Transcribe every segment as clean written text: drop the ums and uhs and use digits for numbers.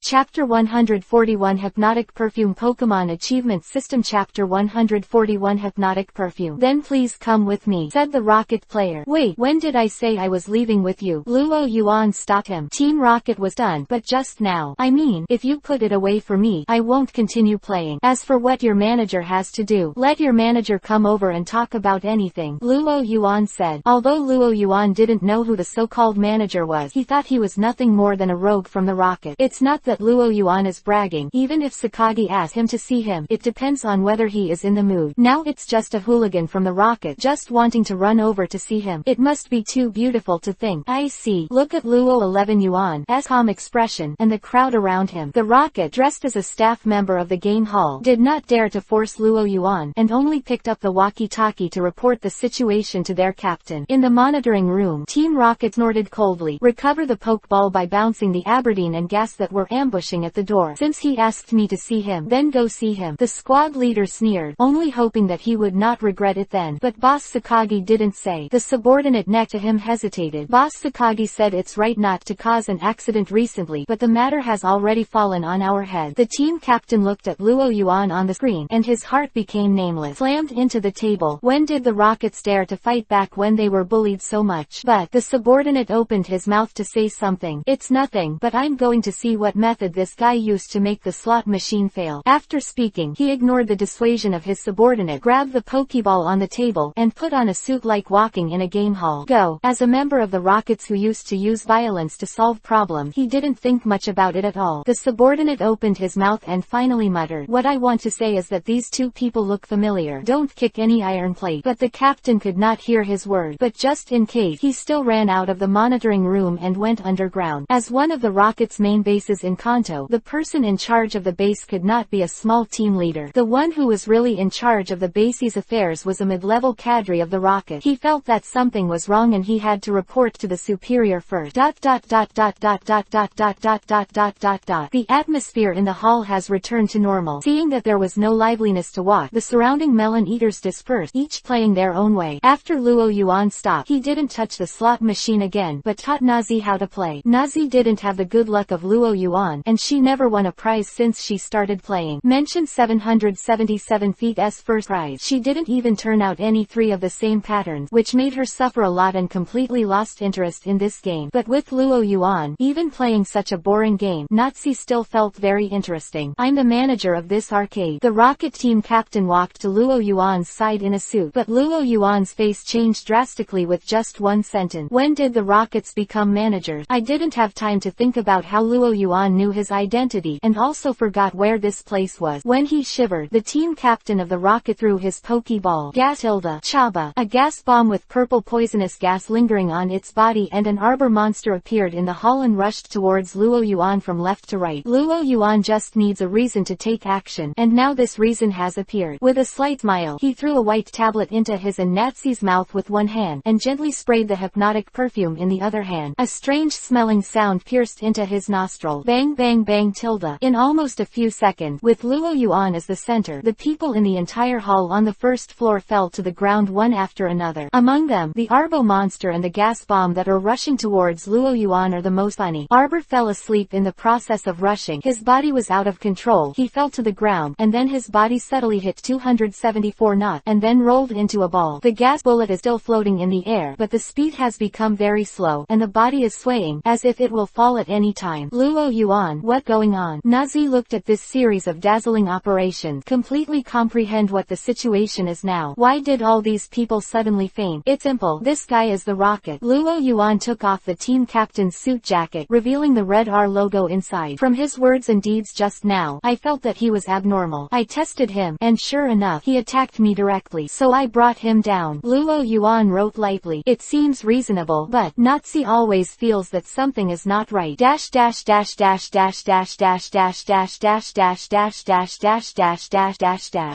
Chapter 141 Hypnotic Perfume Pokémon Achievement System Chapter 141 Hypnotic Perfume. Then please come with me, said the Rocket player. Wait, when did I say I was leaving with you? Luo Yuan stopped him. Team Rocket was done, but just now. I mean, if you put it away for me, I won't continue playing. As for what your manager has to do, let your manager come over and talk about anything, Luo Yuan said. Although Luo Yuan didn't know who the so-called manager was, he thought he was nothing more than a rogue from the Rocket. It's not that Luo Yuan is bragging. Even if Sakagi asked him to see him, it depends on whether he is in the mood. Now it's just a hooligan from the Rocket just wanting to run over to see him. It must be too beautiful to think. I see. Look at Luo 11 Yuan's calm expression, and the crowd around him. The Rocket, dressed as a staff member of the game hall, did not dare to force Luo Yuan, and only picked up the walkie-talkie to report the situation to their captain. In the monitoring room, Team Rocket snorted coldly. Recover the Pokeball by bouncing the Aberdeen and gas that were ambushing at the door. Since he asked me to see him, then go see him. The squad leader sneered, only hoping that he would not regret it then. But Boss Sakagi didn't say. The subordinate next to him hesitated. Boss Sakagi said it's right not to cause an accident recently, but the matter has already fallen on our head. The team captain looked at Luo Yuan on the screen, and his heart became nameless. Slammed into the table. When did the Rockets dare to fight back when they were bullied so much? But the subordinate opened his mouth to say something. It's nothing, but I'm going to see what method this guy used to make the slot machine fail. After speaking, he ignored the dissuasion of his subordinate, grabbed the Pokeball on the table, and put on a suit like walking in a game hall. Go. As a member of the Rockets who used to use violence to solve problems, he didn't think much about it at all. The subordinate opened his mouth and finally muttered, what I want to say is that these two people look familiar. Don't kick any iron plate. But the captain could not hear his word. But just in case, he still ran out of the monitoring room and went underground. As one of the Rocket's main bases in Kanto, the person in charge of the base could not be a small team leader. The one who was really in charge of the base's affairs was a mid-level cadre of the Rocket. He felt that something was wrong and he had to report to the superior first. The atmosphere in the hall has returned to normal. Seeing that there was no liveliness to watch, the surrounding melon eaters dispersed, each playing their own way. After Luo Yuan stopped, he didn't touch the slot machine again, but taught Nazi how to play. Nazi didn't have the good luck of Luo Yuan, and she never won a prize since she started playing. Mention 777 feet's first prize. She didn't even turn out any three of the same patterns, which made her suffer a lot and completely lost interest in this game. But with Luo Yuan, even playing such a boring game, Nazi still felt very interesting. I'm the manager of this arcade. The Rocket team captain walked to Luo Yuan's side in a suit, but Luo Yuan's face changed drastically with just one sentence. When did the Rockets become managers? I didn't have time to think about how Luo Yuan knew his identity, and also forgot where this place was. When he shivered, the team captain of the Rocket threw his Pokeball. Gatilda. Chaba. A gas bomb with purple poisonous gas lingering on its body, and an arbor monster appeared in the hall and rushed towards Luo Yuan from left to right. Luo Yuan just needs a reason to take action, and now this reason has appeared. With a slight smile, he threw a white tablet into his and Nazi's mouth with one hand, and gently sprayed the hypnotic perfume in the other hand. A strange smelling sound pierced into his nostril. Bang bang bang tilde. In almost a few seconds, with Luo Yuan as the center, the people in the entire hall on the first floor fell to the ground one after another. Among them, the Arbo monster and the gas bomb that are rushing towards Luo Yuan are the most funny. Arbor fell asleep in the process of rushing. His body was out of control. He fell to the ground, and then his body subtly hit 274 knots, and then rolled into a ball. The gas bullet is still floating in the air, but the speed has become very slow, and the body is swaying, as if it will fall at any time. Luo Yuan, what going on? Nazi looked at this series of dazzling operations, completely comprehend what the situation is now. Why did all these people suddenly faint? It's simple. This guy is the Rocket. Luo Yuan took off the team captain's suit jacket, revealing the red R logo inside. From his words and deeds just now, I felt that he was abnormal. I tested him, and sure enough, he attacked me directly, so I brought him down. Luo Yuan wrote lightly. It seems reasonable, but Nazi always feels that something is not right.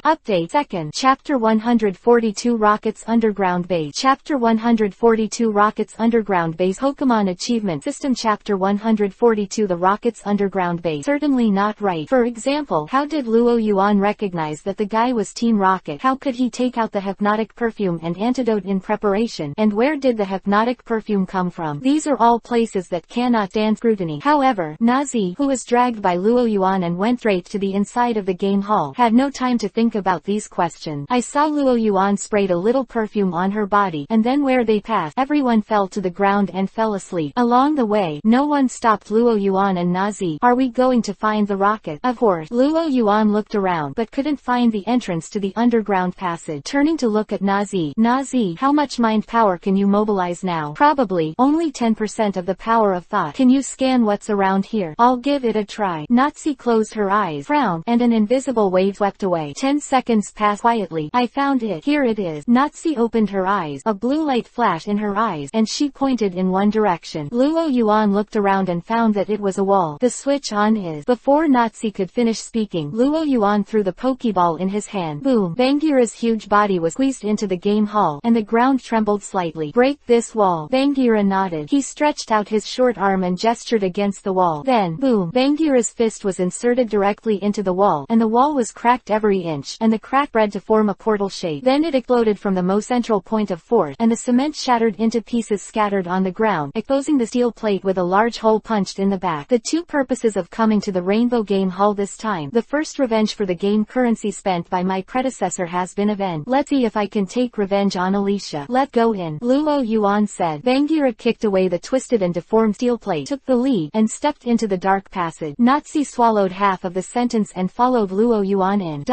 Update. Second. Chapter 142 Rockets Underground Base. Chapter 142 Rockets Underground Base Pokémon Achievement System. Chapter 142 The Rockets Underground Base. Certainly not right. For example, how did Luo Yuan recognize that the guy was Team Rocket? How could he take out the hypnotic perfume and antidote in preparation? And where did the hypnotic perfume come from? These are all places that cannot stand scrutiny. However, Nazi Nazi, who was dragged by Luo Yuan and went straight to the inside of the game hall, had no time to think about these questions. I saw Luo Yuan sprayed a little perfume on her body, and then where they passed, everyone fell to the ground and fell asleep. Along the way, no one stopped Luo Yuan and Nazi. Are we going to find the rocket? Of course. Luo Yuan looked around, but couldn't find the entrance to the underground passage. Turning to look at Nazi. Nazi, how much mind power can you mobilize now? Probably only 10% of the power of thought. Can you scan what's around here? I'll give it a try. Nazi closed her eyes, frowned, and an invisible wave swept away. 10 seconds passed quietly. I found it. Here it is. Nazi opened her eyes. A blue light flashed in her eyes, and she pointed in one direction. Luo Yuan looked around and found that it was a wall. The switch on is. Before Nazi could finish speaking, Luo Yuan threw the Pokeball in his hand. Boom. Banghira's huge body was squeezed into the game hall, and the ground trembled slightly. Break this wall. Banghira nodded. He stretched out his short arm and gestured against the wall. Then, boom. Banghira's fist was inserted directly into the wall, and the wall was cracked every inch, and the crack spread to form a portal shape. Then it exploded from the most central point of force, and the cement shattered into pieces scattered on the ground, exposing the steel plate with a large hole punched in the back. The two purposes of coming to the Rainbow Game Hall this time. The first, revenge for the game currency spent by my predecessor, has been avenged. Let's see if I can take revenge on Alicia. Let go in. Luo Yuan said. Banghira kicked away the twisted and deformed steel plate, took the lead, and stepped into the dark passage. Nazi swallowed half of the sentence and followed Luo Yuan in.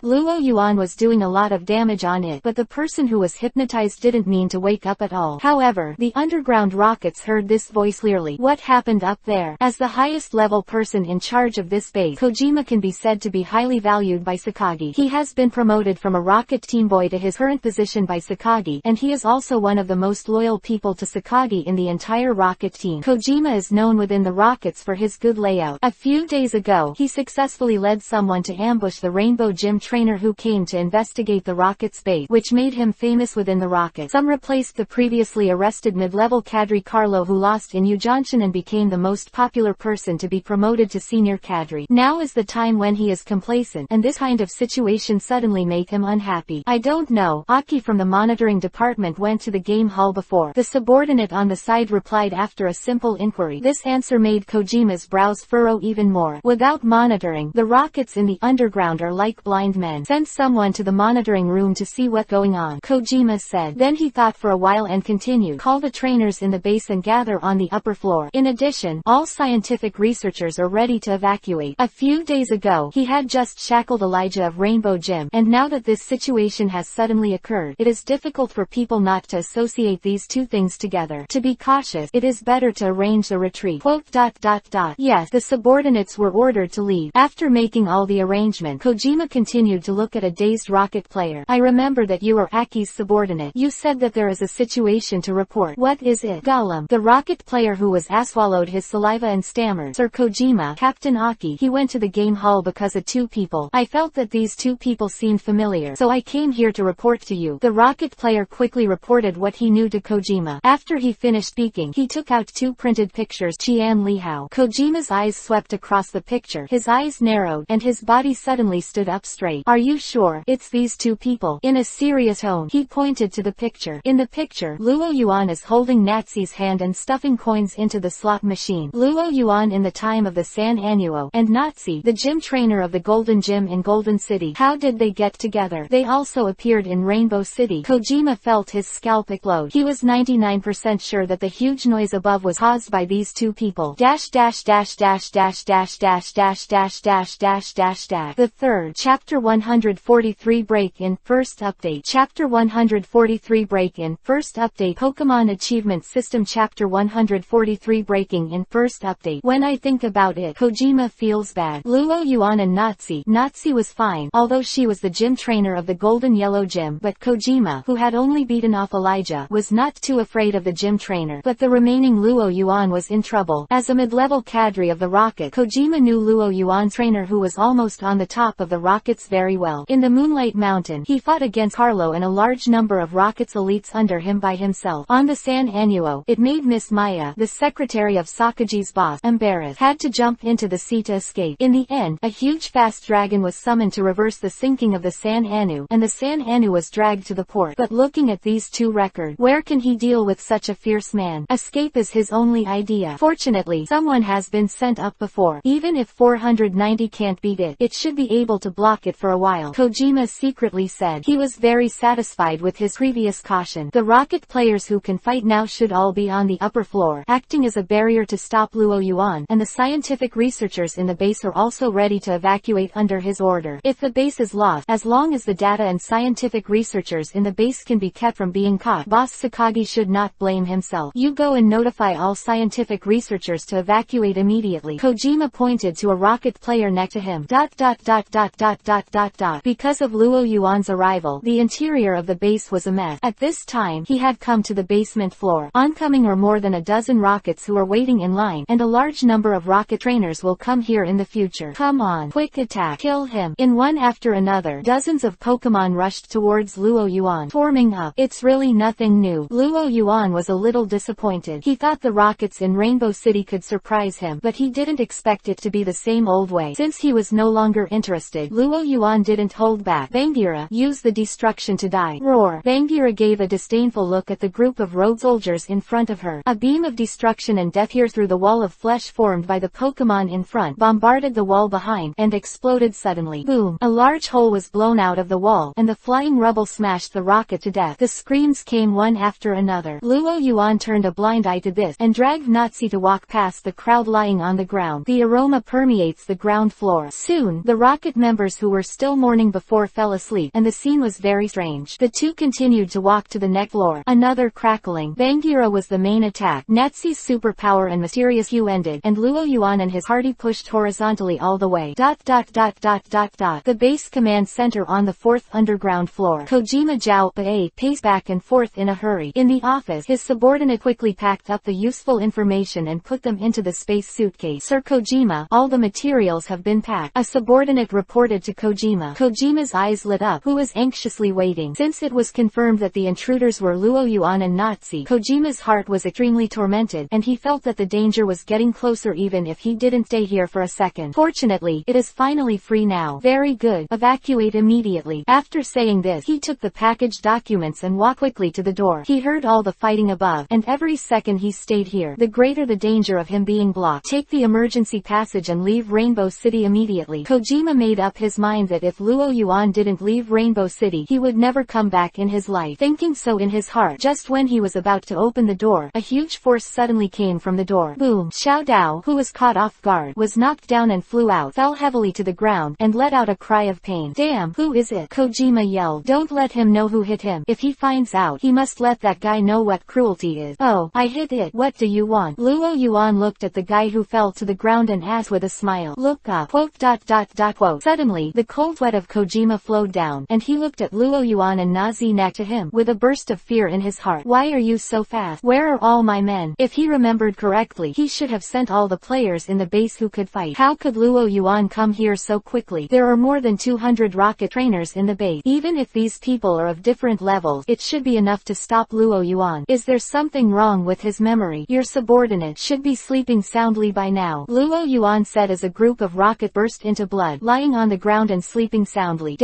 Luo Yuan was doing a lot of damage on it, but the person who was hypnotized didn't mean to wake up at all. However, the underground rockets heard this voice clearly. What happened up there? As the highest level person in charge of this base, Kojima can be said to be highly valued by Sakagi. He has been promoted from a rocket team boy to his current position by Sakagi, and he is also one of the most loyal people to Sakagi in the entire rocket team. Kojima is known within the rockets for his good layout. A few days ago, he successfully led someone to ambush the Rainbow Gym trainer who came to investigate the rocket's base, which made him famous within the rocket. Some replaced the previously arrested mid-level cadre Carlo, who lost in Ujanshan and became the most popular person to be promoted to senior cadre. Now is the time when he is complacent, and this kind of situation suddenly make him unhappy. I don't know. Aki from the monitoring department went to the game hall before. The subordinate on the side replied after a simple inquiry. This answer made Kojima's brows furrow even more. Without monitoring, the rockets in the underground are like blind men. Send someone to the monitoring room to see what's going on, Kojima said. Then he thought for a while and continued. Call the trainers in the base and gather on the upper floor. In addition, all scientific researchers are ready to evacuate. A few days ago, he had just shackled Elijah of Rainbow Gym, and now that this situation has suddenly occurred, it is difficult for people not to associate these two things together. To be cautious, it is better to arrange the retreat. Yes, the subordinates were ordered to leave. After making all the arrangements, Kojima continued to look at a dazed rocket player. I remember that you are Aki's subordinate. You said that there is a situation to report. What is it? Gollum. The rocket player who was swallowed his saliva and stammered. Sir Kojima, Captain Aki. He went to the game hall because of two people. I felt that these two people seemed familiar, so I came here to report to you. The rocket player quickly reported what he knew to Kojima. After he finished speaking, he took out two printed pictures. Qian Lihao. Kojima's eyes swept across the picture. His eyes narrowed, and his body suddenly stood up straight. Are you sure it's these two people? In a serious tone, he pointed to the picture. In the picture, Luo Yuan is holding Nazi's hand and stuffing coins into the slot machine. Luo Yuan in the time of the San Annuo, and Nazi, the gym trainer of the Golden Gym in Golden City. How did they get together? They also appeared in Rainbow City. Kojima felt his scalp explode. He was 99% sure that the huge noise above was caused by these two people. The third, Chapter 143 Break-In, First Update. Chapter 143 Break-In, First Update. Pokémon Achievement System. Chapter 143 Breaking in, First Update. When I think about it, Kojima feels bad. Luo Yuan and Nazi. Nazi was fine, although she was the gym trainer of the Golden Yellow Gym, but Kojima, who had only beaten off Elijah, was not too afraid of the gym trainer. But the remaining Luo Yuan was in trouble. As a mid-level cadre of the rocket, Kojima knew Luo Yuan's trainer, who was almost on the top of the rockets, very well. In the Moonlight Mountain, he fought against Carlo and a large number of rockets elites under him by himself. On the San Annuo, it made Miss Maya, the secretary of Sakagi's boss, embarrassed. Had to jump into the sea to escape. In the end, a huge fast dragon was summoned to reverse the sinking of the San Anu, and the San Anu was dragged to the port. But looking at these two records, where can he deal with such a fierce man? Escape is his only idea. Fortunately, someone has been sent up before. Even if 490 can't beat it, it should be able to block it for a while, Kojima secretly said. He was very satisfied with his previous caution. The rocket players who can fight now should all be on the upper floor, acting as a barrier to stop Luo Yuan, and the scientific researchers in the base are also ready to evacuate under his order. If the base is lost, as long as the data and scientific researchers in the base can be kept from being caught, Boss Sakagi should not blame himself. You go and notify all scientific researchers to evacuate immediately. Kojima pointed to a rocket player next to him. Because of Luo Yuan's arrival, the interior of the base was a mess. At this time, he had come to the basement floor. Oncoming are more than a dozen rockets who are waiting in line, and a large number of rocket trainers will come here in the future. Come on, quick attack, kill him. In one after another, dozens of Pokémon rushed towards Luo Yuan, forming up. It's really nothing new. Luo Yuan was a little disappointed. He thought the rockets in Rainbow City could surprise him, but he didn't expect it to be the same old way. Since he was no longer interested, Luo Yuan didn't hold back. Bangira, use the destruction to die. Roar. Bangira gave a disdainful look at the group of road soldiers in front of her. A beam of destruction and death here through the wall of flesh formed by the Pokémon in front bombarded the wall behind and exploded suddenly. Boom. A large hole was blown out of the wall, and the flying rubble smashed the rocket to death. The screams came one after another. Luo Yuan turned a blind eye to this, and dragged Natsu to walk past the crowd lying on the ground. The aroma permeates the ground floor. Soon, the rocket members who were still mourning before fell asleep, and the scene was very strange. The two continued to walk to the next floor. Another crackling. Bangira was the main attack. Natsu's superpower and mysterious hue ended, and Luo Yuan and his party pushed horizontally all the way. The base command center on the 4th underground floor. Kojima Zhao Bei paced back and forth in a hurry. In the office, his subordinate quickly packed up the useful information and put them into the space suitcase. Sir Kojima, all the materials have been packed, a subordinate reported to Kojima. Kojima's eyes lit up, who was anxiously waiting. Since it was confirmed that the intruders were Luo Yuan and Natsu, Kojima's heart was extremely tormented, and he felt that the danger was getting closer even if he didn't stay here for a second. Fortunately, it is finally free now. Very good. Evacuate immediately. After saying this, he took the packaged documents and walked quickly to the door. He heard all the fighting above, and every second he stayed here, the greater the danger of him being blocked. Take the emergency passage and leave Rainbow City immediately. Kojima made up his mind that if Luo Yuan didn't leave Rainbow City, he would never come back in his life. Thinking so in his heart, just when he was about to open the door, a huge force suddenly came from the door. Boom. Xiao Dao, who was caught off guard, was knocked down and flew out, fell heavily to the ground, and let out a cry of pain. Damn, who is it? Kojima yelled. Don't let him know who hit him. If he finds out, he must let that guy know what cruelty is. Oh, I hit it. What do you want? Luo Yuan looked at the guy who fell to the ground and asked with a smile. Look up. Quote. Suddenly, the cold sweat of Kojima flowed down, and he looked at Luo Yuan and Nazi next to him, with a burst of fear in his heart. Why are you so fast? Where are all my men? If he remembered correctly, he should have sent all the players in the base who could fight. How could Luo Yuan come here so quickly? There are more than 200 rocket trainers in the base. Even if these people are of different levels, it should be enough to stop Luo Yuan. Is there something wrong with his memory? Your subordinate should be sleeping soundly by now, Luo Yuan said as a group of rocket burst into blood, lying on the ground and sleeping soundly.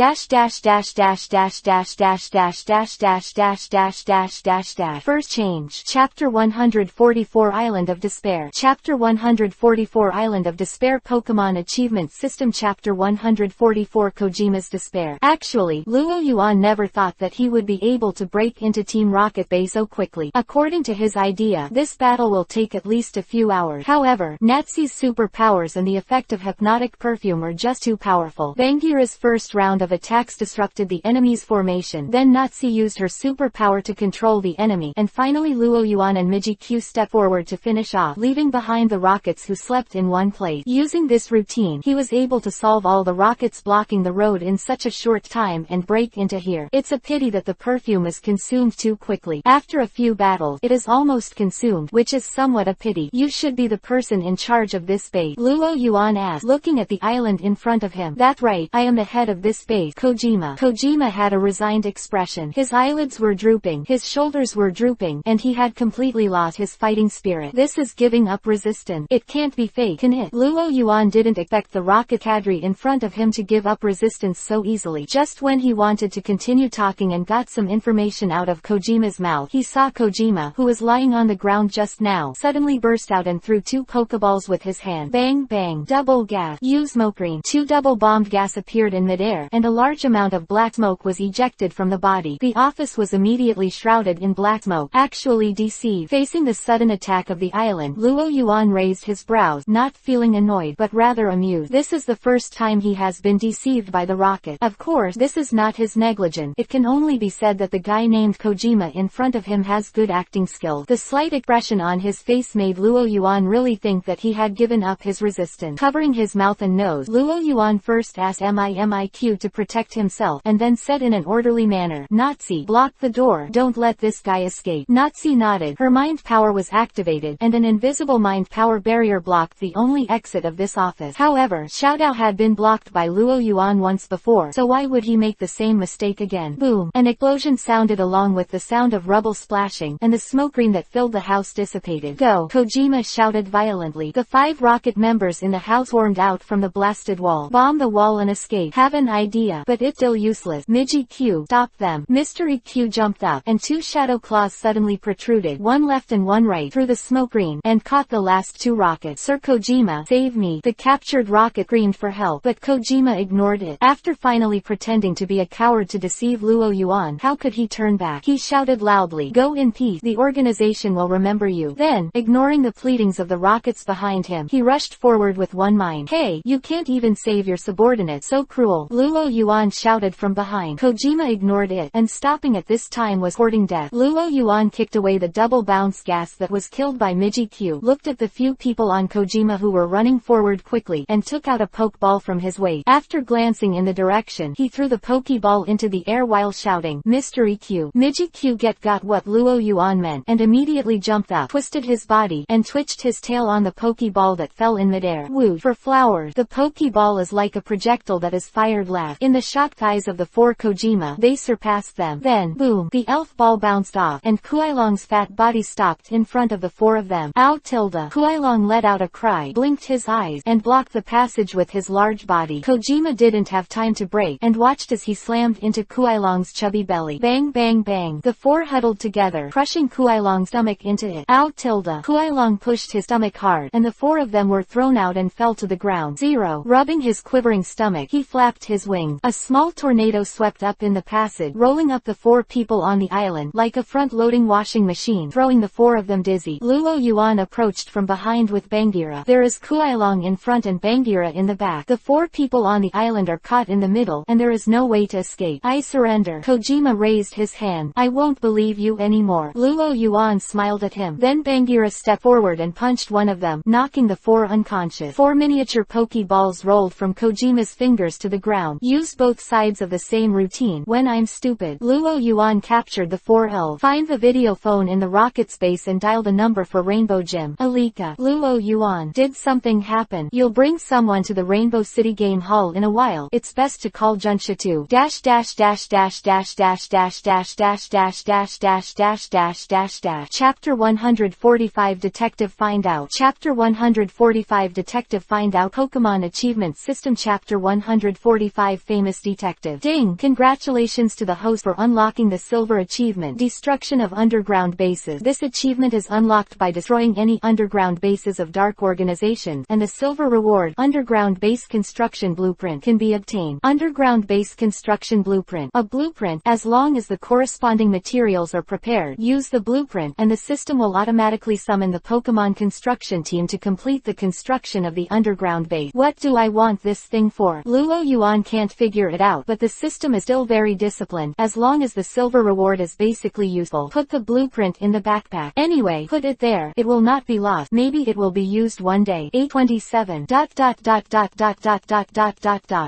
First change. Chapter 144 Island of Despair. Chapter 144 Island of Despair Pokémon Achievement System. Chapter 144 Kojima's Despair. Actually, Luo Yuan never thought that he would be able to break into Team Rocket Bay so quickly. According to his idea, this battle will take at least a few hours. However, Natsu's superpowers and the effect of hypnotic perfume are just too powerful. Bangira's first round of attacks disrupted the enemy's formation. Then Natsu used her superpower to control the enemy, and finally Luo Yuan and Miji Q stepped forward to finish off, leaving behind the rockets who slept in one place. Using this routine, he was able to solve all the rockets blocking the road in such a short time and break into here. It's a pity that the perfume is consumed too quickly. After a few battles, it is almost consumed, which is somewhat a pity. You should be the person in charge of this base, Luo Yuan asked, looking at the island in front of him. That's right, I am the head of this base, Kojima. Kojima had a resigned expression. His eyelids were drooping, his shoulders were drooping, and he had completely lost his fighting spirit. This is giving up resistance. It can't be fake, can it? Luo Yuan didn't expect the rocket cadre in front of him to give up resistance so easily. Just when he wanted to continue talking and got some information out of Kojima's mouth, he saw Kojima, who was lying on the ground just just now, suddenly burst out and threw 2 Pokeballs with his hand. Bang bang, double gas. Use smoke-green. 2 double-bombed gas appeared in midair, and a large amount of black smoke was ejected from the body. The office was immediately shrouded in black smoke. Actually deceived. Facing the sudden attack of the island, Luo Yuan raised his brows, not feeling annoyed, but rather amused. This is the first time he has been deceived by the rocket. Of course, this is not his negligence. It can only be said that the guy named Kojima in front of him has good acting skill. The slight expression on his face made Luo Yuan really think that he had given up his resistance. Covering his mouth and nose, Luo Yuan first asked MIQ to protect himself, and then said in an orderly manner, "Nazi, block the door. Don't let this guy escape." Nazi nodded. Her mind power was activated, and an invisible mind power barrier blocked the only exit of this office. However, Xiaodao had been blocked by Luo Yuan once before, so why would he make the same mistake again? Boom! An explosion sounded along with the sound of rubble splashing, and the smoke green that filled the house dissipated. "Go!" Kojima shouted violently. The 5 rocket members in the house swarmed out from the blasted wall. "Bomb the wall and escape." "Have an idea, but it's still useless." Miji Q, "Stop them." Mystery Q jumped up, and 2 shadow claws suddenly protruded, one left and one right, through the smoke green, and caught the last 2 rockets. "Sir Kojima, save me." The captured rocket screamed for help, but Kojima ignored it. After finally pretending to be a coward to deceive Luo Yuan, how could he turn back? He shouted loudly, "Go in peace. The organization will remember you." Then, ignoring the pleadings of the rockets behind him, he rushed forward with one mind. "Hey, you can't even save your subordinates. So cruel." Luo Yuan shouted from behind. Kojima ignored it, and stopping at this time was courting death. Luo Yuan kicked away the double bounce gas that was killed by Miji Q, looked at the few people on Kojima who were running forward quickly, and took out a pokeball from his waist. After glancing in the direction, he threw the pokeball into the air while shouting, "Mystery Q." Miji Q got what Luo Yuan meant, and immediately jumped up, twisted his body, and twitched his tail on the pokeball that fell in midair. Woo! For flowers. The pokeball is like a projectile that is fired left. In the shocked eyes of the 4 Kojima, they surpassed them. Then, boom! The elf ball bounced off, and Kuailong's fat body stopped in front of the 4 of them. "Ow tilde!" Kuailong let out a cry, blinked his eyes, and blocked the passage with his large body. Kojima didn't have time to break, and watched as he slammed into Kuailong's chubby belly. Bang bang bang! The 4 huddled together, crushing Kuailong's stomach into it. "Ow tilde!" Kuailong pushed his stomach hard, and the 4 of them were thrown out and fell to the ground. Zero. Rubbing his quivering stomach, he flapped his wings. A small tornado swept up in the passage, rolling up the 4 people on the island like a front-loading washing machine, throwing the 4 of them dizzy. Luo Yuan approached from behind with Bangira. There is Kuailong in front and Bangira in the back. The 4 people on the island are caught in the middle, and there is no way to escape. "I surrender." Kojima raised his hand. "I won't believe you anymore." Luo Yuan smiled at him. Then Bangira stepped forward and punched one of them, knocking the 4 unconscious. 4 miniature Pokeballs rolled from Kojima's fingers to the ground. Used both sides of the same routine. "When I'm stupid." Luo Yuan captured the 4 elves. "Find the video phone in the rocket space and dial the number for Rainbow Gym." Alika. Luo Yuan. "Did something happen?" "You'll bring someone to the Rainbow City Game Hall in a while. It's best to call Junsha too. Dash dash dash dash dash dash dash dash dash dash dash dash dash dash dash dash. Chapter 145 Detective Find Out. Chapter 145 Detective Find Out Pokémon Achievement System. Chapter 145 Famous Detective. Ding! Congratulations to the host for unlocking the silver achievement, Destruction of Underground Bases. This achievement is unlocked by destroying any underground bases of dark organizations, and the silver reward, Underground Base Construction Blueprint, can be obtained. Underground Base Construction Blueprint. A blueprint, as long as the corresponding materials are prepared, use the blueprint, and the system will automatically summon the Pokémon construction team to complete the construction of the underground base. What do I want this thing for? Luo Yuan can't figure it out, but the system is still very disciplined. As long as the silver reward is basically useful, put the blueprint in the backpack. Anyway, put it there. It will not be lost. Maybe it will be used one day. 827.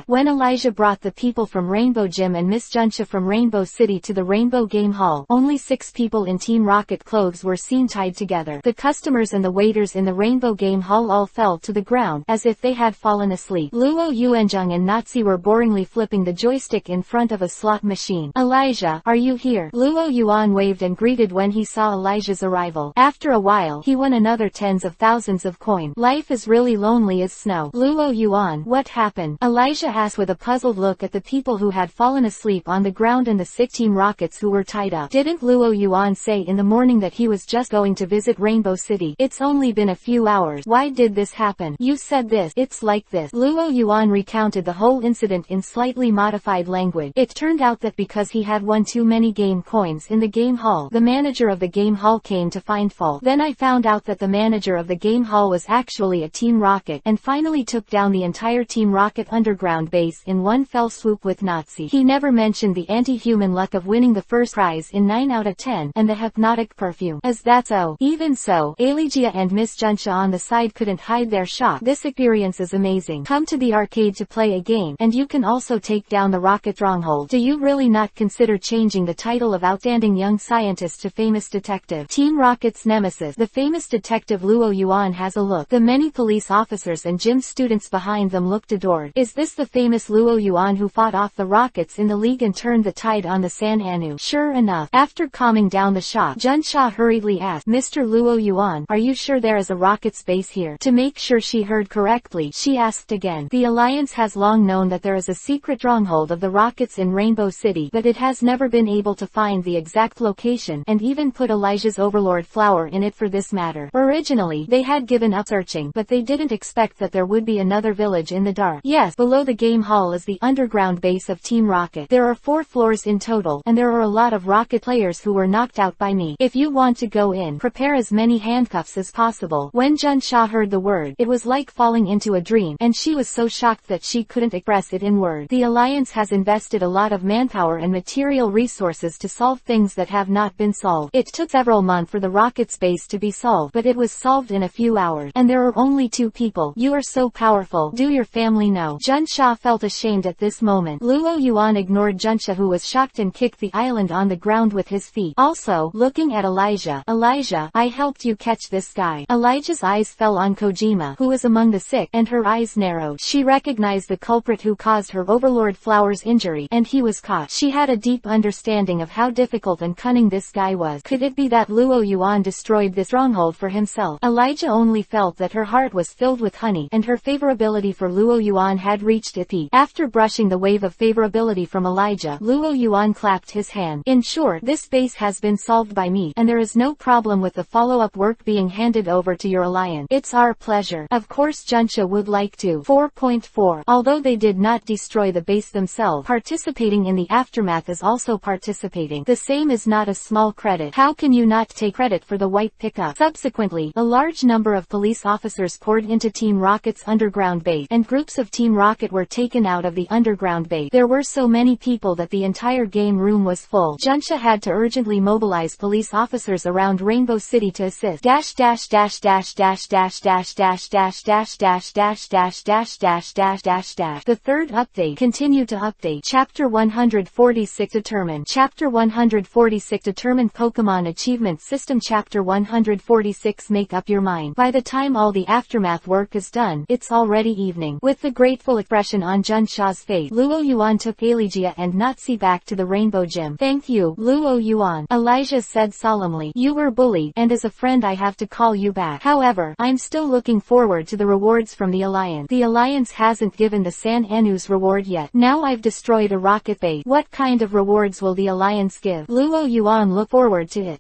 When Elijah brought the people from Rainbow Gym and Miss Junsha from Rainbow City to the Rainbow Game Hall, only 6 people in Team Rocket clothes were seen tied together. The customers and the waiters in the Rainbow Game Hall all fell to the ground, as if they had fallen asleep. Luo Yuanzheng and Nazi were boringly flipping the joystick in front of a slot machine. "Elijah, are you here?" Luo Yuan waved and greeted when he saw Elijah's arrival. After a while, he won another tens of thousands of coin. "Life is really lonely as snow." Luo Yuan. "What happened?" Elijah asked with a puzzled look at the people who had fallen asleep on the ground and the 6 Team Rockets who were tied up. "Didn't Luo Yuan say in the morning that he was just going going to visit Rainbow City. It's only been a few hours. Why did this happen? You said this. It's like this. Luo Yuan recounted the whole incident in slightly modified language. It turned out that because he had won too many game coins in the game hall, the manager of the game hall came to find fault. Then I found out that the manager of the game hall was actually a Team Rocket, and finally took down the entire Team Rocket underground base in one fell swoop with Nazi. He never mentioned the anti-human luck of winning the first prize in 9 out of 10, and the hypnotic perfume. Is that so? Even so, Alicia and Miss Junsha on the side couldn't hide their shock. This experience is amazing. Come to the arcade to play a game, and you can also take down the rocket stronghold. Do you really not consider changing the title of Outstanding Young Scientist to Famous Detective? Team Rocket's nemesis, the famous detective Luo Yuan, has a look. The many police officers and gym students behind them looked adored. Is this the famous Luo Yuan who fought off the rockets in the league and turned the tide on the San Anu? Sure enough. After calming down the shock, Junsha hurriedly asked, Mr. Luo Yuan, are you sure there is a rocket space here? To make sure she heard correctly, she asked again. The Alliance has long known that there is a secret stronghold of the rockets in Rainbow City, but it has never been able to find the exact location, and even put Elijah's Overlord flower in it for this matter. Originally, they had given up searching, but they didn't expect that there would be another village in the dark. Yes, below the game hall is the underground base of Team Rocket. There are 4 floors in total, and there are a lot of rocket players who were knocked out by me. If you want to go in, prepare as many handcuffs as possible. When Junsha heard the word, it was like falling into a dream, and she was so shocked that she couldn't express it in words. The Alliance has invested a lot of manpower and material resources to solve things that have not been solved. It took several months for the rocket space to be solved, but it was solved in a few hours, and there are only 2 people. You are so powerful. Do your family know? Junsha felt ashamed at this moment. Luo Yuan ignored Junsha, who was shocked, and kicked the island on the ground with his feet. Also, looking at Elijah, I helped you catch this guy. Elijah's eyes fell on Kojima, who was among the sick, and her eyes narrowed. She recognized the culprit who caused her Overlord Flower's injury, and he was caught. She had a deep understanding of how difficult and cunning this guy was. Could it be that Luo Yuan destroyed this stronghold for himself? Elijah only felt that her heart was filled with honey, and her favorability for Luo Yuan had reached its peak. After brushing the wave of favorability from Elijah, Luo Yuan clapped his hand. In short, this base has been solved by me, and there is no problem with the follow-up work being handed over to your alliance. It's our pleasure. Of course Junsha would like to. 4.4. Although they did not destroy the base themselves, participating in the aftermath is also participating. The same is not a small credit. How can you not take credit for the white pickup? Subsequently, a large number of police officers poured into Team Rocket's underground base, and groups of Team Rocket were taken out of the underground base. There were so many people that the entire game room was full. Junsha had to urgently mobilize police officers around Rainbow City to assist. The third update continued to update. Chapter 146 Determine. Chapter 146 Determine Pokémon Achievement System. Chapter 146 Make up your mind. By the time all the aftermath work is done, it's already evening. With the grateful expression on Junsha's face, Luo Yuan took Alicia and Nazi back to the Rainbow Gym. Thank you, Luo Yuan, Elijah said solemnly. You were bullied, and as a friend I have to call you back. However, I'm still looking forward to the rewards from the Alliance. The Alliance hasn't given the San Anu's reward yet. Now I've destroyed a rocket base. What kind of rewards will the Alliance give? Luo Yuan looked forward to it.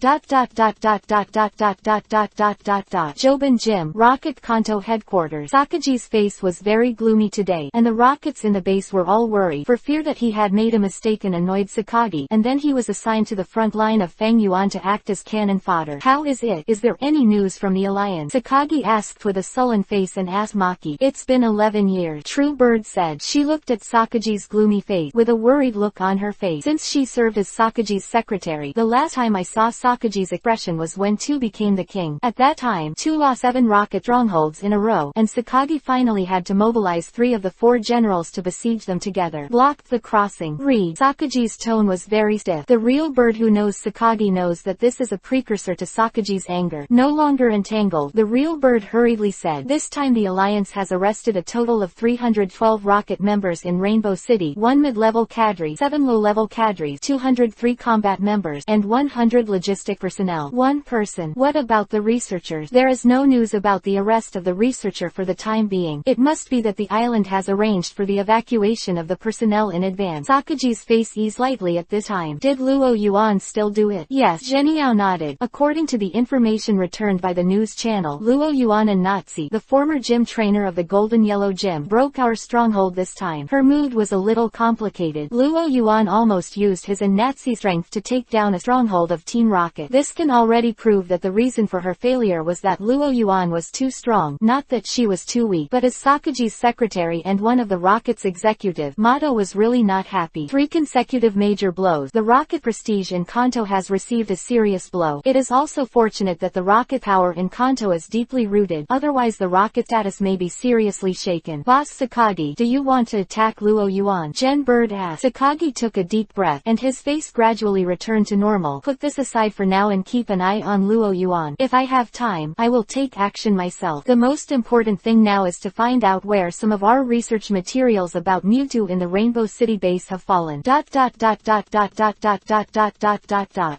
Jobin Gym, Rocket Kanto headquarters. Sakaji's face was very gloomy today, and the rockets in the base were all worried, for fear that he had made a mistake and annoyed Sakagi, and then he was assigned to the front line of Fang Yuan to act as cannon fodder. How is it? Is there any news from the Alliance? Sakagi asked with a sullen face and asked Maki. It's been 11 years, True Bird said. She looked at Sakaji's gloomy face, with a worried look on her face. Since she served as Sakaji's secretary, the last time I saw Sakaji's expression was when 2 became the king. At that time, 2 lost 7 rocket strongholds in a row, and Sakagi finally had to mobilize 3 of the 4 generals to besiege them together. Blocked the crossing. Read. Sakaji's tone was very stiff. The real bird who knows Sakagi knows that this is a precursor to Sakaji's anger. No longer entangled, the real bird hurriedly said. This time the Alliance has arrested a total of 312 rocket members in Rainbow City, 1 mid-level cadre, 7 low-level cadres, 203 combat members, and 100 logistic personnel. 1 person. What about the researchers? There is no news about the arrest of the researcher for the time being. It must be that the island has arranged for the evacuation of the personnel in advance. Sakaji's face eased slightly at this time. Did Luo Yuan still do it? Yes. Zheniao nodded. According According to the information returned by the news channel, Luo Yuan and Nazi, the former gym trainer of the Golden Yellow Gym, broke our stronghold this time. Her mood was a little complicated. Luo Yuan almost used his and Nazi's strength to take down a stronghold of Team Rocket. This can already prove that the reason for her failure was that Luo Yuan was too strong, not that she was too weak. But as Sakaji's secretary and one of the Rocket's executive, Mato was really not happy. 3 consecutive major blows. The Rocket prestige in Kanto has received a serious blow. It is also fortunate that the Rocket power in Kanto is deeply rooted, otherwise the Rocket status may be seriously shaken. Boss Sakagi, do you want to attack Luo Yuan? Jen Bird asked. Sakagi took a deep breath, and his face gradually returned to normal. Put this aside for now and keep an eye on Luo Yuan. If I have time, I will take action myself. The most important thing now is to find out where some of our research materials about Mewtwo in the Rainbow City base have fallen.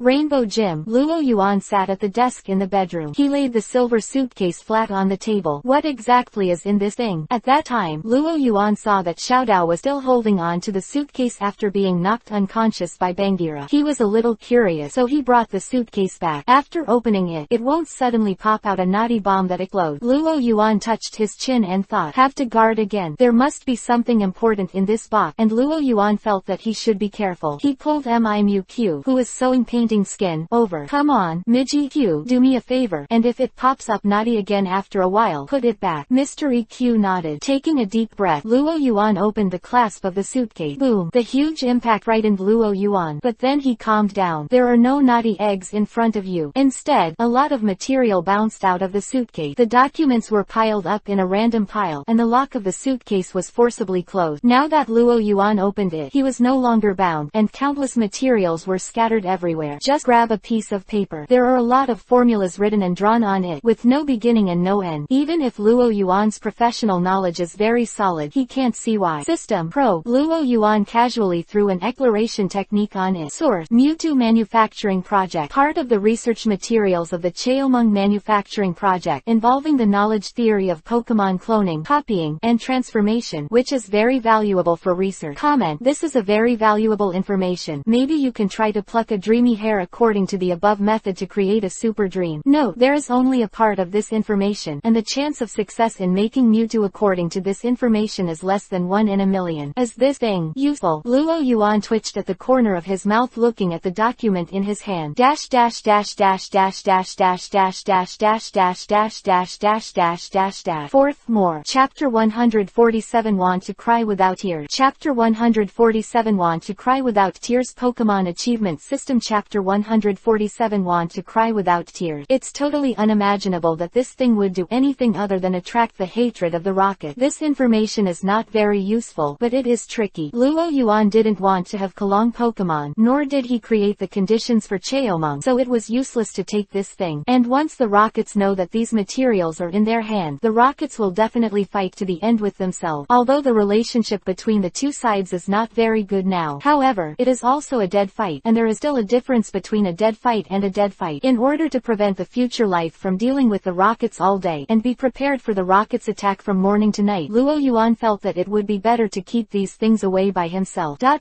Rainbow Gym. Luo Yuan sat at the desk in the bedroom. He laid the silver suitcase flat on the table. What exactly is in this thing? At that time, Luo Yuan saw that Xiaodao was still holding on to the suitcase after being knocked unconscious by Bangira. He was a little curious, so he brought the suitcase back. After opening it, it won't suddenly pop out a naughty bomb that explodes. Luo Yuan touched his chin and thought, have to guard again. There must be something important in this box, and Luo Yuan felt that he should be careful. He pulled Miu Q, who was sewing painting skin, over. Come on, Miji Q, do me a favor, and if it pops up naughty again after a while, put it back. Mr. EQ nodded. Taking a deep breath, Luo Yuan opened the clasp of the suitcase. Boom! The huge impact frightened Luo Yuan, but then he calmed down. There are no naughty eggs in front of you. Instead, a lot of material bounced out of the suitcase. The documents were piled up in a random pile, and the lock of the suitcase was forcibly closed. Now that Luo Yuan opened it, he was no longer bound, and countless materials were scattered everywhere. Just grab a piece of paper. There are a lot of formulas written and drawn on it, with no beginning and no end. Even if Luo Yuan's professional knowledge is very solid, he can't see why. System Pro. Luo Yuan casually threw an exploration technique on it. Source: Mewtwo Manufacturing Project. Part of the research materials of the Cheomung Manufacturing Project, involving the knowledge theory of Pokémon cloning, copying, and transformation, which is very valuable for research. Comment: this is a very valuable information. Maybe you can try to pluck a dreamy hair according to the above method to create a super dream. Note: there is only a part of this information, and the chance of success in making Mewtwo according to this information is less than 1 in a million. Is this thing useful? Luo Yuan twitched at the corner of his mouth looking at the document in his hand. Fourth more. Chapter 147 Want to Cry Without Tears. Chapter 147 Want to Cry Without Tears. Pokémon Achievement System. Chapter 147 Want to Cry Without Tears. It's totally unimaginable that this thing would do anything other than attract the hatred of the Rocket. This information is not very useful, but it is tricky. Luo Yuan didn't want to have Kalong Pokémon, nor did he create the conditions for Cheomung, so it was useless to take this thing. And once the Rockets know that these materials are in their hand, the Rockets will definitely fight to the end with themselves. Although the relationship between the two sides is not very good now, however, it is also a dead fight, and there is still a difference between a dead fight and a dead fight. In order to prevent the future life from dealing with the Rockets all day, and be prepared for the Rockets' attack from morning to night, Luo Yuan felt that it would be better to keep these things away by himself. The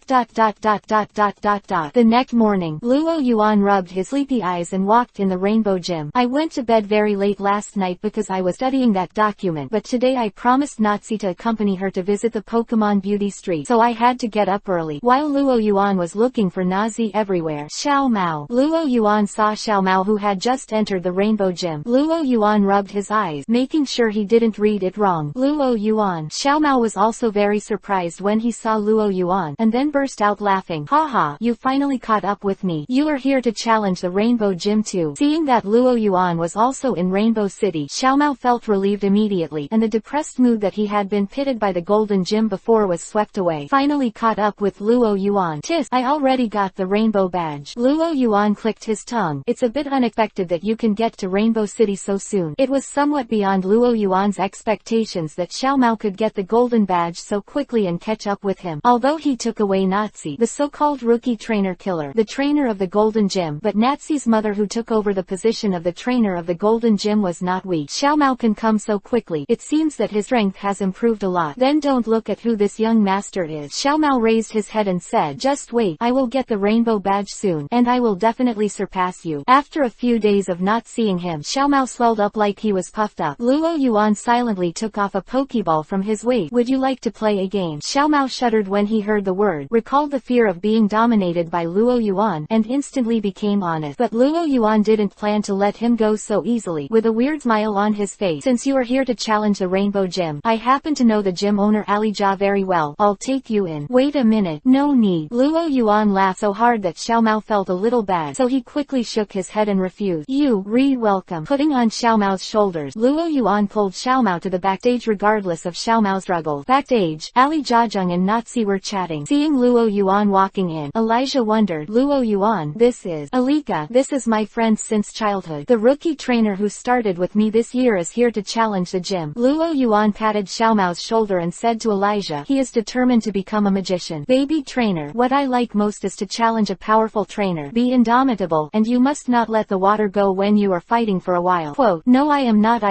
next morning, Luo Yuan rubbed his sleepy eyes and walked in the Rainbow Gym. I went to bed very late last night because I was studying that document, but today I promised Natsi to accompany her to visit the Pokemon Beauty Street, so I had to get up early. While Luo Yuan was looking for Nazi everywhere, Xiao Mao. Luo Yuan saw Xiao Mao, who had just entered the Rainbow Gym. Luo Yuan rubbed his eyes, making sure he didn't read it wrong. Luo Yuan. Xiao Mao was also very surprised when he saw Luo Yuan, and then burst out laughing. Haha, you finally caught up with me. You are here to challenge the Rainbow Gym too. Seeing that Luo Yuan was also in Rainbow City, Xiao Mao felt relieved immediately, and the depressed mood that he had been pitted by the Golden Gym before was swept away. Finally caught up with Luo Yuan. Tis, I already got the Rainbow Badge. Luo Yuan clicked his tongue. It's a bit unexpected that you can get to Rainbow City so soon. It was somewhat beyond Luo Yuan's expectations that Xiao Mao could get the Golden Badge so quickly and catch up with him. Although he took away Natsi, the so-called rookie trainer killer, the trainer of the Golden Gym, but Natsi's mother, who took over the position of the trainer of the Golden Gym, was not weak. Xiao Mao can come so quickly. It seems that his strength has improved a lot. Then don't look at who this young master is. Xiao Mao raised his head and said, just wait, I will get the Rainbow Badge soon, and I will definitely surpass you. After a few days of not seeing him, Xiaomao swelled up like he was puffed up. Luo Yuan silently took off a Pokeball from his waist. Would you like to play a game? Xiaomao shuddered when he heard the word, recalled the fear of being dominated by Luo Yuan, and instantly became honest. But Luo Yuan didn't plan to let him go so easily. With a weird smile on his face, since you are here to challenge the Rainbow Gym, I happen to know the gym owner Alijia very well. I'll take you in. Wait a minute. No need. Luo Yuan laughed so hard that Xiaomao felt a little bad, so he quickly shook his head and refused. You, welcome. Putting on Xiaomao's shoulders, Luo Yuan pulled Xiaomao to the backstage regardless of Xiaomao's struggle. Backstage, Ali Jiazheng and Nazi were chatting. Seeing Luo Yuan walking in, Elijah wondered, Luo Yuan, this is Alika. This is my friend since childhood. The rookie trainer who started with me this year is here to challenge the gym. Luo Yuan patted Xiaomao's shoulder and said to Elijah, he is determined to become a magician. Baby trainer, what I like most is to challenge a powerful trainer. Be indomitable, and you must not let the water go when you are fighting for a while. Quote, no I am not.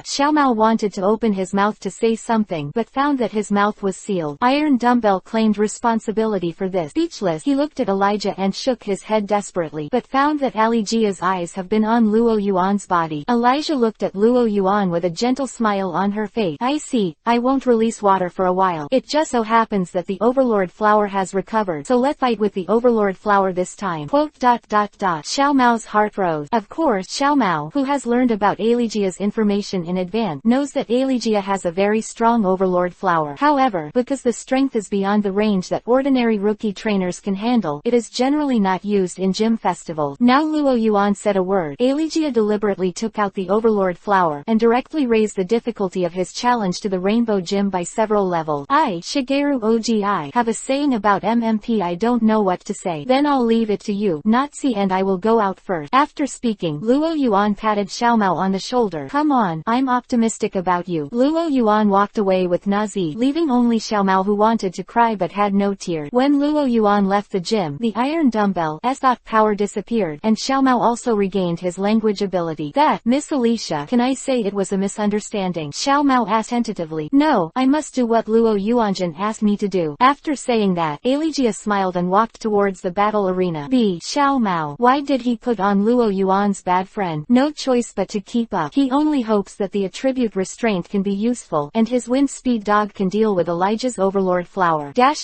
Xiaomao wanted to open his mouth to say something, but found that his mouth was sealed. Iron Dumbbell claimed responsibility for this. Speechless, he looked at Elijah and shook his head desperately, but found that Alijia's eyes have been on Luo Yuan's body. Elijah looked at Luo Yuan with a gentle smile on her face. I see, I won't release water for a while. It just so happens that the Overlord flower has recovered, so let's fight with the Overlord flower this time. Quote, Xiaomao's heart rose. Of course, Xiaomao, who has learned about Alijia's information in advance, knows that Alijia has a very strong Overlord flower. However, because the strength is beyond the range that ordinary rookie trainers can handle, it is generally not used in gym festivals. Now Luo Yuan said a word. Alijia deliberately took out the Overlord flower, and directly raised the difficulty of his challenge to the Rainbow Gym by several levels. I, Shigeru Ogi, have a saying about MMP. I don't know what to say. Then I'll leave it to you, Nazi, and I will go out first. After speaking, Luo Yuan patted Xiaomao on the shoulder. Come on, I'm optimistic about you. Luo Yuan walked away with Nazi, leaving only Xiaomao who wanted to cry but had no tears. When Luo Yuan left the gym, the Iron Dumbbell's thought power disappeared, and Xiaomao also regained his language ability. That, Miss Alicia, can I say it was a misunderstanding? Xiaomao asked tentatively. No, I must do what Luo Yuanjin asked me to do. After saying that, Alijia smiled and walked towards the battle arena. Xiaomao. Why did he put on Luo Yuan's bad friend? No choice but to keep up. He only hopes that the attribute restraint can be useful, and his wind speed dog can deal with Elijah's Overlord flower. Chapter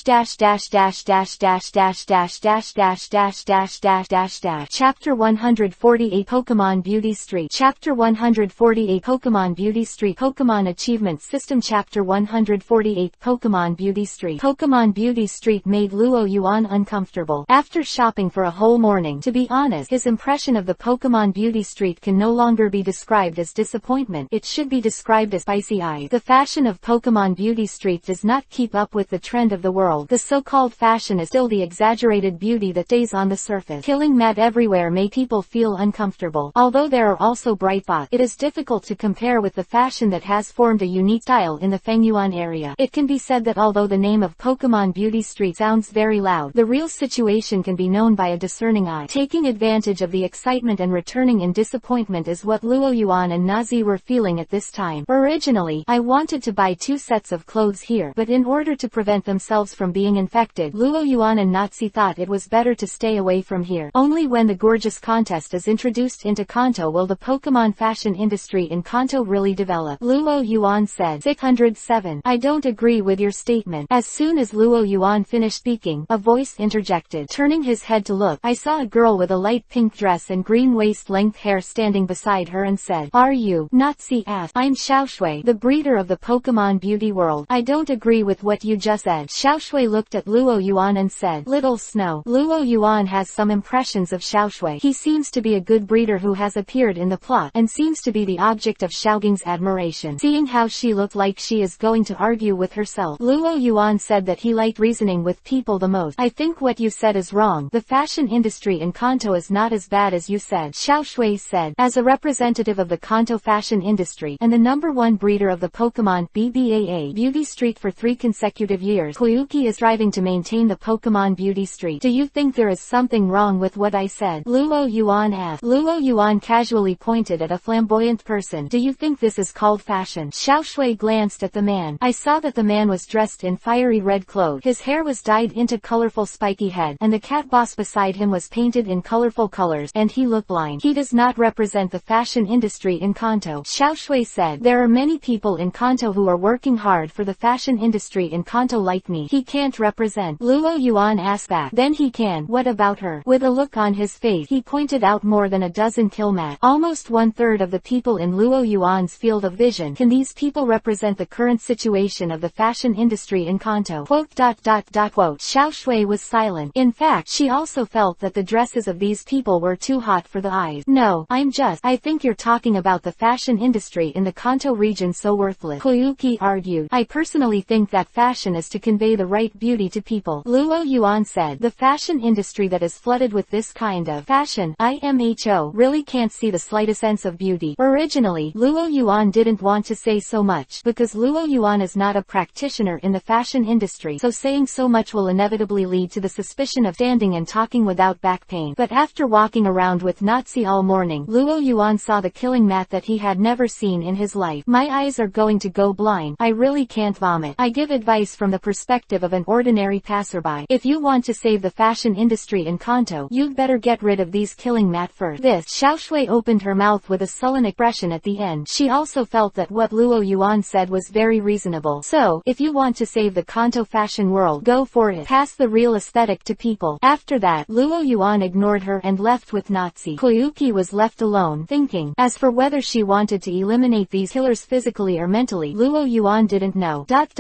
148 Pokémon Beauty Street. Chapter 148 Pokémon Beauty Street. Pokémon Achievement System. Chapter 148 Pokémon Beauty Street. Pokémon Beauty Street made Luo Yuan uncomfortable. After shopping for a whole morning, to be honest, his impression of the Pokémon Beauty Street can no longer be described as disappointment. It should be described as spicy eyes. The fashion of Pokémon Beauty Street does not keep up with the trend of the world. The so-called fashion is still the exaggerated beauty that stays on the surface. Killing matte everywhere make people feel uncomfortable. Although there are also bright spots, it is difficult to compare with the fashion that has formed a unique style in the Fengyuan area. It can be said that although the name of Pokémon Beauty Street sounds very loud, the real situation can be known by a discerning eye. Taking advantage of the excitement and returning in disappointment is what Luo Yuan and Nazi were feeling at this time. Originally, I wanted to buy 2 sets of clothes here, but in order to prevent themselves from being infected, Luo Yuan and Nazi thought it was better to stay away from here. Only when the gorgeous contest is introduced into Kanto will the Pokémon fashion industry in Kanto really develop. Luo Yuan said. 607. I don't agree with your statement. As soon as Luo Yuan finished speaking, a voice interjected. Turning his head to look, I saw a girl with a light pink dress and green waist-length hair standing beside her and said, Are you? Nazi asked. I'm Xiaoshui, the breeder of the Pokémon beauty world. I don't agree with what you just said. Xiaoshui looked at Luo Yuan and said, Little Snow. Luo Yuan has some impressions of Xiaoshui. He seems to be a good breeder who has appeared in the plot, and seems to be the object of Xiaoging's admiration. Seeing how she looked like she is going to argue with herself, Luo Yuan said that he liked reasoning with people the most. I think what you said is wrong. The fashion industry in Kanto is not as bad as you said, Xiaoshui said. As a representative of the Kanto fashion industry, and the #1 breeder of the Pokémon BBAA Beauty Street for 3 consecutive years, Koyuki is striving to maintain the Pokémon Beauty Street. Do you think there is something wrong with what I said? Luo Yuan asked. Luo Yuan casually pointed at a flamboyant person. Do you think this is called fashion? Xiaoshui glanced at the man. I saw that the man was dressed in fiery red clothes. His hair was dyed into colorful spiky head, and the cat boss beside him was painted in colorful colors. colors, and he looked blind. He does not represent the fashion industry in Kanto. Xiao Shui said, there are many people in Kanto who are working hard for the fashion industry in Kanto like me. He can't represent. Luo Yuan asked back, then he can. What about her? With a look on his face, he pointed out more than a dozen quillmat. Almost 1/3 of the people in Luo Yuan's field of vision. Can these people represent the current situation of the fashion industry in Kanto? Quote. Xiao Shui was silent. In fact, she also felt that the dresses of these people were too hot for the eyes. No, I think you're talking about the fashion industry in the Kanto region, so worthless. Koyuki argued. I personally think that fashion is to convey the right beauty to people. Luo Yuan said, the fashion industry that is flooded with this kind of fashion, IMHO, really can't see the slightest sense of beauty. Originally, Luo Yuan didn't want to say so much, because Luo Yuan is not a practitioner in the fashion industry, so saying so much will inevitably lead to the suspicion of standing and talking without back pain. But after walking around with Nazi all morning, Luo Yuan saw the killing mat that he had never seen in his life. My eyes are going to go blind. I really can't vomit. I give advice from the perspective of an ordinary passerby. If you want to save the fashion industry in Kanto, you'd better get rid of these killing mat first. This, Xiao Shui opened her mouth with a sullen expression at the end. She also felt that what Luo Yuan said was very reasonable. So, if you want to save the Kanto fashion world, go for it. Pass the real aesthetic to people. After that, Luo Yuan ignored her and left with Nazi. Koyuki was left alone, thinking. As for whether she wanted to eliminate these killers physically or mentally, Luo Yuan didn't know. Back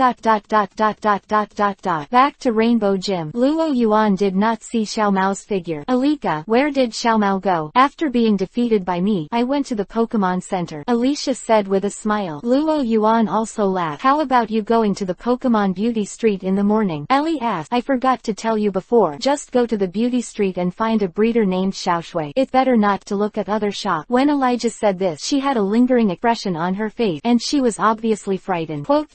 to Rainbow Gym. Luo Yuan did not see Xiao Mao's figure. Alika, where did Xiao Mao go? After being defeated by me, I went to the Pokémon Center. Alicia said with a smile. Luo Yuan also laughed. How about you going to the Pokémon Beauty Street in the morning? Ellie asked. I forgot to tell you before. Just go to the Beauty Street and find a breeder named Xiao Shui. It's better not to look at other shops. When Elijah said this, she had a lingering expression on her face, and she was obviously frightened. Quote.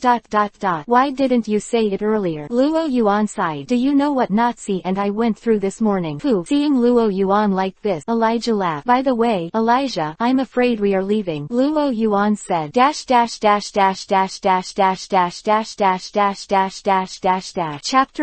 Why didn't you say it earlier? Luo Yuan sighed. Do you know what Nazi and I went through this morning? Pooh. Seeing Luo Yuan like this, Elijah laughed. By the way, Elijah, I'm afraid we are leaving. Luo Yuan said. Chapter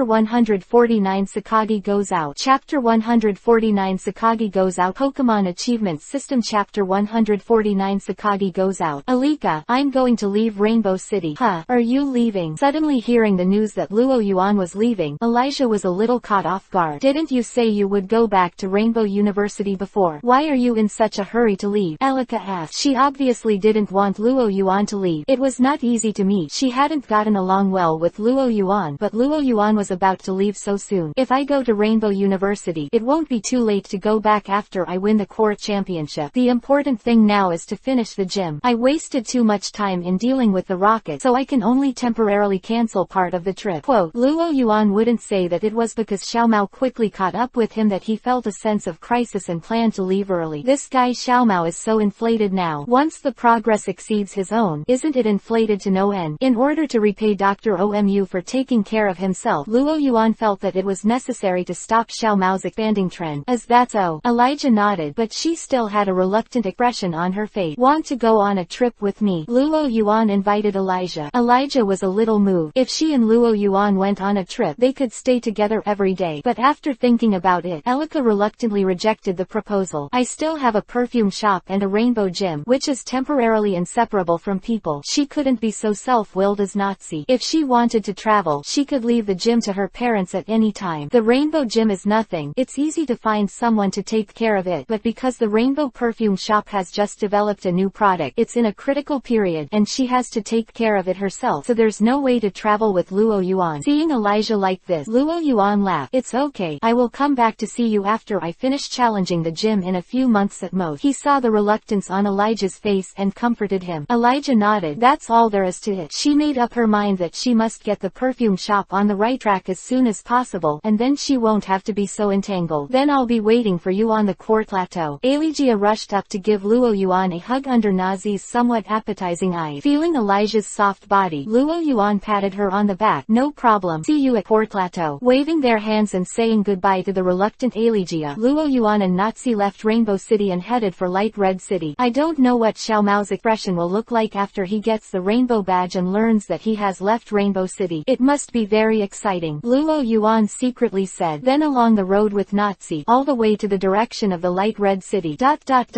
149 Sakagi Goes Out. Chapter 149 Sakagi Goes Out. Pokémon Achievement System. Chapter 149 Sakagi Goes Out. Alika, I'm going to leave Rainbow City. Huh, are you leaving? Suddenly hearing the news that Luo Yuan was leaving, Elijah was a little caught off guard. Didn't you say you would go back to Rainbow University before? Why are you in such a hurry to leave? Alika asked. She obviously didn't want Luo Yuan to leave. It was not easy to meet. She hadn't gotten along well with Luo Yuan, but Luo Yuan was about to leave so soon. If I go to Rainbow University, it won't be too late to go back after I win the court championship. The important thing now is to finish the gym. I wasted too much time in dealing with the rocket, so I can only temporarily cancel part of the trip. Quote, Luo Yuan wouldn't say that it was because Xiao Mao quickly caught up with him that he felt a sense of crisis and planned to leave early. This guy Xiao Mao is so inflated now. Once the progress exceeds his own, isn't it inflated to no end? In order to repay Dr. Omu for taking care of himself, Luo Yuan felt that it was necessary to stop Xiao Mao's expanding trend. Is that so? Elijah nodded, but she still had a reluctant expression on her face. Want to go on a trip with me? Luo Yuan invited Elijah. Elijah was a little moved. If she and Luo Yuan went on a trip, they could stay together every day. But after thinking about it, Elika reluctantly rejected the proposal. I still have a perfume shop and a rainbow gym, which is temporarily inseparable from people. She couldn't be so self-willed as Nazi. If she wanted to travel, she could leave the gym to her parents at any time. The rainbow gym is nothing. It's easy to find someone to take care of it, but because the rainbow perfume shop has just developed a new product, it's in a critical period, and she has to take care of it herself, so there's no way to travel with Luo Yuan. Seeing Elijah like this, Luo Yuan laughed. It's okay. I will come back to see you after I finish challenging the gym in a few months at most. He saw the reluctance on Elijah's face and comforted him. Elijah nodded. That's all there is to it. She made up her mind that she must get the perfume shop on the right track as soon as possible, and then she won't have to be so entangled. Then I'll be waiting for you on the court plateau. Elijah rushed up to give Luo Yuan a hug under Nazi's somewhat appetizing eyes. Feeling Elijah's soft body, Luo Yuan patted her on the back. No problem. See you at court plateau. Waving their hands and saying goodbye to the reluctant Elijah, Luo Yuan and Nazi left Rainbow City and headed for Light Red City. I don't know what Xiao Mao's expression will look like after he gets the rainbow badge and learns that he has left Rainbow City. It must be very exciting, Luo Yuan secretly said. Then along the road with Nazi, all the way to the direction direction of the light red city. Rocket.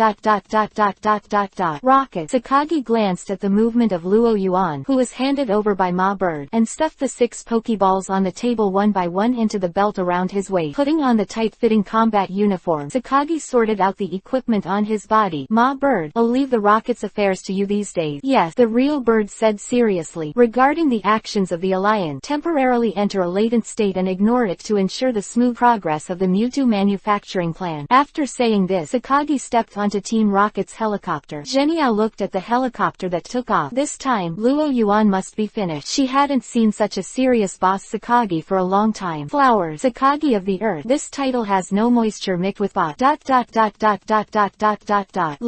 Sakagi glanced at the movement of Luo Yuan, who was handed over by Ma Bird, and stuffed the 6 Pokeballs on the table one by one into the belt around his waist. Putting on the tight-fitting combat uniform, Sakagi sorted out the equipment on his body. Ma Bird, I'll leave the rocket's affairs to you these days. Yes, the real Bird said seriously. Regarding the actions of the Alliance, temporarily enter a latent state and ignore it to ensure the smooth progress of the Mewtwo manufacturing plan. After saying this, Sakagi stepped onto Team Rocket's helicopter. Geniao looked at the helicopter that took off. This time, Luo Yuan must be finished. She hadn't seen such a serious boss Sakagi for a long time. Flower. Sakagi of the Earth. This title has no moisture mixed with bot.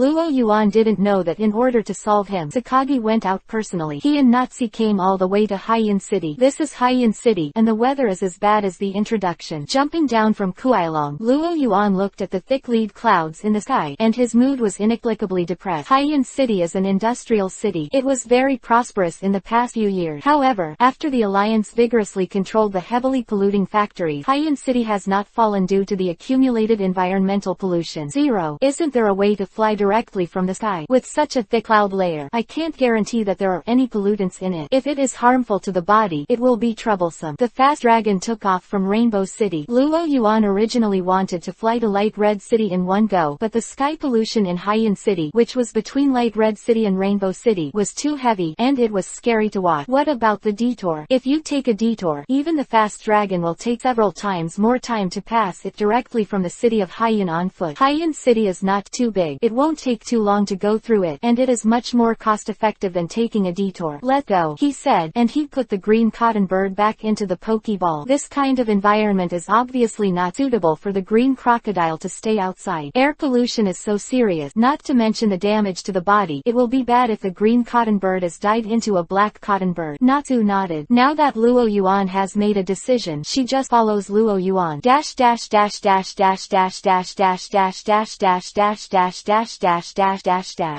Luo Yuan didn't know that in order to solve him, Sakagi went out personally. He and Natsu came all the way to Haiyan City. This is Haiyan City, and the weather is as bad as the introduction. Jumping down from Kuailong, Luo Yuan looked at the thick lead clouds in the sky, and his mood was inexplicably depressed. Haiyan City is an industrial city. It was very prosperous in the past few years. However, after the Alliance vigorously controlled the heavily polluting factories, Haiyan City has not fallen due to the accumulated environmental pollution. 0. Isn't there a way to fly directly from the sky? With such a thick cloud layer, I can't guarantee that there are any pollutants in it. If it is harmful to the body, it will be troublesome. The fast dragon took off from Rainbow City. Luo Yuan originally wanted to fly to Light Red City in one go, but the sky pollution in Haiyan City, which was between Light Red City and Rainbow City, was too heavy, and it was scary to watch. What about the detour? If you take a detour, even the fast dragon will take several times more time to pass it directly from the city of Haiyan on foot. Haiyan City is not too big. It won't take too long to go through it, and it is much more cost-effective than taking a detour. Let go, he said, and he put the green cotton bird back into the Pokeball. This kind of environment is obviously not suitable for the green crocodile to stay outside. Air pollution is so serious, not to mention the damage to the body. It will be bad if the green cotton bird is dyed into a black cotton bird. Natsu nodded. Now that Luo Yuan has made a decision, she just follows Luo Yuan.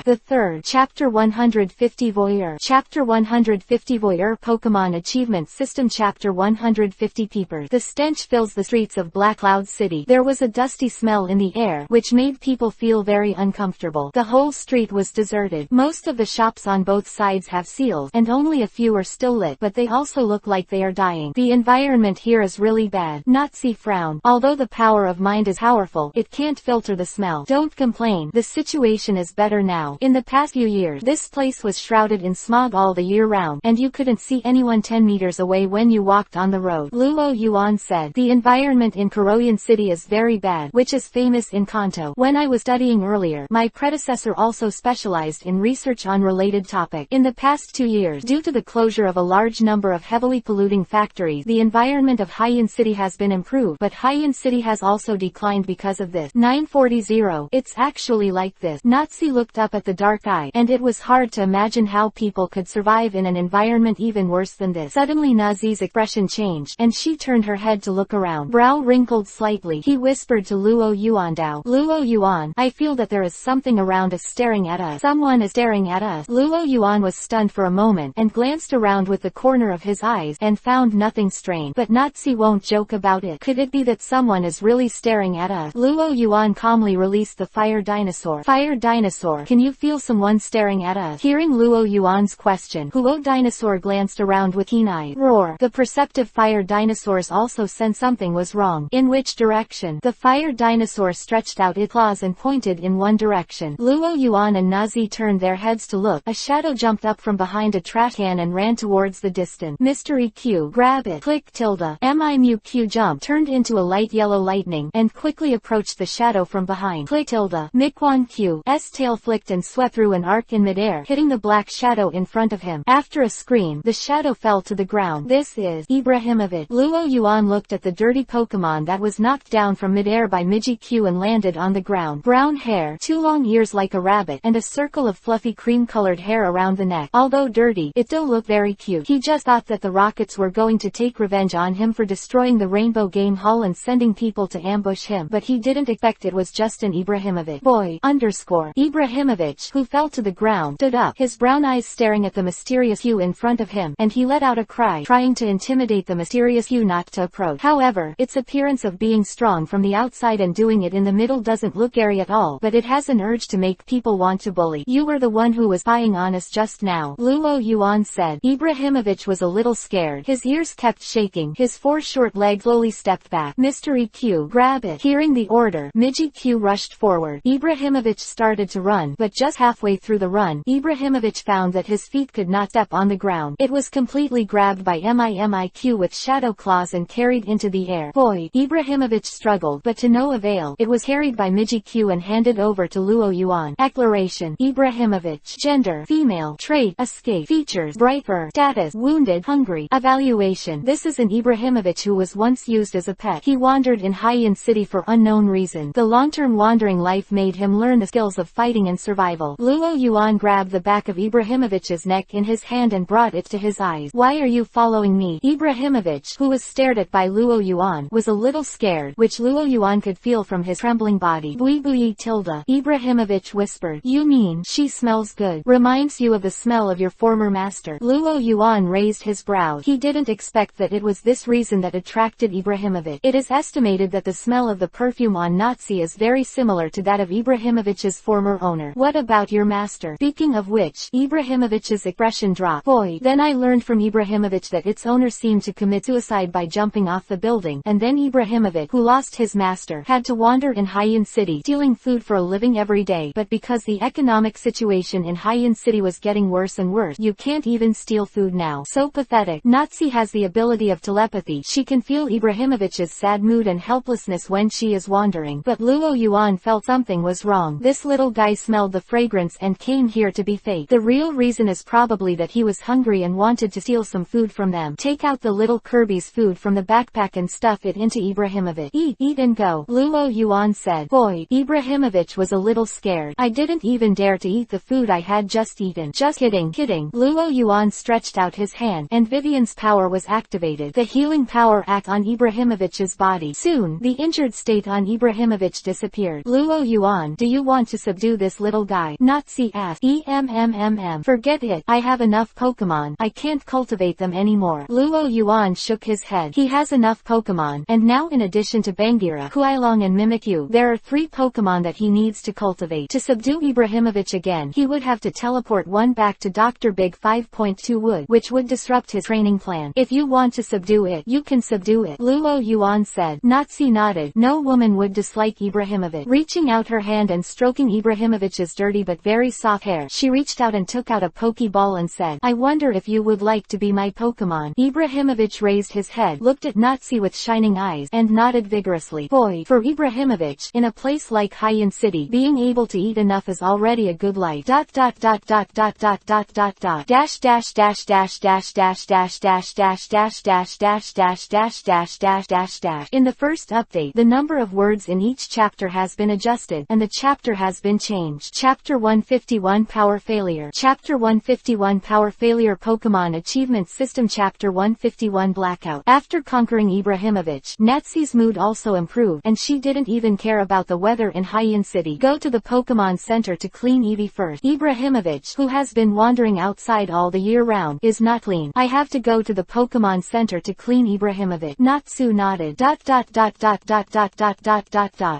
The third chapter 150 Voyeur. Chapter 150 Voyeur Pokémon Achievement System. Chapter 150 Peepers. The stench fills the streets of Black Cloud City. There was a dusty smell in the air, which made people feel very uncomfortable. The whole street was deserted. Most of the shops on both sides have seals, and only a few are still lit, but they also look like they are dying. The environment here is really bad. Natsu frowned. Although the power of mind is powerful, it can't filter the smell. Don't complain. The situation is better now. In the past few years, this place was shrouded in smog all the year round, and you couldn't see anyone 10 meters away when you walked on the road. Luo Yuan said, the environment in Korean City is very bad, which is famous in Kanto. When I was studying earlier, my predecessor also specialized in research on related topic. In the past 2 years, due to the closure of a large number of heavily polluting factories, the environment of Haiyan City has been improved, but Haiyan City has also declined because of this. 940. It's actually like this. Natsu looked up at the dark eye, and it was hard to imagine how people could survive in an environment even worse than this. Suddenly Nazi's expression changed, and she turned her head to look around. Brow wrinkled slightly. He whispered to Luo Yuan. Luo Yuan, I feel that there is something around us staring at us. Someone is staring at us. Luo Yuan was stunned for a moment, and glanced around with the corner of his eyes, and found nothing strange. But Natsu won't joke about it. Could it be that someone is really staring at us? Luo Yuan calmly released the fire dinosaur. Fire dinosaur, can you feel someone staring at us? Hearing Luo Yuan's question, Huo dinosaur glanced around with keen eyes. Roar. The perceptive fire dinosaurs also sensed something was wrong. In which direction? The fire dinosaur stretched out its claws and pointed in one direction. Luo Yuan and Nazi turned their heads to look. A shadow jumped up from behind a trash can and ran towards the distant. Mystery Q. Grab it. Click tilde. Mew Q jumped, turned into a light yellow lightning, and quickly approached the shadow from behind. Click tilde. Mikwon Q's tail flicked and swept through an arc in midair, hitting the black shadow in front of him. After a scream, the shadow fell to the ground. This is Ibrahimovic. Luo Yuan looked at the dirty Pokemon that was knocked down from midair by Miji Q and landed on the ground. Brown hair, 2 long ears like a rabbit, and a circle of fluffy cream-colored hair around the neck. Although dirty, it still looked very cute. He just thought that the Rockets were going to take revenge on him for destroying the Rainbow Game Hall and sending people to ambush him, but he didn't expect it was just an Ibrahimovic boy. Ibrahimovic, who fell to the ground, stood up, his brown eyes staring at the mysterious Q in front of him, and he let out a cry, trying to intimidate the mysterious Q not to approach. However, its appearance of being strong from the outside and doing doing it in the middle doesn't look scary at all, but it has an urge to make people want to bully. You were the one who was spying on us just now, Luo Yuan said. Ibrahimovic was a little scared. His ears kept shaking. His 4 short legs slowly stepped back. Mr. EQ, grab it. Hearing the order, Miji Q rushed forward. Ibrahimovic started to run, but just halfway through the run, Ibrahimovic found that his feet could not step on the ground. It was completely grabbed by Mimiq with shadow claws and carried into the air. Boy, Ibrahimovic struggled, but to no avail. It was carried by Miji Q and handed over to Luo Yuan. Declaration: Ibrahimovic. Gender: female. Trait: escape. Features: bright fur. Status: wounded, hungry. Evaluation: this is an Ibrahimovic who was once used as a pet. He wandered in Haiyan City for unknown reason. The long-term wandering life made him learn the skills of fighting and survival. Luo Yuan grabbed the back of Ibrahimovic's neck in his hand and brought it to his eyes. Why are you following me? Ibrahimovic, who was stared at by Luo Yuan, was a little scared, which Luo Yuan could feel from his trembling body. Bui bui tilde. Ibrahimovic whispered. You mean, she smells good. Reminds you of the smell of your former master. Luo Yuan raised his brow. He didn't expect that it was this reason that attracted Ibrahimovic. It is estimated that the smell of the perfume on Nazi is very similar to that of Ibrahimovic's former owner. What about your master? Speaking of which, Ibrahimovic's expression dropped. Boy, then I learned from Ibrahimovic that its owner seemed to commit suicide by jumping off the building, and then Ibrahimovic, who lost his master, had to wander in Haiyan City, stealing food for a living every day. But because the economic situation in Haiyan City was getting worse and worse, you can't even steal food now. So pathetic. Nazi has the ability of telepathy. She can feel Ibrahimovic's sad mood and helplessness when she is wandering. But Luo Yuan felt something was wrong. This little guy smelled the fragrance and came here to be fake. The real reason is probably that he was hungry and wanted to steal some food from them. Take out the little Kirby's food from the backpack and stuff it into Ibrahimovic. Eat and go, Luo Yuan said. Boy, Ibrahimovic was a little scared. I didn't even dare to eat the food I had just eaten. Just kidding. Luo Yuan stretched out his hand, and Vivian's power was activated. The healing power acted on Ibrahimovic's body. Soon, the injured state on Ibrahimovic disappeared. Luo Yuan, do you want to subdue this little guy? Nazi asked. Forget it. I have enough Pokémon. I can't cultivate them anymore. Luo Yuan shook his head. He has enough Pokémon, and now in addition to Bangira, Huailong and Mimikyu, there are 3 Pokémon that he needs to cultivate. To subdue Ibrahimovic again, he would have to teleport one back to Dr. Big 5.2 Wood, which would disrupt his training plan. If you want to subdue it, you can subdue it, Luo Yuan said. Nazi nodded. No woman would dislike Ibrahimovic. Reaching out her hand and stroking Ibrahimovic's dirty but very soft hair, she reached out and took out a Pokeball and said, I wonder if you would like to be my Pokemon. Ibrahimovic raised his head, looked at Nazi with shining eyes, and nodded vigorously. Boy, for Ibrahimovic, in a place like Haiyan City, being able to eat enough is already a good life. In the first update, the number of words in each chapter has been adjusted, and the chapter has been changed. Chapter 151 Power Failure. Chapter 151 Power Failure Pokemon Achievement System. Chapter 151 Blackout. After conquering Ibrahimovic, Natsi's mood also improved, and she didn't even care about the weather in Haiyan City. Go to the Pokemon Center to clean Eevee first. Ibrahimovic, who has been wandering outside all the year round, is not clean. I have to go to the Pokemon Center to clean Ibrahimovic. Natsu nodded.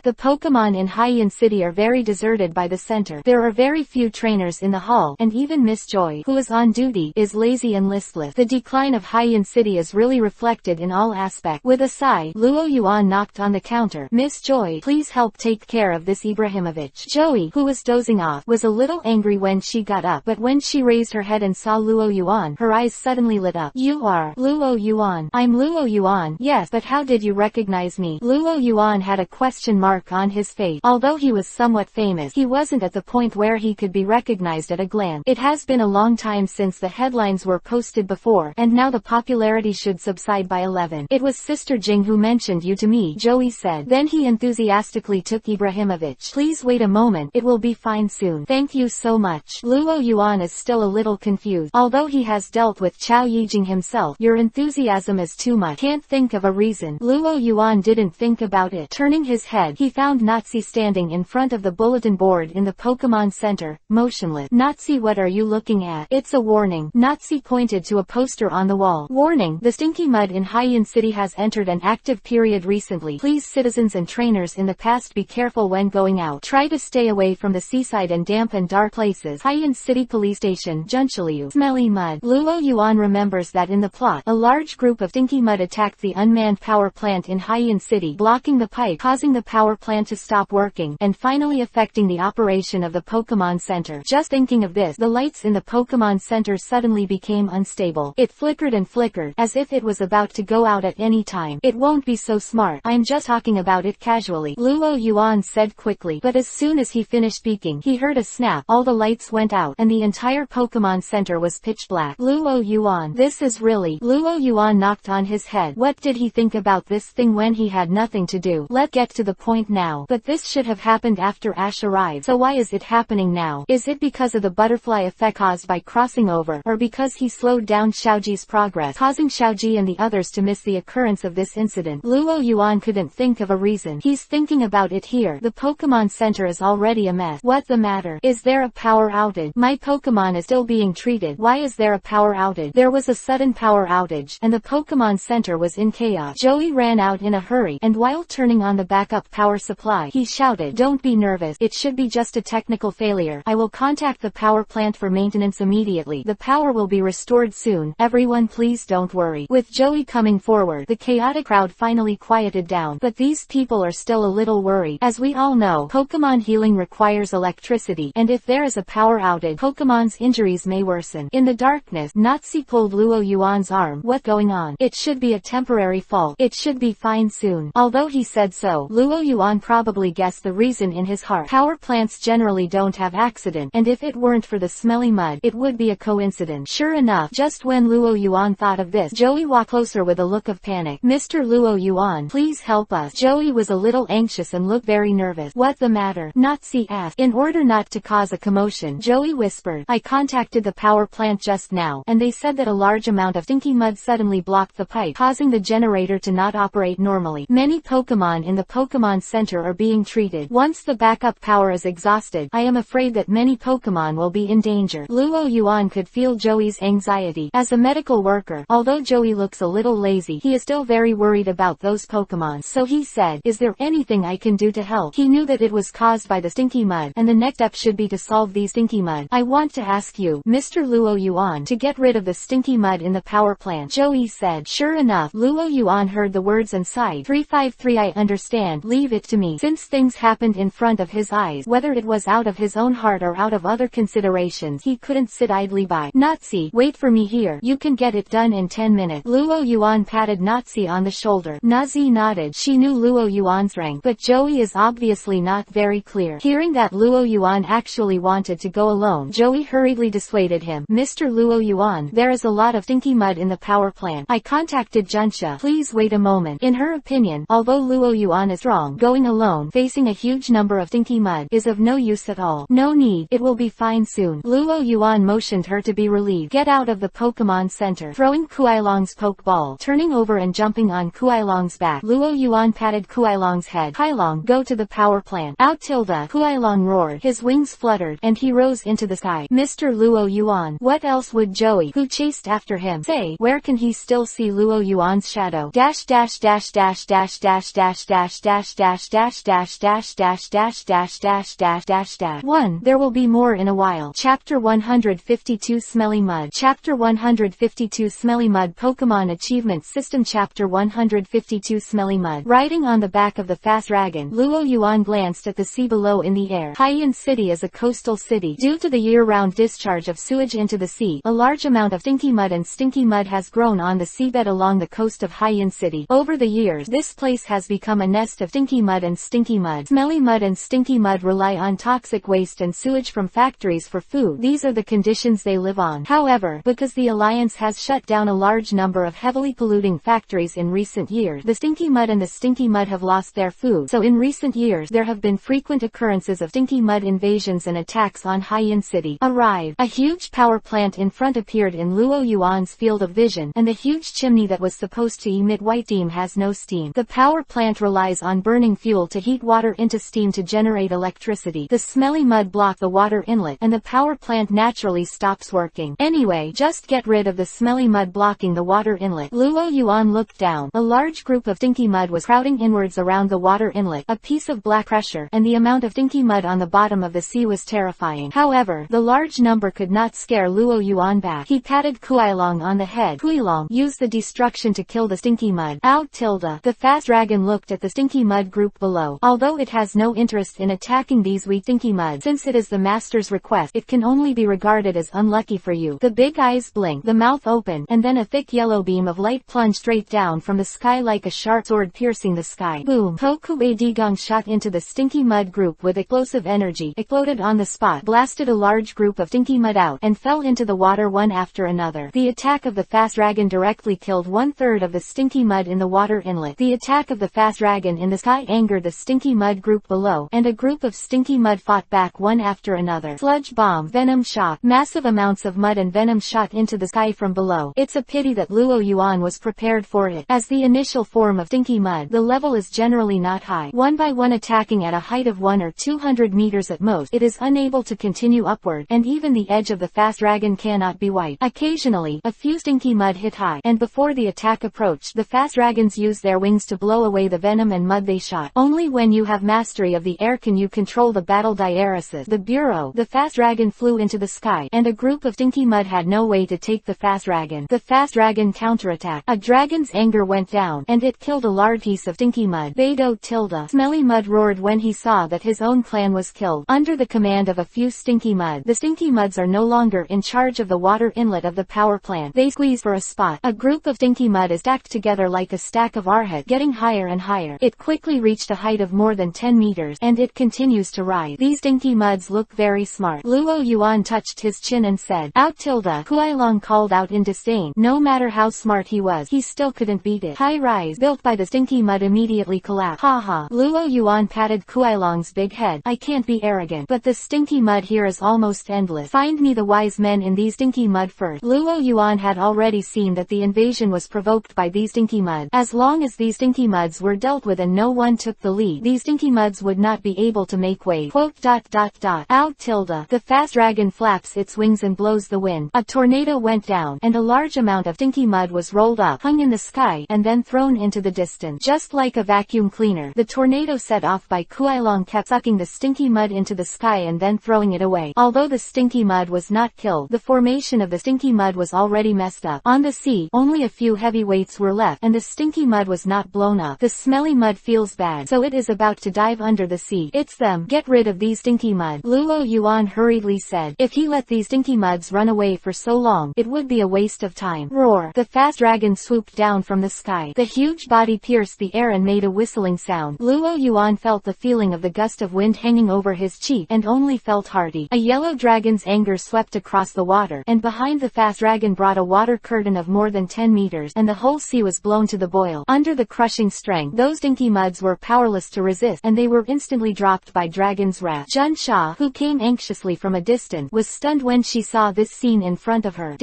The Pokemon in Haiyan City are very deserted by the center. There are very few trainers in the hall, and even Miss Joy, who is on duty, is lazy and listless. The decline of Haiyan City is really reflected in all aspects. With a sigh, Luo Yuan knocked on the counter. Miss Joy, please help take care of this Ibrahimovic. Joey, who was dozing off, was a little angry when she got up, but when she raised her head and saw Luo Yuan, her eyes suddenly lit up. You are Luo Yuan. I'm Luo Yuan. Yes, but how did you recognize me? Luo Yuan had a question mark on his face. Although he was somewhat famous, he wasn't at the point where he could be recognized at a glance. It has been a long time since the headlines were posted before, and now the popularity should subside by 11. It was Sister Jing who mentioned you to me, Joey said. Then he enthusiastically took Ibrahimovic. Please wait a moment, it will be fine soon. Thank you so much. Luo Yuan is still a little confused. Although he has dealt with Chao Yijing himself, your enthusiasm is too much. Can't think of a reason. Luo Yuan didn't think about it. Turning his head, he found Nazi standing in front of the bulletin board in the Pokemon Center, motionless. Nazi, what are you looking at? It's a warning. Nazi pointed to a poster on the wall. Warning, the stinky mud in Haiyan City has entered an active period recently. Please citizens and and trainers in the past, be careful when going out. Try to stay away from the seaside and damp and dark places. Haiyan City Police Station, Junchiliu. Smelly mud. Luo Yuan remembers that in the plot, a large group of stinky mud attacked the unmanned power plant in Haiyan City, blocking the pipe, causing the power plant to stop working, and finally affecting the operation of the Pokémon Center. Just thinking of this, the lights in the Pokémon Center suddenly became unstable. It flickered and flickered, as if it was about to go out at any time. It won't be so smart. I'm just talking about it casually, Luo Yuan said quickly. But as soon as he finished speaking, he heard a snap. All the lights went out, and the entire Pokémon Center was pitch black. Luo Yuan, this is really... Luo Yuan knocked on his head. What did he think about this thing when he had nothing to do? Let's get to the point now. But this should have happened after Ash arrived. So why is it happening now? Is it because of the butterfly effect caused by crossing over, or because he slowed down Xiaoji's progress, causing Xiaoji and the others to miss the occurrence of this incident? Luo Yuan couldn't think of a reason. He's thinking about it here. The Pokémon Center is already a mess. What's the matter? Is there a power outage? My Pokémon is still being treated. Why is there a power outage? There was a sudden power outage, and the Pokémon Center was in chaos. Joey ran out in a hurry, and while turning on the backup power supply, he shouted, "Don't be nervous. It should be just a technical failure. I will contact the power plant for maintenance immediately. The power will be restored soon. Everyone please don't worry." With Joey coming forward, the chaotic crowd finally quieted down. But these people are still a little worried. As we all know, Pokémon healing requires electricity, and if there is a power outage, Pokémon's injuries may worsen. In the darkness, Nazi pulled Luo Yuan's arm. What's going on? It should be a temporary fault. It should be fine soon. Although he said so, Luo Yuan probably guessed the reason in his heart. Power plants generally don't have accident, and if it weren't for the smelly mud, it would be a coincidence. Sure enough, just when Luo Yuan thought of this, Joey walked closer with a look of panic. "Mr. Luo Yuan, please help us." Joey was a little anxious and looked very nervous. "What's the matter?" Nazi asked. In order not to cause a commotion, Joey whispered, "I contacted the power plant just now, and they said that a large amount of stinky mud suddenly blocked the pipe, causing the generator to not operate normally. Many Pokémon in the Pokémon Center are being treated. Once the backup power is exhausted, I am afraid that many Pokémon will be in danger." Luo Yuan could feel Joey's anxiety. As a medical worker, although Joey looks a little lazy, he is still very worried about those Pokémon. So he said, "Is there anything I can do to help?" He knew that it was caused by the stinky mud, and the next step should be to solve these stinky mud. "I want to ask you, Mr. Luo Yuan, to get rid of the stinky mud in the power plant," Joey said. Sure enough, Luo Yuan heard the words and sighed. 353 I understand, leave it to me. Since things happened in front of his eyes, whether it was out of his own heart or out of other considerations, he couldn't sit idly by. "Nazi, wait for me here. You can get it done in 10 minutes. Luo Yuan patted Nazi on the shoulder. Nazi nodded. She knew Luo Yuan's rank, but Joey is obviously not very clear. Hearing that Luo Yuan actually wanted to go alone, Joey hurriedly dissuaded him. "Mr. Luo Yuan, there is a lot of stinky mud in the power plant. I contacted Junsha. Please wait a moment." In her opinion, although Luo Yuan is strong, going alone, facing a huge number of stinky mud, is of no use at all. "No need. It will be fine soon." Luo Yuan motioned her to be relieved. "Get out of the Pokémon Center." Throwing Kuailong's Pokeball, turning over and jumping on Kuailong's back, Luo Yuan patted Kuailong's head. "Kuailong, go to the power plant." "Out Tilda!" Kuailong roared. His wings fluttered, and he rose into the sky. "Mr. Luo Yuan." What else would Joey, who chased after him, say? Where can he still see Luo Yuan's shadow? Dash dash dash dash dash dash dash dash dash dash dash dash dash dash dash dash dash dash dash dash 1. There will be more in a while. Chapter 152 Smelly Mud. Chapter 152 Smelly Mud Pokémon Achievement System. Chapter 152 Smelly Mud. Riding on the back of the fast dragon, Luo Yuan glanced at the sea below in the air. Haiyan City is a coastal city. Due to the year-round discharge of sewage into the sea, a large amount of stinky mud has grown on the seabed along the coast of Haiyan City. Over the years, this place has become a nest of stinky mud and stinky mud. Smelly mud and stinky mud rely on toxic waste and sewage from factories for food. These are the conditions they live on. However, because the Alliance has shut down a large number of heavily polluting factories in recent years, the stinky mud and the stinky mud have lost their food. So in recent years, there have been frequent occurrences of stinky mud invasions and attacks on Haiyan City. Arrive. A huge power plant in front appeared in Luo Yuan's field of vision, and the huge chimney that was supposed to emit white steam has no steam. The power plant relies on burning fuel to heat water into steam to generate electricity. The smelly mud blocked the water inlet, and the power plant naturally stops working. Anyway, just get rid of the smelly mud blocking the water inlet. Luo Yuan looked down. A large group of stinky mud was crowding inwards clouds around the water inlet, a piece of black pressure, and the amount of stinky mud on the bottom of the sea was terrifying. However, the large number could not scare Luo Yuan back. He patted Kuailong on the head. Kuailong, use the destruction to kill the stinky mud. Out tilde. The fast dragon looked at the stinky mud group below. Although it has no interest in attacking these weak stinky mud, since it is the master's request, it can only be regarded as unlucky for you. The big eyes blinked, the mouth opened, and then a thick yellow beam of light plunged straight down from the sky like a sharp sword piercing the sky. Boom! Poku Digong shot into the stinky mud group with explosive energy, exploded on the spot, blasted a large group of stinky mud out, and fell into the water one after another. The attack of the fast dragon directly killed 1/3 of the stinky mud in the water inlet. The attack of the fast dragon in the sky angered the stinky mud group below, and a group of stinky mud fought back one after another. Sludge bomb, venom shock. Massive amounts of mud and venom shot into the sky from below. It's a pity that Luo Yuan was prepared for it. As the initial form of stinky mud, the level is generally not high. One by one, attacking at a height of 1 or 200 meters at most, it is unable to continue upward, and even the edge of the fast dragon cannot be wiped. Occasionally, a few stinky mud hit high, and before the attack approached, the fast dragons use their wings to blow away the venom and mud they shot. Only when you have mastery of the air can you control the battle diaresis. The bureau. The fast dragon flew into the sky, and a group of stinky mud had no way to take the fast dragon. The fast dragon counterattacked. A dragon's anger went down, and it killed a large piece of stinky mud. Beidou tilde. Smelly mud roared when he saw that his own clan was killed. Under the command of a few stinky mud, the stinky muds are no longer in charge of the water inlet of the power plant. They squeeze for a spot. A group of stinky mud is stacked together like a stack of arhat, getting higher and higher. It quickly reached a height of more than 10 meters, and it continues to rise. These stinky muds look very smart. Luo Yuan touched his chin and said, out tilde. Kuailong called out in disdain. No matter how smart he was, he still couldn't beat it. High rise built by the stinky mud immediately collapsed. Ha ha. Luo Yuan patted Kuailong's big head. I can't be arrogant, but the stinky mud here is almost endless. Find me the wise men in these stinky mud first. Luo Yuan had already seen that the invasion was provoked by these stinky mud. As long as these stinky muds were dealt with and no one took the lead, these stinky muds would not be able to make way. Out tilde. The fast dragon flaps its wings and blows the wind. A tornado went down, and a large amount of stinky mud was rolled up, hung in the sky, and then thrown into the distance. Just like a vacuum cleaner, the tornado set off by Kuailong kept sucking the stinky mud into the sky and then throwing it away. Although the stinky mud was not killed, the formation of the stinky mud was already messed up. On the sea, only a few heavy weights were left, and the stinky mud was not blown up. The smelly mud feels bad, so it is about to dive under the sea. It's them. Get rid of these stinky mud. Luo Yuan hurriedly said. If he let these stinky muds run away for so long, it would be a waste of time. Roar. The fast dragon swooped down from the sky. The huge body pierced the air and made a whistling sound. Luo Yuan felt the feeling of the gust of wind hanging over his cheek and only felt hearty. A yellow dragon's anger swept across the water, and behind the fast dragon brought a water curtain of more than 10 meters, and the whole sea was blown to the boil. Under the crushing strength, those stinky muds were powerless to resist, and they were instantly dropped by dragon's wrath. Jun Sha, who came anxiously from a distance, was stunned when she saw this scene in front of her.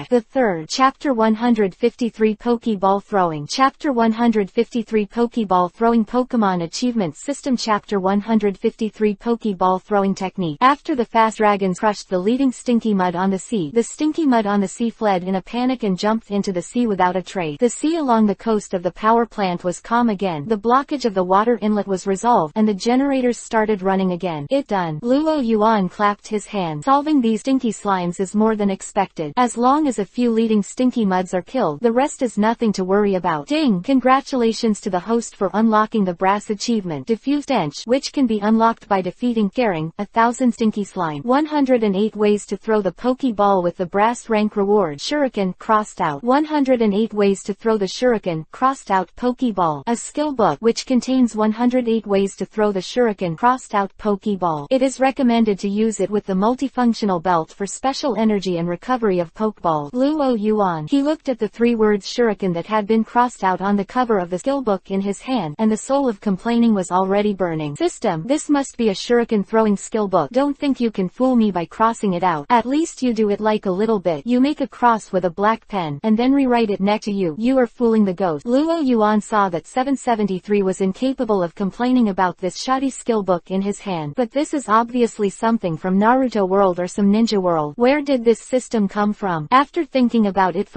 The third, Chapter 153 Pokeball Throwing. Chapter 153 Pokeball Throwing Pokemon Achievement System. Chapter 153 Pokeball Throwing Technique. After the fast dragons crushed the leading stinky mud on the sea, the stinky mud on the sea fled in a panic and jumped into the sea without a trace. The sea along the coast of the power plant was calm again. The blockage of the water inlet was resolved, and the generators started running again. It done. Luo Yuan clapped his hands. Solving these stinky slimes is more than expected. As long as a few leading stinky muds are killed, the rest is nothing to worry about. Ding! Congratulations to the host for unlocking the brass achievement, Diffuse Stench, which can be unlocked by defeating scaring 1,000 stinky slime. 108 ways to throw the Pokeball with the brass rank reward. Shuriken, crossed out. 108 ways to throw the Shuriken, crossed out Pokeball. A skill book, which contains 108 ways to throw the Shuriken, crossed out Pokeball. It is recommended to use it with the multifunctional belt for special energy and recovery of Pokeball. Luo Yuan. He looked at the 3 words Shuriken that had been crossed out on the cover of the skill book in his hand, and the soul of complaining was already burning. System, this must be a Shuriken throwing skill book. Don't think you can fool me by crossing it out. At least you do it like a little bit. You make a cross with a black pen, and then rewrite it next to you. You are fooling the ghost. Luo Yuan saw that 773 was incapable of complaining about this shoddy skill book in his hand. But this is obviously something from Naruto World or some ninja world. Where did this system come from? After thinking about it for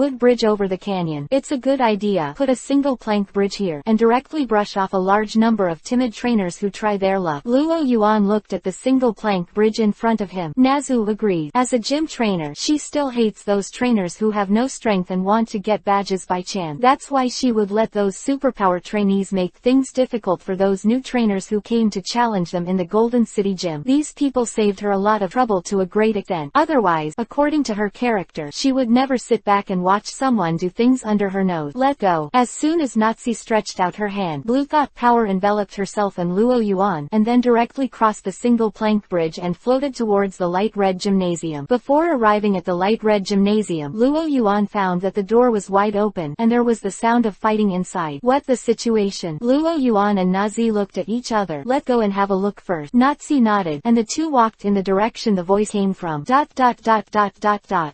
wood bridge over the canyon. It's a good idea. Put a single plank bridge here, and directly brush off a large number of timid trainers who try their luck. Luo Yuan looked at the single plank bridge in front of him. Nazu agreed. As a gym trainer, she still hates those trainers who have no strength and want to get badges by chance. That's why she would let those superpower trainees make things difficult for those new trainers who came to challenge them in the Golden City Gym. These people saved her a lot of trouble to a great extent. Otherwise, according to her character, she would never sit back and watch someone do things under her nose. Let go. As soon as Nazi stretched out her hand, blue thought power enveloped herself and Luo Yuan, and then directly crossed the single plank bridge and floated towards the light red gymnasium. Before arriving at the light red gymnasium, Luo Yuan found that the door was wide open, and there was the sound of fighting inside. What the situation? Luo Yuan and Nazi looked at each other. Let go and have a look first. Nazi nodded, and the two walked in the direction the voice came from.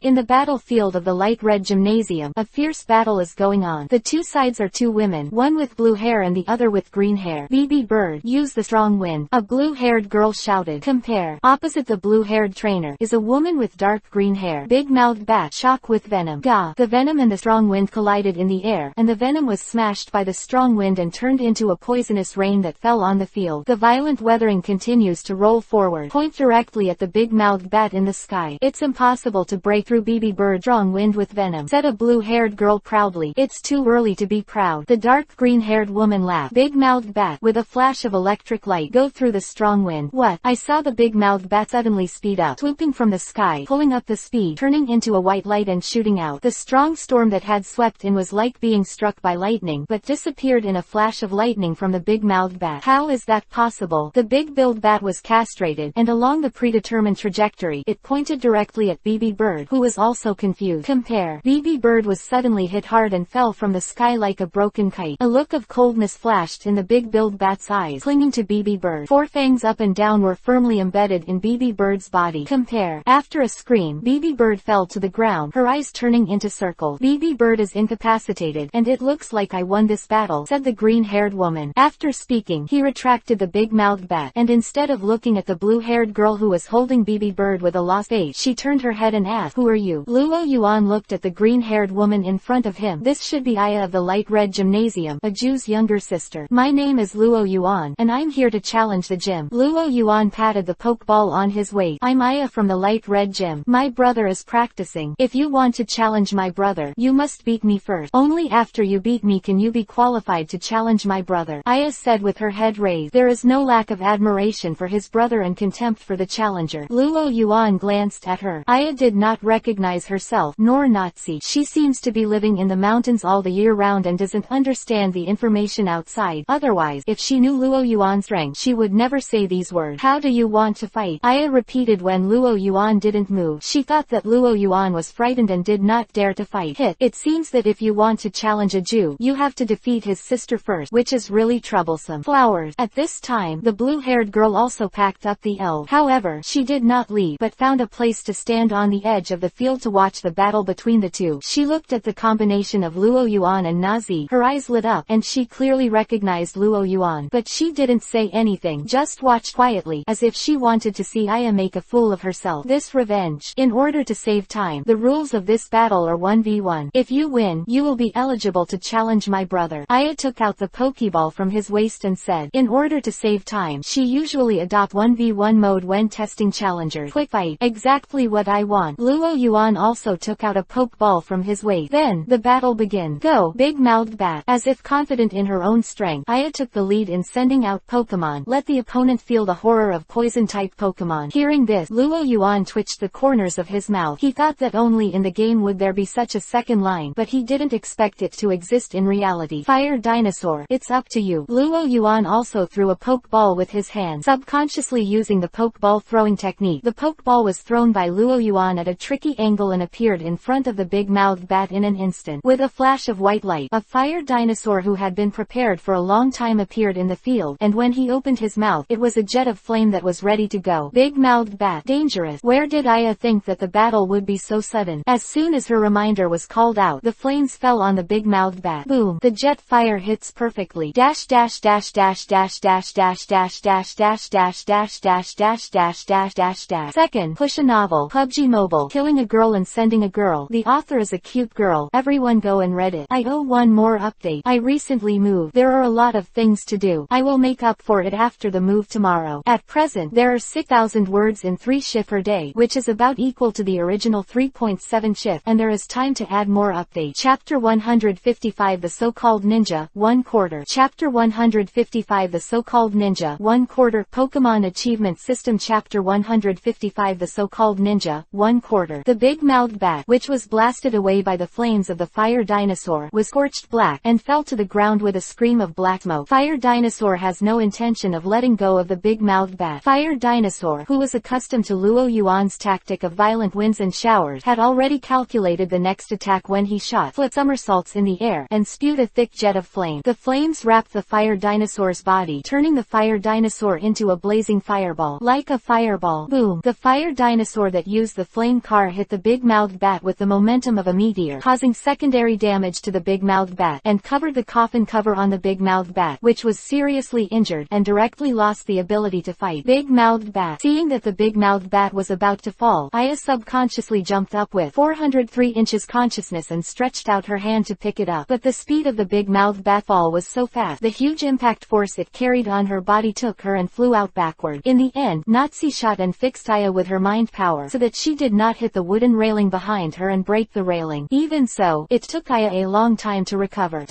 In the battlefield of the light red gymnasium, a fierce battle is going on. The two sides are two women, one with blue hair and the other with green hair. BB Bird, use the strong wind. A blue-haired girl shouted. Compare. Opposite the blue-haired trainer is a woman with dark green hair. Big-mouthed bat, shock with venom. Gah! The venom and the strong wind collided in the air, and the venom was smashed by the strong wind and turned into a poisonous rain that fell on the field. The violent weathering continues to roll forward. Point directly at the big-mouthed bat in the sky. It's impossible to break through BB Bird's strong wind with venom, said a blue-haired girl proudly. It's too early to be proud. The dark green-haired woman laughed. Big-mouthed bat, with a flash of electric light, go through the strong wind. What? I saw the big-mouthed bat suddenly speed up, swooping from the sky, pulling up the speed, turning into a white light and shooting out. The strong storm that had swept in was like being struck by lightning, but disappeared in a flash of lightning from the big-mouthed bat. How is that possible? The big-billed bat was castrated, and along the predetermined trajectory, it pointed directly at BB Bird, who was also confused. Compare. BB Bird was suddenly hit hard and fell from the sky like a broken kite. A look of coldness flashed in the big-billed bat's eyes, clinging to BB Bird. Four fangs up and down were firmly embedded in BB Bird's body. Compare. After a scream, BB Bird fell to the ground, her eyes turning into circles. BB Bird is incapacitated, and it looks like I won this battle, said the green-haired woman. After speaking, he retracted the big-mouthed bat, and instead of looking at the blue-haired girl who was holding BB Bird with a lost face, she turned her head and asked, who are you? Luo Yuan looked at the green-haired woman in front of him. This should be Aya of the light red gymnasium, a Jew's younger sister. My name is Luo Yuan, and I'm here to challenge the gym. Luo Yuan patted the pokeball on his waist. I'm Aya from the light red gym. My brother is practicing. If you want to challenge my brother, you must beat me first. Only after you beat me can you be qualified to challenge my brother, Aya said with her head raised. There is no lack of admiration for his brother and contempt for the challenger. Luo Yuan glanced at her. Aya did not recognize herself, nor Nazi. She seems to be living in the mountains all the year round and doesn't understand the information outside. Otherwise, if she knew Luo Yuan's strength, she would never say these words. How do you want to fight? Aya repeated when Luo Yuan didn't move. She thought that Luo Yuan was frightened and did not dare to fight. It seems that if you want to challenge a Jew, you have to defeat his sister first, which is really troublesome. Flowers. At this time, the blue-haired girl also packed up the elf. However, she did not leave, but found a place to stand on the edge of the field to watch the battle between the two. She looked at the combination of Luo Yuan and Nazi. Her eyes lit up, and she clearly recognized Luo Yuan. But she didn't say anything, just watched quietly, as if she wanted to see Aya make a fool of herself. This revenge. In order to save time, the rules of this battle are 1v1. If you win, you will be eligible to challenge my brother. Aya took out the Pokeball from his waist and said, in order to save time, she usually adopt 1v1 mode when testing challengers. Quick fight. Exactly what I want. Luo Yuan also took out a Pokeball from his waist. Then, the battle began. Go, big-mouthed bat. As if confident in her own strength, Aya took the lead in sending out Pokémon. Let the opponent feel the horror of poison-type Pokémon. Hearing this, Luo Yuan twitched the corners of his mouth. He thought that only in the game would there be such a second line, but he didn't expect it to exist in reality. Fire dinosaur. It's up to you. Luo Yuan also threw a Pokeball with his hand, subconsciously using the Pokeball throwing technique. The Pokeball was thrown by Luo Yuan at a tricky angle and appeared in front of the big-mouthed bat in an instant. With a flash of white light, a fire dinosaur who had been prepared for a long time appeared in the field, and when he opened his mouth, it was a jet of flame that was ready to go. Big-mouthed bat. Dangerous. Where did Aya think that the battle would be so sudden? As soon as her reminder was called out, the flames fell on the big-mouthed bat. Boom. The jet fire hits perfectly. Dash dash dash dash dash dash dash dash dash dash dash dash dash dash dash dash dash dash. Second, push a novel. PUBG Mobile. Killing a girl and sending a girl. The author sister is a cute girl. Everyone go and read it. I owe one more update. I recently moved. There are a lot of things to do. I will make up for it after the move tomorrow. At present, there are 6,000 words in 3 shift per day, which is about equal to the original 3.7 shift, and there is time to add more updates. Chapter 155 The So-Called Ninja, 1/4. Chapter 155 The So-Called Ninja, 1/4. Pokémon Achievement System. Chapter 155 The So-Called Ninja, 1/4. The big-mouthed bat, which was blasted away by the flames of the fire dinosaur, was scorched black, and fell to the ground with a scream of black smoke. Fire dinosaur has no intention of letting go of the big-mouthed bat. Fire dinosaur, who was accustomed to Luo Yuan's tactic of violent winds and showers, had already calculated the next attack when he shot flip somersaults in the air, and spewed a thick jet of flame. The flames wrapped the fire dinosaur's body, turning the fire dinosaur into a blazing fireball. Like a fireball, boom! The fire dinosaur that used the flame car hit the big-mouthed bat with the momentum of a meteor, causing secondary damage to the big-mouthed bat, and covered the coffin cover on the big-mouthed bat, which was seriously injured, and directly lost the ability to fight. Big-mouthed bat. Seeing that the big-mouthed bat was about to fall, Aya subconsciously jumped up with 403 inches consciousness and stretched out her hand to pick it up. But the speed of the big-mouthed bat fall was so fast, the huge impact force it carried on her body took her and flew out backward. In the end, Nazi shot and fixed Aya with her mind power, so that she did not hit the wooden railing behind her and break the railing. Even so, it took Aya a long time to recover.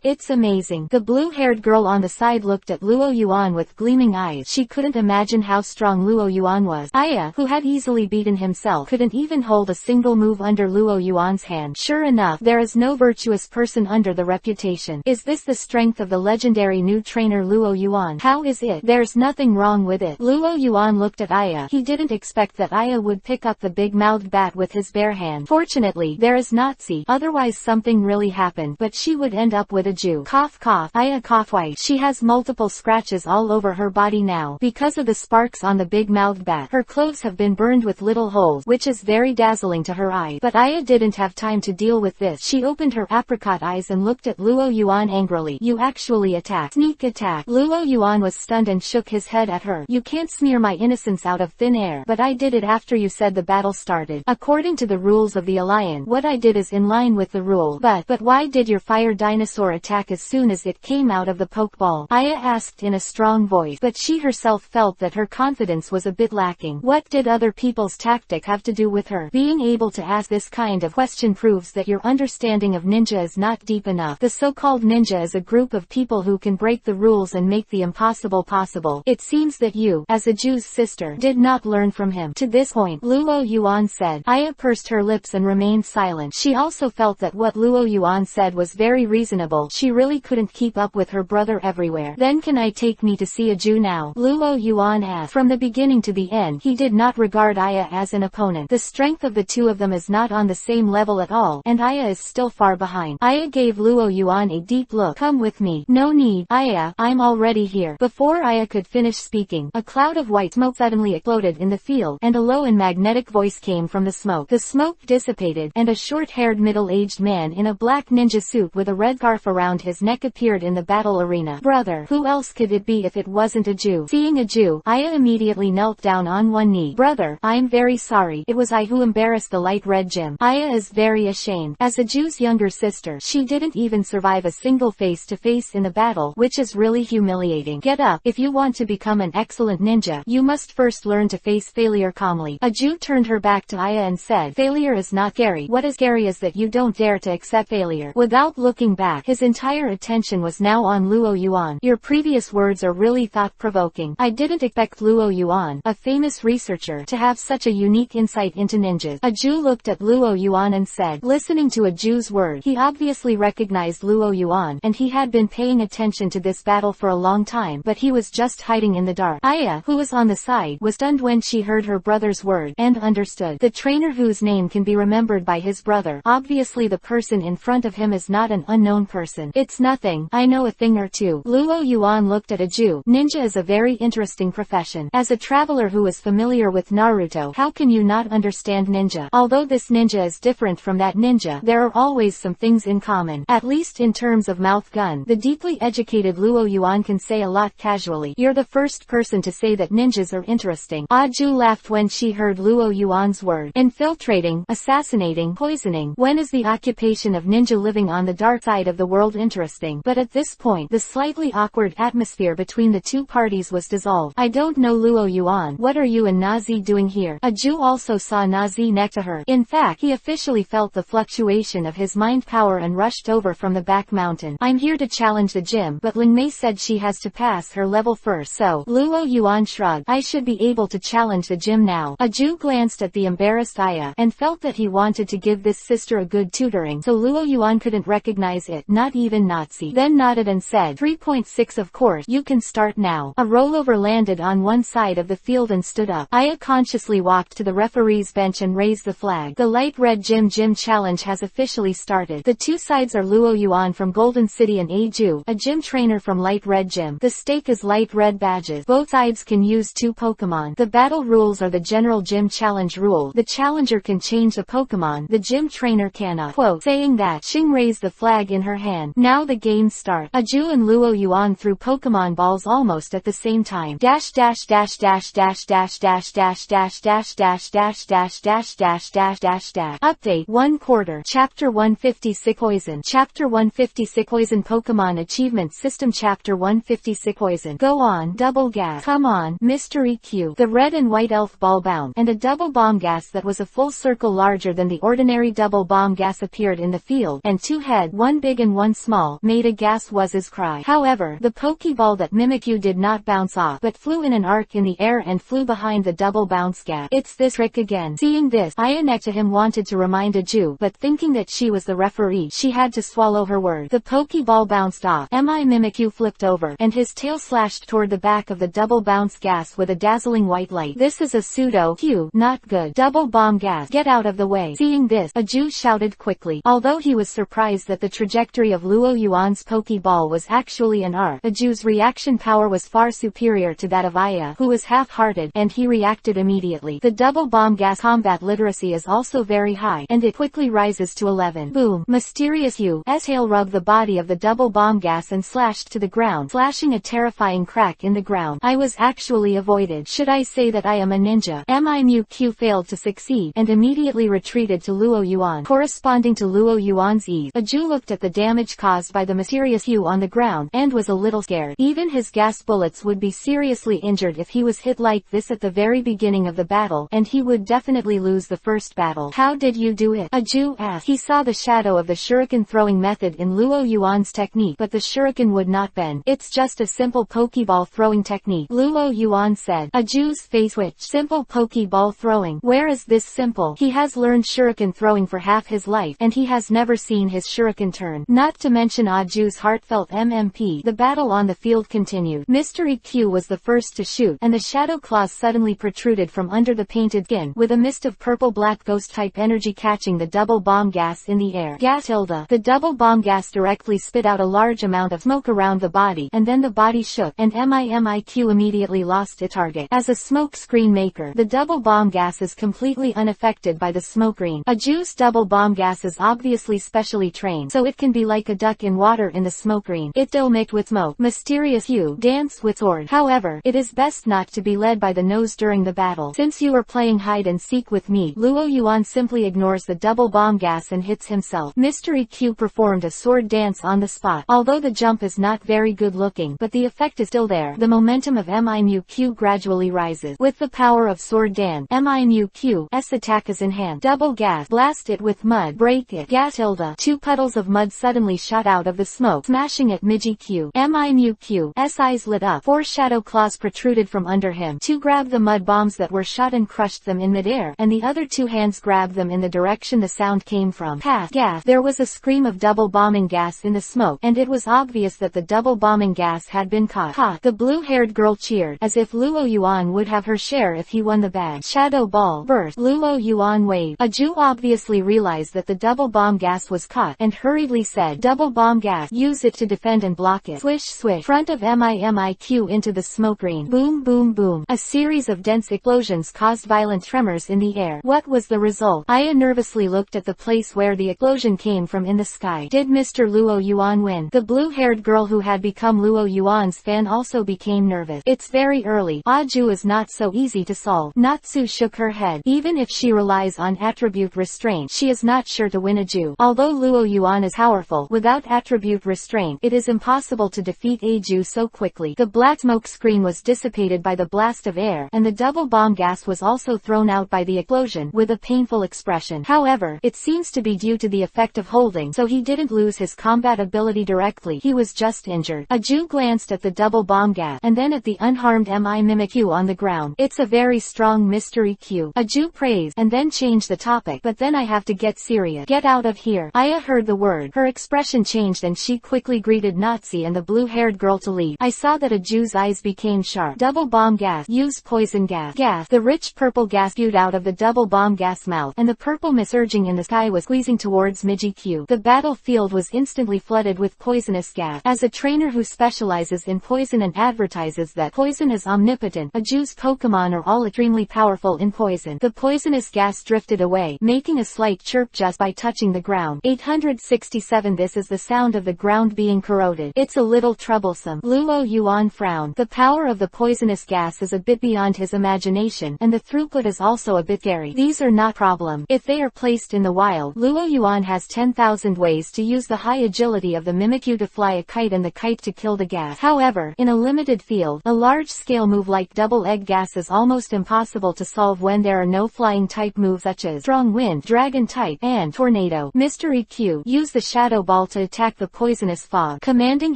It's amazing. The blue-haired girl on the side looked at Luo Yuan with gleaming eyes. She couldn't imagine how strong Luo Yuan was. Aya, who had easily beaten himself, couldn't even hold a single move under Luo Yuan's hand. Sure enough, there is no virtuous person under the reputation. Is this the strength of the legendary new trainer Luo Yuan? How is it? There's nothing wrong with it. Luo Yuan looked at Aya. He didn't expect that Aya would pick up the big-mouthed bat with his bare hand. Fortunately, there is Nazi, otherwise something really happened, but she would end up with a Jew. Cough cough. Aya coughed twice. She has multiple scratches all over her body now, because of the sparks on the big-mouthed bat. Her clothes have been burned with little holes, which is very dazzling to her eyes. But Aya didn't have time to deal with this. She opened her apricot eyes and looked at Luo Yuan angrily. You actually attacked. Sneak attack. Luo Yuan was stunned and shook his head at her. You can't smear my innocence out of thin air. But I did it after you said the battle started. According to the rules of the Alliance, what I did is in line with the rule. But why did your fire dinosaur attack as soon as it came out of the Pokeball? Aya asked in a strong voice, but she herself felt that her confidence was a bit lacking. What did other people's tactic have to do with her? Being able to ask this kind of question proves that your understanding of ninja is not deep enough. The so-called ninja is a group of people who can break the rules and make the impossible possible. It seems that you, as a Jew's sister, did not learn from him. To this point, Luo Yuan said. Aya pursed her lips and remained silent. She also felt that what Luo Yuan said was very reasonable. She really couldn't keep up with her brother everywhere. Then can I take me to see a Jew now? Luo Yuan asked. From the beginning to the end, he did not regard Aya as an opponent. The strength of the two of them is not on the same level at all, and Aya is still far behind. Aya gave Luo Yuan a deep look. Come with me. No need. Aya, I'm already here. Before Aya could finish speaking, a cloud of white smoke suddenly exploded in the field, and a low and magnetic voice came from the smoke. The smoke dissipated, and a short-haired middle-aged man in a black ninja suit with a red scarf around his neck appeared in the battle arena. Brother, who else could it be if it wasn't a Jew? Seeing a Jew, Aya immediately knelt down on one knee. Brother, I'm very sorry. It was I who embarrassed the light red gem. Aya is very ashamed. As a Jew's younger sister, she didn't even survive a single face-to-face in the battle, which is really humiliating. Get up. If you want to become an excellent ninja, you must first learn to face failure calmly. A Jew turned her back to Aya and said, failure is not scary. What is scary is that you don't dare to accept failure. Without looking back, his entire attention was now on Luo Yuan. Your previous words are really thought-provoking. I didn't expect Luo Yuan, a famous researcher, to have such a unique insight into ninjas. A Jew looked at Luo Yuan and said, listening to a Jew's word, he obviously recognized Luo Yuan, and he had been paying attention to this battle for a long time, but he was just hiding in the dark. Aya, who was on the side, was stunned when she heard her brother's word, and understood. The trainer whose name can be remembered by his brother. Obviously the person in front of him is not an unknown person. It's nothing. I know a thing or two. Luo Yuan looked at a Jew. Ninja is a very interesting profession. As a traveler who is familiar with Naruto, how can you not understand ninja? Although this ninja is different from that ninja, there are always some things in common. At least in terms of mouth gun. The deeply educated Luo Yuan can say a lot casually. You're the first person to say that ninjas are interesting. Ah Jew laughed when she heard Luo Yuan's word. Infiltrate infiltrating, assassinating, poisoning. When is the occupation of ninja living on the dark side of the world interesting? But at this point, the slightly awkward atmosphere between the two parties was dissolved. I don't know Luo Yuan. What are you and Nazi doing here? Aju also saw Nazi next to her. In fact, he officially felt the fluctuation of his mind power and rushed over from the back mountain. I'm here to challenge the gym, but Ling Mei said she has to pass her level first, so Luo Yuan shrugged. I should be able to challenge the gym now. Aju glanced at the embarrassed Aya, and felt that he wanted to give this sister a good tutoring, so Luo Yuan couldn't recognize it, not even Nazi. Then nodded and said, 3.6 of course, you can start now. A rollover landed on one side of the field and stood up. Aya consciously walked to the referee's bench and raised the flag. The light red gym challenge has officially started. The two sides are Luo Yuan from Golden City and Aju, a gym trainer from light red gym. The stake is light red badges. Both sides can use 2 Pokémon. The battle rules are the general gym challenge rule. The challenger can change the Pokémon. The gym trainer cannot. Quote, saying that, Xing raised the flag in her hand. Now the game starts. Aju and Luo Yuan threw Pokémon balls almost at the same time. Dash dash dash dash dash dash dash dash dash dash dash dash dash dash dash dash dash dash. Update 1 quarter. Chapter 156 Poison. Chapter 156 Poison Pokémon Achievement System. Chapter 156 Poison. Go on, double gas. Come on, Mystery Q. The red and white elf ball bound, and a double bomb gas that was a full circle larger than the ordinary double bomb gas appeared in the field, and 2 head, 1 big and 1 small, made a gas was his cry. However, the Pokeball that Mimikyu did not bounce off, but flew in an arc in the air and flew behind the double bounce gas. It's this trick again. Seeing this, Aya next to him wanted to remind Aju, but thinking that she was the referee, she had to swallow her word. The Pokeball bounced off. Mimikyu flipped over, and his tail slashed toward the back of the double bounce gas with a dazzling white light. This is a pseudo Q, not good. Double bomb gas. Get out of the way. Seeing this, Aju shouted quickly. Although he was surprised that the trajectory of Luo Yuan's Pokeball was actually an arc, Aju's reaction power was far superior to that of Aya, who was half-hearted, and he reacted immediately. The double bomb gas combat literacy is also very high, and it quickly rises to 11. Boom. Mysterious U's tail rubbed the body of the double bomb gas and slashed to the ground, slashing a terrifying crack in the ground. I was actually avoided. Should I say that I am a ninja? Mimikyu failed to succeed, and immediately retreated to Luo Yuan. Corresponding to Luo Yuan's ease, Aju looked at the damage caused by the mysterious Yu on the ground, and was a little scared. Even his gas bullets would be seriously injured if he was hit like this at the very beginning of the battle, and he would definitely lose the first battle. How did you do it? Aju asked. He saw the shadow of the shuriken throwing method in Luo Yuan's technique, but the shuriken would not bend. It's just a simple Pokeball throwing technique, Luo Yuan said. Aju's face twitched. Simple Pokeball throwing. Where is this simple? He has learned shuriken throwing for half his life, and he has never seen his shuriken turn. Not to mention Aju's heartfelt MMP. The battle on the field continued. Mystery Q was the first to shoot, and the shadow claws suddenly protruded from under the painted skin, with a mist of purple-black ghost-type energy catching the double bomb gas in the air. Gas tilde. The double bomb gas directly spit out a large amount of smoke around the body, and then the body shook, and Mimikyu immediately lost its target. As a smoke screen maker, the double bomb gas is completely unaffected by the smoke screen. Aju's double bomb gas is obviously specially trained, so it can be like a duck in water in the smoke screen. It still mixed with smoke. Mysterious Yu danced with sword. However, it is best not to be led by the nose during the battle. Since you are playing hide and seek with me, Luo Yuan simply ignores the double bomb gas and hits himself. Mystery Q performed a sword dance on the spot. Although the jump is not very good looking, but the effect is still there. The momentum of Mimikyu gradually rises. With the power of sword dance, Mimiku's attack is enhanced. Double gas. Blast it with mud. Break it. Gas tilde. 2 puddles of mud suddenly shot out of the smoke, smashing at Mimikyu. Mimiku's eyes lit up. 4 shadow claws protruded from under him. 2 grabbed the mud bombs that were shot and crushed them in midair, and the other 2 hands grabbed them in the direction the sound came from. Pass. Gas. There was a scream of double bombing gas in the smoke, and it was obvious that the double bombing gas had been caught. The blue-haired girl cheered, as if Luo Yuan would have her share if he won the badge. Shadow ball. Burst. Luo Yuan waved. Aju obviously realized that the double bomb gas was caught, and hurriedly said, double bomb gas. Use it to defend and block it. Swish swish. Front of Mimikyu into the smoke screen. Boom boom boom. A series of dense explosions caused violent tremors in the air. What was the result? Aya nervously looked at the place where the explosion came from in the sky. Did Mr. Luo Yuan win? The blue-haired girl who had become Luo Yuan's fan also became nervous. It's very early. Aju is not so easy to solve. Natsu shook her head. Even if she only relies on attribute restraint, she is not sure to win Aju. Although Luo Yuan is powerful, without attribute restraint, it is impossible to defeat Aju so quickly. The black smoke screen was dissipated by the blast of air, and the double bomb gas was also thrown out by the explosion, with a painful expression. However, it seems to be due to the effect of holding, so he didn't lose his combat ability directly, he was just injured. Aju glanced at the double bomb gas, and then at the unharmed Mimikyu on the ground. It's a very strong mystery Q. Aju praised, and then changed the topic. But then I have to get serious. Get out of here. Aya heard the word. Her expression changed and she quickly greeted Nazi and the blue-haired girl to leave. I saw that Aju's eyes became sharp. Double bomb gas. Use poison gas. Gas. The rich purple gas spewed out of the double bomb gas mouth, and the purple mist surging in the sky was squeezing towards Miji-Q. The battlefield was instantly flooded with poisonous gas. As a trainer who specializes in poison and advertises that poison is omnipotent, Aju's Pokémon are all extremely powerful in poison. The poisonous gas drifted away, making a slight chirp just by touching the ground. 867 This is the sound of the ground being corroded. It's a little troublesome. Luo Yuan frowned. The power of the poisonous gas is a bit beyond his imagination, and the throughput is also a bit scary. These are not problem. If they are placed in the wild, Luo Yuan has 10,000 ways to use the high agility of the Mimikyu to fly a kite and the kite to kill the gas. However, in a limited field, a large-scale move like double egg gas is almost impossible to solve when there are no flying type moves such as strong wind, dragon type, and tornado. Mystery Q. Use the shadow ball to attack the poisonous fog, commanding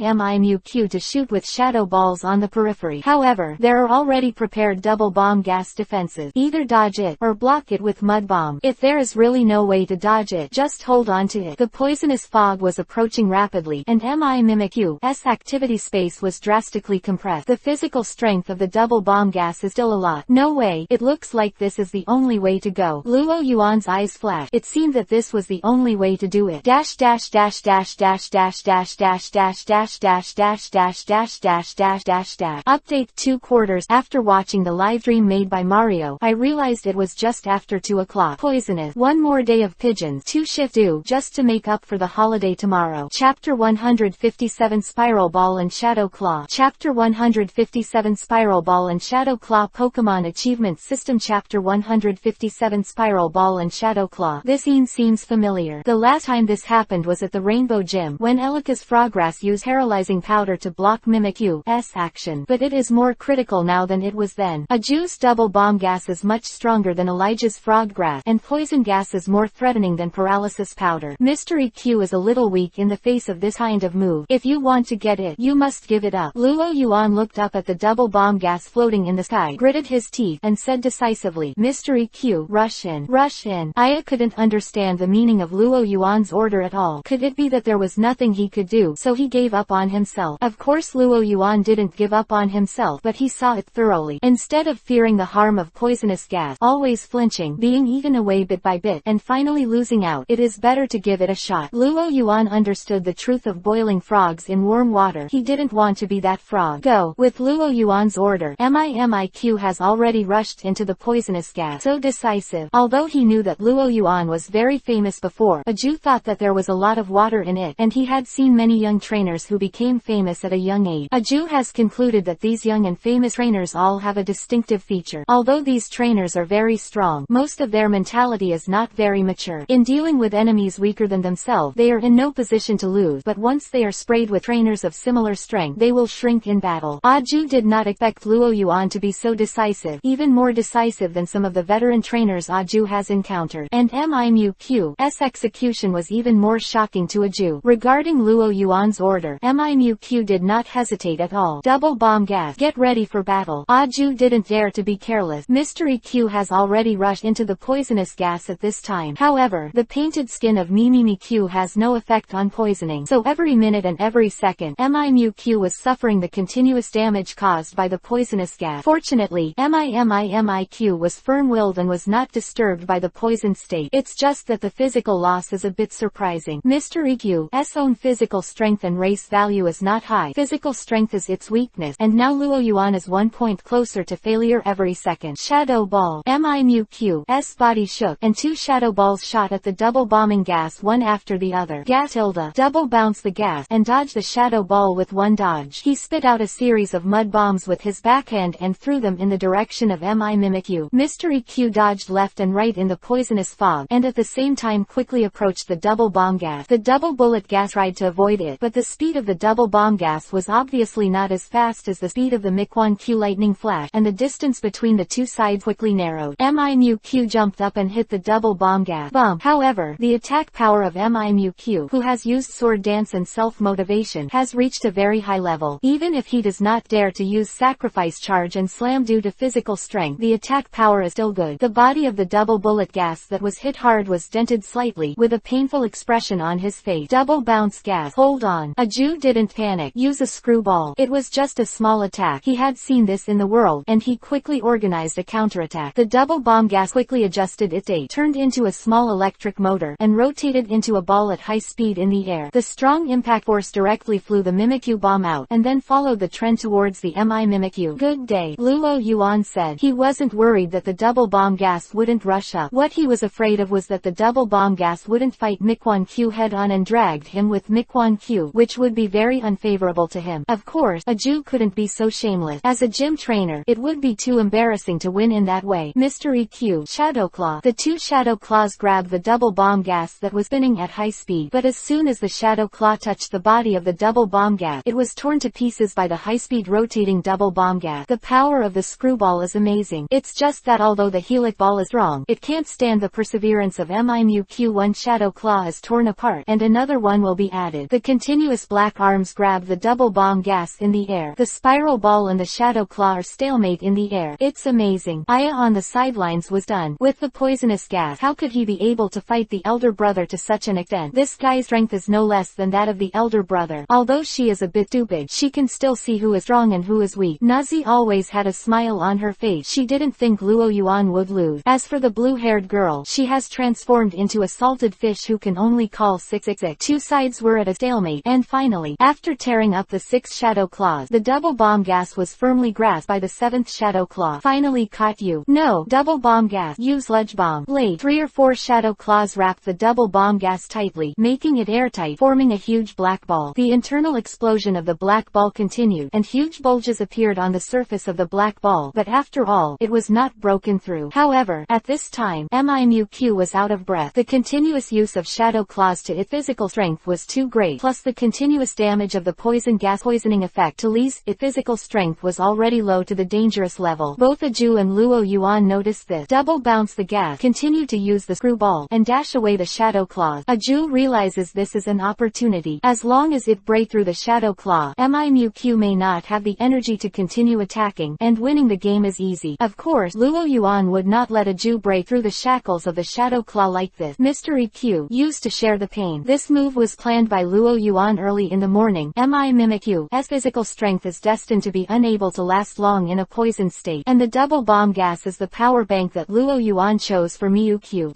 Mimikyu to shoot with shadow balls on the periphery. However, there are already prepared double bomb gas defenses. Either dodge it, or block it with mud bomb. If there is really no way to dodge it, just hold on to it. The poisonous fog was approaching rapidly, and Mimikyu's activity space was drastically compressed. The physical strength of the double bomb gas is still a lot. No way, it looks like this is the only way to go. Luo Yuan's eyes flashed. It seemed that this was the only way to do it. Dash dash dash dash dash dash dash dash dash dash dash dash dash dash dash dash dash dash. Update 2 quarters. After watching the live stream made by Mario, I realized it was just after 2 o'clock. Poisonous. One more day of pigeons. 2 shift due, just to make up for the holiday tomorrow. Chapter 157 Spiral Ball and Shadow Claw. Chapter 157 Spiral Ball and Shadow Claw Pokémon Achievement System. Chapter 157 Spiral Ball and Shadow Claw. This scene seems familiar. The last time this happened was at the Rainbow Gym, when Elika's Froggrass used paralyzing powder to block Mimikyu's action, but it is more critical now than it was then. Aju's double bomb gas is much stronger than Elijah's Froggrass, and poison gas is more threatening than paralysis powder. Mystery Q is a little weak in the face of this kind of move. If you want to get it, you must give it up. Luo Yuan looked up at the double bomb gas floating in the sky, gritted his teeth, and said decisively, Mystery Q, rush in. Rush in. Aya couldn't understand the meaning of Luo Yuan's order at all. Could it be that there was nothing he could do, so he gave up on himself? Of course Luo Yuan didn't give up on himself, but he saw it thoroughly. Instead of fearing the harm of poisonous gas, always flinching, being eaten away bit by bit, and finally losing out, it is better to give it a shot. Luo Yuan understood the truth of boiling frogs in warm water. He didn't want to be that frog. Go. With Luo Yuan's order, Mimikyu has already rushed into the poisonous gas. So decisive. Although he knew that Luo Yuan was very famous before, Aju thought that there was a lot of water in it, and he had seen many young trainers who became famous at a young age. Aju has concluded that these young and famous trainers all have a distinctive feature. Although these trainers are very strong, most of their mentality is not very mature. In dealing with enemies weaker than themselves, they are in no position to lose, but once they are sprayed with trainers of similar strength, they will shrink in battle. Aju did not expect Luo Yuan to be so decisive, even more decisive than some of the veteran trainers Aju has encountered. And Mimikyu's execution was even more shocking to Aju. Regarding Luo Yuan's order, Mimikyu did not hesitate at all. Double bomb gas. Get ready for battle. Aju didn't dare to be careless. Mystery Q has already rushed into the poisonous gas at this time. However, the painted skin of Mimikyu has no effect on poisoning, so every minute and every second, Mimikyu was suffering the continuous damage caused by the poisonous gas. Fortunately, Mimikyu was firm-willed and was not disturbed by the poison state. It's just that the physical loss is a bit surprising. Mystery Q's own physical strength and race value is not high. Physical strength is its weakness, and now Luo Yuan is 1 point closer to failure every second. Shadow Ball. Mimikyu's body shook, and 2 shadow balls shot at the double bombing gas one after the other. Gatilda. Double bounce the gas, and dodge the shadow ball with one dodge. He spit out a series of mud bombs with his backhand and threw them in the direction of Mimikyu. Mystery Q dodged dodged left and right in the poisonous fog, and at the same time quickly approached the double bomb gas. The double bullet gas tried to avoid it, but the speed of the double bomb gas was obviously not as fast as the speed of the MIQ lightning flash, and the distance between the two sides quickly narrowed. MIQ jumped up and hit the double bomb gas. Bump. However, the attack power of MIQ, who has used sword dance and self-motivation, has reached a very high level. Even if he does not dare to use sacrifice charge and slam due to physical strength, the attack power is still good. The body of the double bullet gas that was hit hard was dented slightly, with a painful expression on his face. Double bounce gas. Hold on. A Jew didn't panic. Use a screwball. It was just a small attack. He had seen this in the world, and he quickly organized a counterattack. The double bomb gas quickly adjusted its weight, turned into a small electric motor, and rotated into a ball at high speed in the air. The strong impact force directly flew the Mimikyu bomb out, and then followed the trend towards the Mimikyu. Good day, Luo Yuan said. He wasn't worried that the double bomb gas wouldn't rush up. What he was afraid of was that the double bomb gas wouldn't fight Miquan-Q head-on and dragged him with Miquan-Q, which would be very unfavorable to him. Of course, a Jew couldn't be so shameless. As a gym trainer, it would be too embarrassing to win in that way. Mystery Q. Shadow Claw. The two Shadow Claws grabbed the double bomb gas that was spinning at high speed, but as soon as the Shadow Claw touched the body of the double bomb gas, it was torn to pieces by the high-speed rotating double bomb gas. The power of the screwball is amazing. It's just that although the helic ball is strong, it can't stand the perseverance of MIQ. One Shadow Claw is torn apart, and another one will be added. The continuous black arms grab the double bomb gas in the air. The spiral ball and the Shadow Claw are stalemate in the air. It's amazing. Aya on the sidelines was done. With the poisonous gas, how could he be able to fight the elder brother to such an extent? This guy's strength is no less than that of the elder brother. Although she is a bit stupid, she can still see who is strong and who is weak. Nazi always had a smile on her face. She didn't think Luo Yuan would lose. As for the blue-haired girl, she has transformed into a salted fish who can only call 666. Two sides were at a stalemate, and finally, after tearing up the 6 Shadow Claws, the double bomb gas was firmly grasped by the 7th Shadow Claw. Finally caught you. No, double bomb gas. Use sludge bomb. Late. 3 or 4 Shadow Claws wrapped the double bomb gas tightly, making it airtight, forming a huge black ball. The internal explosion of the black ball continued, and huge bulges appeared on the surface of the black ball, but after all, it was not broken through. However, at this time, MIQ was out of breath. The continuous use of Shadow Claws to its physical strength was too great, plus the continuous damage of the poison gas poisoning effect to Lee's physical strength was already low to the dangerous level. Both Aju and Luo Yuan noticed this. Double bounce the gas, continue to use the screwball, and dash away the Shadow Claws. Aju realizes this is an opportunity. As long as it break through the Shadow Claw, MIQ may not have the energy to continue attacking, and winning the game is easy. Of course, Luo Yuan would not let Aju break through the shackles of the Shadow Claw like this. Mystery Q. Used to share the pain. This move was planned by Luo Yuan early in the morning. MIQ's physical strength is destined to be unable to last long in a poisoned state, and the double bomb gas is the power bank that Luo Yuan chose for MIQ.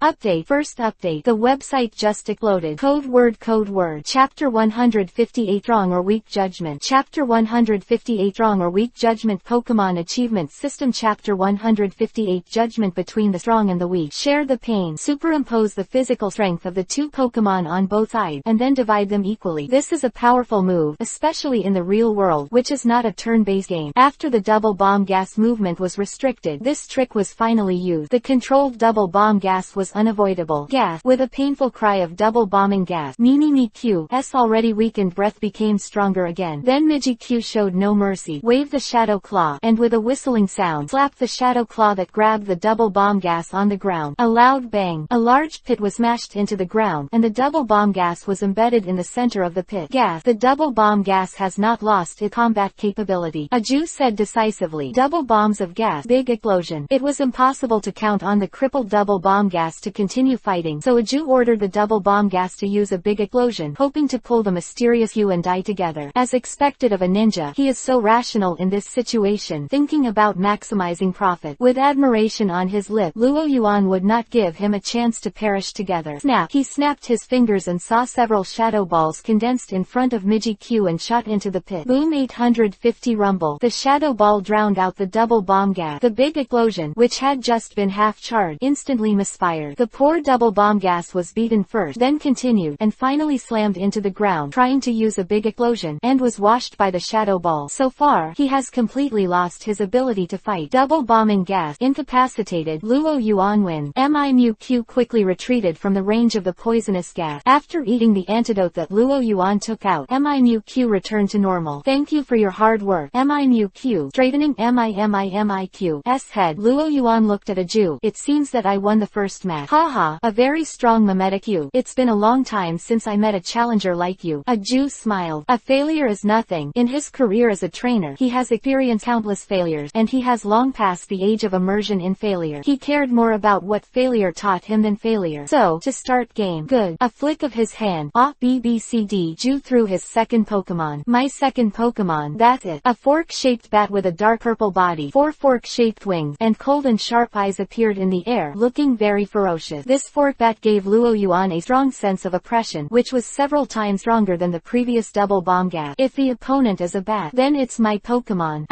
Update. First update. The website just exploded. Code word. Chapter 158 Strong or Weak Judgment. Chapter 158 Strong or Weak Judgment. Pokémon Achievement System. Chapter 158 Judgment between the strong and the weak. Share the pain. Superimpose the physical strength of the two Pokémon on both sides, and then divide them equally. This is a powerful move, especially in the real world, which is not a turn-based game. After the double bomb gas movement was restricted, this trick was finally used. The controlled double bomb gas was unavoidable. Gas. With a painful cry of double bombing gas, MIQ's already weakened breath became stronger again. Then MIQ showed no mercy, waved the Shadow Claw, and with a whistling sound, slapped the Shadow Claw that grabbed the double bomb gas on the ground. A loud bang. A large pit was smashed into the ground, and the double bomb gas was embedded in the center of the pit. Gas. The double bomb gas has not lost its combat capability. Aju said decisively. Double bombs of gas. Big explosion. It was impossible to count on the crippled double bomb gas to continue fighting, so Aju ordered the double bomb gas to use a big explosion, hoping to pull the mysterious Yu and die together. As expected of a ninja, he is so rational in this situation, thinking about maximizing profit. With admiration on his lip, Luo Yuan would not give him a chance to perish together. Snap. He snapped his fingers and saw several shadow balls condensed in front of MIQ and shot into the pit. Boom. 850 rumble. The shadow ball drowned out the double bomb gas. The big explosion, which had just been half charged, instantly misfired. The poor double bomb gas was beaten first, then continued, and finally slammed into the ground, trying to use a big explosion, and was washed by the shadow ball. So far, he has completely lost his ability to fight. Double bombing gas. Incapacitated. Luo Yuan win. Miu quickly retreated from the range of the poisonous gas. After eating the antidote that Luo Yuan took out, Miu returned to normal. Thank you for your hard work. Miu. Straightening Miq's head. Luo Yuan looked at Aju. It seems that I won the first match. Haha, a very strong Q. It's been a long time since I met a challenger like you. Aju smiled. A failure is nothing. In his career as a trainer, he has experienced countless failures, and he has long passed the age of immersion in failure. He cared more about what failure taught him than failure. So, to start game. Good. A flick of his hand. BBCD. Ju threw his second Pokémon. My second Pokémon. That's it. A fork-shaped bat with a dark purple body, 4 fork-shaped wings, and cold and sharp eyes appeared in the air, looking very ferocious. This fork bat gave Luo Yuan a strong sense of oppression, which was several times stronger than the previous double bomb gas. If the opponent is a bat, then it's my Pokémon.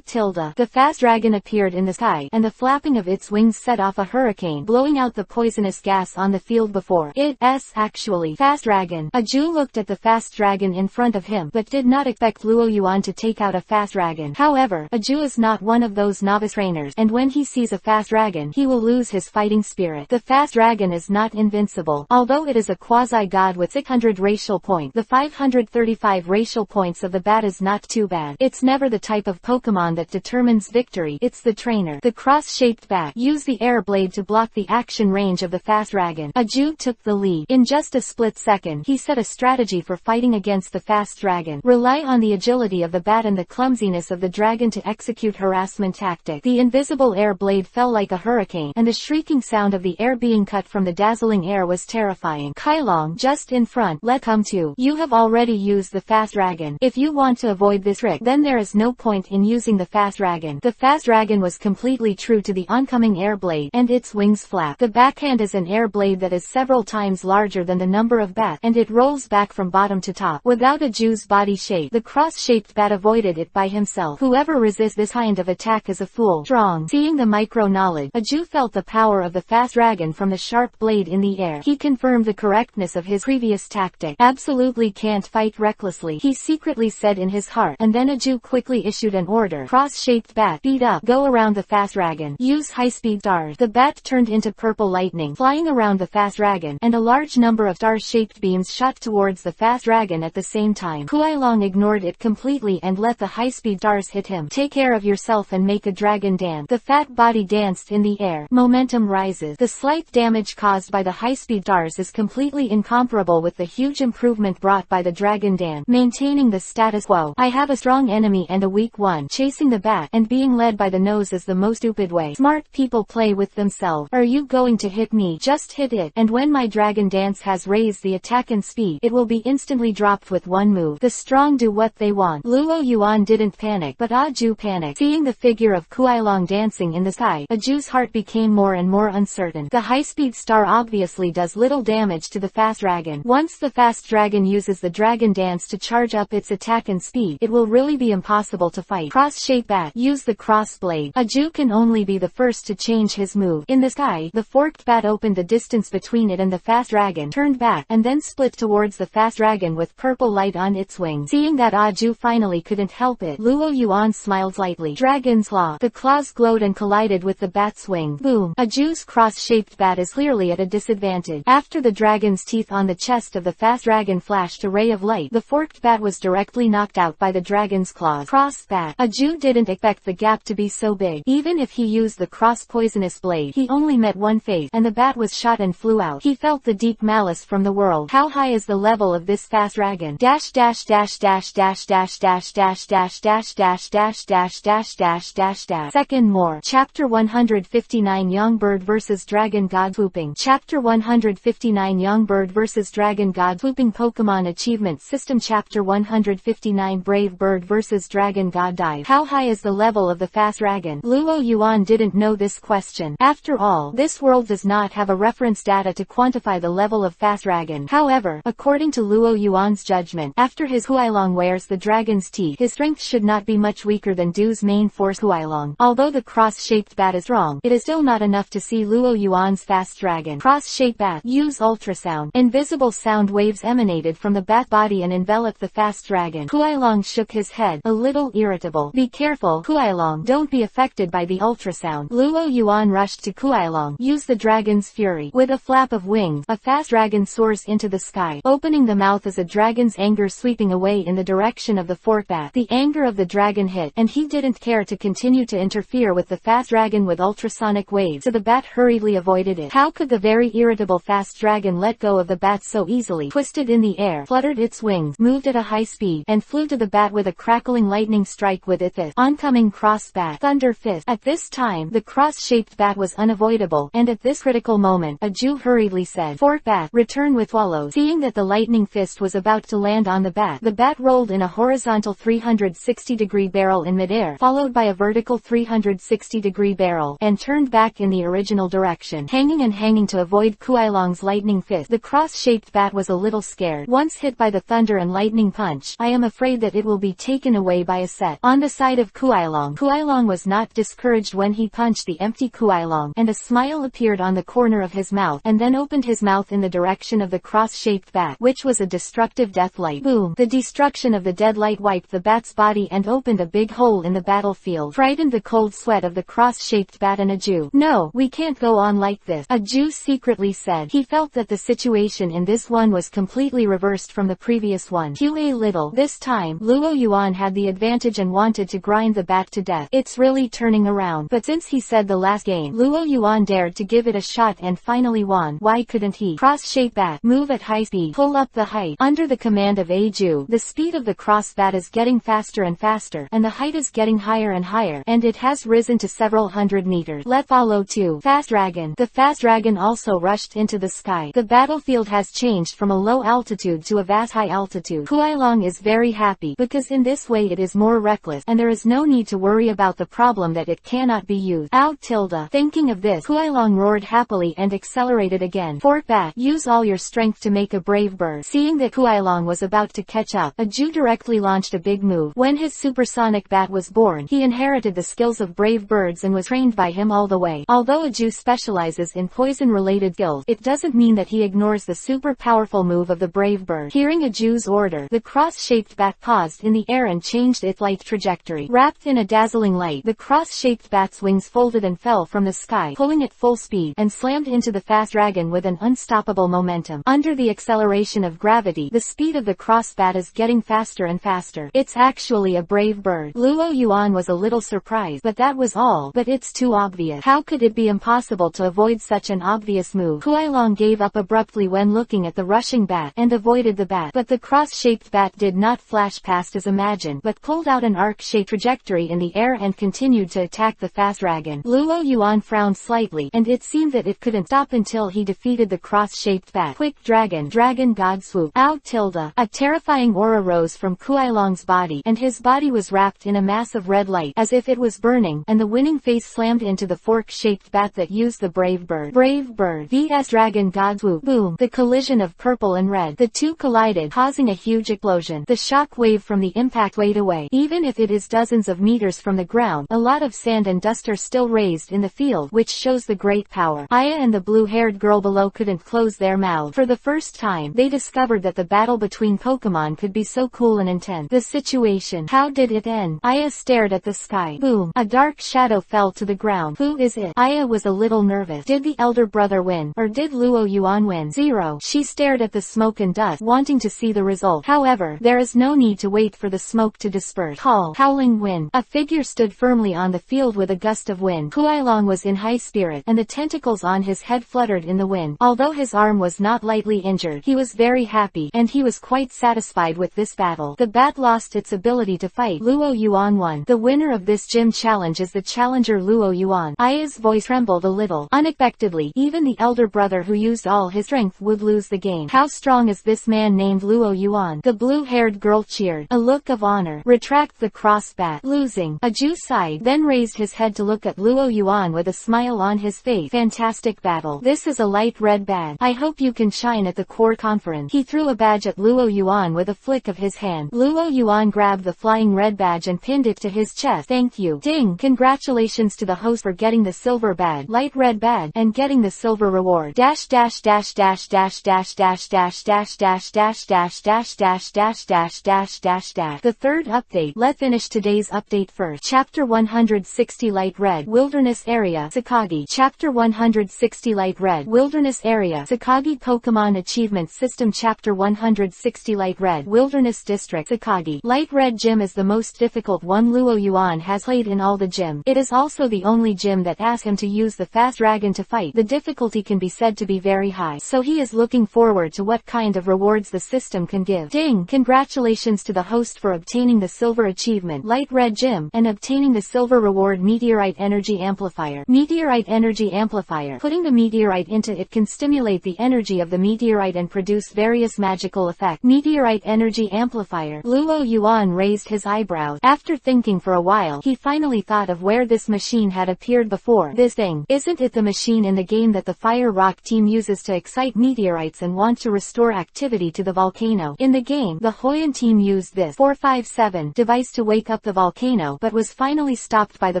The fast dragon appeared in the sky, and the flapping of its wings set off a hurricane, blowing out the poisonous gas on the field before it's actually fast dragon. Aju looked at the fast dragon in front of him, but did not expect Luo Yuan to take out a fast dragon. However, Aju is not one of those novice trainers, and when he sees a fast dragon, he will lose his fighting spirit. The fast dragon is not invincible. Although it is a quasi-god with 600 racial points, the 535 racial points of the bat is not too bad. It's never the type of Pokémon that determines victory, it's the trainer. The cross-shaped bat used the air blade to block the action range of the fast dragon. Aju took the lead. In just a split second, he set a strategy for fighting against the fast dragon. Rely on the agility of the bat and the clumsiness of the dragon to execute harassment tactic. The invisible air blade fell like a hurricane, and the shrieking sound of the air being cut from the dazzling air was terrifying. Kailong, just in front, let come to. You have already used the fast dragon. If you want to avoid this trick, then there is no point in using the fast dragon. The fast dragon was completely true to the oncoming air blade, and its wings flap. The backhand is an air blade that is several times larger than the number of bats, and it rolls back from bottom to top. Without Aju's body shape, the cross-shaped bat avoided it by himself. Whoever resists this kind of attack is a fool. Strong. Seeing the micro-knowledge, Aju felt the power of the fast dragon from the sharp blade in the air. He confirmed the correctness of his previous tactic. Absolutely can't fight recklessly, he secretly said in his heart, and then Aju quickly issued an order. Cross-shaped bat, beat up, go around the fast dragon. Use high-speed stars. The bat turned into purple lightning, flying around the fast dragon, and a large number of star-shaped beams shot towards the fast dragon at the same time. Kuailong ignored it completely and let the high-speed stars hit him. Take care of yourself and make a dragon dance. The fat body danced in the air. Momentum rises. The slight damage caused by the high-speed stars is completely incomparable with the huge improvement brought by the dragon dance. Maintaining the status quo. I have a strong enemy and a weak one. Chasing the bat and being led by the nose is the most stupid way. Smart people play with themselves. Are you going to hit me? Just hit it. And when my dragon dance has raised the attack and speed, it will be instantly dropped with one move. The strong do what they want. Luo Yuan didn't panic, but Aju panicked. Seeing the figure of Kuailong dancing in the sky, Aju's heart became more and more uncertain. The high-speed star obviously does little damage to the fast dragon. Once the fast dragon uses the dragon dance to charge up its attack and speed, it will really be impossible to fight. Cross-shaped bat, use the cross blade. Aju can only be the first to change his move. In the sky, the forked bat opened the distance between it and the fast dragon, turned back, and then split towards the fast dragon with purple light on its wings. Seeing that Aju finally couldn't help it, Luo Yuan smiled slightly. Dragon's claw. The claws glowed and collided with the bat's wing. Boom. Aju's cross-shaped bat is clearly at a disadvantage. After the dragon's teeth on the chest of the fast dragon flashed a ray of light, the forked bat was directly knocked out by the dragon's claws. Cross bat. Aju didn't expect the gap to be so big. Even if he used the cross-poisonous blade, he only met one phase, and the bat was shot and flew out. He felt the deep malice from the world. How high is the level of this fast dragon? Dash dash dash dash dash dash dash dash dash dash dash dash dash dash dash dash dash. Second more. Chapter 159 Young Bird vs Dragon God Swooping. Chapter 159 Young Bird vs Dragon God Swooping Pokemon Achievement System. Chapter 159 Brave Bird vs Dragon God Dive. How high is the level of the fast dragon? Luo Yuan didn't know this question. After all, this world does not have a reference data to quantify the level of fast dragon. However, according to Luo Yuan's judgment, after his Huailong wears the dragon's teeth, his strength should not be much weaker than Du's main force Huailong. Although the cross-shaped bat is strong, it is still not enough to see Luo Yuan's fast dragon. Cross-shaped bat. Use ultrasound. Invisible sound waves emanated from the bat body and enveloped the fast dragon. Huailong Kuailong shook his head, a little irritable. Be careful, Kuailong, don't be affected by the ultrasound. Luo Yuan rushed to Kuailong. Use the dragon's fury. With a flap of wings, a fast dragon soars into the sky, opening the mouth as a dragon's anger sweeping away in the direction of the fork bat. The anger of the dragon hit, and he didn't care to continue to interfere with the fast dragon with ultrasonic waves, so the bat hurriedly avoided it. How could the very irritable fast dragon let go of the bat so easily? Twisted in the air, fluttered its wings, moved at a high speed, and flew to the bat with a crackling lightning strike with its fist. Oncoming cross bat, thunder fist. At this time, the cross-shaped bat was unavoidable, and at this critical moment, a Jew hurriedly said, "Fork bat, return with swallow." Seeing that the lightning fist was about to land on the bat rolled in a horizontal 360-degree barrel in midair, followed by a vertical 360-degree barrel, and turned back in the original direction, hanging to avoid Kuailong's lightning fist. The cross-shaped bat was a little scared. Once hit by the thunder and lightning punch, I am afraid that it will be taken away by a set. On the side of Kuailong, Kuailong was not discouraged when he punched the empty Kuailong, and a smile appeared on the corner of his mouth, and then opened his mouth in the direction of the cross-shaped bat, which was a destructive death light. Boom! The destruction of the dead light wiped the bat's body and opened a big hole in the battlefield, frightened the cold sweat of the cross-shaped bat and a Jew. "No, we can't go on like this," a Jew secretly said. He felt that the situation in this one was completely reversed from the previous one. A little. This time, Luo Yuan had the advantage and wanted to grind the bat to death. It's really turning around. But since he said the last game, Luo Yuan dared to give it a shot and finally won. Why couldn't he? Cross-shaped bat, move at high speed, pull up the height. Under the command of a Jew, the speed of the cross bat is getting faster and faster, and the height is getting higher and higher, and it has risen to several hundred meters. Let follow too. Fast dragon. The fast dragon also rushed into the sky. The battlefield has changed from a low altitude to a vast high altitude. Kuailong is very happy, because in this way it is more reckless, and there is no need to worry about the problem that it cannot be used. Out tilde. Thinking of this, Kuailong roared happily and accelerated again. Fork bat, use all your strength to make a brave bird. Seeing that Kuailong was about to catch up, a Jew directly launched a big move. When his supersonic bat was born, he inherited the skills of brave birds and was trained by him all the way. Although a Jew specializes in poison-related skills, it doesn't mean that he ignores the super powerful move of the brave bird. Hearing a Jew's order, the cross-shaped bat paused in the air and changed its flight trajectory. Wrapped in a dazzling light, the cross-shaped bat's wings folded and fell from the sky, pulling at full speed, and slammed into the fast dragon with an unstoppable momentum. Under the acceleration of gravity, the speed of the cross bat is getting faster and faster. It's actually a brave bird. Luo Yuan was a little surprised, but that was all. But it's too obvious. How could it be impossible to avoid such an obvious move? Kuailong gave up abruptly when looking at the rushing bat, and avoided the bat. But the cross-shaped bat did not flash past as imagined, but pulled out an arc-shaped trajectory in the air and continued to attack the fast dragon. Luo Yuan frowned slightly, and it seemed that it couldn't stop until he defeated the cross-shaped bat. Quick dragon, dragon god swoop. Out tilde. A terrifying aura rose from Kuailong's body, and his body was wrapped in a mass of red light, as if it was burning, and the winning face slammed into the fork-shaped bat that used the brave bird. Brave bird vs dragon god swoop. Boom. The collision of purple and red. The two collided, causing a huge explosion. The shock wave from the impact weighed away. Even if it is dozens of meters from the ground, a lot of sand and dust are still raised in the field, which shows the great power. Aya and the blue-haired girl below couldn't close their mouths. For the first time, they discovered that the battle between Pokémon could be so cool and intense. The situation. How did it end? Aya stared at the sky. Boom. A dark shadow fell to the ground. Who is it? Aya was a little nervous. Did the elder brother win? Or did Luo Yuan win? 0. She stared at the smoke and dust, wanting to see the result. However, there is no need to wait for the smoke to disperse. Call. Howling wind. A figure stood firmly on the field with a gust of wind. Kuailong was in high spirit, and the tentacles on his head fluttered in the wind. Although his arm was not lightly injured, he was very happy, and he was quite satisfied with this battle. The bat lost its ability to fight. Luo Yuan won. The winner of this gym challenge is the challenger Luo Yuan. Aya's voice trembled a little. Unexpectedly, even the elder brother who used all his strength would lose the game. How strong is this man named Luo Yuan? The blue-haired girl cheered. A look of honor. Retract the cross bat. Losing. A Jew sighed, then raised his head to look at Luo Yuan with a smile on his face. Fantastic battle. This is a light red badge. I hope you can shine at the core conference. He threw a badge at Luo Yuan with a flick of his hand. Luo Yuan grabbed the flying red badge and pinned it to his chest. Thank you. Ding. Congratulations to the host for getting the silver badge, light red badge, and getting the silver reward. Dash dash dash dash dash dash dash dash dash dash dash dash dash dash dash dash dash The third update. Let's finish today's update first. Chapter 160 Light Red Wilderness Area Sakagi. Chapter 160 Light Red Wilderness Area Sakagi Pokemon Achievement System. Chapter 160 Light Red Wilderness District Sakagi. Light Red Gym is the most difficult one Luo Yuan has played in all the gym. It is also the only gym that asks him to use the fast dragon to fight. The difficulty can be said to be very high, so he is looking forward to what kind of rewards the system can give. Ding! Congratulations to the host for obtaining the silver achievement Light Red Gym and obtaining the silver reward Meteorite Energy Amplifier. Meteorite Energy Amplifier. Putting the meteorite into it can stimulate the energy of the meteorite and produce various magical effects. Meteorite Energy Amplifier. Luo Yuan raised his eyebrows. After thinking for a while, he finally thought of where this machine had appeared before. This thing. Isn't it the machine in the game that the Fire Rock team uses to excite meteorites and want to restore activity to the volcano? In the game, the Hoyan team used this 457 device to wake up the volcano, but was finally stopped by the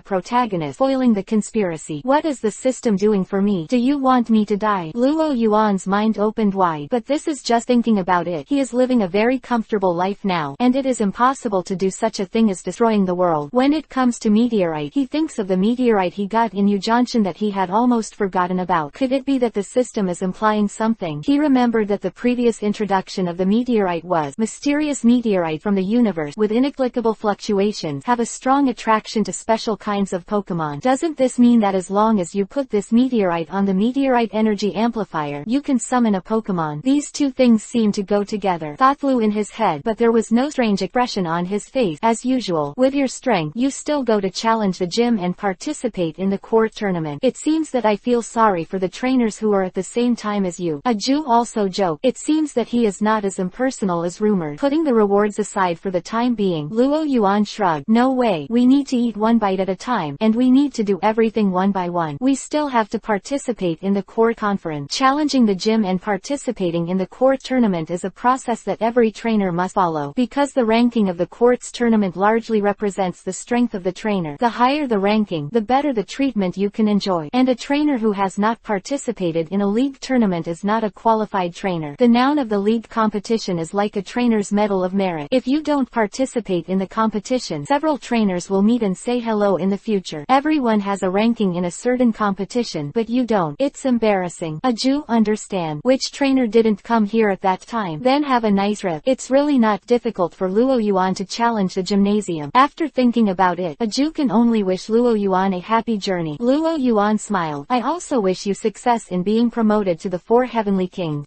protagonist, foiling the conspiracy. What is the system doing for me? Do you want me to die? Luo Yuan's mind opened wide, but this is just thinking about it. He is living a very comfortable life now, and it is impossible to do such a thing as destroying the world. When it comes to meteorite, he thinks of the meteorite he got in Ujanshan that he had almost forgotten about. Could it be that the system is implying something? He remembered that the previous introduction of the meteorite was mysterious meteorite from the universe with inexplicable fluctuations have a strong attraction to special kinds of Pokemon. Doesn't this mean that as long as you put this meteorite on the meteorite energy amplifier, you can summon a Pokemon? These two things seem to go together, thought Lu in his head, but there was no strange expression on his face. As usual, with your strength, you still go to challenge the gym and participate in the court tournament. It seems that I feel sorry for the trainers who are at the same time as you. A Jew also joked. It seems that he is not as impersonal as rumored. Putting the rewards aside for the time being, Luo Yuan shrugged. No way. We need to eat one bite at a time, and we need to do everything one by one. We still have to participate in the court conference. Challenging the gym and participating in the court tournament is a process that every trainer must follow, because the ranking of the court's tournament largely represents the strength of the trainer. The higher the ranking, the better the treatment you can enjoy. And a trainer who has not participated in a league tournament is not a qualified trainer. The noun of the league competition is like a trainer's medal of merit. If you don't participate in the competition, several trainers will meet and say hello in the future. Everyone has a ranking in a certain competition, but you don't. It's embarrassing. A Jew understand. Which trainer didn't come here at that time? Then have a nice trip. It's really not difficult for Luo Yuan to challenge the gymnasium. After thinking about it, a Jew can only wish Luo Yuan a happy journey. Luo Yuan smiled. I also wish you success in being promoted to the 4 Heavenly King.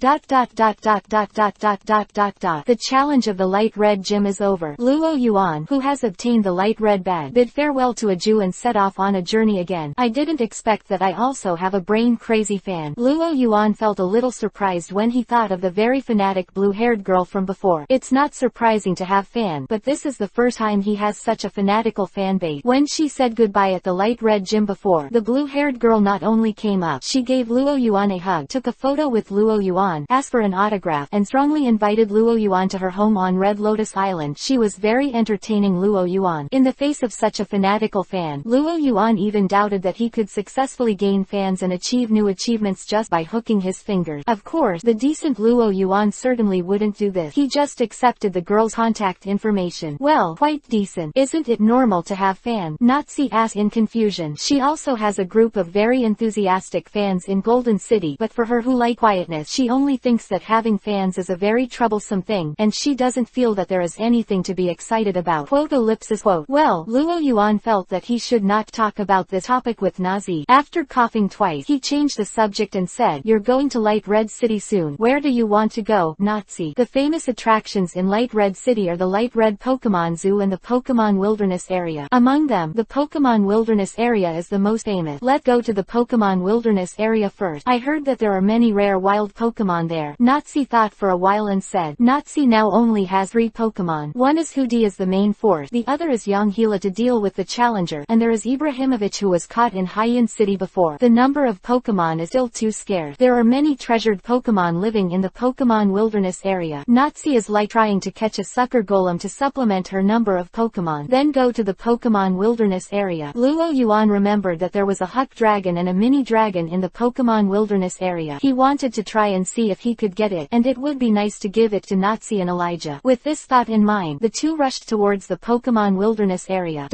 The challenge of the Light Red Gym is over. Luo Yuan, who has obtained the Light Red badge, bid farewell to a Jew and set off on a journey again. I didn't expect that I also have a brain-crazy fan. Luo Yuan felt a little surprised when he thought of the very fanatic blue-haired girl from before. It's not surprising to have fan, but this is the first time he has such a fanatical fan base. When she said goodbye at the Light Red Gym before, the blue-haired girl not only came up, she gave Luo Yuan a hug, took a photo with Luo Yuan, asked for an autograph, and strongly invited Luo Yuan to her home on Red Lotus Island. She was very entertaining Luo Yuan. In the face of such a fanatical fan, Luo Yuan even doubted that he could successfully gain fans and achieve new achievements just by hooking his fingers. Of course, the decent Luo Yuan certainly wouldn't do this. He just accepted the girl's contact information. Well, quite decent. Isn't it normal to have fans? Nazi asked in confusion. She also has a group of very enthusiastic fans in Golden City, but for her who like quietness, she only thinks that having fans is a very troublesome thing, and she doesn't feel that there is anything to be excited about. Quote ellipsis quote. Well, Luo Yuan felt that he should not talk about this topic with Nazi. After coughing twice, he changed the subject and said, "You're going to Light Red City soon. Where do you want to go, Nazi?" The famous attractions in Light Red City are the Light Red Pokemon Zoo and the Pokemon Wilderness Area. Among them, the Pokemon Wilderness Area is the most famous. Let's go to the Pokemon Wilderness Area first. I heard that there are many rare wild Pokemon there. Nazi thought for a while and said, Nazi now only has 3 Pokemon. One is Hudi as the main force, the other is Yanghila to deal with the challenger, and there is Ibrahimovic who was caught in Haiyan City before. The number of Pokemon is still too scarce. There are many treasured Pokemon living in the Pokemon Wilderness Area. Nazi is like trying to catch a sucker golem to supplement her number of Pokemon. Then go to the Pokemon Wilderness Area. Luo Yuan remembered that there was a Huck Dragon and a Mini Dragon in the Pokemon Wilderness Area. He wanted to try and see if he could get it, and it would be nice to give it to Nazi and Elijah. With With this thought in mind, the two rushed towards the Pokémon wilderness area.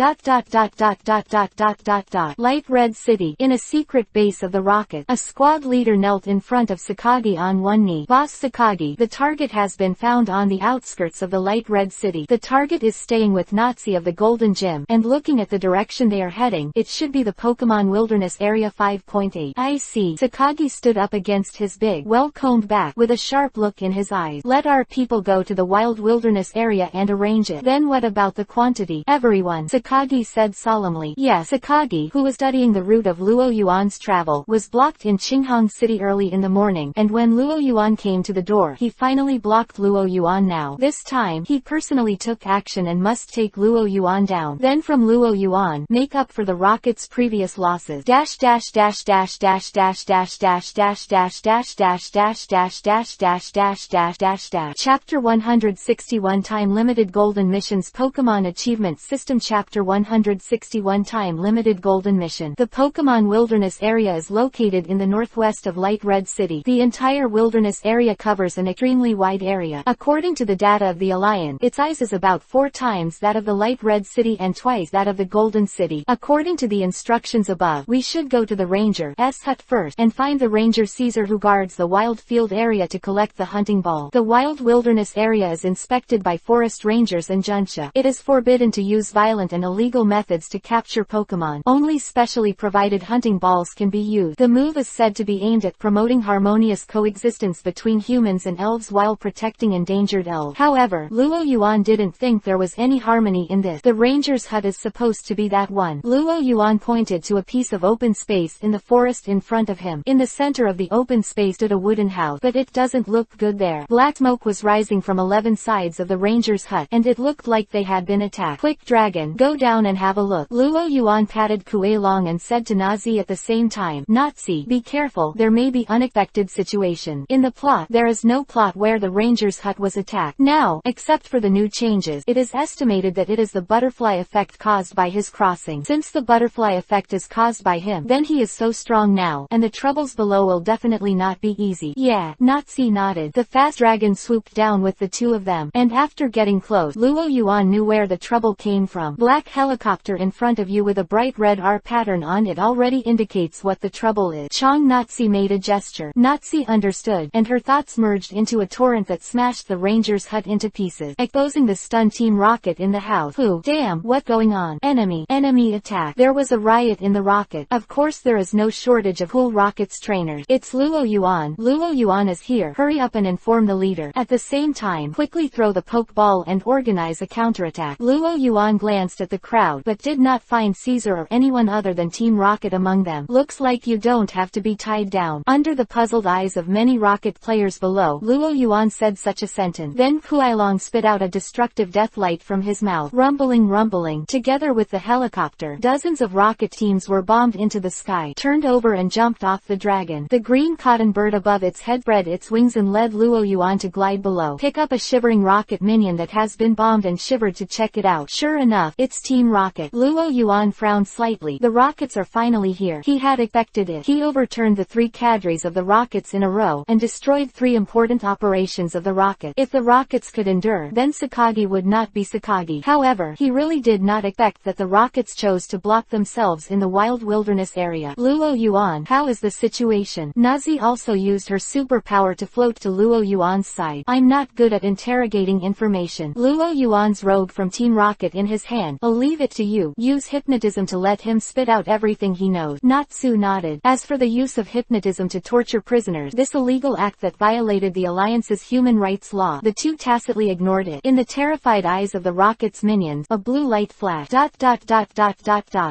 Light Red City. In a secret base of the rocket, a squad leader knelt in front of Sakagi on one knee. Boss Sakagi, the target has been found on the outskirts of the Light Red City. The target is staying with Nazi of the Golden Gym, and looking at the direction they are heading, it should be the Pokémon Wilderness Area 5.8. I see. Sakagi stood up against his big, well-combed back, with a sharp look in his eyes. Let our people go to the wild wilderness area and arrange it. Then what about the quantity? Everyone, Sakagi said solemnly. Yes. Sakagi, who was studying the route of Luo Yuan's travel, was blocked in Qinghang City early in the morning, and when Luo Yuan came to the door, he finally blocked Luo Yuan now. This time, he personally took action and must take Luo Yuan down. Then from Luo Yuan, make up for the rocket's previous losses. Chapter 161 Time Limited Golden Missions Pokémon Achievement System Chapter 161 Time Limited Golden Mission. The Pokémon Wilderness Area is located in the northwest of Light Red City. The entire wilderness area covers an extremely wide area. According to the data of the Alliance, its size is about 4 times that of the Light Red City and twice that of the Golden City. According to the instructions above, we should go to the Ranger's hut first, and find the Ranger Caesar who guards the wild field area to collect the hunting ball. The wild wilderness area is inspected by forest rangers and Junsha. It is forbidden to use violent and illegal methods to capture Pokémon. Only specially provided hunting balls can be used. The move is said to be aimed at promoting harmonious coexistence between humans and elves while protecting endangered elves. However, Luo Yuan didn't think there was any harmony in this. The ranger's hut is supposed to be that one. Luo Yuan pointed to a piece of open space in the forest in front of him. In the center of the open space stood a wooden house, but it doesn't look good there. Black smoke was rising from 11 sides of the ranger's hut, and it looked like they had been attacked. Quick dragon, go down and have a look. Luo Yuan patted Kue Long and said to Nazi at the same time, Nazi, be careful, there may be unexpected situation. In the plot, there is no plot where the ranger's hut was attacked. Now, except for the new changes, it is estimated that it is the butterfly effect caused by his crossing. Since the butterfly effect is caused by him, then he is so strong now, and the troubles below will definitely not be easy. Yeah, Nazi nodded. The fast dragon swooped down with the two of them, and after getting close, Luo Yuan knew where the trouble came from. Black helicopter in front of you with a bright red R pattern on it already indicates what the trouble is. Chong Nazi made a gesture. Nazi understood, and her thoughts merged into a torrent that smashed the ranger's hut into pieces, exposing the stunned Team Rocket in the house. Who? Damn, what going on? Enemy attack. There was a riot in the rocket. Of course there is no shortage of cool rockets trainers. It's Luo Yuan. Luo Yuan is here. Hurry up and inform the leader. At the same time, quickly throw the Pokeball and organize a counterattack. Luo Yuan glanced at the crowd, but did not find Caesar or anyone other than Team Rocket among them. Looks like you don't have to be tied down. Under the puzzled eyes of many Rocket players below, Luo Yuan said such a sentence. Then Kuailong spit out a destructive death light from his mouth. Rumbling. Together with the helicopter, dozens of rocket teams were bombed into the sky, turned over and jumped off the dragon. The green cotton bird above its head spread its wings and led Luo Yuan to glide below. Pick up a shivering rocket minion that has been bombed and shivered to check it out. Sure enough, it's Team Rocket. Luo Yuan frowned slightly. The rockets are finally here. He had expected it. He overturned the 3 cadres of the rockets in a row, and destroyed 3 important operations of the rocket. If the rockets could endure, then Sakagi would not be Sakagi. However, he really did not expect that the rockets chose to block themselves in the wild wilderness area. Luo Yuan, how is the situation? Nazi also used her superpower to float to Luo Yuan's side. I'm not good at interrogating information. Luo Yuan's robe from Team Rocket in his hand. I'll leave it to you. Use hypnotism to let him spit out everything he knows. Natsu nodded. As for the use of hypnotism to torture prisoners, this illegal act that violated the Alliance's human rights law, the two tacitly ignored it. In the terrified eyes of the rocket's minions, a blue light flashed.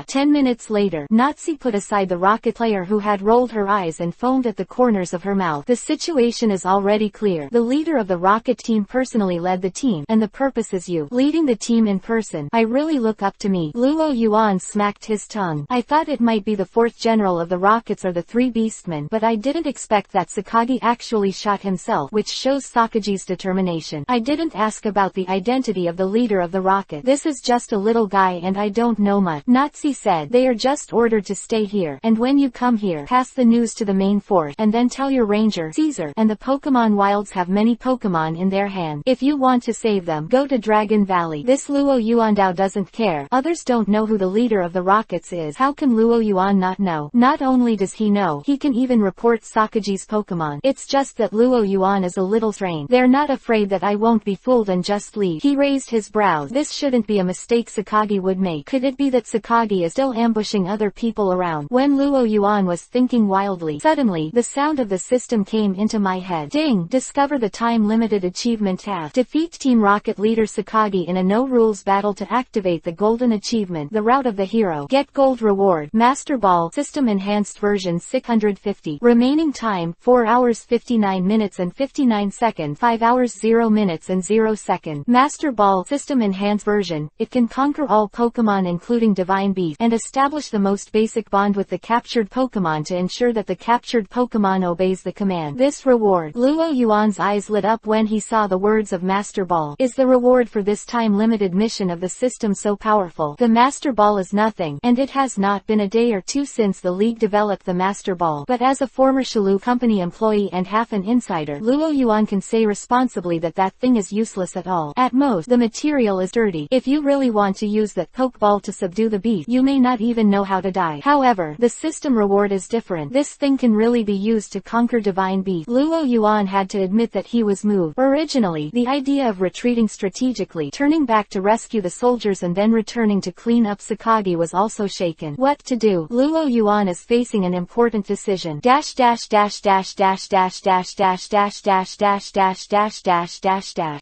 10 minutes later, Nazi put aside the rocket player who had rolled her eyes and foamed at the corners of her mouth. The situation is already clear. The leader of the rocket team personally led the team, and the purpose is you. Leading the team in person. I really look up to me. Luo Yuan smacked his tongue. I thought it might be the 4th general of the rockets or the 3 beastmen, but I didn't expect that Sakagi actually shot himself, which shows Sakagi's determination. I didn't ask about the identity of the leader of the rocket. This is just a little guy and I don't know much. Nazi said, they are just ordered to stay here, and when you come here, pass the news to the main force, and then tell your ranger, Caesar, and the Pokemon wilds have many Pokemon in their hand. If you want to save them, go to Dragon Valley. This Luo Yuandao doesn't care. Others don't know who the leader of the rockets is. How can Luo Yuan not know? Not only does he know, he can even report Sakaji's Pokémon. It's just that Luo Yuan is a little strange. They're not afraid that I won't be fooled and just leave. He raised his brows. This shouldn't be a mistake Sakagi would make. Could it be that Sakagi is still ambushing other people around? When Luo Yuan was thinking wildly, suddenly, the sound of the system came into my head. Ding! Discover the time-limited achievement task. Defeat Team Rocket leader Sakagi in a no-rules battle to activate the golden achievement, the route of the hero. Get gold reward. Master Ball, System Enhanced version 650. Remaining time, 4 hours 59 minutes and 59 seconds, 5 hours 0 minutes and 0 seconds. Master Ball, System Enhanced version. It can conquer all Pokémon including Divine Beast, and establish the most basic bond with the captured Pokémon to ensure that the captured Pokémon obeys the command. This reward. Luo Yuan's eyes lit up when he saw the words of Master Ball. Is the reward for this time-limited mission of the system so powerful? The Master Ball is nothing, and it has not been a day or two since the League developed the Master Ball. But as a former Shilu Company employee and half an insider, Luo Yuan can say responsibly that that thing is useless at all. At most, the material is dirty. If you really want to use that Pokeball to subdue the beast, you may not even know how to die. However, the system reward is different. This thing can really be used to conquer Divine Beast. Luo Yuan had to admit that he was moved. Originally, the idea of retreating strategically, turning back to rescue the soldiers and then returning to clean up Sakagi was also shaken. What to do? Luo Yuan is facing an important decision.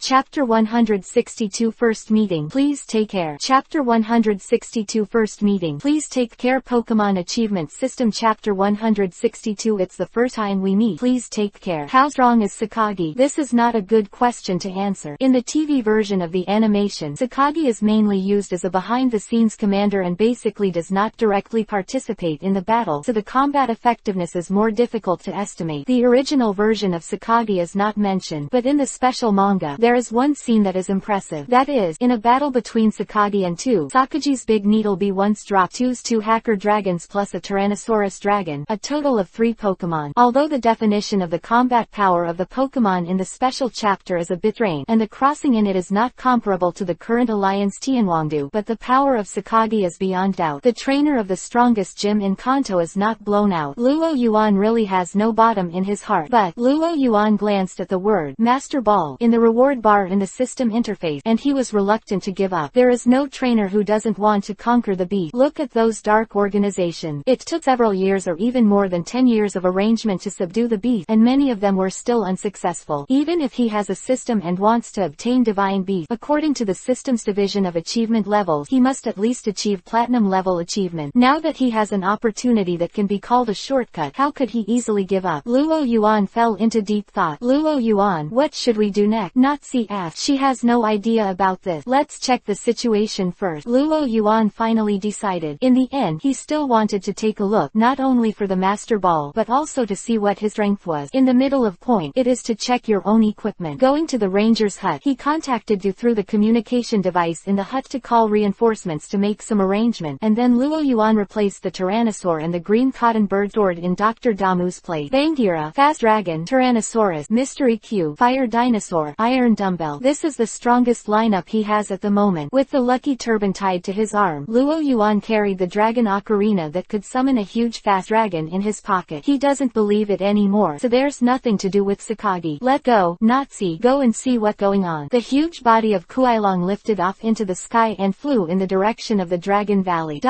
Chapter 162 First Meeting. Please take care. Chapter 162 First Meeting. Please take care. Pokemon Achievement System. Chapter 162 It's the first time we meet. Please take care. How strong is Sakagi? This is not a good question to answer. In the TV version of the animation, Sakagi is mainly used as a behind-the-scenes commander and basically does not directly participate in the battle, so the combat effectiveness is more difficult to estimate. The original version of Sakagi is not mentioned, but in the special manga, there is one scene that is impressive. That is, in a battle between Sakagi and Sakaji's Big Needle Bee once dropped two hacker dragons plus a Tyrannosaurus dragon, a total of 3 Pokémon. Although the definition of the combat power of the Pokémon in the special chapter is a bit strange, and the crossing in it is not comparable to the current Alliance Tianhuangdu, but the power of Sakagi is beyond doubt. The trainer of the strongest gym in Kanto is not blown out. Luo Yuan really has no bottom in his heart. But Luo Yuan glanced at the word Master Ball in the reward bar in the system interface, and he was reluctant to give up. There is no trainer who doesn't want to conquer the beast. Look at those dark organizations. It took several years or even more than 10 years of arrangement to subdue the beast, and many of them were still unsuccessful. Even if he has a system and wants to obtain Divine Beast, according to the system's division of achievement levels, he must at least achieve Platinum level achievement. Now that he has an opportunity that can be called a shortcut, how could he easily give up? Luo Yuan fell into deep thought. Luo Yuan, what should we do next? Natsi asked. She has no idea about this. Let's check the situation first. Luo Yuan finally decided. In the end, he still wanted to take a look, not only for the Master Ball, but also to see what his strength was. In the middle of point, it is to check your own equipment. Going to the ranger's hut, he contacted Du through the communication device in the hut to call reinforcements to make some arrangement, and then Luo Yuan replaced the Tyrannosaur and the green cotton bird stored in Dr. Damu's plate. Bangira, Fast Dragon, Tyrannosaurus, Mystery Cube, Fire Dinosaur, Iron Dumbbell. This is the strongest lineup he has at the moment. With the lucky turban tied to his arm, Luo Yuan carried the dragon ocarina that could summon a huge fast dragon in his pocket. He doesn't believe it anymore, so there's nothing to do with Sakagi. Let go, Natsi, go and see what's going on. The huge body of Kuailong lifted off into the sky and flew in the direction of the Dragon Valley.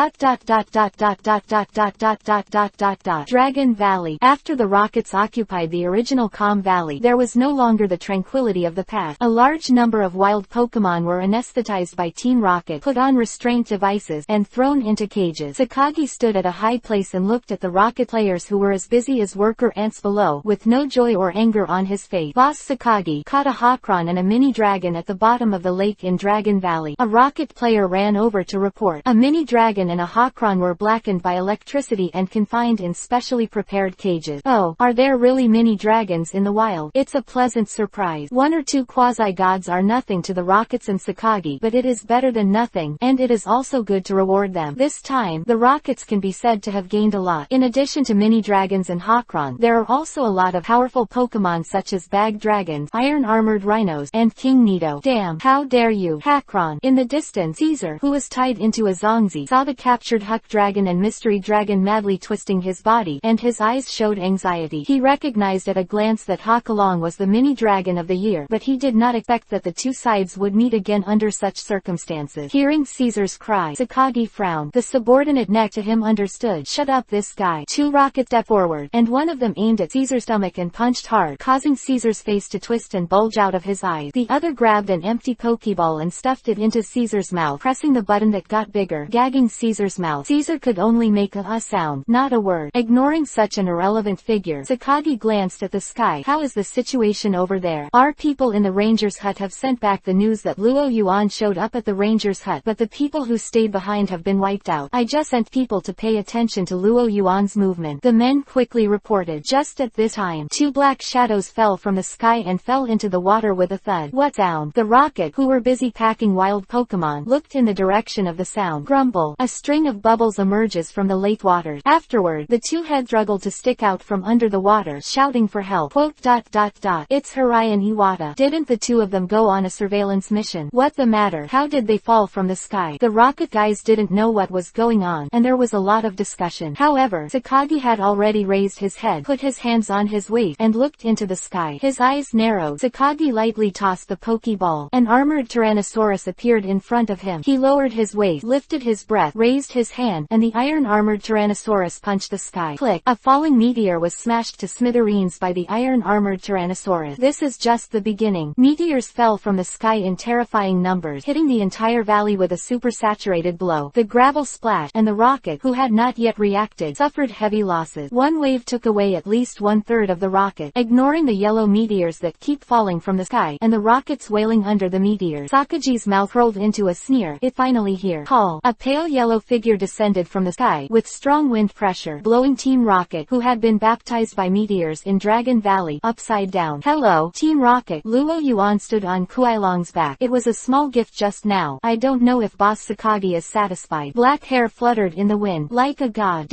Dragon Valley. After the rockets occupied the original Calm Valley, there was no longer the tranquility of the past. A large number of wild Pokémon were anesthetized by Team Rocket, put on restraint devices, and thrown into cages. Sakagi stood at a high place and looked at the rocket players who were as busy as worker ants below, with no joy or anger on his face. Boss Sakagi caught a Hakron and a mini dragon at the bottom of the lake in Dragon Valley. A rocket player ran over to report. A mini dragon and a Hakron were blackened by electricity and confined in specially prepared cages. Oh, are there really mini dragons in the wild? It's a pleasant surprise. 1 or 2 quasi-gods are nothing to the rockets and Sakagi, but it is better than nothing, and it is also good to reward them. This time, the rockets can be said to have gained a lot. In addition to mini dragons and Hakron, there are also a lot of powerful Pokémon such as bag dragons, iron armored rhinos, rhinos, and King Nito. Damn, how dare you, Hakron. In the distance, Caesar, who was tied into a zongzi, saw the captured Huck dragon and mystery dragon madly twisting his body, and his eyes showed anxiety. He recognized at a glance that Hakalong was the mini dragon of the year, but he did not expect that the two sides would meet again under such circumstances. Hearing Caesar's cry, Sakagi frowned. The subordinate next to him understood. Shut up, this guy. Two rockets stepped forward, and one of them aimed at Caesar's stomach and punched hard, causing Caesar's face to twist and bulge out of his eyes. The other grabbed an empty Pokeball and stuffed it into Caesar's mouth, pressing the button that got bigger, gagging Caesar's mouth. Caesar could only make a sound, not a word. Ignoring such an irrelevant figure, Sakagi glanced at the sky. How is the situation over there? Our people in the ranger's hut have sent back the news that Luo Yuan showed up at the ranger's hut, but the people who stayed behind have been wiped out. I just sent people to pay attention to Luo Yuan's movement. The men quickly reported. Just at this time, two black shadows fell from the sky and fell into the water with a thud. What sound? The rocket, who were busy packing wild Pokemon, looked in the direction of the sound. Grumble. A string of bubbles emerges from the lake waters. Afterward, the two heads struggled to stick out from under the water, shouting for help. Quote, It's Hirai and Iwata. Didn't the two of them go on a surveillance mission? What the matter? How did they fall from the sky? The rocket guys didn't know what was going on, and there was a lot of discussion. However, Sakagi had already raised his head, put his hands on his waist, and looked into the sky. His eyes narrowed. Sakagi lightly tossed the Pokeball. An armored Tyrannosaurus appeared in front of him. He lowered his waist, lifted his breath, raised his hand, and the iron-armored Tyrannosaurus punched the sky. Click. A falling meteor was smashed to smithereens by the iron-armored Tyrannosaurus. This is just the beginning. Meteors fell from the sky in terrifying numbers, hitting the entire valley with a supersaturated blow. The gravel splashed, and the rocket, who had not yet reacted, suffered heavy losses. One wave took away at least one-third of the rocket. Ignoring the yellow meteors that keep falling from the sky, and the rockets wailing under the meteors, Sakagi's mouth rolled into a sneer. It finally here. Call. A pale yellow figure descended from the sky, with strong wind pressure, blowing Team Rocket, who had been baptized by meteors in Dragon Valley, upside down. Hello, Team Rocket. Luo Yuan stood on Kuailong's back. It was a small gift just now. I don't know if Boss Sakagi is satisfied. Black hair fluttered in the wind, like a god.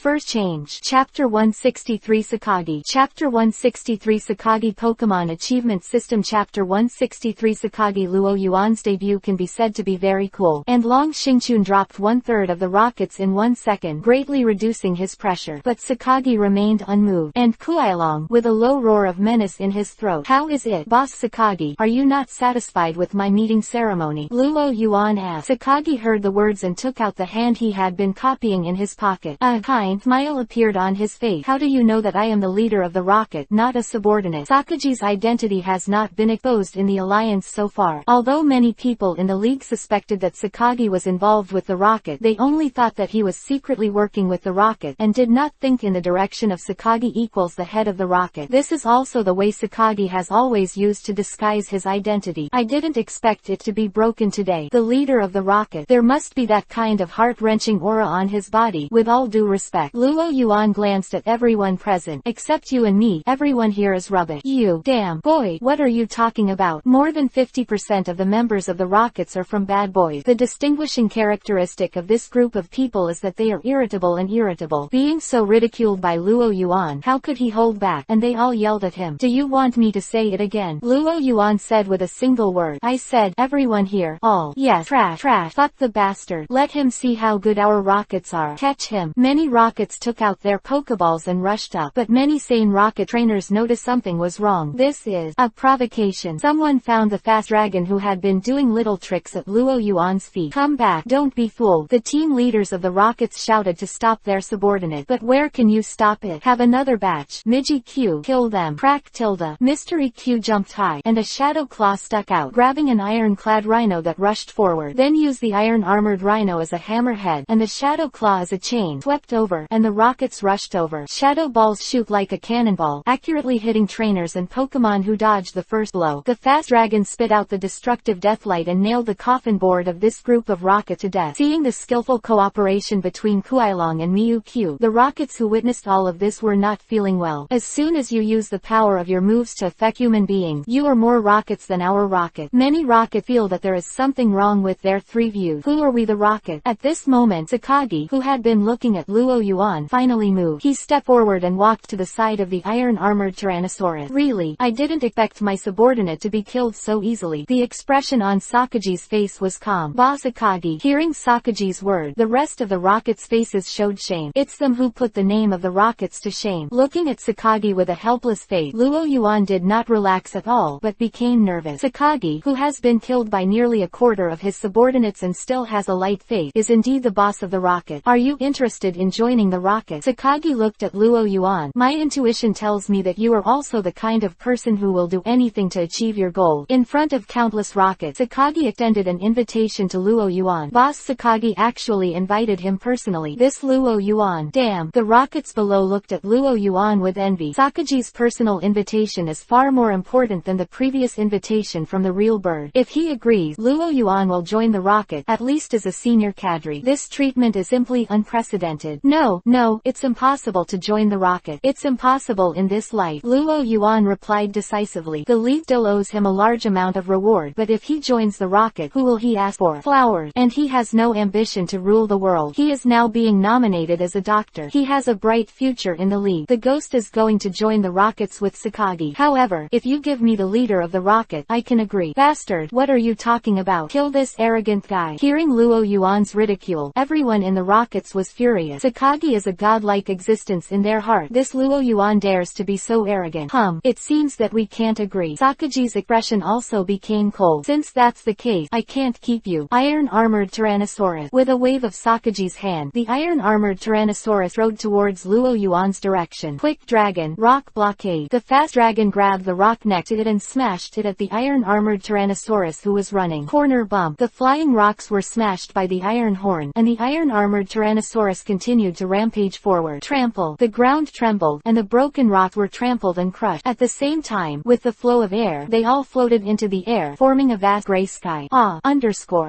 First change. Chapter 163 Sakagi. Chapter 163 Sakagi Pokemon Achievement System. Chapter 163 Sakagi. Luo Yuan's debut can be said to be very cool, and Long Xingchun dropped one-third of the rockets in 1 second, greatly reducing his pressure. But Sakagi remained unmoved, and Kuailong, with a low roar of menace in his throat. How is it, Boss Sakagi? Are you not satisfied with my meeting ceremony? Luo Yuan asked. Sakagi heard the words and took out the hand he had been copying in his pocket. A kind smile appeared on his face. How do you know that I am the leader of the rocket, not a subordinate? Sakagi's identity has not been exposed in the alliance so far. Although many people in the league suspected that Sakagi was involved with the rocket, they only thought that he was secretly working with the rocket, and did not think in the direction of Sakagi equals the head of the rocket. This is also the way Sakagi has always used to disguise his identity. I didn't expect it to be broken today. The leader of the rocket. There must be that kind of heart-wrenching aura on his body. With all due respect, Luo Yuan glanced at everyone present. Except you and me, everyone here is rubbish. You, damn boy, what are you talking about? More than 50% of the members of the rockets are from bad boys. The distinguishing characteristic of this group of people is that they are irritable and irritable. Being so ridiculed by Luo Yuan, how could he hold back? And they all yelled at him. Do you want me to say it again? Luo Yuan said with a single word. I said, everyone here. All. Yes. Trash. Fuck the bastard. Let him see how good our rockets are. Catch him. Many rockets took out their Pokeballs and rushed up, but many sane rocket trainers noticed something was wrong. This is a provocation. Someone found the fast dragon who had been doing little tricks at Luo Yuan's feet. Come back. Don't be fooled. The team leaders of the rockets shouted to stop their subordinate. But where can you stop it? Have another batch. Miji Q. Kill them. Crack tilde. Mystery Q jumped high, and a shadow claw stuck out, grabbing an iron-clad rhino that rushed forward. Then use the iron-armored rhino as a hammerhead, and the shadow claw as a chain, swept over, and the rockets rushed over. Shadow balls shoot like a cannonball, accurately hitting trainers and Pokemon who dodged the first blow. The fast dragon spit out the destructive deathlight and nailed the coffin board of this group of rocket to death. Seeing the skillful cooperation between Kuailong and Miyukyu, the rockets who witnessed all of this were not feeling well. As soon as you use the power of your moves to affect human beings, you are more rockets than our rocket. Many rockets feel that there is something wrong with their three views. Who are we, the rocket? At this moment, Sakagi, who had been looking at Luo Yuan, finally moved. He stepped forward and walked to the side of the iron-armored Tyrannosaurus. Really, I didn't expect my subordinate to be killed so easily. The expression on Sakagi's face was calm. Boss Sakagi. Hearing Sakagi's word, the rest of the rockets' faces showed shame. It's them who put the name of the rockets to shame. Looking at Sakagi with a helpless face, Luo Yuan did not relax at all, but became nervous. Sakagi, who has been killed by nearly a quarter of his subordinates and still has a light face, is indeed the boss of the rocket. Are you interested in joining the rocket? Sakagi looked at Luo Yuan. My intuition tells me that you are also the kind of person who will do anything to achieve your goal. In front of countless rockets, Sakagi extended an invitation to Luo Yuan. Boss Sakagi actually invited him personally. This Luo Yuan. Damn. The rockets below looked at Luo Yuan with envy. Sakagi's personal invitation is far more important than the previous invitation from the real bird. If he agrees, Luo Yuan will join the rocket, at least as a senior cadre. This treatment is simply unprecedented. No, it's impossible to join the rocket. It's impossible in this life. Luo Yuan replied decisively. The league still owes him a large amount of reward, but if he joins the rocket, who will he ask for? Flowers. And he has no ambition to rule the world. He is now being nominated as a doctor. He has a bright future in the league. The ghost is going to join the rockets with Sakagi. However, if you give me the leader of the rocket, I can agree. Bastard, what are you talking about? Kill this arrogant guy. Hearing Luo Yuan's ridicule, everyone in the rockets was furious. Sakagi is a godlike existence in their heart. This Luo Yuan dares to be so arrogant. It seems that we can't agree. Sakagi's expression also became cold. Since that's the case, I can't keep you. Iron-armored Tyrannosaurus. With a wave of Sakagi's hand, the iron-armored Tyrannosaurus rode towards Luo Yuan's direction. Quick dragon, rock blockade. The fast dragon grabbed the rock next to it and smashed it at the iron-armored Tyrannosaurus who was running. Corner bump. The flying rocks were smashed by the iron horn, and the iron-armored Tyrannosaurus continued to rampage forward. Trample. The ground trembled, and the broken rocks were trampled and crushed. At the same time, with the flow of air, they all floated into the air, forming a vast gray sky.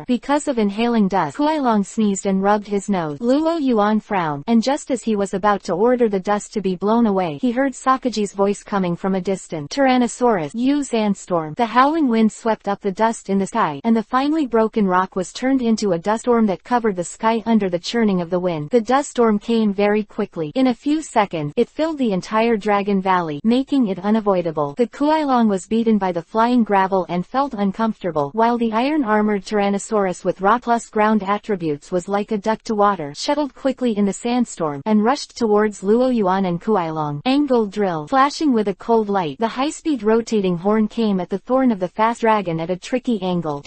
Because of inhaling dust, Kuailong sneezed and rubbed his nose. Luo Yuan frowned, and just as he was about to order the dust to be blown away, he heard Sakagi's voice coming from a distance. Tyrannosaurus, use sandstorm. The howling wind swept up the dust in the sky, and the finely broken rock was turned into a dust storm that covered the sky under the churning of the wind. The dust storm came very quickly. In a few seconds, it filled the entire Dragon Valley, making it unavoidable. The Kuailong was beaten by the flying gravel and felt uncomfortable, while the iron-armored Tyrannosaurus with rock plus ground attributes was like a duck to water, shuttled quickly in the sandstorm, and rushed towards Luo Yuan and Kuailong. Angle drill. Flashing with a cold light, the high-speed rotating horn came at the thorn of the fast dragon at a tricky angle.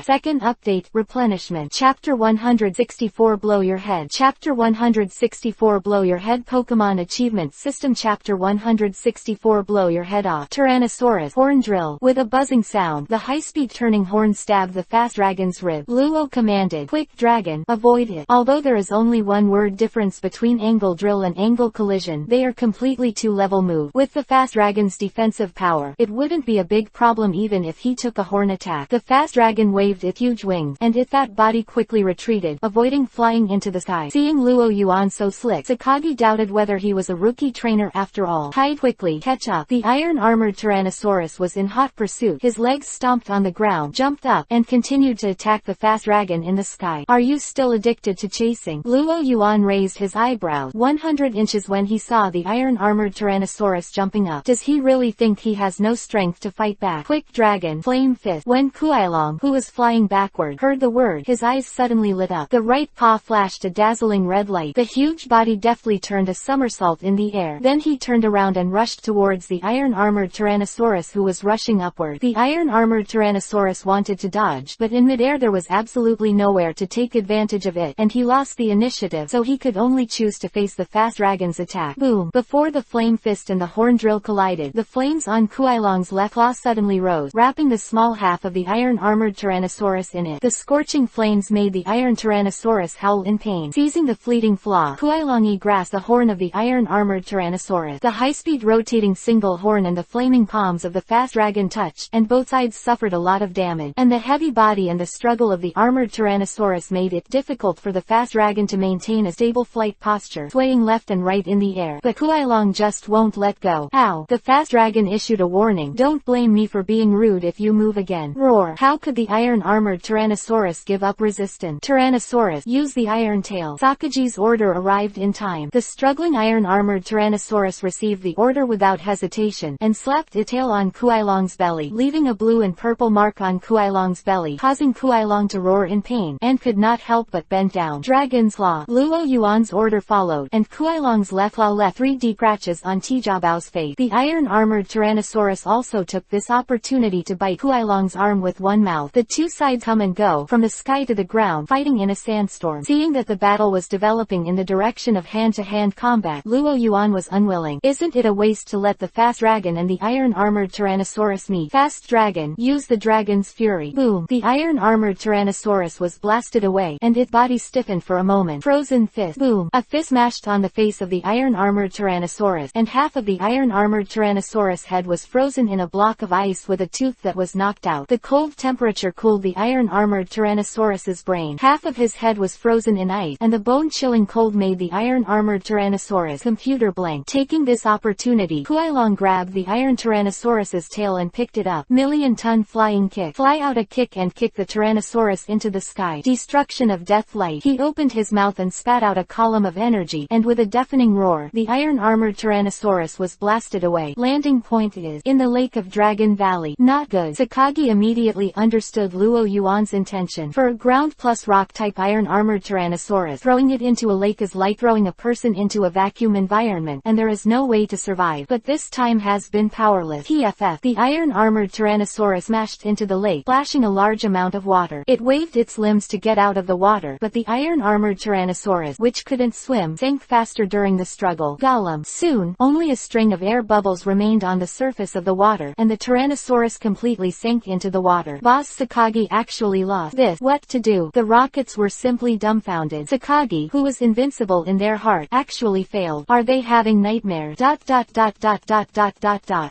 Second update, replenishment. Chapter 164 Blow Your Head. Chapter 164 Blow Your Head Pokémon Achievement System. Chapter 164 Blow Your Head Off. Tyrannosaurus. Horn drill. With a buzzing sound, the high-speed turning horn stabbed the fast dragon's rib. Luo commanded, Quick dragon, avoid it. Although there is only one word difference between angle drill and angle collision, they are completely two-level move. With the fast dragon's defensive power, it wouldn't be a big problem even if he took a horn attack. The fast dragon waved its huge wings, and its fat body quickly retreated, avoiding flying into the sky. Seeing Luo Yuan so slick, Sakagi doubted whether he was a rookie trainer after all. Hide quickly, catch up. The iron-armored Tyrannosaurus was in hot pursuit. His legs stomped on the ground, jumped up, and continued to attack the fast dragon in the sky. Are you still addicted to chasing? Luo Yuan raised his eyebrows 100 inches when he saw the iron-armored Tyrannosaurus jumping up. Does he really think he has no strength to fight back? Quick dragon, flame fist. When Kuailong, who was flying backward, heard the word, his eyes suddenly lit up. The right paw flashed a dazzling red light. The huge body deftly turned a somersault in the air. Then he turned around and rushed towards the iron-armored Tyrannosaurus who was rushing upward. The iron-armored Tyrannosaurus wanted to dodge, but in midair there was absolutely nowhere to take advantage of it, and he lost the initiative, so he could only choose to face the fast dragon's attack. Boom! Before the flame fist and the horn drill collided, the flames on Kuailong's left claw suddenly rose, wrapping the small half of the iron-armored Tyrannosaurus in it. The scorching flames made the iron Tyrannosaurus howl in pain. Seizing the fleeting flaw, Kuailong grasped the horn of the iron-armored Tyrannosaurus. The high-speed rotating single horn and the flaming palms of the fast dragon touched, and both sides suffered a lot of damage. And the heavy body and the struggle of the armored Tyrannosaurus made it difficult for the fast dragon to maintain a stable flight posture, swaying left and right in the air. But Kuailong just won't let go. Ow! The fast dragon issued a warning. Don't blame me for being rude if you move again. Roar! How could the iron-armored Tyrannosaurus give up resistance? Tyrannosaurus, use the iron tail. Sakaji's order arrived in time. The struggling iron-armored Tyrannosaurus received the order without hesitation, and slapped its tail on Kuailong's belly, leaving a blue and purple mark on Kuailong's belly, causing Kuailong to roar in pain, and could not help but bend down. Dragon's Law. Luo Yuan's order followed, and Kuailong's left 3D scratches on Tijabao's face. The iron-armored Tyrannosaurus also took this opportunity to bite Kuailong's arm with one mouth. The two sides come and go, from the sky to the ground, fighting in a sandstorm. Seeing that the battle was developing in the direction of hand-to-hand combat, Luo Yuan was unwilling. Isn't it a waste to let the fast dragon and the iron-armored Tyrannosaurus meet? Fast dragon, use the dragon's fury. Boom! The iron-armored Tyrannosaurus was blasted away, and its body stiffened for a moment. Frozen fist. Boom! A fist smashed on the face of the iron-armored Tyrannosaurus, and half of the iron-armored Tyrannosaurus head was frozen in a block of ice with a tooth that was knocked out. The cold temperature cooled the iron-armored Tyrannosaurus's brain. Half of his head was frozen in ice, and the bone-chilling cold made the iron-armored Tyrannosaurus computer blank. Taking this opportunity, Kuailong grabbed the iron Tyrannosaurus's tail and picked it up. Million-ton flying kick. Fly out a kick and kick the Tyrannosaurus into the sky. Destruction of death light. He opened his mouth and spat out a column of energy, and with a deafening roar, the iron-armored Tyrannosaurus was blasted away. Landing point is in the Lake of Dragon Valley. Not good. Sakagi immediately understood Luo Yuan's intention. For a ground plus rock type iron-armored Tyrannosaurus, throwing it into a lake is like throwing a person into a vacuum environment, and there is no way to survive. But this time has been powerless. PFF. The iron-armored Tyrannosaurus smashed into the lake, splashing a large amount of water. It waved its limbs to get out of the water, but the iron-armored Tyrannosaurus, which couldn't swim, sank faster during the struggle. Golem. Soon, only a string of air bubbles remained on the surface of the water, and the Tyrannosaurus completely sank into the water. Boss Sakagi actually lost this. What to do? The rockets were simply dumbfounded. Sakagi, who was invincible in their heart, actually failed. Are they having nightmares?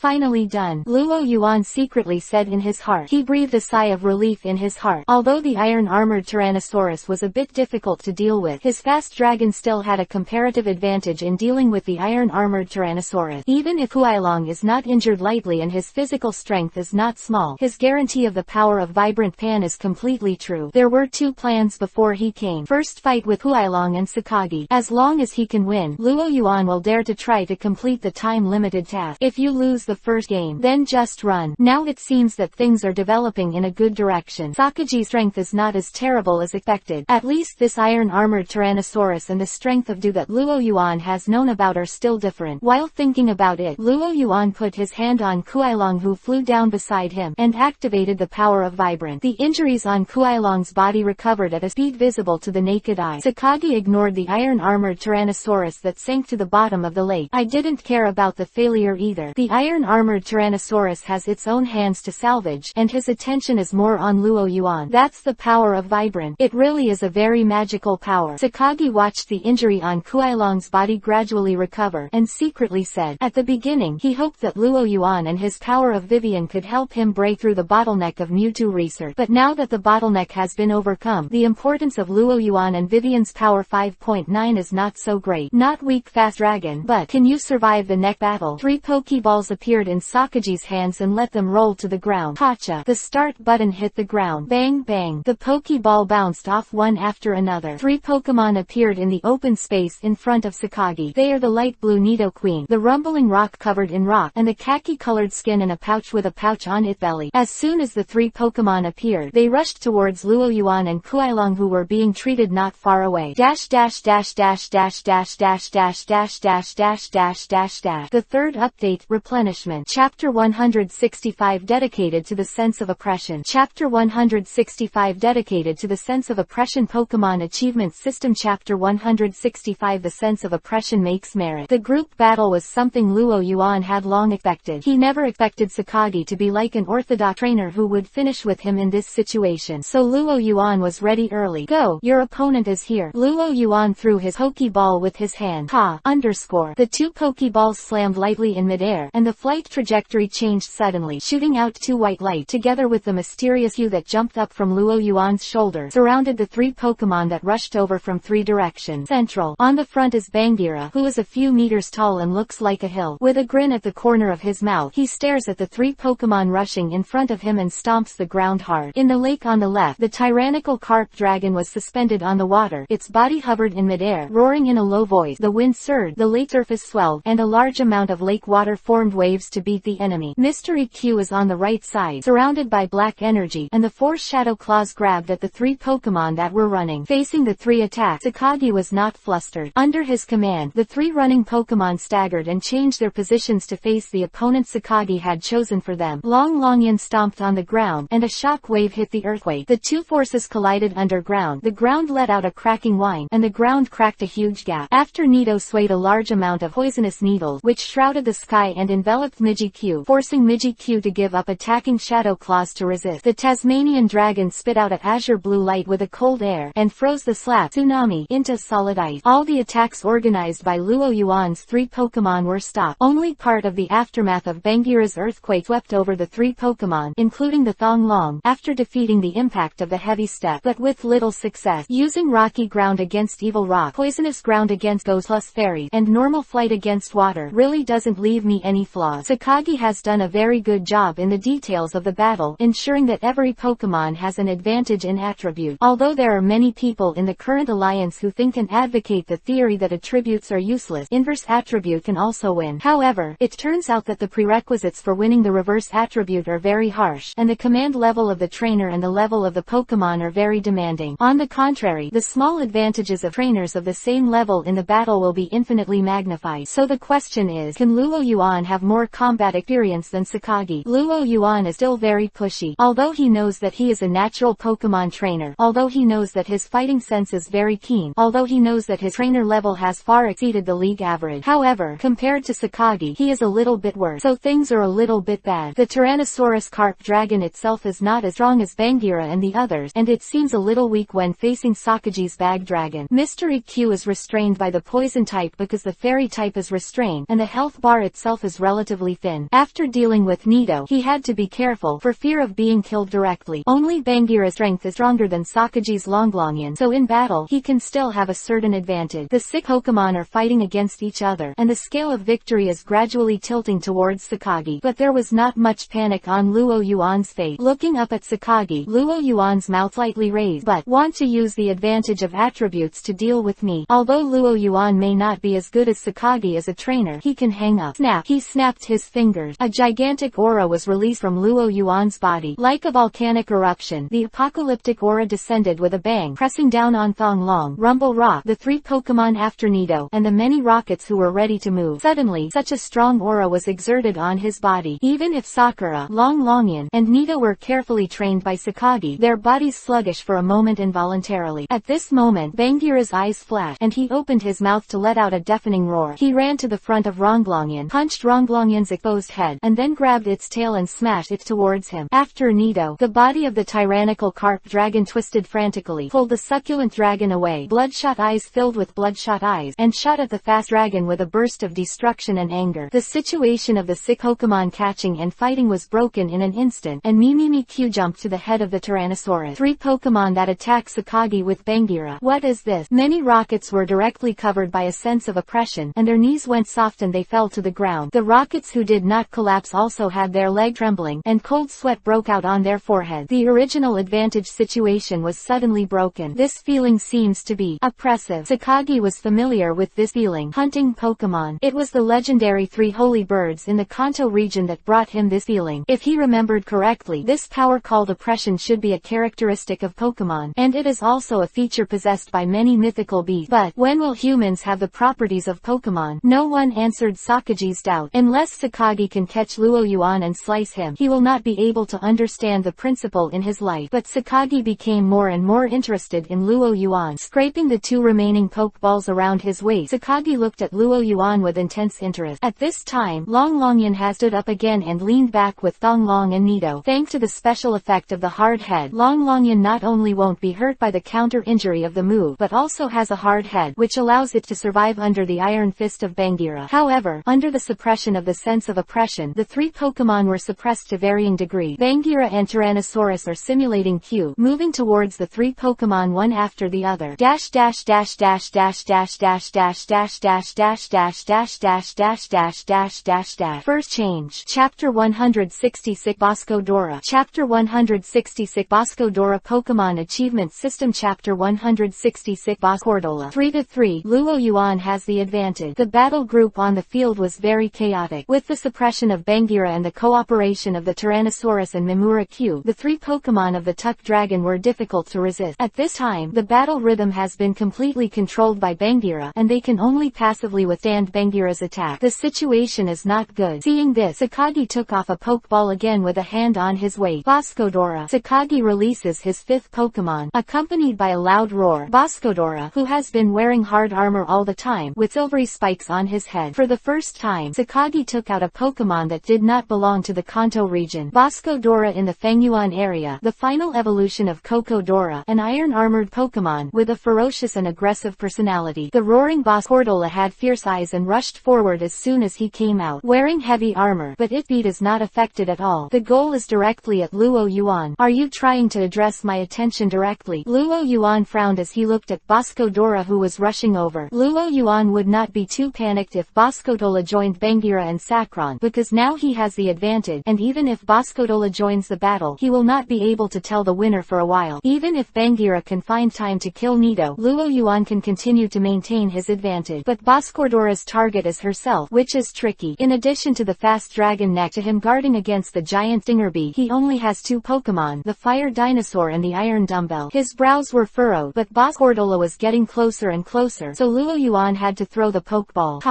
Finally done. Luo Yuan secretly said in his heart. He breathed a sigh of relief in his heart. Although the iron-armored Tyrannosaurus was a bit difficult to deal with, his fast dragon still had a comparative advantage in dealing with the iron-armored Tyrannosaurus. Even if Kuailong is not injured lightly and his physical strength is not small, his guarantee of the power of Vibrant Pan is completely true. There were two plans before he came. First, fight with Kuailong and Sakagi. As long as he can win, Luo Yuan will dare to try to complete the time-limited task. If you lose the first game, then just run. Now it seems that things are developing in a good direction. Sakaji's strength is not as terrible as expected. At least this iron-armored Tyrannosaurus and the strength of Du that Luo Yuan has known about are still different. While thinking about it, Luo Yuan put his hand on Kuailong, who flew down beside him, and activated the power of Vibrant. The injuries on Kuailong's body recovered at a speed visible to the naked eye. Sakagi ignored the iron-armored Tyrannosaurus that sank to the bottom of the lake. I didn't care about the failure either. The iron-armored Tyrannosaurus has its own hands to salvage, and his attention is more on Luo Yuan. That's the power of Vibrant. It really is a very magical power. Sakagi watched the injury on Kuailong's body gradually recover, and secretly said, at the beginning he hoped that Luo Yuan and his power of Vivian could help him break through the bottleneck of Mewtwo research. But now that the bottleneck has been overcome, the importance of Luo Yuan and Vivian's power 5.9 is not so great. Not weak fast dragon, but can you survive the neck battle? 3 Pokeballs appeared in Sakaji's hands and let them roll to the ground. Pacha. The start button hit the ground. Bang bang. The Pokeball bounced off one after another. 3 Pokemon appeared in the open space in front of Sakagi. They are the light blue Nidoqueen, the rumbling rock covered in rock, and the khaki-colored skin in a pouch with a pouch on its belly. As soon as the 3 Pokemon appeared, they rushed towards Luo Yuan and Kuailong, who were being treated not far away. Dash dash dash dash dash dash dash dash dash dash dash dash dash dash. The third update, Replenishment. Chapter 165 dedicated to the sense of oppression. Chapter 165 dedicated to the sense of oppression. Pokemon Achievement System. Chapter 165 The sense of oppression makes merit. The group battle was something Luo Yuan had long expected. He never expected Sakagi to be like an orthodox trainer who would finish with him in this situation. So Luo Yuan was ready early. Go, your opponent is here. Luo Yuan threw his Pokeball with his hand. Ha! Underscore. The 2 Pokeballs slammed lightly in midair, and the flight trajectory changed suddenly, shooting out 2 white light together with the mysterious hue that jumped up from Luo Yuan's shoulder, surrounded the 3 Pokemon that rushed over from 3 directions. Central. On the front is Bangira, who is a few meters tall and looks like a hill. With a grin at the corner of his mouth, he stares at the 3 Pokemon rushing in front of him and stomps the ground hard. In the lake on the left, the tyrannical carp dragon was suspended on the water. Its body hovered in midair, roaring in a low voice. The wind surged, the lake surface swelled, and a large amount of lake water formed waves to beat the enemy. Mystery Q is on the right side, surrounded by black energy, and the 4 shadow claws grabbed at the 3 Pokémon that were running. Facing the 3 attacks, Sakagi was not flustered. Under his command, the 3 running Pokémon staggered and changed their positions to face the opponent Sakagi had chosen for them. Long Longyan stomped on the ground, and a shock wave hit the earthquake. The 2 forces collided underground. The ground let out a cracking whine, and the ground cracked a huge gap. After Nito swayed a large amount of poisonous needles, which shrouded the sky and enveloped Miji-Q, forcing Miji-Q to give up attacking shadow claws to resist. The Tasmanian dragon spit out a azure blue light with a cold air, and froze the slap tsunami into solid ice. All the attacks organized by Luo Yuan's 3 Pokémon were stopped. Only part of the aftermath of Bangira's earthquake swept over the 3 Pokémon, including the Thonglong, after defeating the impact of the heavy step, but with little success. Using rocky ground against evil rock, poisonous ground against ghosts plus fairies, and normal flight against water really doesn't leave me any flaws. Sakagi has done a very good job in the details of the battle, ensuring that every Pokémon has an advantage in attribute. Although there are many people in the current alliance who think and advocate the theory that attributes are useless, inverse attribute can also win. However, it turns out that the prerequisites for winning the reverse attribute are very harsh, and the command level of the trainer and the level of the Pokémon are very demanding. On the contrary, the small advantages of trainers of the same level in the battle will be infinitely magnified. So the question is, can Luo Yuan have more combat experience than Sakagi? Luo Yuan is still very pushy. Although he knows that he is a natural Pokémon trainer, although he knows that his fighting sense is very keen, although he knows that his trainer level has far exceeded the league average. However, compared to Sakagi, he is a little bit worse, so things are a little bit bad. The Tyrannosaurus carp dragon itself is not as strong as Bangira and the others, and it seems a little weak when facing Sakagi's bag dragon. Mystery Q is restrained by the poison type because the fairy type is restrained, and the health bar itself is relatively thin. After dealing with Nito, he had to be careful, for fear of being killed directly. Only Bangira's strength is stronger than Sakagi's Longlongyan, so in battle, he can still have a certain advantage. The 6 Pokémon are fighting against each other, and the scale of victory is gradually tilting towards Sakagi. But there was not much panic on Luo Yuan's face. Looking up at Sakagi, Luo Yuan's mouth slightly raised, but want to use the advantage of attributes to deal with me. Although Luo Yuan may not be as good as Sakagi as a trainer, he can hang up. Snap! He snapped his fingers. A gigantic aura was released from Luo Yuan's body. Like a volcanic eruption, the apocalyptic aura descended with a bang, pressing down on Thonglong, Rumble Rock, the 3 Pokémon after Nito, and the many rockets who were ready to move. Suddenly, such a strong aura was exerted on his body. Even if Sakura, Longlongyan, and Nito were carefully trained by Sakagi, their bodies sluggish for a moment involuntarily. At this moment, Bangira's eyes flashed, and he opened his mouth to let out a deafening roar. He ran to the front of Ronglongyan, punched Ronglongyan's exposed head, and then grabbed its tail and smashed it towards him. After Nito, the body of the tyrannical carp dragon twisted frantically, pulled the succulent dragon away, bloodshot eyes filled with bloodshot eyes, and shot at the fast dragon with a burst of destruction and anger. The situation of the 6 Pokémon catching and fighting was broken in an instant, and Mimikyu jumped to the head of the Tyrannosaurus. 3 Pokémon that attacked Sakagi with Bangira. What is this? Many rockets were directly covered by a sense of oppression, and their knees went soft and they fell to the ground. The rockets who did not collapse also had their leg trembling, and cold sweat broke out on their forehead. The original advantage situation was suddenly broken. This feeling seems to be oppressive. Sakagi was familiar with this feeling, hunting Pokémon. It was the legendary 3 holy birds in the Kanto region that brought him this feeling. If he remembered correctly, this power called oppression should be a characteristic of Pokémon, and it is also a feature possessed by many mythical beasts. But when will humans have the properties of Pokémon? No one answered Sakagi's doubt. Unless Sakagi can catch Luo Yuan and slice him, he will not be able to understand the principle in his life. But Sakagi became more and more interested in Luo Yuan. Scraping the 2 remaining Pokeballs around his waist, Sakagi looked at Luo Yuan with intense interest. At this time, Longlongyan has stood up again and leaned back with Thonglong and Nito. Thanks to the special effect of the hard head, Longlongyan not only won't be hurt by the counter injury of the move, but also has a hard head, which allows it to survive under the iron fist of Bangira. However, under the suppression of the sense of oppression, the 3 Pokémon were suppressed to varying degrees. Bangira and Tyrannosaurus are simulating Q, moving towards the 3 Pokémon one after the other. Dash dash dash dash dash dash dash dash dash dash dash dash dash dash dash dash dash dash dash. First change. Chapter 166 Bosco Dora. Chapter 166 Bosco Dora. Pokémon Yuan Achievement System Chapter 166 Boss Cordola 3-3. Luo Yuan has the advantage. The battle group on the field was very chaotic. With the suppression of Bangira and the cooperation of the Tyrannosaurus and Mimura Q, the three Pokémon of the Tuck Dragon were difficult to resist. At this time, the battle rhythm has been completely controlled by Bangira, and they can only passively withstand Bangira's attack. The situation is not good. Seeing this, Sakagi took off a Pokeball again with a hand on his waist. Boscodora. Sakagi releases his fifth Pokémon, accompanied by a loud roar. Boscodora, who has been wearing hard armor all the time, with silvery spikes on his head. For the first time, Sakagi took out a Pokémon that did not belong to the Kanto region. Boscodora in the Fangyuan area, the final evolution of Kokodora, an iron-armored Pokémon with a ferocious and aggressive personality. The roaring Boscordola had fierce eyes and rushed forward as soon as he came out, wearing heavy armor, but its beat is not affected at all. The goal is directly at Luo Yuan. Are you trying to address my attention directly? Luo Yuan frowned as he looked at Boscodora, who was rushing over. Luo Yuan would not be too panicked if Boscodola joined Bangira and Sakron, because now he has the advantage, and even if Boscodola joins the battle, he will not be able to tell the winner for a while. Even if Bangira can find time to kill Nido, Luo Yuan can continue to maintain his advantage. But Boscordora's target is herself, which is tricky. In addition to the fast dragon next to him guarding against the giant Dingerbee, he only has two Pokémon, the Fire Dinosaur and the Iron Dumbbell. His brows were furrowed, but Boscordola was getting closer and closer, so Luo Yuan had to throw the Pokeball.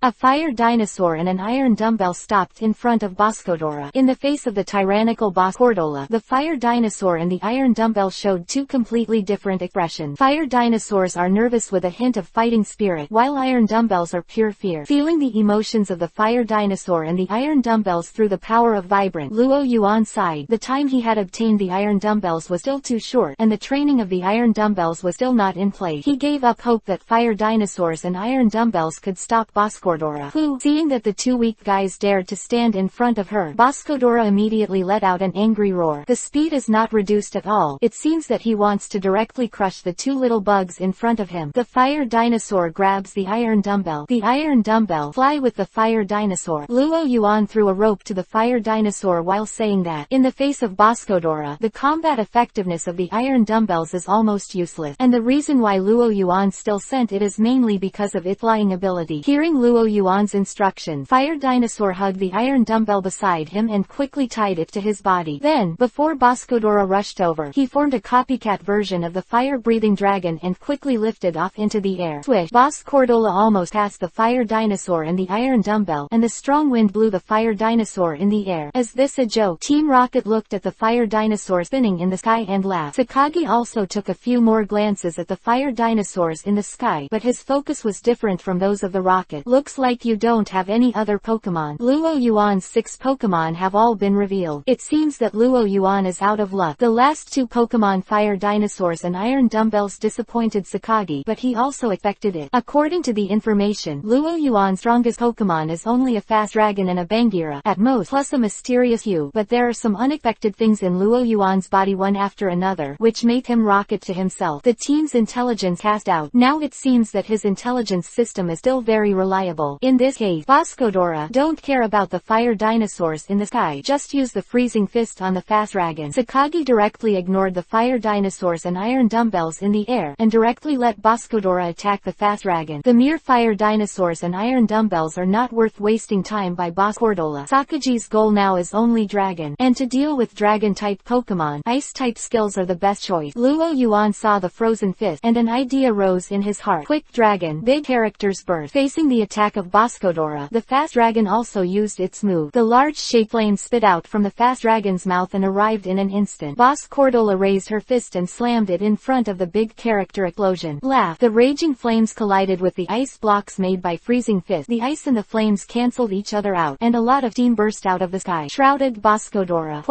A Fire Dinosaur and an Iron Dumbbell stopped in front of Boscodora. In the face of the tyrannical Boscordola, the Fire Dinosaur and the Iron Dumbbell showed two completely different expressions. Fire Dinosaurs are nervous with a hint of fighting spirit, while Iron Dumbbells are pure fear. Feeling the emotions of the Fire Dinosaur and the Iron Dumbbells through the power of Vibrant, Luo Yuan sighed. The time he had obtained the Iron Dumbbells was still too short, and the training of the Iron Dumbbells was still not in place. He gave up hope that Fire Dinosaurs and Iron Dumbbells could stop Boscodora, who, seeing that the two weak guys dared to stand in front of her, Boscodora immediately let out an angry roar. The speed is not reduced at all. It seems that he wants to directly crush the two little bugs in front of him. The Fire Dinosaur grabs the Iron Dumbbell. The Iron Dumbbell fly with the Fire Dinosaur. Luo Yuan threw a rope to the Fire Dinosaur while saying that, in the face of Boscodora, the combat effectiveness of the Iron Dumbbells is almost useless, and the reason why Luo Yuan still sent it is mainly because of its flying ability. Hearing Luo Yuan's instruction, Fire Dinosaur hugged the Iron Dumbbell beside him and quickly tied it to his body. Then, before Boscodora rushed over, he formed a copycat version of the fire-breathing dragon and quickly lifted off into the air. Swish! Boscordola almost passed the Fire Dinosaur and the Iron Dumbbell, and the strong wind blew the Fire Dinosaur in the air. Is this a joke? Team Rocket looked at the Fire Dinosaur spinning in the sky and laughed. Sakagi also took a few more glances at the Fire Dinosaurs in the sky, but his focus was different from those of the rocket. Looks like you don't have any other Pokémon. Luo Yuan's 6 Pokémon have all been revealed. It seems that Luo Yuan is out of luck. The last two Pokémon, Fire Dinosaurs and Iron Dumbbells, disappointed Sakagi, but he also expected it. According to the information, Luo Yuan's strongest Pokémon is only a fast dragon and a Bangira, at most, plus a mysterious hue. But there are some unexpected things in Luo Yuan's body one after another, which make him rocket to himself. The team's intelligence cast out. Now it seems that his intelligence system is still very reliable. In this case, Boscodora, don't care about the Fire Dinosaurs in the sky, just use the freezing fist on the fast dragon. Sakagi directly ignored the Fire Dinosaurs and Iron Dumbbells in the air, and directly let Boscodora attack the fast dragon. The mere Fire Dinosaurs and Iron Dumbbells are not worth wasting time by Boscordola. Sakagi's goal now is only dragon, and to deal with dragon-type Pokémon, ice-type skills are the best choice. Luo Yuan saw the frozen fist, and an idea rose in his heart. Quick dragon, big character's birth. Facing the attack of Boscodora, the fast dragon also used its move. The large shape flame spit out from the fast dragon's mouth and arrived in an instant. Boscordola raised her fist and slammed it in front of the big character explosion. Laugh. The raging flames collided with the ice blocks made by freezing fist. The ice and the flames cancelled each other out, and a lot of steam burst out of the sky. Shrouded Boscodora.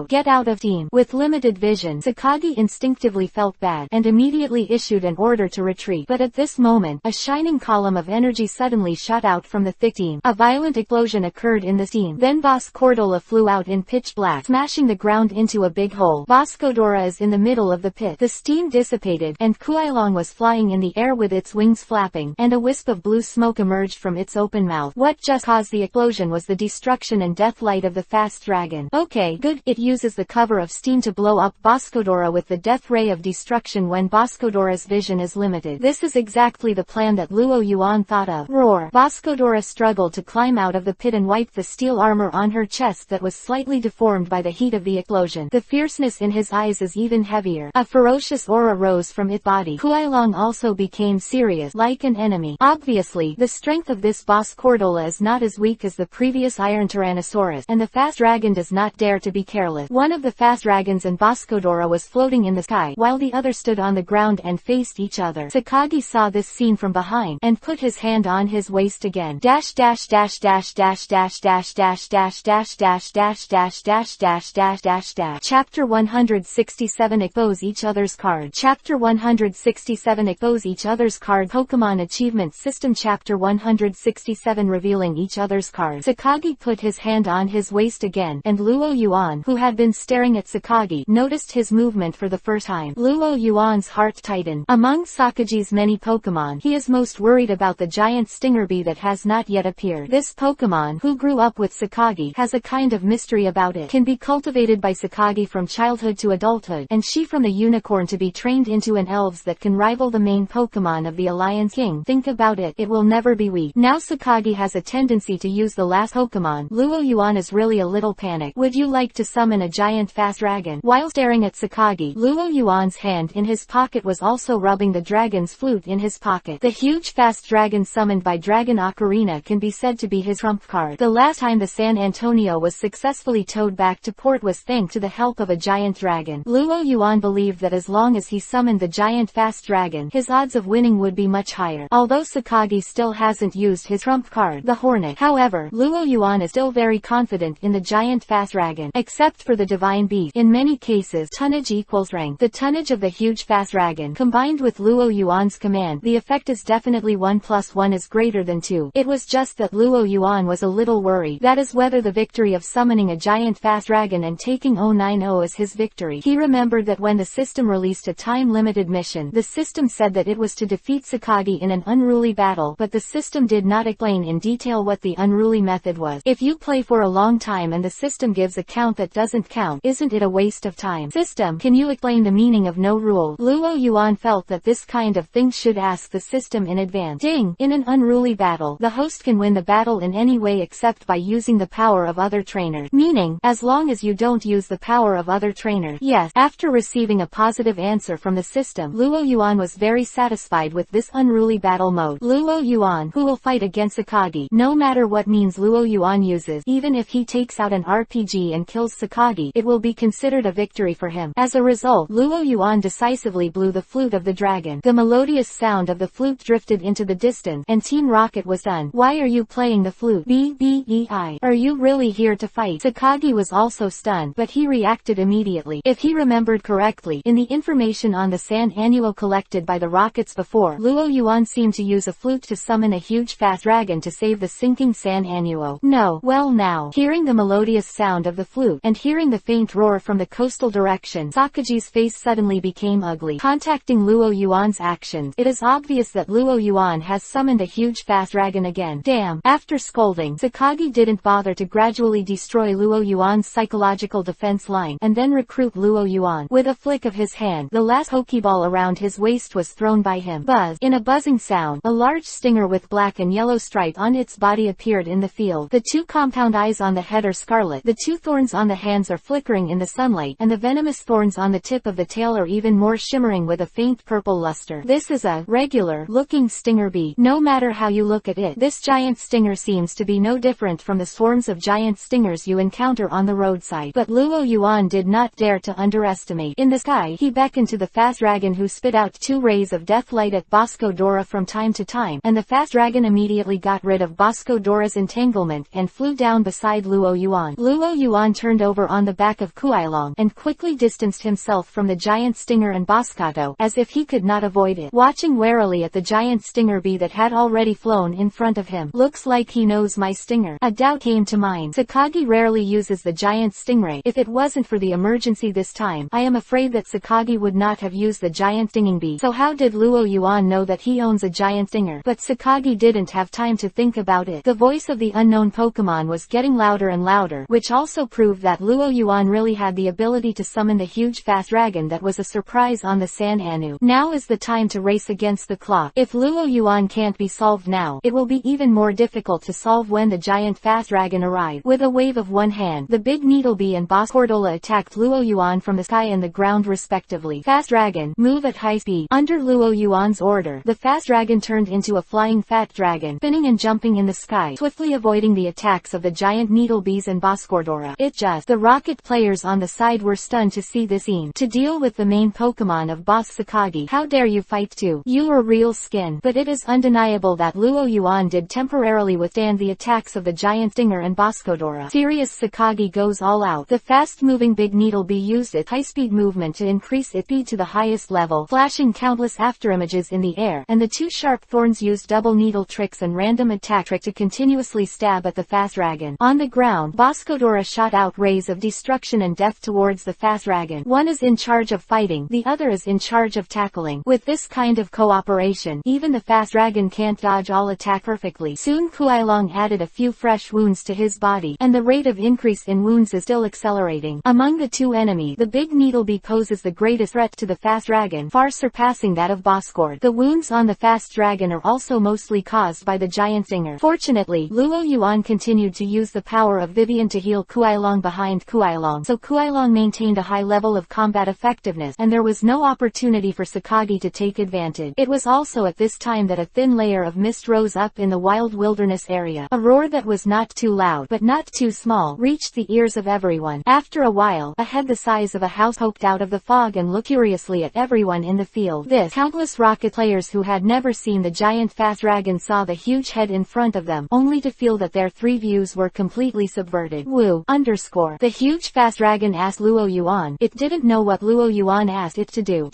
Get out of team. With limited vision, Sakagi instinctively felt bad, and immediately issued an order to retreat. But at this moment, a shining column of energy suddenly shot out from the thick steam. A violent explosion occurred in the steam. Then Boscordola flew out in pitch black, smashing the ground into a big hole. Boscodora is in the middle of the pit. The steam dissipated, and Kuailong was flying in the air with its wings flapping, and a wisp of blue smoke emerged from its open mouth. What just caused the explosion was the destruction and death light of the fast dragon. Okay, good. It uses the cover of steam aim to blow up Boscodora with the death ray of destruction when Boscodora's vision is limited. This is exactly the plan that Luo Yuan thought of. Roar! Boscodora struggled to climb out of the pit and wiped the steel armor on her chest that was slightly deformed by the heat of the explosion. The fierceness in his eyes is even heavier. A ferocious aura rose from its body. Huailong also became serious, like an enemy. Obviously, the strength of this boss Cordola is not as weak as the previous Iron Tyrannosaurus, and the fast dragon does not dare to be careless. One of the fast dragons and Boscodora was floating in the sky, while the other stood on the ground and faced each other. Sakagi saw this scene from behind, and put his hand on his waist again. Dash dash dash dash dash dash dash dash dash dash dash dash dash dash dash dash dash dash. Chapter 167 Expose each other's card. Chapter 167 Expose each other's card. Pokémon Achievement System. Chapter 167 Revealing each other's cards. Sakagi put his hand on his waist again, and Luo Yuan, who had been staring at Sakagi, noticed his movement for the first time. Luo Yuan's heart tightened. Among Sakagi's many Pokémon, he is most worried about the giant stinger bee that has not yet appeared. This Pokémon, who grew up with Sakagi, has a kind of mystery about it. Can be cultivated by Sakagi from childhood to adulthood, and she from the unicorn to be trained into an elves that can rival the main Pokémon of the Alliance King. Think about it, it will never be weak. Now Sakagi has a tendency to use the last Pokémon. Luo Yuan is really a little panicked. Would you like to summon a giant fast dragon? While staring at Sakagi, Luo Yuan's hand in his pocket was also rubbing the dragon's flute in his pocket. The huge fast dragon summoned by Dragon Ocarina can be said to be his trump card. The last time the San Antonio was successfully towed back to port was thanks to the help of a giant dragon. Luo Yuan believed that as long as he summoned the giant fast dragon, his odds of winning would be much higher. Although Sakagi still hasn't used his trump card, the Hornet. However, Luo Yuan is still very confident in the giant fast dragon, except for the divine beast. In many cases, tonnage equals rank. The tonnage of the huge fast dragon, combined with Luo Yuan's command, the effect is definitely 1 + 1 is greater than 2. It was just that Luo Yuan was a little worried. That is whether the victory of summoning a giant fast dragon and taking 090 is his victory. He remembered that when the system released a time-limited mission, the system said that it was to defeat Sakagi in an unruly battle, but the system did not explain in detail what the unruly method was. If you play for a long time and the system gives a count that doesn't count, isn't it a waste of time? System, can you explain the meaning of no rule? Luo Yuan felt that this kind of thing should ask the system in advance. Ding! In an unruly battle, the host can win the battle in any way except by using the power of other trainers. Meaning, as long as you don't use the power of other trainers. Yes. After receiving a positive answer from the system, Luo Yuan was very satisfied with this unruly battle mode. Luo Yuan, who will fight against Sakagi, no matter what means Luo Yuan uses, even if he takes out an RPG and kills Sakagi, it will be considered a victory for him. As a result, Luo Yuan decisively blew the flute of the dragon. The melodious sound of the flute drifted into the distance, and Team Rocket was done. Why are you playing the flute? BBEI. Are you really here to fight? Sakagi was also stunned, but he reacted immediately. If he remembered correctly, in the information on the San Annual collected by the Rockets before, Luo Yuan seemed to use a flute to summon a huge fast dragon to save the sinking San Annual. No. Well now, hearing the melodious sound of the flute, and hearing the faint roar from the coastal direction, Sakagi's face suddenly became ugly. Contacting Luo Yuan's actions, it is obvious that Luo Yuan has summoned a huge fast dragon again. Damn. After scolding, Sakagi didn't bother to gradually destroy Luo Yuan's psychological defense line, and then recruit Luo Yuan. With a flick of his hand, the last Pokeball around his waist was thrown by him. Buzz. In a buzzing sound, a large stinger with black and yellow stripe on its body appeared in the field. The two compound eyes on the head are scarlet, the two thorns on the hands are flickering in the sunlight, and the venomous thorns on the tip of the tail are even more shimmering with a faint purple luster. This is a regular-looking stinger bee. No matter how you look at it, this giant stinger seems to be no different from the swarms of giant stingers you encounter on the roadside. But Luo Yuan did not dare to underestimate. In the sky, he beckoned to the fast dragon, who spit out 2 rays of death light at Boscodora from time to time, and the fast dragon immediately got rid of Boscodora's entanglement and flew down beside Luo Yuan. Luo Yuan turned over on the back of Huailong and quickly distanced himself from the giant stinger and Boscato, as if he could not avoid it. Watching warily at the giant stinger bee that had already flown in front of him. Looks like he knows my stinger. A doubt came to mind. Sakagi rarely uses the giant stingray. If it wasn't for the emergency this time, I am afraid that Sakagi would not have used the giant stinging bee. So how did Luo Yuan know that he owns a giant stinger? But Sakagi didn't have time to think about it. The voice of the unknown Pokemon was getting louder and louder, which also proved that Luo Yuan really had the the ability to summon the huge fast dragon that was a surprise on the San Anu. Now is the time to race against the clock. If Luo Yuan can't be solved now, it will be even more difficult to solve when the giant fast dragon arrived. With a wave of one hand, the big Needlebee and Boss Cordola attacked Luo Yuan from the sky and the ground respectively. Fast dragon, move at high speed. Under Luo Yuan's order, the fast dragon turned into a flying fat dragon, spinning and jumping in the sky, swiftly avoiding the attacks of the giant Needlebees and Boss Cordora. The rocket players on the side were stunned to see this scene. To deal with the main Pokemon of Boss Sakagi, how dare you fight too? You are real skin. But it is undeniable that Luo Yuan did temporarily withstand the attacks of the giant Stinger and Boss Cordora. Serious Sakagi goes all out. The fast-moving big Needlebee used its high-speed movement to increase its speed to the highest level, flashing countless afterimages in the air, and the two sharp thorns used double needle tricks and random attack trick to continuously stab at the fast dragon. On the ground, Boss Cordora shot out rays of destruction and death towards the fast dragon. One is in charge of fighting, the other is in charge of tackling. With this kind of cooperation, even the fast dragon can't dodge all attack perfectly. Soon Kuailong added a few fresh wounds to his body, and the rate of increase in wounds is still accelerating. Among the two enemies, the big Needlebee poses the greatest threat to the fast dragon, far surpassing that of Bosscord. The wounds on the fast dragon are also mostly caused by the giant Stinger. Fortunately, Luo Yuan continued to use the power of Vivian to heal Kuailong behind Kuailong, so Kuailong maintained a high level of combat effectiveness, and there was no opportunity for Sakagi to take advantage. It was also at this time that a thin layer of mist rose up in the wild wilderness area. A roar that was not too loud, but not too small, reached the ears of everyone. After a while, a head the size of a house poked out of the fog and looked curiously at everyone in the field. Countless rocket players who had never seen the giant fast dragon saw the huge head in front of them, only to feel that their three views were completely subverted. The huge fast dragon asked Luo Yuan. It didn't know what Luo Yuan asked it to do.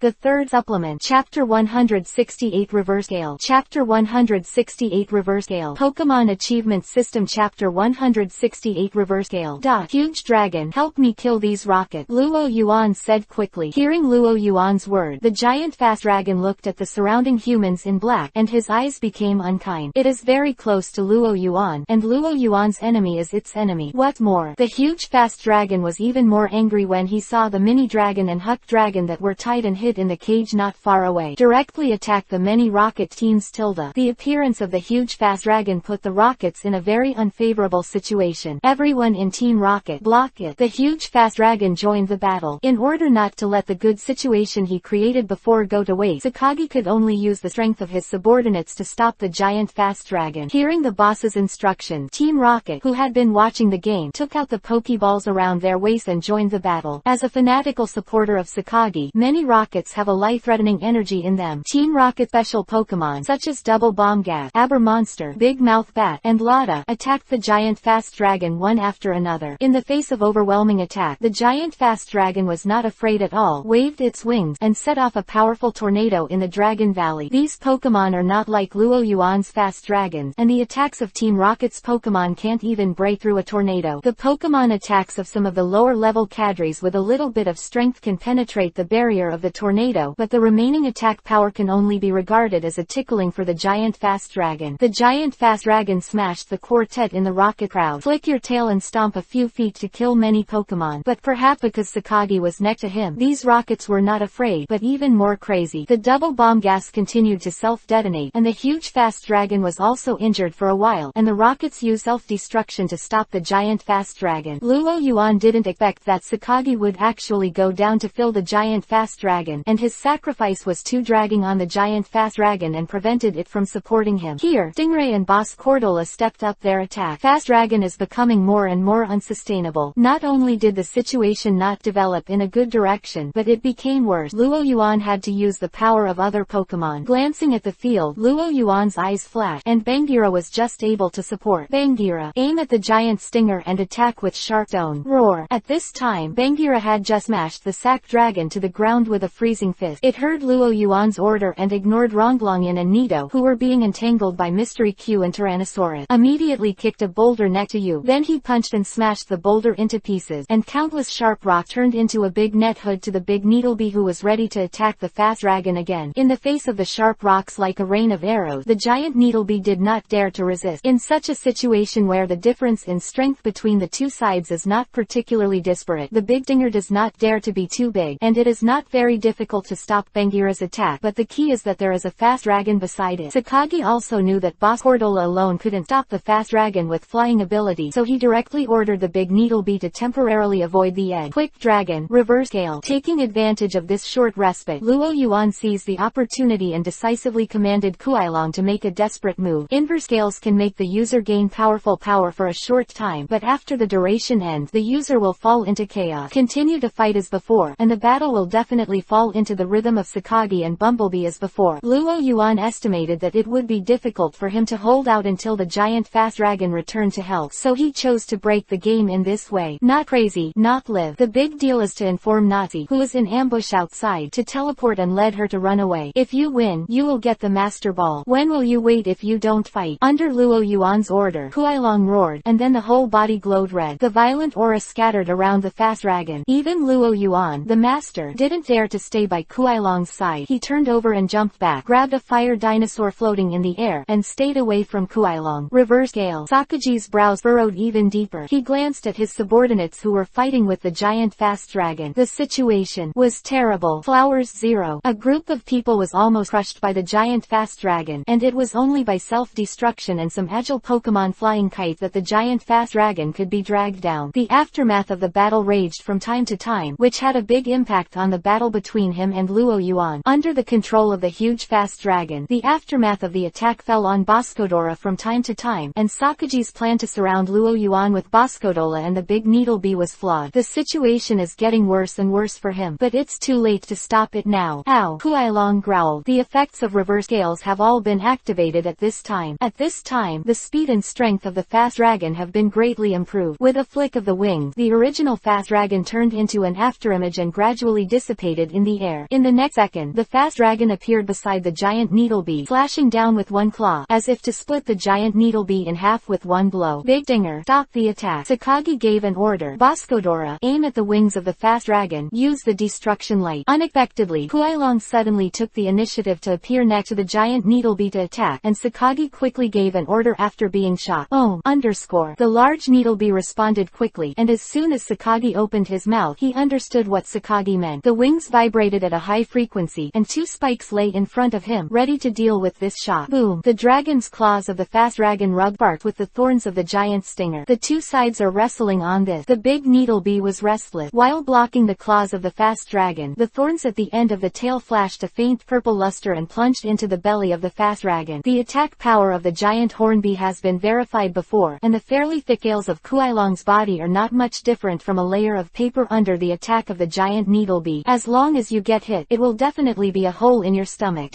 The third supplement. Chapter 168 Reverse Scale. Chapter 168 Reverse Scale. Pokemon Achievement System. Chapter 168 Reverse Scale. Huge dragon, help me kill these rockets, Luo Yuan said quickly. Hearing Luo Yuan's word, the giant fast dragon looked at the surrounding humans in black, and his eyes became unkind. It is very close to Luo Yuan, and Luo Yuan's enemy is its enemy. What more, the huge fast dragon was even more angry when he saw the mini dragon and Huck dragon that were tied and hid in the cage not far away directly attack the many rocket teams. The appearance of the huge fast dragon put the rockets in a very unfavorable situation. Everyone in Team Rocket blocked it. The huge fast dragon joined the battle. In order not to let the good situation he created before go to waste, Sakagi could only use the strength of his subordinates to stop the giant fast dragon. Hearing the boss's instruction, Team Rocket, who had been watching the game, took out the Pokeballs around their waist and joined the battle. As a fanatical supporter of Sakagi, many rockets have a life-threatening energy in them. Team Rocket special Pokemon such as Double Bomb Gas, Aber Monster, Big Mouth Bat, and Lada attacked the giant fast dragon one after another. In the face of overwhelming attack, the giant fast dragon was not afraid at all, waved its wings, and set off a powerful tornado in the Dragon Valley. These Pokemon are not like Luo Yuan's fast dragons, and the attacks of Team Rocket's Pokemon can't even break through a tornado. The Pokemon attacks of some of the lower-level cadres with a little bit of strength can penetrate the barrier of the tornado, but the remaining attack power can only be regarded as a tickling for the giant fast dragon. The giant fast dragon smashed the quartet in the rocket crowd. Flick your tail and stomp a few feet to kill many Pokemon. But perhaps because Sakagi was next to him, these rockets were not afraid, but even more crazy. The double bomb gas continued to self-detonate, and the huge fast dragon was also injured for a while, and the rockets used self-destruction to stop the giant fast dragon. Luo Yuan didn't expect that Sakagi would actually go down to fill the giant fast dragon, and his sacrifice was too dragging on the giant fast dragon and prevented it from supporting him. Here, Stingray and Boss Cordola stepped up their attack. Fast dragon is becoming more and more unsustainable. Not only did the situation not develop in a good direction, but it became worse. Luo Yuan had to use the power of other Pokemon. Glancing at the field, Luo Yuan's eyes flashed, and Bangira was just able to support. Bangira, aim at the giant Stinger and attack with Sharp Stone. Roar. At this time, Bangira had just smashed the sack dragon to the ground with a freezing fist. It heard Luo Yuan's order and ignored Ronglongyan and Nido, who were being entangled by Mystery Q and Tyrannosaurus. Immediately kicked a boulder next to you. Then he punched and smashed the boulder into pieces, and countless sharp rocks turned into a big net hood to the big Needlebee, who was ready to attack the fast dragon again. In the face of the sharp rocks rocks like a rain of arrows. The giant needlebee did not dare to resist. In such a situation where the difference in strength between the two sides is not particularly disparate, the big dinger does not dare to be too big, and it is not very difficult to stop Bagheera's attack, but the key is that there is a fast dragon beside it. Sakagi also knew that Boss Cordola alone couldn't stop the fast dragon with flying ability, so he directly ordered the big needlebee to temporarily avoid the edge. Quick Dragon, Reverse Gale. Taking advantage of this short respite, Luo Yuan seized the opportunity and decisively commanded Kuailong to make a desperate move. Inverse Gales can make the user gain powerful power for a short time, but after the duration ends, the user will fall into chaos. Continue to fight as before, and the battle will definitely fall into the rhythm of Sakagi and Bumblebee as before. Luo Yuan estimated that it would be difficult for him to hold out until the giant fast dragon returned to health, so he chose to break the game in this way. Not crazy, not live. The big deal is to inform Nazi, who is in ambush outside, to teleport and lead her to run away. If you win, you will get the Master Ball. When will you wait if you don't fight? Under Luo Yuan's order, Kuailong roared, and then the whole body glowed red. The violent aura scattered around the fast dragon. Even Luo Yuan, the master, didn't dare to stay by Kuailong's side. He turned over and jumped back, grabbed a fire dinosaur floating in the air, and stayed away from Kuailong. Reverse Gale. Sakaji's brows furrowed even deeper. He glanced at his subordinates who were fighting with the giant fast dragon. The situation was terrible. Flowers 0. A group of people was almost crushed by the giant fast dragon, and it was only by self-destruction and some agile Pokémon flying kites that the giant fast dragon could be dragged down. The aftermath of the battle raged from time to time, which had a big impact on the battle between him and Luo Yuan. Under the control of the huge fast dragon, the aftermath of the attack fell on Boscodora from time to time, and Sakaji's plan to surround Luo Yuan with Boscodola and the big needlebee was flawed. The situation is getting worse and worse for him, but it's too late to stop it now. Ow! Kuailong growled. The effects of reverse gales have all been activated at this time. At this time, the speed and strength of the fast dragon have been greatly improved. With a flick of the wings, the original fast dragon turned into an afterimage and gradually dissipated in the air. In the next second, the fast dragon appeared beside the giant needlebee, slashing down with one claw, as if to split the giant needlebee in half with one blow. Big Dinger, stop the attack. Sakagi gave an order. Boscodora, aim at the wings of the fast dragon. Use the destruction light. Unexpectedly, Kuailong suddenly took the initiative to appear next to the giant needlebee to attack, and Sakagi quickly gave an order after being shot. The large needlebee responded quickly, and as soon as Sakagi opened his mouth, he understood what Sakagi meant. The wings vibrated at a high frequency, and two spikes lay in front of him, ready to deal with this shot. Boom! The dragon's claws of the fast dragon rubbed barked with the thorns of the giant stinger. The two sides are wrestling on this. The big needlebee was restless. While blocking the claws of the fast dragon, the thorns at the end of the tail flashed a faint purple luster and plunged into the belly of the fast dragon. The attack power of the giant hornbee has been verified before, and the fairly thick scales of Kuailong's body are not much different from a layer of paper under the attack of the giant needlebee. As long as you get hit, it will definitely be a hole in your stomach.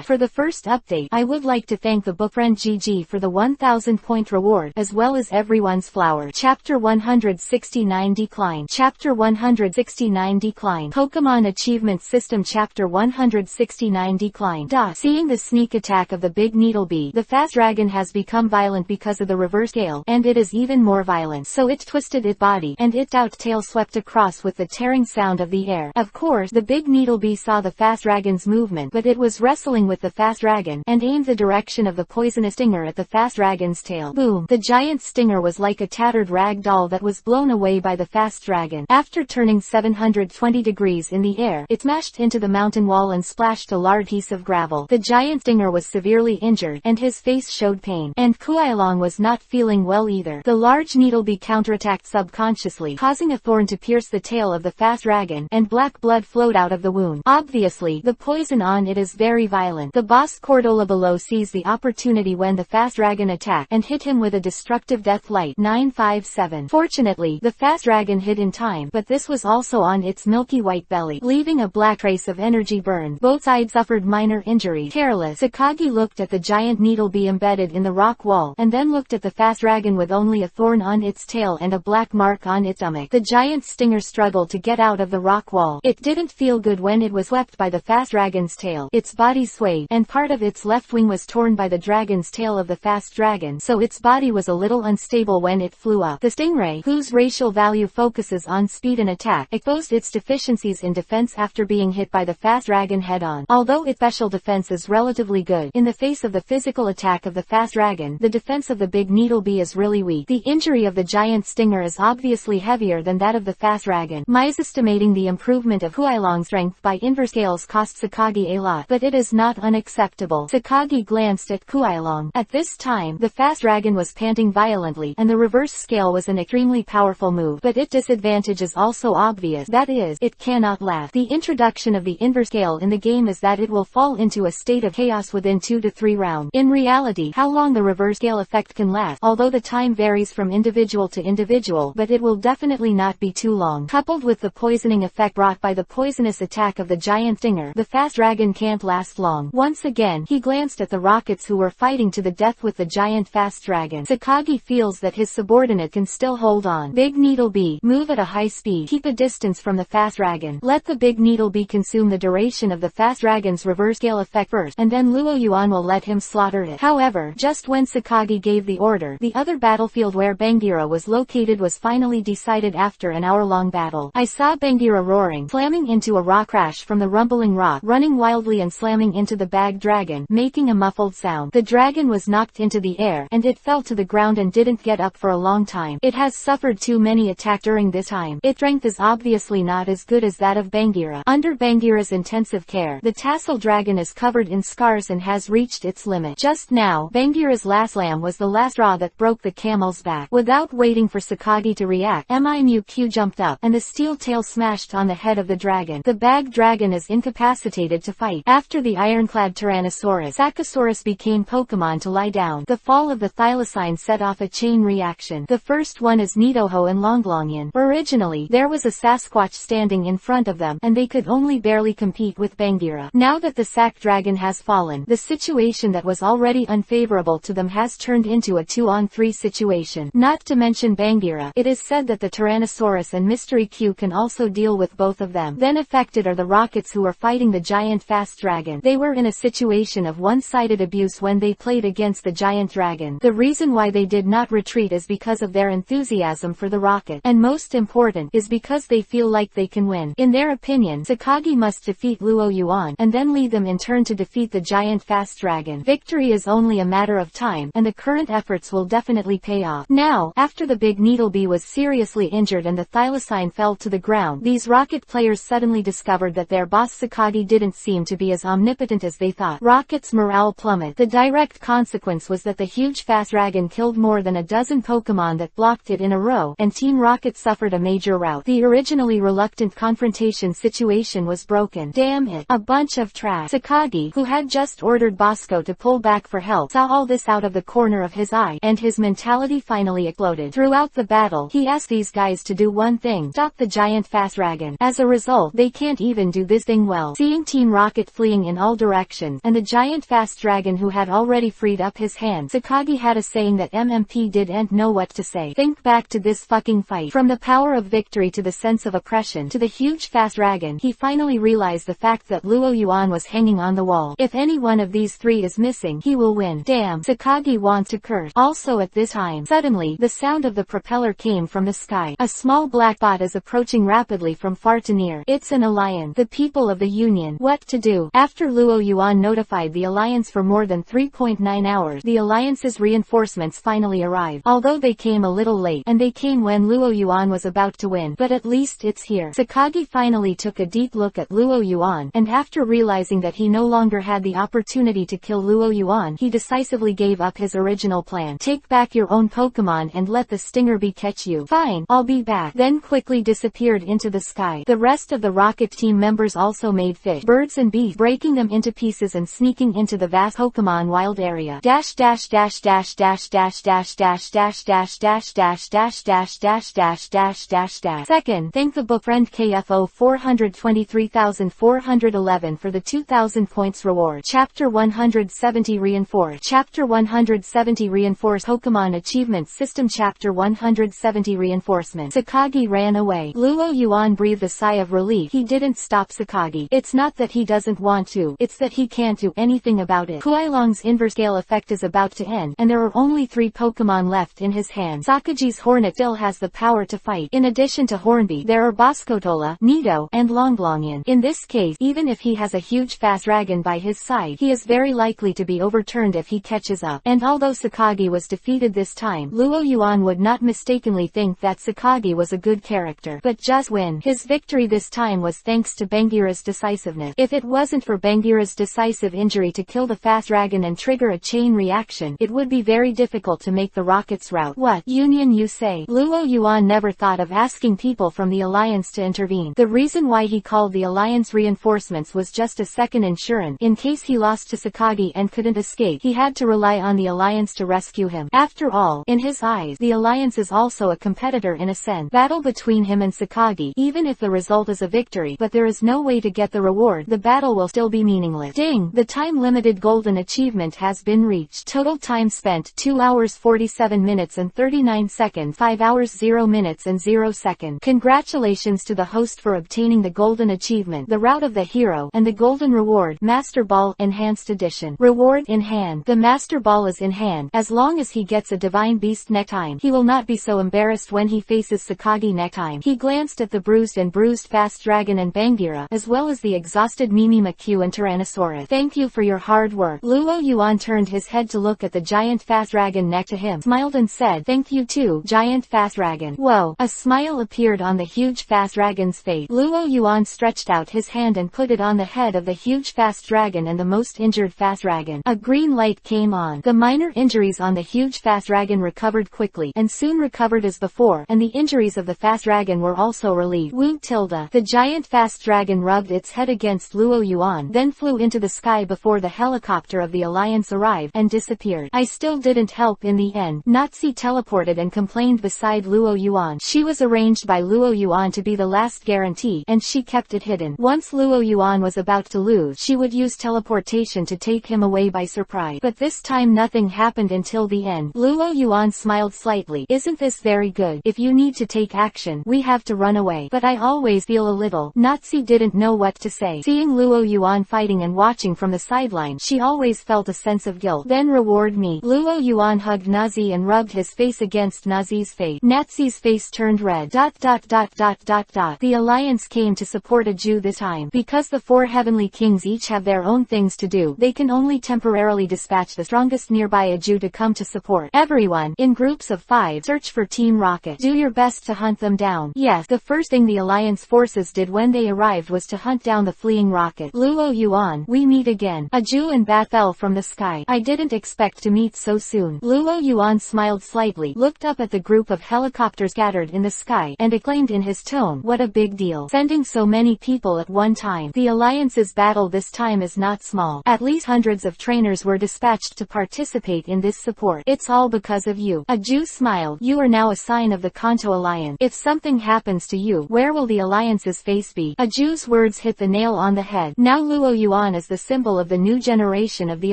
For the first update, I would like to thank the book friend GG for the 1000 point reward, as well as everyone's flower. Chapter 169 Decline. Chapter 169 Decline. Pokémon Achievement System. Chapter 169 Decline. Seeing the sneak attack of the big needlebee, the fast dragon has become violent because of the reverse gale, and it is even more violent, so it twisted its body, and its out tail swept across with the tearing sound of the air. Of course, the big needlebee saw the fast dragon's movement, but it was wrestling with the fast dragon, and aimed the direction of the poisonous stinger at the fast dragon's tail. Boom! The giant stinger was like a tattered rag doll that was blown away by the fast dragon. After turning 720 degrees in the air, it smashed into the mountain wall and splashed a large piece of gravel. The giant stinger was severely injured, and his face showed pain. And Kuailong was not feeling well either. The large needlebee counterattacked subconsciously, causing a thorn to pierce the tail of the fast dragon, and black blood flowed out of the wound. Obviously, the poison on it is very violent. The boss Cordola below sees the opportunity when the fast dragon attacked, and hit him with a destructive death light. 957. Fortunately, the fast dragon hid in time, but this was also on its milky white belly, leaving a black trace of energy burn. Both sides suffered minor injuries. Careless, Sakagi looked at the giant needlebee embedded in the rock wall, and then looked at the fast dragon with only a thorn on its tail and a black mark on its stomach. The giant stinger struggled to get out of the rock wall. It didn't feel good when it was swept by the fast dragon's tail. Its body swayed, and part of its left wing was torn by the dragon's tail of the fast dragon, so its body was a little unstable when it flew up. The stingray, whose racial value focuses on speed and attack, exposed exposed its deficiencies in defense after being hit by the fast dragon head-on. Although its special defense is relatively good, in the face of the physical attack of the fast dragon, the defense of the big needlebee is really weak. The injury of the giant stinger is obviously heavier than that of the fast dragon. Estimating the improvement of Huailong's strength by inverse scales cost Sakagi a lot, but it is not unacceptable. Sakagi glanced at Huailong. At this time, the fast dragon was panting violently, and the reverse scale was an extremely powerful move, but its disadvantage is also obvious. That is, it cannot last. The introduction of the inverse scale in the game is that it will fall into a state of chaos within 2 to 3 rounds. In reality, how long the reverse scale effect can last, although the time varies from individual to individual, but it will definitely not be too long. Coupled with the poisoning effect brought by the poisonous attack of the giant stinger, the fast dragon can't last long. Once again, he glanced at the rockets who were fighting to the death with the giant fast dragon. Sakagi feels that his subordinate can still hold on. Big Needlebee, move at a high speed. Keep a distance from the fast dragon. Let the big Needlebee consume the duration of the fast dragon's reverse scale effect first, and then Luo Yuan will let him slaughter it. However, just when Sakagi gave the order, the other battlefield where Bangira was located was finally decided after an hour-long battle. I saw Bangira roaring, slamming into a rock crash from the rumbling rock, running wildly and slamming into the bag dragon, making a muffled sound. The dragon was knocked into the air, and it fell to the ground and didn't get up for a long time. It has suffered too many attacks during this time. Its strength is obviously not as good as that of Bangira. Under Bangira's intensive care, the tassel dragon is covered in scars and has reached its limit. Just now, Bangira's last lamb was the last straw that broke the camel's back. Without waiting for Sakagi to react, Mimu jumped up, and the steel tail smashed on the head of the dragon. The bag dragon is incapacitated to fight. After the ironclad Tyrannosaurus, Sakosaurus became Pokémon to lie down. The fall of the thylacine set off a chain reaction. The first one is Nidoho and Longlongyan. Originally, there was a Sasquatch standing in front of them, and they could only barely compete with Bangira. Now that the sack dragon has fallen, the situation that was already unfavorable to them has turned into a 2-on-3 situation. Not to mention Bangira, it is said that the Tyrannosaurus and Mystery Q can also deal with both of them. Then affected are the rockets who are fighting the giant fast dragon. They were in a situation of one-sided abuse when they played against the giant dragon. The reason why they did not retreat is because of their enthusiasm for the rocket, and most important, is because they feel like they can win. In their opinion, Sakagi must defeat Luo Yuan, and then lead them in turn to defeat the giant fast dragon. Victory is only a matter of time, and the current efforts will definitely pay off. Now, after the big Needlebee was seriously injured and the thylacine fell to the ground, these rocket players suddenly discovered that their boss Sakagi didn't seem to be as omnipotent as they thought. Rocket's morale plummet. The direct consequence was that the huge fast dragon killed more than a dozen Pokémon that blocked it in a row, and Team Rocket suffered a major rout. The originally reluctant confrontation situation was broken. Damn it. A bunch of trash. Sakagi, who had just ordered Bosco to pull back for help, saw all this out of the corner of his eye, and his mentality finally exploded. Throughout the battle, he asked these guys to do one thing: stop the giant fast dragon. As a result, they can't even do this thing well. Seeing Team Rocket fleeing in all directions, and the giant fast dragon who had already freed up his hand, Sakagi had a saying that MMP didn't know what to say. Think back to this fucking fight. From the power of victory to the sense of oppression to the huge fast dragon, he finally realized the fact that Luo Yuan was hanging on the wall. If any one of these three is missing, he will win. Damn. Sakagi wants to curse. Also at this time, suddenly, the sound of the propeller came from the sky. A small black bot is approaching rapidly from far to near. It's an alliance. The people of the Union. What to do? After Luo Yuan notified the alliance for more than 3.9 hours, the alliance's reinforcements finally arrived. Although they came a little late, and they came when Luo Yuan was about to win, but at least it's here. Sakagi finally took a deep look at Luo Yuan, and after realizing that he no longer had the opportunity to kill Luo Yuan, he decisively gave up his original plan. Take back your own Pokemon and let the stinger bee catch you. Fine, I'll be back. Then quickly disappeared into the sky. The rest of the rocket team members also made fish, birds and bees, breaking them into pieces and sneaking into the vast Pokemon wild area. Dash dash dash dash dash dash dash dash dash dash dash dash dash dash dash dash dash dash dash. Second, thank the book friend KFO 423411 for the 2000 points reward. Chapter 170 Reinforced. Chapter 170 Reinforced Pokemon Achievement System. Chapter 170 Reinforcement. Sakagi ran away. Luo Yuan breathed a sigh of relief. He didn't stop Sakagi. It's not that he doesn't want to, it's that he can't do anything about it. Huailong's inverse scale effect is about to end, and there are only 3 Pokemon left in his hand. Sakagi's Hornet still has the power to fight. In addition to Hornby, there there are Boscotola, Nido, and Longlongyan. In this case, even if he has a huge fast dragon by his side, he is very likely to be overturned if he catches up. And although Sakagi was defeated this time, Luo Yuan would not mistakenly think that Sakagi was a good character, but just win. His victory this time was thanks to Bangira's decisiveness. If it wasn't for Bangira's decisive injury to kill the fast dragon and trigger a chain reaction, it would be very difficult to make the rocket's route. What union, you say? Luo Yuan never thought of asking people from the alliance to intervene. The reason why he called the alliance reinforcements was just a second insurance. In case he lost to Sakagi and couldn't escape, he had to rely on the alliance to rescue him. After all, in his eyes, the alliance is also a competitor in a sense. Battle between him and Sakagi, even if the result is a victory, but there is no way to get the reward, the battle will still be meaningless. Ding! The time-limited golden achievement has been reached. Total time spent 2 hours 47 minutes and 39 seconds, 5 hours 0 minutes and 0 seconds. Congratulations to the host for obtaining the golden achievement, the route of the hero, and the golden reward, Master Ball, Enhanced Edition. Reward in hand. The Master Ball is in hand. As long as he gets a Divine Beast next time, he will not be so embarrassed when he faces Sakagi next time. He glanced at the bruised fast dragon and Bangira, as well as the exhausted Mimi Maku and Tyrannosaurus. Thank you for your hard work. Luo Yuan turned his head to look at the giant fast dragon next to him, smiled and said, thank you too, giant fast dragon. Whoa! A smile appeared on the huge fast dragon's face. Luo Yuan stretched out his hand and put it on the head of the huge fast dragon and the most injured fast dragon. A green light came on. The minor injuries on the huge fast dragon recovered quickly, and soon recovered as before, and the injuries of the fast dragon were also relieved. Wu tilde. The giant fast dragon rubbed its head against Luo Yuan, then flew into the sky before the helicopter of the alliance arrived, and disappeared. I still didn't help in the end. Natsi teleported and complained beside Luo Yuan. She was arranged by Luo Yuan to be the last guarantee, and she kept it hidden. Once Luo Yuan was about to lose, she would use teleportation to take him away by surprise. But this time nothing happened until the end. Luo Yuan smiled slightly. Isn't this very good? If you need to take action, we have to run away. But I always feel a little. Natsi didn't know what to say. Seeing Luo Yuan fighting and watching from the sideline, she always felt a sense of guilt. Then reward me. Luo Yuan hugged Nazi and rubbed his face against Nazi's face. Nazi's face turned red. The alliance came to support Aju this time. Because the 4 heavenly kings each have their own things to do, they can only temporarily dispatch the strongest nearby Aju to come to support. Everyone, in groups of 5, search for Team Rocket. Do your best to hunt them down. Yes, the first thing the alliance forces did when they arrived was to hunt down the fleeing rocket. Luo Yuan, we meet again. Aju and Bat fell from the sky. I didn't expect to meet so soon. Luo Yuan smiled slightly, looked up at the group of helicopters scattered in the sky, and exclaimed in his tone, what a big deal. Sending so many people at one time. The alliance's battle this time is not small. At least hundreds of trainers were dispatched to participate in this support. It's all because of you. Aju smiled. You are now a sign of the Kanto Alliance. If something happens to you, where will the alliance's face be? Aju's words hit the nail on the head. Now Luo Yuan is the symbol of the new generation of the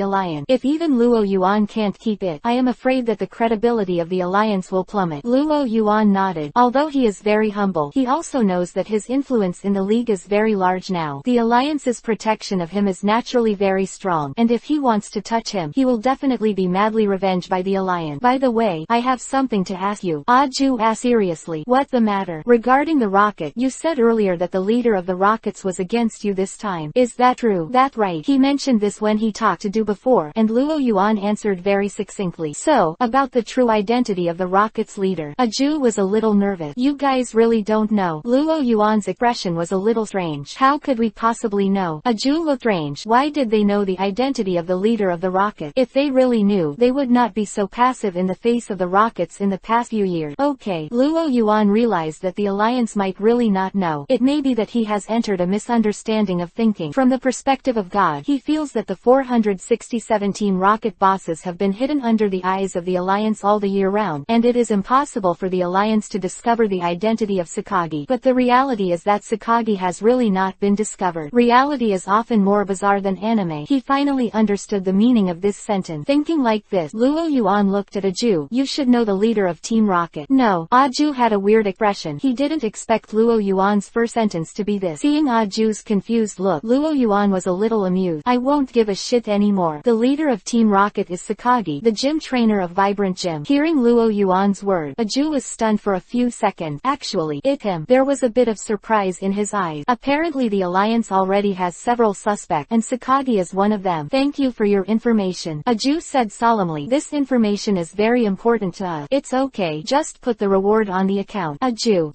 alliance. If even Luo Yuan can't keep it, I am afraid that the credibility of the alliance will plummet. Luo Yuan nodded. Although he is very humble, he also knows that his influence in the league is very large now. The alliance's protection of him is naturally very strong, and if he wants to touch him, he will definitely be madly revenged by the alliance. By the way, I have something to ask you. Aju asked seriously. What the matter? Regarding the rocket, you said earlier that the leader of the rockets was against you this time. Is that true? That's right. He mentioned this when he talked to Du before, and Luo Yuan answered very succinctly. So, about the true identity of the rocket's leader. Aju was a little nervous. You guys really don't know. Luo Yuan's expression was a little strange. How could we possibly know? Aju looked strange. Why did they know the identity of the leader of the rocket? If they really knew, they would not be so passive in the face of the rockets in the past few years. Okay. Luo Yuan realized that the alliance might really not know. It may be that he has entered a misunderstanding of thinking. From the perspective of God, he feels that the 467 team rocket bosses have been hidden under the eyes of the alliance all the year round, and it is impossible for the alliance to discover the identity of Sakagi. But the reality is that Sakagi has really not been discovered. Reality is often more bizarre than anime. He finally understood the meaning of this sentence. Thinking like this, Luo Yuan looked at Aju. You should know the leader of Team Rocket. No. Aju had a weird expression. He didn't expect Luo Yuan's first sentence to be this. Seeing Aju's confused look, Luo Yuan was a little amused. I won't give a shit anymore. The leader of Team Rocket is Sakagi, the gym trainer of Vibrant Gym. Hearing Luo Yuan's word, Aju was stunned for a few seconds. Actually, with him. There was a bit of surprise in his eyes. Apparently the Alliance already has several suspects, and Sakagi is one of them. Thank you for your information, Aju said solemnly. This information is very important to us. It's okay, just put the reward on the account. Aju.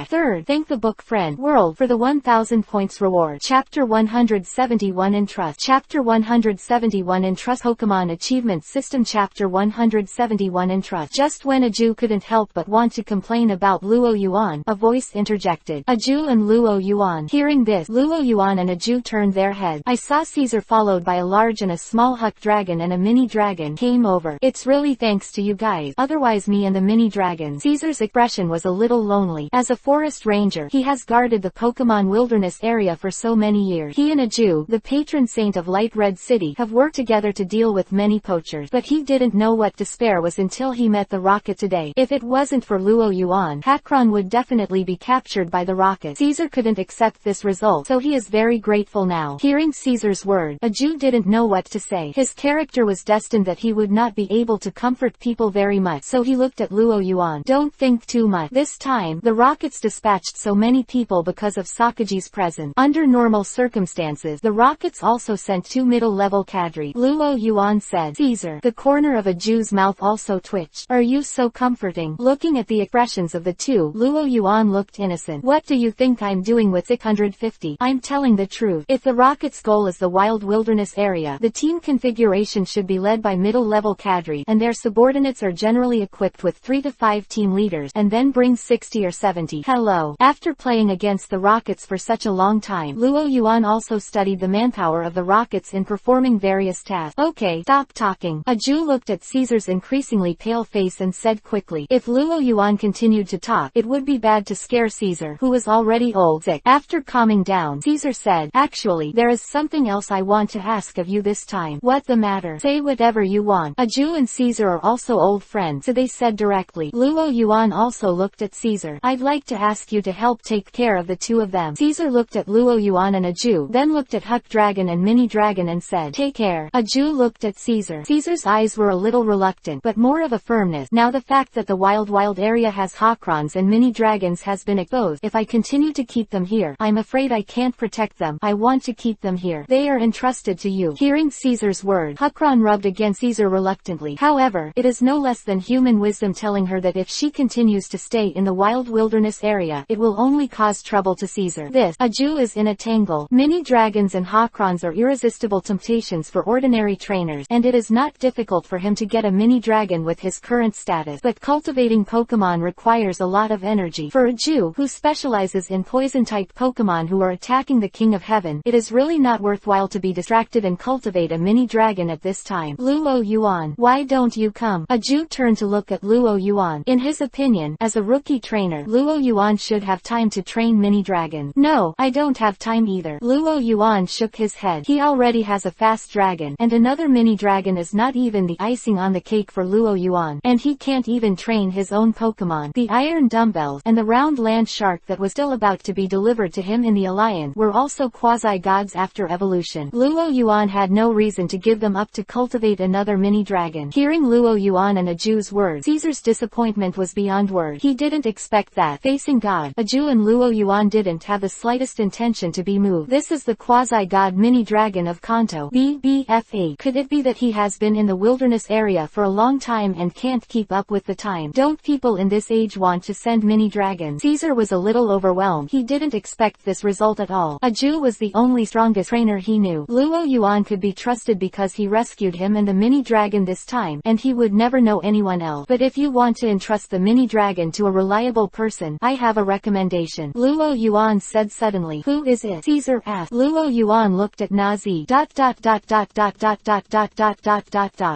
Third, thank the book friend world for the 1000 points reward. Chapter 171 Entrust. Chapter 171 Entrust Pokémon Achievement System. Chapter 171 Entrust. Just when Aju couldn't help but want to complain about Luo Yuan, a voice interjected. Aju and Luo Yuan. Hearing this, Luo Yuan and Aju turned their heads. I saw Caesar followed by a large and a small Huck dragon and a mini dragon came over. It's really thanks to you guys. Otherwise me and the mini dragon. Caesar's expression was a little lonely. As a forest ranger, he has guarded the Pokémon wilderness area for so many years. He and Aju, the patron saint of Light Red City, have worked together to deal with many poachers. But he didn't know what despair was until he met the rocket today. If it wasn't for Luo Yuan, Hakron would definitely be captured by the rocket. Caesar couldn't accept this result, so he is very grateful now. Hearing Caesar's word, Aju didn't know what to say. His character was destined that he would not be able to comfort people very much, so he looked at Luo Yuan. Don't think too much. This time, the rockets dispatched so many people because of Sakagi's presence. Under normal circumstances, the rockets also sent 2 middle-level cadre. Luo Yuan said. Caesar. The corner of Aju's mouth also twitched. Are you so comforting? Looking at the expressions of the two, Luo Yuan looked innocent. What do you think I'm doing with 650? I'm telling the truth. If the rocket's goal is the wild wilderness area, the team configuration should be led by middle-level cadre, and their subordinates are generally equipped with 3 to 5 team leaders, and then bring 60 or 70. Hello. After playing against the rockets for such a long time, Luo Yuan also studied the manpower of the rockets in performing various tasks. Okay, stop talking. Aju looked at Caesar's increasingly pale face and said quickly, if Luo Yuan continued to talk, it would be bad to scare Caesar, who was already old sick. After calming down, Caesar said, actually, there is something else I want to ask of you this time. What the matter? Say whatever you want. Aju and Caesar are also old friends, so they said directly. Luo Yuan also looked at Caesar. I'd like to ask you to help take care of the two of them. Caesar looked at Luo Yuan and Aju, then looked at Huck Dragon and Mini Dragon and said, take care. Aju looked at Caesar. Caesar's eyes were a little reluctant, but more of a firmness. Now the fact that the wild area has Hakrons and Mini Dragons has been exposed. If I continue to keep them here, I'm afraid I can't protect them. I want to keep them here. They are entrusted to you. Hearing Caesar's word, Hakron rubbed against Caesar reluctantly. However, it is no less than human wisdom telling her that if she continues to stay in the wild wilderness area, it will only cause trouble to Caesar. This, Aju is in a tangle. Mini dragons and Hakrons are irresistible temptations for ordinary trainers, and it is not difficult for him to get a mini dragon with his current status. But cultivating Pokémon requires a lot of energy. For Aju, who specializes in poison-type Pokémon who are attacking the King of Heaven, it is really not worthwhile to be distracted and cultivate a mini dragon at this time. Luo Yuan, why don't you come? Aju turned to look at Luo Yuan. In his opinion, as a rookie trainer, Luo Yuan should have time to train mini dragons. No, I don't have time either. Luo Yuan shook his head. He already has a fast dragon, and another mini dragon is not even the icing on the cake for Luo Yuan, and he can't even train his own Pokémon. The iron dumbbells and the round land shark that was still about to be delivered to him in the Alliance were also quasi-gods after evolution. Luo Yuan had no reason to give them up to cultivate another mini dragon. Hearing Luo Yuan and Aju's words, Caesar's disappointment was beyond words. He didn't expect that. Facing God, Aju and Luo Yuan didn't have the slightest intention to be moved. This is the quasi-god mini dragon of Kanto. BBFA. Could it be that he has been in the wilderness area for a long time and can't keep up with the time? Don't people in this age want to send mini dragons? Caesar was a little overwhelmed. He didn't expect this result at all. Aju was the only strongest trainer he knew. Luo Yuan could be trusted because he rescued him and the mini dragon this time, and he would never know anyone else. But if you want to entrust the mini dragon to a reliable person, I have a recommendation. Luo Yuan said suddenly. Who is it? Caesar asked. Luo Yuan looked at Nazi.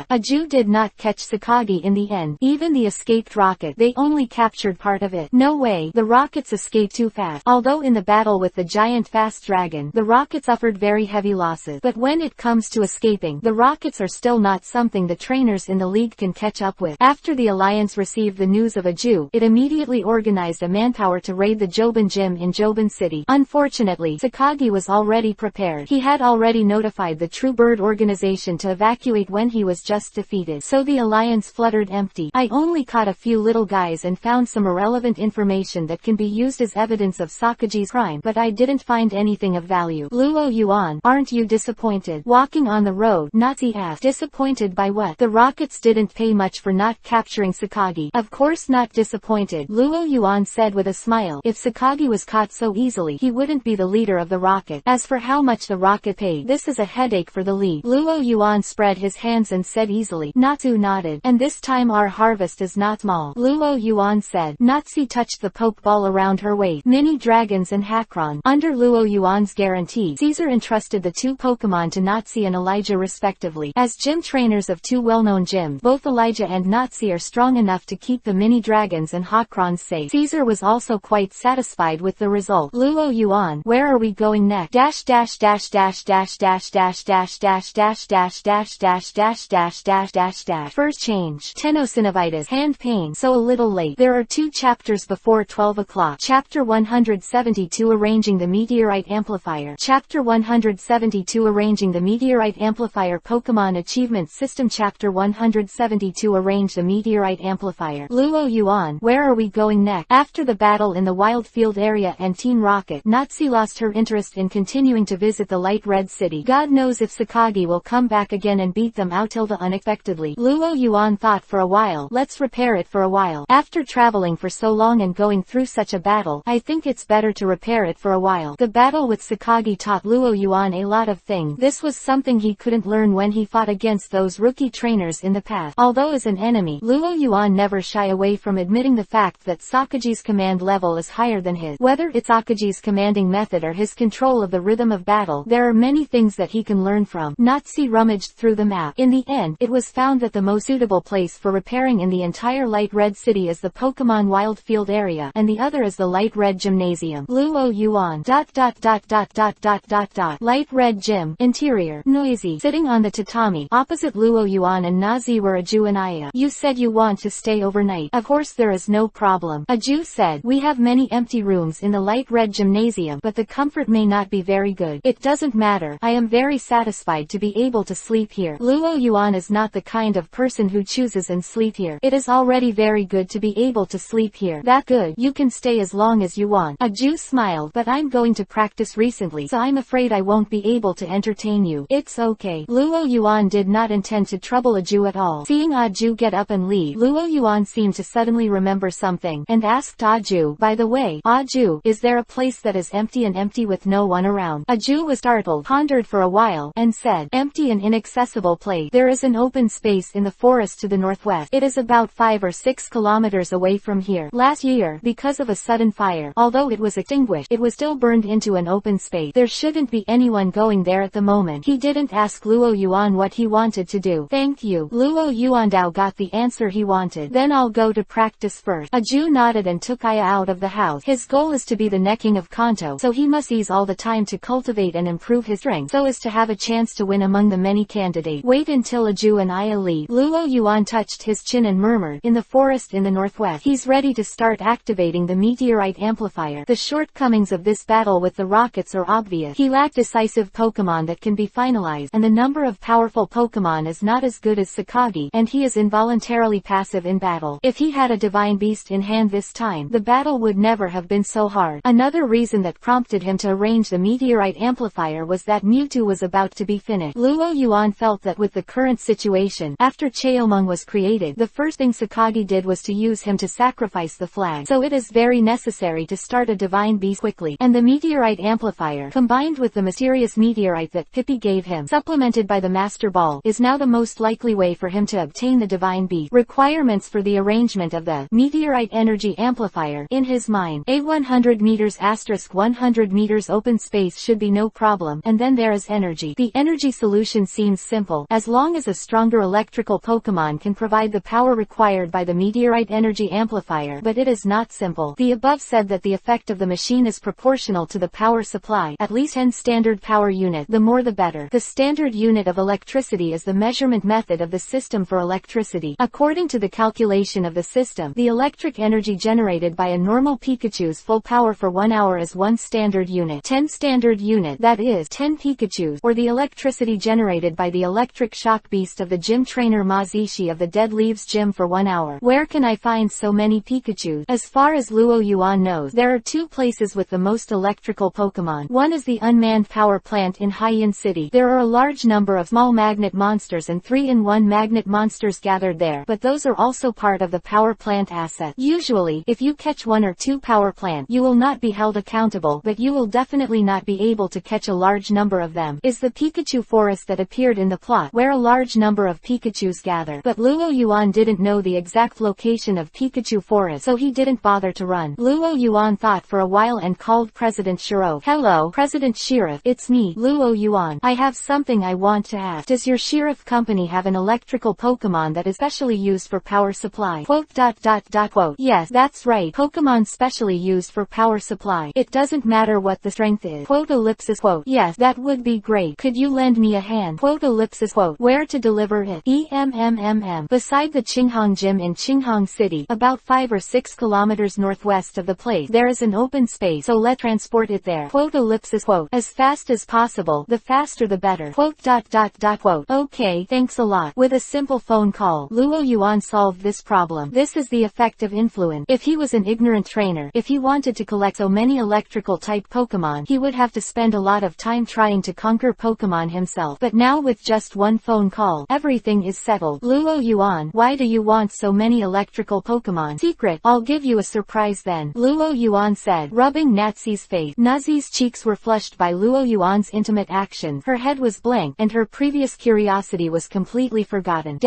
Aju did not catch Sakagi in the end. Even the escaped rocket, they only captured part of it. No way. The rockets escaped too fast. Although in the battle with the giant fast dragon, the rockets suffered very heavy losses. But when it comes to escaping, the rockets are still not something the trainers in the league can catch up with. After the Alliance received the news of Aju, it immediately organized a manpower to raid the Joban Gym in Joban City. Unfortunately, Sakagi was already prepared. He had already notified the true bird organization to evacuate when he was just defeated. So the alliance fluttered empty. I only caught a few little guys and found some irrelevant information that can be used as evidence of Sakaji's crime, but I didn't find anything of value. Luo Yuan, aren't you disappointed? Walking on the road, Natsu asked. Disappointed by what? The rockets didn't pay much for not capturing Sakagi. Of course not disappointed, Luo Yuan said with a smile. If Sakagi was caught so easily, he wouldn't be the leader of the rocket. As for how much the rocket paid, this is a headache for the league. Luo Yuan spread his hands and said easily. Natsu nodded. And this time our harvest is not small, Luo Yuan said. Natsu touched the poke ball around her waist. Mini dragons and Hakron. Under Luo Yuan's guarantee, Caesar entrusted the two Pokémon to Natsu and Elijah respectively. As gym trainers of two well-known gyms, both Elijah and Natsu are strong enough to keep the mini dragons and Hakrons safe. Caesar was also quite satisfied with the result. Luo Yuan, where are we going next? Dash dash dash dash dash dash dash dash dash dash dash dash dash dash dash dash dash dash. First change. Tenosynovitis. Hand pain. So a little late. There are 2 chapters before 12 o'clock. Chapter 172 Arranging the Meteorite Amplifier. Chapter 172 Arranging the Meteorite Amplifier Pokémon Achievement System. Chapter 172 Arrange the Meteorite Amplifier. Luo Yuan, where are we going next? After the battle in the Wildfield area and Team Rocket, Natsu lost her interest in continuing to visit the Light Red City. God knows if Sakagi will come back again and beat them out unexpectedly. Luo Yuan thought for a while. Let's repair it for a while. After traveling for so long and going through such a battle, I think it's better to repair it for a while. The battle with Sakagi taught Luo Yuan a lot of things. This was something he couldn't learn when he fought against those rookie trainers in the past. Although as an enemy, Luo Yuan never shy away from admitting the fact that Sakaji's command level is higher than his. Whether it's Sakaji's commanding method or his control of the rhythm of battle, there are many things that he can learn from. Natsu rummaged through the map. In the end, it was found that the most suitable place for repairing in the entire Light Red City is the Pokémon Wildfield area, and the other is the Light Red Gymnasium. Luo Yuan. Light Red Gym. Interior. Noisy. Sitting on the tatami, opposite Luo Yuan and Nazi were Aju and Aya. You said you want to stay overnight. Of course there is no problem. Aju said. We have many empty rooms in the Light Red Gymnasium, but the comfort may not be very good. It doesn't matter. I am very satisfied to be able to sleep here. Luo Yuan is not the kind of person who chooses and sleep here. It is already very good to be able to sleep here. That good. You can stay as long as you want. Aju smiled. But I'm going to practice recently, so I'm afraid I won't be able to entertain you. It's okay. Luo Yuan did not intend to trouble Aju at all. Seeing Aju get up and leave, Luo Yuan seemed to suddenly remember something, and asked Aju, by the way, Aju, is there a place that is empty with no one around? Aju was startled, pondered for a while, and said, empty and inaccessible place. There is an open space in the forest to the northwest. It is about 5 or 6 kilometers away from here. Last year, because of a sudden fire, although it was extinguished, it was still burned into an open space. There shouldn't be anyone going there at the moment. He didn't ask Luo Yuan what he wanted to do. Thank you. Luo Yuandao got the answer he wanted. Then I'll go to practice first. Aju nodded and took Aya out of the house. His goal is to be the next king of Kanto, so he must ease all the time to cultivate and improve his strength so as to have a chance to win among the many candidates. Wait until Aju and Aya leave. Luo Yuan touched his chin and murmured, in the forest in the northwest. He's ready to start activating the meteorite amplifier. The shortcomings of this battle with the rockets are obvious. He lacked decisive Pokémon that can be finalized, and the number of powerful Pokémon is not as good as Sakagi, and he is involuntarily passive in battle. If he had a divine beast in hand this time, the battle would never have been so hard. Another reason that prompted him to arrange the meteorite amplifier was that Mewtwo was about to be finished. Luo Yuan felt that with the current situation, after Cheomung was created, the first thing Sakagi did was to use him to sacrifice the flag. So it is very necessary to start a divine beast quickly, and the meteorite amplifier, combined with the mysterious meteorite that Pippi gave him, supplemented by the Master Ball, is now the most likely way for him to obtain the divine beast. Requirements for the arrangement of the meteorite energy amplifier. In his mind, a 100 meters * 100 meters open space should be no problem, and then there is energy. The energy solution seems simple, as long as a stronger electrical Pokémon can provide the power required by the meteorite energy amplifier, but it is not simple. The above said that the effect of the machine is proportional to the power supply, at least 10 standard power unit, the more the better. The standard unit of electricity is the measurement method of the system for electricity. According to the calculation of the system, the electric energy generated by a normal Pikachu's full power for 1 hour is 1 standard unit. 10 standard unit, that is 10 Pikachus, or the electricity electricity generated by the electric shock beast of the gym trainer Mazishi of the Dead Leaves Gym for 1 hour. Where can I find so many Pikachus? As far as Luo Yuan knows, there are 2 places with the most electrical Pokemon. One is the unmanned power plant in Haiyan City. There are a large number of small magnet monsters and 3-in-1 magnet monsters gathered there, but those are also part of the power plant asset. Usually, if you catch 1 or 2 power plant, you will not be held accountable, but you will definitely not be able to catch a large number of them. Is the Pikachu forest that appeared in the plot, where a large number of Pikachus gather. But Luo Yuan didn't know the exact location of Pikachu forest, so he didn't bother to run. Luo Yuan thought for a while and called President Shiro. Hello, President Sheriff, it's me, Luo Yuan. I have something I want to ask. Does your Sheriff company have an electrical Pokemon that is specially used for power supply? Quote. Yes, that's right. Pokemon specially used for power supply. It doesn't matter what the strength is. Quote. Yes, that would be great. Could you lend me a hand? Quote. Where to deliver it? Beside the Qinghong Gym in Qinghong City, about 5 or 6 kilometers northwest of the place, there is an open space, so let's transport it there. Quote. As fast as possible. The faster the better. Quote. Okay, thanks a lot. With a simple phone call, Luo Yuan solved this problem. This is the effect of influence. If he was an ignorant trainer, if he wanted to collect so many electrical type Pokemon, he would have to spend a lot of time trying to conquer Pokemon himself. But now with just one phone call, everything is settled. Luo Yuan, why do you want so many electrical Pokemon? Secret, I'll give you a surprise then, Luo Yuan said, rubbing Nazi's face. Nazi's cheeks were flushed by Luo Yuan's intimate action. Her head was blank, and her previous curiosity was completely forgotten.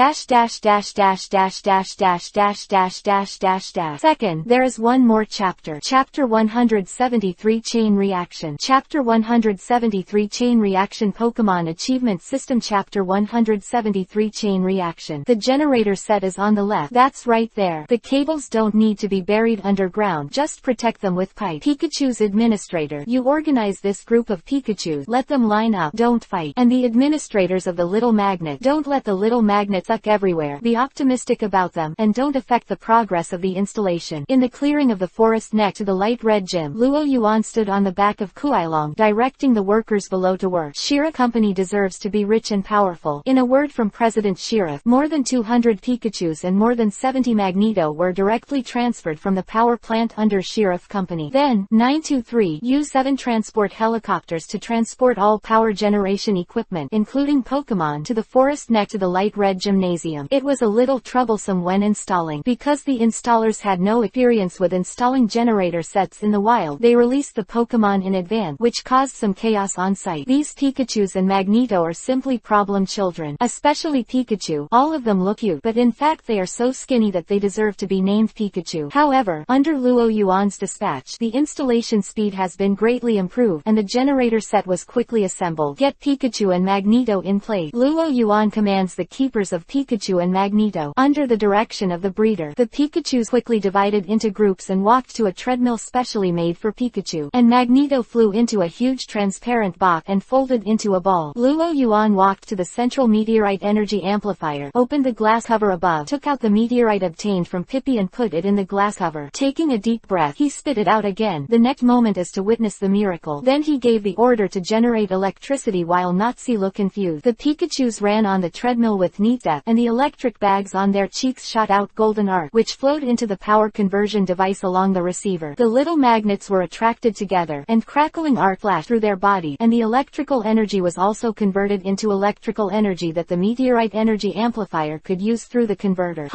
Second, there is one more chapter. Chapter 173 Chain Reaction. Chapter 173 Chain Reaction Pokemon Achievement System. Chapter 173 Chain Reaction. The generator set is on the left. That's right there. The cables don't need to be buried underground, just protect them with pipe. Pikachu's administrator. You organize this group of Pikachus, let them line up, don't fight. And the administrators of the little magnet. Don't let the little magnet suck everywhere. Be optimistic about them, and don't affect the progress of the installation. In the clearing of the forest next to the light red gym, Luo Yuan stood on the back of Kuailong, directing the workers below to work. Shira Company deserves to be rich and powerful. In a word from President Sheriff, more than 200 Pikachus and more than 70 Magneto were directly transferred from the power plant under Sheriff Company. Then, 923 used 7 transport helicopters to transport all power generation equipment, including Pokemon, to the forest next to the light red gymnasium. It was a little troublesome when installing, because the installers had no experience with installing generator sets in the wild. They released the Pokemon in advance, which caused some chaos on site. These Pikachus and Magneto are simply problem children, especially Pikachu. All of them look cute, but in fact they are so skinny that they deserve to be named Pikachu. However, under Luo Yuan's dispatch, the installation speed has been greatly improved, and the generator set was quickly assembled. Get Pikachu and Magneto in place. Luo Yuan commands the keepers of Pikachu and Magneto. Under the direction of the breeder, the Pikachus quickly divided into groups and walked to a treadmill specially made for Pikachu, and Magneto flew into a huge transparent box and folded into a ball. Luo Yuan walked to the central meteorite energy amplifier, opened the glass cover above, took out the meteorite obtained from Pippi and put it in the glass cover. Taking a deep breath, he spit it out again, the next moment as to witness the miracle. Then he gave the order to generate electricity while Nazi looked confused. The Pikachus ran on the treadmill with neat step, and the electric bags on their cheeks shot out golden arc, which flowed into the power conversion device along the receiver. The little magnets were attracted together, and crackling arc flashed through their body, and the electrical energy was also converted into electrical energy that the meteorite energy amplifier could use through the converter.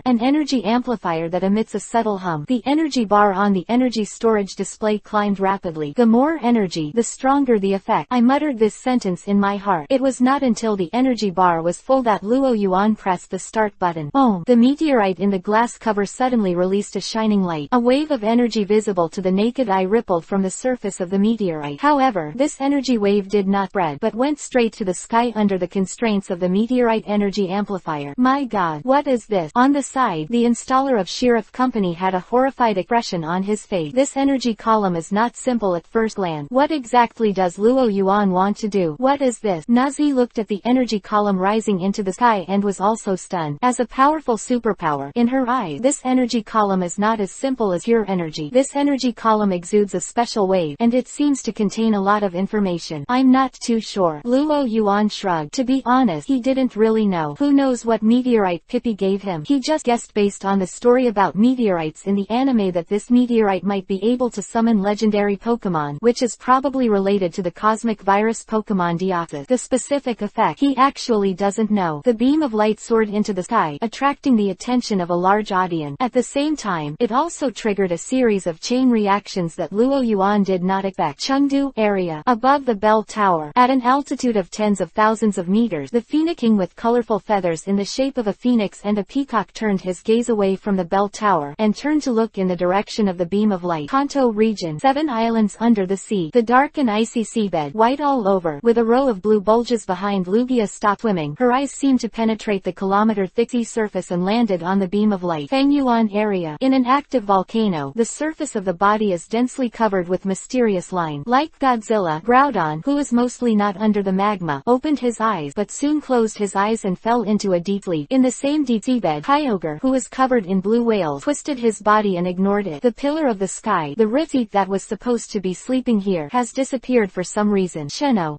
An energy amplifier that emits a subtle hum. The energy bar on the energy storage display climbed rapidly. The more energy, the stronger the effect. I muttered this sentence in my heart. It was not until the energy bar was full that Luo Yuan pressed the start button. Oh! The meteorite in the glass cover suddenly released a shining light. A wave of energy visible to the naked eye rippled from the surface of the meteorite. However, this energy wave did not spread, but went straight to the sky under the constraints of the meteorite energy amplifier. My God, what is this? On the side, the installer of Sheriff Company had a horrified expression on his face. This energy column is not simple at first glance. What exactly does Luo Yuan want to do? What is this? Nazi looked at the energy column rising into the sky and was also stunned. As a powerful superpower, in her eyes, this energy column is not as simple as pure energy. This energy column exudes a special wave, and it seems to contain a lot of information. explanation. I'm not too sure. Luo Yuan shrugged. To be honest, he didn't really know. Who knows what meteorite Pippi gave him? He just guessed based on the story about meteorites in the anime that this meteorite might be able to summon legendary Pokémon, which is probably related to the cosmic virus Pokémon Deoxys. The specific effect he actually doesn't know. The beam of light soared into the sky, attracting the attention of a large audience. At the same time, it also triggered a series of chain reactions that Luo Yuan did not expect. Chengdu area, above the bell tower, at an altitude of tens of thousands of meters, the phoenixing with colorful feathers in the shape of a phoenix and a peacock turned his gaze away from the bell tower and turned to look in the direction of the beam of light. Kanto region, 7 islands under the sea. The dark and icy seabed, white all over, with a row of blue bulges behind. Lugia stopped swimming. Her eyes seemed to penetrate the kilometer-thick sea surface and landed on the beam of light. Fangyuan area, in an active volcano, the surface of the body is densely covered with mysterious lines. Like Godzilla, Groudon, who is mostly not under the magma, opened his eyes but soon closed his eyes and fell into a deep sleep. In the same deep seabed, Kyogre, who is covered in blue whales, twisted his body and ignored it. The pillar of the sky, the Rifit that was supposed to be sleeping here, has disappeared for some reason. Sheno,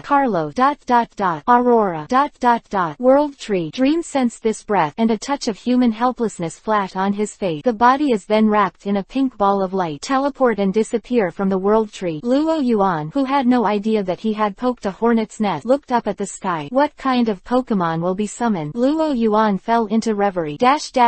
Carlo, Aurora, World Tree. Dream sensed this breath and a touch of human helplessness flat on his face. The body is then wrapped in a pink ball of light. Teleport and disappear from the World Tree. Luo Yuan, who had no idea that he had poked a hornet's nest, looked up at the sky. What kind of Pokemon will be summoned? Luo Yuan fell into reverie. Chapter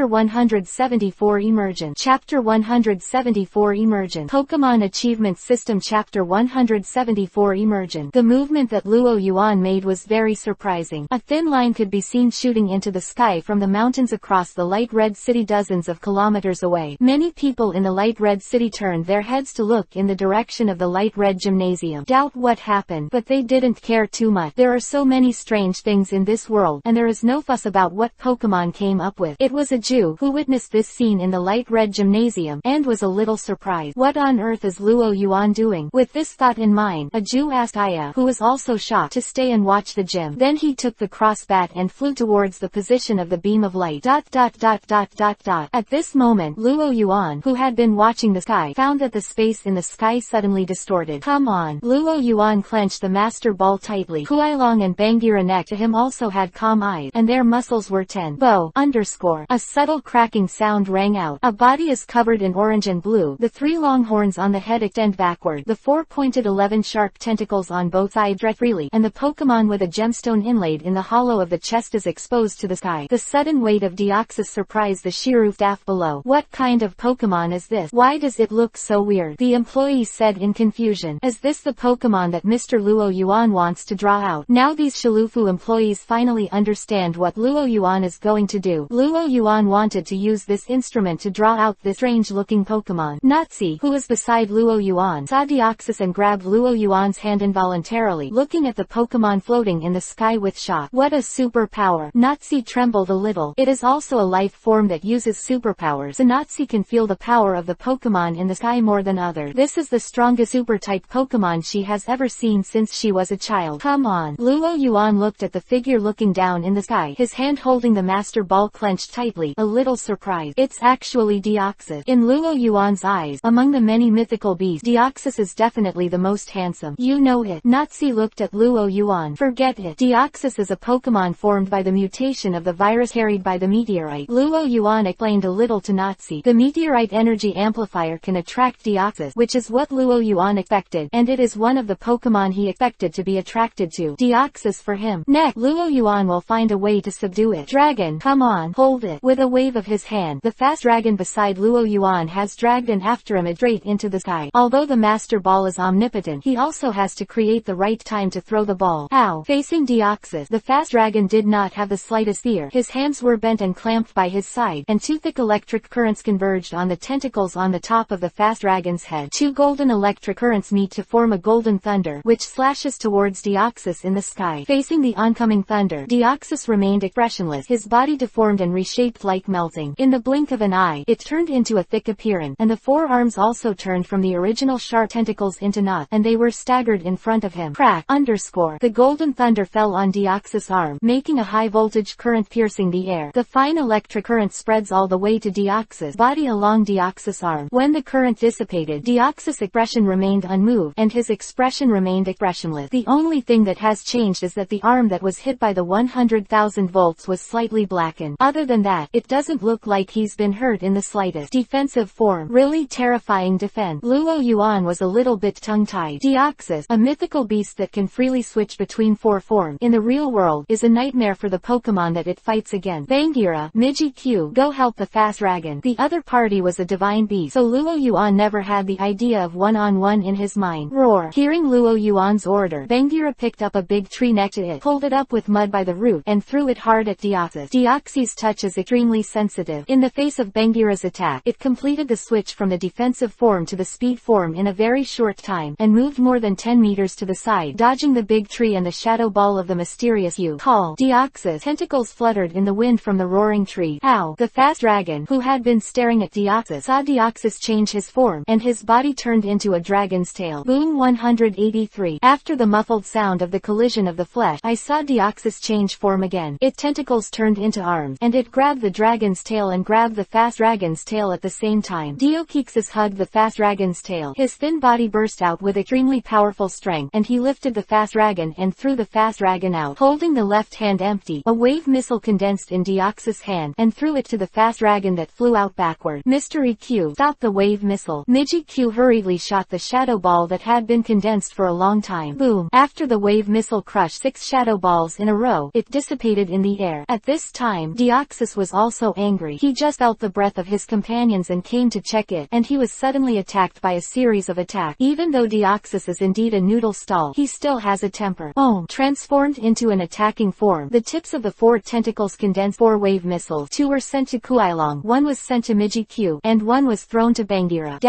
174 Emergent. Chapter 174 Emergent. Pokemon Achievement System. Chapter 174 Emergent. The movement that Luo Yuan made was very surprising. A thin line could be seen shooting into the sky from the mountains across the light red city dozens of kilometers away. Many people in the light red city turned their heads to look in the direction of the light red gymnasium. Doubt what happened, but they didn't care too much. There are so many strange things in this world, and there is no fuss about what Pokemon came up with. It was a Jew who witnessed this scene in the light red gymnasium, and was a little surprised. What on earth is Luo Yuan doing? With this thought in mind, a Jew asked Aya, who was also shocked, to stay and watch the gym. Then he took the crossbat and flew towards the position of the beam of light. At this moment, Luo Yuan, who had been watching the sky, found that the space in the sky suddenly distorted. Come on. Luo Yuan clenched the master ball tightly. Huailong and Bangira next to him also had calm eyes, and their muscles were tense. Bo, underscore. A subtle cracking sound rang out. A body is covered in orange and blue. The 3 long horns on the head extend backward. The 4-pointed 11 sharp tentacles on both sides stretch freely, and the Pokemon with a gemstone inlaid in the hollow of the chest is exposed to the sky. The sudden weight of Deoxys surprised the Shiru staff below. What kind of Pokemon is this? Why does it look so weird? The employee said in confusion. Is this the Pokemon that Mr. Luo Yuan wants to draw out? Now these Shilufu employees finally understand what Luo Yuan is going to do. Luo Yuan wanted to use this instrument to draw out this strange-looking Pokemon. Natsi, who was beside Luo Yuan, saw Deoxys and grabbed Luo Yuan's hand involuntarily, looking at the Pokemon floating in the sky with shock. What a superpower! Natsi trembled a little. It is also a life form that uses superpowers, so Natsi can feel the power of the Pokemon in the sky more than others. This is the strongest super-type Pokemon she has ever seen since she was a child. Come on. Luo Yuan looked at the figure looking down in the sky, his hand holding the master ball clenched tightly, a little surprised. It's actually Deoxys. In Luo Yuan's eyes, among the many mythical beasts, Deoxys is definitely the most handsome. You know it. Natsi looked at Luo Yuan. Forget it. Deoxys is a Pokemon formed by the mutation of the virus carried by the meteorite. Luo Yuan explained a little to Natsi. The meteorite energy amplifier can attract Deoxys, which is what Luo Yuan expected, and it is one of the Pokemon he expected to be attracted to. Deoxys for him. Next, Luo Yuan will find a way to subdue it. Dragon, come on, hold it. With a wave of his hand, the fast dragon beside Luo Yuan has dragged and after him straight into the sky. Although the master ball is omnipotent, he also has to create the right time to throw the ball. Ow! Facing Deoxys, the fast dragon did not have the slightest fear. His hands were bent and clamped by his side, and 2 thick electric currents converged on the tentacles on the top of the fast dragon's head. 2 golden electric currents meet to form a golden thunder, which slashes towards Deoxys in the sky. Facing the oncoming thunder, Deoxys remained expressionless, his body deformed and reshaped like melting. In the blink of an eye, it turned into a thick appearance, and the 4 arms also turned from the original sharp tentacles into knots, and they were staggered in front of him. Crack! Underscore. The golden thunder fell on Deoxys' arm, making a high voltage current piercing the air. The fine electric current spreads all the way to Deoxys' body along Deoxys' Deoxys' arm. When the current dissipated, Deoxys' expression remained unmoved, and his expression remained expressionless. The only thing that has changed is that the arm that was hit by the 100,000 volts was slightly blackened. Other than that, it doesn't look like he's been hurt in the slightest. Defensive form. Really terrifying defense. Luo Yuan was a little bit tongue-tied. Deoxys, a mythical beast that can freely switch between 4 forms in the real world, is a nightmare for the Pokémon that it fights against. Bangira, Miji-Q, go help the fast dragon. The other party was a divine beast, so Luo Yuan never had the idea of one-on-one in his mind. Roar. Hearing Luo Yuan's order, Bangira picked up a big tree next to it, pulled it up with mud by the root, and threw it hard at Deoxys. Deoxys' touch is extremely sensitive. In the face of Bangira's attack, it completed the switch from the defensive form to the speed form in a very short time, and moved more than 10 meters to the side, dodging the big tree and the shadow ball of the mysterious call. Deoxys' tentacles fluttered in the wind from the roaring tree. Ow! The fast dragon, who had been staring at Deoxys, saw Deoxys change his form, and his body turned into a dragon's tail. Boom 183. After the muffled sound of the collision of the flesh, I saw Deoxys change form again. Its tentacles turned into arms, and it grabbed the dragon's tail and grabbed the fast dragon's tail at the same time. Deoxys hugged the fast dragon's tail. His thin body burst out with extremely powerful strength, and he lifted the fast dragon and threw the fast dragon out. Holding the left hand empty, a wave missile condensed in Deoxys' hand, and threw it to the fast dragon that flew out backward. Mystery Q, stop the wave missile. Miji Q hurriedly shot the shadow ball that had been condensed for a long time. Boom. After the wave missile crushed 6 shadow balls in a row, it dissipated in the air. At this time, Deoxys was also angry. He just felt the breath of his companions and came to check it, and he was suddenly attacked by a series of attacks. Even though Deoxys is indeed a noodle stall, he still has a temper. Transformed into an attacking form, the tips of the 4 tentacles condensed 4 wave missiles. 2 were sent to Kuailong, 1 was sent to Miji Q, and 1 was thrown to Bangira.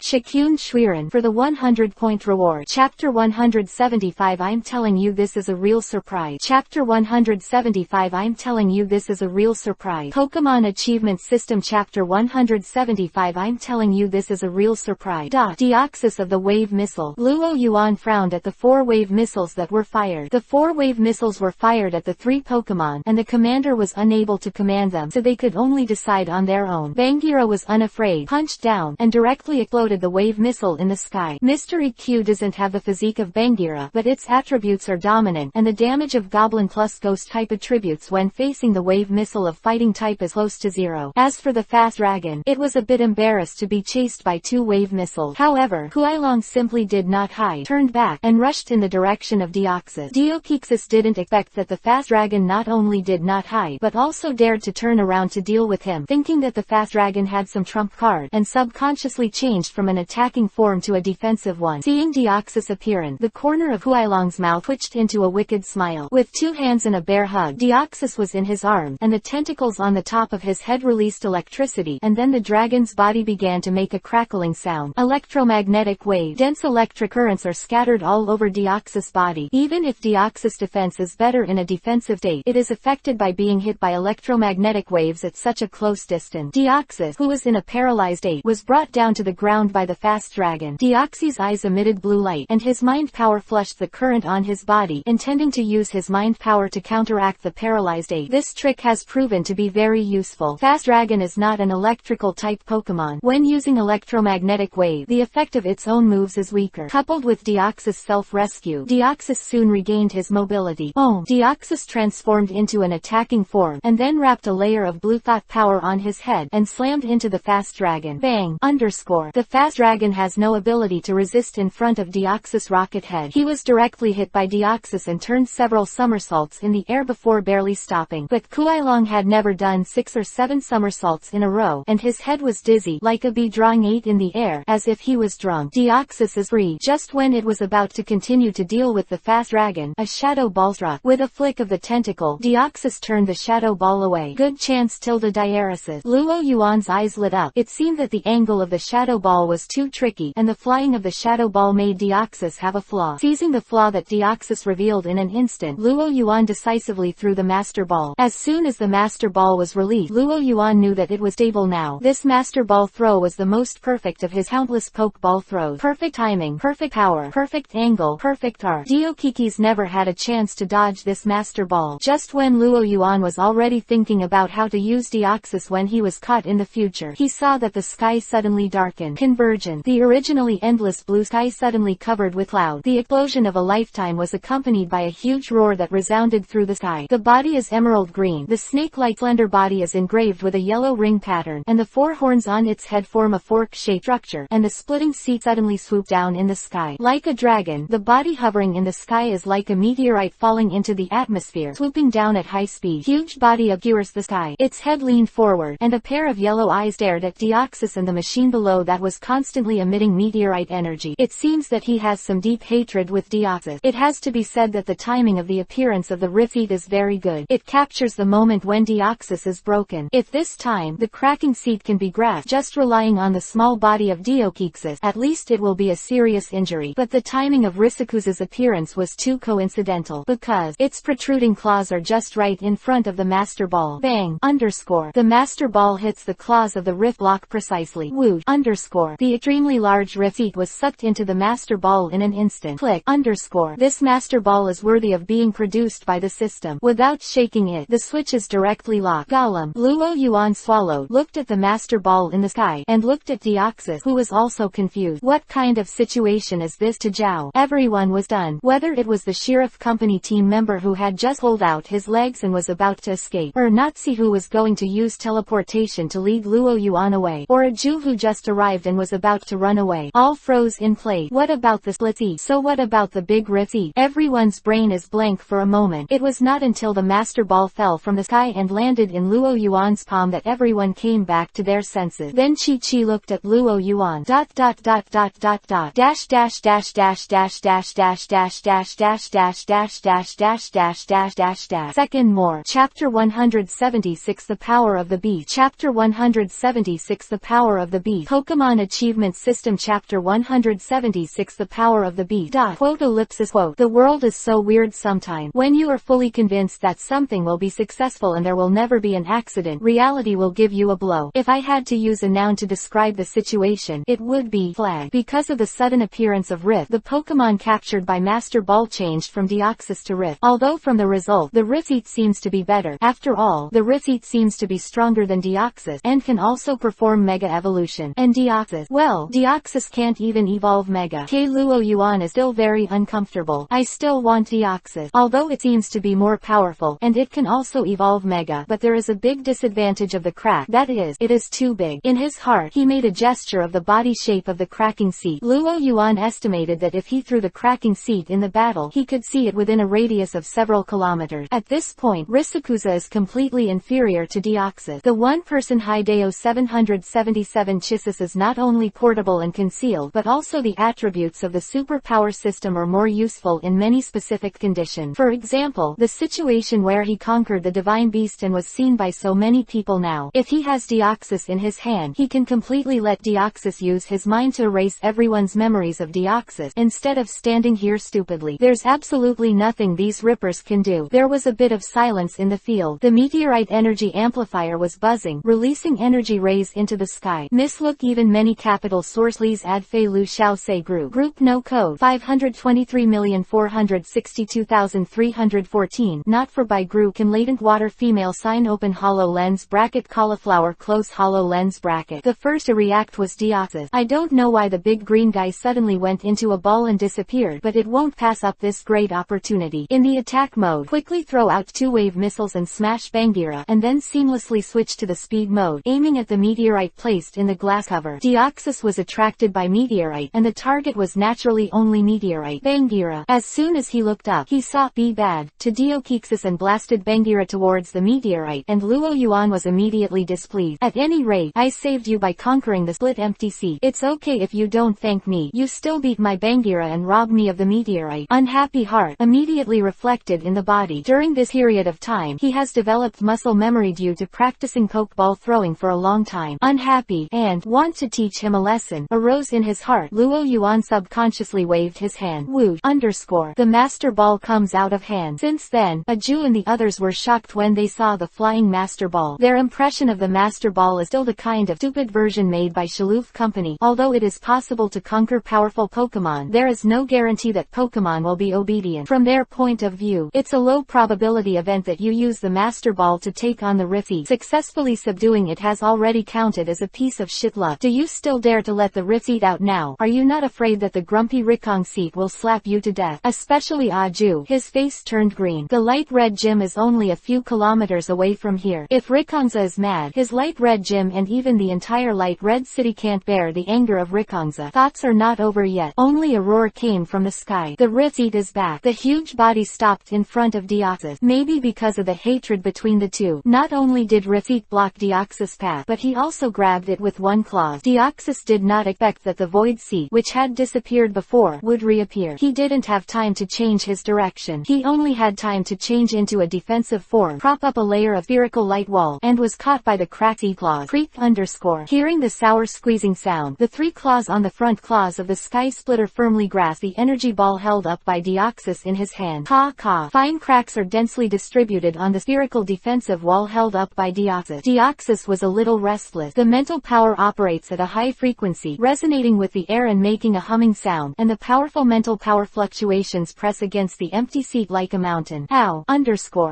Shikun Shuiran for the 100-point reward. Chapter 175. I'm telling you this is a real surprise. Chapter 175. I'm telling you this is a real surprise. Pokémon Achievement System. Chapter 175. I'm telling you this is a real surprise. Deoxys of the wave missile. Luo Yuan frowned at the 4 wave missiles that were fired. The 4 wave missiles were fired at the 3 Pokémon, and the commander was unable to command them, so they could only decide on their own. Bangira was unafraid, punched down, and directly exploded the wave missile in the sky. Mystery Q doesn't have the physique of Bangira, but its attributes are dominant, and the damage of Goblin plus Ghost type attributes when facing the wave missile of Fighting type is close to 0. As for the fast dragon, it was a bit embarrassed to be chased by 2 wave missiles. However, Kuailong simply did not hide, turned back, and rushed in the direction of Deoxys. Deoxys didn't expect that the fast dragon not only did not hide, but also dared to turn around to deal with him, thinking that the fast dragon had some trump card, and subconsciously changed from an attacking form to a defensive one. Seeing Deoxys appearance, the corner of Kuailong's mouth twitched into a wicked smile. With 2 hands and a bear hug, Deoxys was in his arms, and the tentacles on the top of his head released electricity, and then the dragon's body began to make a crackling sound. Electromagnetic wave. Dense electric currents are scattered all over Deoxys' body. Even if Deoxys' defense is better in a defensive state, it is affected by being hit by electromagnetic waves at such a close distance. Deoxys, who was in a paralyzed state, was brought down to the ground by the fast dragon. Deoxys' eyes emitted blue light, and his mind power flushed the current on his body, intending to use his mind power to counteract the paralyzed state. This trick has proven to be very useful. Fast dragon is not an electrical type Pokémon. When using electromagnetic wave, the effect of its own moves is weaker. Coupled with Deoxys' self-rescue, Deoxys soon regained his mobility. Deoxys transformed into an attacking form, and then wrapped a layer of blue thought power on his head, and slammed into the fast dragon. Bang! The fast dragon has no ability to resist in front of Deoxys' rocket head. He was directly hit by Deoxys and turned several somersaults in the air before barely stopping. But Kuailong had never done 6 or 7 somersaults in a row, and his head was dizzy, like a bee drawing 8 in the air, as if he was drunk. Deoxys is free. Just when it was about to continue to deal with the fast dragon, a shadow ball struck. With a flick of the tentacle, Deoxys turned the shadow ball away. Good chance diaresis. Luo Yuan's eyes lit up. It seemed that the angle of the shadow ball was too tricky, and the flying of the shadow ball made Deoxys have a flaw. Seizing the flaw that Deoxys revealed in an instant, Luo Yuan decisively threw the master ball. As soon as the master ball was released, Luo Yuan knew that it was stable now. This master ball throw was the most perfect of his countless Pokeball throws. Perfect timing, perfect power, perfect angle, perfect art. Deoxys never had a chance to dodge this master ball. Just when Luo Yuan was already thinking thinking about how to use Deoxys when he was caught in the future. He saw that the sky suddenly darkened. Convergence. The originally endless blue sky suddenly covered with cloud. The explosion of a lifetime was accompanied by a huge roar that resounded through the sky. The body is emerald green. The snake-like slender body is engraved with a yellow ring pattern, and the four horns on its head form a fork-shaped structure, and the splitting seat suddenly swooped down in the sky. Like a dragon, the body hovering in the sky is like a meteorite falling into the atmosphere, swooping down at high speed. Huge body obscures the sky. Its head leaned forward, and a pair of yellow eyes stared at Deoxys and the machine below that was constantly emitting meteorite energy. It seems that he has some deep hatred with Deoxys. It has to be said that the timing of the appearance of the rift is very good. It captures the moment when Deoxys is broken. If this time the cracking seat can be grasped just relying on the small body of Deoxys, at least it will be a serious injury. But the timing of Risikusa's appearance was too coincidental, because its protruding claws are just right in front of the master ball. Bang! Underscore. The master ball hits the claws of the rift block precisely. Whoosh! Underscore. The extremely large rift was sucked into the master ball in an instant. Click! Underscore. This master ball is worthy of being produced by the system. Without shaking it, the switch is directly locked. Gollum. Luo Yuan swallowed, looked at the master ball in the sky, and looked at Deoxys, who was also confused. What kind of situation is this to Zhao? Everyone was done. Whether it was the sheriff company team member who had just pulled out his legs and was about to escape, or Nazi who was going to use teleportation to lead Luo Yuan away, or a Jew who just arrived and was about to run away, all froze in place. What about the split seat? So what about the big rift? Everyone's brain is blank for a moment. It was not until the master ball fell from the sky and landed in Luo Yuan's palm that everyone came back to their senses. Then Chi looked at Luo Yuan. Dash dash dash dash dash dash dash dash dash dash dash dash dash dash dash dash dash dash dash. Second more. Chapter 176 The Power of the Beast. Chapter 176 The Power of the Beast. Pokémon Achievement System. Chapter 176 The Power of the Beast. Quote ellipsis quote. The world is so weird sometimes. When you are fully convinced that something will be successful and there will never be an accident, reality will give you a blow. If I had to use a noun to describe the situation, it would be flag. Because of the sudden appearance of Rift, the Pokémon captured by Master Ball changed from Deoxys to Rift. Although from the result, the Rift seems to be better. After all, the Rift seems to be stronger than Deoxys, and can also perform Mega Evolution. And Deoxys, well, Deoxys can't even evolve Mega. Luo Yuan is still very uncomfortable. I still want Deoxys, although it seems to be more powerful, and it can also evolve Mega, but there is a big disadvantage of the crack, that is, it is too big. In his heart, he made a gesture of the body shape of the cracking seat. Luo Yuan estimated that if he threw the cracking seat in the battle, he could see it within a radius of several kilometers. At this point, Risikusa is completely inferior to Deoxys. The one-person Hideo 777 Chisis is not only portable and concealed, but also the attributes of the superpower system are more useful in many specific conditions. For example, the situation where he conquered the divine beast and was seen by so many people now. If he has Deoxys in his hand, he can completely let Deoxys use his mind to erase everyone's memories of Deoxys, instead of standing here stupidly. There's absolutely nothing these rippers can do. There was a bit of silence in the field. The meteorite energy amplifier was buzzing, releasing energy rays into the sky. Mislook even many capital source Lee's ad Fei Lu Xiao Se Group no code 523,462,314 not for by group can latent water female sign open hollow lens bracket cauliflower close hollow lens bracket. The first to react was Deoxys. I don't know why the big green guy suddenly went into a ball and disappeared, but it won't pass up this great opportunity. In the attack mode, quickly throw out 2 wave missiles and smash Bangira, and then seamlessly switch to the speed mode, aiming at the meteorite placed in the glass cover. Deoxys was attracted by meteorite, and the target was naturally only meteorite. Bangira. As soon as he looked up, he saw "Be Bad" to Deoxys and blasted Bangira towards the meteorite, and Luo Yuan was immediately displeased. At any rate, I saved you by conquering the split empty seat. It's okay if you don't thank me. You still beat my Bangira and robbed me of the meteorite. Unhappy heart immediately reflected in the body. During this period of time, he has developed muscle memory due to practicing pokeball throwing for a long time. Unhappy, and want to teach him a lesson, arose in his heart. Luo Yuan subconsciously waved his hand. Whoosh! Underscore. The master ball comes out of hand. Since then, a Jew and the others were shocked when they saw the flying master ball. Their impression of the master ball is still the kind of stupid version made by Shaloof Company. Although it is possible to conquer powerful Pokémon, there is no guarantee that Pokémon will be obedient. From their point of view, it's a low probability event that you use the master Master Ball to take on the Rifty. Successfully subduing it has already counted as a piece of shit luck. Do you still dare to let the Rifty out now? Are you not afraid that the grumpy Rikong seat will slap you to death? Especially Aju. His face turned green. The light red gym is only a few kilometers away from here. If Rikongza is mad, his light red gym and even the entire light red city can't bear the anger of Rikongza. Thoughts are not over yet. Only a roar came from the sky. The Rifty is back. The huge body stopped in front of Deoxys. Maybe because of the hatred between the two. Not only did Rifty block Deoxys' path, but he also grabbed it with one claw. Deoxys did not expect that the void seat, which had disappeared before, would reappear. He didn't have time to change his direction. He only had time to change into a defensive form, prop up a layer of spherical light wall, and was caught by the cracked claws. Creak _. Hearing the sour squeezing sound, the three claws on the front claws of the sky splitter firmly grasped the energy ball held up by Deoxys in his hand. Caw. Fine cracks are densely distributed on the spherical defensive wall held up by Deoxys. Deoxys was a little restless. The mental power operates at a high frequency, resonating with the air and making a humming sound, and the powerful mental power fluctuations press against the empty seat like a mountain. Ow!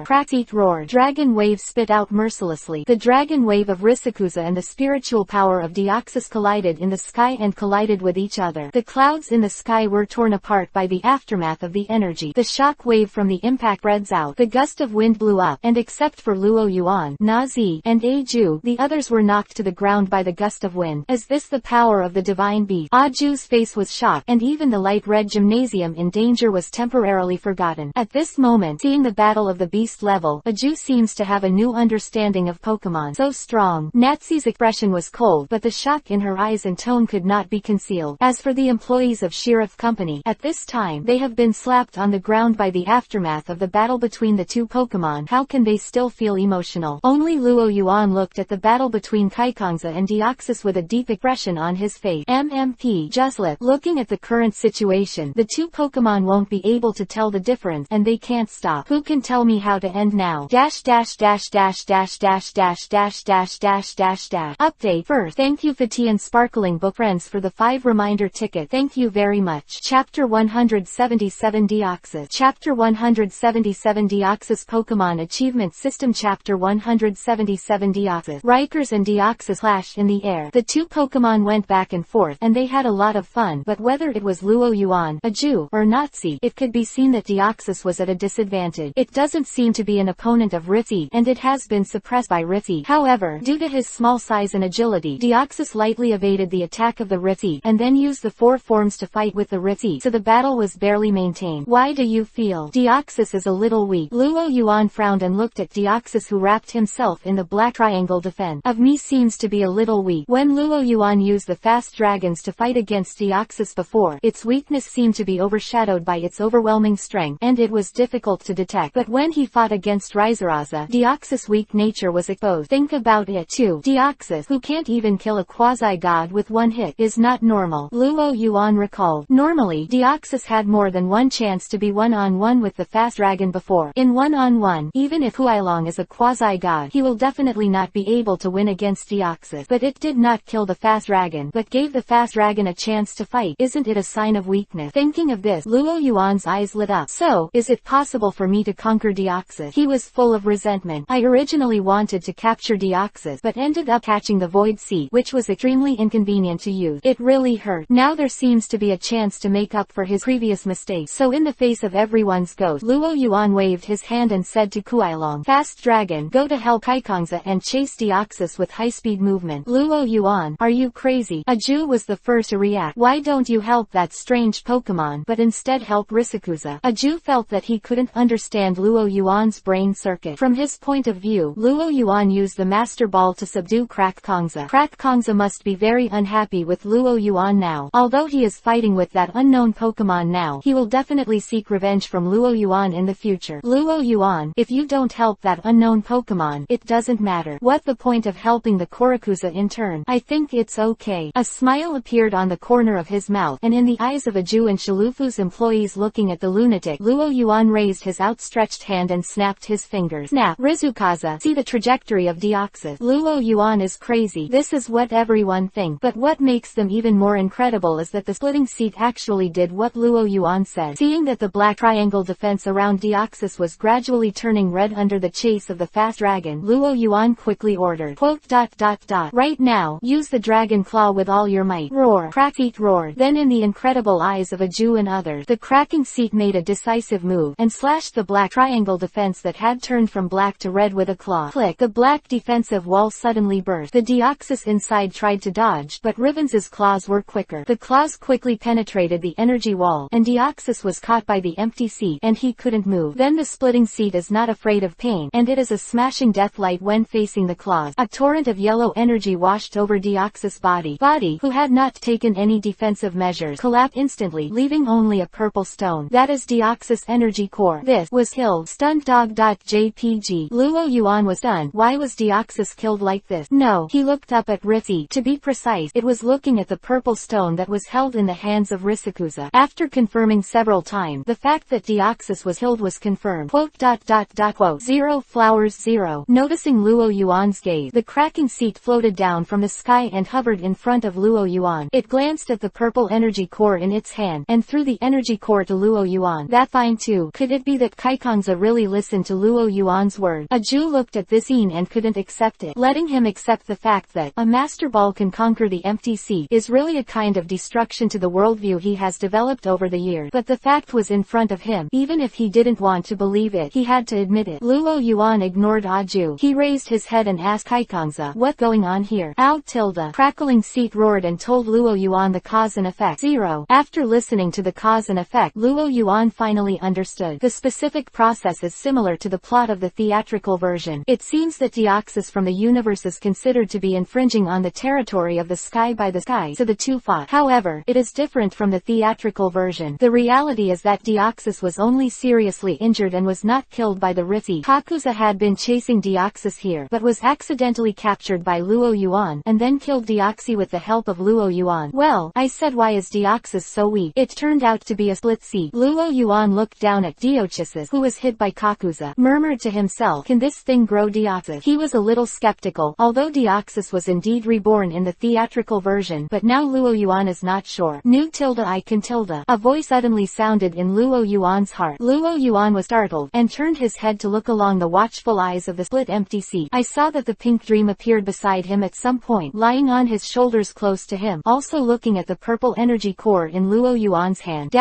Cracked roared. Dragon wave spit out mercilessly. The dragon wave of Risikuza and the spiritual power of Deoxys collided in the sky and collided with each other. The clouds in the sky were torn apart by the aftermath of the energy. The shock wave from the impact spreads out. The gust of wind blew up, and except for Luo Yuan, Nazi, and Aju, the others were knocked to the ground by the gust of wind. Is this the power of the divine beast? Aju's face was shocked, and even the light red gymnasium in danger was temporarily forgotten. At this moment, seeing the battle of the beast level, Aju seems to have a new understanding of Pokémon. So strong. Natsi's expression was cold, but the shock in her eyes and tone could not be concealed. As for the employees of Sheriff Company, at this time, they have been slapped on the ground by the aftermath of the battle between the two Pokémon. How can they still feel emotional? Only Luo Yuan looked at the battle between Kaikongza and Deoxys with a deep expression on his face. MMP. Juslet. Looking at the current situation, the two Pokémon won't be able to tell the difference, and they can't stop. Who can tell me how to end now? Update. First, thank you Fati and Sparkling Book Friends for the 5 reminder ticket. Thank you very much. Chapter 177 Deoxys. Chapter 177 Deoxys Pokémon Achievement System. Chapter 177 Deoxys. Rikers and Deoxys clashed in the air. The two Pokémon went back and forth, and they had a lot of fun, but whether it was Luo Yuan, Aju, or Nazi, it could be seen that Deoxys was at a disadvantage. It doesn't seem to be an opponent of Rifty, and it has been suppressed by Rifty. However, due to his small size and agility, Deoxys lightly evaded the attack of the Rifty, and then used the 4 forms to fight with the Rifty, so the battle was barely maintained. Why do you feel Deoxys is a little weak? Luo Yuan frowned and looked at Deoxys, who wrapped himself in the black triangle defense of me, seems to be a little weak. When Luo Yuan used the fast dragons to fight against Deoxys before, its weakness seemed to be overshadowed by its overwhelming strength, and it was difficult to detect. But when he fought against Rizaraza, Deoxys' weak nature was exposed. Think about it too. Deoxys, who can't even kill a quasi-god with one hit, is not normal. Luo Yuan recalled. Normally, Deoxys had more than one chance to be one-on-one with the fast dragon before. In one-on-one, even if Huailong is a quasi-god, he will definitely not be able to win against Deoxys. But it did not kill the fast dragon, but gave the fast dragon a chance to fight. Isn't it a sign of weakness? Thinking of this, Luo Yuan's eyes lit up. So, is it possible for me to conquer Deoxys? He was full of resentment. I originally wanted to capture Deoxys, but ended up catching the void seat, which was extremely inconvenient to use. It really hurt. Now there seems to be a chance to make up for his previous mistakes. So in the face of everyone's ghost, Luo Yuan waved his hand and said to Kuailong, "Fast dragon, go to hell Kaikongza and chase Deoxys with high-speed movement." Luo Yuan, are you crazy? Aju was the first to react. Why don't you help that strange Pokemon, but instead help Risikuza? Aju felt that he couldn't understand Luo Yuan's brain circuit. From his point of view, Luo Yuan used the Master Ball to subdue Krakongza. Krakongza must be very unhappy with Luo Yuan now. Although he is fighting with that unknown Pokemon now, he will definitely seek revenge from Luo Yuan in the future. Luo Yuan, if you don't help that unknown Pokemon, it doesn't matter. What's the point of helping the Korakuza in turn? I think it's okay. A smile appeared on the corner of his mouth, and in the eyes of Aju and Shalufu's employees looking at the lunatic, Luo Yuan raised his outstretched hand and snapped his fingers. Snap. Rizukaza, see the trajectory of Deoxys. Luo Yuan is crazy. This is what everyone thinks. But what makes them even more incredible is that the splitting seat actually did what Luo Yuan said. Seeing that the black triangle defense around Deoxys was gradually turning red under under the chase of the fast dragon, Luo Yuan quickly ordered. Right now, use the dragon claw with all your might. Roar. Crack feet roared. Then in the incredible eyes of a Jew and others, the cracking seat made a decisive move, and slashed the black triangle defense that had turned from black to red with a claw. Click. The black defensive wall suddenly burst. The Deoxys inside tried to dodge, but Rivens's claws were quicker. The claws quickly penetrated the energy wall, and Deoxys was caught by the empty seat, and he couldn't move. Then the splitting seat is not afraid of pain, and it is a smashing deathlight when facing the claws. A torrent of yellow energy washed over Deoxys' body, who had not taken any defensive measures, collapsed instantly, leaving only a purple stone. That is Deoxys' energy core. This was killed. Stunned dog. JPG. Luo Yuan was stunned. Why was Deoxys killed like this? No, he looked up at Ritzy. To be precise, it was looking at the purple stone that was held in the hands of Risikuza. After confirming several times, the fact that Deoxys was killed was confirmed. Zero flowers zero. Noticing Luo Yuan's gaze, the cracking seat floated down from the sky and hovered in front of Luo Yuan. It glanced at the purple energy core in its hand, and threw the energy core to Luo Yuan. That fine too. Could it be that Kaikongza really listened to Luo Yuan's word? A Jew looked at this scene and couldn't accept it. Letting him accept the fact that a master ball can conquer the empty seat is really a kind of destruction to the worldview he has developed over the years. But the fact was in front of him. Even if he didn't want to believe it, he had to admit it. Luo Yuan ignored Aju. He raised his head and asked Kaikongza, "What's going on here?" Crackling seat roared and told Luo Yuan the cause and effect. Zero. After listening to the cause and effect, Luo Yuan finally understood. The specific process is similar to the plot of the theatrical version. It seems that Deoxys from the universe is considered to be infringing on the territory of the sky by the sky, so the two fought. However, it is different from the theatrical version. The reality is that Deoxys was only seriously injured and was not killed by the Ritzy. Kakuza had been chasing Deoxys here, but was accidentally captured by Luo Yuan, and then killed Deoxys with the help of Luo Yuan. Well, I said, why is Deoxys so weak? It turned out to be a split seat. Luo Yuan looked down at Deoxys, who was hit by Kakuza, murmured to himself, can this thing grow Deoxys? He was a little skeptical, although Deoxys was indeed reborn in the theatrical version, but now Luo Yuan is not sure. I can tilde. A voice suddenly sounded in Luo Yuan's heart. Luo Yuan was startled, and turned his head to look along the watchful eyes of the split empty seat. I saw that the pink dream appeared beside him at some point, lying on his shoulders close to him, also looking at the purple energy core in Luo Yuan's hand.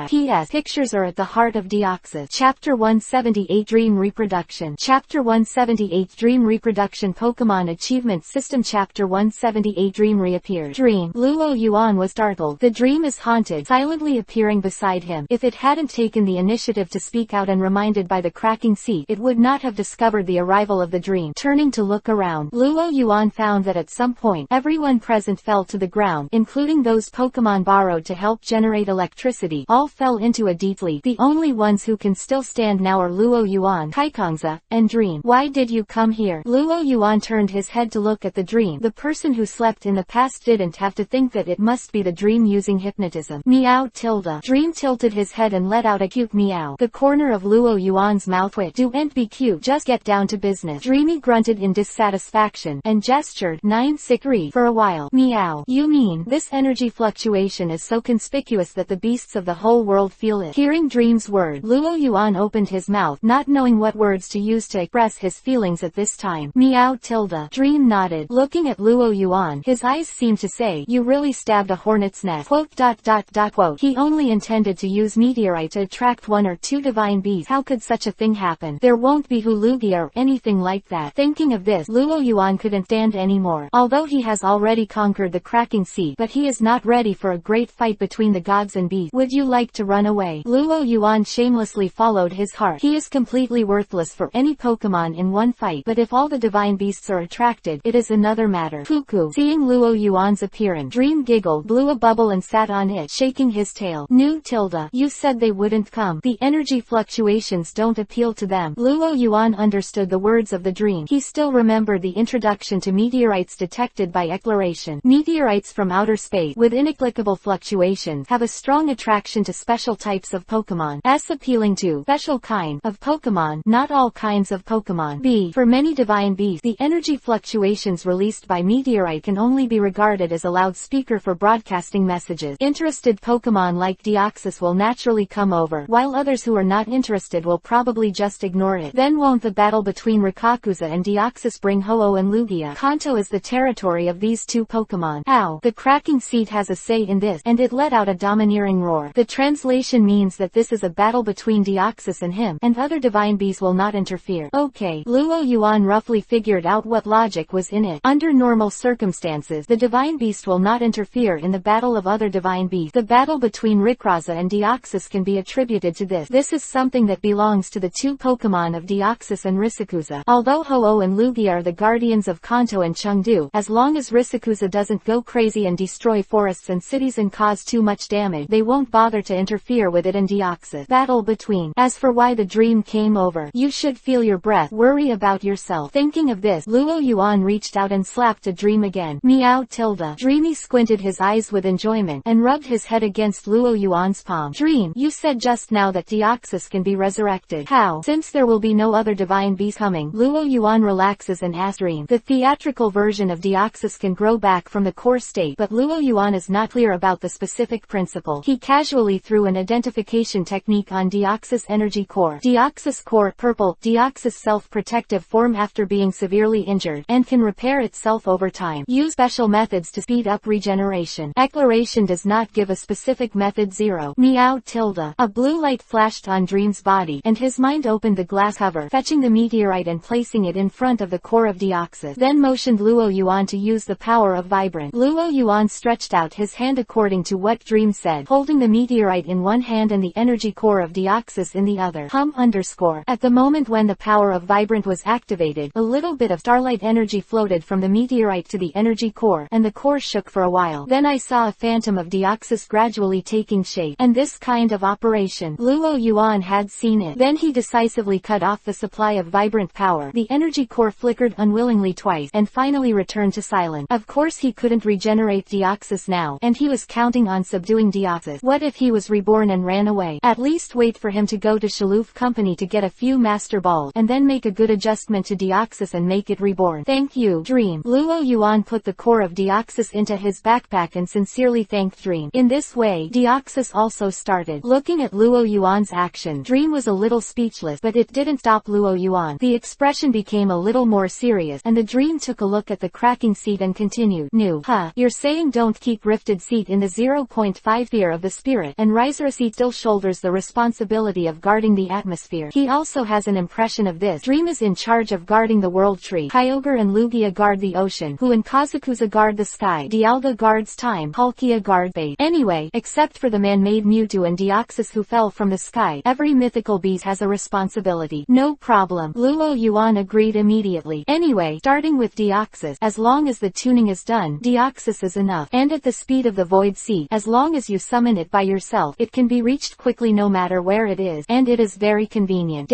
P.S. Pictures are at the heart of Deoxys. Chapter 178 Dream Reproduction. Chapter 178 Dream Reproduction Pokémon Achievement System. Chapter 178 Dream reappeared. Dream. Luo Yuan was startled. The dream is haunted, silently appearing beside him. If it hadn't taken the initiative to speak out and reminded by the cracking seat, it would not have discovered the arrival of the dream. Turning to look around, Luo Yuan found that at some point, everyone present fell to the ground, including those Pokémon borrowed to help generate electricity. All fell into a deep sleep. The only ones who can still stand now are Luo Yuan, Kaikongza, and Dream. Why did you come here? Luo Yuan turned his head to look at the dream. The person who slept in the past didn't have to think that it must be the dream using hypnotism. Meow tilde. Dream tilted his head and let out a cute meow. The corner of Luo Yuan's mouth twitched. "Don't be cute, just get down to business." Dreamy grunted in dissatisfaction, and gestured, "Nine sikri," for a while. Meow. You mean, this energy fluctuation is so conspicuous that the beasts of the whole world feel it. Hearing Dream's word, Luo Yuan opened his mouth, not knowing what words to use to express his feelings at this time. Meow tilde. Dream nodded, looking at Luo Yuan. His eyes seemed to say, "You really stabbed a hornet's nest." He only intended to use meteorite to attract one or two divine beasts. How could such a thing happen? There won't be Hulugia or anything like that. Thinking of this, Luo Yuan couldn't stand anymore. Although he has already conquered the cracking seat, but he is not ready for a great fight between the gods and beasts. Would you like to run away? Luo Yuan shamelessly followed his heart. He is completely worthless for any Pokemon in one fight, but if all the divine beasts are attracted, it is another matter. Fuku. Seeing Luo Yuan's appearance, Dream giggled, blew a bubble and sat on it, shaking his tail. You said they wouldn't come. The energy fluctuations don't appeal to them. Luo Yuan understood the words of the dream. He still remembered the introduction to meteorites detected by exploration. Meteorites from outer space, with inexplicable fluctuations, have a strong attraction to special types of Pokemon, as appealing to special kind of Pokemon, not all kinds of Pokemon. B. For many divine beasts, the energy fluctuations released by meteorite can only be regarded as a loudspeaker for broadcasting messages. Interested Pokemon like Deoxys will naturally come over, while others who are not interested will probably just ignore it. Then won't the battle between Rikakuza and Deoxys bring Ho-Oh and Lugia? Kanto is the territory of these two Pokémon. Ow! The cracking seat has a say in this, and it let out a domineering roar. The translation means that this is a battle between Deoxys and him, and other divine bees will not interfere. Okay, Luo Yuan roughly figured out what logic was in it. Under normal circumstances, the divine beast will not interfere in the battle of other divine beasts. The battle between Rayquaza and Deoxys can be attributed to this. This is something that belongs to the two Pokémon of Deoxys and Risikuza. Although Ho-Oh and Lugia are the guardians of Kanto and Chengdu, as long as Risikuza doesn't go crazy and destroy forests and cities and cause too much damage, they won't bother to interfere with it and Deoxys. Battle between. As for why the dream came over, you should feel your breath. Worry about yourself. Thinking of this, Luo Yuan reached out and slapped a dream again. Meow tilde. Dreamy squinted his eyes with enjoyment, and rubbed his head against Luo Yuan's palm. Dream, you said just now that Deoxys can be resurrected. How? Since there will be no other divine beast coming. Luo Yuan relaxes and asks Dream. The theatrical version of Deoxys can grow back from the core state, but Luo Yuan is not clear about the specific principle. He casually threw an identification technique on Deoxys energy core. Deoxys core purple. Deoxys self-protective form after being severely injured, and can repair itself over time. Use special methods to speed up regeneration. Exploration does not give a specific method. 0. Meow tilde. A blue light flashed on Dream's body, and his mind opened the glass cover, fetching the meteorite and placing it in front of the core of Deoxys. Then motioned Luo Yuan to use the power of Vibrant. Luo Yuan stretched out his hand according to what Dream said, holding the meteorite in one hand and the energy core of Deoxys in the other. At the moment when the power of Vibrant was activated, a little bit of starlight energy floated from the meteorite to the energy core, and the core shook for a while. Then I saw a phantom of Deoxys gradually taking shape, and this kind of operation, Luo Yuan had seen it. Then he decisively cut off the supply of Vibrant power. The energy core flickered unwillingly twice, and finally returned to silence. Of course he couldn't regenerate Deoxys now, and he was counting on subduing Deoxys. What if he was reborn and ran away? At least wait for him to go to Shaloof Company to get a few Master Balls, and then make a good adjustment to Deoxys and make it reborn. Thank you, Dream. Luo Yuan put the core of Deoxys into his backpack and sincerely thanked Dream. In this way, Deoxys also started. Looking at Luo Yuan's action, Dream was a little speechless, but it didn't stop Luo Yuan. The expression became a little more serious, and the Dream took a look at the cracking seat and continued. You're saying don't keep rifted seat in the 0.5 sphere of the spirit, and Riser seat still shoulders the responsibility of guarding the atmosphere. He also has an impression of this. Dream is in charge of guarding the world tree. Kyogre and Lugia guard the ocean. Hu and Kazakuza guard the sky. Dialga guards time. Palkia guard fate. Anyway, except for the man-made Mewtwo and Deoxys who fell from the sky, every mythical beast has a responsibility. No problem. Luo Yuan agreed immediately. Anyway, starting with Deoxys, as long as the tuning is done, Deoxys is enough. And at the speed of the void seat, as long as you summon it by yourself, it can be reached quickly no matter where it is, and it is very convenient.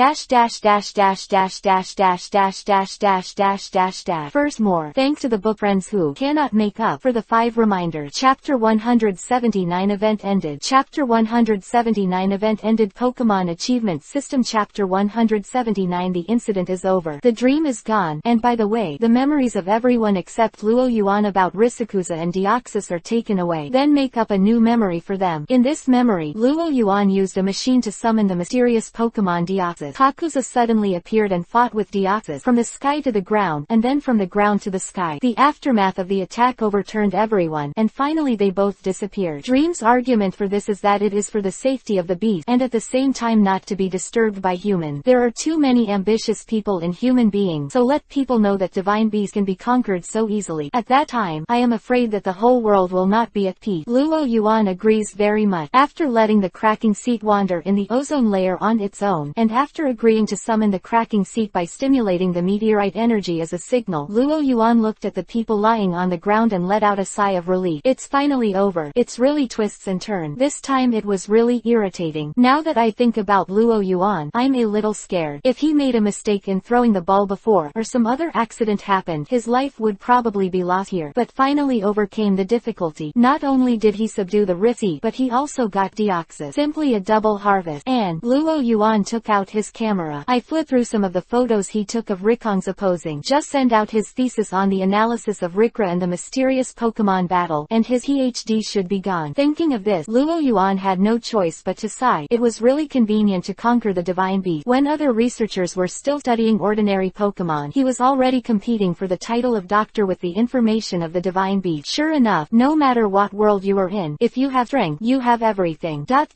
Furthermore, thanks to the book friends who cannot make up for the 5 reminders. Chapter 179 event ended. Chapter 179 event ended. Pokemon Achievement System. Chapter 179 The incident is over. The dream is gone, and by the way, the memories of everyone except Luo Yuan about Risikuza and Deoxys are taken away. Then make up a new memory for them. In this memory, Luo Yuan used a machine to summon the mysterious Pokemon Deoxys. Kakuza suddenly appeared and fought with Deoxys from the sky to the ground, and then from the ground to the sky. The aftermath of the attack overturned everyone, and finally they both disappeared. Dream's argument for this is that it is for the safety of the beast, and at the same time not to be disturbed by humans. There are too many ambitious people in human beings, so let people know that divine beasts can be conquered so easily. At that time, I am afraid that the whole world will not be at peace. Luo Yuan agrees very much. After letting the cracking seat wander in the ozone layer on its own, and after agreeing to summon the cracking seat by stimulating the meteorite energy as a signal, Luo Yuan looked at the people lying on the ground and let out a sigh of relief. It's finally over. It's really twists and turns. This time it was really irritating. Now that I think about Luo Yuan, I'm a little scared. If he made a mistake in throwing the ball before, or some other accident happened, his life would probably be lost here. But finally overcame the difficulty. Not only did he subdue the Rifty, but he also got Deoxys. Simply a double harvest. And Luo Yuan took out his camera. I flipped through some of the photos he took of Rikong's opposing. Just send out his thesis on the analysis of Rikra and the mysterious Pokemon battle, and his PhD should be gone. Thinking of this, this, Luo Yuan had no choice but to sigh. It was really convenient to conquer the divine beast. When other researchers were still studying ordinary Pokémon, he was already competing for the title of doctor with the information of the divine beast. Sure enough, no matter what world you are in, if you have strength, you have everything. Well,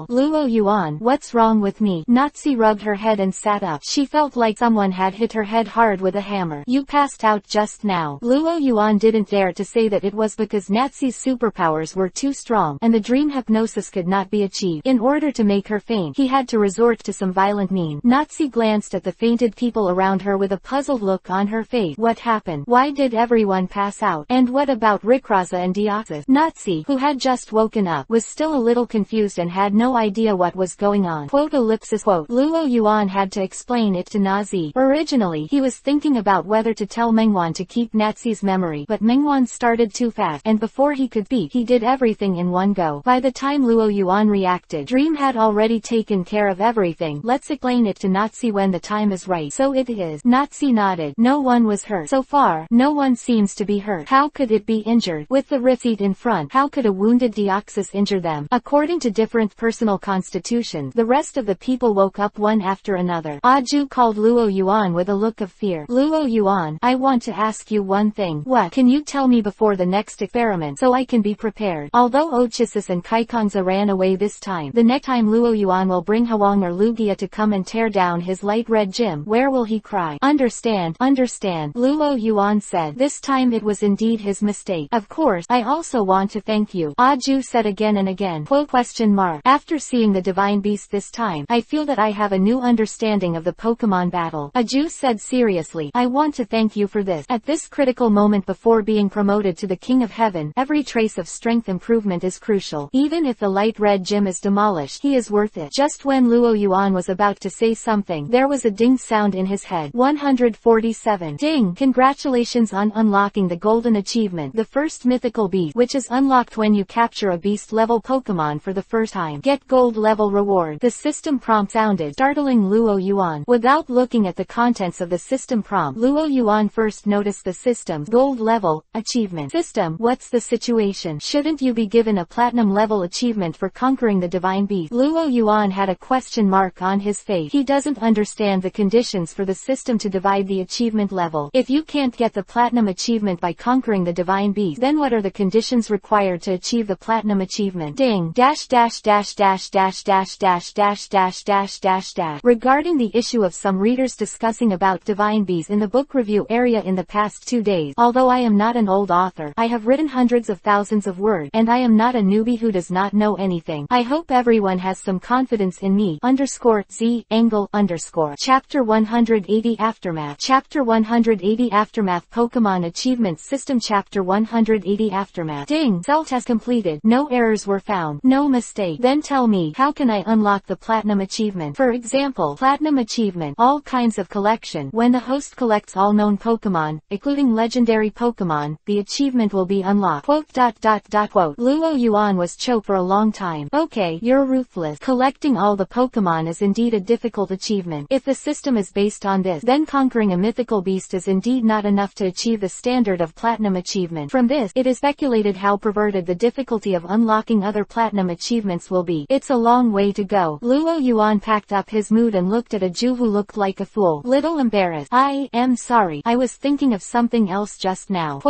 Luo Yuan, what's wrong with me? Natsi rubbed her head and sat up. She felt like someone had hit her head hard with a hammer. You passed out just now. Luo Yuan didn't dare to say that it was because Natsi's superpowers were too strong, and the dream hypnosis could not be achieved. In order to make her faint, he had to resort to some violent means. Natsi glanced at the fainted people around her with a puzzled look on her face. What happened? Why did everyone pass out? And what about Rayquaza and Deoxys? Natsi, who had just woken up, was still a little confused and had no idea what was going on. Luo Yuan had to explain it to Nazi. Originally, he was thinking about whether to tell Mengwan to keep Natsi's memory, but Mengwan started too fast, and before he could speak, he did everything in one go. By the time Luo Yuan reacted, Dream had already taken care of everything. Let's explain it to Natsi when the time is right. So it is. Natsi nodded. No one was hurt. So far, no one seems to be hurt. How could it be injured? With the Ritseed in front, how could a wounded Deoxys injure them? According to different personal constitutions, the rest of the people woke up one after another. Aju called Luo Yuan with a look of fear. Luo Yuan, I want to ask you one thing. What? Can you tell me before the next experiment so I can be prepared? Although Ochisis and Kaikongza ran away this time, the next time Luo Yuan will bring Hwang or Lugia to come and tear down his light red gym. Where will he cry? Understand, Luo Yuan said. This time it was indeed his mistake. Of course, I also want to thank you, Aju said again and again. After seeing the divine beast this time, I feel that I have a new understanding of the Pokemon battle. Aju said seriously. I want to thank you for this. At this critical moment before being promoted to the King of Heaven, every trace of strength improvement is crucial. Even if the light red gym is demolished, he is worth it. Just when Luo Yuan was about to say something, there was a ding sound in his head. 147. Ding! Congratulations on unlocking the golden achievement, the first mythical beast, which is unlocked when you capture a beast level Pokemon for the first time. Get gold level reward. The system prompt sounded, startling Luo Yuan. Without looking at the contents of the system prompt, Luo Yuan first noticed the system's gold level achievement. System, what's the situation? Shouldn't you be given a platinum level achievement for conquering the divine beast? Luo Yuan had a question mark on his face. He doesn't understand the conditions for the system to divide the achievement level. If you can't get the platinum achievement by conquering the divine beast, then what are the conditions required to achieve the platinum achievement? Ding! Regarding the issue of some readers discussing about divine beasts in the book review area in the past 2 days, although I am not an old author, I have written hundreds of thousands of words, and I am not a newbie who does not know anything. I hope everyone has some confidence in me. Chapter 180 Aftermath. Chapter 180 Aftermath Pokemon Achievement System. Chapter 180 Aftermath. Ding! Self-test completed. No errors were found. No mistake. Then tell me, how can I unlock the platinum achievement? For example, platinum achievement, all kinds of collection. When the host collects all known Pokemon, including legendary Pokemon, the achievement will be unlocked. Luo Yuan was choked for a long time. Okay, you're ruthless. Collecting all the Pokemon is indeed a difficult achievement. If the system is based on this, then conquering a mythical beast is indeed not enough to achieve the standard of platinum achievement. From this, it is speculated how perverted the difficulty of unlocking other platinum achievements will be. It's a long way to go. Luo Yuan packed up his mood and looked at Aju, who looked like a fool. Little embarrassed. I am sorry. I was thinking of something else just now.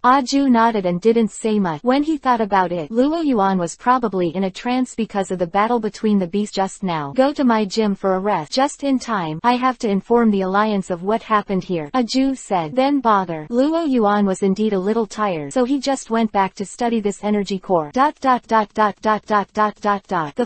Aju nodded and didn't say much. When he thought about it, Luo Yuan was probably in a trance because of the battle between the beasts just now. Go to my gym for a rest. Just in time. I have to inform the Alliance of what happened here, Aju said. Then bother. Luo Yuan was indeed a little tired, so he just went back to study this energy core. The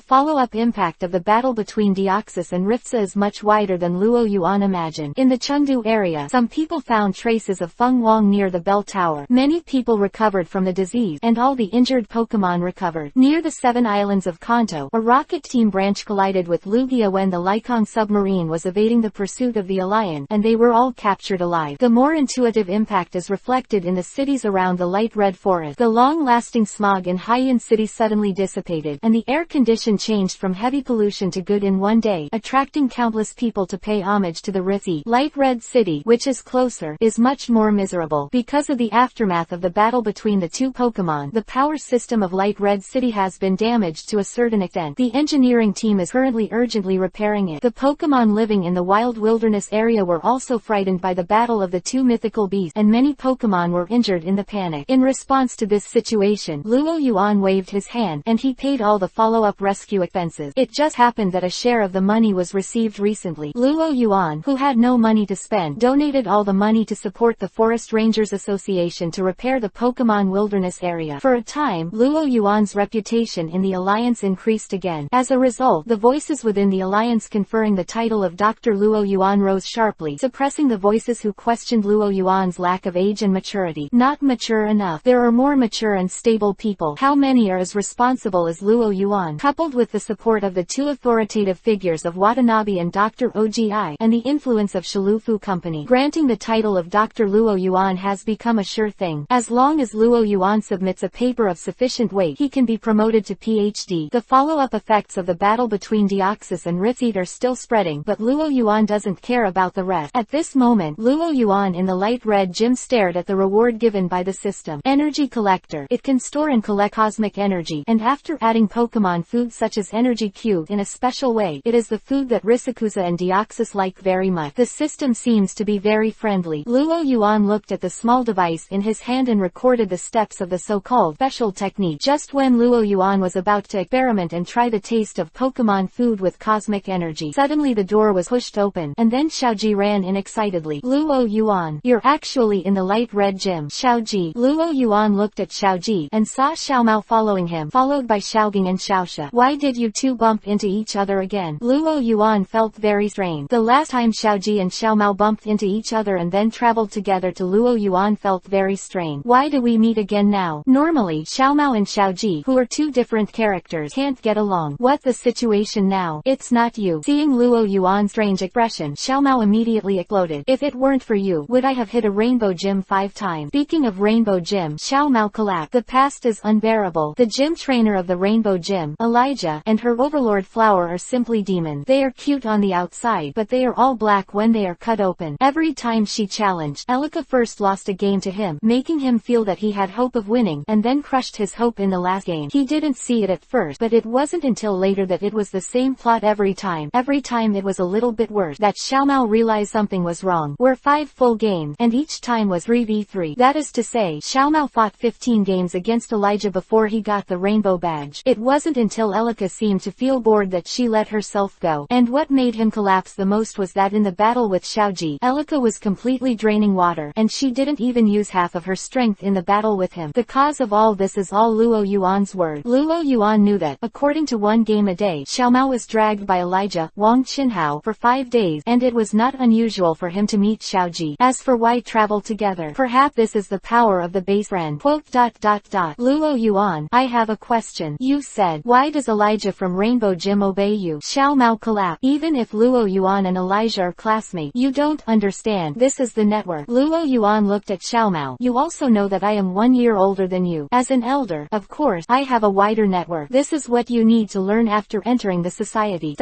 follow-up impact of the battle between Deoxys and Riftsa is much wider than Luo Yuan imagined. In the Chengdu area, some people found traces of Feng Wang near the bell tower. Many people recovered from the disease, and all the injured Pokemon recovered. Near the 7 islands of Kanto, a rocket team branch collided with Lugia when the Lycong submarine was evading the pursuit of the Alliance, and they were all captured alive. The more intuitive impact is reflected in the cities around the light red forest. The long-lasting smog in Haiyan City suddenly dissipated, and the air condition changed from heavy pollution to good in one day, attracting countless people to pay homage to the Ritzy. Light Red City, which is closer, is much more miserable. Because of the aftermath of the battle battle between the two Pokémon. The power system of Light Red City has been damaged to a certain extent. The engineering team is currently urgently repairing it. The Pokémon living in the wild wilderness area were also frightened by the battle of the two mythical beasts, and many Pokémon were injured in the panic. In response to this situation, Luo Yuan waved his hand, and he paid all the follow-up rescue expenses. It just happened that a share of the money was received recently. Luo Yuan, who had no money to spend, donated all the money to support the Forest Rangers Association to repair the Pokémon wilderness area. For a time, Luo Yuan's reputation in the Alliance increased again. As a result, the voices within the Alliance conferring the title of Dr. Luo Yuan rose sharply, suppressing the voices who questioned Luo Yuan's lack of age and maturity. Not mature enough. There are more mature and stable people. How many are as responsible as Luo Yuan? Coupled with the support of the two authoritative figures of Watanabe and Dr. Ogi, and the influence of Shilufu Company, granting the title of Dr. Luo Yuan has become a sure thing. As long as Luo Yuan submits a paper of sufficient weight, he can be promoted to PhD. The follow-up effects of the battle between Deoxys and Rithite are still spreading, but Luo Yuan doesn't care about the rest. At this moment, Luo Yuan in the light red gym stared at the reward given by the system. Energy Collector. It can store and collect cosmic energy, and after adding Pokemon food such as Energy Cube in a special way, it is the food that Risikusa and Deoxys like very much. The system seems to be very friendly. Luo Yuan looked at the small device in his hand and recorded the steps of the so-called special technique. Just when Luo Yuan was about to experiment and try the taste of Pokemon food with cosmic energy, suddenly the door was pushed open, and then Xiaoji ran in excitedly. Luo Yuan, you're actually in the light red gym. Xiaoji. Luo Yuan looked at Xiaoji, and saw Xiaomao following him, followed by Xiaogang and Xiaoxia. Why did you two bump into each other again? Luo Yuan felt very strange. The last time Xiaoji and Xiaomao bumped into each other and then traveled together to Luo Yuan felt very strange. Why do we meet again now? Normally Xiaomao and Xiaoji, who are two different characters, can't get along. What the situation now? It's not you. Seeing Luo Yuan's strange expression, Xiaomao immediately exploded. If it weren't for you, would I have hit a rainbow gym 5 times? Speaking of rainbow gym, Xiaomao collapsed. The past is unbearable. The gym trainer of the rainbow gym, Elijah, and her overlord Flower are simply demons. They are cute on the outside, but they are all black when they are cut open. Every time she challenged, Elika first lost a game to him, making him feel that he had hope of winning, and then crushed his hope in the last game. He didn't see it at first, but it wasn't until later that it was the same plot every time. Every time it was a little bit worse, that Xiaomao realized something was wrong. Were 5 full games, and each time was 3v3. That is to say, Xiaomao fought 15 games against Elijah before he got the rainbow badge. It wasn't until Elika seemed to feel bored that she let herself go. And what made him collapse the most was that in the battle with Xiaoji, Elika was completely draining water, and she didn't even use half of her strength in the battle with him. The cause of all this is all Luo Yuan's word. Luo Yuan knew that, according to 1 game a day, Xiaomao was dragged by Elijah, Wang Qinhao, for 5 days, and it was not unusual for him to meet Xiaoji. As for why travel together, perhaps this is the power of the base friend. Luo Yuan, I have a question. You said, why does Elijah from Rainbow Gym obey you? Xiaomao collapsed. Even if Luo Yuan and Elijah are classmates, you don't understand. This is the network. Luo Yuan looked at Xiaomao. You also know that I am 1 year older than you. As an elder, of course, I have a wider network. This is what you need to learn after entering the society.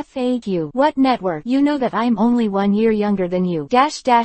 FAQ. What network? You know that I'm only 1 year younger than you. Chapter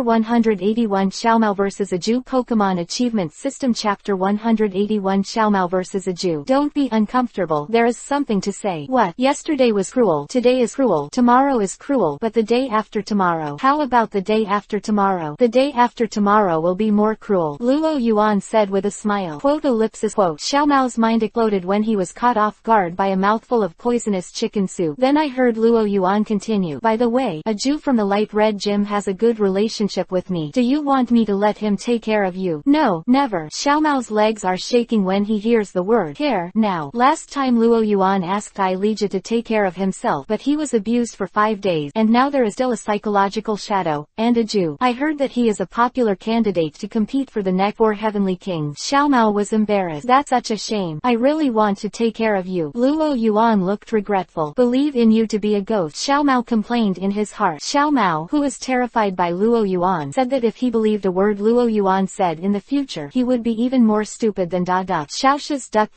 181 Xiaomao vs. Aju Pokemon Achievement System Chapter 181 Xiaomao vs. Aju. Don't be uncomfortable. There is something to say. What? Yesterday was cruel. Today is cruel. Tomorrow is cruel. But the day after tomorrow? How about the day after tomorrow? The day after tomorrow will be more cruel. Luo Yuan said with a smile. Xiaomao's mind exploded when he was caught off guard by a mouthful of poisonous chicken soup. Then I heard Luo Yuan continue. By the way, Aju from the light red gym has a good relationship with me. Do you want me to let him take care of you? No, never. Xiaomao's legs are shaking when he hears the word care. Now, last time Luo Yuan asked Elijah to take care of himself, but he was abused for 5 days, and now there is still a psychological shadow. And Aju, I heard that he is a popular candidate to compete for the next 4 Heavenly Kings. Xiaomao was embarrassed. That's such a shame. I really want to take care of you. Luo Yuan looked regretful. Believe in you to be a ghost. Xiaomao complained in his heart. Xiaomao, who was terrified by Luo Yuan, said that if he believed a word Luo Yuan said in the future, he would be even more stupid than Xiaoxia's duck.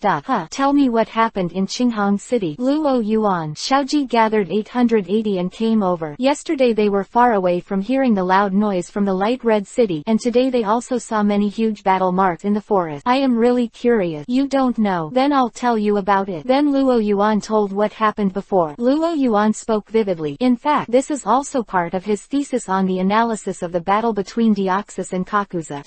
Tell me what happened in Qinghang City. Luo Yuan. Xiaoji gathered 880 and came over. Yesterday Yesterday they were far away from hearing the loud noise from the light red city, and today they also saw many huge battle marks in the forest. I am really curious. You don't know? Then I'll tell you about it. Then Luo Yuan told what happened before. Luo Yuan spoke vividly. In fact, this is also part of his thesis on the analysis of the battle between Deoxys and Kakuza.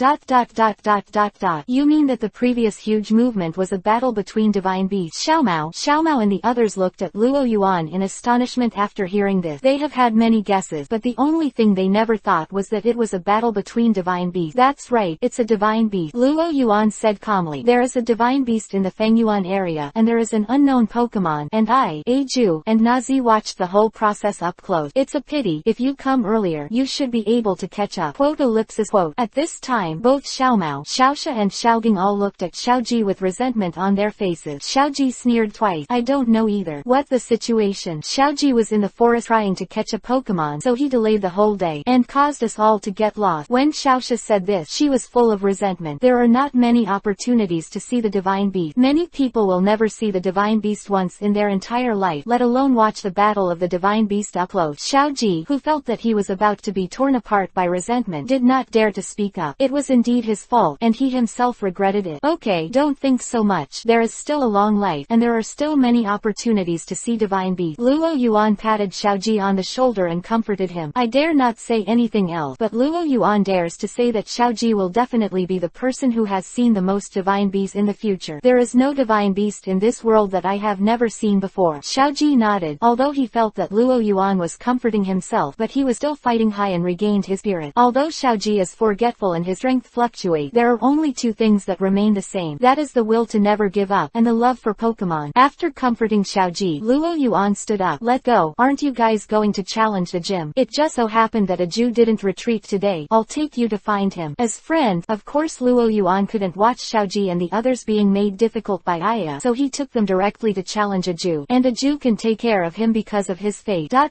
You mean that the previous huge movement was a battle between divine beasts? Xiaomao and the others looked at Luo Yuan in astonishment after hearing this. They have had many guesses, but the only thing they never thought was that it was a battle between divine beasts. That's right, it's a divine beast. Luo Yuan said calmly. There is a divine beast in the Fengyuan area, and there is an unknown Pokémon, and I, Ju, and Nazi watched the whole process up close. It's a pity. If you come earlier, you should be able to catch up. Quote ellipsis quote. At this time, both Xiaomao, Xiaoxia and Xiaogang all looked at Xiaoji with resentment on their faces. Xiaoji sneered twice. I don't know either. What the situation? Xiaoji was in the forest trying to catch a Pokémon, so he delayed the whole day, and caused us all to get lost. When Xiaoxia said this, she was full of resentment. There are not many opportunities to see the divine beast. Many people will never see the divine beast once in their entire life, let alone watch the battle of the divine beast up close. Xiaoji, who felt that he was about to be torn apart by resentment, did not dare to speak up. It was indeed his fault, and he himself regretted it. Okay, don't think so much. There is still a long life, and there are still many opportunities to see divine beasts. Luo Yuan patted Xiaoji on the shoulder and comforted him. I dare not say anything else, but Luo Yuan dares to say that Xiaoji will definitely be the person who has seen the most divine beasts in the future. There is no divine beast in this world that I have never seen before. Xiaoji nodded, although he felt that Luo Yuan was comforting himself, but he was still fighting high and regained his spirit. Although Xiaoji is forgetful and his strength fluctuate, there are only two things that remain the same. That is the will to never give up, and the love for Pokémon. After comforting Xiaoji, Luo Yuan stood up. Let go. Aren't you guys going to challenge the gym? It just so happened that Ju didn't retreat today. I'll take you to find him. As friends, of course Luo Yuan couldn't watch Xiaoji and the others being made difficult by Aya, so he took them directly to challenge Ju. And Ju can take care of him because of his fate. In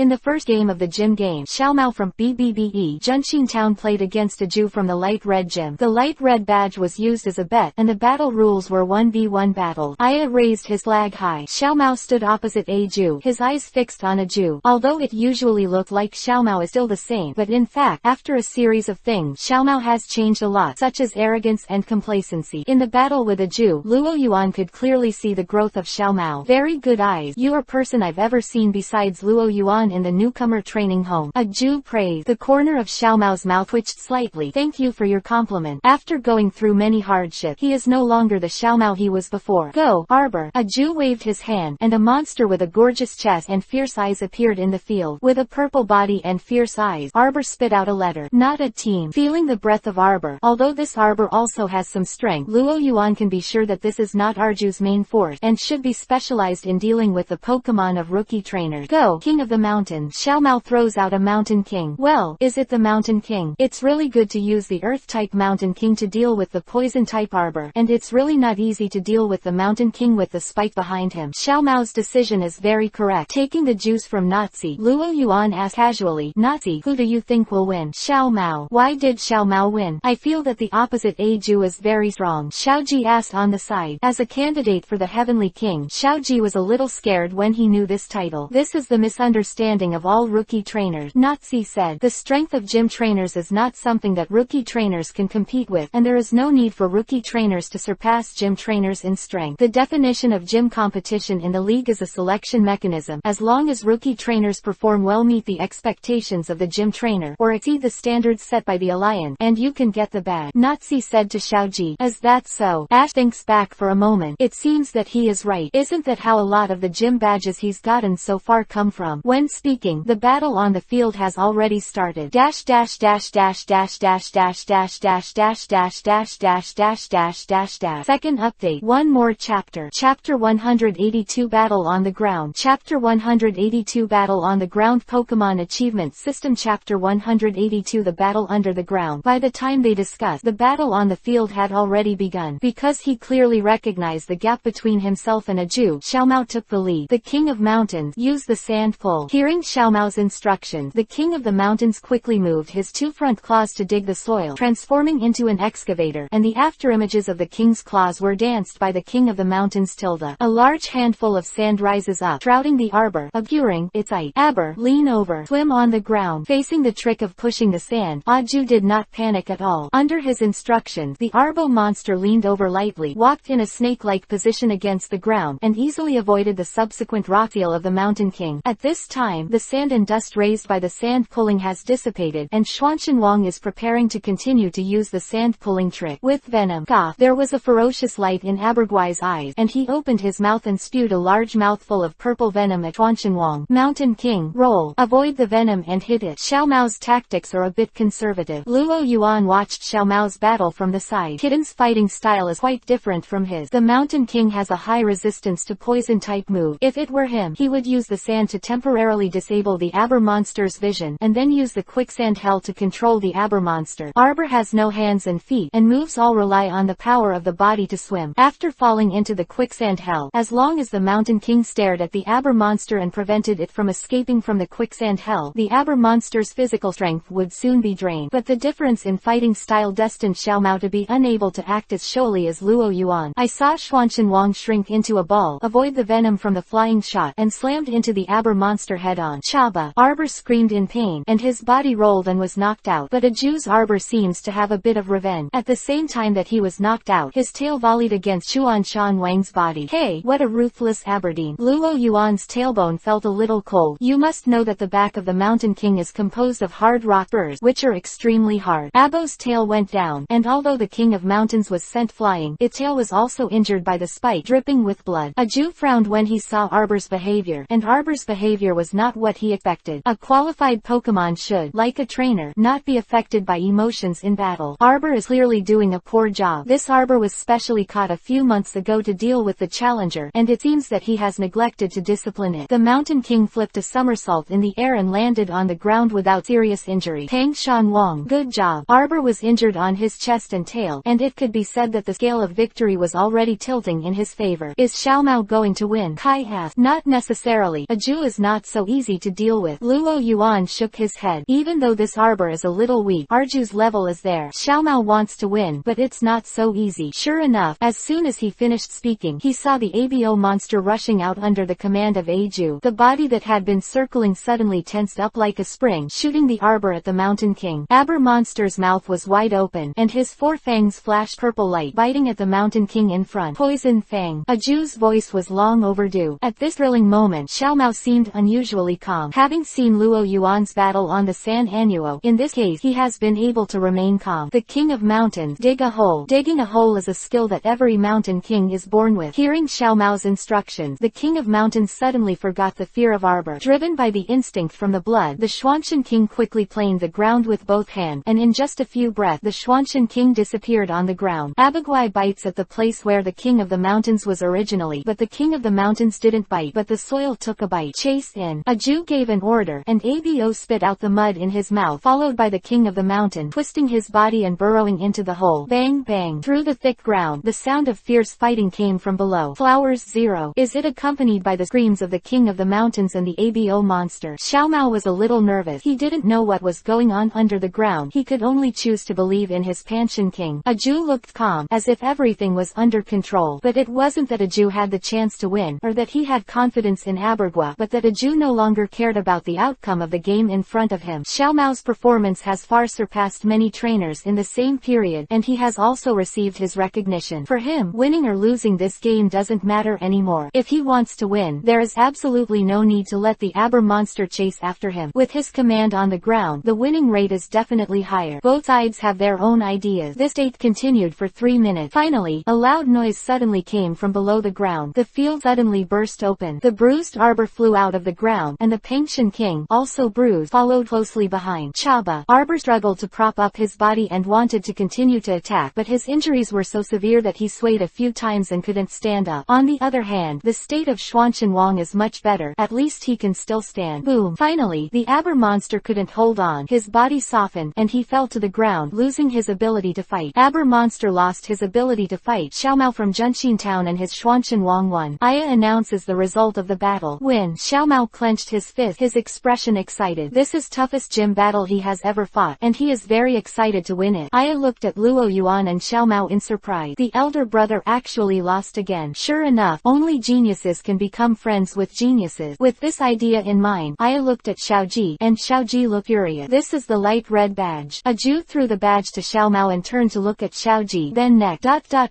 the first game of the gym game, Xiaomao from BBBE Junxin Town played against Ju from the light red gym. The light red badge was used as a bet, and the battle rules were 1v1 battle. Aya raised his flag high. Xiaomao stood opposite Ju, his eyes fixed on Ju. Although it usually looked like Xiaomao is still the same, but in fact, after a series of things, Xiaomao has changed a lot, such as arrogance and complacency. In the battle with Ju, Luo Yuan could clearly see the growth of Xiaomao. Very good eyes. You are person I've ever seen besides Luo Yuan in the newcomer training home. Ju praised. The corner of Xiaomao's mouth twitched slightly. Thank you for your compliment. After going through many hardships, he is no longer the Xiaomao he was before. Go, Arbor. Ju waved his hand, and a monster with a gorgeous chest and fierce eyes appeared in the field. With a purple body and fierce eyes, Arbor spit out a letter. Not a team. Feeling the breath of Arbor, although this Arbor also has some strength, Luo Yuan can be sure that this is not Arju's main force, and should be specialized in dealing with the Pokémon of rookie trainers. Go, King of the Mountain. Xiaomao throws out a Mountain King. Well, is it the Mountain King? It's really good to use the Earth-type Mountain King to deal with the Poison-type Arbor, and it's really not easy to deal with the Mountain King with the spike behind him. Xiaomao's decision is very correct. Taking the juice from Nazi, Luo Yuan asked casually, Nazi, who do you think will win? Xiaomao. Why did Xiaomao win? I feel that the opposite Ju is very strong. Xiaoji asked on the side. As a candidate for the Heavenly King, Xiaoji was a little scared when he knew this title. This is the misunderstanding of all rookie trainers. Nazi said. The strength of gym trainers is not something that rookie trainers can compete with, and there is no need for rookie trainers to surpass gym trainers in strength. The definition of gym competition in the league is a selection mechanism. As long as rookie trainers perform well, meet the expectations of the gym trainer, or exceed the standards set by the alliance, and you can get the badge. Nazi said to Xiaoji. Is that so? Ash thinks back for a moment. It seems that he is right. Isn't that how a lot of the gym badges he's gotten so far come from? When speaking, the battle on the field has already started. Dash dash dash dash dash dash dash dash dash dash dash dash dash dash dash dash dash. Second update. One more chapter. Chapter 182 Battle on the Ground. Chapter 182 Battle on the Ground Pokémon Achievement System. Chapter 182 The Battle Under the Ground. By the time they discussed, the battle on the field had already begun. Because he clearly recognized the gap between himself and Ju, Xiaomao took the lead. The King of Mountains, use the sand pull. Hearing Xiaomao's instructions, the King of the Mountains quickly moved his two front claws to dig the soil, transforming into an excavator, and the afterimages of the King's claws were danced by the King of the Mountains. A large handful of sand rises up, shrouding the arbor. securing its height. Aber, lean over, swim on the ground, facing the trick of pushing the sand. Aju did not panic at all. Under his instructions, the Arbo monster leaned over lightly, walked in a snake-like position against the ground, and easily avoided the subsequent rockfall of the Mountain King. At this time, the sand and dust raised by the sand pulling has dissipated, and Xuanchen is preparing to continue to use the sand pulling trick. With venom. Cough. There was a ferocious light in Aberguai's eyes, and he opened his mouth and spewed a large mouthful of purple venom at Xuanchen. Mountain King, roll, avoid the venom and hit it. Xiao Mao's tactics are a bit conservative. Luo Yuan watched Xiao Mao's battle from the side. Kitten's fighting style is quite different from his. The Mountain King has a high resistance to poison-type move. If it were him, he would use the sand to temporarily disable the Aber monster's vision, and then use the quicksand hell to control the Aber monster. Arbor has no hands and feet, and moves all rely on the power of the body to swim. After falling into the quicksand hell, as long as the Mountain King stared at the Aber monster and prevented it from escaping from the quicksand hell, the Aber monster's physical strength would soon be drained. But the difference in fighting style destined Xiao Mao to be unable to act as surely as Luo Yuan. I saw Xuanchen shrink into a ball, avoid the venom from the flying shot, and slammed into the Aber monster head-on. Chaba. Arbor screamed in pain, and his body rolled and was knocked out. But Aju's Arbor seems to have a bit of revenge. At the same time that he was knocked out, his tail volleyed against Xuanshan Wang's body. Hey, what a ruthless Aberdeen. Luo Yuan's tailbone felt a little cold. You must know that the back of the Mountain King is composed of hard rock burrs, which are extremely hard. Abo's tail went down, and although the King of Mountains was sent flying, its tail was also injured by the spike, dripping with blood. Aju frowned when he saw Arbor's behavior, and Arbor's behavior was not what he expected. A qualified Pokémon should, like a trainer, not be affected by emotions in battle. Arbor is clearly doing a poor job. This Arbor was specially caught a few months ago to deal with the challenger, and it seems that he has neglected to discipline it. The Mountain King flipped a somersault in the air and landed on the ground without serious injury. Pang Shan Wang, good job. Arbor was injured on his chest and tail, and it could be said that the scale of victory was already tilting in his favor. Is Xiao Mao going to win? Kai asked. Not necessarily. Aju is not so easy to deal with. Luo Yuan shook his head. Even though this Arbor is a little weak, Arju's level is there. Xiao Mao wants to win, but it's not so easy. Sure enough, as soon as he finished speaking, he saw the Abo monster rushing out under the command of Aju. The body that had been circling suddenly tensed up like a spring, shooting the Arbor at the Mountain King. Aber monster's mouth was wide open, and his four fangs flashed purple light, biting at the Mountain King in front. Poison Fang. Aju's voice was long overdue. At this thrilling moment, Xiao Mao seemed unusually calm. Having seen Luo Yuan's battle on the San Annuo, in this case he has been able to remain calm. The King of Mountains, dig a hole. Digging a hole is a skill that every Mountain King is born with. Hearing Xiao Mao's instructions, the King of Mountains suddenly forgot the fear of Arbor. Driven by the instinct from the blood, the Xuanchen King quickly planed the ground with both hands, and in just a few breaths the Xuanchen King disappeared on the ground. Abaguai bites at the place where the King of the Mountains was originally, but the King of the Mountains didn't bite, but the soil took a bite. Chase in. Aju gave an order, and Abo spit out the mud in his mouth, followed by the King of the Mountain, twisting his body and burrowing into the hole. Bang bang. Through the thick ground, the sound of fierce fighting came from below. Flowers 0. Is it accompanied by the screams of the King of the Mountains and the Abo monster? Xiao Mao was a little nervous. He didn't know what was going on under the ground. He could only choose to believe in his Panchen King. Aju looked calm, as if everything was under control. But it wasn't that Aju had the chance to win, or that he had confidence in Abergua, but that Aju no longer cared about the outcome of the game in front of him. Xiao Mao's performance has far surpassed many trainers in the same period, and he has also received his recognition. For him, winning or losing this game doesn't matter anymore. If he wants to win, there is absolutely no need to let the Aber monster chase after him. With his command on the ground, the winning rate is definitely higher. Both sides have their own ideas. This date continued for 3 minutes. Finally, a loud noise suddenly came from below the ground. The field suddenly burst open. The bruised Arbor flew out of the ground, and the Panchen King, also bruised, followed closely behind. Chaba. Arbor struggled to prop up his body and wanted to continue to attack, but his injuries were so severe that he swayed a few times and couldn't stand up. On the other hand, the state of Xuanchen Wang is much better. At least he can still stand. Boom. Finally, the Aber monster couldn't hold on. His body softened, and he fell to the ground, losing his ability to fight. Aber monster lost his ability to fight. Xiao Mao from Junxin Town and his Xuanchen Wang won. Aya announces the result of the battle. Win. Xiao Mao clenched his fist, his expression excited. This is toughest gym battle he has ever fought, and he is very excited to win it. Aya looked at Luo Yuan and Xiao Mao in surprise. The elder brother actually lost again. Sure enough, only geniuses can become friends with geniuses. nemesis. With this idea in mind, I looked at Xiaoji, and Xiaoji looked furious. This is the light red badge. Aju threw the badge to Xiao Mao and turned to look at Xiaoji. Then next. Dash dash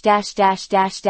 dash dash dash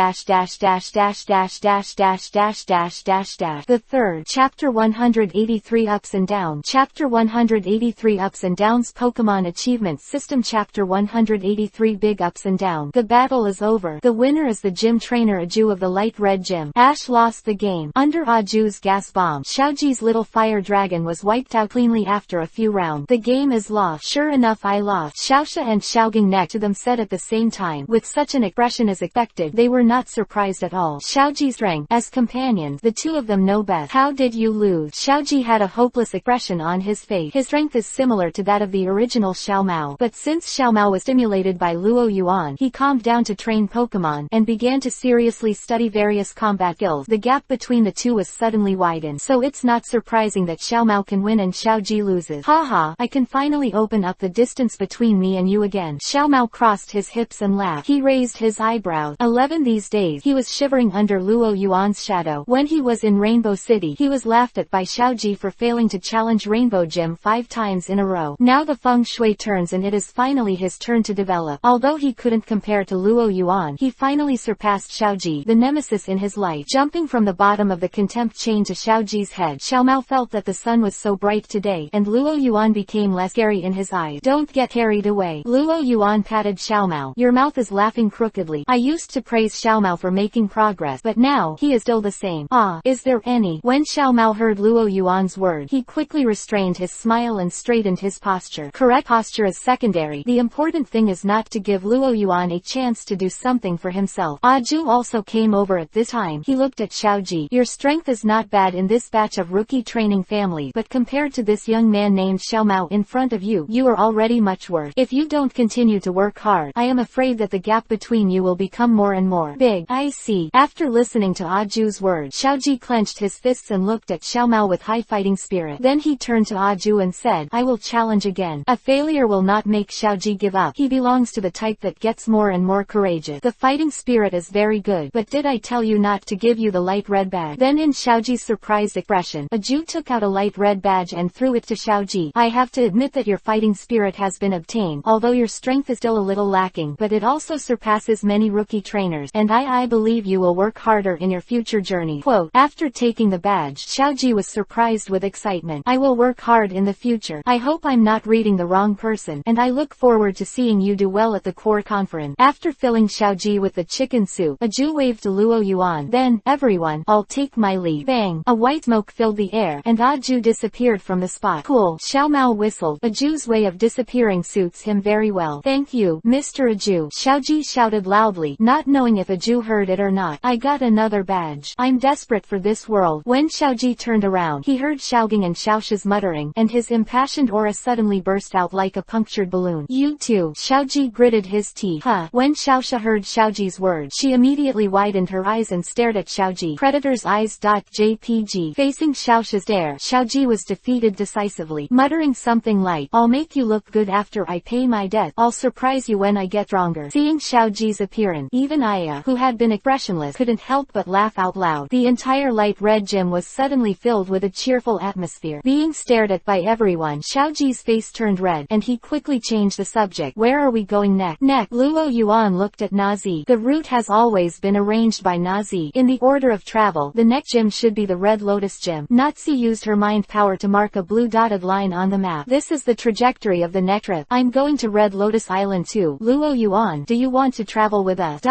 dash dash dash. The third chapter 183 Ups and Downs. Chapter 183 Ups and Downs Pokemon Achievements System. Chapter 183 Big Ups and Downs. The battle is over. The winner is the gym trainer Aju of the light red gym. Ash lost the game. Under Aju's gas bomb, Xiaoji's little fire dragon was wiped out cleanly after a few rounds. The game is lost. Sure enough, I lost. Xiaoxia and Xiaoging next to them said at the same time. With such an expression as expected, they were not surprised at all. Xiaoji's strength. As companions, the two of them know best. How did you lose? Xiaoji had a hopeless expression on his face. His strength is similar to that of the original Xiao Mao, but since Xiao Mao was stimulated by Luo Yuan, he calmed down to train Pokemon, and began to seriously study various combat skills. The gap between the two was suddenly widened, so it's not surprising that Xiao Mao can win and Xiaoji loses. Haha, I can finally open up the distance between me and you again. Xiao Mao crossed his hips and laughed. He raised his eyebrows. 11 These days, he was shivering under Luo Yuan's shadow. When he was in Rainbow City, he was laughed at by Xiaoji for failing to challenge Rainbow Gym 5 times in a row. Now the feng shui turns and it is finally his turn to develop. Although he couldn't compare to Luo Yuan, he finally surpassed Xiaoji, the nemesis in his life. Jumping from the bottom of the contempt chain to Xiaoji's head, Xiao Mao felt that the sun was so bright today, and Luo Yuan became less scary in his eyes. Don't get carried away. Luo Yuan patted Xiao Mao. Your mouth is laughing crookedly. I used to praise Xiao Mao for making progress, but now, he is still the same. Ah, is there any? When Xiao Mao heard Luo Yuan's word, he quickly restrained his smile and straightened his posture. Correct posture is secondary. The important thing is not to give Luo Yuan a chance to do something for himself. Aju also came over at this time. He looked at Xiaoji. Your strength is not bad in this batch of rookie training family, but compared to this young man named Xiao Mao in front of you, you are already much worse. If you don't continue to work hard, I am afraid that the gap between you will become more and more big. I see. After listening to Aju's words, Xiaoji clenched his fists and looked at Xiao Mao with high fighting spirit. Then he turned to Aju and said, I will challenge again. A failure will not make Xiaoji give up. He belongs to the type that gets more and more courageous. The fighting spirit is very good, but did I tell you not to give you the light red badge? Then in Xiaoji's surprised expression, Aju took out a light red badge and threw it to Xiaoji. I have to admit that your fighting spirit has been obtained, although your strength is still a little lacking, but it also surpasses many rookie trainers, and I believe you will work harder in your future journey. Quote, after taking the badge, Xiaoji was surprised with excitement. I will work hard in the future. I hope I'm not reading the wrong person, and I look forward to seeing you do well at the core conference. After filling Xiaoji with the chicken soup, Aju waved to Luo Yuan. Then, everyone, I'll take my leave. Bang! A white smoke filled the air, and Aju disappeared from the spot. Cool, Xiao Mao whistled. Aju's way of disappearing suits him very well. Thank you, Mr. Aju. Xiaoji shouted loudly, not knowing if Aju heard it or not. I got another badge. I'm desperate for this world. When Xiaoji turned around, he heard Xiaoging and Xiaoxia's muttering, and his impassioned aura suddenly burst out like a punctured balloon. You too. Xiaoji gritted his teeth. Huh. When Xiaoxia heard Xiaoji's words, she immediately widened her eyes and stared at Xiaoji. Predator's eyes. JPG. Facing Xiaoxia's stare, Xiaoji was defeated decisively, muttering something like, I'll make you look good after I pay my debt. I'll surprise you when I get stronger. Seeing Xiaoji's appearance, even Aya, who had been expressionless, couldn't help but laugh out loud. The entire light red gym was suddenly filled with a cheerful atmosphere. Being stared at by everyone, Xiaoji's face turned red, and he quickly changed the subject. Where are we going next? Luo Yuan looked at Nazi. The route has always been arranged by Nazi. In the order of travel, the next gym should be the Red Lotus Gym. Nazi used her mind power to mark a blue dotted line on the map. This is the trajectory of the next trip. I'm going to Red Lotus Island too. Luo Yuan, do you want to travel with us?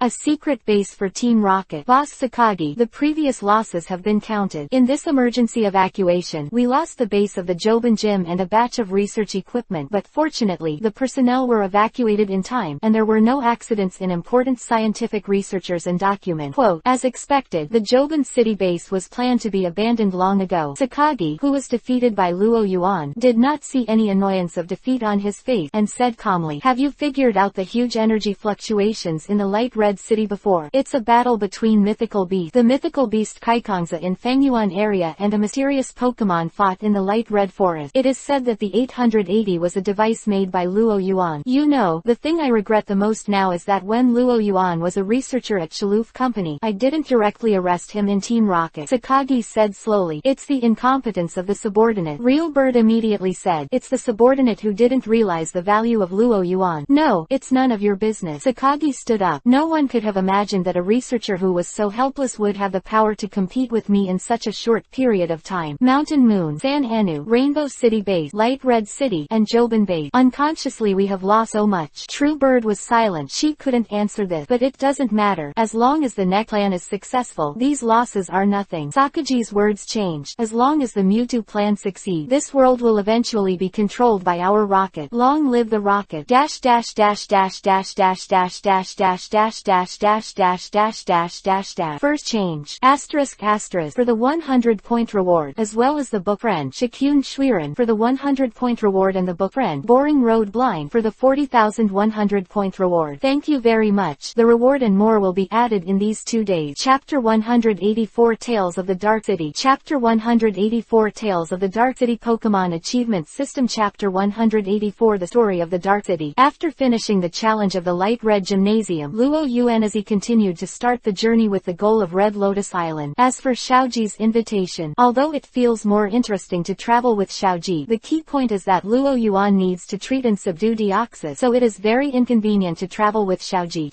A secret base for Team Rocket. Boss Sakagi, the previous losses have been counted. In this emergency evacuation, we lost the base of the Jobin Gym and a batch of research equipment, but fortunately, the personnel were evacuated in time, and there were no accidents in important scientific researchers and documents. Quote, as expected, the Jobin city base was planned to be abandoned long ago. Sakagi, who was defeated by Luo Yuan, did not see any annoyance of defeat on his face, and said calmly, have you figured out the huge energy fluctuations in the light red city before? It's a battle between mythical beasts. The mythical beast Kaikongza in Fangyuan area and a mysterious Pokémon fought in the light red forest. It is said that the 880 was a device made by Luo Yuan. You know, the thing I regret the most now is that when Luo Yuan Yuan was a researcher at Shaloof Company. I didn't directly arrest him in Team Rocket. Sakagi said slowly. It's the incompetence of the subordinate. Real Bird immediately said. It's the subordinate who didn't realize the value of Luo Yuan. No, it's none of your business. Sakagi stood up. No one could have imagined that a researcher who was so helpless would have the power to compete with me in such a short period of time. Mountain Moon, San Anu, Rainbow City Base, Light Red City, and Jobin Base. Unconsciously we have lost so much. True Bird was silent. She couldn't answer this, but it doesn't matter. As long as the next plan is successful, these losses are nothing. Sakagi's words changed. As long as the Mewtwo plan succeeds, this world will eventually be controlled by our rocket. Long live the rocket. Dash dash dash dash dash dash dash dash dash dash dash dash dash dash dash dash dash. First change. Asterisk asterisk for the 100-point reward, as well as the book friend Shikun Shuiran for the 100-point reward and the book friend Boring Road Blind for the 40,100-point reward. Thank you very much. The reward and more will be added in these 2 days. Chapter 184 Tales of the Dark City. Chapter 184 Tales of the Dark City Pokémon Achievement System. Chapter 184 The Story of the Dark City. After finishing the challenge of the Light Red Gymnasium, Luo Yuan as he continued to start the journey with the goal of Red Lotus Island. As for Xiaoji's invitation, although it feels more interesting to travel with Xiaoji, the key point is that Luo Yuan needs to treat and subdue Deoxys, so it is very inconvenient to travel with Xiaoji.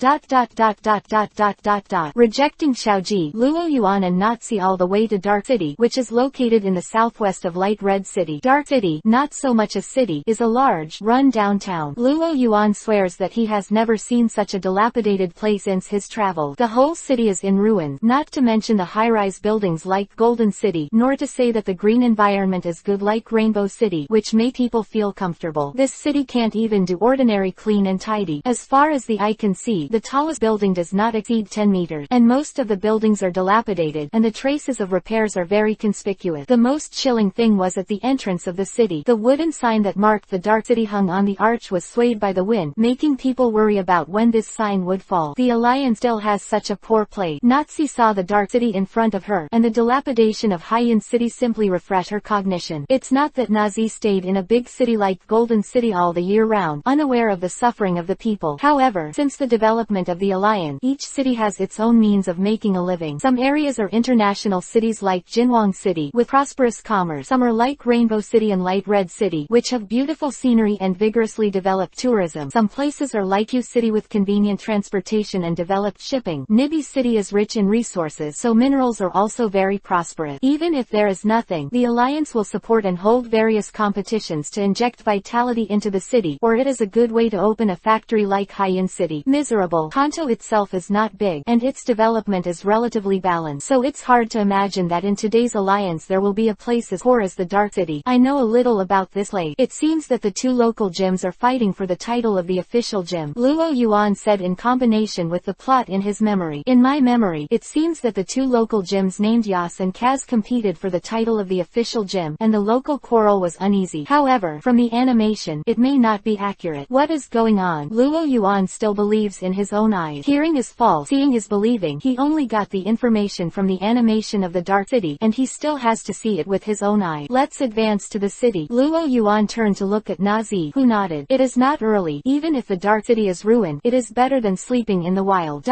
Rejecting Xiaoji, Luo Yuan and Nazi all the way to Dark City, which is located in the southwest of Light Red City. Dark City, not so much a city, is a large, run-down town. Luo Yuan swears that he has never seen such a dilapidated place since his travel. The whole city is in ruins, not to mention the high-rise buildings like Golden City, nor to say that the green environment is good like Rainbow City, which make people feel comfortable. This city can't even do ordinary clean and tidy. As far as the eye can see, the tallest building does not exceed 10 meters, and most of the buildings are dilapidated, and the traces of repairs are very conspicuous. The most chilling thing was at the entrance of the city. The wooden sign that marked the Dark City hung on the arch was swayed by the wind, making people worry about when this sign would fall. The Alliance still has such a poor place. Natsi saw the Dark City in front of her, and the dilapidation of Haiyan City simply refreshed her cognition. It's not that Nazi stayed in a big city like Golden City all the year round, unaware of the suffering of the people. However, since the development of the Alliance, each city has its own means of making a living. Some areas are international cities like Jinwang City, with prosperous commerce. Some are like Rainbow City and Light Red City, which have beautiful scenery and vigorously developed tourism. Some places are like U City with convenient transportation and developed shipping. Nibi City is rich in resources, so minerals are also very prosperous. Even if there is nothing, the Alliance will support and hold various competitions to inject vitality into the city, or it is a good way to open a factory like Haiyan City. Miserable. Kanto itself is not big, and its development is relatively balanced, so it's hard to imagine that in today's Alliance there will be a place as poor as the Dark City. I know a little about this place. It seems that the two local gyms are fighting for the title of the official gym. Luo Yuan said in combination with the plot in his memory. In my memory, it seems that the two local gyms named Yas and Kaz competed for the title of the official gym, and the local quarrel was uneasy. However, from the animation, it may not be accurate. What is going on? Luo Yuan still believes in his own eyes. Hearing is false, seeing is believing. He only got the information from the animation of the Dark City, and he still has to see it with his own eyes. Let's advance to the city. Luo Yuan turned to look at Nazi, who nodded. It is not early. Even if the Dark City is ruined, it is better than sleeping in the wild.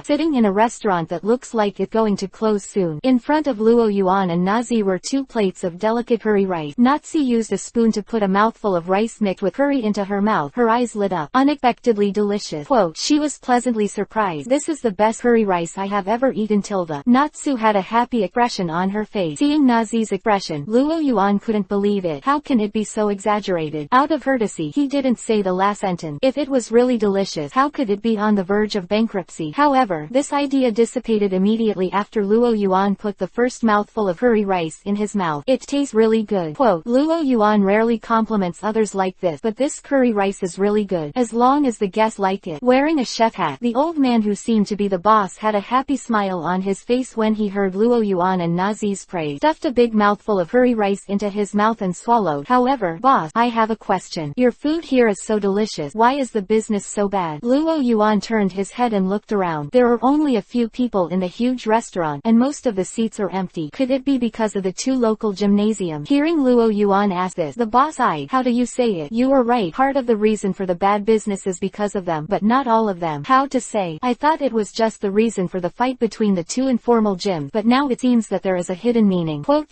Sitting in a restaurant that looks like it's going to close soon. In front of Luo Yuan and Nazi were 2 plates of delicate curry rice. Nazi used a spoon to put a mouthful of rice mixed with curry into her mouth. Her eyes lit up. Unexpectedly delicious. Quote, she was pleasantly surprised. This is the best curry rice I have ever eaten. Tilda. Natsu had a happy expression on her face. Seeing Nazi's expression, Luo Yuan couldn't believe it. How can it be so exaggerated? Out of courtesy, he didn't say the last sentence. If it was really delicious, how could it be on the verge of bankruptcy? However, this idea dissipated immediately after Luo Yuan put the first mouthful of curry rice in his mouth. It tastes really good. Quote, Luo Yuan rarely compliments others like this, but this curry rice is really good, as long as the guests like it. Wearing a chef hat, the old man who seemed to be the boss had a happy smile on his face when he heard Luo Yuan and Nazi's praise. Stuffed a big mouthful of curry rice into his mouth and swallowed. However, boss, I have a question. Your food here is so delicious. Why is the business so bad? Luo Yuan turned his head and looked around. There are only a few people in the huge restaurant, and most of the seats are empty. Could it be because of the 2 local gymnasiums? Hearing Luo Yuan ask this, the boss eyed. How do you say it? You are right. Part of the reason for the bad business is because of them, but not all of them. How to say? I thought it was just the reason for the fight between the two informal gyms, but now it seems that there is a hidden meaning. Quote, ...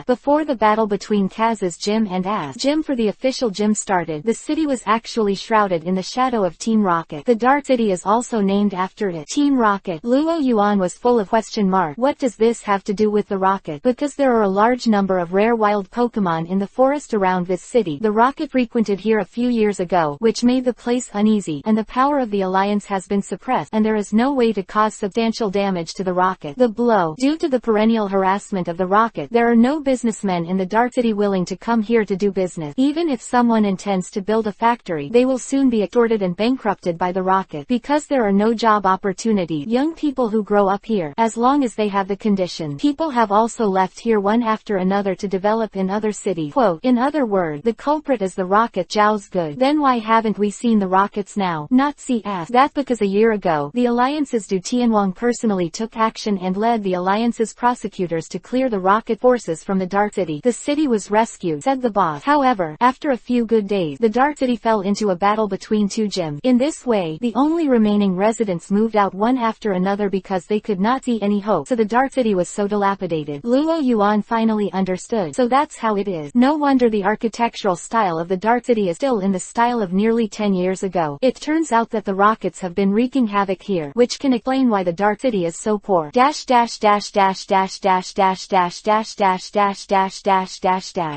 Before the battle between Kaz's gym and A's gym for the official gym started, the city was actually shrouded in the shadow of Team Rocket. The Dark City is also named after it. Team Rocket. Luo Yuan was full of question mark. What does this have to do with the Rocket? Because there are a large number of rare wild Pokémon in the forest around this city. The Rocket frequented here a few years ago, which made the place uneasy, and the power of the Alliance has been suppressed, and there is no way to cause substantial damage to the Rocket. The blow. Due to the perennial harassment of the Rocket, there are no businessmen in the Dark City willing to come here to do business. Even if someone intends to build a factory, they will soon be extorted and bankrupted by the Rocket. Because there are no job opportunities, young people who grow up here, as long as they have the condition, people have also left here one after another to develop in other cities. Quote, in other words, the culprit is the Rocket. Zhao's good. Then why haven't we seen the Rockets now? Nazi asked. That because a year ago, the Alliance's Du Tianwang personally took action and led the Alliance's prosecutors to clear the Rocket forces from the Dark City. The city was rescued, said the boss. However, after a few good days, the Dark City fell into a battle between two gyms. In this way, the only remaining residents moved out one after another because they could not see any hope, so the Dark City was so dilapidated. Luo Yuan finally understood. So that's how it is. No wonder the architectural style of the Dark City is still in the style of nearly 10 years ago. It turns out that the Rockets have been wreaking havoc here, which can explain why the Dark City is so poor.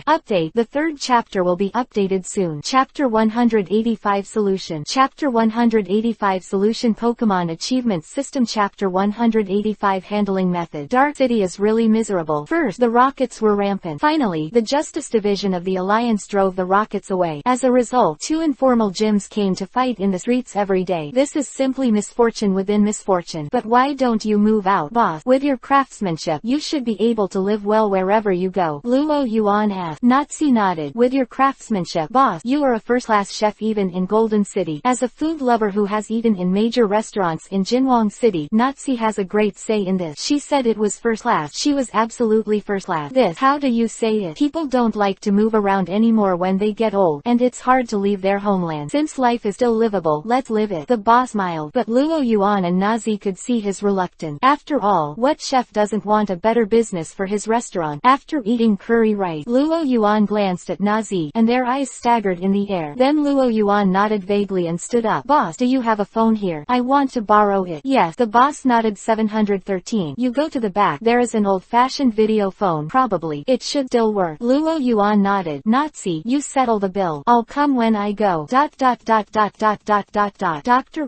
Update. The third chapter will be updated soon. Chapter 185 Solution. Chapter 185 Solution Pokémon Achievement System. Chapter 185 Handling Method. Dark City is really miserable. First, the Rockets were rampant. Finally, the Justice Division of the Alliance drove the Rockets away. As a result, two informal gyms came to fight in the streets every day. This is simply misfortune within misfortune. But why don't you move out, boss? With your craftsmanship, you should be able to live well wherever you go. Luo Yuan asked. Nazi nodded. With your craftsmanship, boss, you are a first-class chef even in Golden City. As a food lover who has eaten in major restaurants in Jinwang City, Nazi has a great say in this. She said it was first class. She was absolutely first class. This, how do you say it? People don't like to move around anymore when they get old, and it's hard to leave their homeland. Since life is still livable, let's live it. The boss smiled, but Luo Yuan and Nazi could see his reluctance. After all, what chef doesn't want a better business for his restaurant? After eating curry rice, Luo Yuan glanced at Nazi, and their eyes staggered in the air. Then Luo Yuan nodded vaguely and stood up. Boss, do you have a phone here? I want to borrow it. Yes. The boss nodded. 713. You go to the back. There is an old-fashioned video phone. Probably. It should still work. Luo Yuan nodded. Nazi, you settle the bill. I'll come when I go. Dr.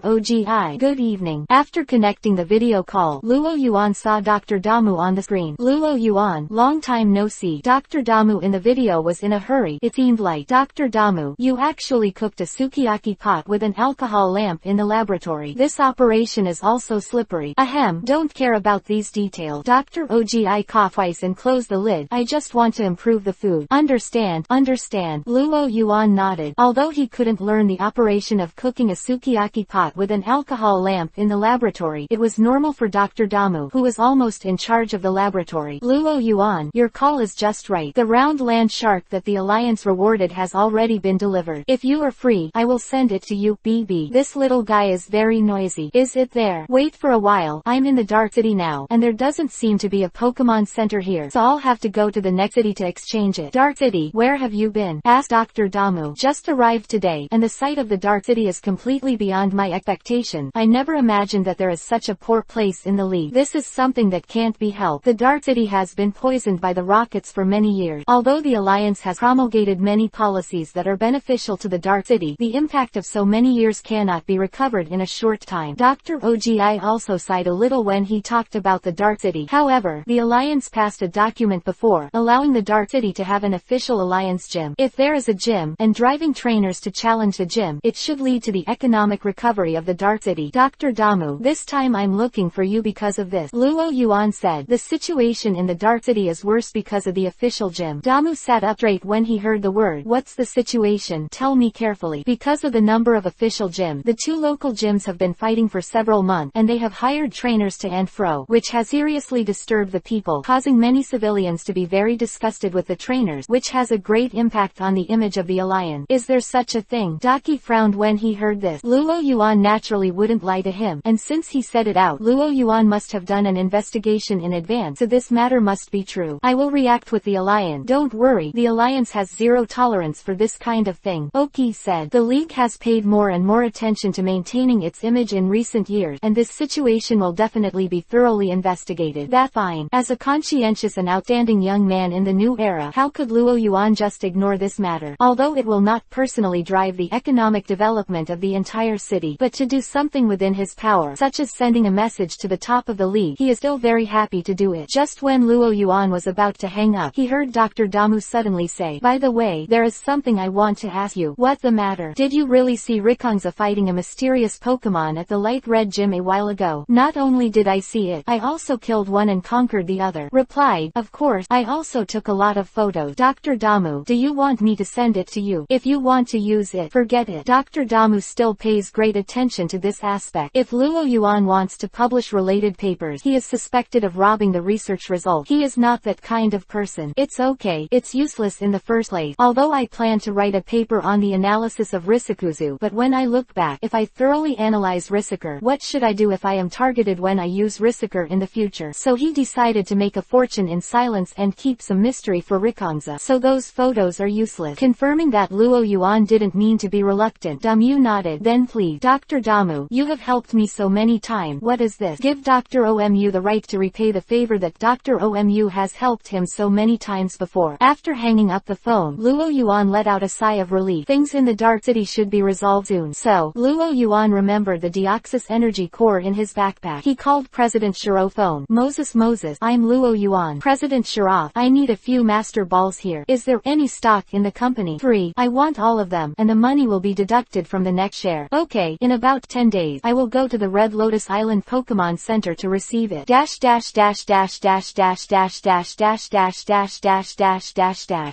OGI. Good evening. After connecting the video call, Luo Yuan saw Dr. Damu on the screen. Luo Yuan, long time no see. Dr. Damu in the video was in a hurry. It seemed like. Dr. Damu, you actually cooked a sukiyaki pot with an alcohol lamp in the laboratory. This operation is also slippery. Ahem, don't care about these details. Dr. OGI coughed twice and closed the lid. I just want to improve the food. Understand. Luo Yuan nodded. Although he couldn't learn the operation of cooking a sukiyaki pot with an alcohol lamp in the laboratory, it was normal for Dr. Damu, who was almost in charge of the laboratory. Luo Yuan, your call is just right. The round land shark that the Alliance rewarded has already been delivered. If you are free, I will send it to you. BB. This little guy is very noisy. Is it there? Wait for a while. I'm in the Dark City now, and there doesn't seem to be a Pokemon Center here, so I'll have to go to the next city to exchange it. Dark City, where have you been? Asked Dr. Damu. Just arrived today, and the sight of the Dark City is completely beyond my expectation. I never imagined that there is such a poor place in the league. This is something that can't be helped. The Dark City has been poisoned by the Rockets for many years. Although the Alliance has promulgated many policies that are beneficial to the Dark City, the impact of so many years cannot be recovered in a short time. Dr. OGI also sighed a little when he talked about the Dark City. However, the Alliance passed a document before, allowing the Dark City to have an official Alliance gym. If there is a gym, and driving trainers to challenge the gym, it should lead to the economic recovery of the Dark City. Dr. Damu, this time I'm looking for you because of this. Luo Yuan said, the situation in the Dark City is worse because of the official gym. Damu sat up straight when he heard the word. What's the situation? Tell me carefully. Because of the number of official gyms, the two local gyms have been fighting for several months, and they have hired trainers to and fro, which has seriously disturbed the people, causing many civilians to be very disgusted with the trainers, which has a great impact on the image of the Alliance. Is there such a thing? Daki frowned when he heard heard this, Luo Yuan naturally wouldn't lie to him, and since he said it out, Luo Yuan must have done an investigation in advance, so this matter must be true. I will react with the Alliance. Don't worry, the Alliance has zero tolerance for this kind of thing. Oki said, the League has paid more and more attention to maintaining its image in recent years, and this situation will definitely be thoroughly investigated. That's fine. As a conscientious and outstanding young man in the new era, how could Luo Yuan just ignore this matter? Although it will not personally drive the economic development of the entire city, but to do something within his power, such as sending a message to the top of the league, he is still very happy to do it. Just when Luo Yuan was about to hang up, he heard Dr. Damu suddenly say, by the way, there is something I want to ask you. What the matter? Did you really see Rikongza fighting a mysterious Pokémon at the light red gym a while ago? Not only did I see it, I also killed one and conquered the other. Replied, of course, I also took a lot of photos. Dr. Damu, do you want me to send it to you? If you want to use it, forget it. Dr. Damu still pays great attention to this aspect. If Luo Yuan wants to publish related papers, he is suspected of robbing the research result. He is not that kind of person. It's okay, it's useless in the first place. Although I plan to write a paper on the analysis of Risikuzu, but when I look back, if I thoroughly analyze Risaker, what should I do if I am targeted when I use Risaker in the future? So he decided to make a fortune in silence and keep some mystery for Rikongza. So those photos are useless. Confirming that Luo Yuan didn't mean to be reluctant, Damu nodded. Then please, Dr. Damu, you have helped me so many times. What is this? Give Dr. Omu the right to repay the favor that Dr. Omu has helped him so many times before. After hanging up the phone, Luo Yuan let out a sigh of relief. Things in the Dark City should be resolved soon. So, Luo Yuan remembered the Deoxys energy core in his backpack. He called President Shiro phone. Moses, I'm Luo Yuan. President Shiro, I need a few master balls here. Is there any stock in the company? 3. I want all of them, and the money will be deducted from the next share. Okay, in about 10 days, I will go to the Red Lotus Island Pokemon Center to receive it.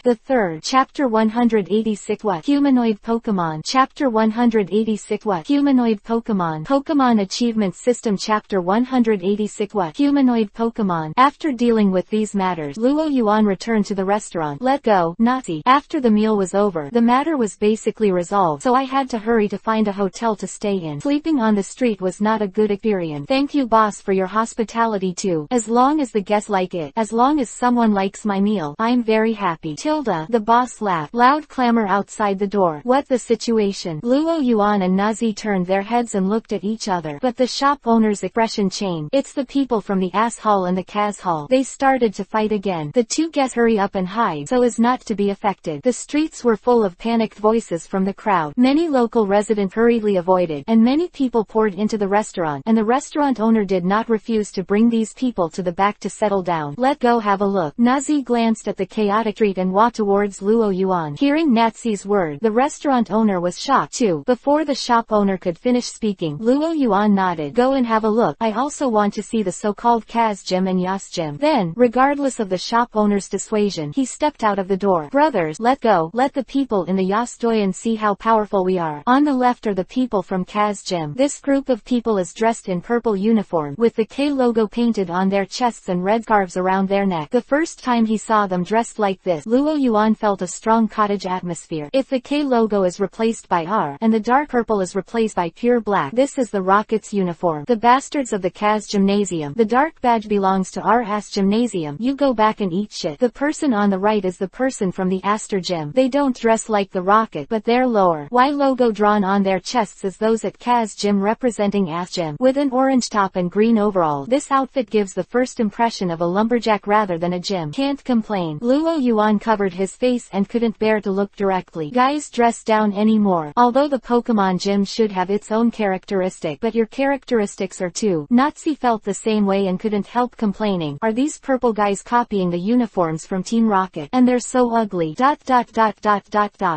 The third, Chapter 186 What? Humanoid Pokemon. Chapter 186 What? Humanoid Pokemon. Pokemon Achievement System. Chapter 186 What? Humanoid Pokemon. After dealing with these matters, Luo Yuan returned to the restaurant. Let go, Nazi. After the meal was over, the matter was basically resolved, so I had to hurry to find a hotel to stay in. Sleeping on the street was not a good experience. Thank you, boss, for your hospitality too. As long as the guests like it, as long as someone likes my meal, I'm very happy. Tilda, the boss laughed. Loud clamor outside the door. What the situation? Luo Yuan and Nazi turned their heads and looked at each other, but the shop owner's expression changed. It's the people from the ass hall and the Kaz hall. They started to fight again. The two guests hurry up and hide so as not to be affected. The streets were full of panicked voices from the crowd. Many local residents hurriedly avoided, and many people poured into the restaurant, and the restaurant owner did not refuse to bring these people to the back to settle down. Let go, have a look. Nazi glanced at the chaotic street and walked towards Luo Yuan. Hearing Nazi's word, the restaurant owner was shocked too. Before the shop owner could finish speaking, Luo Yuan nodded. Go and have a look. I also want to see the so-called Kaz gym and Yas gym. Then, regardless of the shop owner's dissuasion, he stepped out of the door. Brothers, let go. Let the people in the Yas Doyan see how powerful we are. On the left are the people from Kaz gym. This group of people is dressed in purple uniform, with the K logo painted on their chests and red scarves around their neck. The first time he saw them dressed like this, Luo Yuan felt a strong cottage atmosphere. If the K logo is replaced by R, and the dark purple is replaced by pure black, this is the Rockets uniform. The bastards of the Kaz gymnasium. The dark badge belongs to our ass gymnasium. You go back and eat shit. The person on the right is the person from the Aster gym. They don't dress like the Rocket, but their lower Y logo drawn on their chests is those at Kaz gym representing ass gym. With an orange top and green overall, this outfit gives the first impression of a lumberjack rather than a gym. Can't complain. Luo Yuan covered his face and couldn't bear to look directly. Guys, dress down anymore. Although the Pokemon gym should have its own characteristic, but your characteristics are too. Nazi felt the same way and couldn't help complaining. Are these purple guys copying the uniforms from Team Rocket? And they're so ugly.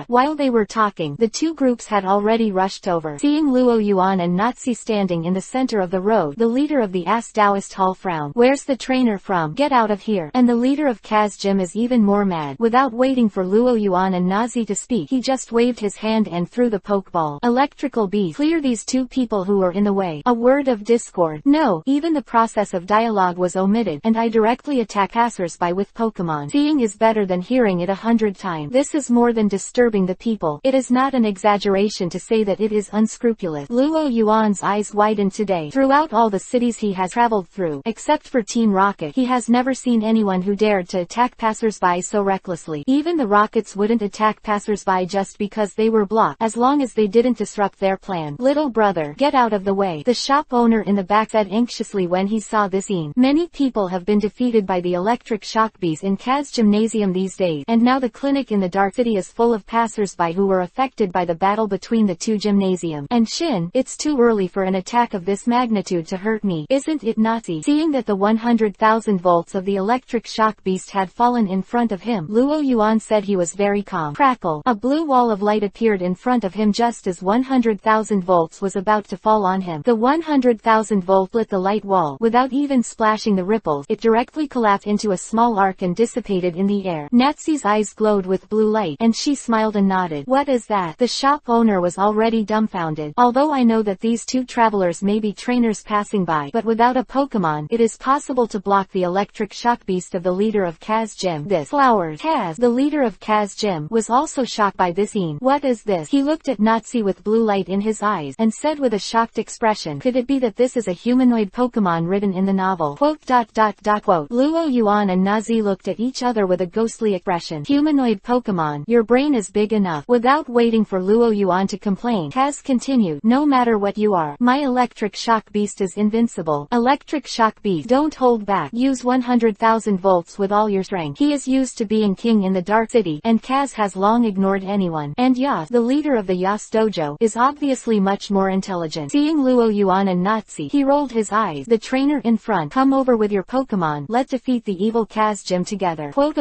While they were talking, the two groups had already rushed over. Seeing Luo Yuan and Nazi standing in the center of the road, the leader of the Ass Taoist Hall frowned. Where's the trainer from? Get out of here. And the leader of Kaz gym is even more mad. Without waiting for Luo Yuan and Nazi to speak, he just waved his hand and threw the Pokeball. Electrical beast. Clear these two people who are in the way. A word of discord. No, even the process of dialogue was omitted, and I directly attack passers-by with Pokemon. Seeing is better than hearing it 100 times. This is more than disturbing the people. It is not an exaggeration to to say that it is unscrupulous. Luo Yuan's eyes widened today. Throughout all the cities he has traveled through, except for Team Rocket, he has never seen anyone who dared to attack passersby so recklessly. Even the Rockets wouldn't attack passersby just because they were blocked, as long as they didn't disrupt their plan. Little brother, get out of the way, the shop owner in the back said anxiously when he saw this scene. Many people have been defeated by the electric shock bees in Kaz Gymnasium these days, and now the clinic in the Dark City is full of passersby who were affected by the battle between the two gymnasiums. And Shin, it's too early for an attack of this magnitude to hurt me, isn't it, Nazi? Seeing that the 100,000 volts of the electric shock beast had fallen in front of him, Luo Yuan said he was very calm. Crackle, a blue wall of light appeared in front of him just as 100,000 volts was about to fall on him. The 100,000 volt lit the light wall. Without even splashing the ripples, it directly collapsed into a small arc and dissipated in the air. Natsi's eyes glowed with blue light, and she smiled and nodded. What is that? The shop owner was already dumbfounded. Although I know that these two travelers may be trainers passing by, but without a Pokémon, it is possible to block the electric shock beast of the leader of Kaz Gym. This flowers. Kaz, the leader of Kaz Gym, was also shocked by this scene. What is this? He looked at Natsi with blue light in his eyes, and said with a shocked expression, could it be that this is a humanoid Pokémon written in the novel? Quote. Luo Yuan and Nazi looked at each other with a ghostly expression. Humanoid Pokémon, your brain is big enough. Without waiting for Luo Yuan to complain, Kaz continued, no matter what you are, my electric shock beast is invincible. Electric shock beast, don't hold back. Use 100,000 volts with all your strength. He is used to being king in the Dark City, and Kaz has long ignored anyone. And Yas, the leader of the Yas dojo, is obviously much more intelligent. Seeing Luo Yuan and Natsi, he rolled his eyes. The trainer in front, come over with your Pokémon. Let's defeat the evil Kaz Gym together. Quote.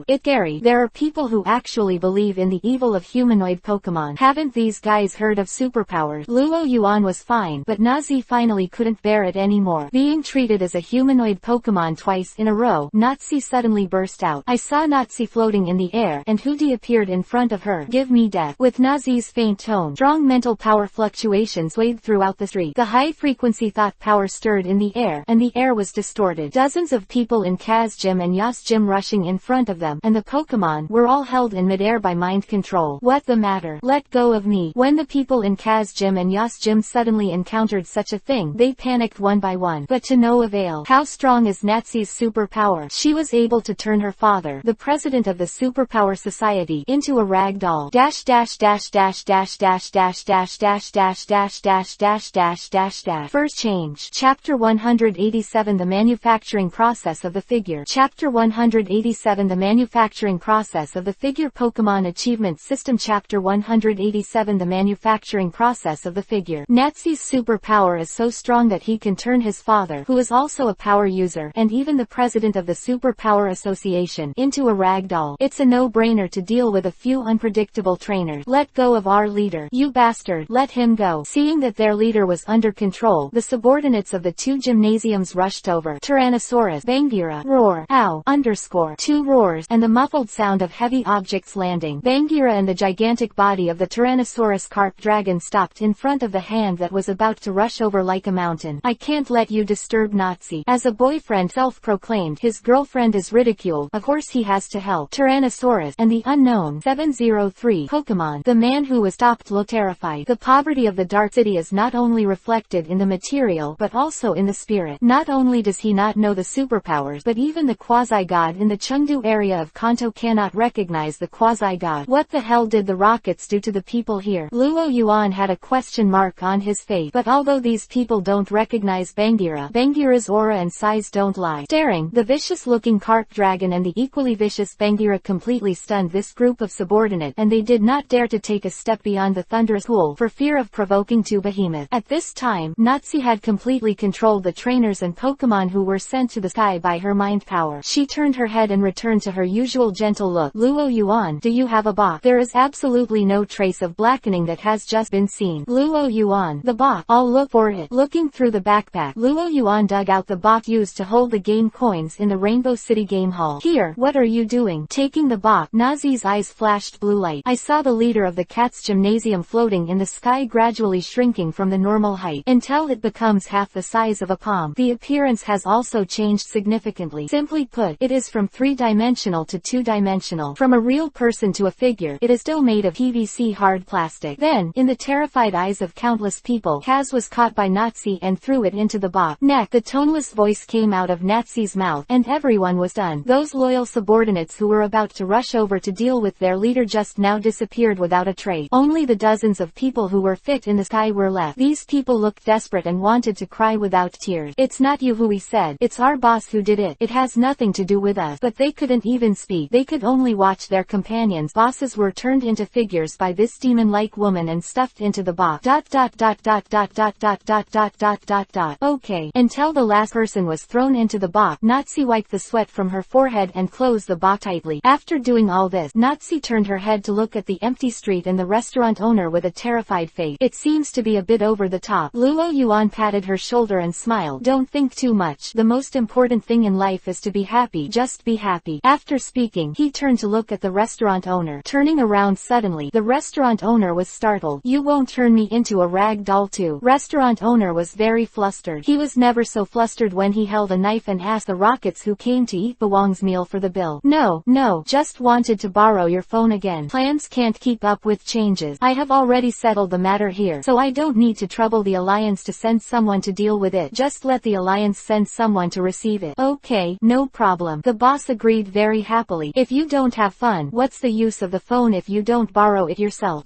It Gary, there are people who actually believe in the evil of humanoid Pokémon. Haven't these guys heard of superpowers? Luo Yuan was fine, but Nazi finally couldn't bear it anymore. Being treated as a humanoid Pokémon twice in a row, Natsi suddenly burst out. I saw Natsi floating in the air, and Hootie appeared in front of her. Give me death. With Nazi's faint tone, strong mental power fluctuations swayed throughout the street. The high-frequency thought power stirred in the air, and the air was distorted. Dozens of people in Kaz Gym and Yas Gym rushing in front of them, and the Pokémon were all held in midair by mind control. What the matter? Let go of me. When the people in Kaz Gym and Yas Gym suddenly encountered such a thing, they panicked one by one, but to no avail. How strong is Natsi's superpower? She was able to turn her father, the president of the Superpower Society, into a rag doll. First change. Chapter 187 The Manufacturing Process of the Figure. Chapter 187 The Manufacturing Process of the Figure Pokémon Achievement System. Chapter 187 The Manufacturing Process of the Figure. Natsi's superpower is so strong that he can turn his father, who is also a power user, and even the president of the Superpower Association, into a rag doll. It's a no-brainer to deal with a few unpredictable trainers. Let go of our leader. You bastard. Let him go. Seeing that their leader was under control, the subordinates of the two gymnasiums rushed over. Tyrannosaurus, Bangira, roar, ow, underscore, two roars, and the muffled sound of heavy objects landing. Bangira and the gigantic body of the Tyrannosaurus carp dragon stopped in front of the hand that was about to rush over like a mountain. I can't let you disturb Natsi. As a boyfriend self-proclaimed, his girlfriend is ridiculed. Of course he has to help. Tyrannosaurus and the unknown 703 Pokémon. The man who was stopped looked terrified. The poverty of the Dark City is not only reflected in the material but also in the spirit. Not only does he not know the superpowers, but even the quasi-god in the Chengdu area of Kanto cannot recognize the quasi-god. What the hell did the rockets do to the people here? Luo Yuan had a question mark on his face, but although these people don't recognize Bangira's aura and size don't lie. Staring, the vicious-looking carp dragon and the equally vicious Bangira completely stunned this group of subordinate, and they did not dare to take a step beyond the thunderous pool for fear of provoking two behemoths. At this time, Natsi had completely controlled the trainers and Pokémon who were sent to the sky by her mind power. She turned her head and returned to her usual gentle look. Luo Yuan, do you have a box? There is absolutely no trace of blackening that has just been seen. Luo Yuan, the box. I'll look for it. Looking through the backpack, Luo Yuan dug out the box used to hold the game coins in the Rainbow City Game Hall. Here, what are you doing? Taking the box. Nazi's eyes flashed blue light. I saw the leader of the cat's gymnasium floating in the sky, gradually shrinking from the normal height until it becomes half the size of a palm. The appearance has also changed significantly. Simply put, it is from 3-dimensional to 2-dimensional. From a real person to a figure, it is still made of PVC hard plastic. plastic. Then, in the terrified eyes of countless people, Kaz was caught by Nazi and threw it into the box. Neck. The toneless voice came out of Nazi's mouth, and everyone was done. Those loyal subordinates who were about to rush over to deal with their leader just now disappeared without a trace. Only the dozens of people who were fit in the sky were left. These people looked desperate and wanted to cry without tears. "It's not you," he said. "It's our boss who did it. It has nothing to do with us." But they couldn't even speak. They could only watch their companions' bosses were turned into figures by this demon-like woman and stuffed into the box. Okay. Until the last person was thrown into the box, Nazi wiped the sweat from her forehead and closed the box tightly. After doing all this, Nazi turned her head to look at the empty street and the restaurant owner with a terrified face. "It seems to be a bit over the top." Luo Yuan patted her shoulder and smiled. "Don't think too much. The most important thing in life is to be happy. Just be happy." After speaking, he turned to look at the restaurant owner. Turning around suddenly, the restaurant owner was startled. "You won't turn me into a rag doll too?" Restaurant owner was very flustered. He was never so flustered when he held a knife and asked the rockets who came to eat Bawang's meal for the bill. No, just wanted to borrow your phone again. Plans can't keep up with changes. I have already settled the matter here, so I don't need to trouble the Alliance to send someone to deal with it. Just let the Alliance send someone to receive it." "Okay, no problem." The boss agreed very happily. "If you don't have fun, what's the use of the phone if you don't borrow it yourself?"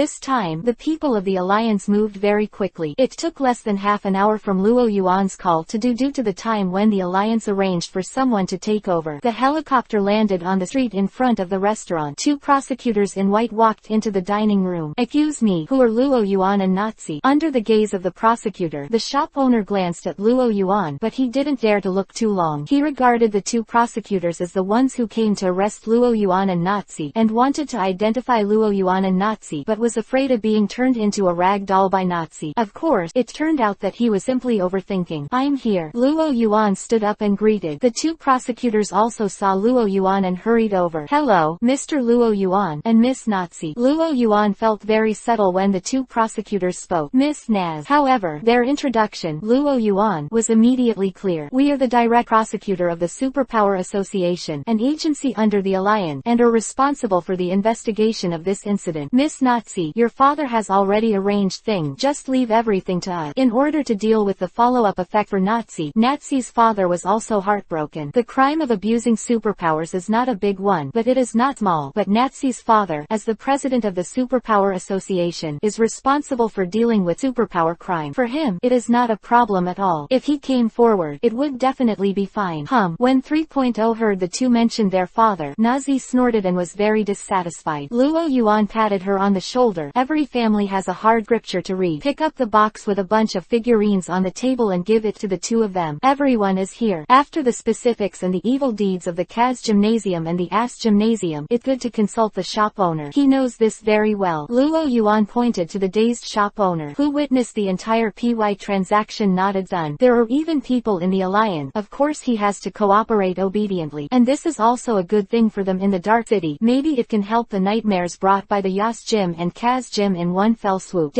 This time, the people of the Alliance moved very quickly. It took less than half an hour from Luo Yuan's call to due to the time when the Alliance arranged for someone to take over. The helicopter landed on the street in front of the restaurant. Two prosecutors in white walked into the dining room. "Excuse me, who are Luo Yuan and Nazi?" Under the gaze of the prosecutor, the shop owner glanced at Luo Yuan, but he didn't dare to look too long. He regarded the two prosecutors as the ones who came to arrest Luo Yuan and Nazi, and wanted to identify Luo Yuan and Nazi, but was afraid of being turned into a rag doll by Nazi. Of course, it turned out that he was simply overthinking. "I'm here." Luo Yuan stood up and greeted. The two prosecutors also saw Luo Yuan and hurried over. "Hello, Mr. Luo Yuan, and Miss Nazi." Luo Yuan felt very subtle when the two prosecutors spoke. "Miss Naz." However, their introduction, Luo Yuan, was immediately clear. "We are the direct prosecutor of the Superpower Association, an agency under the Alliance, and are responsible for the investigation of this incident. Miss Nazi, your father has already arranged things. Just leave everything to us." In order to deal with the follow-up effect for Nazi's father was also heartbroken. The crime of abusing superpowers is not a big one, but it is not small. But Nazi's father, as the president of the Superpower Association, is responsible for dealing with superpower crime. For him, it is not a problem at all. If he came forward, it would definitely be fine. When 3.0 heard the two mention their father, Nazi snorted and was very dissatisfied. Luo Yuan patted her on the shoulder. "Every family has a hard scripture to read. Pick up the box with a bunch of figurines on the table and give it to the two of them. Everyone is here." After the specifics and the evil deeds of the Kaz Gymnasium and the Ass Gymnasium, it's good to consult the shop owner. He knows this very well. Luo Yuan pointed to the dazed shop owner, who witnessed the entire PY transaction. Nodded. "Done. There are even people in the Alliance. Of course he has to cooperate obediently. And this is also a good thing for them in the Dark City. Maybe it can help the nightmares brought by the Yas Gym and Kaz Gym in one fell swoop."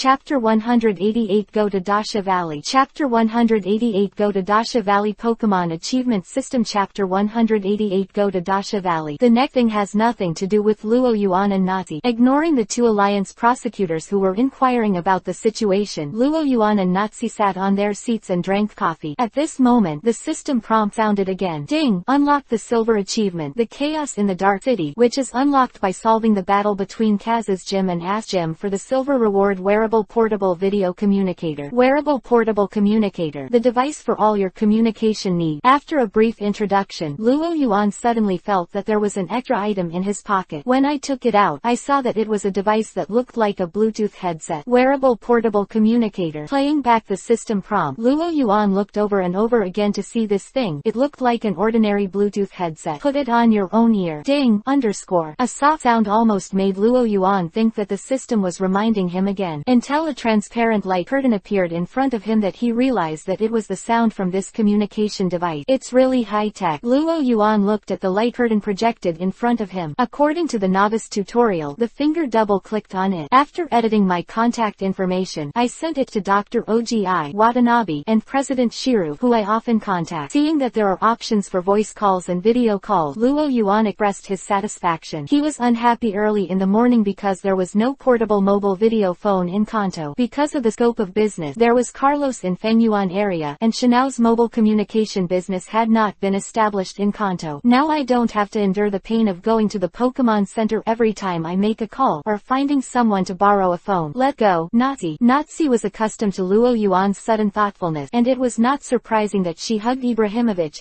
Chapter 188 Go to Dasha Valley. Chapter 188 Go to Dasha Valley Pokémon Achievement System. Chapter 188 Go to Dasha Valley. The next thing has nothing to do with Luo Yuan and Nazi. Ignoring the two Alliance prosecutors who were inquiring about the situation, Luo Yuan and Nazi sat on their seats and drank coffee. At this moment, the system prompt sounded again. Ding! Unlock the silver achievement, the Chaos in the Dark City, which is unlocked by solving the battle between Kaz's Gym and Ass Gym for the silver reward. Wearable portable video communicator. Wearable portable communicator, the device for all your communication needs. After a brief introduction, Luo Yuan suddenly felt that there was an extra item in his pocket. When I took it out, I saw that it was a device that looked like a Bluetooth headset. Wearable portable communicator. Playing back the system prompt, Luo Yuan looked over and over again to see this thing. It looked like an ordinary Bluetooth headset. Put it on your own ear. Ding! Underscore. A soft sound almost made Luo Yuan think that the system was reminding him again, until a transparent light curtain appeared in front of him that he realized that it was the sound from this communication device. It's really high-tech. Luo Yuan looked at the light curtain projected in front of him. According to the novice tutorial, the finger double-clicked on it. After editing my contact information, I sent it to Dr. Ogi Watanabe and President Shiru, who I often contact. Seeing that there are options for voice calls and video calls, Luo Yuan expressed his satisfaction. He was unhappy early in the morning because there was no portable mobile video phone in Kanto. Because of the scope of business, there was Carlos in Fengyuan area, and Shanao's mobile communication business had not been established in Kanto. Now I don't have to endure the pain of going to the Pokémon Center every time I make a call, or finding someone to borrow a phone. Let go, Nazi. Nazi was accustomed to Luo Yuan's sudden thoughtfulness, and it was not surprising that she hugged Ibrahimovic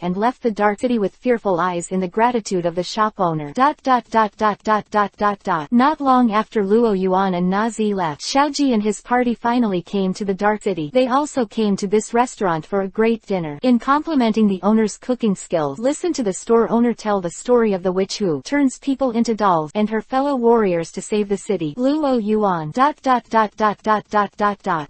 and left the dark city with fearful eyes in the gratitude of the shop owner. Not long after Luo Yuan and Nazi left, Xiaoji and his party finally came to the dark city. They also came to this restaurant for a great dinner. In complimenting the owner's cooking skills, listen to the store owner tell the story of the witch who turns people into dolls and her fellow warriors to save the city. Luo Yuan.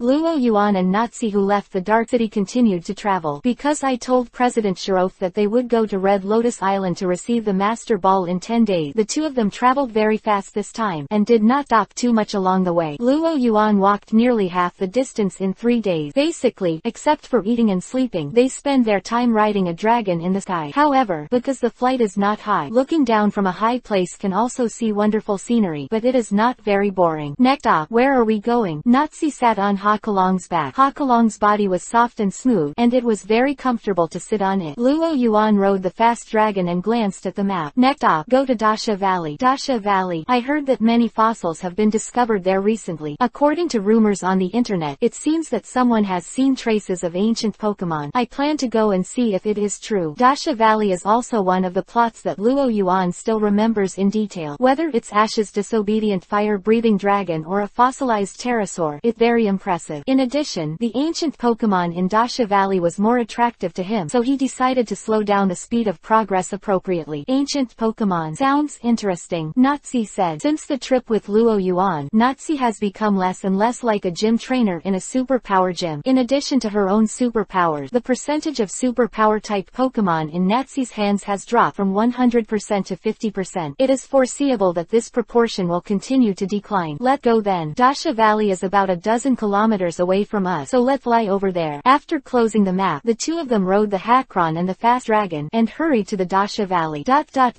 Luo Yuan and Nazi who left the dark city continued to travel. Because I told President Shirov that they would go to Red Lotus Island to receive the Master Ball in 10 days, the two of them traveled very fast this time, and did not stop too much along the way. Luo Yuan walked nearly half the distance in 3 days. Basically, except for eating and sleeping, they spend their time riding a dragon in the sky. However, because the flight is not high, looking down from a high place can also see wonderful scenery, but it is not very boring. Next stop, where are we going? Nazi sat on Ha Kalong's back. Ha Kalong's body was soft and smooth, and it was very comfortable to sit on it. Luo Yuan rode the fast dragon and glanced at the map. Next stop, go to Dasha Valley. Dasha Valley. I heard that many fossils have been discovered there recently. According to rumors on the internet, it seems that someone has seen traces of ancient Pokémon. I plan to go and see if it is true. Dasha Valley is also one of the plots that Luo Yuan still remembers in detail. Whether it's Ash's disobedient fire-breathing dragon or a fossilized pterosaur, it's very impressive. In addition, the ancient Pokémon in Dasha Valley was more attractive to him, so he decided to slow down the speed of progress appropriately. Ancient Pokémon. Sounds interesting, Nazi said. Since the trip with Luo Yuan, Nazi has become less and less like a gym trainer in a superpower gym. In addition to her own superpowers, the percentage of superpower-type Pokémon in Nazi's hands has dropped from 100% to 50%. It is foreseeable that this proportion will continue to decline. Let go then. Dasha Valley is about a dozen kilometers away from us, so let's fly over there. After closing the map, the two of them rode the Hakron and the fast dragon, and hurried to the Dasha Valley. Dasha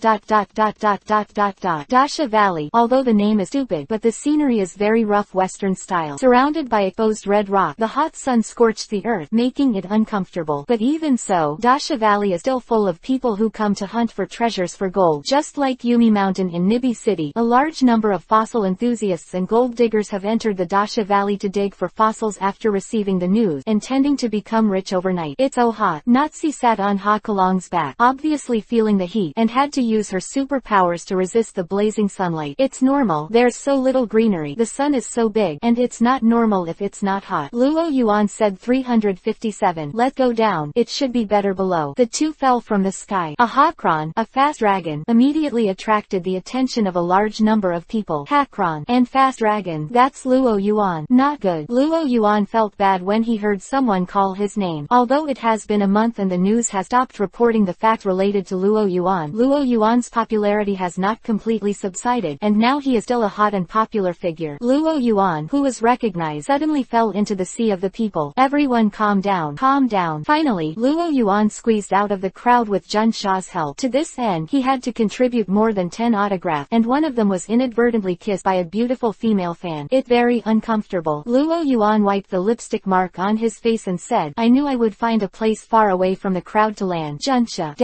Valley. Although the name is stupid, but the scenery is very rough Western style. Surrounded by exposed red rock, the hot sun scorched the earth, making it uncomfortable. But even so, Dasha Valley is still full of people who come to hunt for treasures for gold. Just like Yumi Mountain in Nibi City, a large number of fossil enthusiasts and gold diggers have entered the Dasha Valley to dig for fossils after receiving the news, intending to become rich overnight. It's so hot. Nazi sat on Ha Kalong's back, obviously feeling the heat, and had to use her superpowers to resist the blazing sunlight. It's normal. There's so little greenery. The sun is so big, and it's not normal if it's not hot. Luo Yuan said 357. Let go down. It should be better below. The two fell from the sky. A Hakron, a fast dragon, immediately attracted the attention of a large number of people. Hakron and fast dragon. That's Luo Yuan. Not good. Luo Yuan felt bad when he heard someone call his name. Although it has been a month and the news has stopped reporting the fact related to Luo Yuan's popularity has not completely subsided, and now he is still a hot and popular figure. Luo Yuan, who was recognized, suddenly fell into the sea of the people. Everyone calm down. Calm down. Finally, Luo Yuan squeezed out of the crowd with Jun Sha's help. To this end, he had to contribute more than 10 autographs, and one of them was inadvertently kissed by a beautiful female fan. It very uncomfortable. Luo Yuan wiped the lipstick mark on his face and said, I knew I would find a place far away from the crowd to land. Junsha.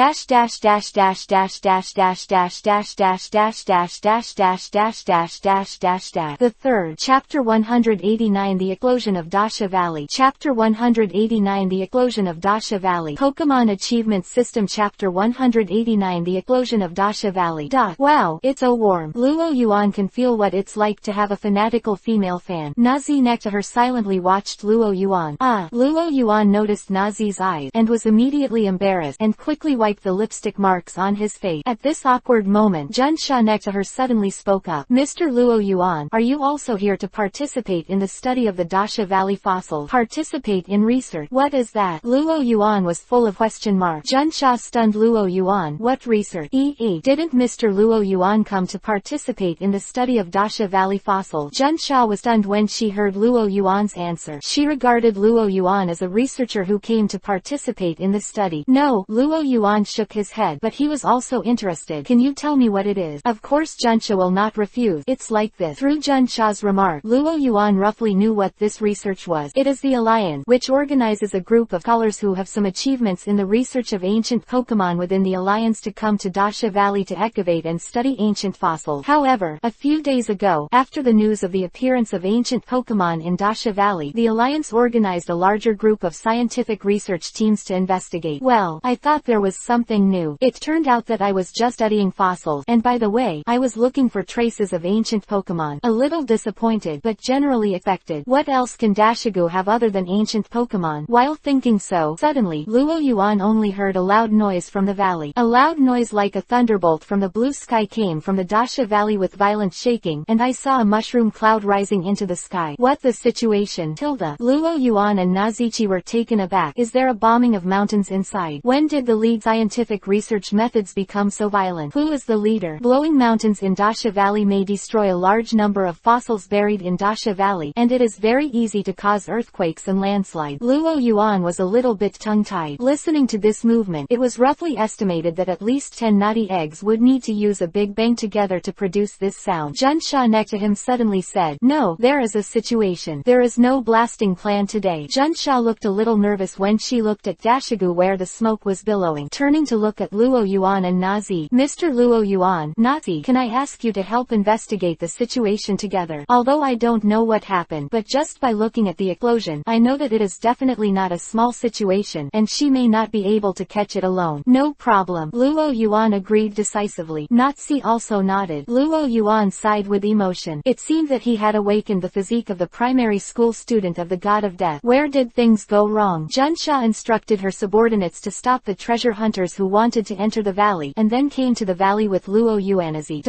The third. Chapter 189 The Eclosion of Dasha Valley. Chapter 189 The Eclosion of Dasha Valley. Pokémon Achievement System. Chapter 189 The Eclosion of Dasha Valley. Wow, it's so warm. Luo Yuan can feel what it's like to have a fanatical female fan. Nazi next to her silently watched Luo Yuan. Luo Yuan noticed Nazi's eyes, and was immediately embarrassed, and quickly wiped the lipstick marks on his face. At this awkward moment, Jun Sha next to her suddenly spoke up. Mr. Luo Yuan, are you also here to participate in the study of the Dasha Valley fossils? Participate in research? What is that? Luo Yuan was full of question marks. Jun Sha stunned Luo Yuan. What research? Didn't Mr. Luo Yuan come to participate in the study of Dasha Valley fossils? Jun Sha was stunned when she heard Luo Yuan's answer. She regarded Luo Yuan as a researcher who came to participate in the study. No, Luo Yuan shook his head, but he was also interested. Can you tell me what it is? Of course Junsha will not refuse. It's like this. Through Junsha's remark, Luo Yuan roughly knew what this research was. It is the Alliance, which organizes a group of scholars who have some achievements in the research of ancient Pokémon within the Alliance to come to Dasha Valley to excavate and study ancient fossils. However, a few days ago, after the news of the appearance of ancient Pokémon in Dasha Valley, the Alliance organized a larger group of scientific research teams to investigate. Well, I thought there was something new. It turned out that I was just studying fossils, and by the way, I was looking for traces of ancient Pokémon. A little disappointed, but generally expected. What else can Dashigu have other than ancient Pokémon? While thinking so, suddenly, Luo Yuan only heard a loud noise from the valley. A loud noise like a thunderbolt from the blue sky came from the Dasha Valley with violent shaking, and I saw a mushroom cloud rising into the sky. What the situation? Tilda. Luo Yuan and Nazichi were taken aback. Is there a bombing of mountains inside? When did the lead scientific research methods become so violent? Who is the leader? Blowing mountains in Dasha Valley may destroy a large number of fossils buried in Dasha Valley, and it is very easy to cause earthquakes and landslides. Luo Yuan was a little bit tongue-tied. Listening to this movement, it was roughly estimated that at least 10 naughty eggs would need to use a big bang together to produce this sound. Junsha next to him suddenly said, "No, there is a situation. There is no blasting plan today." Junsha looked a little nervous when she looked at Dashigu where the smoke was billowing. Turning to look at Luo Yuan and Nazi. "Mr. Luo Yuan, Nazi, can I ask you to help investigate the situation together? Although I don't know what happened, but just by looking at the explosion, I know that it is definitely not a small situation, and she may not be able to catch it alone." "No problem." Luo Yuan agreed decisively. Nazi also nodded. Luo Yuan sighed with emotion. It seemed that he had awakened the physique of the primary school student of the god of death. Where did things go wrong? Junsha instructed her subordinates to stop the treasure hunters who wanted to enter the valley, and then came to the valley with Luo Yuanazi.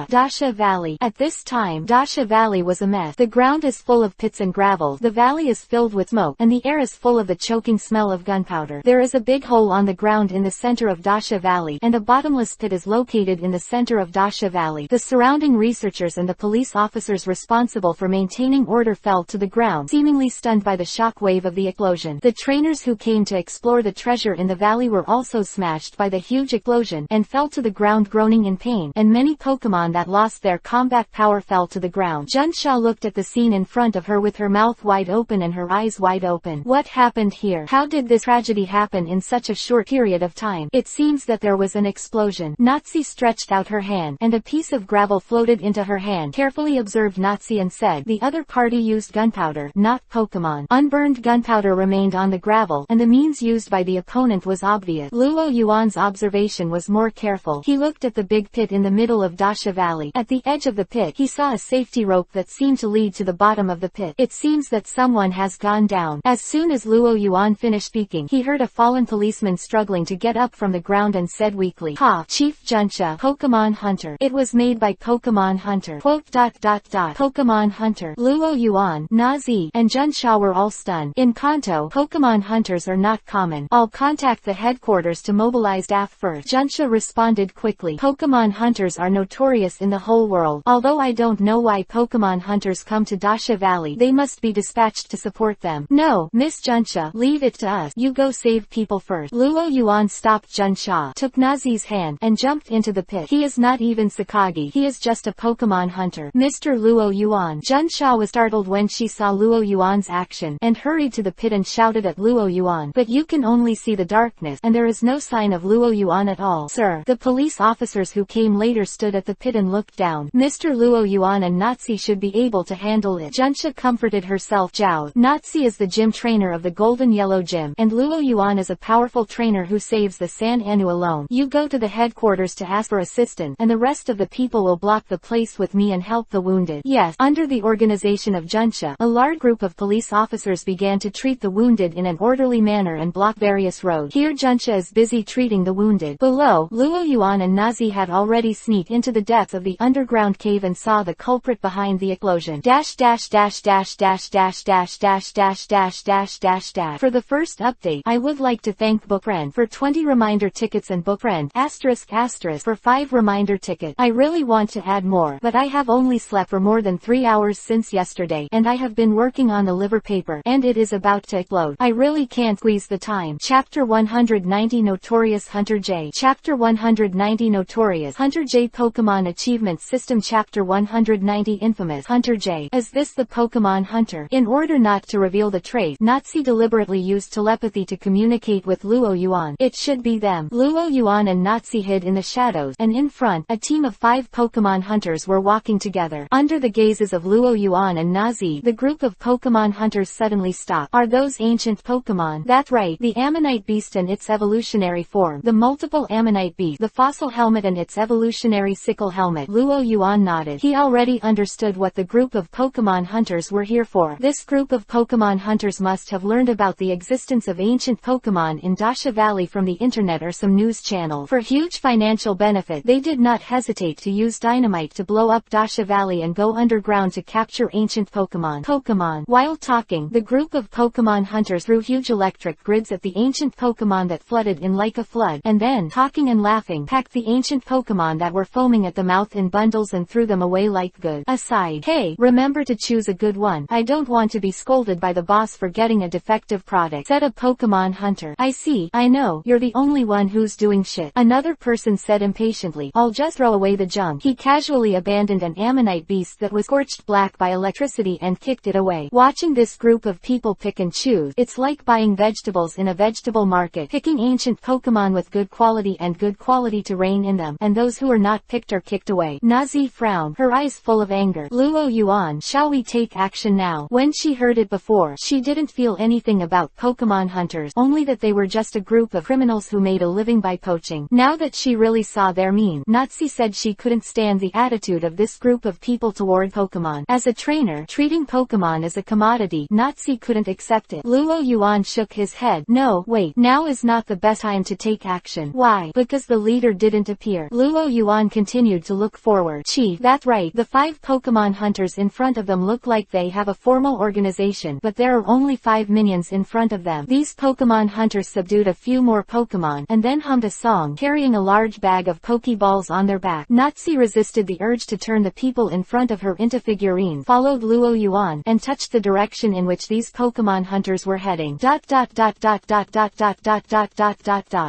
Dasha Valley. At this time, Dasha Valley was a mess. The ground is full of pits and gravel, the valley is filled with smoke, and the air is full of the choking smell of gunpowder. There is a big hole on the ground in the center of Dasha Valley, and a bottomless pit is located in the center of Dasha Valley. The surrounding researchers and the police officers responsible for maintaining order fell to the ground, seemingly stunned by the shock wave of the explosion. The trainers who came to explore the treasure in the valley were also smashed by the huge explosion, and fell to the ground groaning in pain, and many Pokémon that lost their combat power fell to the ground. Junsha looked at the scene in front of her with her mouth wide open and her eyes wide open. What happened here? How did this tragedy happen in such a short period of time? It seems that there was an explosion. Nazi stretched out her hand, and a piece of gravel floated into her hand. Carefully observed Nazi and said, "The other party used gunpowder, not Pokémon." Unburned gunpowder remained on the gravel, and the means used by the opponent was obvious. Luo Yuan's observation was more careful. He looked at the big pit in the middle of Dasha Valley. At the edge of the pit, he saw a safety rope that seemed to lead to the bottom of the pit. It seems that someone has gone down. As soon as Luo Yuan finished speaking, he heard a fallen policeman struggling to get up from the ground and said weakly, "Ha, Chief Junsha, Pokémon Hunter. It was made by Pokémon Hunter." Pokémon Hunter. Luo Yuan, Nazi, and Junsha were all stunned. In Kanto, Pokémon hunters are not common. "I'll contact the headquarters to mobilize staff first." Junsha responded quickly. "Pokémon hunters are notorious in the whole world. Although I don't know why Pokémon hunters come to Dasha Valley, they must be dispatched to support them." "No, Miss Junsha, leave it to us. You go save people first." Luo Yuan stopped Junsha, took Nazi's hand, and jumped into the pit. "He is not even Sakagi. He is just a Pokémon hunter." "Mr. Luo Yuan." Junsha was startled when she saw Luo Yuan's action, and hurried to the pit and shouted at Luo Yuan, "But you can only see the darkness, and there is no sign of Luo Yuan at all." "Sir." The police officers who came later stood at the pit and looked down. "Mr. Luo Yuan and Nazi should be able to handle it." Junsha comforted herself. "Zhao, Nazi is the gym trainer of the Golden Yellow Gym, and Luo Yuan is a powerful trainer who saves the San Anu alone. You go to the headquarters to ask for assistance, and the rest of the people will block the place with me and help the wounded." Yes. Under the organization of Junsha, a large group of police officers began to treat the wounded in an orderly manner and block various roads. Here Junsha is busy treating the wounded. Below, Luo Yuan and Nazi had already sneaked into the depths of the underground cave and saw the culprit behind the explosion. For the first update, I would like to thank Bookfriend for 20 reminder tickets and Bookfriend *** for 5 reminder tickets. I really want to add more, but I have only slept for more than 3 hours since yesterday, and I have been working on the liver paper, and it is about about to explode. I really can't squeeze the time. Chapter 190 Notorious Hunter J. Chapter 190 Notorious Hunter J Pokemon Achievement System. Chapter 190 Infamous Hunter J. Is this the Pokemon Hunter? In order not to reveal the trait, Nazi deliberately used telepathy to communicate with Luo Yuan. It should be them. Luo Yuan and Nazi hid in the shadows, and in front, a team of 5 Pokemon hunters were walking together. Under the gazes of Luo Yuan and Nazi, the group of Pokemon hunters suddenly stopped. Are those ancient Pokemon? That's right, the Ammonite Beast and its evolutionary form, the multiple Ammonite Beast, the fossil helmet and its evolutionary sickle helmet. Luo Yuan nodded. He already understood what the group of Pokemon hunters were here for. This group of Pokemon hunters must have learned about the existence of ancient Pokemon in Dasha Valley from the internet or some news channel. For huge financial benefit, they did not hesitate to use dynamite to blow up Dasha Valley and go underground to capture ancient Pokemon. While talking, the group of Pokemon hunters threw huge electric grids at the ancient Pokemon that flooded in like a flood, and then, talking and laughing, packed the ancient Pokemon that were foaming at the mouth in bundles and threw them away like good. Aside, hey, remember to choose a good one. I don't want to be scolded by the boss for getting a defective product, said a Pokemon hunter. I see, I know, you're the only one who's doing shit, another person said impatiently. I'll just throw away the junk. He casually abandoned an Ammonite Beast that was scorched black by electricity and kicked it away. Watching this group of people pick and choose, it's like buying vegetables in a vegetable market, picking ancient Pokemon with good quality and good quality terrain in them, and those who are not picked are kicked away. Nazi frowned, her eyes full of anger. Luo Yuan, shall we take action now? When she heard it before, she didn't feel anything about Pokemon hunters, only that they were just a group of criminals who made a living by poaching. Now that she really saw their mean, Nazi said she couldn't stand the attitude of this group of people toward Pokemon. As a trainer, treating Pokemon as a commodity, Nazi couldn't accept it. Luo Yuan shook his head. No, wait, now is not the best time to take action. Why? Because the leader didn't appear. Luo Yuan continued to look forward. Chief, that's right, the 5 Pokemon hunters in front of them look like they have a formal organization, but there are only 5 minions in front of them. These Pokemon hunters subdued a few more Pokemon, and then hummed a song, carrying a large bag of Pokeballs on their back. Nazi resisted the urge to turn the people in front of her into figurines, followed Luo Yuan, and touched the direction in which these Pokemon hunters were heading.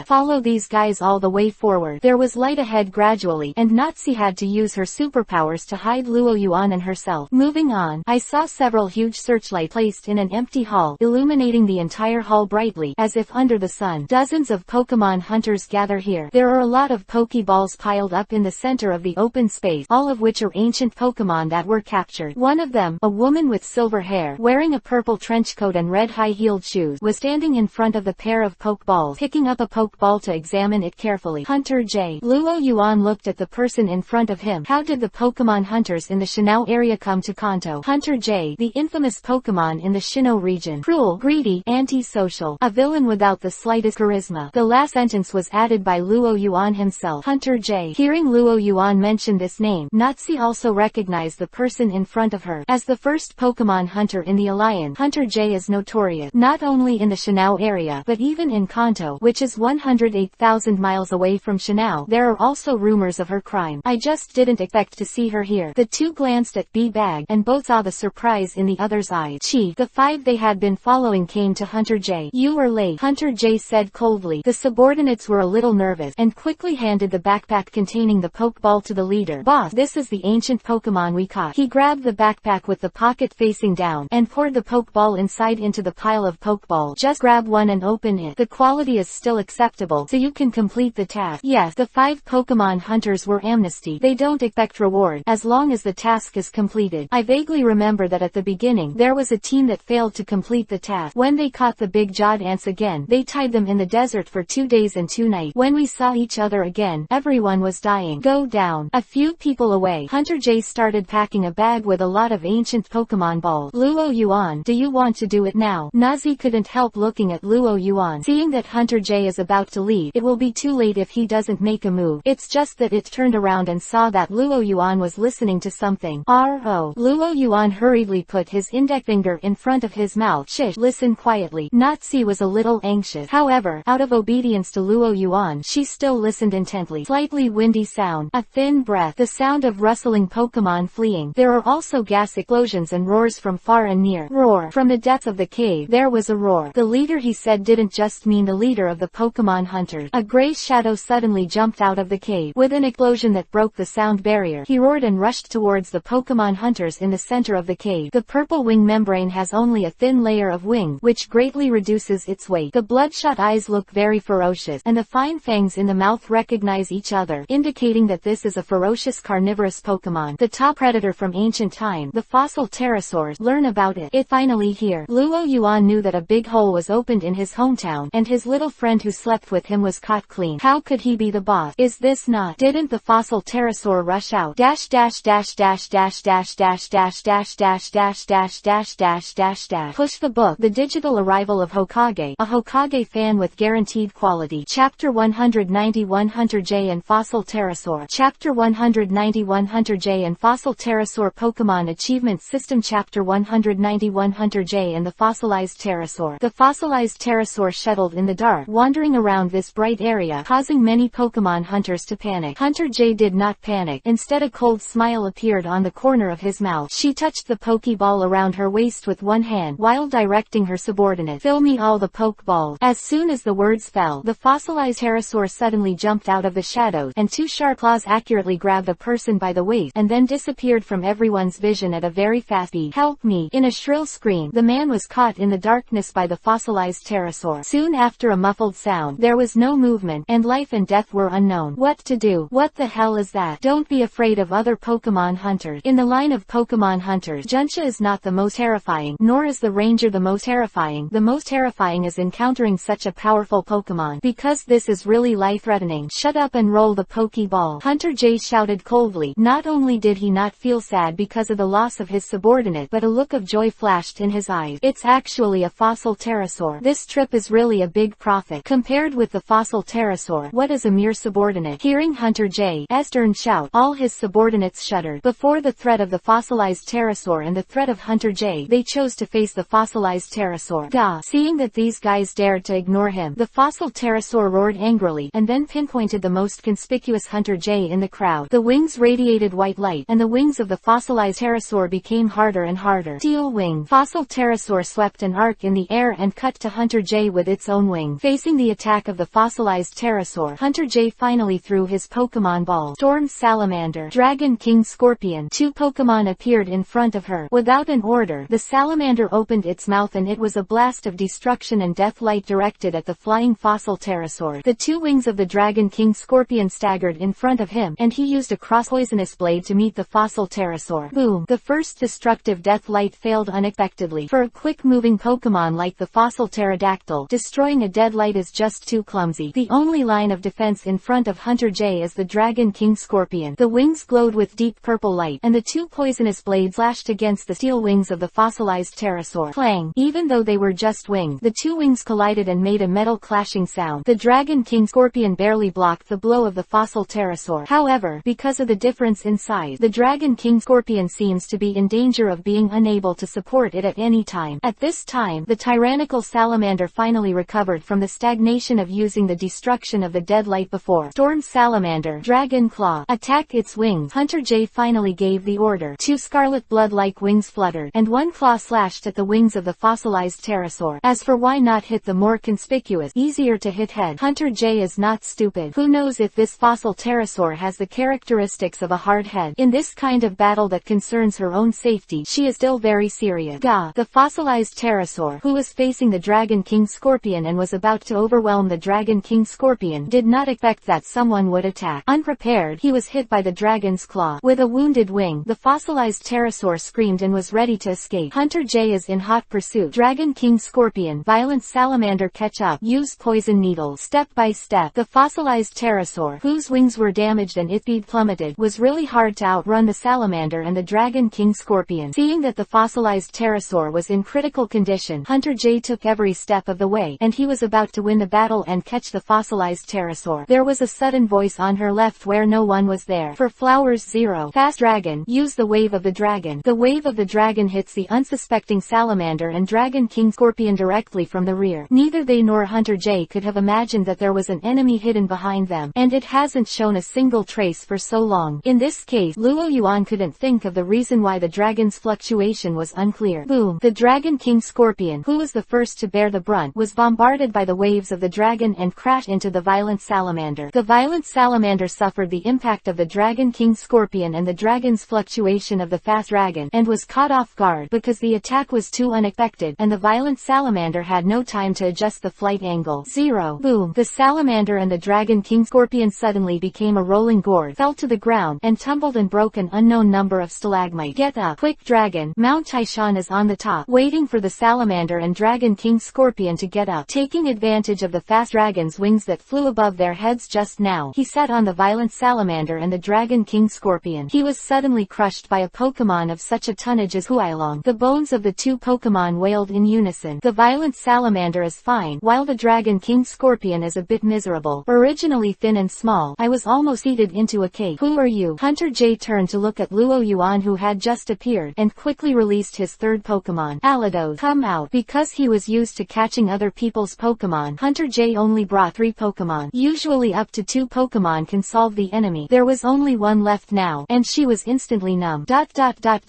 Follow these guys all the way forward. There was light ahead gradually, and Nazi had to use her superpowers to hide Luo Yuan and herself. Moving on, I saw several huge searchlights placed in an empty hall, illuminating the entire hall brightly, as if under the sun. Dozens of Pokemon hunters gather here. There are a lot of Pokeballs piled up in the center of the open space, all of which are ancient Pokemon that were captured. One of them, a woman with silver hair, wearing a purple trench coat and red high-heeled shoes, was standing in front of the pair of Pokeballs, picking up a Pokeball to examine it carefully. Hunter J. Luo Yuan looked at the person in front of him. How did the Pokemon hunters in the Shinao area come to Kanto? Hunter J. The infamous Pokemon in the Sinnoh region. Cruel, greedy, antisocial, a villain without the slightest charisma. The last sentence was added by Luo Yuan himself. Hunter J. Hearing Luo Yuan mention this name, Nazi also recognized the person in front of her. As the first Pokemon hunter in the Alliance, Hunter J is notorious, not only in the Shinao area, but even in Kanto, which is 108,000 miles away from Shinao. There are also rumors of her crime. I just didn't expect to see her here. The two glanced at B-Bag, and both saw the surprise in the other's eyes. Chief, the 5 they had been following came to Hunter J. You were late, Hunter J said coldly. The subordinates were a little nervous, and quickly handed the backpack containing the Pokeball to the leader. Boss, this is the ancient Pokemon we caught. He grabbed the backpack with the pocket facing down, and poured the Pokeball inside into the pile of Pokeballs. Just grab one and open it. The quality is still acceptable, so you can complete the task. Yes, the 5 Pokemon hunters were amnesty. They don't expect reward, as long as the task is completed. I vaguely remember that at the beginning, there was a team that failed to complete the task. When they caught the big-jawed ants again, they tied them in the desert for 2 days and 2 nights. When we saw each other again, everyone was dying. Go down. A few people away, Hunter J started packing a bag with a lot of ancient Pokemon balls. Luo Yuan, do you want to do it now? Nazi couldn't help looking at Luo Yuan. Seeing that Hunter J is about to leave, it will be too late if he doesn't make a move. It's just that it turned around and saw that Luo Yuan was listening to something. Luo Yuan hurriedly put his index finger in front of his mouth. Shish, listen quietly. Nazi was a little anxious. However, out of obedience to Luo Yuan, she still listened intently. Slightly windy sound, a thin breath, the sound of rustling Pokemon fleeing. There are also gas explosions and roars from far and near. Roar. From the depths of of the cave, there was a roar. The leader, he said, didn't just mean the leader of the Pokémon hunters. A gray shadow suddenly jumped out of the cave. With an explosion that broke the sound barrier, he roared and rushed towards the Pokémon hunters in the center of the cave. The purple wing membrane has only a thin layer of wing, which greatly reduces its weight. The bloodshot eyes look very ferocious, and the fine fangs in the mouth recognize each other, indicating that this is a ferocious carnivorous Pokémon, the top predator from ancient time, the fossil pterosaurs. Learn about it. Finally here, Luo Yuan knew that a big hole was opened in his hometown, and his little friend who slept with him was caught clean. How could he be the boss? Is this not? Didn't the fossil pterosaur rush out? Dash dash dash dash dash dash dash dash dash dash dash dash dash dash dash dash. Push the book. The digital arrival of Hokage, a Hokage fan with guaranteed quality. Chapter 191 Hunter J and Fossil Pterosaur. Chapter 191 Hunter J and Fossil Pterosaur Pokemon Achievement System. Chapter 191 Hunter J and the Fossilized Pterosaur. The fossilized pterosaur shuttled in the dark, wandering around this bright area, causing many Pokemon hunters to panic. Hunter J did not panic. Instead, a cold smile appeared on the corner of his mouth. She touched the Pokeball around her waist with one hand, while directing her subordinate, "Fill me all the Pokeballs." As soon as the words fell, the fossilized pterosaur suddenly jumped out of the shadows, and two sharp claws accurately grabbed the person by the waist, and then disappeared from everyone's vision at a very fast speed. "Help me!" In a shrill scream, the man was caught in the darkness by the fossilized pterosaur. Soon after, a muffled sound. There was no movement, and life and death were unknown. What to do? What the hell is that? Don't be afraid of other Pokemon hunters. In the line of Pokemon hunters, Junsha is not the most terrifying, nor is the Ranger the most terrifying. The most terrifying is encountering such a powerful Pokemon, because this is really life-threatening. Shut up and roll the Pokeball. Hunter J shouted coldly. Not only did he not feel sad because of the loss of his subordinate, but a look of joy flashed in his eyes. It's actually a fossil pterosaur. This trip is really a big profit. Compared with the fossil pterosaur, what is a mere subordinate? Hearing Hunter J's stern shout, all his subordinates shuddered. Before the threat of the fossilized pterosaur and the threat of Hunter J, they chose to face the fossilized pterosaur. Gah! Seeing that these guys dared to ignore him, the fossil pterosaur roared angrily, and then pinpointed the most conspicuous Hunter J in the crowd. The wings radiated white light, and the wings of the fossilized pterosaur became harder and harder. Steel wing. Fossil pterosaur swept an arc in the air and cut to Hunter J with its own wing. Facing the attack of the fossilized pterosaur, Hunter J finally threw his Pokemon ball. Storm Salamander, Dragon King Scorpion. Two Pokemon appeared in front of her. Without an order, the salamander opened its mouth, and it was a blast of destruction and death light directed at the flying fossil pterosaur. The two wings of the Dragon King Scorpion staggered in front of him, and he used a cross-poisonous blade to meet the fossil pterosaur. Boom! The first destructive death light failed unexpectedly. For a quick-moving Pokemon like the fossil pterodactyl, destroying a dead light is just too clumsy. The only line of defense in front of Hunter J is the Dragon King Scorpion. The wings glowed with deep purple light, and the two poisonous blades flashed against the steel wings of the fossilized pterosaur. Clang! Even though they were just winged, the two wings collided and made a metal clashing sound. The Dragon King Scorpion barely blocked the blow of the fossil pterosaur. However, because of the difference in size, the Dragon King Scorpion seems to be in danger of being unable to support it at any time. At this time, the tyrannical salamander finally recovered from the stagnation of using the destruction of the dead light before. Storm Salamander, Dragon Claw, attack its wings. Hunter J finally gave the order. Two scarlet blood-like wings fluttered, and one claw slashed at the wings of the fossilized pterosaur. As for why not hit the more conspicuous, easier to hit head, Hunter J is not stupid. Who knows if this fossil pterosaur has the characteristics of a hard head? In this kind of battle that concerns her own safety, she is still very serious. Gah! The fossilized pterosaur, who was facing the Dragon King Scorpion and was about to overwhelm the Dragon King Scorpion, did not expect that someone would attack. Unprepared, he was hit by the dragon's claw. With a wounded wing, the fossilized pterosaur screamed and was ready to escape. Hunter J is in hot pursuit. Dragon King Scorpion, Violent Salamander, catch up. Use poison needles. Step by step. The fossilized pterosaur, whose wings were damaged and its speed plummeted, was really hard to outrun the salamander and the Dragon King Scorpion. Seeing that the fossilized pterosaur was in critical condition, Hunter J took every step of the way, and he was about to win the battle and catch the fossilized pterosaur. There was a sudden voice on her left where no one was there. For Flowers 0. Fast Dragon, use the Wave of the Dragon. The Wave of the Dragon hits the unsuspecting salamander and Dragon King Scorpion directly from the rear. Neither they nor Hunter J could have imagined that there was an enemy hidden behind them, and it hasn't shown a single trace for so long. In this case, Luo Yuan couldn't think of the reason why the dragon's fluctuation was unclear. Boom! The Dragon Dragon King Scorpion, who was the first to bear the brunt, was bombarded by the waves of the dragon and crashed into the violent salamander. The violent salamander suffered the impact of the Dragon King Scorpion and the dragon's fluctuation of the fast dragon, and was caught off guard because the attack was too unexpected, and the violent salamander had no time to adjust the flight angle. 0. Boom! The salamander and the Dragon King Scorpion suddenly became a rolling gourd, fell to the ground, and tumbled and broke an unknown number of stalagmites. Get up, quick dragon! Mount Taishan is on the top, waiting for the salamander and Dragon King Scorpion to get up. Taking advantage of the fast dragon's wings that flew above their heads just now, he sat on the violent salamander and the Dragon King Scorpion. He was suddenly crushed by a Pokémon of such a tonnage as Huailong. The bones of the two Pokémon wailed in unison. The violent salamander is fine, while the Dragon King Scorpion is a bit miserable. Originally thin and small, I was almost eaten into a cake. Who are you? Hunter J turned to look at Luo Yuan, who had just appeared, and quickly released his third Pokémon. Alados, come out. Because he was used to catching other people's Pokémon, Hunter J only brought 3 Pokémon. Usually up to 2 Pokémon can solve the enemy. There was only one left now, and she was instantly numb. Dash dash dash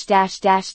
dash dash dash dash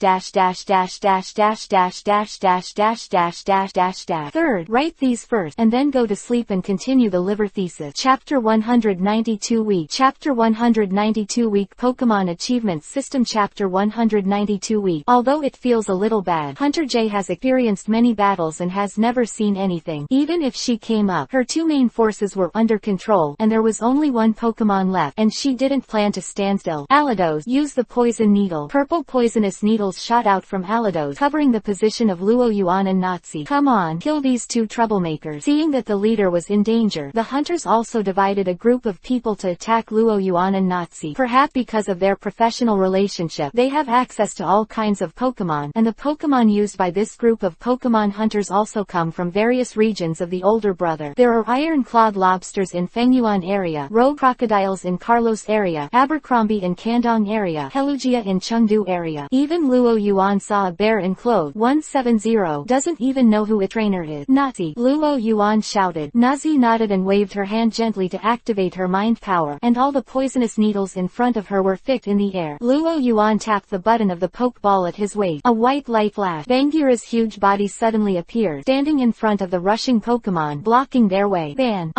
dash dash dash. Third, write these first, and then go to sleep and continue the liver thesis. Chapter 192 Week. Chapter 192 Week Pokémon Achievement System. Chapter 192 Week. Although it feels a little bad, Hunter J has experienced many battles and has never seen anything. Even if she came up, her 2 main forces were under control, and there was only one Pokémon left, and she didn't plan to stand still. Alados, use the poison needle. Purple poisonous needles shot out from Alados, covering the position of Luo Yuan and Nazi. Come on, kill these 2 troublemakers. Seeing that the leader was in danger, the hunters also divided a group of people to attack Luo Yuan and Nazi. Perhaps because of their professional relationship, they have access to all kinds of Pokémon, and the Pokémon used by this group of Pokémon hunters also come from various regions of the older brother. There are iron-clawed lobsters in Fengyuan area, rogue crocodiles in Carlos area, Abercrombie in Kandong area, Helugia in Chengdu area. Even Luo Yuan saw a bear in clothes. 170 doesn't even know who a trainer is. Nazi, Luo Yuan shouted. Nazi nodded and waved her hand gently to activate her mind power, and all the poisonous needles in front of her were fixed in the air. Luo Yuan tapped the button of the Pokeball at his waist. A white light flashed. Bangira's huge body suddenly appeared, standing in front of the rushing Pokemon, blocking their way. Ban!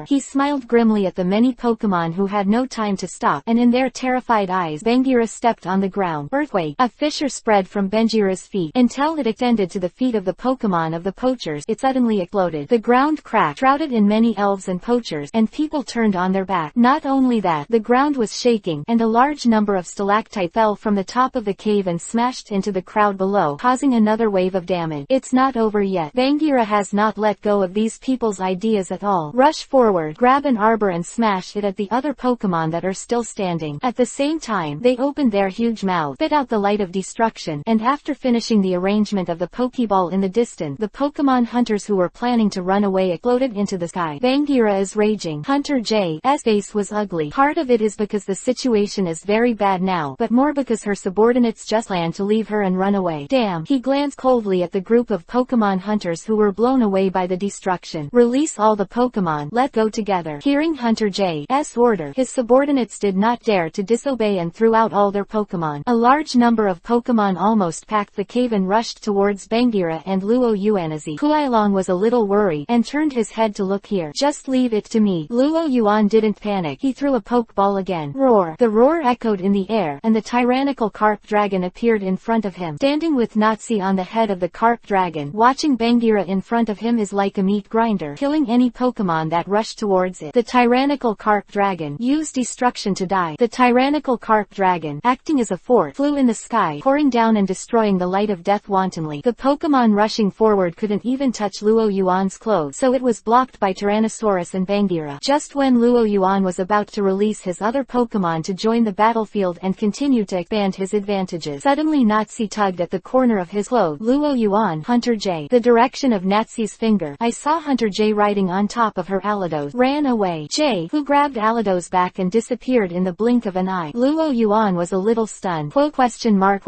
He smiled grimly at the many Pokemon who had no time to stop, and in their terrified eyes Bangira stepped on the ground. Earthquake! A fissure spread from Bangira's feet, until it extended to the feet of the Pokemon of the poachers. It suddenly exploded. The ground cracked, shrouded in many elves and poachers, and people turned on their back. Not only that, the ground was shaking, and a large number of stalactites fell from the top of the cave and smashed into the crowd below, causing another wave of damage. It's not over yet. Bangira has not let go of these people's ideas at all. Rush forward, grab an arbor and smash it at the other Pokemon that are still standing. At the same time, they opened their huge mouth, spit out the light of destruction, and after finishing the arrangement of the Pokeball in the distance, the Pokemon hunters who were planning to run away exploded into the sky. Bangira is raging. Hunter J's face was ugly. Part of it is because the situation is very bad now, but more because her subordinates just planned to leave her and run away. Damn. He glanced coldly at the group of Pokemon hunters who were blown away by the destruction. Release all the Pokemon. Let go together. Hearing Hunter J's order, his subordinates did not dare to disobey and threw out all their Pokemon. A large number of Pokemon almost packed the cave and rushed towards Bangira and Luo Yuanazi. Huailong was a little worried, and turned his head to look here. Just leave it to me. Luo Yuan didn't panic. He threw a Pokeball again. Roar. The roar echoed in the air, and the tyrannical carp dragon appeared in front of him. Standing with Nazi on the head of the carp dragon, watching Bangira in front of him is like a meat grinder, killing any Pokemon that rushed towards it. The tyrannical carp dragon used destruction to die. The tyrannical carp dragon, acting as a fort, flew in the sky, pouring down and destroying the light of death wantonly. The Pokemon rushing forward couldn't even touch Luo Yuan's clothes, so it was blocked by Tyrannosaurus and Bangira. Just when Luo Yuan was about to release his other Pokemon to join the battlefield and continue to expand his advantages, suddenly Nazi tugged at the corner of his clothes. Luo Yuan, Hunter J. The direction of Nazi's finger. I saw Hunter J riding on top of her. Alados ran away. J, who grabbed Alados back and disappeared in the blink of an eye. Luo Yuan was a little stunned. Quote question mark.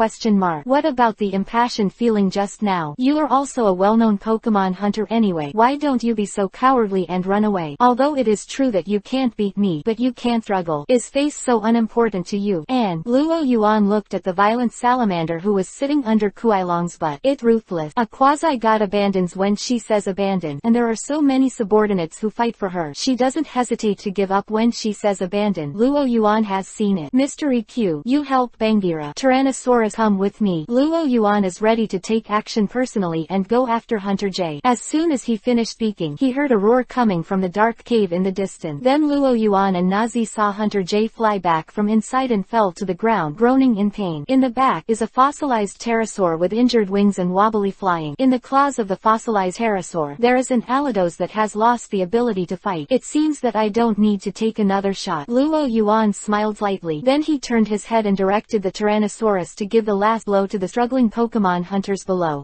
What about the impassioned feeling just now? You are also a well-known Pokemon hunter anyway. Why don't you be so cowardly and run away? Although it is true that you can't beat me, but you can't struggle. Is face so unimportant to you? And Luo Yuan looked at the violent salamander who was sitting under Kuailong's butt. It's ruthless. A quasi-god abandons when she says abandon, and there are so many subordinates who fight for her. She doesn't hesitate to give up when she says abandon. Luo Yuan has seen it. Mr. EQ, you help Bangira. Tyrannosaurus, come with me. Luo Yuan is ready to take action personally and go after Hunter J. As soon as he finished speaking, he heard a roar coming from the dark cave in the distance. Then Luo Yuan and Nazi saw Hunter J fly back from inside and fell to the ground, groaning in pain. In the back is a fossilized pterosaur with injured wings and wobbly flying. In the claws of the fossilized pterosaur, there is an Alados that has lost the ability to fight. It seems that I don't need to take another shot. Luo Yuan smiled lightly. Then he turned his head and directed the Tyrannosaurus to give the last blow to the struggling Pokemon hunters below.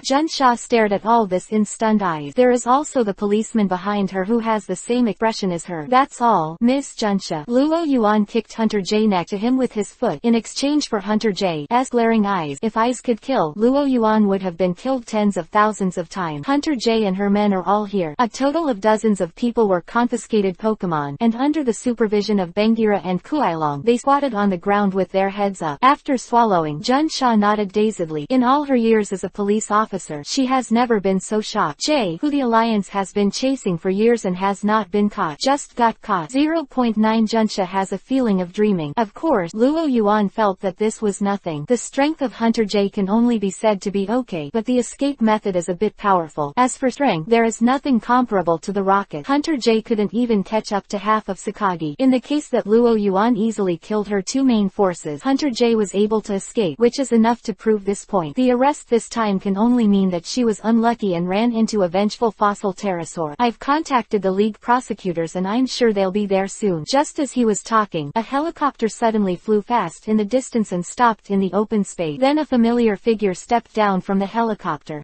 Junsha stared at all this in stunned eyes. There is also the policeman behind her who has the same expression as her. That's all, Miss Junsha. Luo Yuan kicked Hunter J neck to him with his foot in exchange for Hunter J's glaring eyes. If eyes could kill, Luo Yuan would have been killed tens of thousands of times. Hunter J and her men are all here. A total of dozens of people were confiscated Pokemon, and under the supervision of Bangira and Kuailong, they squatted on the ground with their heads up. After swallowing, Junsha nodded dazedly. In all her years as a police officer, she has never been so shocked. J, who the Alliance has been chasing for years and has not been caught, just got caught. 0.9 Junsha has a feeling of dreaming. Of course, Luo Yuan felt that this was nothing. The strength of Hunter J can only be said to be okay, but the escape method is a bit powerful. As for strength, there is nothing comparable to the rocket. Hunter J couldn't even catch up to half of Sakagi. In the case that Luo Yuan easily killed her two main forces, Hunter J was able to escape, which is enough to prove this point. The arrest this time can only mean that she was unlucky and ran into a vengeful fossil pterosaur. I've contacted the League prosecutors and I'm sure they'll be there soon. Just as he was talking, a helicopter suddenly flew fast in the distance and stopped in the open space. Then a familiar figure stepped down from the helicopter.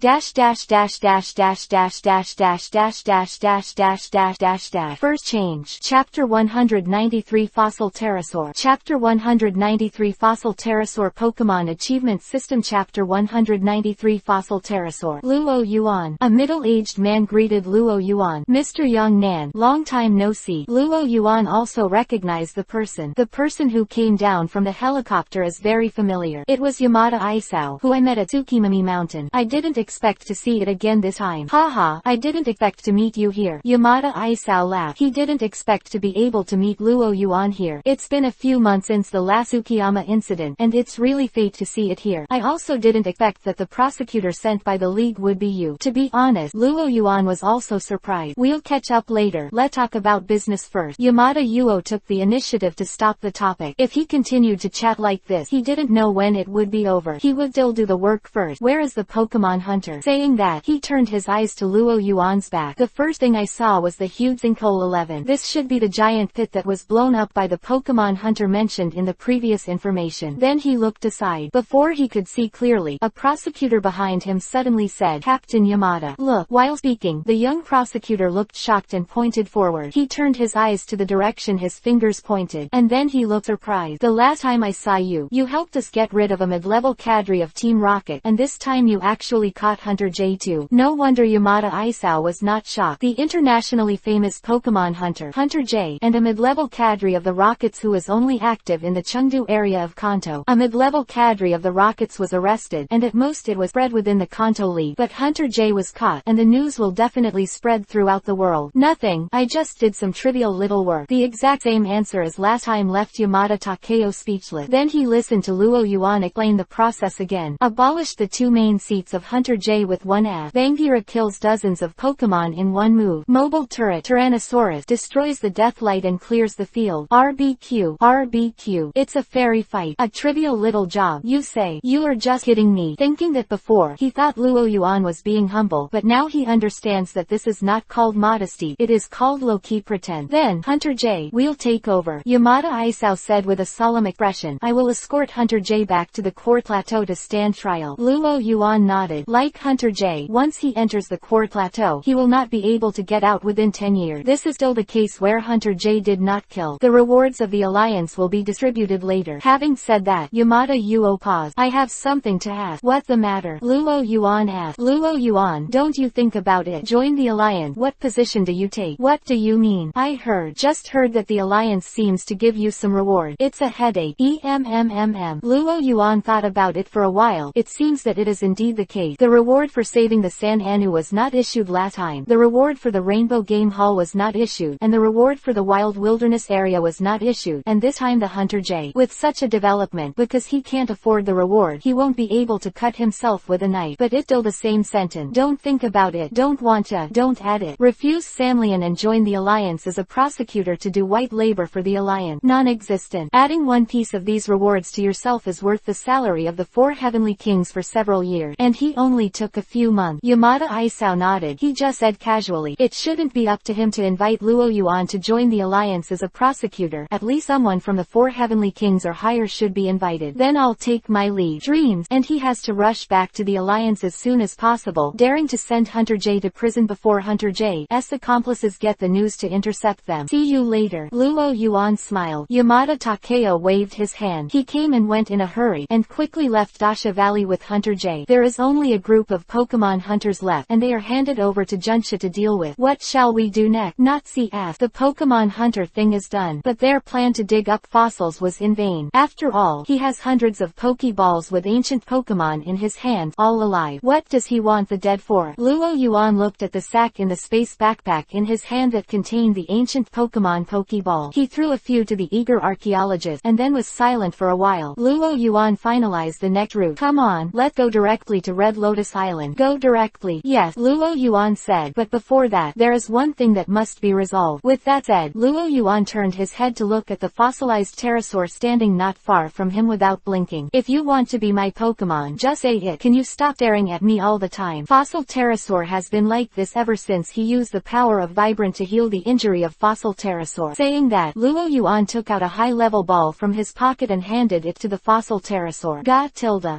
First change. Chapter 193 Fossil Pterosaur. Chapter 193 Fossil Pterosaur Pokemon Achievement System. Chapter 193 Fossil Pterosaur. Luo Yuan. A middle-aged man greeted Luo Yuan. Mr. Young Nan, long time no see. Luo Yuan also recognized the person. The person who came down from the helicopter is very familiar. It was Yamada Isao, who I met at Tsukimami Mountain. I didn't expect to see it again this time. Haha, I didn't expect to meet you here. Yamada Isao laughed. He didn't expect to be able to meet Luo Yuan here. It's been a few months since the last Tsukiyama incident, and it's really fate to see it here. I also didn't expect that the prosecutor sent by the League would be you. To be honest, Luo Yuan was also surprised. We'll catch up later. Let's talk about business first. Yamada Yuo took the initiative to stop the topic. If he continued to chat like this, he didn't know when it would be over. He would still do the work first. Where is the Pokemon hunter? Saying that, he turned his eyes to Luo Yuan's back. The first thing I saw was the huge sinkhole 11. This should be the giant pit that was blown up by the Pokemon hunter mentioned in the previous information. Then he looked aside. Before he could see clearly, a prosecutor behind him suddenly said, Captain Yamada, look. While speaking, the young prosecutor looked shocked and pointed forward. He turned his eyes to the direction his fingers pointed, and then he looked surprised. The last time I saw you, you helped us get rid of a mid-level cadre of Team Rocket, and this time you actually caught Hunter J too. No wonder Yamada Isao was not shocked. The internationally famous Pokemon hunter, Hunter J, and a mid-level cadre of the Rockets who is only active in the Chengdu area of Kanto. A mid-level cadre of the Rockets was arrested, and at most it was spread within the Kanto League. But Hunter J was caught, and the news will definitely spread throughout the world. Nothing, I just did some trivial little work. The exact same answer as last time left Yamada Takeo speechless. Then he listened to Luo Yuan explain the process again. Abolish the two main seats of Hunter J with one F. Bangira kills dozens of Pokemon in one move. Mobile turret Tyrannosaurus destroys the Deathlight and clears the field. RBQ. It's a fairy fight. A trivial little job, you say. You are just kidding me. Thinking that before, he thought Luo Yuan was being humble, but now he understands that this is not called modesty, it is called low-key pretense. Then, Hunter J, we'll take over. Yamada Isao said with a solemn expression. I will escort Hunter J back to the Core Plateau to stand trial. Luo Yuan nodded. Like Hunter J, once he enters the Core Plateau, he will not be able to get out within 10 years. This is still the case where Hunter J did not kill. The rewards of the Alliance will be distributed later. Having said that, Yamada Yuo paused. I have something to ask. What the matter? Luo Yuan asked. Luo Yuan, don't you think about it? Join the Alliance. What position do you take? What do you mean? I just heard that the Alliance seems to give you some reward. It's a headache. Luo Yuan thought about it for a while. It seems that it is indeed the case. The reward for saving the San Anu was not issued last time. The reward for the Rainbow Game Hall was not issued. And the reward for the Wild Wilderness area was not issued. And this time the Hunter J. With such a development, because he can't afford the reward, he won't be able to cut himself with a knife. But it's still the same sentence. Don't think about it. Don't want to. Don't add it. Refuse Samlian and join the Alliance as a prosecutor to do white labor for the Alliance. Non-existent. Adding one piece of these rewards to yourself is worth the salary of the 4 heavenly kings for several years. And he only took a few months. Yamada Isao nodded. He just said casually, it shouldn't be up to him to invite Luo Yuan to join the Alliance as a prosecutor. At least someone from the 4 heavenly kings or higher should be invited. Then I'll take my leave. Dreams. And he has to rush back to the Alliance as soon as possible, daring to send Hunter J to prison before Hunter J's accomplices get the news to intercept them. See you later. Luo Yuan smiled. Yamada Takeo waved his hand. He came and went in a hurry, and quickly left Dasha Valley with Hunter J. There is only a group of Pokemon hunters left, and they are handed over to Junsha to deal with. What shall we do next? Natsu asked. The Pokemon hunter thing is done, but their plan to dig up fossils was in vain. After all, he has hundreds of Pokeballs with ancient Pokemon in his hands, all alive. What does he want the dead for? Luo Yuan looked at the sack in the space backpack in his hand that contained the ancient Pokemon Pokeball. He threw a few to the eager archaeologist, and then was silent for a while. Luo Yuan finalized the next route. Come on, let's go directly to Red Lotus Island. Go directly. Yes, Luo Yuan said, but before that, there is one thing that must be resolved. With that said, Luo Yuan turned his head to look at the fossilized pterosaur standing not far from him without blinking. If you want to be my Pokemon, just say it. Can you stop staring at me all the time? Fossil pterosaur has been like this ever since he used the power of Vibrant to heal the injury of fossil pterosaur. Saying that, Luo Yuan took out a high-level ball from his pocket and handed it to the fossil pterosaur.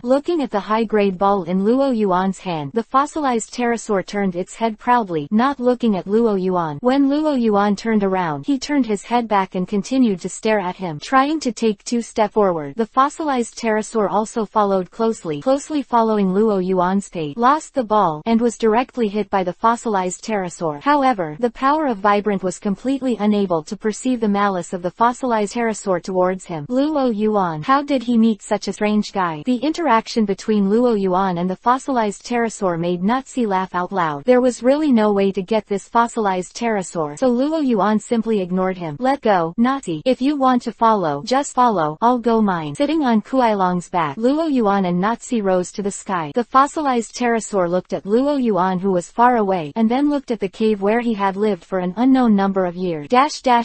Looking at the high-grade ball in Luo Yuan's hand, the fossilized pterosaur turned its head proudly, not looking at Luo Yuan. When Luo Yuan turned around, he turned his head back and continued to stare at him, trying to take 2 steps forward. The fossilized pterosaur also followed closely following Luo Yuan's pace, lost the ball, and was directly hit by the fossilized pterosaur. However, the power of Vibrant was completely unable to perceive the malice of the fossilized pterosaur towards him. Luo Yuan. How did he meet such a strange guy? The interaction between Luo Yuan and the fossilized pterosaur made Natsu laugh out loud. There was really no way to get this fossilized pterosaur, so Luo Yuan simply ignored him. Let go, Natsu. If you want to follow, just follow. I'll go mine. Sitting on Kuailong's back, Luo Yuan and Natsu rose to the sky. The fossilized pterosaur looked at Luo Yuan, who was far away, and then looked at the cave where he had lived for an unknown number of years. Chapter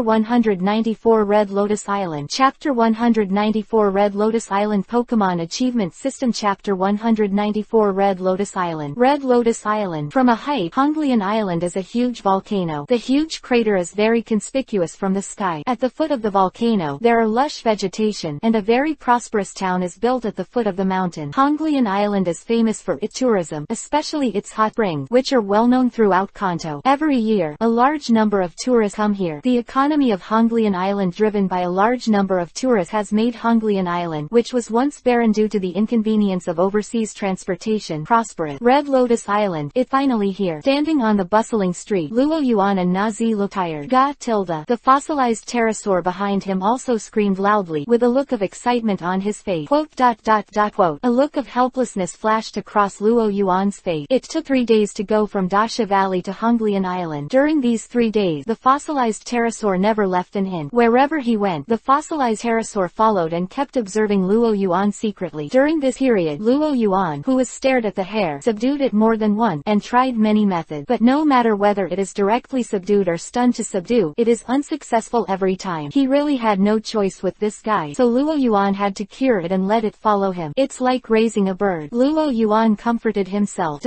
194 Red Lotus Island. Chapter 194 Red Lotus Island Pokemon Achievement System. Chapter 194 Red Lotus Island. Red Lotus Island. From a height, Honglian Island is a huge volcano. The huge crater is very conspicuous from the sky. At the foot of the volcano, there are lush vegetation, and a very prosperous town is built at the foot of the mountain. Honglian Island is famous for its tourism, especially its hot springs, which are well known throughout Kanto. Every year, a large number of tourists come here. The economy of Honglian Island, driven by a large number of tourists, has made Honglian Island, which was once barren due to the inconvenience of overseas transportation, prosperous. Red Lotus Island. It finally here. Standing on the bustling street, Luo Yuan and Nazi looked tired. The fossilized pterosaur behind him also screamed loudly, with a look of excitement on his face. A look of helplessness flashed across Luo Yuan's face. It took 3 days to go from Dasha Valley to Honglian Island. During these 3 days, the fossilized pterosaur never left an inn. Wherever he went, the fossilized pterosaur followed and kept observing Luo Yuan secretly. During this period, Luo Yuan, who was stared at the hair, subdued it more than once, and tried many methods. But no matter whether it is directly subdued or stunned to subdue, it is unsuccessful every time. He really had no choice with this guy, so Luo Yuan had to cure it and let it follow him. It's like raising a bird. Luo Yuan comforted himself.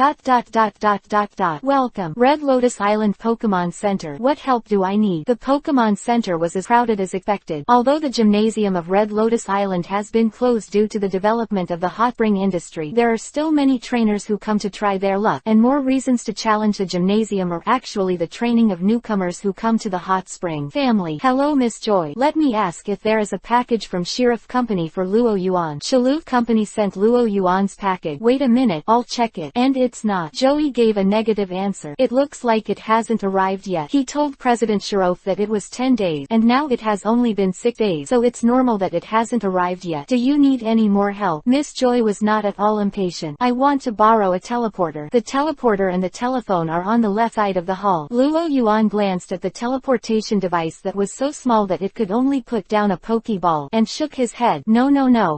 Welcome, Red Lotus Island Pokemon Center. What help do I need? The Pokemon Center was as crowded as expected. Although the gymnasium of Red Lotus Island has been closed due to the development of the hot spring industry, there are still many trainers who come to try their luck, and more reasons to challenge the gymnasium, or actually the training of newcomers who come to the hot spring family. Hello Miss Joy. Let me ask if there is a package from Sheriff Company for Luo Yuan. Sheriff Company sent Luo Yuan's package. Wait a minute, I'll check it. And it's not. Joey gave a negative answer. counter. It looks like it hasn't arrived yet. He told President Shirov that it was 10 days, and now it has only been 6 days, so it's normal that it hasn't arrived yet. Do you need any more help? Miss Joy was not at all impatient. I want to borrow a teleporter. The teleporter and the telephone are on the left side of the hall. Luo Yuan glanced at the teleportation device that was so small that it could only put down a Pokeball, and shook his head. No,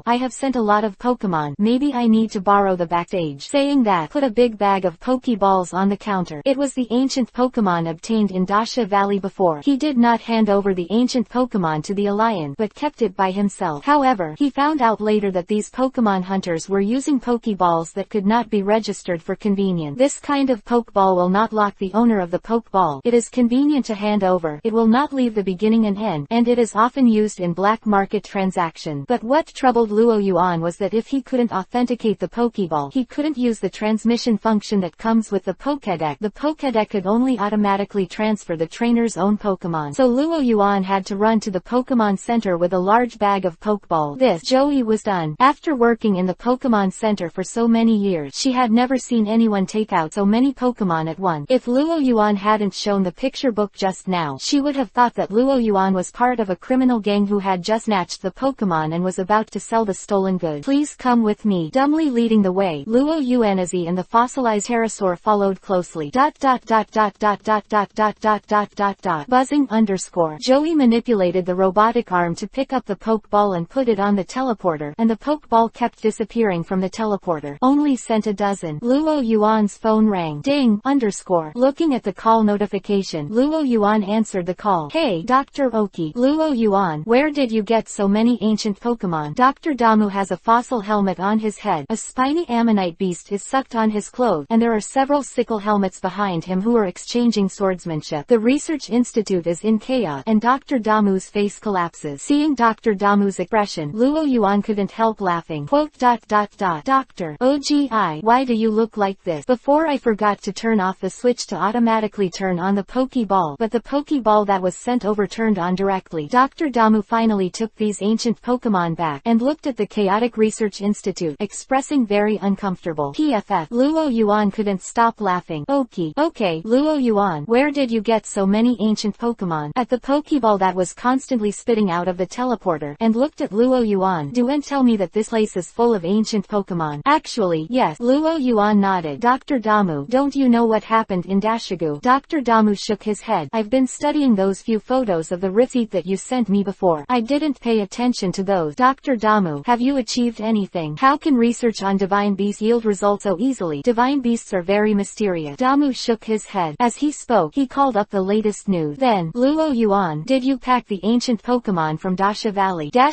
I have sent a lot of Pokemon. Maybe I need to borrow the backstage. Saying that, put a big bag of Pokeballs on the counter. It was the ancient Pokemon obtained in Dasha Valley before. He did not hand over the ancient Pokemon to the Alliance, but kept it by himself. However, he found out later that these Pokemon hunters were using Pokeballs that could not be registered for convenience. This kind of Pokeball will not lock the owner of the Pokeball. It is convenient to hand over. It will not leave the beginning and end, and it is often used in black market transactions. But what troubled Luo Yuan was that if he couldn't authenticate the Pokeball, he couldn't use the transmission function that comes with the Pokédex. The Pokédex could only automatically transfer the trainer's own Pokemon. So Luo Yuan had to run to the Pokemon Center with a large bag of Pokeballs. This Joey was done. After working in the Pokemon Center for so many years, she had never seen anyone take out so many Pokemon at once. If Luo Yuan hadn't shown the picture book just now, she would have thought that Luo Yuan was part of a criminal gang who had just snatched the Pokemon and was about to sell the stolen goods. Please come with me. Dumbly leading the way, Luo Yuanazi and the fossilized pterosaur followed closely. Buzzing underscore. Joey manipulated the robotic arm to pick up the Pokeball and put it on the teleporter, and the Pokeball kept disappearing from the teleporter. Only sent a dozen. Luo Yuan's phone rang. Ding underscore. Looking at the call notification, Luo Yuan answered the call. Hey, Dr. Oki. Luo Yuan, where did you get so many ancient Pokemon? Dr. Damu has a fossil helmet on his head. A spiny ammonite beast is sucked on his clothes, and there are several sickle helmets behind him who are exchanging swordsmanship. The research institute is in chaos, and Dr. Damu's face collapses. Seeing Dr. Damu's expression, Luo Yuan couldn't help laughing. Quote, Dr. OGI, why do you look like this? Before I forgot to turn off the switch to automatically turn on the Pokeball, but the Pokeball that was sent over turned on directly. Dr. Damu finally took these ancient Pokemon back, and looked at the chaotic research institute, expressing very uncomfortable. PFF. Luo Yuan couldn't stop laughing. Okay, Luo Yuan, where did you get so many ancient Pokemon? At the Pokeball that was constantly spitting out of the teleporter, and looked at Luo Yuan. Do and tell me that this place is full of ancient Pokemon. Actually, yes. Luo Yuan nodded. Dr. Damu, don't you know what happened in Dashagu? Dr. Damu shook his head. I've been studying those few photos of the receipt that you sent me before. I didn't pay attention to those. Dr. Damu, have you achieved anything? How can research on divine beasts yield results so easily? Divine beasts are very mysterious. Damu shook his head. As he spoke, he called up the latest news. Then, Luo Yuan, did you pack the ancient Pokemon from Dasha Valley? The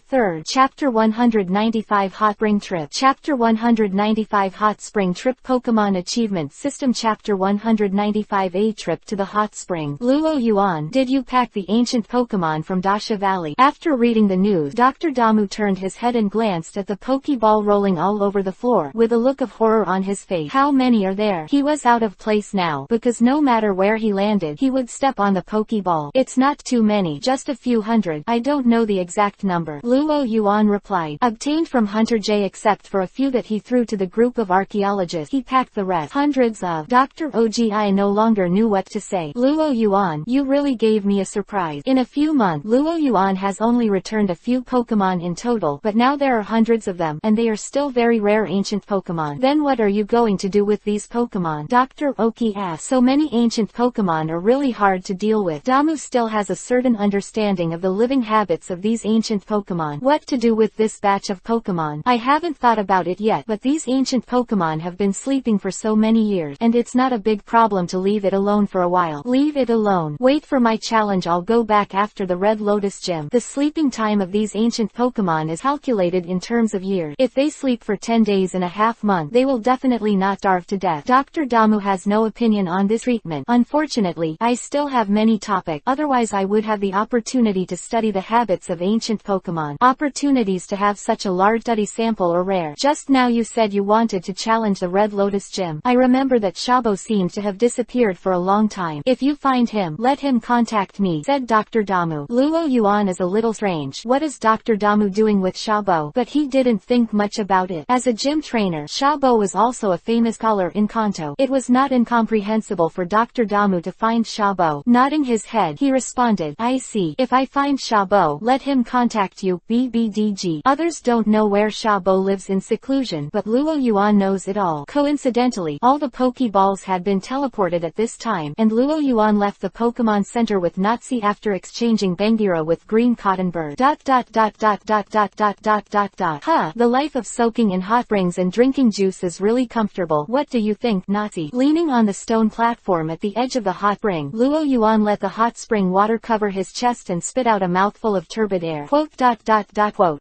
third, Chapter 195 Hot Spring Trip. Chapter 195 Hot Spring Trip Pokemon Achievement System. Chapter 195A Trip to the Hot Spring. Luo Yuan, did you pack the ancient Pokemon from Dasha Valley? After reading the news, Dr. Damu turned his head and glanced at the Pokeball rolling all over the floor, with a look of horror on his face. How many are there? He was out of place now, because no matter where he landed, he would step on the Pokeball. It's not too many, just a few hundred. I don't know the exact number. Luo Yuan replied. Obtained from Hunter J except for a few that he threw to the group of archaeologists. He packed the rest. Hundreds of. Dr. OGI no longer knew what to say. Luo Yuan, you really gave me a surprise. In a few months, Luo Yuan has only returned a few Pokemon in total, but now there are hundreds of them, and they are still very rare ancient Pokemon. Then what are you going to do with these Pokemon? Dr. Oki asked. So many ancient Pokemon are really hard to deal with. Damu still has a certain understanding of the living habits of these ancient Pokemon. What to do with this batch of Pokemon? I haven't thought about it yet, but these ancient Pokemon have been sleeping for so many years, and it's not a big problem to leave it alone for a while. Leave it alone. Wait for my challenge. I'll go back after the Red Lotus Gym. The sleeping time of these ancient Pokemon is calculated in terms of years. If they sleep for 10 days and a half month, they will definitely not starve to death. Dr. Damu has no opinion on this treatment. Unfortunately, I still have many topics, otherwise I would have the opportunity to study the habits of ancient Pokemon. Opportunities to have such a large study sample are rare. Just now you said you wanted to challenge the Red Lotus Gym. I remember that Shabo seemed to have disappeared for a long time. If you find him, let him contact me, said Dr. Damu. Luo Yuan is a little strange. What is Dr. Damu doing with Xiaobo? But he didn't think much about it. As a gym trainer, Xiaobo was also a famous scholar in Kanto. It was not incomprehensible for Dr. Damu to find Xiaobo. Nodding his head, he responded, I see. If I find Xiaobo, let him contact you, BBDG. Others don't know where Xiaobo lives in seclusion, but Luo Yuan knows it all. Coincidentally, all the Pokeballs had been teleported at this time, and Luo Yuan left the Pokemon Center with Natsu after exchanging Bangira with Green Cotton Bird. Huh, the life of soaking in hot springs and drinking juice is really comfortable. What do you think, Natsu? Leaning on the stone platform at the edge of the hot spring, Luo Yuan let the hot spring water cover his chest and spit out a mouthful of turbid air.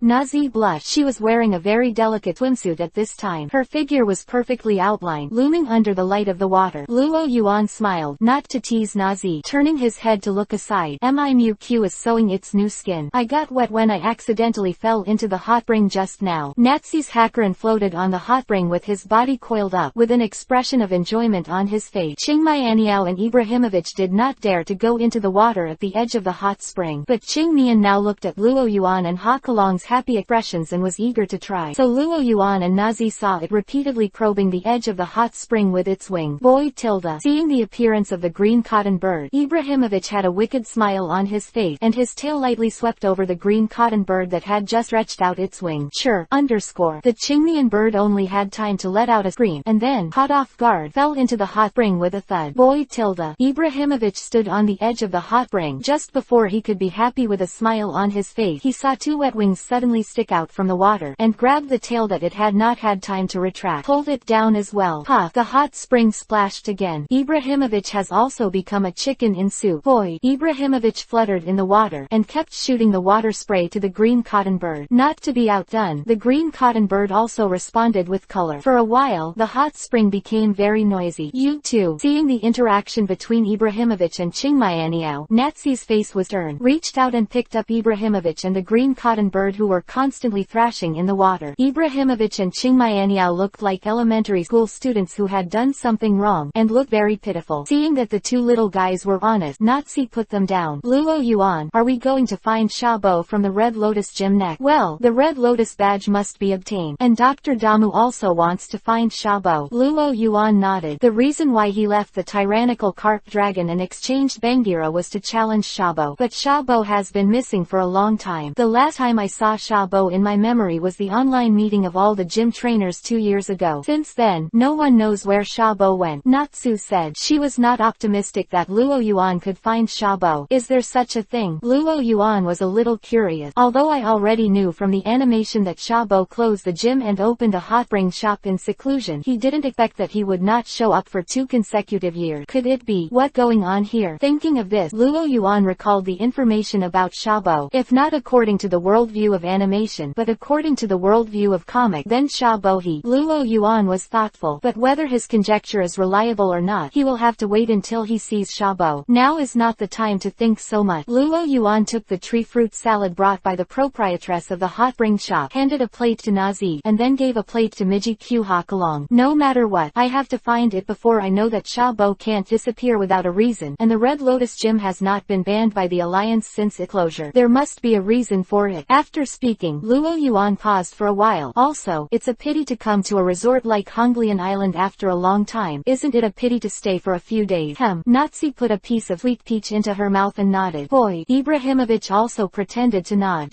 Nazi blushed. She was wearing a very delicate swimsuit at this time. Her figure was perfectly outlined, looming under the light of the water. Luo Yuan smiled, not to tease Nazi, turning his head to look aside. MIMUQ is sewing its new skin. I got wet when I accidentally fell into the hot spring just now. Nazi's Hakuran floated on the hot spring with his body coiled up, with an expression of enjoyment on his face. Qingmianiao and Ibrahimovic did not dare to go into the water at the edge of the hot spring, but Qingmian now looked at Luo Yuan and Hakalong's happy expressions and was eager to try. So Luo Yuan and Nazi saw it repeatedly probing the edge of the hot spring with its wing. Seeing the appearance of the green cotton bird, Ibrahimovic had a wicked smile on his face, and his tail lightly swept over the green cotton bird that had just stretched out its wing. The Qingmian bird only had time to let out a scream, and then, caught off guard, fell into the hot spring with a thud. Ibrahimovic stood on the edge of the hot spring. Just before he could be happy with a smile on his face, he saw two wet wings suddenly stick out from the water, and grabbed the tail that it had not had time to retract. Pulled it down as well. The hot spring splashed again. Ibrahimovic has also become a chicken in soup. Ibrahimovic fluttered in the water, and kept shooting the water spray to the green cotton bird. Not to be outdone, the green cotton bird also responded with color. For a while, the hot spring became very noisy. Seeing the interaction between Ibrahimovic and Qingmianiao, Natsi's face was turned, reached out and picked up Ibrahimovic and the green cotton bird who were constantly thrashing in the water. Ibrahimovic and Qingmianiao looked like elementary school students who had done something wrong, and looked very pitiful. Seeing that the two little guys were honest, Natsi put them down. Luo Yuan, are we going to find Xiaobo from the Red Lotus Gym next? Well, the Red Lotus badge must be obtained, and Dr. Damu also wants to find Xiaobo. Luo Yuan nodded. The reason why he left the tyrannical carp dragon and exchanged Bangira was to challenge Xiaobo, but Xiaobo has been missing for a long time. The last time I saw Xiaobo in my memory was the online meeting of all the gym trainers 2 years ago. Since then, no one knows where Xiaobo went. Natsu said. She was not optimistic that Luo Yuan could find Xiaobo. Is there such a thing? Luo Yuan was a little curious. Although I already knew from the animation that Xiaobo closed the gym and opened a hot spring shop in seclusion, he didn't expect that he would not show up for 2 consecutive years. Could it be? What going on here? Thinking of this, Luo Yuan recalled the information about Xiaobo. If not according to the worldview of animation, but according to the worldview of comic, then Xiaobo he. Luo Yuan was thoughtful, but whether his conjecture is reliable or not, he will have to wait until he sees Xiaobo. Now is not the time to think so much. Luo Yuan took the tree fruit salad brought by the proprietress of the hot spring shop, handed a plate to Nazi, and then gave a plate to Miji Q Hakalong. No matter what, I have to find it before I know that Xiaobo can't disappear without a reason, and the Red Lotus Gym has not been banned by the Alliance since its closure. There must be a reason for it. After speaking, Luo Yuan paused for a while. Also, it's a pity to come to a resort like Honglian Island after a long time. Isn't it a pity to stay for a few days? Natsi put a piece of sweet peach into her mouth and nodded. Ibrahimovic also pretended to nod.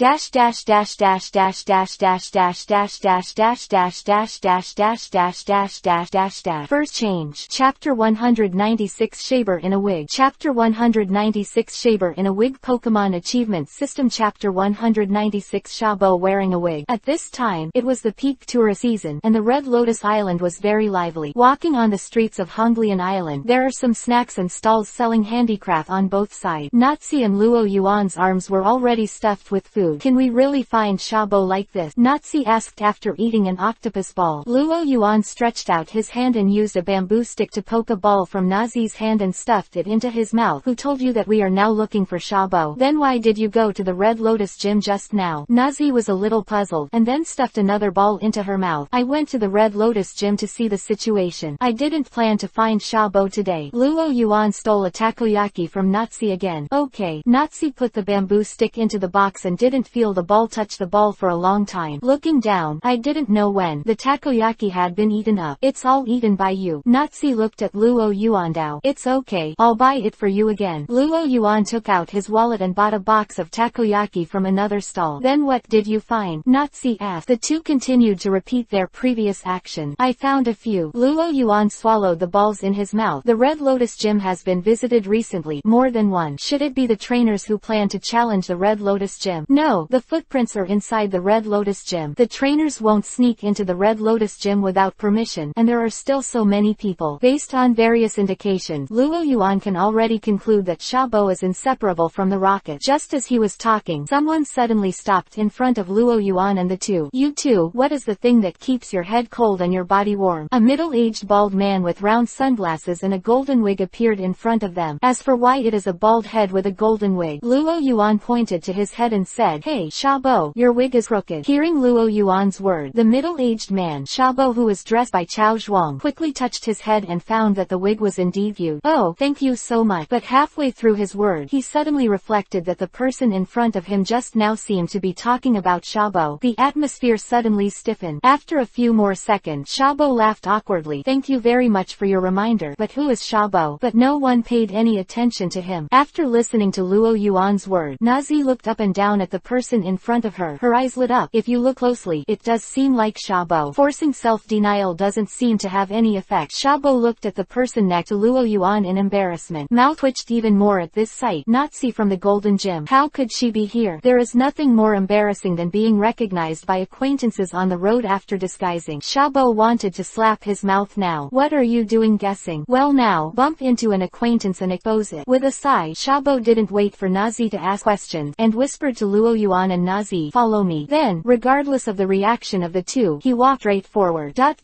First change. Chapter 196 Shaber in a Wig. Chapter 196 Shaber in a Wig Pokemon Achievement System. Chapter 196 Xiaobo wearing a wig. At this time, it was the peak tourist season, and the Red Lotus Island was very lively. Walking on the streets of Honglian Island, there are some snacks and stalls selling handicraft on both sides. Natsi and Luo Yuan's arms were already stuffed with food. Can we really find Xiaobo like this? Natsi asked after eating an octopus ball. Luo Yuan stretched out his hand and used a bamboo stick to poke a ball from Nazi's hand and stuffed it into his mouth. Who told you that we are now looking for Xiaobo? Then why did you go to the Red Lotus Gym just now? Nazi was a little puzzled, and then stuffed another ball into her mouth. I went to the Red Lotus Gym to see the situation. I didn't plan to find Xiaobo today. Luo Yuan stole a takoyaki from Natsi again. Okay. Natsi put the bamboo stick into the box and didn't feel the ball touch the ball for a long time. Looking down, I didn't know when the takoyaki had been eaten up. It's all eaten by you. Nazi looked at Luo Yuandao. It's okay, I'll buy it for you again. Luo Yuan took out his wallet and bought a box of takoyaki from another stall. Then what did you find? Nazi asked. The two continued to repeat their previous action. I found a few. Luo Yuan swallowed the balls in his mouth. The Red Lotus Gym has been visited recently. More than one. Should it be the trainers who plan to challenge the Red Lotus Gym? No, the footprints are inside the Red Lotus Gym. The trainers won't sneak into the Red Lotus Gym without permission, and there are still so many people. Based on various indications, Luo Yuan can already conclude that Xiaobo is inseparable from the rocket. Just as he was talking, someone suddenly stopped in front of Luo Yuan and the two. You two, what is the thing that keeps your head cold and your body warm? A middle-aged bald man with round sunglasses and a golden wig appeared in front of them. As for why it is a bald head with a golden wig, Luo Yuan pointed to his head and said, Hey, Xiaobo, your wig is crooked. Hearing Luo Yuan's word, the middle-aged man, Xiaobo, who was dressed by Chao Zhuang, quickly touched his head and found that the wig was indeed viewed. Oh, thank you so much. But halfway through his word, he suddenly reflected that the person in front of him just now seemed to be talking about Xiaobo. The atmosphere suddenly stiffened. After a few more seconds, Xiaobo laughed awkwardly. Thank you very much for your reminder. But who is Xiaobo? But no one paid any attention to him. After listening to Luo Yuan's word, Nazi looked up and down at the person in front of her. Her eyes lit up. If you look closely, it does seem like Xiaobo. Forcing self-denial doesn't seem to have any effect. Xiaobo looked at the person next to Luo Yuan in embarrassment. Mouth twitched even more at this sight. Nazi from the Golden Gym. How could she be here? There is nothing more embarrassing than being recognized by acquaintances on the road after disguising. Xiaobo wanted to slap his mouth now. What are you doing guessing? Well now, bump into an acquaintance and expose it. With a sigh, Xiaobo didn't wait for Nazi to ask questions, and whispered to Luo Yuan and Nazi, follow me. Then, regardless of the reaction of the two, he walked right forward. A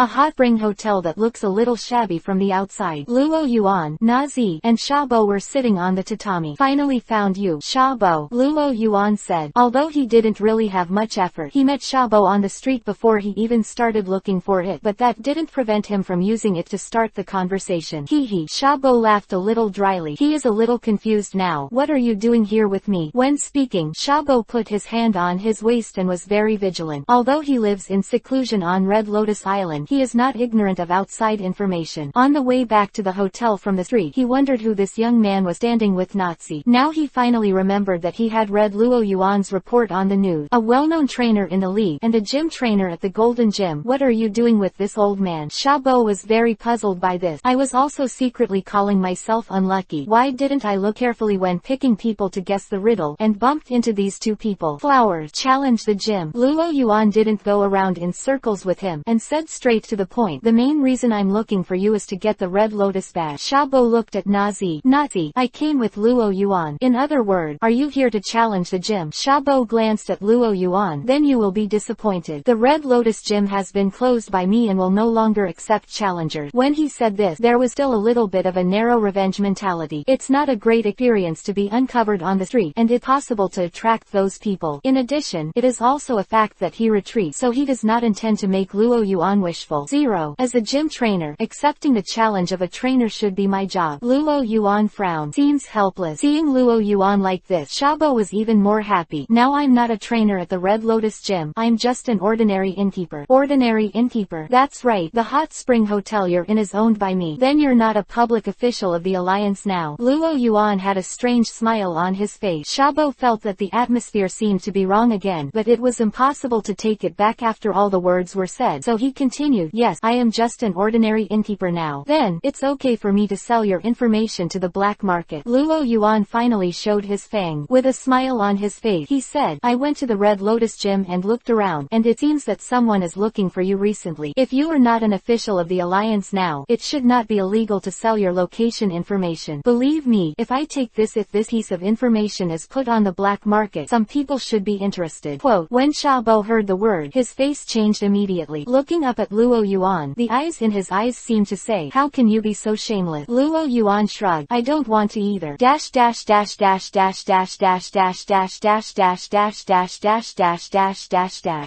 hot spring hotel that looks a little shabby from the outside. Luo Yuan, Nazi, and Xiaobo were sitting on the tatami. Finally found you, Xiaobo, Luo Yuan said. Although he didn't really have much effort, he met Xiaobo on the street before he even started looking for it, but that didn't prevent him from using it to start the conversation. Hee. Xiaobo laughed a little dryly. He is a little confused now. What are you doing here with me? When speaking, Xiaobo put his hand on his waist and was very vigilant. Although he lives in seclusion on Red Lotus Island, he is not ignorant of outside information. On the way back to the hotel from the street, he wondered who this young man was standing with. Nazi. Now he finally remembered that he had read Luo Yuan's report on the news. A well-known trainer in the league, and a gym trainer at the Golden Gym. What are you doing with this old man? Xiaobo was very puzzled by this. I was also secretly calling myself unlucky. Why didn't I look carefully when picking people to guess the riddle, and bumped into these two people? Flowers. Challenge the gym. Luo Yuan didn't go around in circles with him, and said straight to the point. The main reason I'm looking for you is to get the Red Lotus badge. Xiaobo looked at Nazi. Nazi, I came with Luo Yuan. In other words, are you here to challenge the gym? Xiaobo glanced at Luo Yuan. Then you will be disappointed. The Red Lotus Gym has been closed by me and will no longer accept challengers. When he said this, there was still a little bit of a narrow revenge mentality. It's not a great experience to be uncovered on the street, and it's possible to attract those people. In addition, it is also a fact that he retreats, so he does not intend to make Luo Yuan wishful. 0. As a gym trainer, accepting the challenge of a trainer should be my job. Luo Yuan frowned. Seems helpless. Seeing Luo Yuan like this, Xiaobo was even more happy. Now I'm not a trainer at the Red Lotus Gym. I'm just an ordinary innkeeper. Ordinary innkeeper? That's right. The hot spring hotel you're in is owned by me. Then you're not a public official of the Alliance now. Luo Yuan had a strange smile on his face. Xiaobo felt that the atmosphere seemed to be wrong again, but it was impossible to take it back after all the words were said, so he continued, yes, I am just an ordinary innkeeper now. Then, it's okay for me to sell your information to the black market. Luo Yuan finally showed his fang. With a smile on his face, he said, I went to the Red Lotus Gym and looked around, and it seems that someone is looking for you recently. If you are not an official of the Alliance now, it should not be illegal to sell your location information. Believe me, if this piece of information is put on the black market, some people should be interested. Quote, when Xiaobo heard the word, his face changed immediately. Looking up at Luo Yuan, the eyes in his eyes seemed to say, how can you be so shameless? Luo Yuan shrugged. I don't want to either.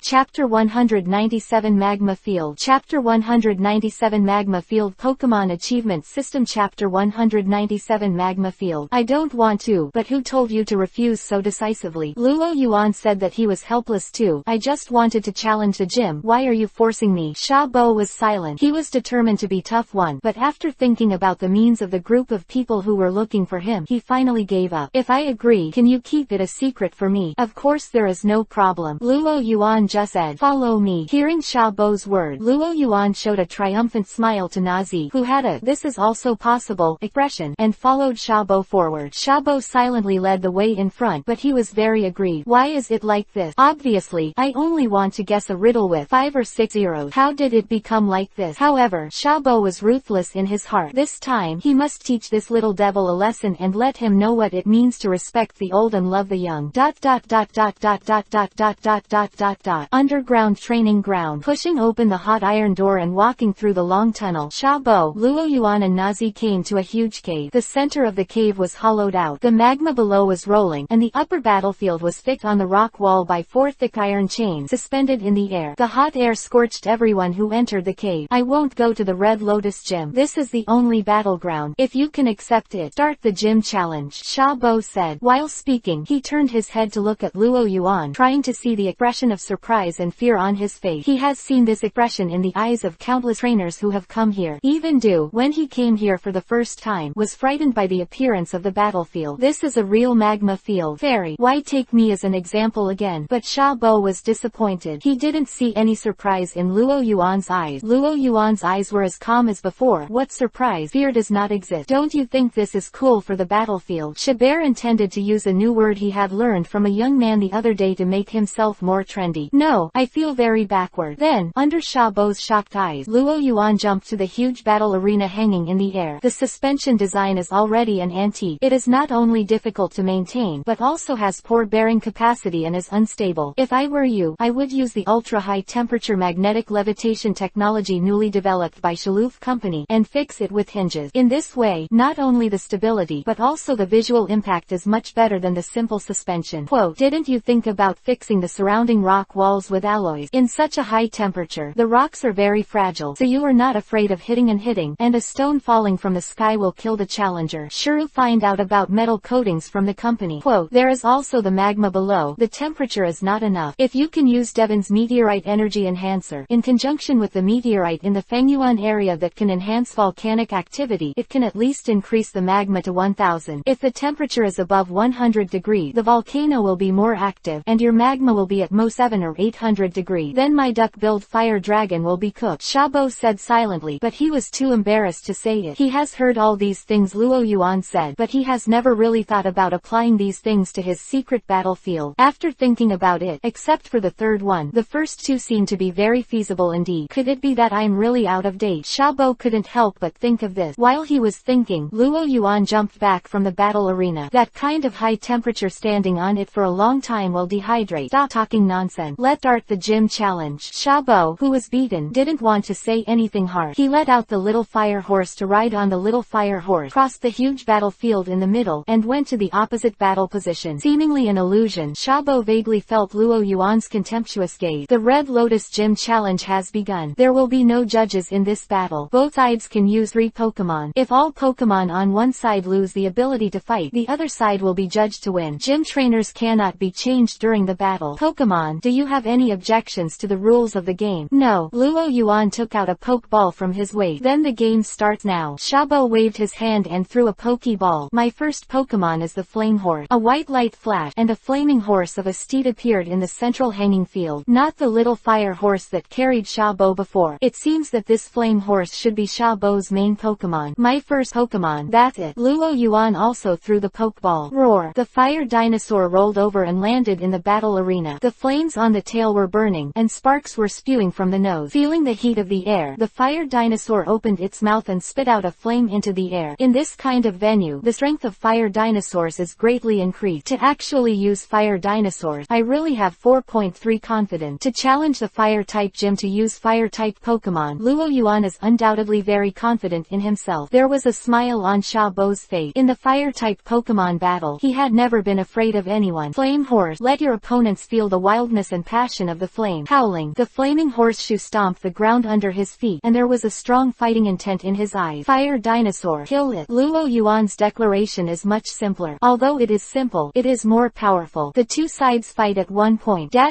Chapter 197 Magma Field. Chapter 197 Magma Field Pokémon Achievement System. Chapter 197 Magma Field. I don't want to, But who told you to refuse so decisively? Luo Yuan said that he was helpless too. I just wanted to challenge the gym. Why are you forcing me? Xiaobo was silent. He was determined to be tough one, but after thinking about the means of the group of people who were looking for him, he finally gave up. If I agree, can you keep it a secret for me? Of course there is no problem. Luo Yuan just said, follow me. Hearing Xiaobo's word, Luo Yuan showed a triumphant smile to Nazi, who had a "this is also possible" expression, and followed Xiaobo forward. Xiaobo silently led the way in front, but he was very aggrieved. Why is it like this? Obviously, I only want to guess a riddle with 5 or 6 zeros. How did it become like this? However, Xiaobo was ruthless in his heart. This time, he must teach this little devil a lesson and let him know what it means to respect the old and love the young. Underground training ground. Pushing open the hot iron door and walking through the long tunnel, Xiaobo, Luo Yuan and Nazi came to a huge cave. The center of the cave was hollowed out. The magma below was rolling, and the upper battlefield was fixed on the rock wall by 4 thick iron chains suspended in the air. The hot air scorched everyone who entered the cave. I won't go to the Red Lotus Gym. This is the only battleground. If you can accept it, start the gym challenge, Xiaobo said. While speaking, he turned his head to look at Luo Yuan, trying to see the expression of surprise and fear on his face. He has seen this expression in the eyes of countless trainers who have come here. Even Du, when he came here for the first time, was frightened by the appearance of the battlefield. This is a real magma field. Fairy, why take me as an example again? But Xiaobo was disappointed. He didn't see any surprise in Luo Yuan's eyes. Luo Yuan's eyes were as calm as before. What surprise? Fear does not exist. Don't you think this is cool for the battlefield? Chabert intended to use a new word he had learned from a young man the other day to make himself more trendy. No, I feel very backward. Then, under Xiaobo's shocked eyes, Luo Yuan jumped to the huge battle arena hanging in the air. The suspension design is already an antique. It is not only difficult to maintain, but also has poor bearing capacity and is unstable. If I were you, I would use the ultra-high temperature magnetic levitation technology newly developed by Shalouf Company and fix it with hinges. In this way, not only the stability but also the visual impact is much better than the simple suspension. Quote, didn't you think about fixing the surrounding rock walls with alloys? In such a high temperature, the rocks are very fragile, so you are not afraid of hitting, and a stone falling from the sky will kill the challenger. Sure, find out about metal coatings from the company. Quote, there is also the magma below. The temperature is not enough. If you can use Devon's meteorite energy enhancer in conjunction with the meteorite in the Fengyuan area that can enhance volcanic activity, it can at least increase the magma to 1000. If the temperature is above 100 degrees, the volcano will be more active, and your magma will be at most 700 or 800 degrees. Then my duck-billed fire dragon will be cooked, Xiaobo said silently, but he was too embarrassed to say it. He has heard all these things, Luo Yuan said, but he has never really thought about applying these things to his secret battlefield. After thinking about it, except for the third one, the first two seem to be very feasible indeed. Could it be that I'm really out of date? Xiaobo couldn't help but think of this. While he was thinking, Luo Yuan jumped back from the battle arena. That kind of high temperature standing on it for a long time will dehydrate. Stop talking nonsense. Let's start the gym challenge. Xiaobo, who was beaten, didn't want to say anything hard. He let out the little fire horse to ride on the little fire horse, crossed the huge battlefield in the middle, and went to the opposite battle position. Seemingly an illusion, Xiaobo vaguely felt Luo Yuan's contemptuous gaze. The Red Lotus Gym challenge has begun. There will be no judges in this battle. Both sides can use 3 Pokémon. If all Pokémon on one side lose the ability to fight, the other side will be judged to win. Gym trainers cannot be changed during the battle. Pokémon, do you have any objections to the rules of the game? No. Luo Yuan took out a Pokeball from his waist. Then the game starts now. Xiaobo waved his hand and threw a Pokeball. My first Pokémon is the Flame Horse. A white light flashed, and a flaming horse of a steed appeared in the central hanging field. Not the little fire horse that carried Xiaobo before. It seems that this flame horse should be Xiaobo's main Pokémon. My first Pokémon. That's it. Luo Yuan also threw the Pokeball. Roar. The fire dinosaur rolled over and landed in the battle arena. The flames on the tail were burning, and sparks were spewing from the nose. Feeling the heat of the air, the fire dinosaur opened its mouth and spit out a flame into the air. In this kind of venue, the strength of fire dinosaurs is greatly increased. To actually use fire dinosaurs, I really have 4.3 confidence. To challenge the fire-type gym to use fire-type Pokémon, Luo Yuan is undoubtedly very confident in himself. There was a smile on Xiaobo's face. In the fire-type Pokémon battle, he had never been afraid of anyone. Flame Horse, let your opponents feel the wildness and passion of the flame. Howling, the flaming horseshoe stomped the ground under his feet, and there was a strong fighting intent in his eyes. Fire dinosaur, kill it. Luo Yuan's declaration is much simpler. simpler. Although it is simple, it is more powerful. The two sides fight at one point. The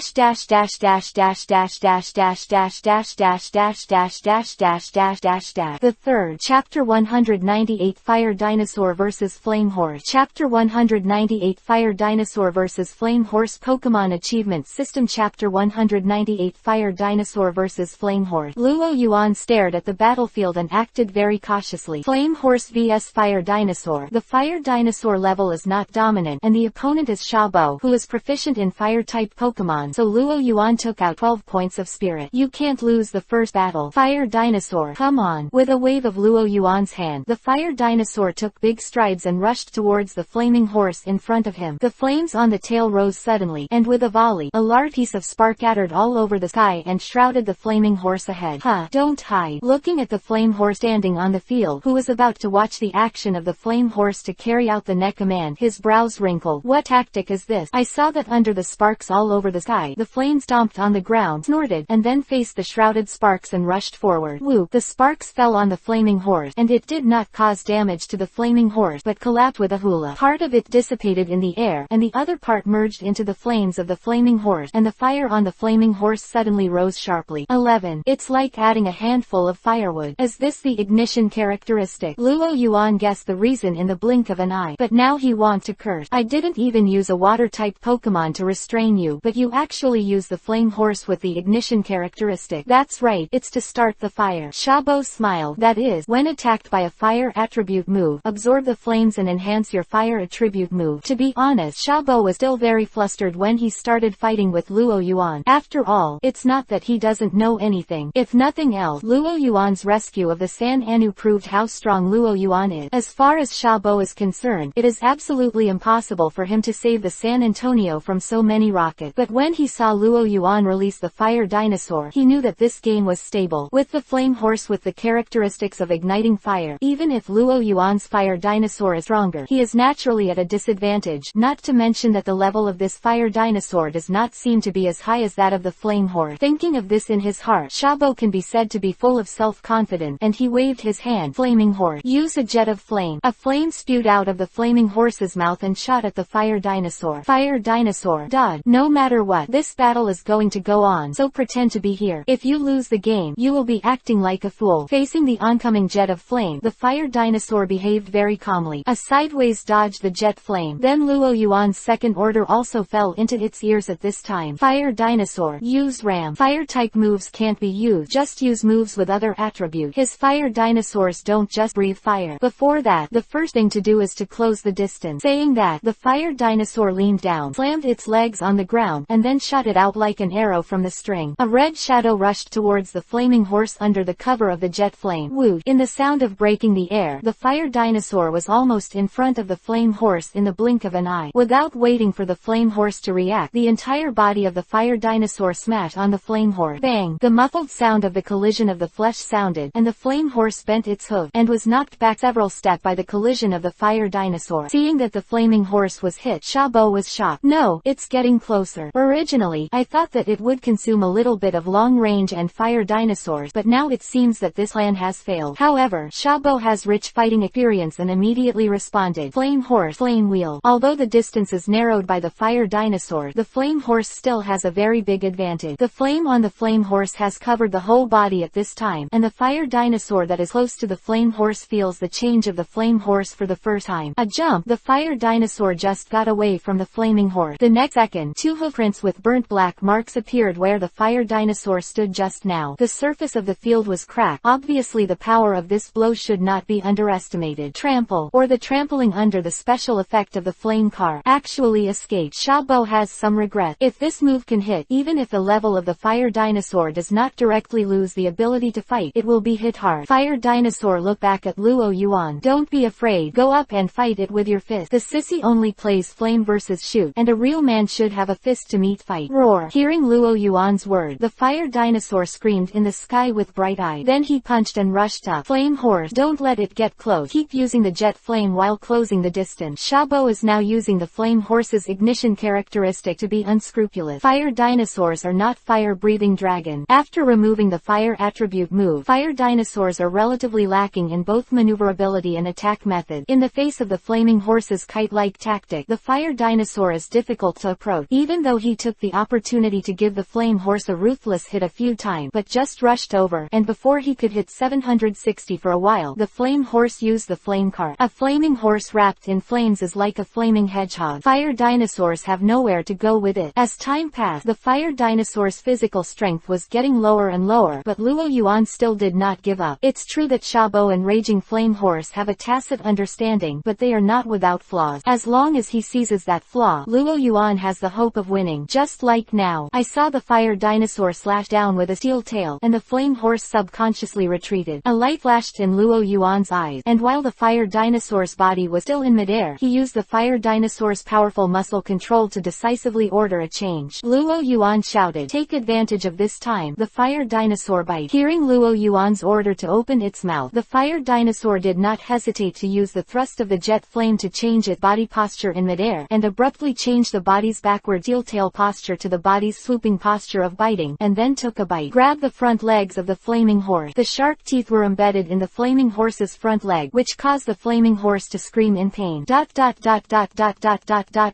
third. Chapter 198 Fire Dinosaur vs Flame Horse. Chapter 198 Fire Dinosaur vs Flame Horse Pokémon Achievement System. Chapter 198 Fire Dinosaur vs Flame Horse. Luo Yuan stared at the battlefield and acted very cautiously. Flame Horse vs Fire Dinosaur. The Fire Dinosaur level is not dominant, and the opponent is Xiaobo, who is proficient in Fire-type Pokémon, so Luo Yuan took out 12 points of spirit. You can't lose the first battle. Fire Dinosaur, come on. With a wave of Luo Yuan's hand, the Fire Dinosaur took big strides and rushed towards the flaming horse in front of him. The flames on the tail rose suddenly, and with a volley, a large piece of spark scattered all over the sky and shrouded the flaming horse ahead. Don't hide. Looking at the flame horse standing on the field, who was about to watch the action of the flame horse to carry out the neck command, his brows wrinkled. What tactic is this? I saw that under the sparks all over the sky, the flame stomped on the ground, snorted, and then faced the shrouded sparks and rushed forward. Whoop! The sparks fell on the flaming horse, and it did not cause damage to the flaming horse, but collapsed with a hula. Part of it dissipated in the air, and the other part merged into the flames of the flaming horse, and the fire on the flaming horse suddenly rose sharply. 11. It's like adding a handful of firewood. Is this the ignition characteristic? Luo Yuan guessed the reason in the blink of an eye, but now he wants to curse. I didn't even use a water-type Pokémon to restrain you, but you actually use the flame horse with the ignition characteristic. That's right, it's to start the fire. Xiaobo smiled. That is, when attacked by a fire attribute move, absorb the flames and enhance your fire attribute move. To be honest, Xiaobo was still very flustered when he started fighting with Luo Yuan. After all, it's not that he doesn't know anything. If nothing else, Luo Yuan's rescue of the San Anu proved how strong Luo Yuan is. As far as Xiaobo is concerned, it is absolutely impossible for him to save the San Antonio from so many rockets. But when he saw Luo Yuan release the Fire Dinosaur, he knew that this game was stable. With the Flame Horse with the characteristics of igniting fire, even if Luo Yuan's Fire Dinosaur is stronger, he is naturally at a disadvantage, not to mention that the level of this Fire Dinosaur does not seem to be as high as that of the Flame Horse. Thinking of this in his heart, Xiaobo can be said to be full of self-confidence, and he waved his hand. Flaming Horse. Use a jet of flame. A flame spewed out of the flaming horse's mouth and shot at the Fire Dinosaur. Fire Dinosaur. Dodge. No matter what, this battle is going to go on, so pretend to be here. If you lose the game, you will be acting like a fool. Facing the oncoming jet of flame, the Fire Dinosaur behaved very calmly. A sideways dodged the jet flame. Then Luo Yuan's second order also fell into its ears at this time. Fire Dinosaur. Use Ram. Fire-type moves can't be used. Just use moves with other attributes. His Fire Dinosaurs don't just breathe fire. Before that, the first thing to do is to close the distance. Saying that, the Fire Dinosaur leaned down, slammed its legs on the ground, and then shot it out like an arrow from the string. A red shadow rushed towards the flaming horse under the cover of the jet flame. Woo! In the sound of breaking the air, the Fire Dinosaur was almost in front of the flame horse in the blink of an eye. Without waiting for the flame horse to react, the entire body of the Fire Dinosaur smashed on the flame horse. Bang! The muffled sound of the collision of the flesh sounded, and the flame horse bent its hoof, and was knocked back several steps by the collision of the Fire Dinosaur. Seeing that the flaming horse was hit, Xiaobo was shocked. No, it's getting closer. Originally, I thought that it would consume a little bit of long range and fire dinosaurs, but now it seems that this plan has failed. However, Xiaobo has rich fighting experience and immediately responded. Flame Horse. Flame Wheel. Although the distance is narrowed by the Fire Dinosaur, the Flame Horse still has a very big advantage. The flame on the Flame Horse has covered the whole body at this time, and the Fire Dinosaur that is close to the Flame Horse feels the change of the Flame Horse for the first time. A jump. The Fire Dinosaur just got away from the flaming horse. The next second, two hoofprints with burnt black marks appeared where the Fire Dinosaur stood just now. The surface of the field was cracked. Obviously the power of this blow should not be underestimated. Trample, or the trampling under the special effect of the flame car, actually escaped. Xiaobo has some regret. If this move can hit, even if the level of the Fire Dinosaur does not directly lose the ability to fight, it will be hit hard. Fire Dinosaur looked back at Luo Yuan. Don't be afraid, go up and fight it with your fist. The sissy only plays flame versus shoot, and a real man should have a fist to meet fight. Roar. Hearing Luo Yuan's word, the Fire Dinosaur screamed in the sky with bright eyes. Then he punched and rushed up. Flame Horse. Don't let it get close. Keep using the jet flame while closing the distance. Xiaobo is now using the Flame Horse's ignition characteristic to be unscrupulous. Fire Dinosaurs are not fire-breathing dragon. After removing the fire attribute move, Fire Dinosaurs are relatively lacking in both maneuverability and attack method. In the face of the Flame flaming horse's kite-like tactic. The fire dinosaur is difficult to approach, even though he took the opportunity to give the flame horse a ruthless hit a few times, but just rushed over, and before he could hit 760 for a while, the flame horse used the flame cart. A flaming horse wrapped in flames is like a flaming hedgehog. Fire dinosaurs have nowhere to go with it. As time passed, the fire dinosaur's physical strength was getting lower and lower, but Luo Yuan still did not give up. It's true that Shabo and Raging Flame Horse have a tacit understanding, but they are not without flaws. As long as he seizes that flaw, Luo Yuan has the hope of winning. Just like now, I saw the fire dinosaur slash down with a steel tail, and the flame horse subconsciously retreated. A light flashed in Luo Yuan's eyes, and while the fire dinosaur's body was still in midair, he used the fire dinosaur's powerful muscle control to decisively order a change. Luo Yuan shouted, "Take advantage of this time." The fire dinosaur bite. Hearing Luo Yuan's order to open its mouth, the fire dinosaur did not hesitate to use the thrust of the jet flame to change its body posture in midair, and abruptly change the body's backward heel-tail posture to the body's swooping posture of biting, and then took a bite. Grabbed the front legs of the flaming horse. The sharp teeth were embedded in the flaming horse's front leg, which caused the flaming horse to scream in pain. Dash dash dash dash dash dash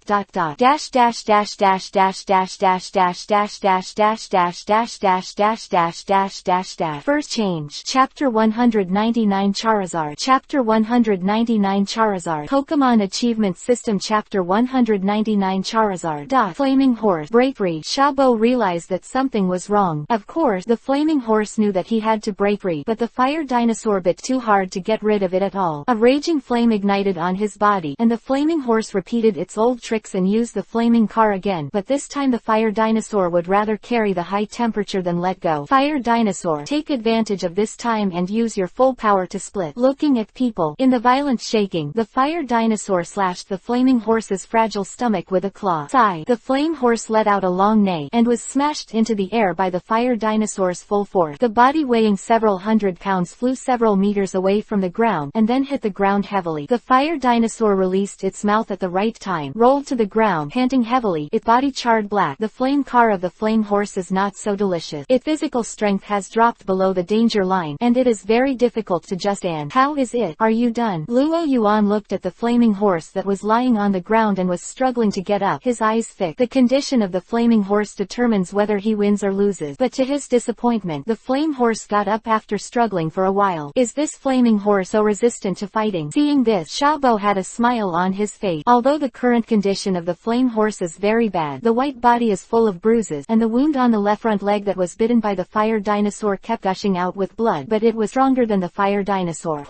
dash dash dash dash dash dash dash dash dash dash dash dash dash dash. First change. Chapter 199 Charizard. Chapter 199 Charizard. Pokemon Achievement System. Chapter 199 Charizard. Flaming Horse. Break free. Shabo realized that something was wrong. Of course, the flaming horse knew that he had to break free, but the fire dinosaur bit too hard to get rid of it at all. A raging flame ignited on his body, and the flaming horse repeated its old tricks and used the flaming car again, but this time the fire dinosaur would rather carry the high temperature than let go. Fire dinosaur, take advantage of this time and use your full power to split. Looking at people. In the violent shaking, the fire dinosaur slashed the flaming horse's fragile stomach with a claw. Sigh. The flame horse let out a long neigh, and was smashed into the air by the fire dinosaur's full force. The body, weighing several hundred pounds, flew several meters away from the ground, and then hit the ground heavily. The fire dinosaur released its mouth at the right time, rolled to the ground, panting heavily, its body charred black. The flame car of the flame horse is not so delicious. Its physical strength has dropped below the danger line, and it is very difficult to just stand. How is it? Are you done? Luo Yuan looked at the flaming horse that was lying on the ground and was struggling to get up, his eyes fixed. The condition of the flaming horse determines whether he wins or loses, but to his disappointment, the flame horse got up after struggling for a while. Is this flaming horse so resistant to fighting? Seeing this, Shabo had a smile on his face. Although the current condition of the flame horse is very bad, the white body is full of bruises, and the wound on the left front leg that was bitten by the fire dinosaur kept gushing out with blood, but it was stronger than the fire dinosaur.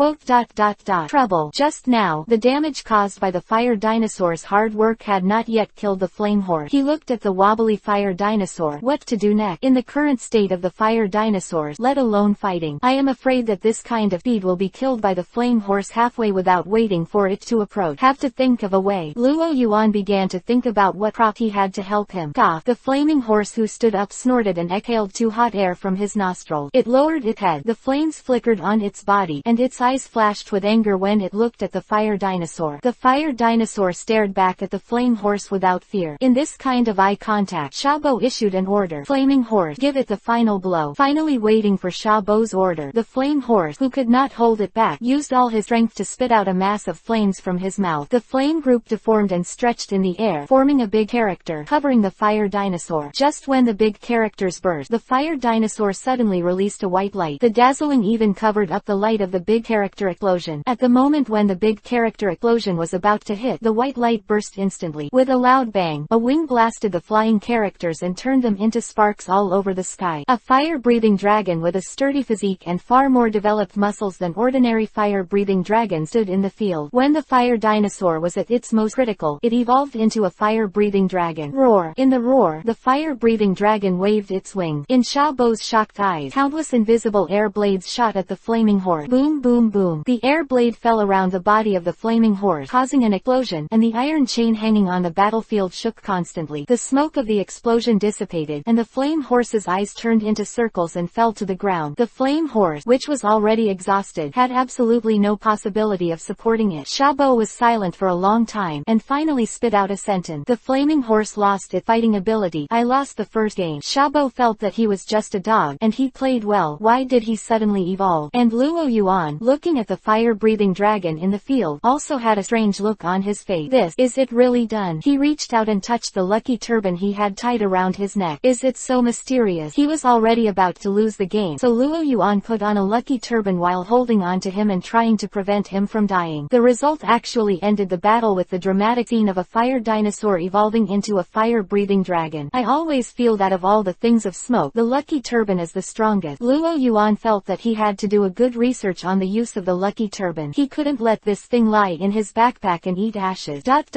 Trouble. Just now, the damage caused by the fire dinosaur's hard work had not yet killed the flame horse. He looked at the wobbly fire dinosaur. What to do next? In the current state of the fire dinosaurs, let alone fighting, I am afraid that this kind of speed will be killed by the flame horse halfway without waiting for it to approach. Have to think of a way. Luo Yuan began to think about what prop he had to help him. Cough. The flaming horse, who stood up, snorted and exhaled too hot air from his nostrils. It lowered its head. The flames flickered on its body, and its eyes flashed with anger when it looked at the fire dinosaur. The fire dinosaur stared back at the flame horse without fear. In this kind of eye contact, Shabo issued an order. Flaming horse, give it the final blow. Finally waiting for Shabo's order, the flame horse, who could not hold it back, used all his strength to spit out a mass of flames from his mouth. The flame group deformed and stretched in the air, forming a big character, covering the fire dinosaur. Just when the big characters burst, the fire dinosaur suddenly released a white light. The dazzling even covered up the light of the big character explosion. At the moment when the big character explosion was about to hit, the white light burst instantly. With a loud bang, a wing blasted the flying characters and turned them into sparks all over the sky. A fire-breathing dragon with a sturdy physique and far more developed muscles than ordinary fire-breathing dragons stood in the field. When the fire dinosaur was at its most critical, it evolved into a fire-breathing dragon. Roar. In the roar, the fire-breathing dragon waved its wings. In Shabo's shocked eyes, countless invisible air blades shot at the flaming horse. Boom, boom, boom. The air blade fell around the body of the flaming horse, causing an explosion, and the iron chain hanging on the battlefield shook constantly. The smoke of the explosion dissipated, and the flame horse's eyes turned into circles and fell to the ground. The flame horse, which was already exhausted, had absolutely no possibility of supporting it. Shabo was silent for a long time, and finally spit out a sentence. The flaming horse lost its fighting ability. I lost the first game. Shabo felt that he was just a dog, and he played well. Why did he suddenly evolve? And Luo Yuan, looking at the fire-breathing dragon in the field, also also had a strange look on his face. Is it really done? He reached out and touched the lucky turban he had tied around his neck. Is it so mysterious? He was already about to lose the game, so Luo Yuan put on a lucky turban while holding on to him and trying to prevent him from dying. The result actually ended the battle with the dramatic scene of a fire dinosaur evolving into a fire-breathing dragon. I always feel that of all the things of smoke, the lucky turban is the strongest. Luo Yuan felt that he had to do a good research on the use of the lucky turban. He couldn't let this thing lie in his backpack and eat ashes. But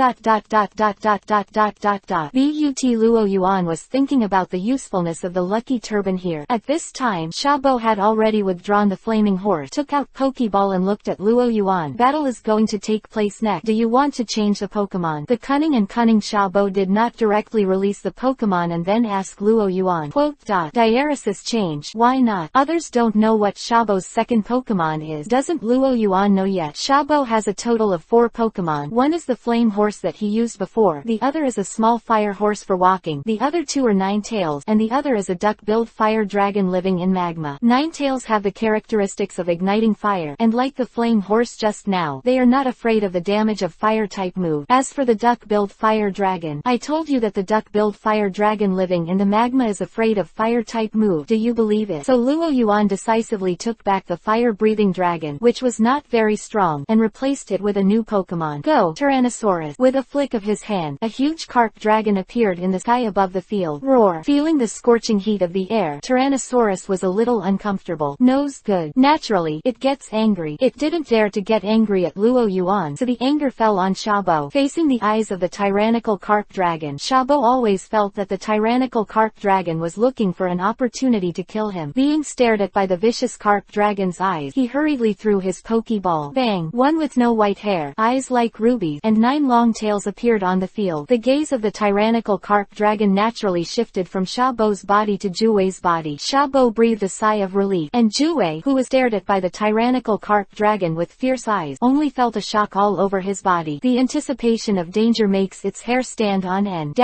Luo Yuan was thinking about the usefulness of the lucky turban here. At this time, Xiaobo had already withdrawn the flaming horse, took out Pokeball and looked at Luo Yuan. Battle is going to take place next. Do you want to change the Pokemon? The cunning Xiaobo did not directly release the Pokemon and then ask Luo Yuan. Diaresis change. Why not? Others don't know what Xiaobo's second Pokemon is. Doesn't Luo Yuan know yet? Xiaobo has a total of 4 Pokemon. One is the flame horse that he used before. The other is a small fire horse for walking. The other 2 are Ninetales, and the other is a duck-billed fire dragon living in magma. Ninetales have the characteristics of igniting fire, and like the flame horse just now, they are not afraid of the damage of fire-type move. As for the duck-billed fire dragon, I told you that the duck-billed fire dragon living in the magma is afraid of fire-type move. Do you believe it? So Luo Yuan decisively took back the fire-breathing dragon, which was not very strong, and replaced it with a new Pokemon. Go, Tyrannosaurus! With a flick of his hand, a huge carp dragon appeared in the sky above the field. Roar! Feeling the scorching heat of the air, Tyrannosaurus was a little uncomfortable. Nose good. Naturally, it gets angry. It didn't dare to get angry at Luo Yuan, so the anger fell on Xiaobo. Facing the eyes of the tyrannical carp dragon, Xiaobo always felt that the tyrannical carp dragon was looking for an opportunity to kill him. Being stared at by the vicious carp dragon's eyes, he hurriedly threw his Pokeball. Bang! One with no white hair, eyes like rubies, and 9 long tails appeared on the field. The gaze of the tyrannical carp dragon naturally shifted from Xiaobo's body to Juwei's body. Xiaobo breathed a sigh of relief, and Juwei, who was stared at by the tyrannical carp dragon with fierce eyes, only felt a shock all over his body. The anticipation of danger makes its hair stand on end.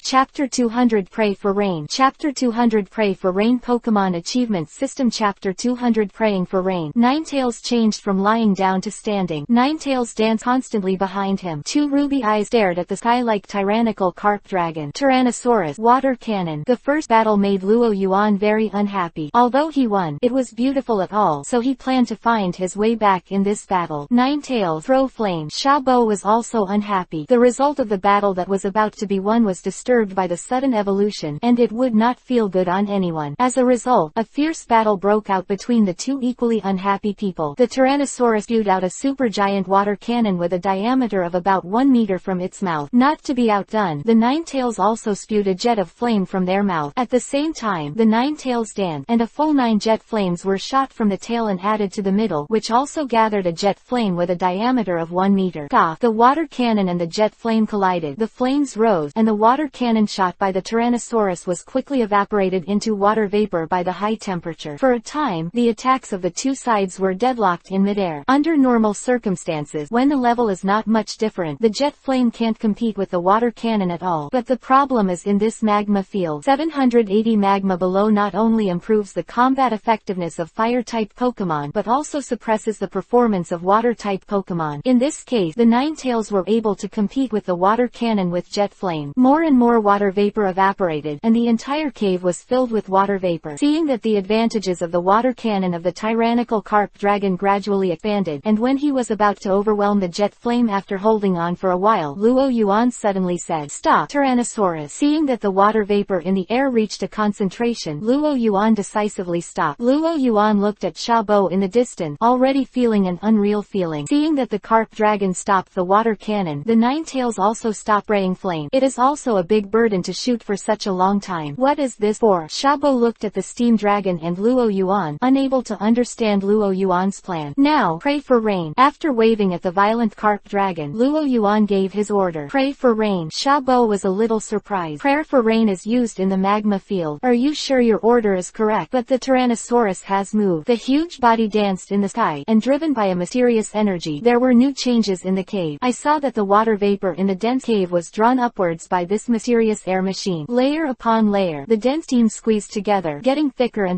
Chapter 200 Pray for Rain. Chapter 200 Pray for Rain Pokemon Achievement System. Chapter 200 Praying for Rain. Ninetales changed from lying down to standing. Ninetales danced constantly behind him. 2 ruby eyes stared at the sky like tyrannical carp dragon. Tyrannosaurus. Water cannon. The first battle made Luo Yuan very unhappy. Although he won, it was beautiful at all, so he planned to find his way back in this battle. Ninetales. Throw flame. Xiaobo was also unhappy. The result of the battle that was about to be won was disturbed by the sudden evolution, and it would not feel good on anyone. As a result, a fierce battle broke out between the 2 equally unhappy people. The Tyrannosaurus spewed out a supergiant water cannon with a diameter of about 1 meter from its mouth. Not to be outdone, the Ninetales also spewed a jet of flame from their mouth. At the same time, the Ninetales danced, and a full 9 jet flames were shot from the tail and added to the middle, which also gathered a jet flame with a diameter of 1 meter. The water cannon and the jet flame collided. The flames rose, and the water cannon shot by the Tyrannosaurus was quickly evaporated into water vapor by the high temperature. For a time, the attacks of the 2 sides were deadlocked in midair. Under normal circumstances, when the level is not much different, the jet flame can't compete with the water cannon at all. But the problem is in this magma field. 780 magma below not only improves the combat effectiveness of fire-type Pokemon but also suppresses the performance of water-type Pokemon. In this case, the Ninetales were able to compete with the water cannon with jet flame. More and more water vapor evaporated, and the entire cave was filled with water vapor. Seeing that the advantages of the water cannon of the tyrannical carp dragon gradually expanded, and when he was about to overwhelm the jet flame after holding on for a while, Luo Yuan suddenly said, "Stop, Tyrannosaurus." Seeing that the water vapor in the air reached a concentration, Luo Yuan decisively stopped. Luo Yuan looked at Xiaobo in the distance, already feeling an unreal feeling. Seeing that the carp dragon stopped the water cannon, the Ninetales also stopped spraying flame. It is also a big burden to shoot for such a long time. What is this for? Xiaobo looked at the steam dragon and Luo Yuan, unable to understand Luo Yuan's plan. Now, pray for rain. After waving at the violent carp dragon, Luo Yuan gave his order. Pray for rain. Xiaobo was a little surprised. Prayer for rain is used in the magma field. Are you sure your order is correct? But the Tyrannosaurus has moved. The huge body danced in the sky, and driven by a mysterious energy, there were new changes in the cave. I saw that the water vapor in the dense cave was drawn upwards by this mysterious air machine. Layer upon layer, the dense steam squeezed together, getting thicker and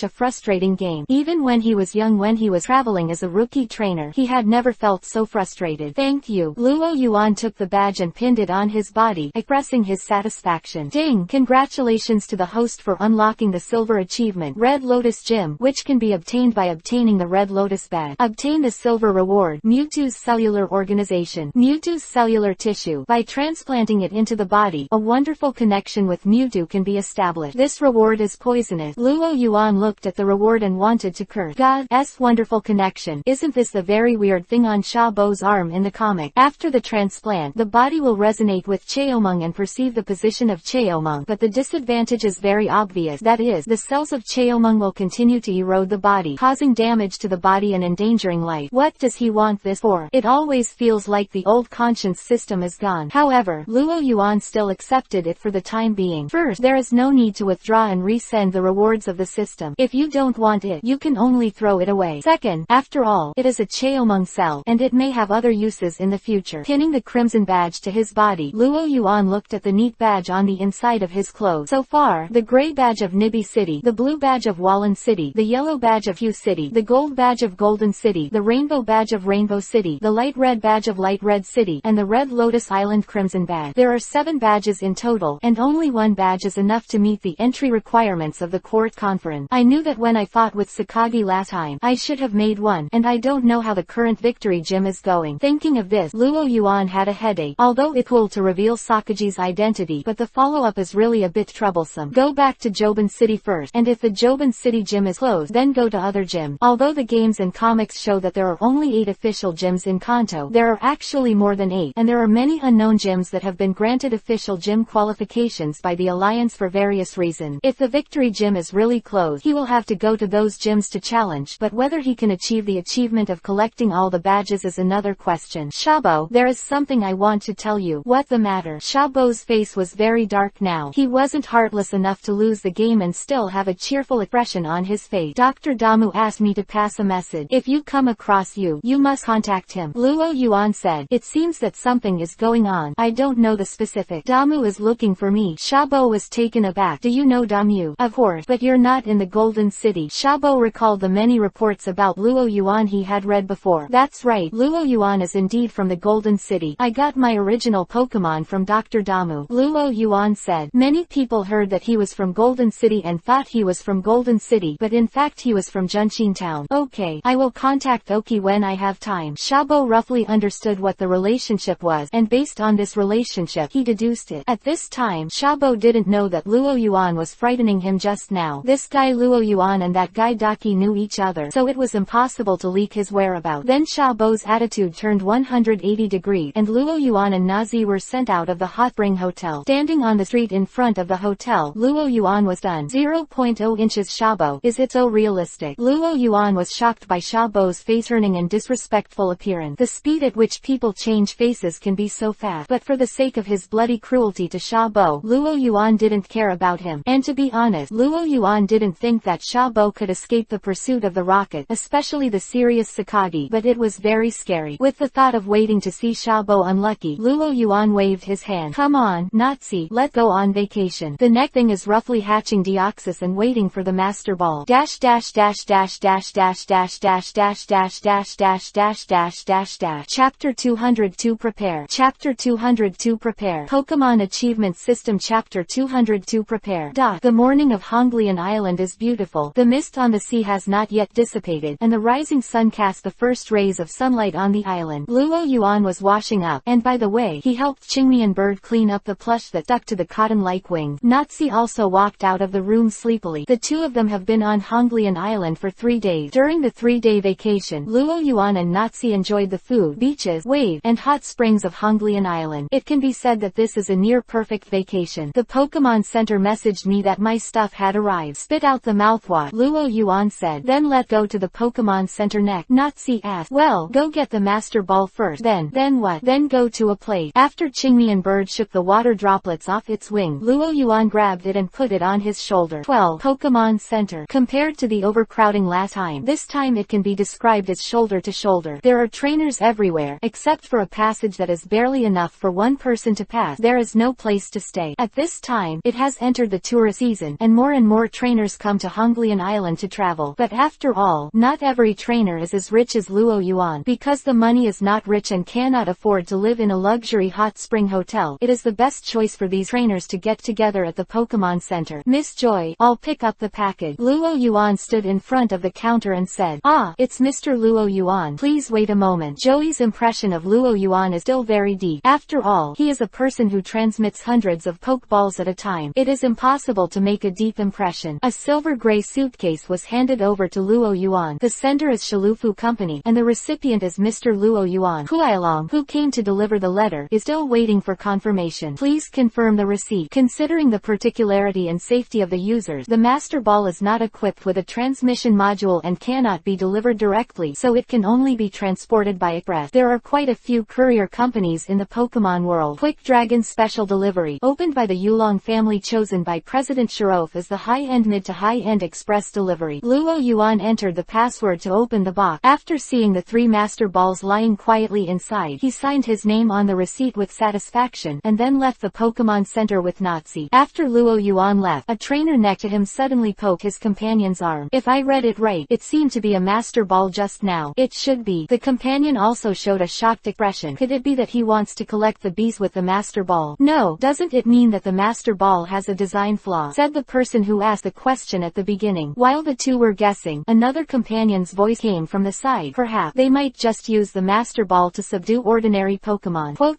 such a frustrating game. Even when he was young, when he was traveling as a rookie trainer, he had never felt so frustrated. Thank you. Luo Yuan took the badge and pinned it on his body, expressing his satisfaction. Ding! Congratulations to the host for unlocking the silver achievement, Red Lotus Gem, which can be obtained by obtaining the Red Lotus badge. Obtain the silver reward, Mewtwo's cellular organization, Mewtwo's cellular tissue. By transplanting it into the body, a wonderful connection with Mewtwo can be established. This reward is poisonous. Luo Yuan looked at the reward and wanted to curse. God's wonderful connection. Isn't this the very weird thing on Shabo's arm in the comic? After the transplant, the body will resonate with Cheomung and perceive the position of Cheomung, but the disadvantage is very obvious. That is, the cells of Cheomung will continue to erode the body, causing damage to the body and endangering life. What does he want this for? It always feels like the old conscience system is gone. However, Luo Yuan still accepted it for the time being. First, there is no need to withdraw and resend the rewards of the system. If you don't want it, you can only throw it away. Second, after all, it is a Cheomung cell, and it may have other uses in the future. Pinning the crimson badge to his body, Luo Yuan looked at the neat badge on the inside of his clothes. So far, the gray badge of Nibi City, the blue badge of Wallen City, the yellow badge of Hue City, the gold badge of Golden City, the rainbow badge of Rainbow City, the light red badge of Light Red City, and the Red Lotus Island Crimson badge. There are 7 badges in total, and only 1 badge is enough to meet the entry requirements of the court conference. I knew that when I fought with Sakagi last time, I should have made one, and I don't know how the current victory gym is going. Thinking of this, Luo Yuan had a headache. Although it's cool to reveal Sakagi's identity, but the follow-up is really a bit troublesome. Go back to Joban City first, and if the Joban City gym is closed, then go to other gym. Although the games and comics show that there are only 8 official gyms in Kanto, there are actually more than 8, and there are many unknown gyms that have been granted official gym qualifications by the Alliance for various reasons. If the victory gym is really closed, he will have to go to those gyms to challenge, but whether he can achieve the achievement of collecting all the badges is another question. Shabo, there is something I want to tell you. What the matter? Shabo's face was very dark now. He wasn't heartless enough to lose the game and still have a cheerful expression on his face. Dr. Damu asked me to pass a message. If you come across you must contact him. Luo Yuan said. It seems that something is going on. I don't know the specific. Damu is looking for me. Shabo was taken aback. Do you know Damu? Of course, but you're not in the Golden City. Shabo recalled the many reports about Luo Yuan he had read before. That's right, Luo Yuan is indeed from the Golden City. I got my original Pokémon from Dr. Damu. Luo Yuan said. Many people heard that he was from Golden City and thought he was from Golden City, but in fact he was from Junshin Town. Okay, I will contact Oki when I have time. Shabo roughly understood what the relationship was, and based on this relationship he deduced it. At this time, Shabo didn't know that Luo Yuan was frightening him just now. This guy Luo Yuan and that guy Daki knew each other, so it was impossible to leak his whereabouts. Then Shabo's attitude turned 180 degrees, and Luo Yuan and Nazi were sent out of the Hot Spring Hotel. Standing on the street in front of the hotel, Luo Yuan was done. 0.0 inches. Shabo, is it so realistic? Luo Yuan was shocked by Shabo's face-turning and disrespectful appearance. The speed at which people change faces can be so fast, but for the sake of his bloody cruelty to Shabo, Luo Yuan didn't care about him. And to be honest, Luo Yuan didn't think that Shabo could escape the pursuit of the rocket, especially the serious Sakagi, but it was very scary. With the thought of waiting to see Shabo unlucky, Luo Yuan waved his hand. Come on, Nazi, let go on vacation. The next thing is roughly hatching Deoxys and waiting for the Master Ball. Dash dash dash dash dash dash dash dash dash dash dash dash dash dash dash dash. Chapter 202 Prepare. Chapter 202 Prepare. Pokemon Achievement System. Chapter 202 Prepare. The morning of Honglian Island is beautiful. The mist on the sea has not yet dissipated, and the rising sun cast the first rays of sunlight on the island. Luo Yuan was washing up, and by the way, he helped Qingmian Bird clean up the plush that stuck to the cotton-like wings. Nazi also walked out of the room sleepily. The two of them have been on Honglian Island for 3 days. During the 3-day vacation, Luo Yuan and Nazi enjoyed the food, beaches, waves, and hot springs of Honglian Island. It can be said that this is a near-perfect vacation. The Pokemon Center messaged me that my stuff had arrived. Spit out the mouthwash, Luo Yuan said. Then let go to the Pokemon Center next. Nazi asked. Well, go get the Master Ball first. Then what? Then go to a place. After Qingmian Bird shook the water droplets off its wing, Luo Yuan grabbed it and put it on his shoulder. 12. Pokemon Center. Compared to the overcrowding last time, this time it can be described as shoulder to shoulder. There are trainers everywhere, except for a passage that is barely enough for one person to pass. There is no place to stay. At this time, it has entered the tourist season, and more trainers come to Honglian Island to travel. But after all, not every trainer is as rich as Luo Yuan. Because the money is not rich and cannot afford to live in a luxury hot spring hotel, it is the best choice for these trainers to get together at the Pokémon Center. Miss Joy, I'll pick up the package. Luo Yuan stood in front of the counter and said, "Ah, it's Mr. Luo Yuan. Please wait a moment." Joey's impression of Luo Yuan is still very deep. After all, he is a person who transmits hundreds of Pokeballs at a time. It is impossible to make a deep impression. A silver-gray suitcase was handed over to Luo Yuan. The sender is Shalufu Company, and the recipient is Mr. Luo Yuan. Huailong, who came to deliver the letter, is still waiting for confirmation. Please confirm the receipt. Considering the particularity and safety of the users, the Master Ball is not equipped with a transmission module and cannot be delivered directly, so it can only be transported by express. There are quite a few courier companies in the Pokemon world. Quick Dragon Special Delivery, opened by the Yulong family, chosen by President Shirof as the high-end mid to high-end express delivery. Luo Yuan entered the password to open the box. After seeing the 3 Master Balls lying quietly inside, he signed his name on the receipt with satisfaction, and then left the Pokemon Center with Nazi. After Luo Yuan left, a trainer next to him suddenly poked his companion's arm. If I read it right, it seemed to be a Master Ball just now. It should be. The companion also showed a shocked expression. Could it be that he wants to collect the bees with the Master Ball? No, doesn't it mean that the Master Ball has a design flaw? Said the person who asked the question at the beginning. While the two were guessing, another companion's voice came from the side. Perhaps they might just use the Master Ball to subdue ordinary Pokemon. Quote.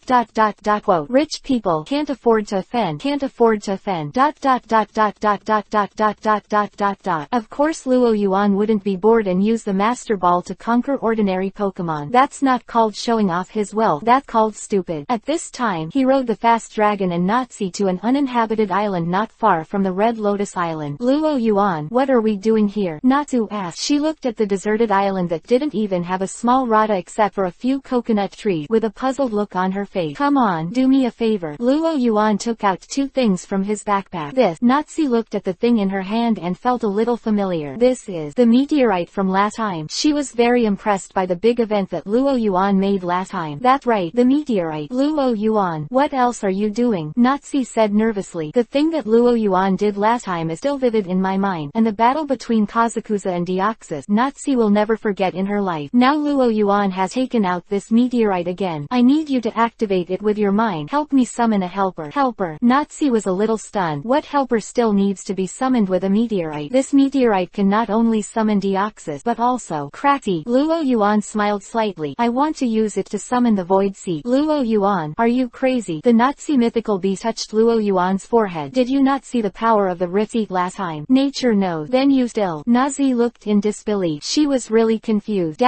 Quote. Rich people can't afford to offend. Can't afford to offend. Of course Luo Yuan wouldn't be bored and use the Master Ball to conquer ordinary Pokemon. That's not called showing off his wealth. That's called stupid. At this time, he rode the fast dragon and Nazi to an uninhabited island not far from the Red Lotus Island. Luo Yuan, what are we doing here? Natsu asked. She looked at the deserted island that didn't even have a small rata except for a few coconut trees, with a puzzled look on her face. Come on, do me a favor. Luo Yuan took out 2 things from his backpack. This. Nazi looked at the thing in her hand and felt a little familiar. This is the meteorite from last time. She was very impressed by the big event that Luo Yuan made last time. That's right, the meteorite. Luo Yuan, what else are you doing? Nazi said nervously. The thing that Luo Yuan did last time is still vivid in my mind, and the battle between Kazakusa and Deoxys, Nazi will never forget in her life. Now Luo Yuan has taken out this meteorite again. I need you to activate it with your mind. Help me summon a helper. Helper. Nazi was a little stunned. What helper still needs to be summoned with a meteorite? This meteorite can not only summon Deoxys, but also Cracky. Luo Yuan smiled slightly. I want to use it to summon the Void Sea. Luo Yuan, are you crazy? The Nazi mythical bee touched Luo Yuan's forehead. Did you not see the power of the Rift Seat last time? Nature knows. Then you still. Nazi looked in disbelief. She was really confused.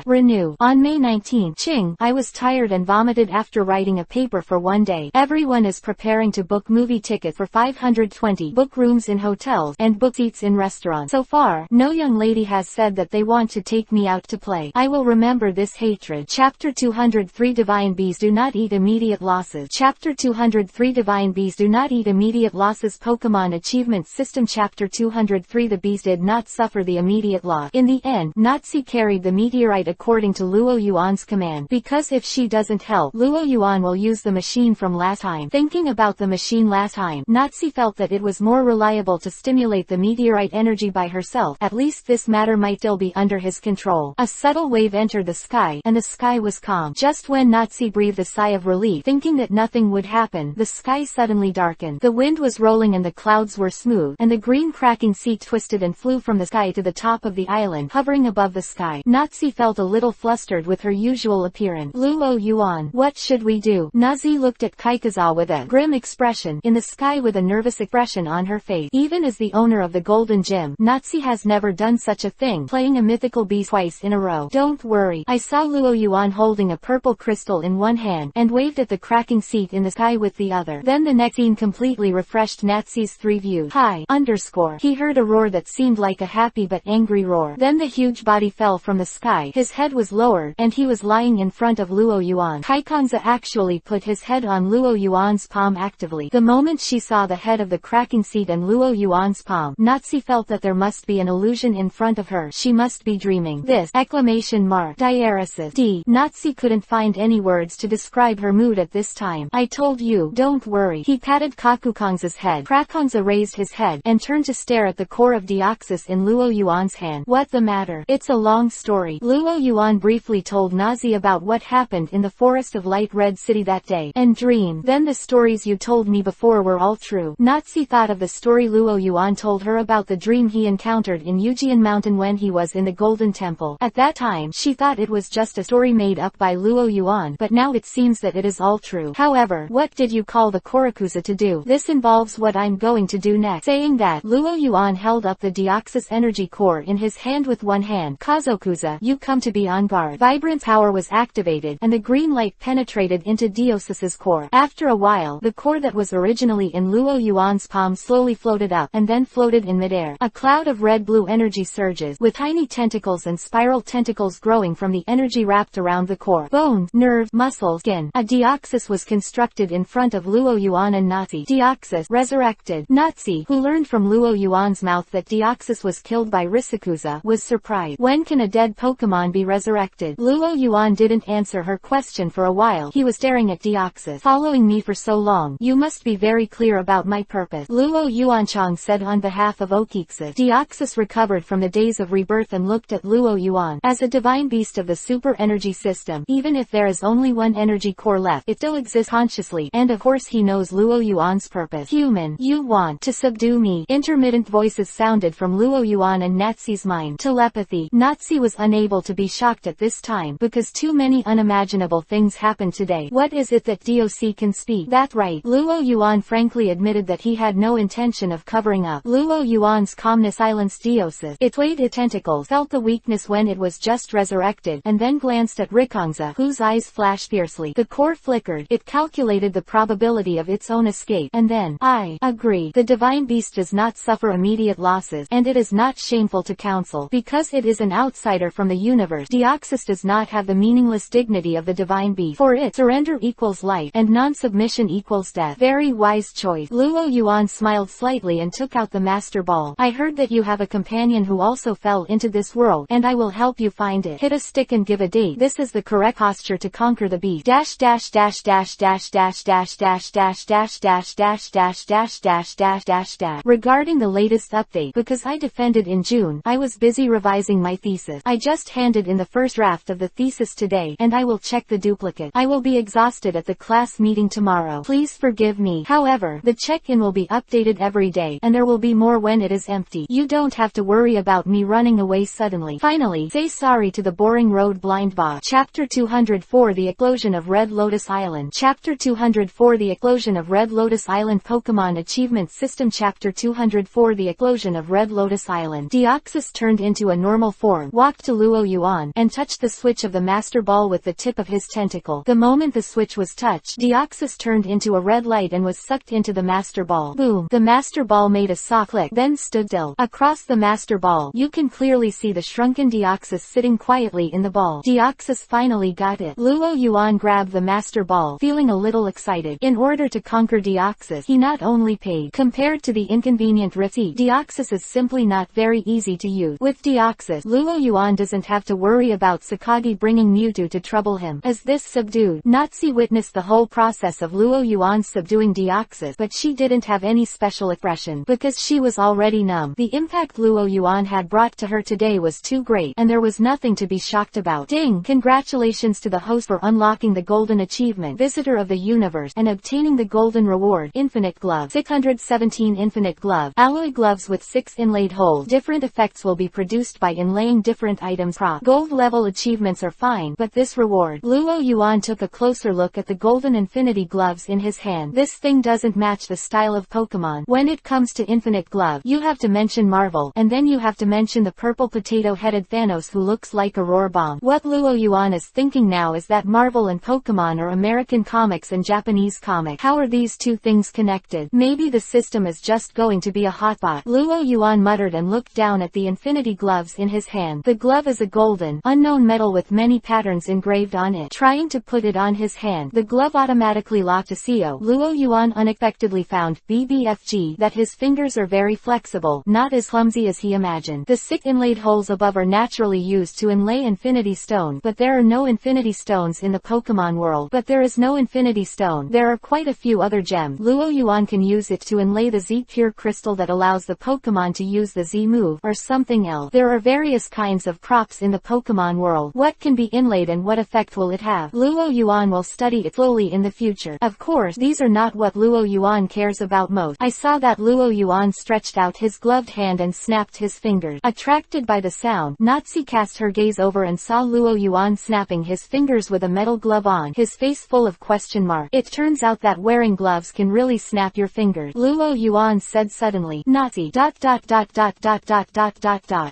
Renew. On May 19, Ching, I was tired and vomited after writing a paper for 1 day. Everyone is preparing to book movie ticket for 520, book rooms in hotels, and book seats in restaurants. So far, no young lady has said that they want to take me out to play. I will remember this hatred. Chapter 203 Divine Bees do not eat immediate losses. Chapter 203 Divine Bees do not eat immediate losses. Pokemon Achievement System. Chapter 203 The bees did not suffer the immediate loss. In the end, Nazi carried the meteorite according to Luo Yuan's command, because if she doesn't help, Luo Yuan will use the machine from last time. Thinking about the machine last time, Nazi felt that it was more reliable to stimulate the meteorite energy by herself. At least this matter might still be under his control. A subtle wave entered the sky, and the sky was calm. Just when Nazi breathed a sigh of relief, thinking that nothing would happen, the sky suddenly darkened. The wind was rolling and the clouds were smooth, and the green cracking seat twisted and flew from the sky to the top of the island, hovering above the sky. Nazi felt a little flustered with her usual appearance. Luo Yuan, what should we do? Nazi looked at Kaikaza with a grim expression in the sky with a nervous expression on her face. Even as the owner of the golden gem, Nazi has never done such a thing, playing a mythical bee twice in a row. Don't worry. I saw Luo Yuan holding a purple crystal in one hand, and waved at the cracking seat in the sky with the other. Then the next scene completely refreshed Nazi's 3 views. Hi, underscore. He heard a roar that seemed like a happy but angry roar. Then the huge body fell from the sky. His head was lowered, and he was lying in front of Luo Yuan. Kaikanza actually put his head on Luo Yuan's palm actively. The moment she saw the head of the cracking seat and Luo Yuan's palm, Nazi felt that there must be an illusion in front of her. She must be dreaming. This! Exclamation mark. Diaresis. D. Nazi couldn't find any words to describe her mood at this this time. I told you, don't worry. He patted Kakukong's head. Krakongza raised his head, and turned to stare at the core of Deoxys in Luo Yuan's hand. What the matter? It's a long story. Luo Yuan briefly told Nazi about what happened in the Forest of Light Red City that day, and dreamed. Then the stories you told me before were all true. Nazi thought of the story Luo Yuan told her about the dream he encountered in Yujian Mountain when he was in the Golden Temple. At that time, she thought it was just a story made up by Luo Yuan, but now it seems that it is all true. However, what did you call the Korakuza to do? This involves what I'm going to do next. Saying that, Luo Yuan held up the Deoxys energy core in his hand with one hand. Kazokuza, you come to be on guard. Vibrant power was activated, and the green light penetrated into Deoxys's core. After a while, the core that was originally in Luo Yuan's palm slowly floated up, and then floated in midair. A cloud of red-blue energy surges, with tiny tentacles and spiral tentacles growing from the energy wrapped around the core. Bones, nerves, muscles, skin. A Deoxys was constructed in front of Luo Yuan and Nazi. Deoxys, resurrected. Nazi, who learned from Luo Yuan's mouth that Deoxys was killed by Risikuza, was surprised. When can a dead Pokémon be resurrected? Luo Yuan didn't answer her question for a while. He was staring at Deoxys. Following me for so long, you must be very clear about my purpose. Luo Yuanchang said on behalf of Okixis. Deoxys recovered from the days of rebirth and looked at Luo Yuan. As a divine beast of the super energy system, even if there is only one energy core left, it still exists consciously, and of course he knows Luo Yuan's purpose. Human, you want to subdue me? Intermittent voices sounded from Luo Yuan and Nazi's mind. Telepathy. Nazi was unable to be shocked at this time, because too many unimaginable things happened today. What is it that DOC can speak? That right. Luo Yuan frankly admitted that he had no intention of covering up. Luo Yuan's calmness silenced Deoxys. It swayed its tentacles, felt the weakness when it was just resurrected, and then glanced at Rikongza, whose eyes flashed fiercely. The core flickered. It calculated the probability of its own escape, and then, I agree. The divine beast does not suffer immediate losses, and it is not shameful to counsel, because it is an outsider from the universe. Deoxys does not have the meaningless dignity of the divine beast. For it, surrender equals life, and non-submission equals death. Very wise choice. Luo Yuan smiled slightly and took out the master ball. I heard that you have a companion who also fell into this world, and I will help you find it. Hit a stick and give a date. This is the correct posture to conquer the beast. Dash dash dash dash dash dash dash dash dash dash dash dash dash dash dash dash dash dash. Regarding the latest update, because I defended in June, I was busy revising my thesis. I just handed in the first draft of the thesis today, and I will check the duplicate. I will be exhausted at the class meeting tomorrow. Please forgive me. However, the check-in will be updated every day, and there will be more when it is empty. You don't have to worry about me running away suddenly. Finally, say sorry to the boring road blind boss. Chapter 204 The Eclosion of Red Lotus Island. Chapter 204 The Eclosion of Red Lotus Island Pokémon Achievement System. Chapter 204 The Eclosion of Red Lotus Island. Deoxys turned into a normal form, walked to Luo Yuan, and touched the switch of the master ball with the tip of his tentacle. The moment the switch was touched, Deoxys turned into a red light and was sucked into the master ball. Boom! The master ball made a soft click, then stood still. Across the master ball, you can clearly see the shrunken Deoxys sitting quietly in the ball. Deoxys finally got it. Luo Yuan grabbed the master ball, feeling a little excited. In order to conquer Deoxys, he not only paid. Compared to the inconvenient receipt, Deoxys is simply not very easy to use. With Deoxys, Luo Yuan doesn't have to worry about Sakagi bringing Mewtwo to trouble him. As this subdued, Nazi witnessed the whole process of Luo Yuan subduing Deoxys, but she didn't have any special expression, because she was already numb. The impact Luo Yuan had brought to her today was too great, and there was nothing to be shocked about. Ding! Congratulations to the host for unlocking the golden achievement, Visitor of the Universe, and obtaining the golden reward, Infinite Glove. 617 Infinite Glove. Alloy gloves with 6 inlaid holes. Different effects will be produced by inlaying different items. Gold level achievements are fine, but this reward. Luo Yuan took a closer look at the golden infinity gloves in his hand. This thing doesn't match the style of Pokemon. When it comes to Infinite Glove, you have to mention Marvel, and then you have to mention the purple potato-headed Thanos who looks like a roar bomb. What Luo Yuan is thinking now is that Marvel and Pokemon are American comics and Japanese comics. How are these two things connected? Maybe the system is just going to be a hotbot. Luo Yuan muttered and looked down at the infinity gloves in his hand. The glove is a golden, unknown metal with many patterns engraved on it. Trying to put it on his hand, the glove automatically locked to CO. Luo Yuan unexpectedly found, BBFG, that his fingers are very flexible, not as clumsy as he imagined. The 6 inlaid holes above are naturally used to inlay infinity stone, but there are no infinity stones in the Pokemon world. But there there is no Infinity Stone, there are quite a few other gems. Luo Yuan can use it to inlay the Z Pure Crystal that allows the Pokémon to use the Z move, or something else. There are various kinds of crops in the Pokémon world. What can be inlaid and what effect will it have? Luo Yuan will study it fully in the future. Of course, these are not what Luo Yuan cares about most. I saw that Luo Yuan stretched out his gloved hand and snapped his fingers. Attracted by the sound, Natsi cast her gaze over and saw Luo Yuan snapping his fingers with a metal glove on, his face full of question mark. It turns out that wearing gloves can really snap your fingers. Luo Yuan said suddenly. Natsi ...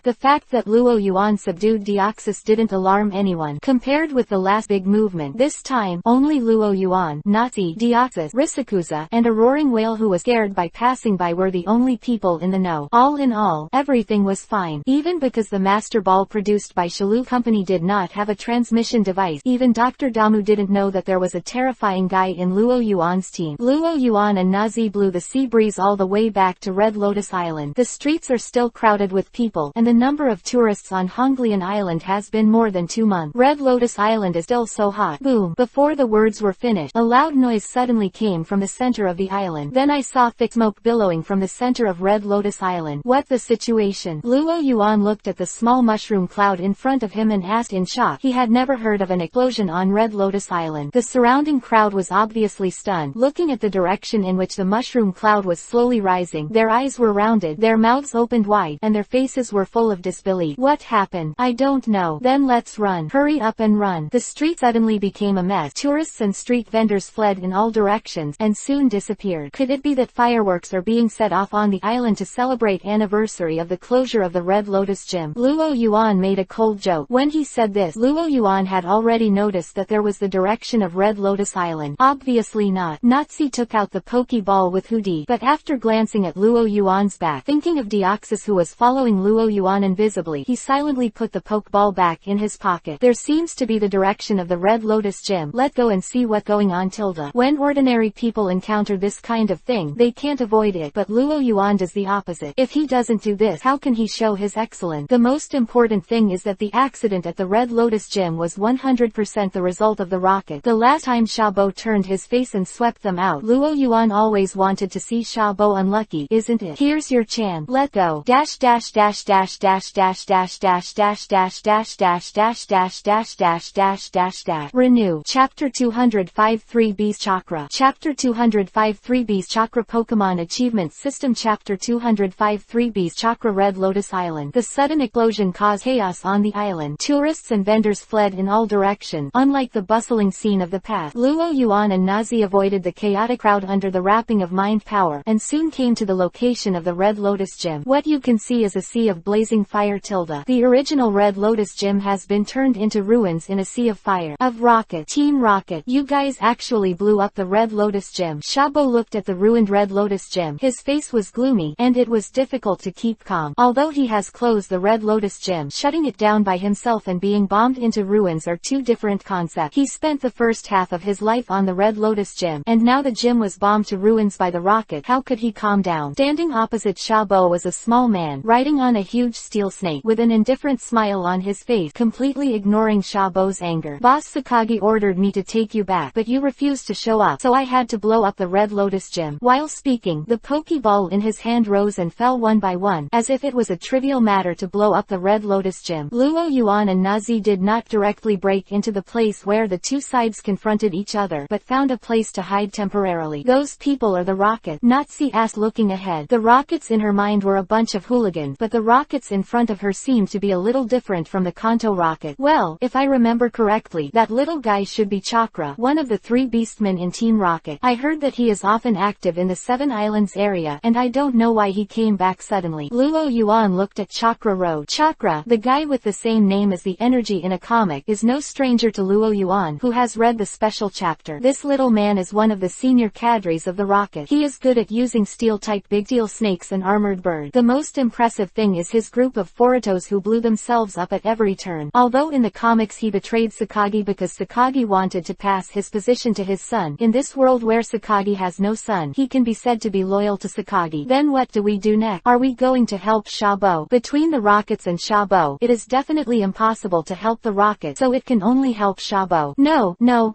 The fact that Luo Yuan subdued Deoxys didn't alarm anyone. Compared with the last big movement, this time, only Luo Yuan, Natsi, Deoxys, Risikuza, and a roaring whale who was scared by passing by were the only people in the know. All in all, everything was fine. Even because the Master Ball produced by Shalu Company did not have a transmission device, even Dr. Damu didn't know that there was a terrifying guy in Luo Yuan's team. Luo Yuan and Nazi blew the sea breeze all the way back to Red Lotus Island. The streets are still crowded with people, and the number of tourists on Honglian Island has been more than 2 months. Red Lotus Island is still so hot. Boom. Before the words were finished, a loud noise suddenly came from the center of the island. Then I saw thick smoke billowing from the center of Red Lotus Island. What the situation? Luo Yuan looked at the small mushroom cloud in front of him and asked in shock. He had never heard of an explosion on Red Lotus Island. The surrounding crowd was obviously stunned, looking at the direction in which the mushroom cloud was slowly rising. Their eyes were rounded, their mouths opened wide, and their faces were full of disbelief. What happened? I don't know. Then let's run. Hurry up and run. The street suddenly became a mess. Tourists and street vendors fled in all directions, and soon disappeared. Could it be that fireworks are being set off on the island to celebrate anniversary of the closure of the Red Lotus Gym? Luo Yuan made a cold joke. When he said this, Luo Yuan had already noticed that there was the direction of Red Lotus Island. Obviously not. Natsi took out the Pokeball with Hudi, but after glancing at Luo Yuan's back, thinking of Deoxys who was following Luo Yuan invisibly, he silently put the Pokeball back in his pocket. There seems to be the direction of the Red Lotus Gym. Let's go and see what's going on. When ordinary people encounter this kind of thing, they can't avoid it, but Luo Yuan does the opposite. If he doesn't do this, how can he show his excellence? The most important thing is that the accident at the Red Lotus Gym was 100% the result of the rocket. The last time Xiaobo turned his face and swept them out, Luo Yuan always wanted to see Xiaobo unlucky, isn't it? Here's your chance. Let go. Dash dash dash dash dash dash dash dash dash dash dash dash dash dash dash dash dash dash dash. Renew. Chapter 205 3 Beast Chakra. Chapter 205 3 Beast Chakra Pokemon Achievement System. Chapter 205 3 Beast Chakra. Red Lotus Island. The sudden explosion caused chaos on the island. Tourists and vendors fled in all directions. Unlike the bustling scene of the past, Luo Yuan and Nazi avoided the chaotic crowd under the wrapping of mind power, and soon came to the location of the Red Lotus Gym. What you can see is a sea of blazing fire. The original Red Lotus Gym has been turned into ruins in a sea of fire. Of Rocket. Team Rocket. You guys actually blew up the Red Lotus Gym. Xiaobo looked at the ruined Red Lotus Gym. His face was gloomy, and it was difficult to keep calm. Although he has closed the Red Lotus Gym, shutting it down by himself and being bombed into ruins are two different concepts. He spent the first half of his life on the Red Lotus Gym, and now the gym was bombed to ruins by the rocket. How could he calm down? Standing opposite Xiaobo was a small man, riding on a huge steel snake, with an indifferent smile on his face, completely ignoring Xiaobo's anger. Boss Sakagi ordered me to take you back, but you refused to show up, so I had to blow up the Red Lotus Gym. While speaking, the Pokeball in his hand rose and fell one by one, as if it was a trivial matter to blow up the Red Lotus Gym. Luo Yuan and Nazi did not directly break into the place where the two sides confronted each other, but found a place to hide temporarily. Those people are the Rocket? Nazi asked, looking ahead. The Rockets in her mind were a bunch of hooligans, but the Rockets in front of her seemed to be a little different from the Kanto Rocket. Well, if I remember correctly, that little guy should be Chakra, one of the 3 beastmen in Team Rocket. I heard that he is often active in the 7 Islands area, and I don't know why he came back suddenly. Luo Yuan looked at Chakra Road. Chakra, the guy with the same name as the energy in a comic, is no stranger to Luo Yuan, who has read the special chapter. This little man is one of the senior cadres of the Rocket. He is good at using steel-type big steel snakes and armored birds. The most impressive thing is his group of Foritos who blew themselves up at every turn. Although in the comics he betrayed Sakagi because Sakagi wanted to pass his position to his son, in this world where Sakagi has no son, he can be said to be loyal to Sakagi. Then what do we do next? Are we going to help Xiaobo? Between the Rockets and Xiaobo, it is definitely impossible to help the Rocket, so it can only help Xiaobo. No,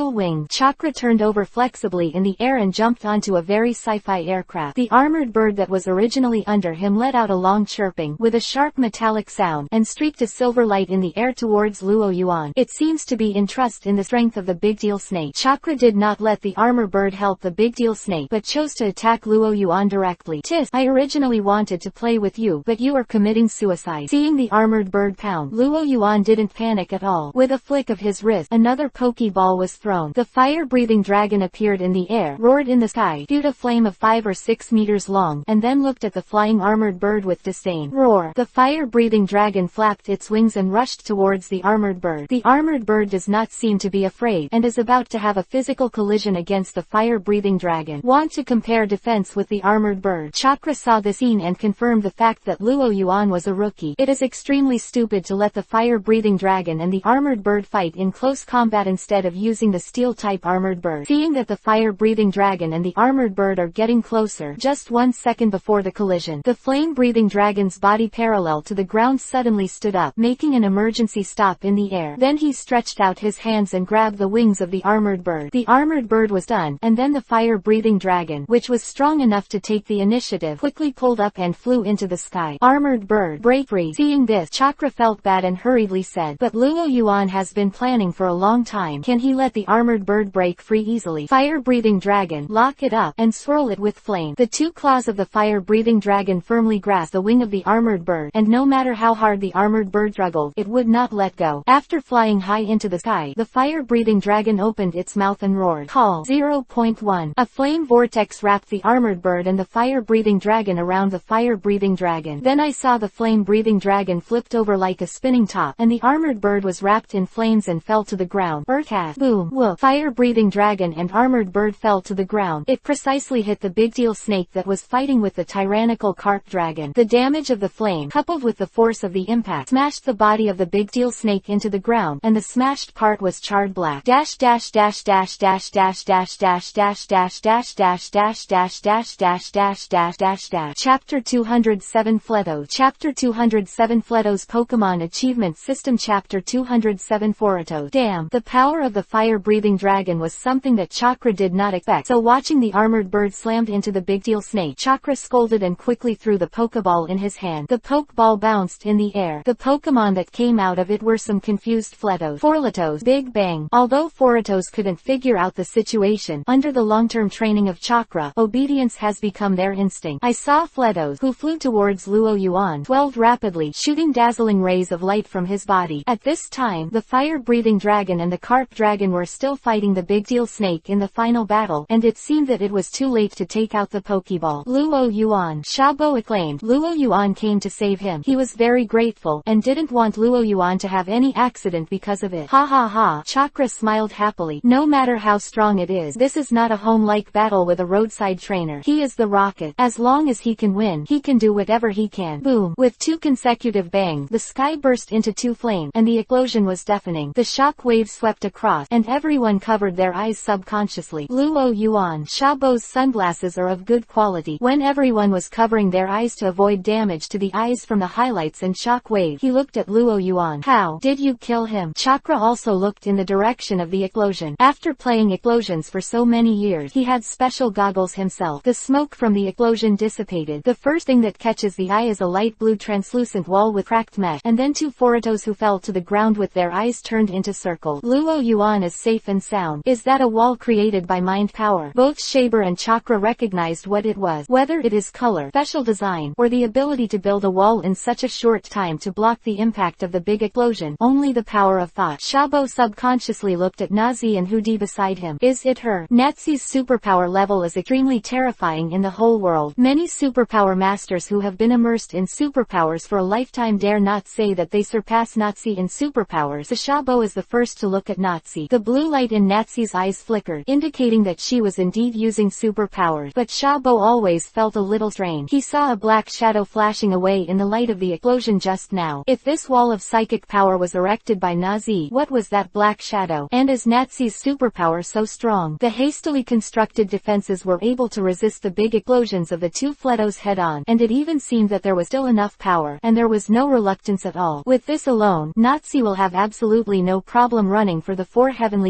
dual wing. Chakra turned over flexibly in the air and jumped onto a very sci-fi aircraft. The armored bird that was originally under him let out a long chirping, with a sharp metallic sound, and streaked a silver light in the air towards Luo Yuan. It seems to be in trust in the strength of the big deal snake. Chakra did not let the armor bird help the big deal snake, but chose to attack Luo Yuan directly. Tis, I originally wanted to play with you, but you are committing suicide. Seeing the armored bird pound, Luo Yuan didn't panic at all. With a flick of his wrist, another Pokeball was thrown. The fire-breathing dragon appeared in the air, roared in the sky, spewed a flame of 5 or 6 meters long, and then looked at the flying armored bird with disdain. Roar! The fire-breathing dragon flapped its wings and rushed towards the armored bird. The armored bird does not seem to be afraid, and is about to have a physical collision against the fire-breathing dragon. Want to compare defense with the armored bird? Chakra saw the scene and confirmed the fact that Luo Yuan was a rookie. It is extremely stupid to let the fire-breathing dragon and the armored bird fight in close combat instead of using the steel-type armored bird. Seeing that the fire-breathing dragon and the armored bird are getting closer, just 1 second before the collision, the flame-breathing dragon's body parallel to the ground suddenly stood up, making an emergency stop in the air. Then he stretched out his hands and grabbed the wings of the armored bird. The armored bird was done, and then the fire-breathing dragon, which was strong enough to take the initiative, quickly pulled up and flew into the sky. Armored bird, break free. Seeing this, Chakra felt bad and hurriedly said, but Luo Yuan has been planning for a long time. Can he let the armored bird break free easily? Fire-breathing dragon, lock it up, and swirl it with flame. The 2 claws of the fire-breathing dragon firmly grasped the wing of the armored bird, and no matter how hard the armored bird struggled, it would not let go. After flying high into the sky, the fire-breathing dragon opened its mouth and roared. Call 0.1. A flame vortex wrapped the armored bird and the fire-breathing dragon around the fire-breathing dragon. Then I saw the flame-breathing dragon flipped over like a spinning top, and the armored bird was wrapped in flames and fell to the ground. Earthcast. Boom. Woof. Fire-breathing dragon and armored bird fell to the ground. It precisely hit the big deal snake that was fighting with the tyrannical carp dragon. The damage of the flame, coupled with the force of the impact, smashed the body of the big deal snake into the ground, and the smashed part was charred black. Dash dash dash dash dash dash dash dash dash dash dash dash dash dash dash dash dash dash dash dash. Chapter 207 Fletos. Chapter 207 Fletos Pokemon Achievement System. Chapter 207 Foritos. Damn, the power of the fire-breathing dragon was something that Chakra did not expect. So watching the armored bird slammed into the big deal snake, Chakra scolded and quickly threw the Pokeball in his hand. The Pokeball bounced in the air. The Pokemon that came out of it were some confused Fletos. Foritos. Big bang. Although Foritos couldn't figure out the situation, under the long-term training of Chakra, obedience has become their instinct. I saw Fletos, who flew towards Luo Yuan, swelled rapidly, shooting dazzling rays of light from his body. At this time, the fire-breathing dragon and the carp dragon were still fighting the big deal snake in the final battle, and it seemed that it was too late to take out the Pokeball. Luo Yuan. Xiaobo acclaimed. Luo Yuan came to save him. He was very grateful, and didn't want Luo Yuan to have any accident because of it. Ha ha ha. Chakra smiled happily. No matter how strong it is, this is not a home-like battle with a roadside trainer. He is the rocket. As long as he can win, he can do whatever he can. Boom. With 2 consecutive bangs, the sky burst into 2 flames, and the explosion was deafening. The shock waves swept across, and everyone covered their eyes subconsciously. Luo Yuan. Xiaobo's sunglasses are of good quality. When everyone was covering their eyes to avoid damage to the eyes from the highlights and shock wave, he looked at Luo Yuan. How did you kill him? Chakra also looked in the direction of the explosion. After playing explosions for so many years, he had special goggles himself. The smoke from the explosion dissipated. The first thing that catches the eye is a light blue translucent wall with cracked mesh, and then 2 Foritos who fell to the ground with their eyes turned into circles. Luo Yuan is safe and sound. Is that a wall created by mind power? Both Shaber and Chakra recognized what it was. Whether it is color, special design, or the ability to build a wall in such a short time to block the impact of the big explosion, only the power of thought. Xiaobo subconsciously looked at Nazi and Hudi beside him. Is it her? Nazi's superpower level is extremely terrifying in the whole world. Many superpower masters who have been immersed in superpowers for a lifetime dare not say that they surpass Nazi in superpowers. The Xiaobo is the first to look at Nazi. The blue light in Nazi's eyes flickered, indicating that she was indeed using superpowers. But Xiaobo always felt a little strange. He saw a black shadow flashing away in the light of the explosion just now. If this wall of psychic power was erected by Nazi, what was that black shadow? And is Nazi's superpower so strong? The hastily constructed defenses were able to resist the big explosions of the 2 Fletos head-on, and it even seemed that there was still enough power, and there was no reluctance at all. With this alone, Nazi will have absolutely no problem running for the 4 heavenly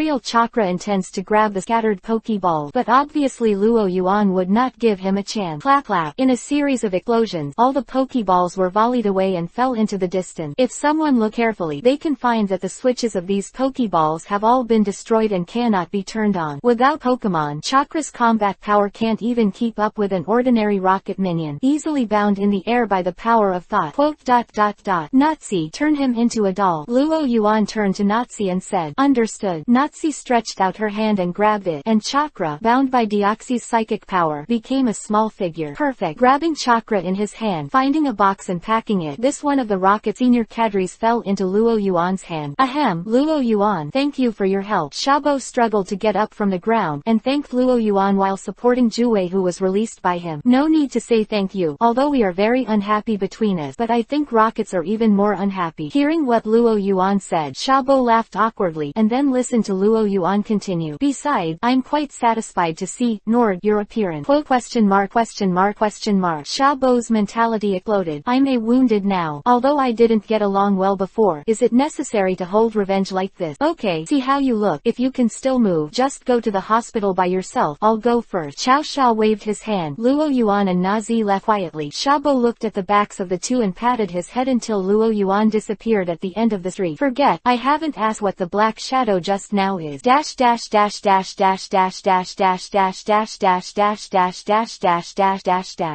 Aerial Chakra intends to grab the scattered Pokeballs, but obviously Luo Yuan would not give him a chance. Clap clap. In a series of explosions, all the Pokeballs were volleyed away and fell into the distance. If someone look carefully, they can find that the switches of these Pokeballs have all been destroyed and cannot be turned on. Without Pokemon, Chakra's combat power can't even keep up with an ordinary rocket minion, easily bound in the air by the power of thought. Nazi, turn him into a doll. Luo Yuan turned to Nazi and said, understood. Nazi stretched out her hand and grabbed it, and Chakra, bound by Deoxy's psychic power, became a small figure. Perfect. Grabbing Chakra in his hand, finding a box and packing it, this one of the rocket senior cadres fell into Luo Yuan's hand. Ahem, Luo Yuan, thank you for your help. Shabo struggled to get up from the ground, and thanked Luo Yuan while supporting Juwei, who was released by him. No need to say thank you, although we are very unhappy between us, but I think rockets are even more unhappy. Hearing what Luo Yuan said, Shabo laughed awkwardly, and then listened to Luo Yuan continue. Besides, I'm quite satisfied to see, Nord, your appearance. Shabo's mentality exploded. I'm wounded now. Although I didn't get along well before, is it necessary to hold revenge like this? Okay, see how you look. If you can still move, just go to the hospital by yourself. I'll go first. Xiao Shao waved his hand. Luo Yuan and Nazi left quietly. Shabo looked at the backs of the two and patted his head until Luo Yuan disappeared at the end of the street. Forget, I haven't asked what the black shadow just now is.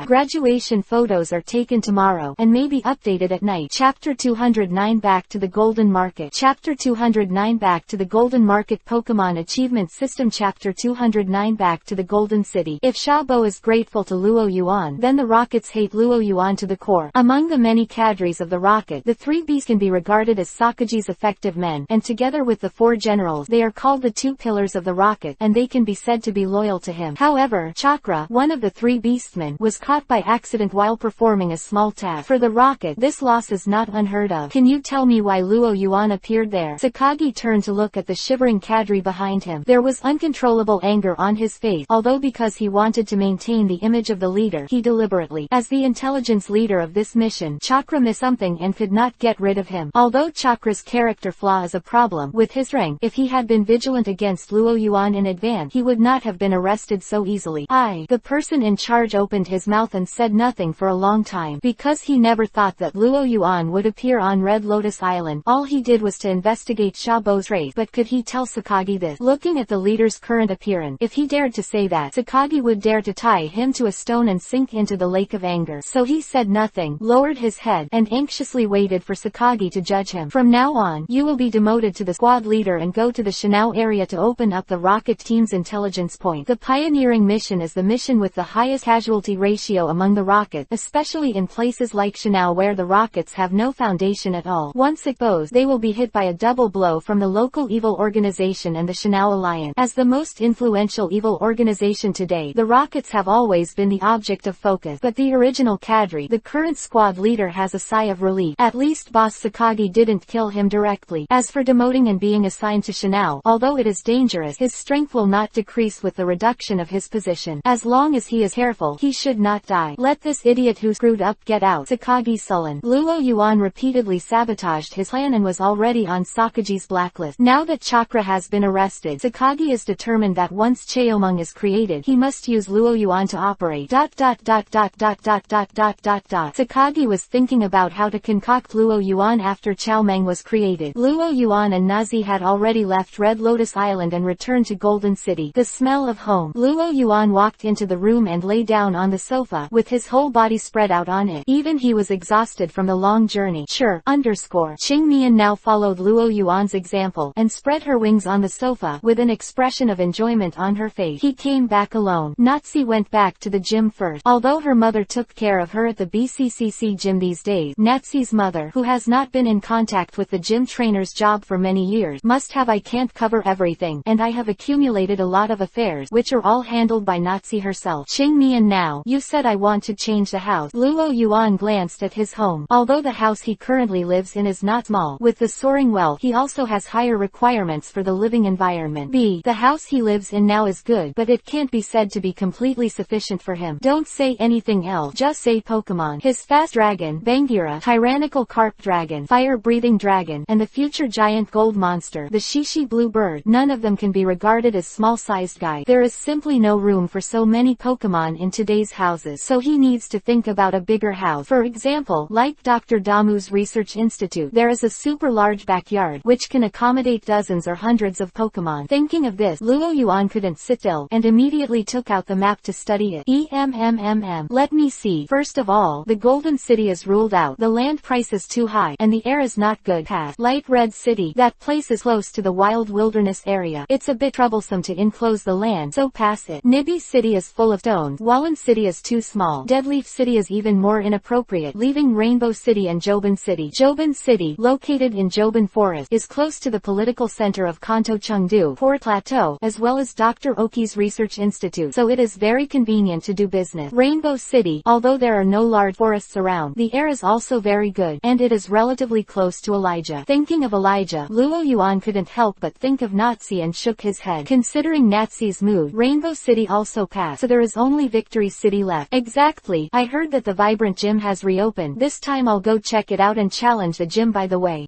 Graduation photos are taken tomorrow, and may be updated at night. Chapter 209 Back to the Golden Market. Chapter 209 Back to the Golden Market Pokemon Achievement System. Chapter 209 Back to the Golden City. If Shabo is grateful to Luo Yuan, then the Rockets hate Luo Yuan to the core. Among the many cadres of the Rocket, the three Bs can be regarded as Sakaji's effective men, and together with the four generals, they are called the two pillars of the Rocket, and they can be said to be loyal to him. However, Chakra, one of the three Beastmen, was caught by accident while performing a small task. For the Rocket, this loss is not unheard of. Can you tell me why Luo Yuan appeared there? Sakagi turned to look at the shivering cadre behind him. There was uncontrollable anger on his face, although because he wanted to maintain the image of the leader, he deliberately, as the intelligence leader of this mission, Chakra missed something and could not get rid of him. Although Chakra's character flaw is a problem, with his rank, if he had been vigilant against Luo Yuan in advance, he would not have been arrested so easily. The person in charge opened his mouth and said nothing for a long time, because he never thought that Luo Yuan would appear on Red Lotus Island. All he did was to investigate Shabo's race, but could he tell Sakagi this? Looking at the leader's current appearance, if he dared to say that, Sakagi would dare to tie him to a stone and sink into the lake of anger. So he said nothing, lowered his head, and anxiously waited for Sakagi to judge him. From now on, you will be demoted to the squad leader and go to the Shinao area to open up the Rocket Team's intelligence point. The pioneering mission is the mission with the highest casualty ratio among the Rocket, especially in places like Shinao where the Rockets have no foundation at all. Once exposed, they will be hit by a double blow from the local evil organization and the Shinao Alliance. As the most influential evil organization today, the Rockets have always been the object of focus, but the original cadre, the current squad leader, has a sigh of relief. At least Boss Sakagi didn't kill him directly. As for demoting and being assigned to Shinao, although it is dangerous, his strength will not decrease with the reduction of his position. As long as he is careful, he should not die. Let this idiot who screwed up get out. Sakagi sullen. Luo Yuan repeatedly sabotaged his plan and was already on Sakagi's blacklist. Now that Chakra has been arrested, Sakagi is determined that once Cheomung is created, he must use Luo Yuan to operate. Sakagi was thinking about how to concoct Luo Yuan after Chaomeng was created. Luo Yuan and Nazi had already left Red Lotus Island and returned to Golden City. The smell of home. Luo Yuan walked into the room and lay down on the sofa, with his whole body spread out on it. Even he was exhausted from the long journey. Qing Mian now followed Luo Yuan's example, and spread her wings on the sofa, with an expression of enjoyment on her face. He came back alone. Nazi went back to the gym first. Although her mother took care of her at the BCCC gym these days, Nazi's mother, who has not been in contact with the gym trainer's job for many years, must have. I can't cover everything, and I have accumulated a lot of affairs, which are all handled by Nazi herself. Qing Mian now, you said I want to change the house. Luo Yuan glanced at his home. Although the house he currently lives in is not small, with the soaring wealth, he also has higher requirements for the living environment. The house he lives in now is good, but it can't be said to be completely sufficient for him. Don't say anything else, just say Pokemon. His fast dragon, Bangira, tyrannical carp dragon, fire-breathing dragon, and the future giant gold monster, the Shishi tiny blue bird. None of them can be regarded as small-sized guy. There is simply no room for so many Pokémon in today's houses, so he needs to think about a bigger house. For example, like Dr. Damu's research institute, there is a super large backyard, which can accommodate dozens or hundreds of Pokémon. Thinking of this, Luo Yuan couldn't sit still, and immediately took out the map to study it. Let me see. First of all, the Golden City is ruled out. The land price is too high, and the air is not good. Pass. Light Red City. That place is close to the wild wilderness area. It's a bit troublesome to enclose the land, so pass it. Nibby City is full of stones. Wallen City is too small. Deadleaf City is even more inappropriate, leaving Rainbow City and Jobin City. Jobin City, located in Jobin Forest, is close to the political center of Kanto Chengdu Port Plateau, as well as Dr. Oki's research institute, so it is very convenient to do business. Rainbow City, although there are no large forests around, the air is also very good, and it is relatively close to Elijah. Thinking of Elijah, Luo Yuan couldn't help but think of Nazi and shook his head. Considering Nazi's mood, Rainbow City also passed, so there is only Victory City left. Exactly. I heard that the Vibrant Gym has reopened. This time I'll go check it out and challenge the gym. By the way,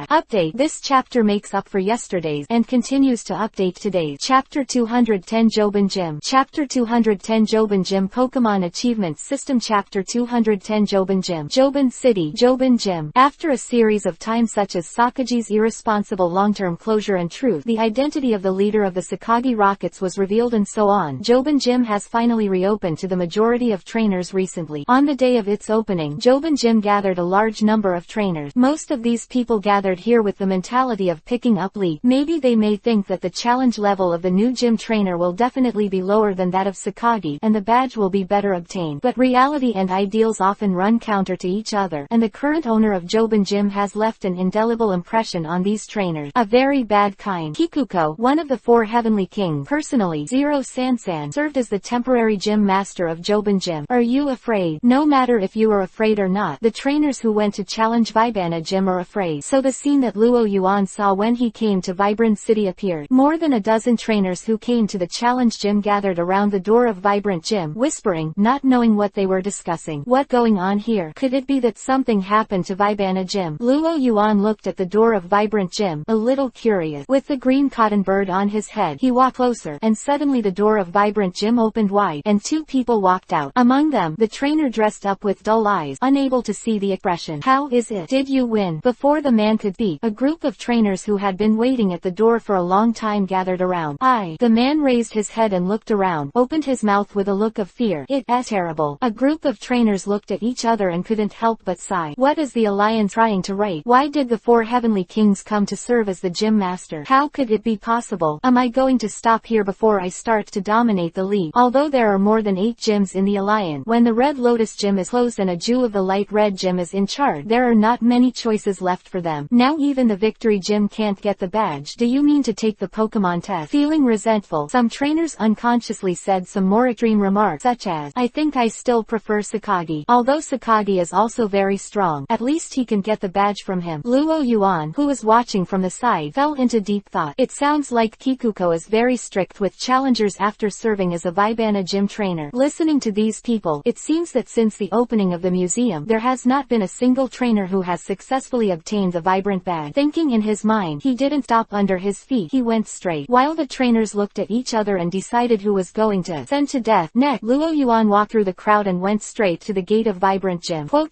update. This chapter makes up for yesterday's and continues to update today's. Chapter 210 Jobin Gym. Chapter 210 Jobin Gym Pokemon Achievement System. Chapter 210 Jobin Gym. Jobin City. Jobin Gym. After a series of times such as Sakage's irresponsible long-term closure and truth, the identity of the leader of the Sakagi Rockets was revealed and so on, Jobin Gym has finally reopened to the majority of trainers recently. On the day of its opening, Jobin Gym gathered a large number of trainers. Most of these people gathered here with the mentality of picking up lead. Maybe they may think that the challenge level of the new gym trainer will definitely be lower than that of Sakagi, and the badge will be better obtained. But reality and ideals often run counter to each other, and the current owner of Jobin Gym has left an indelible impression on these trainers. A very bad kind. Kikuko, one of the 4 heavenly kings, personally, Zero Sansan, served as the temporary gym master of Jobin Gym. Are you afraid? No matter if you are afraid or not, the trainers who went to challenge Vibana Gym are afraid. So the scene that Luo Yuan saw when he came to Vibrant City appeared. More than a dozen trainers who came to the challenge gym gathered around the door of Vibrant Gym, whispering, not knowing what they were discussing. What going on here? Could it be that something happened to Vibana Gym? Luo Yuan looked at the door of Vibrant Gym, a little curious. With the green cotton bird on his head, he walked closer, and suddenly the door of Vibrant Gym opened wide, and 2 people walked out. Among them, the trainer dressed up with dull eyes, unable to see the expression. How is it? Did you win? Before the man could speak, a group of trainers who had been waiting at the door for a long time gathered around. The man raised his head and looked around, opened his mouth with a look of fear. It's terrible. A group of trainers looked at each other and couldn't help but sigh. What is the Alliance trying to write? Why did the 4 heavenly kings come to serve as the gym master? How could it be possible? Am I going to stop here before I start to dominate the league? Although there are more than 8 gyms in the Alliance, when the Red Lotus Gym is closed and a Jew of the Light Red Gym is in charge, there are not many choices left for them. Now even the Victory Gym can't get the badge. Do you mean to take the Pokemon test? Feeling resentful, some trainers unconsciously said some more extreme remarks such as, I think I still prefer Sakagi. Although Sakagi is also very strong, at least he can get the badge from him. Luo Yuan, who was watching from the side, fell into deep thought. It sounds like Kikuko is very strict with challengers after serving as a Vibana Gym trainer. Listening to these people, it seems that since the opening of the museum, there has not been a single trainer who has successfully obtained the Vibrant badge. Thinking in his mind, he didn't stop under his feet. He went straight. While the trainers looked at each other and decided who was going to send to death next, Luo Yuan walked through the crowd and went straight to the gate of Vibrant Gym. Quote.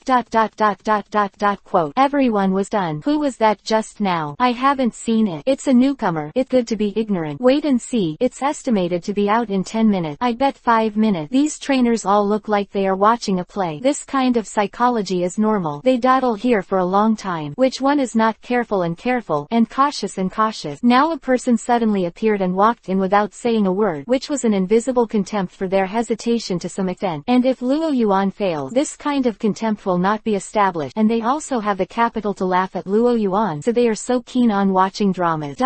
Everyone was stunned. Who was that just now? I haven't seen it. It's a newcomer. It's good to be ignorant. Wait and see. It's estimated to be out in 10 minutes. I bet 5 minutes. These trainers all look like they are watching a play. This kind of psychology is normal. They dawdle here for a long time. Which one is not careful and cautious and cautious? Now a person suddenly appeared and walked in without saying a word, which was an invisible contempt for their hesitation to some extent. And if Luo Yuan fails, this kind of contempt will not be established, and they also have the capital to laugh at Luo Yuan, so they are so keen on watching dramas.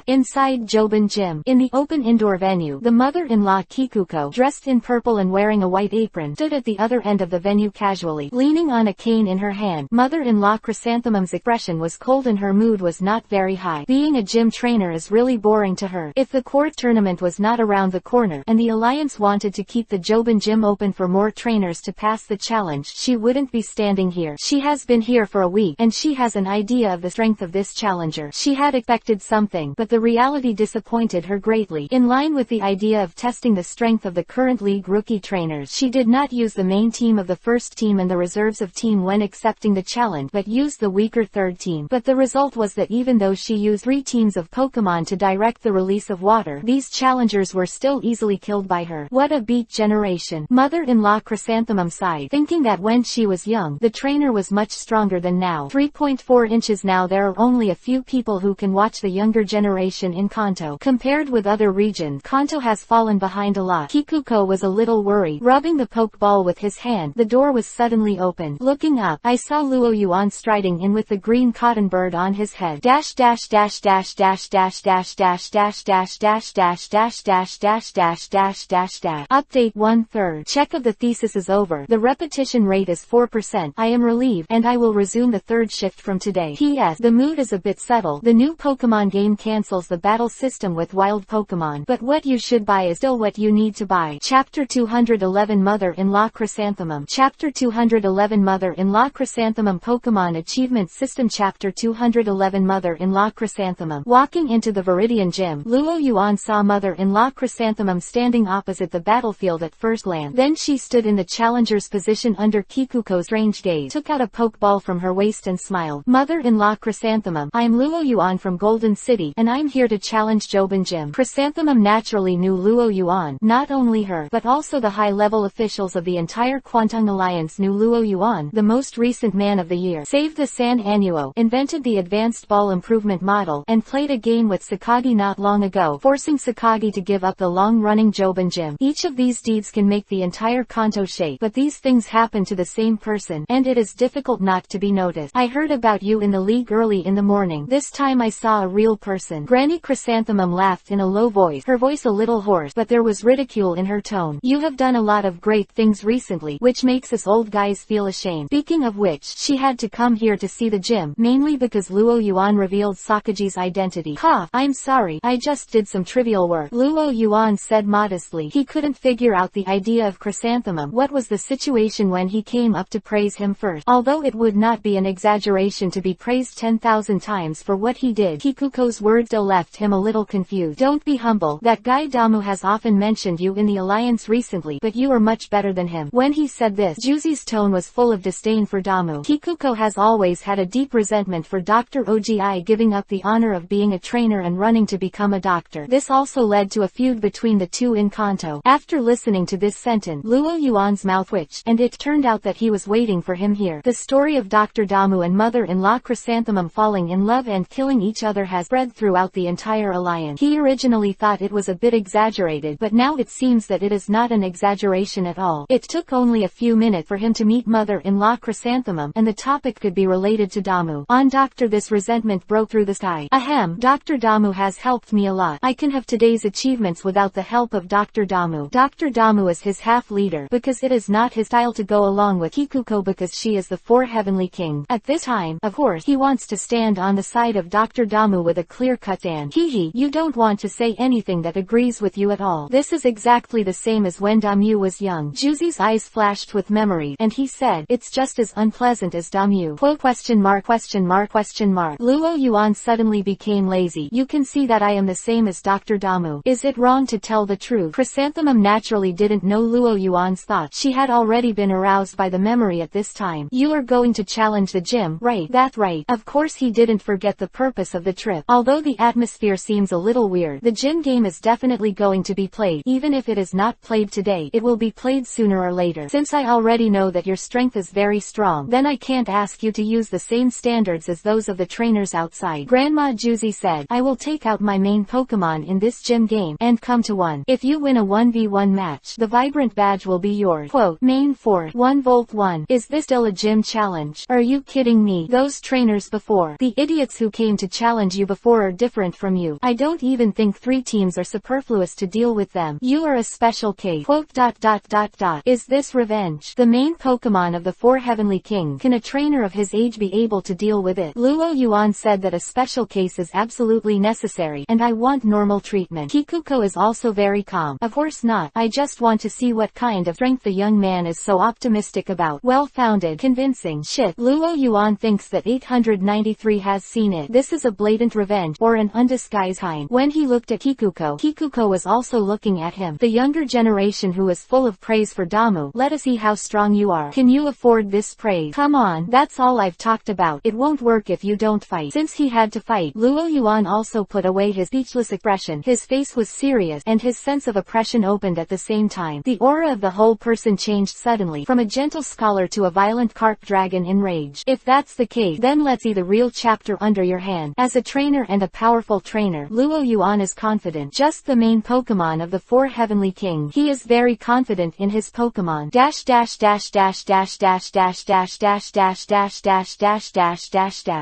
Inside Jobin Gym, in the open indoor venue, the mother-in-law Kikuko, dressed in purple and wearing a white apron, stood at the other end of the venue casually, leaning on a cane in her hand. Mother-in-law Chrysanthemum's expression was cold and her mood was not very high. Being a gym trainer is really boring to her. If the court tournament was not around the corner, and the Alliance wanted to keep the Jobin Gym open for more trainers trainers to pass the challenge, she wouldn't be standing here. She has been here for a week, and she has an idea of the strength of this challenger. She had expected something, but the reality disappointed her greatly. In line with the idea of testing the strength of the current league rookie trainers, she did not use the main team of the first team and the reserves of team when accepting the challenge, but used the weaker third team. But the result was that even though she used 3 teams of Pokémon to direct the release of water, these challengers were still easily killed by her. What a beat generation. Mother-in-law Chrysanthemum sighed, thinking that when she was young, the trainer was much stronger than now. 3.4 inches. Now there are only a few people who can watch the younger generation in Kanto. Compared with other regions, Kanto has fallen behind a lot. Kikuko was a little worried, rubbing the Pokeball with his hand. The door was suddenly opened. Looking up, I saw Luo Yuan striding in with the green cotton bird on his head. Dash dash dash dash dash dash dash dash dash dash dash dash dash dash dash dash dash dash dash. Update 1/3. Check of the thesis is over. The repetition rate is 4%. I am relieved, and I will resume the third shift from today. P.S. The mood is a bit subtle. The new Pokemon game cancels the battle system with wild Pokemon, but what you should buy is still what you need to buy. Chapter 211 Mother-in-law Chrysanthemum. Chapter 211 Mother-in-law Chrysanthemum Pokemon Achievement System. Chapter 211 Mother-in-law Chrysanthemum. Walking into the Viridian Gym, Luo Yuan saw Mother-in-law Chrysanthemum standing opposite the battlefield at first glance. Then she stood in the challenger's position under Kikuko's strange gaze, took out a Pokeball from her waist and smiled. Mother-in-law Chrysanthemum, I'm Luo Yuan from Golden City, and I'm here to challenge Jobin Gym. Chrysanthemum naturally knew Luo Yuan. Not only her, but also the high-level officials of the entire Kwantung Alliance knew Luo Yuan, the most recent man of the year, saved the San Annuo, invented the advanced ball improvement model, and played a game with Sakagi not long ago, forcing Sakagi to give up the long-running Jobin Gym. Each of these deeds can make the entire Kanto shake, but these things happen to the same person, and it is difficult not to be noticed. I heard about you in the league early in the morning. This time I saw a real person. Granny Chrysanthemum laughed in a low voice, her voice a little hoarse, but there was ridicule in her tone. You have done a lot of great things recently, which makes us old guys feel ashamed. Speaking of which, she had to come here to see the gym, mainly because Luo Yuan revealed Sakagi's identity. Cough, I'm sorry, I just did some trivial work. Luo Yuan said modestly. He couldn't figure out the idea of Chrysanthemum. What was the situation when he came up to praise him first? Although it would not be an exaggeration to be praised 10,000 times for what he did, Kikuko's words still left him a little confused. Don't be humble. That guy Damu has often mentioned you in the alliance recently, but you are much better than him. When he said this, Juzi's tone was full of disdain for Damu. Kikuko has always had a deep resentment for Dr. Ogi giving up the honor of being a trainer and running to become a doctor. This also led to a feud between the two in Kanto. After listening to this sentence, Luo Yuan's mouth twitched, and it turned out that he was waiting for him here. The story of Dr. Damu and mother-in-law Chrysanthemum falling in love and killing each other has spread throughout the entire alliance. He originally thought it was a bit exaggerated, but now it seems that it is not an exaggeration at all. It took only a few minutes for him to meet mother-in-law Chrysanthemum, and the topic could be related to Damu. On Doctor, this resentment broke through the sky. Ahem, Dr. Damu has helped me a lot. I can have today's achievements without the help of Dr. Damu. Dr. Damu is his half-leader, because it is not his style to go along with Kikuko because she is the 4 Heavenly King. At this time, of course, he wants to stand on the side of Dr. Damu with a clear-cut stand. Hehe, you don't want to say anything that agrees with you at all. This is exactly the same as when Damu was young. Juzi's eyes flashed with memory, and he said, it's just as unpleasant as Damu. Quote question mark question mark question mark. Luo Yuan suddenly became lazy. You can see that I am the same as Dr. Damu. Is it wrong to tell the truth? Chrysanthemum naturally didn't know Luo Yuan's thoughts. She had already been aroused by the memory at this time. You are going to challenge the gym, right? That's right. Of course he didn't forget the purpose of the trip. Although the atmosphere seems a little weird, the gym game is definitely going to be played. Even if it is not played today, it will be played sooner or later. Since I already know that your strength is very strong, then I can't ask you to use the same standards as those of the trainers outside. Grandma Juzi said, I will take out my main Pokemon in this gym game, and come to one. If you win a 1v1 match, the Vibrant badge will be yours. Quote, main force, 1 Volt 1. Is this still a gym challenge? Are you kidding me? Those trainers before, the idiots who came to challenge you before are different from you. I don't even think 3 teams are superfluous to deal with them. You are a special case. Quote, ... Is this revenge? The main Pokemon of the 4 Heavenly King. Can a trainer of his age be able to deal with it? Luo Yuan said that a special case is absolutely necessary, and I want normal treatment. Kikuko is also very calm. Of course not. I just want to see what kind of strength the young man is so optimistic about well-founded, convincing shit. Luo Yuan thinks that 893 has seen it. This is a blatant revenge, or an undisguised kind. When he looked at Kikuko, Kikuko was also looking at him. The younger generation who is full of praise for Damu. Let us see how strong you are. Can you afford this praise? Come on, that's all I've talked about. It won't work if you don't fight. Since he had to fight, Luo Yuan also put away his speechless expression. His face was serious, and his sense of oppression opened at the same time. The aura of the whole person changed suddenly, from a gentle scholar to a violent carp dragon in rage. If that's the case, then let's see the real chapter under your hand. As a trainer and a powerful trainer, Luo Yuan is confident. Just the main Pokemon of the 4 Heavenly Kings. He is very confident in his Pokemon.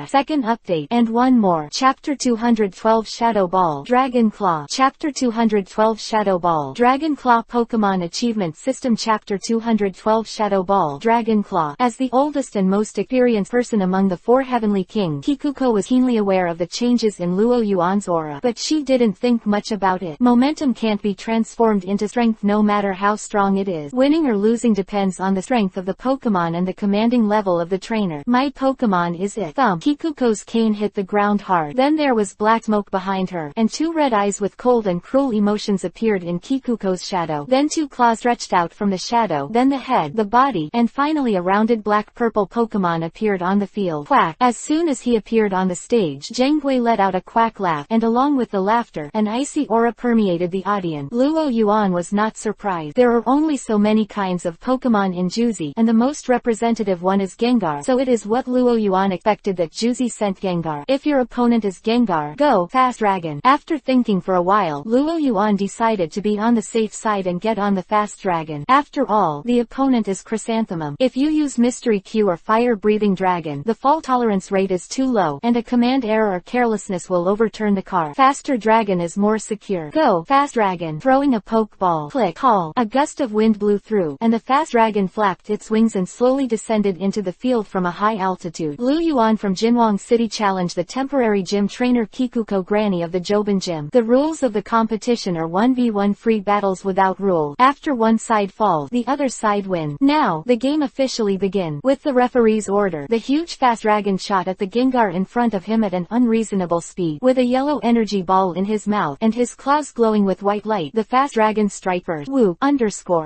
Second update. And one more. Chapter 212 Shadow Ball. Dragon Claw. Chapter 212 Shadow Ball. Dragon Claw Pokemon Achievement System. Chapter 212 Shadow Ball. Dragon Claw. As the oldest and most experienced person among the 4 Heavenly Kings, Kikuko was keenly aware of the changes in Luo Yuan's aura, but she didn't think much about it. Momentum can't be transformed into strength no matter how strong it is. Winning or losing depends on the strength of the Pokemon and the commanding level of the trainer. My Pokemon is it. Thump. Kikuko's cane hit the ground hard. Then there was black smoke behind her, and 2 red eyes with cold and cruel emotions appeared in Kikuko's shadow. Then 2 claws stretched out from the shadow, then the head, the body, and finally a rounded black-purple Pokemon appeared on the field. Quack. As soon as he appeared on the stage, Zhenggui let out a quack laugh, and along with the laughter, an icy aura permeated the audience. Luo Yuan was not surprised. There are only so many kinds of Pokemon in Juzi, and the most representative one is Gengar, so it is what Luo Yuan expected that Juzi sent Gengar. If your opponent is Gengar, go, Fast Dragon. After thinking for a while, Luo Yuan decided to be on the safe side and get on the Fast Dragon. After all, the opponent is Chrysanthemum. If you use Mystery Q or Fire-Breathing Dragon, the fall tolerance rate is too low, and a command error or carelessness will overturn the car. Faster Dragon is more secure. Go, Fast Dragon. Throwing a Pokeball. Click. Call. A gust of wind blew through, and the Fast Dragon flapped its wings and slowly descended into the field from a high altitude. Lu Yuan from Jinwang City challenged the temporary gym trainer Kikuko Granny of the Joban Gym. The rules of the competition are 1v1 free battles without rule. After one side falls, the other side wins. Now, the game officially begins. With the referee's order, the huge Fast Dragon shot at the Gengar in front of him at an unreasonable speed. With a yellow energy ball in his mouth, and his claws glowing with white light, the Fast Dragon strike first. Whoop!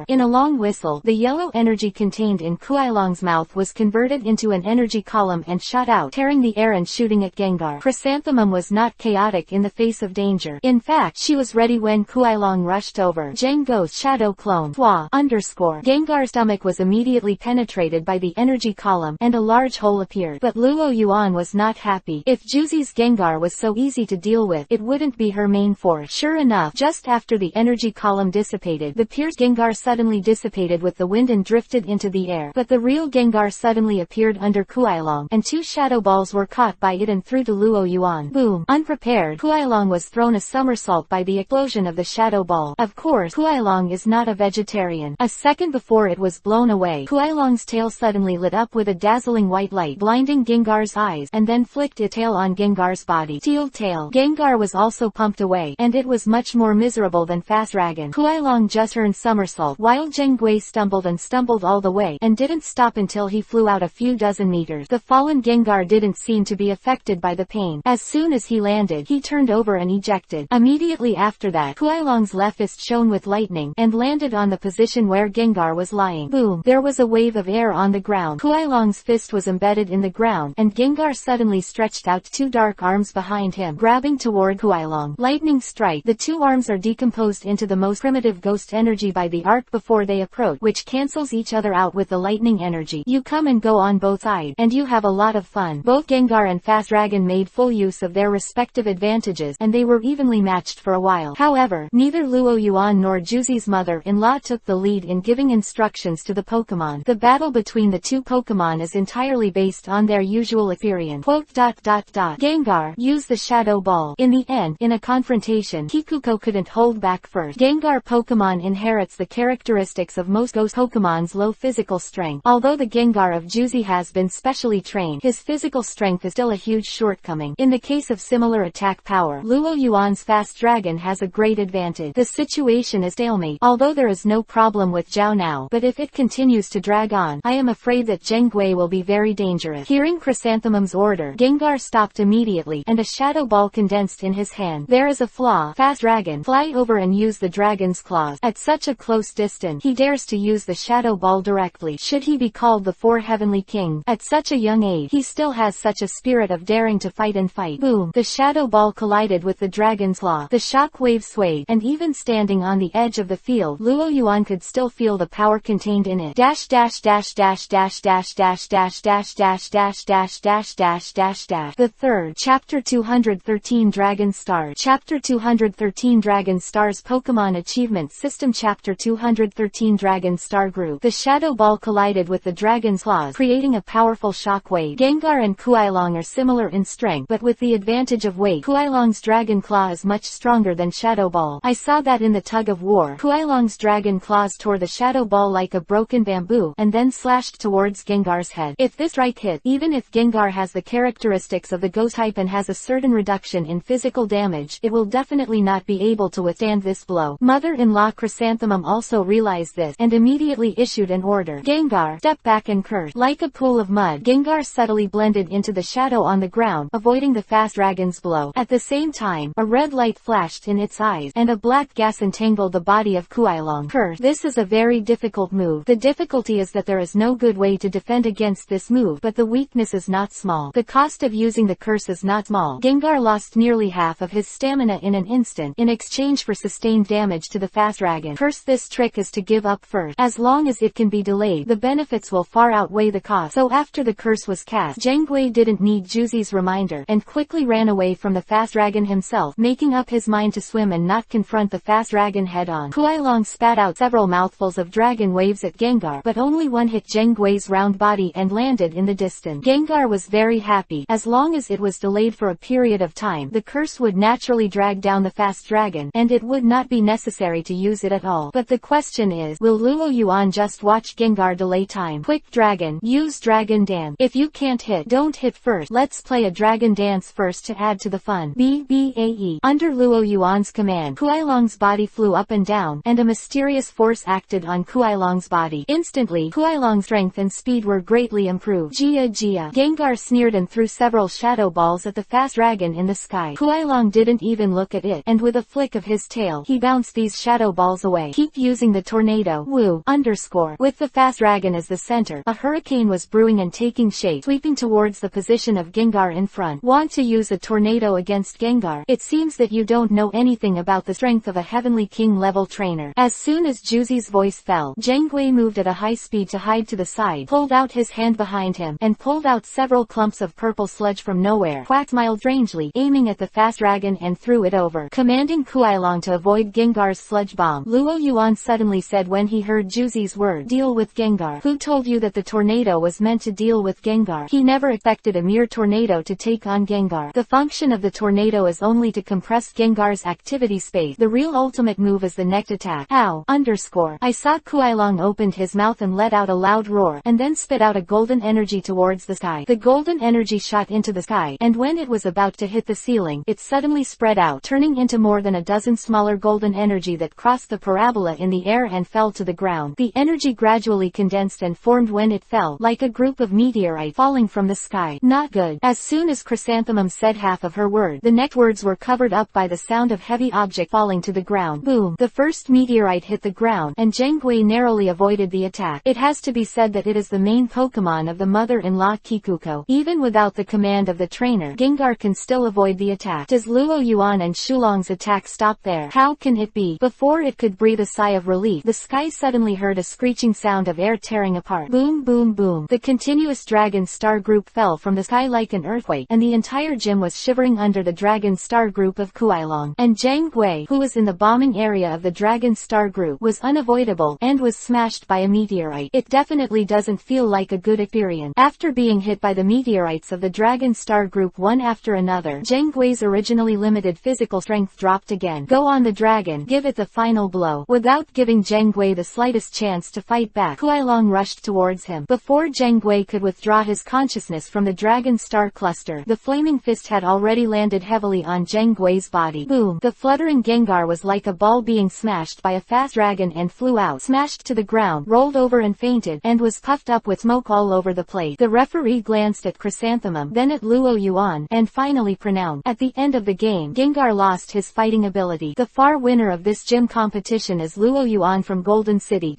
In a long whistle, the yellow energy contained in Kuailong's mouth was converted into an energy column and shot out, tearing the air and shooting at Gengar. Chrysanthemum was not chaotic in the face of danger. In fact, she was ready when Kuailong rushed over. Zhenggo's shadow clone. Gengar's stomach was immediately penetrated by the energy column, and a large hole appeared. But Luo Yuan was not happy. If Juzi's Gengar was so easy to deal with, it wouldn't be her main force. Sure enough, just after the energy column dissipated, the pierced Gengar suddenly dissipated with the wind and drifted into the air. But the real Gengar suddenly appeared under Kuailong, and 2 shadow balls were caught by it and threw to Luo Yuan. Boom! Unprepared, Kuailong was thrown a somersault by the explosion of the shadow ball. Of course, Kuailong is not a vegetarian. A second before it was blown away, Kuailong's tail suddenly lit up with a dazzling white light, blinding Gengar's eyes, and then flicked its tail on Gengar's body. Teal tail. Gengar was also pumped away, and it was much more miserable than Fast Dragon. Kuailong just turned somersault, while Zhenggui stumbled all the way, and didn't stop until he flew out a few dozen meters. The fallen Gengar didn't seem to be affected by the pain. As soon as he landed, he turned over and ejected. Immediately after that, Kuailong's left fist shone with lightning, and landed on the position where Gengar was lying. Boom! There was a wave of air on the ground. Kuailong's fist was embedded in the ground, and Gengar suddenly stretched out 2 dark arms behind him, grabbing toward Kuailong. Lightning strike. The 2 arms are decomposed into the most primitive ghost energy by the arc before they approach, which cancels each other out with the lightning energy. You come and go on both sides, and you have a lot of fun. Both Gengar and Fast Dragon made full use of their respective advantages, and they were evenly matched for a while. However, neither Luo Yuan nor Juzi's mother-in-law took the lead in giving instructions to the Pokemon. The battle between the 2 Pokemon is entirely based on their usual experience. Gengar, use the Shadow Ball. In the end, in a confrontation, Kikuko couldn't hold back first. Gengar Pokemon inherits the characteristics of most ghost Pokemon's low physical strength. Although the Gengar of Juzi has been specially trained, his physical strength is still a huge shortcoming. In the case of similar attack power, Luo Yuan's Fast Dragon has a great advantage. The situation is stalemate. Although there is no problem with Zhao now, but if it continues to drag on, I am afraid that Zheng Gui will be very dangerous. Hearing Chrysanthemum's order, Gengar stopped immediately, and a shadow ball condensed in his hand. There is a flaw. Fast dragon, fly over and use the dragon's claws. At such a close distance, he dares to use the shadow ball directly. Should he be called the Four Heavenly King? At such a young age, he still has such a spirit of daring to fight and fight. Boom! The shadow ball collided with the dragon's claw. The shock wave swayed, and even standing on the edge of the field, Luo Yuan could still feel the power contained in it. Dash dash dash dash dash dash dash dash dash dash dash dash dash dash dash dash. The third chapter 213 Dragon Star. Chapter 213 Dragon Stars Pokemon Achievement System. Chapter 213 Dragon Star Group. The shadow ball collided with the dragon's claws, creating a powerful shock wave. Gengar and Kuailong are similar in strength, but with the advantage of weight. Kuailong's dragon claw is much stronger than Shadow Ball. I saw that in the tug of war. Kuailong's dragon claws tore the shadow ball like a broken bamboo, and then slashed towards Gengar's head. If this strike hit, even if Gengar has the characteristics of the ghost type and has a certain reduction in physical damage, it will definitely not be able to withstand this blow. Mother-in-law Chrysanthemum also realized this, and immediately issued an order. Gengar, step back and curse. Like a pool of mud, Gengar subtly blended into the shadow on the ground, avoiding the fast dragon's blow. At the same time, a red light flashed in its eyes, and a black gas entangled the body of Kuailong. Curse. This is a very difficult move. The difficulty is that there is no good way to defend against this move, but the weakness is not small. The cost of using the curse is not small. Gengar lost nearly half of his stamina in an instant, in exchange for sustained damage to the fast dragon. Curse. This trick is to give up first. As long as it can be delayed, the benefits will far outweigh the cost. So after the curse was cast, Zheng Gui didn't need Juzi's reminder, and quickly ran away from the fast dragon himself, making up his mind to swim and not confront the fast dragon head-on. Kuailong spat out several mouthfuls of dragon waves at Gengar, but only one hit Zheng Gui's round body and landed in the distance. Gengar was very happy. As long as it was delayed for a period of time, the curse would naturally drag down the fast dragon, and it would not be necessary to use it at all. But the question is, will Luo Yuan just watch Gengar delay time? Quick dragon, use dragon dance. If you can't hit, don't hit first. Let's play a dragon dance first to add to the fun. BBAE. Under Luo Yuan's command, Kuailong's body flew up and down, and a mysterious force acted on Kuailong's body. Instantly, Kuailong's strength and speed were greatly improved. Jia Jia. Gengar sneered and threw several shadow balls at the fast dragon in the sky. Kuailong didn't even look at it, and with a flick of his tail, he bounced these shadow balls away. Keep using the tornado. Woo! _ With the fast dragon as the center, a hurricane was brewing and taking shape, sweeping towards the position of Gengar in front. Want to use a tornado against Gengar? It seems that you don't know anything about the strength of a Heavenly King level trainer. As soon as Juzi's voice fell, Zheng Gui moved at a high speed to hide to the side, pulled out his hand behind him, and pulled out several clumps of purple sludge from nowhere. Quack smiled strangely, aiming at the fast dragon and threw it over, commanding Kuailong to avoid Gengar's sludge bomb. Luo Yuan suddenly said when he heard Juzi's word, deal with Gengar. Who told you that the tornado was meant to deal with Gengar? He never expected a mere tornado to take on Gengar. The function of the tornado is only to compress Gengar's activity space. The real ultimate move is the next attack. Ow! _ I saw Kuailong opened his mouth and let out a loud roar, and then spit out a golden energy towards the sky. The golden energy shot into the sky, and when it was about to hit the ceiling, it suddenly spread out, turning into more than a dozen smaller golden energy that crossed the parabola in the air and fell to the ground. The energy gradually condensed and formed when it fell, like a group of meteorites falling from the sky. Not good. As soon as Chrysanthemum said half of her word, the next words were covered up by the sound of heavy object falling to the ground. Boom! The first meteorite hit the ground, and Zheng Gui narrowly avoided the attack. It has to be said that it is the main Pokemon of the mother-in-law Kikuko. Even without the command of the trainer, Gengar can still avoid the attack. Does Luo Yuan and Shulong's attack stop there? How can it be? Before it could breathe a sigh of relief, the sky suddenly heard a screeching sound of air tearing apart. Boom boom boom. The continuous Dragon Star group fell from the sky like an earthquake, and the entire gym was shivering under the Dragon Star group of Kuailong. And Zheng Gui, who was in the bombing area of the Dragon Star group, was unavoidable, and was smashed by a meteorite. It definitely doesn't feel like a good experience. After being hit by the meteorites of the Dragon Star group one after another, Zheng Gui's originally limited physical strength dropped again. Go on the dragon, give it the final blow. Without giving Zheng Gui the slightest chance to fight back, Kuailong rushed towards him. Before Zheng Gui could withdraw his consciousness from the Dragon Star cluster, the flaming fist had already landed heavily on Zheng Gui's body. Boom! The fluttering Gengar was like a ball being smashed by a fast dragon and flew out, smashed to the ground, rolled over and fainted, and was puffed up with smoke all over the place. The referee glanced at Chrysanthemum, then at Luo Yuan, and finally pronounced, at the end of the game, Gengar lost his fighting ability. The far winner of this gym competition is Luo Yuan from Golden City.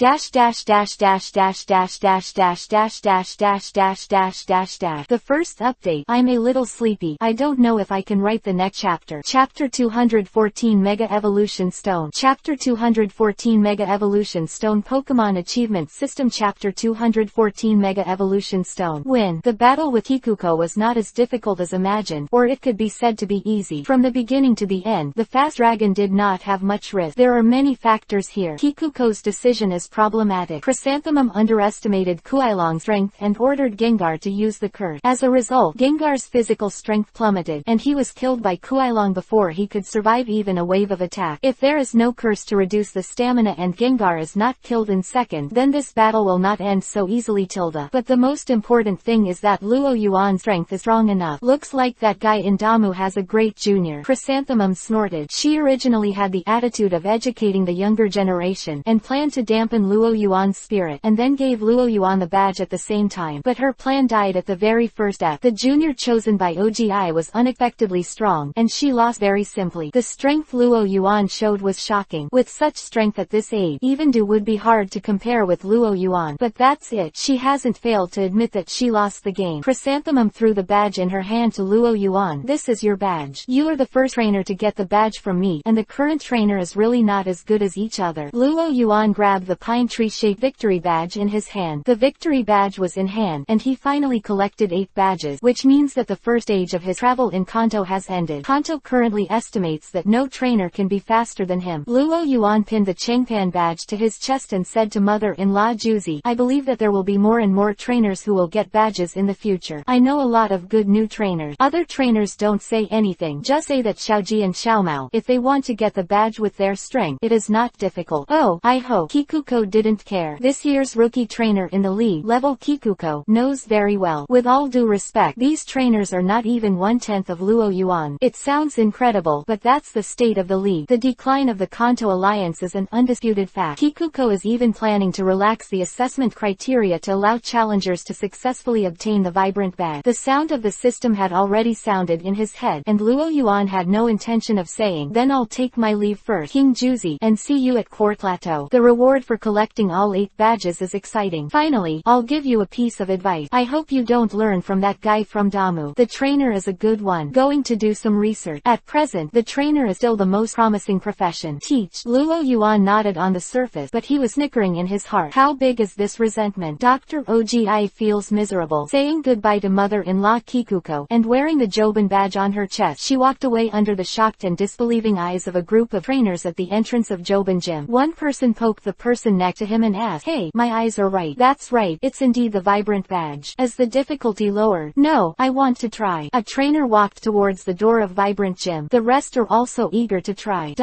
The first update. I'm a little sleepy. I don't know if I can write the next chapter. Chapter 214 Mega Evolution Stone. Chapter 214 Mega Evolution Stone Pokemon Achievement System. Chapter 214 Mega Evolution Stone. Win. The battle with Kikuko was not as difficult as imagined, or it could be said to be easy. From the beginning to the end, the fast dragon did not have much risk. There are many factors here. Kikuko's decision is problematic. Chrysanthemum underestimated Kuailong's strength and ordered Gengar to use the curse. As a result, Gengar's physical strength plummeted, and he was killed by Kuailong before he could survive even a wave of attack. If there is no curse to reduce the stamina and Gengar is not killed in second, then this battle will not end so easily. But the most important thing is that Luo Yuan's strength is strong enough. Looks like that guy in Damu has a great junior. Chrysanthemum snorted. She originally had the attitude of educating the younger generation, and planned to dampen Luo Yuan's spirit, and then gave Luo Yuan the badge at the same time. But her plan died at the very first step. The junior chosen by OGI was unexpectedly strong, and she lost very simply. The strength Luo Yuan showed was shocking. With such strength at this age, even Du would be hard to compare with Luo Yuan. But that's it. She hasn't failed to admit that she lost the game. Chrysanthemum threw the badge in her hand to Luo Yuan. This is your badge. You are the first trainer to get the badge from me, and the current trainer is really not as good as each other. Luo Yuan grabbed the pine tree-shaped victory badge in his hand. The victory badge was in hand, and he finally collected 8 badges, which means that the first stage of his travel in Kanto has ended. Kanto currently estimates that no trainer can be faster than him. Luo Yuan pinned the Changpan badge to his chest and said to mother-in-law Juzi, I believe that there will be more and more trainers who will get badges in the future. I know a lot of good new trainers. Other trainers don't say anything, just say that Xiaoji and Xiaomao, if they want to get the badge with their strength, it is not difficult. Oh, I hope. Kikuko didn't care. This year's rookie trainer in the league level Kikuko knows very well. With all due respect, these trainers are not even 1/10 of Luo Yuan. It sounds incredible, but that's the state of the league. The decline of the Kanto Alliance is an undisputed fact. Kikuko is even planning to relax the assessment criteria to allow challengers to successfully obtain the vibrant badge. The sound of the system had already sounded in his head, and Luo Yuan had no intention of saying, then I'll take my leave first, King Juzi, and see you at Court Plateau. The reward for collecting all 8 badges is exciting. Finally, I'll give you a piece of advice. I hope you don't learn from that guy from Damu. The trainer is a good one. Going to do some research. At present, the trainer is still the most promising profession. Teach. Luo Yuan nodded on the surface, but he was snickering in his heart. How big is this resentment? Dr. Ogi feels miserable. Saying goodbye to mother-in-law Kikuko, and wearing the Joban badge on her chest, she walked away under the shocked and disbelieving eyes of a group of trainers at the entrance of Joban Gym. One person poked the person next to him and asked, hey, my eyes are right. That's right, it's indeed the vibrant badge. As the difficulty lowered, no, I want to try. A trainer walked towards the door of Vibrant Gym. The rest are also eager to try.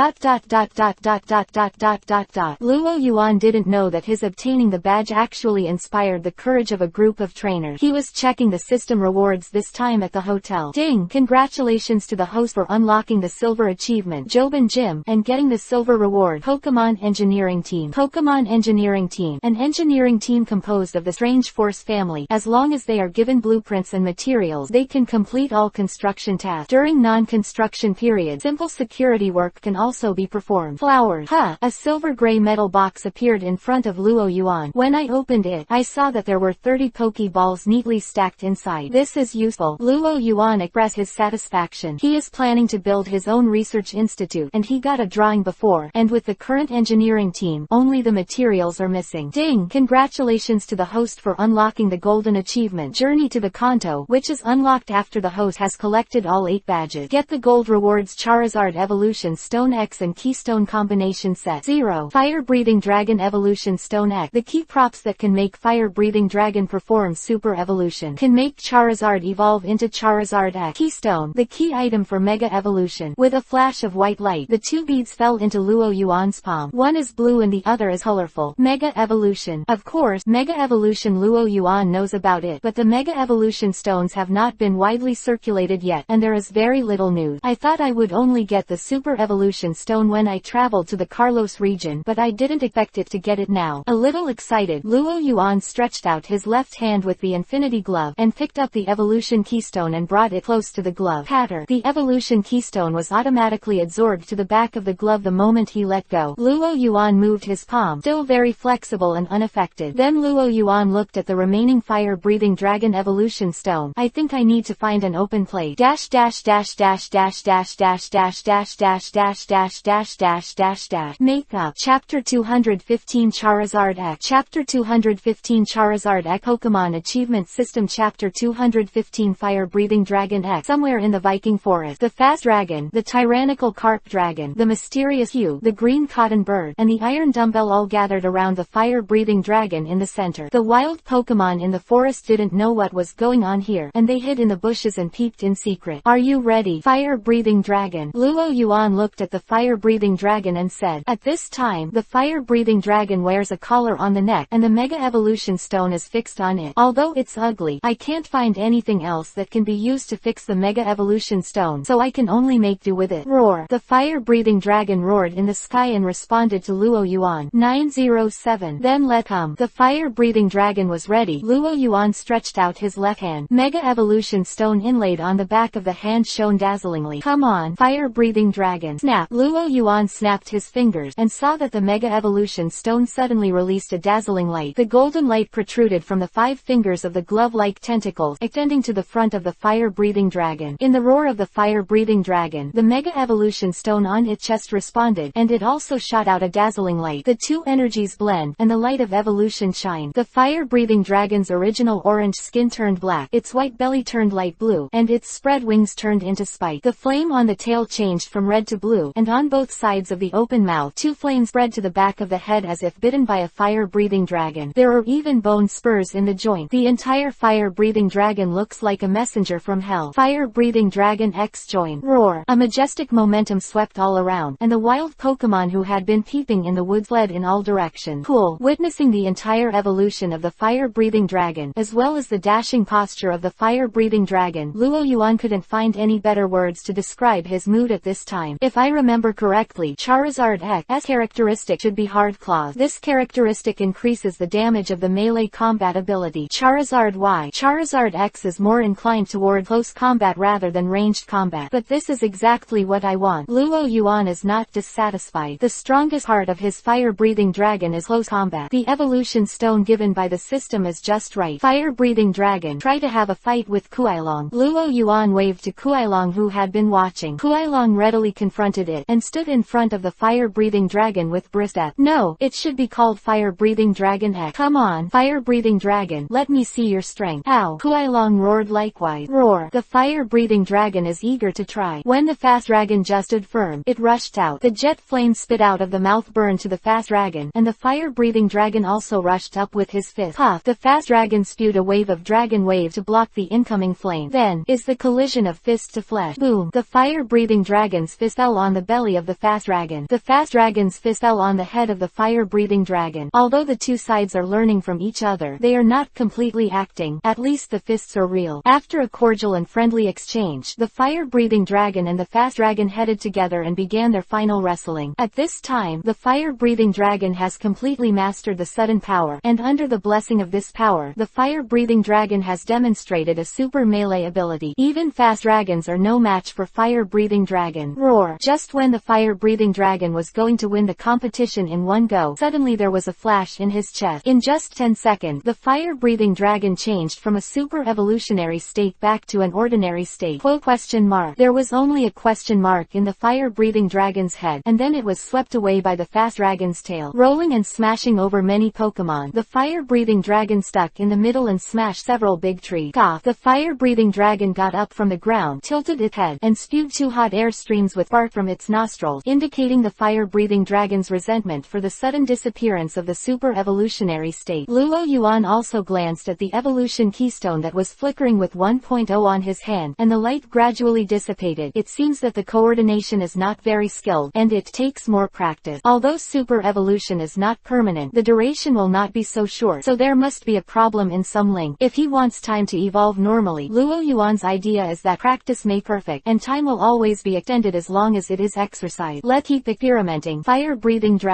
Luo Yuan didn't know that his obtaining the badge actually inspired the courage of a group of trainers. He was checking the system rewards this time at the hotel. Ding! Congratulations to the host for unlocking the silver achievement Joban Gym and getting the silver reward. Pokémon Engineering Team. Pokémon Engineering Team. An engineering team composed of the Strange Force family. As long as they are given blueprints and materials, they can complete all construction tasks. During non-construction periods, simple security work can also be performed. Flowers. A silver-gray metal box appeared in front of Luo Yuan. When I opened it, I saw that there were 30 Pokeballs neatly stacked inside. This is useful. Luo Yuan expressed his satisfaction. He is planning to build his own research institute, and he got a drawing before, and with the current engineering team, only the materials are missing. Ding! Congratulations to the host for unlocking the golden achievement Journey to the Kanto, which is unlocked after the host has collected all 8 badges. Get the gold rewards Charizard Evolution Stone X and Keystone Combination Set. 0. Fire-breathing Dragon Evolution Stone X. The key props that can make fire-breathing dragon perform super evolution can make Charizard evolve into Charizard X. Keystone. The key item for Mega Evolution. With a flash of white light, the 2 beads fell into Luo Yuan's palm. One is blue and the other is colorful. Mega Evolution. Of course, Mega Evolution Luo Yuan knows about it, but the Mega Evolution stones have not been widely circulated yet, and there is very little news. I thought I would only get the Super Evolution stone when I traveled to the Carlos region, but I didn't didn't expect it to get it now. A little excited, Luo Yuan stretched out his left hand with the infinity glove, and picked up the evolution keystone and brought it close to the glove. Patter. The evolution keystone was automatically adsorbed to the back of the glove the moment he let go. Luo Yuan moved his palm, still very flexible and unaffected. Then Luo Yuan looked at the remaining fire-breathing dragon evolution stone. I think I need to find an open place. Dash dash dash dash dash dash dash dash dash dash dash dash dash dash dash dash. Makeup. Chapter 215 Charizard X. Chapter 215 Charizard X Pokémon Achievement System. Chapter 215 Fire-breathing Dragon X. Somewhere in the Viking forest, the fast dragon, the tyrannical carp dragon, the mysterious hue, the green cotton bird, and the iron dumbbell all gathered around the fire-breathing dragon in the center. The wild Pokémon in the forest didn't know what was going on here, and they hid in the bushes and peeked in secret. Are you ready, fire-breathing dragon? Luo Yuan looked at the fire-breathing dragon and said. At this time, the fire-breathing dragon wears a collar on the neck, and the Mega Evolution Stone is fixed on it. Although it's ugly, I can't find anything else that can be used to fix the Mega Evolution Stone, so I can only make do with it. Roar. The fire-breathing dragon roared in the sky and responded to Luo Yuan. 907. Then let come. The fire-breathing dragon was ready. Luo Yuan stretched out his left hand. Mega Evolution Stone inlaid on the back of the hand shone dazzlingly. Come on, fire-breathing dragon. Snap. Luo Yuan snapped his fingers, and saw that the Mega Evolution Stone suddenly released a dazzling light. The golden light protruded from the 5 fingers of the glove-like tentacles, extending to the front of the fire-breathing dragon. In the roar of the fire-breathing dragon, the Mega Evolution Stone on its chest responded, and it also shot out a dazzling light. The two energies blend, and the light of evolution shine. The fire-breathing dragon's original orange skin turned black, its white belly turned light blue, and its spread wings turned into spike. The flame on the tail changed from red to blue, and on both sides of the open mouth 2 flames spread to the back of the head as if bitten by a fire-breathing dragon. There are even bone spurs in the joint. The entire fire-breathing dragon looks like a messenger from hell. Fire-breathing dragon X join. Roar. A majestic momentum swept all around, and the wild Pokémon who had been peeping in the woods fled in all directions. Cool. Witnessing the entire evolution of the fire-breathing dragon, as well as the dashing posture of the fire-breathing dragon, Luo Yuan couldn't find any better words to describe his mood at this time. If I remember correctly, Charizard X's characteristic should be Hard Claws. This characteristic increases the damage of the melee combat ability. Charizard Y. Charizard X is more inclined toward close combat rather than ranged combat. But this is exactly what I want. Luo Yuan is not dissatisfied. The strongest part of his fire-breathing dragon is close combat. The evolution stone given by the system is just right. Fire-breathing dragon, try to have a fight with Kuailong. Luo Yuan waved to Kuailong who had been watching. Kuailong readily confronted it, and stood in front of the fire-breathing dragon with brisk step. No, it should be called fire-breathing dragon X. Come on, fire-breathing dragon, let me see your strength. Ow. Kuailong roared likewise. Roar. The fire-breathing dragon is eager to try. When the fast dragon just stood firm, it rushed out. The jet flame spit out of the mouth burned to the fast dragon, and the fire-breathing dragon also rushed up with his fist. Puff. The fast dragon spewed a wave of dragon wave to block the incoming flame. Then, is the collision of fist to flesh. Boom. The fire-breathing dragon's fist fell on the belly of the fast dragon. The fast dragon's fist fell on the head of the fire-breathing dragon. Although the two sides are learning from each other, they are not completely acting. At least the fists are real. After a cordial and friendly exchange, the fire-breathing dragon and the fast dragon headed together and began their final wrestling. At this time, the fire-breathing dragon has completely mastered the sudden power, and under the blessing of this power, the fire-breathing dragon has demonstrated a super melee ability. Even fast dragons are no match for fire-breathing dragon. Roar. Just when the fire-breathing dragon was going to win the competition in one go, suddenly there was a flash in his chest. In just 10 seconds, the fire-breathing dragon changed from a super evolutionary state back to an ordinary state. Question mark. There was only a question mark in the fire-breathing dragon's head, and then it was swept away by the fast dragon's tail. Rolling and smashing over many Pokémon, the fire-breathing dragon stuck in the middle and smashed several big trees. Cough. The fire-breathing dragon got up from the ground, tilted its head, and spewed 2 hot air streams with spark from its nostrils, indicating the fire-breathing dragon's resentment for the sudden disappearance of the super evolutionary state. Luo Yuan also glanced at the evolution keystone that was flickering with 1.0 on his hand, and the light gradually dissipated. It seems that the coordination is not very skilled, and it takes more practice. Although super evolution is not permanent, the duration will not be so short, so there must be a problem in some link. If he wants time to evolve normally, Luo Yuan's idea is that practice may perfect, and time will always be extended as long as it is exercised. Let's keep experimenting. Fire-breathing dragon.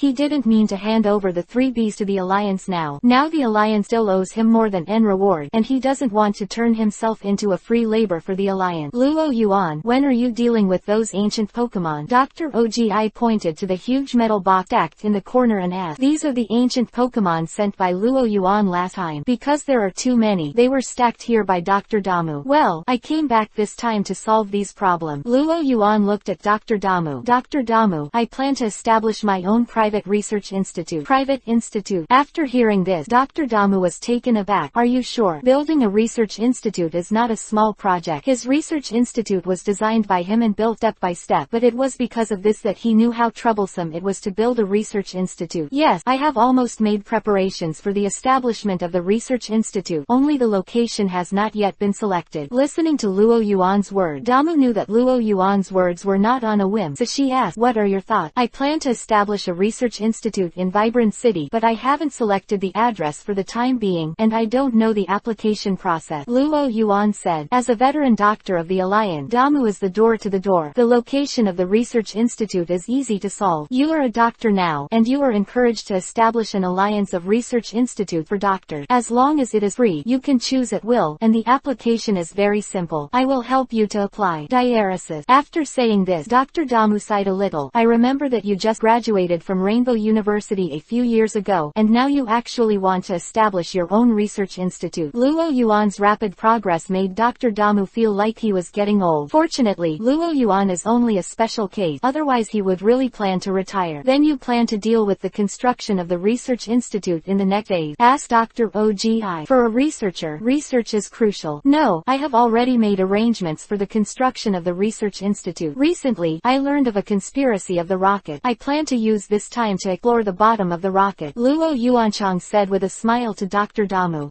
He didn't mean to hand over the 3 Bs to the Alliance now. Now the Alliance still owes him more than N reward, and he doesn't want to turn himself into a free labor for the Alliance. Luo Yuan, when are you dealing with those ancient Pokémon? Dr. Ogi pointed to the huge metal box stacked in the corner and asked. These are the ancient Pokémon sent by Luo Yuan last time. Because there are too many, they were stacked here by Dr. Damu. Well, I came back this time to solve these problems. Luo Yuan looked at Dr. Damu. Dr. Damu, I plan to establish my own private research institute. Private institute. After hearing this, Dr. Damu was taken aback. Are you sure? Building a research institute is not a small project. His research institute was designed by him and built step by step, but it was because of this that he knew how troublesome it was to build a research institute. Yes, I have almost made preparations for the establishment of the research institute, only the location has not yet been selected. Listening to Luo Yuan's word, Damu knew that Luo Yuan's words were not on a whim, so she asked, what are your thoughts? I plan to establish a research institute in Vibrant City, but I haven't selected the address for the time being, and I don't know the application process. Luo Yuan said, as a veteran doctor of the Alliance, Damu is the door to the door. The location of the research institute is easy to solve. You are a doctor now, and you are encouraged to establish an alliance of research institute for doctors. As long as it is free, you can choose at will, and the application is very simple. I will help you to apply. Diaresis. After saying this, Dr. Damu sighed a little. I remember that you just graduated from Rainbow University a few years ago, and now you actually want to establish your own research institute. Luo Yuan's rapid progress made Dr. Damu feel like he was getting old. Fortunately, Luo Yuan is only a special case, otherwise he would really plan to retire. Then you plan to deal with the construction of the research institute in the next phase? Asked Dr. Ogi. For a researcher, research is crucial. No, I have already made arrangements for the construction of the research institute. Recently, I learned of a conspiracy of the rocket. I plan to use this time to explore the bottom of the rocket. Luo Yuanchang said with a smile to Dr. Damu.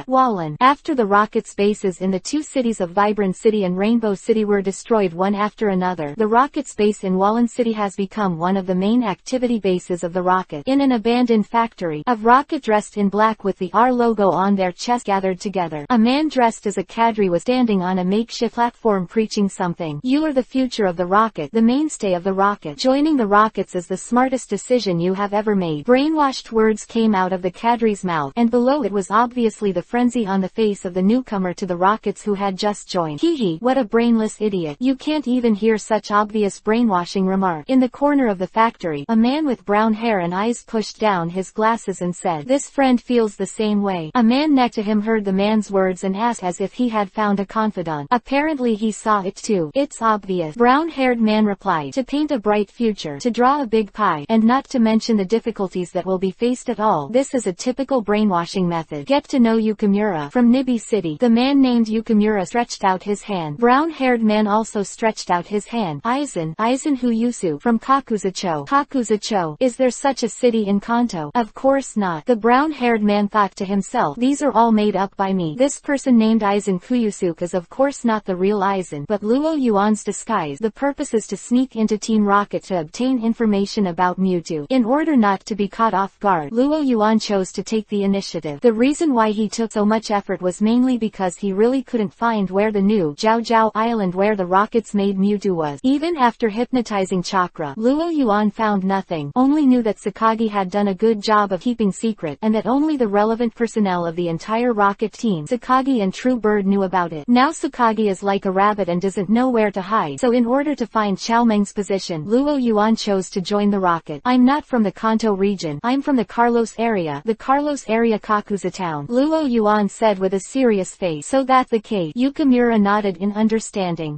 Wallen. After the rocket's bases in the 2 cities of Vibrant City and Rainbow City were destroyed one after another, the rocket's base in Wallen City has become one of the main activity bases of the rocket. In an abandoned factory, a rocket dressed in black with the R logo on their chest gathered together. A man dressed as a cadre was standing on a makeshift platform preaching something. You are the future of the rocket, the mainstay of the rocket. Joining the rockets is the smartest decision you have ever made. Brainwashed words came out of the cadre's mouth, and below it was obviously the frenzy on the face of the newcomer to the rockets who had just joined. Hee, what a brainless idiot. You can't even hear such obvious brainwashing remark. In the corner of the factory, a man with brown hair and eyes pushed down his glasses and said, this friend feels the same way. A man next to him heard the man's words and asked as if he had found a confidant. Apparently he saw it too. It's obvious. Brown-haired man replied, to paint a bright future, to draw a big pie, and not to mention the difficulties that will be faced at all. This is a typical brainwashing method. Get to know Yukimura. From Nibi City, the man named Yukimura stretched out his hand. Brown-haired man also stretched out his hand. Aizen Huyusu. From Kakuzucho. Kakuzucho. Is there such a city in Kanto? Of course not. The brown-haired man thought to himself, these are all made up by me. This person named Aizen Kuyusuk is of course not the real Aizen, but Luo Yuan's disguise. The purpose is to sneak into Team Rocket to obtain information about Mewtwo. In order not to be caught off guard, Luo Yuan chose to take the initiative. The reason why he took so much effort was mainly because he really couldn't find where the new Jiao Island where the rockets made Mewtwo was. Even after hypnotizing Chakra, Luo Yuan found nothing, only knew that Sakagi had done a good job of keeping secret, and that only the relevant personnel of the entire rocket team, Sakagi and True Bird, knew about it. Now Sakagi is like a rabbit and doesn't know where to hide, so in order to find Xiao Meng's position, Luo Yuan chose to join the rocket. I'm not from the Kanto region, I'm from the Carlos area. The Carlos area, Kakuza town. Luo Yuan said with a serious face. So that the case. Yukimura nodded in understanding.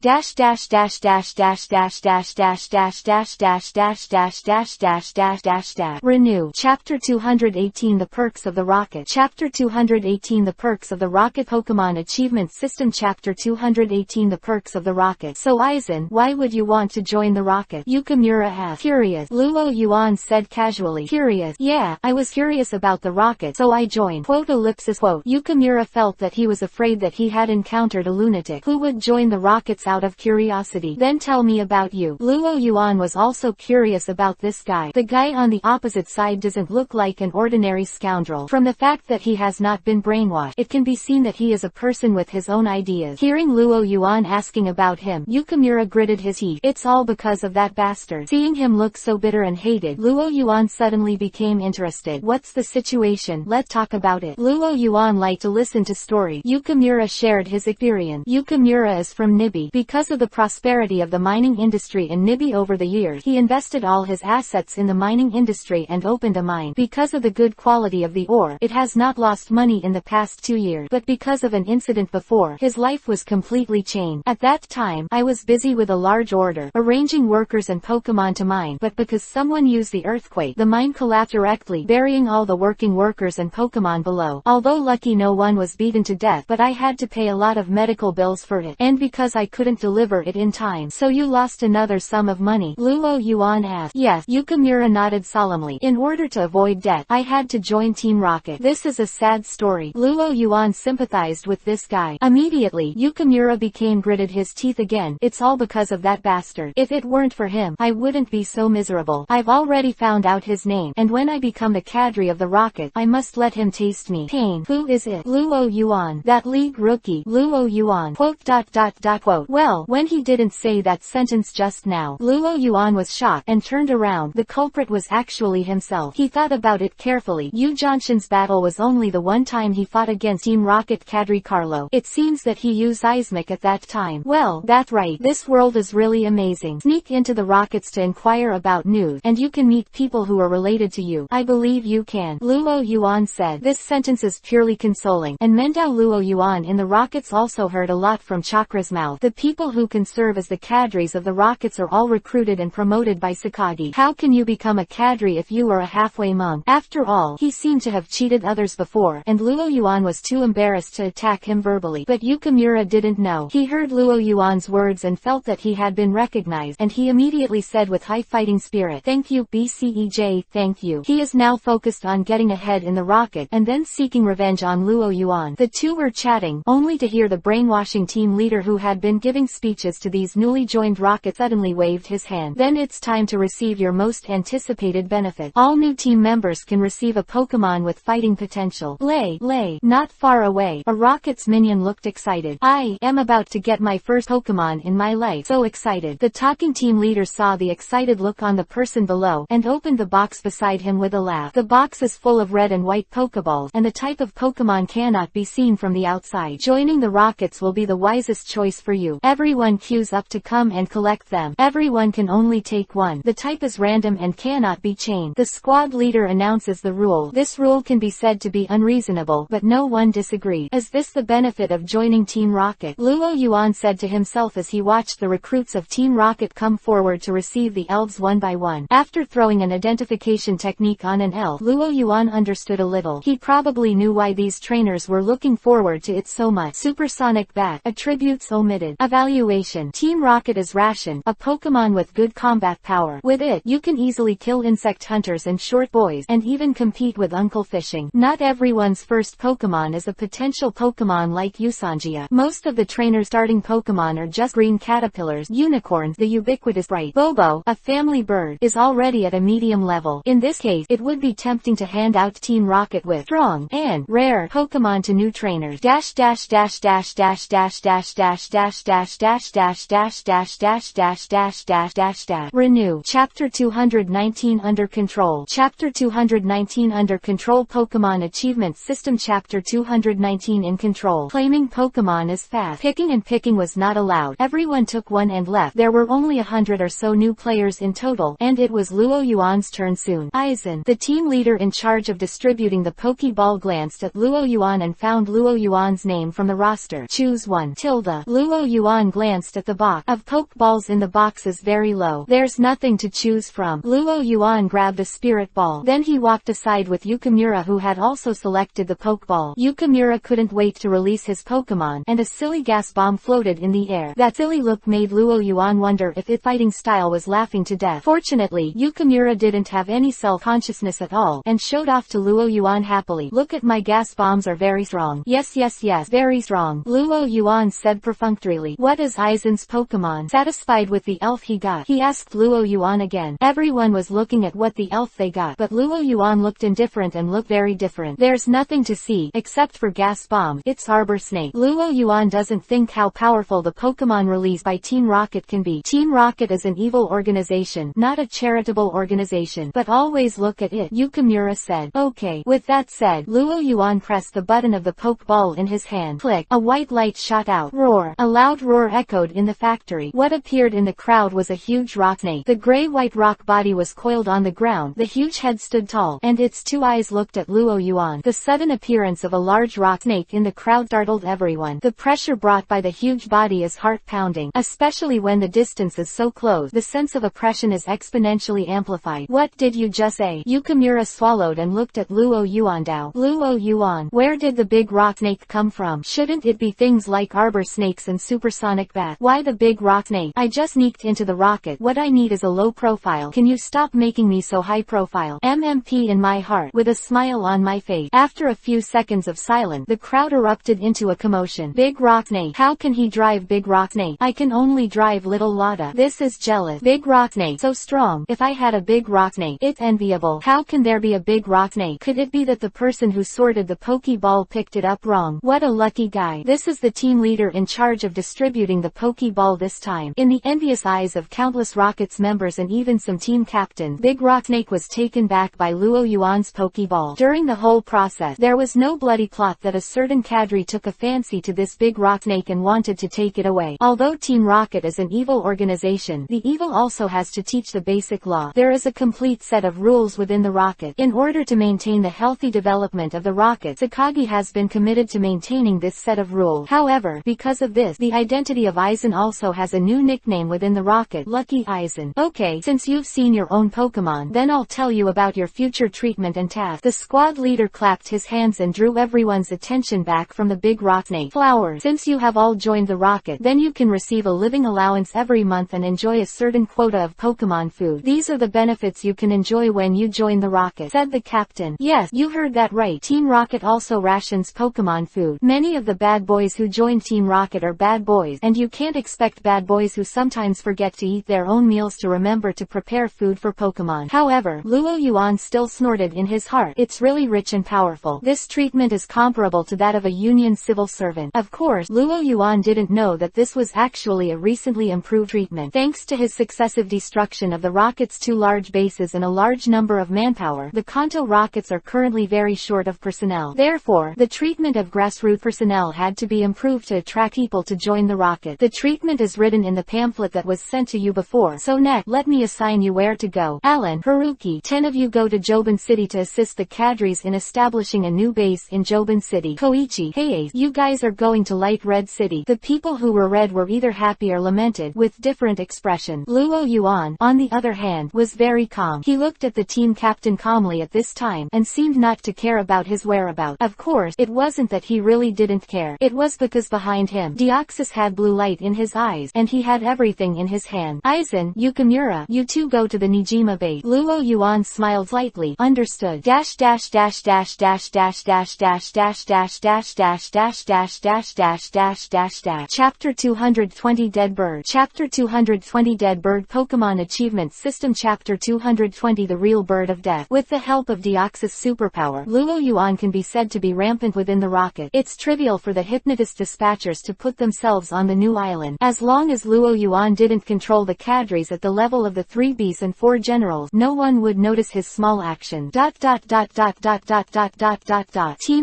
Renew. Chapter 218 The Perks of the Rocket. Chapter 218 The Perks of the Rocket Pokemon Achievement System. Chapter 218 The Perks of the Rocket. So Aizen, why would you want to join the rocket? Yukimura asked. Curious. Luo Yuan said casually. Curious. Yeah, I was curious about the rocket, so I joined. Quote. Yukimura felt that he was afraid that he had encountered a lunatic who would join the rockets out of curiosity. Then tell me about you. Luo Yuan was also curious about this guy. The guy on the opposite side doesn't look like an ordinary scoundrel. From the fact that he has not been brainwashed, it can be seen that he is a person with his own ideas. Hearing Luo Yuan asking about him, Yukimura gritted his teeth. It's all because because of that bastard. Seeing him look so bitter and hated, Luo Yuan suddenly became interested. What's the situation? Let's talk about it. Luo Yuan liked to listen to story. Yukimura shared his experience. Yukimura is from Nibi. Because of the prosperity of the mining industry in Nibi over the years, he invested all his assets in the mining industry and opened a mine. Because of the good quality of the ore, it has not lost money in the past 2 years. But because of an incident before, his life was completely changed. At that time, I was busy with a large order, arranging workers and Pokémon to mine, but because someone used the earthquake, the mine collapsed directly, burying all the working workers and Pokémon below. Although lucky no one was beaten to death, but I had to pay a lot of medical bills for it, and because I couldn't deliver it in time. So you lost another sum of money? Luo Yuan asked. Yes, Yukimura nodded solemnly. In order to avoid debt, I had to join Team Rocket. This is a sad story. Luo Yuan sympathized with this guy. Immediately, Yukimura became gritted his teeth again. It's all because of that bastard. If it weren't for him, I wouldn't be so miserable. I've already found out his name, and when I become the cadre of the rocket, I must let him taste me. Pain. Who is it? Luo Yuan. That league rookie. Luo Yuan. Quote. Well, when he didn't say that sentence just now, Luo Yuan was shocked and turned around. The culprit was actually himself. He thought about it carefully. Yu Zhanshan's battle was only the one time he fought against Team Rocket cadre Carlo. It seems that he used Seismic at that time. Well, that's right. This world is really amazing. Sneak into the rockets to inquire about news, and you can meet people who are related to you. I believe you can. Luo Yuan said. This sentence is purely consoling, and Mendao Luo Yuan in the rockets also heard a lot from Chakra's mouth. The people who can serve as the cadres of the rockets are all recruited and promoted by Sakagi. How can you become a cadre if you are a halfway monk? After all, he seemed to have cheated others before, and Luo Yuan was too embarrassed to attack him verbally. But Yukimura didn't know. He heard Luo Yuan's words and felt that he had been recognized, and he immediately said with high fighting spirit, "Thank you, BCEJ, thank you." He is now focused on getting ahead in the rocket, and then seeking revenge on Luo Yuan. The two were chatting, only to hear the brainwashing team leader who had been giving speeches to these newly joined rockets suddenly waved his hand. Then it's time to receive your most anticipated benefit. All new team members can receive a Pokémon with fighting potential. Lay. Not far away, a rocket's minion looked excited. I am about to get my first Pokémon in my life. So excited. The talking team leader saw the excited look on the person below, and opened the box beside him with a laugh. The box is full of red and white Pokeballs, and the type of Pokémon cannot be seen from the outside. Joining the rockets will be the wisest choice for you. Everyone queues up to come and collect them. Everyone can only take one. The type is random and cannot be chained. The squad leader announces the rule. This rule can be said to be unreasonable, but no one disagreed. Is this the benefit of joining Team Rocket? Luo Yuan said to himself as he watched the recruits of Team Rocket come forward to receive the elves one by one. After throwing an identification technique on an elf, Luo Yuan understood a little. He probably knew why these trainers were looking forward to it so much. Supersonic Bat. Attributes omitted. Evaluation. Team Rocket is Ration, a Pokémon with good combat power. With it, you can easily kill insect hunters and short boys, and even compete with Uncle Fishing. Not everyone's first Pokémon is a potential Pokémon like Usangia. Most of the trainers' starting Pokémon are just green caterpillars. Unicorns. The ubiquitous bright Bobo, a family bird, is already at a medium level. In this case, it would be tempting to hand out Team Rocket with strong and rare Pokémon to new trainers. Renew. Chapter 219 Under Control. Chapter 219 Under Control. Pokémon Achievement System. Chapter 219 In Control. Claiming Pokémon is fast. Picking was not allowed. Everyone took one and left. There were only 100 or so new players in total, and it was Luo Yuan's turn soon. Aizen, the team leader in charge of distributing the Pokeball, glanced at Luo Yuan and found Luo Yuan's name from the roster. Choose one. Luo Yuan glanced at the box of Pokeballs. In the box is very low. There's nothing to choose from. Luo Yuan grabbed a spirit ball. Then he walked aside with Yukimura, who had also selected the Pokeball. Yukimura couldn't wait to release his Pokemon, and a silly gas bomb floated in the air. That silly look made Luo Yuan wonder if its fighting style was laughing to death. Fortunately, Yukimura didn't have any self-consciousness at all, and showed off to Luo Yuan happily. Look at my gas bombs are very strong. Yes, very strong. Luo Yuan said perfunctorily. What is Aizen's Pokemon? Satisfied with the elf he got, he asked Luo Yuan again. Everyone was looking at what the elf they got, but Luo Yuan looked indifferent and looked very different. There's nothing to see, except for gas bomb. It's Arbor Snake. Luo Yuan doesn't think how powerful the Pokemon released by Team Rocket can be. Team Rocket is an evil organization, not a charitable organization. But always look at it, Yukimura said. Okay. With that said, Luo Yuan pressed the button of the Pokeball in his hand. Click. A white light shot out. Roar. A loud roar echoed in the factory. What appeared in the crowd was a huge rock snake. The gray-white rock body was coiled on the ground. The huge head stood tall, and its two eyes looked at Luo Yuan. The sudden appearance of a large rock snake in the crowd startled everyone. The pressure brought by the huge body is heart-pounding, especially when the distance is so close. The sense of oppression is exponentially amplified. What did you just say? Yukimura swallowed and looked at Luo Yuan. Luo Yuan, where did the big rock snake come from? Shouldn't it be things like arbor snakes and supersonic bats? Why the big rock snake? I just sneaked into the rocket. What I need is a low profile. Can you stop making me so high profile? MMP in my heart, with a smile on my face. After a few seconds of silence, the crowd erupted into a commotion. Big rock snake. How can he drive big rock snake? I can only drive little Lotta. This is jealous. Big rock snake. So strong. If I had a big rock snake, it's enviable. How can there be a big rock snake? Could it be that the person who sorted the Pokeball picked it up wrong? What a lucky guy. This is the team leader in charge of distributing the Pokeball this time. In the envious eyes of countless Rockets members and even some team captains, Big Rock Snake was taken back by Luo Yuan's Pokeball. During the whole process, there was no bloody plot that a certain cadre took a fancy to this Big Rock Snake and wanted to take it away. Although Team Rocket is an evil organization, the evil also has to teach the basic law. There is a complete set of rules within the Rocket. In order to maintain the healthy development of the Rocket, Sakagi has been committed to maintaining this set of rules. However, because of this, the identity of Aizen also has a new nickname within the Rocket, Lucky Aizen. Okay, since you've seen your own Pokemon, then I'll tell you about your future treatment and task. The squad leader clapped his hands and drew everyone's attention back from the big rock snake. Flowers. Since you have all joined the Rocket, then you can receive a living allowance every month and enjoy a certain quota of Pokemon food. These are the benefits you can enjoy when you join the Rocket, said the captain. Yes, you heard that right. Team Rocket also rations Pokemon food. Many of the bad boys who join Team Rocket are bad boys, and you can't expect bad boys who sometimes forget to eat their own meals to remember to prepare food for Pokemon. However, Luo Yuan still snorted in his heart. It's really rich and powerful. This treatment is comparable to that of a union civil servant. Of course, Luo Yuan didn't know that this was actually a recently improved treatment. Thanks to his successive destruction of the Rocket's two large bases and a large number of manpower, the Kanto Rockets are currently very short of personnel. Therefore, the treatment of grassroots personnel had to be improved to attract people to join the Rocket. The treatment is written in the pamphlet that was sent to you before. So next, let me assign you where to go. Alan, Haruki, 10 of you go to Jobin City to assist the cadres in establishing a new base in Jobin City. Koichi, hey, you guys are going to Light Red City. The people who were red were either happy or lamented, with different expressions. Luo Yuan, on the other hand, was very calm. He looked at the team captain calmly at this time, and seemed not to care about his whereabouts. Of course, it wasn't that he really didn't care. It was because behind him, Deoxys had blue light in his eyes, and he had everything in his hand. Aizen, Yukimura, you two go to the Nijima base. Luo Yuan smiled slightly. Understood. Dash dash dash dash dash dash dash dash dash dash dash dash dash dash dash dash dash dash dash. Chapter 220 Dead Bird. Chapter 220 Dead Bird Pokemon Achievement System. Chapter 220 The Real Bird of Death. With the help of Deoxys' superpower, Luo Yuan can be said to be rampant within the Rocket. It's trivial for the hypnotist dispatchers to put themselves on the new island. As long as Luo Yuan didn't control the cadres at the level of the 3 Bs and 4 generals, no one would notice his small action. Team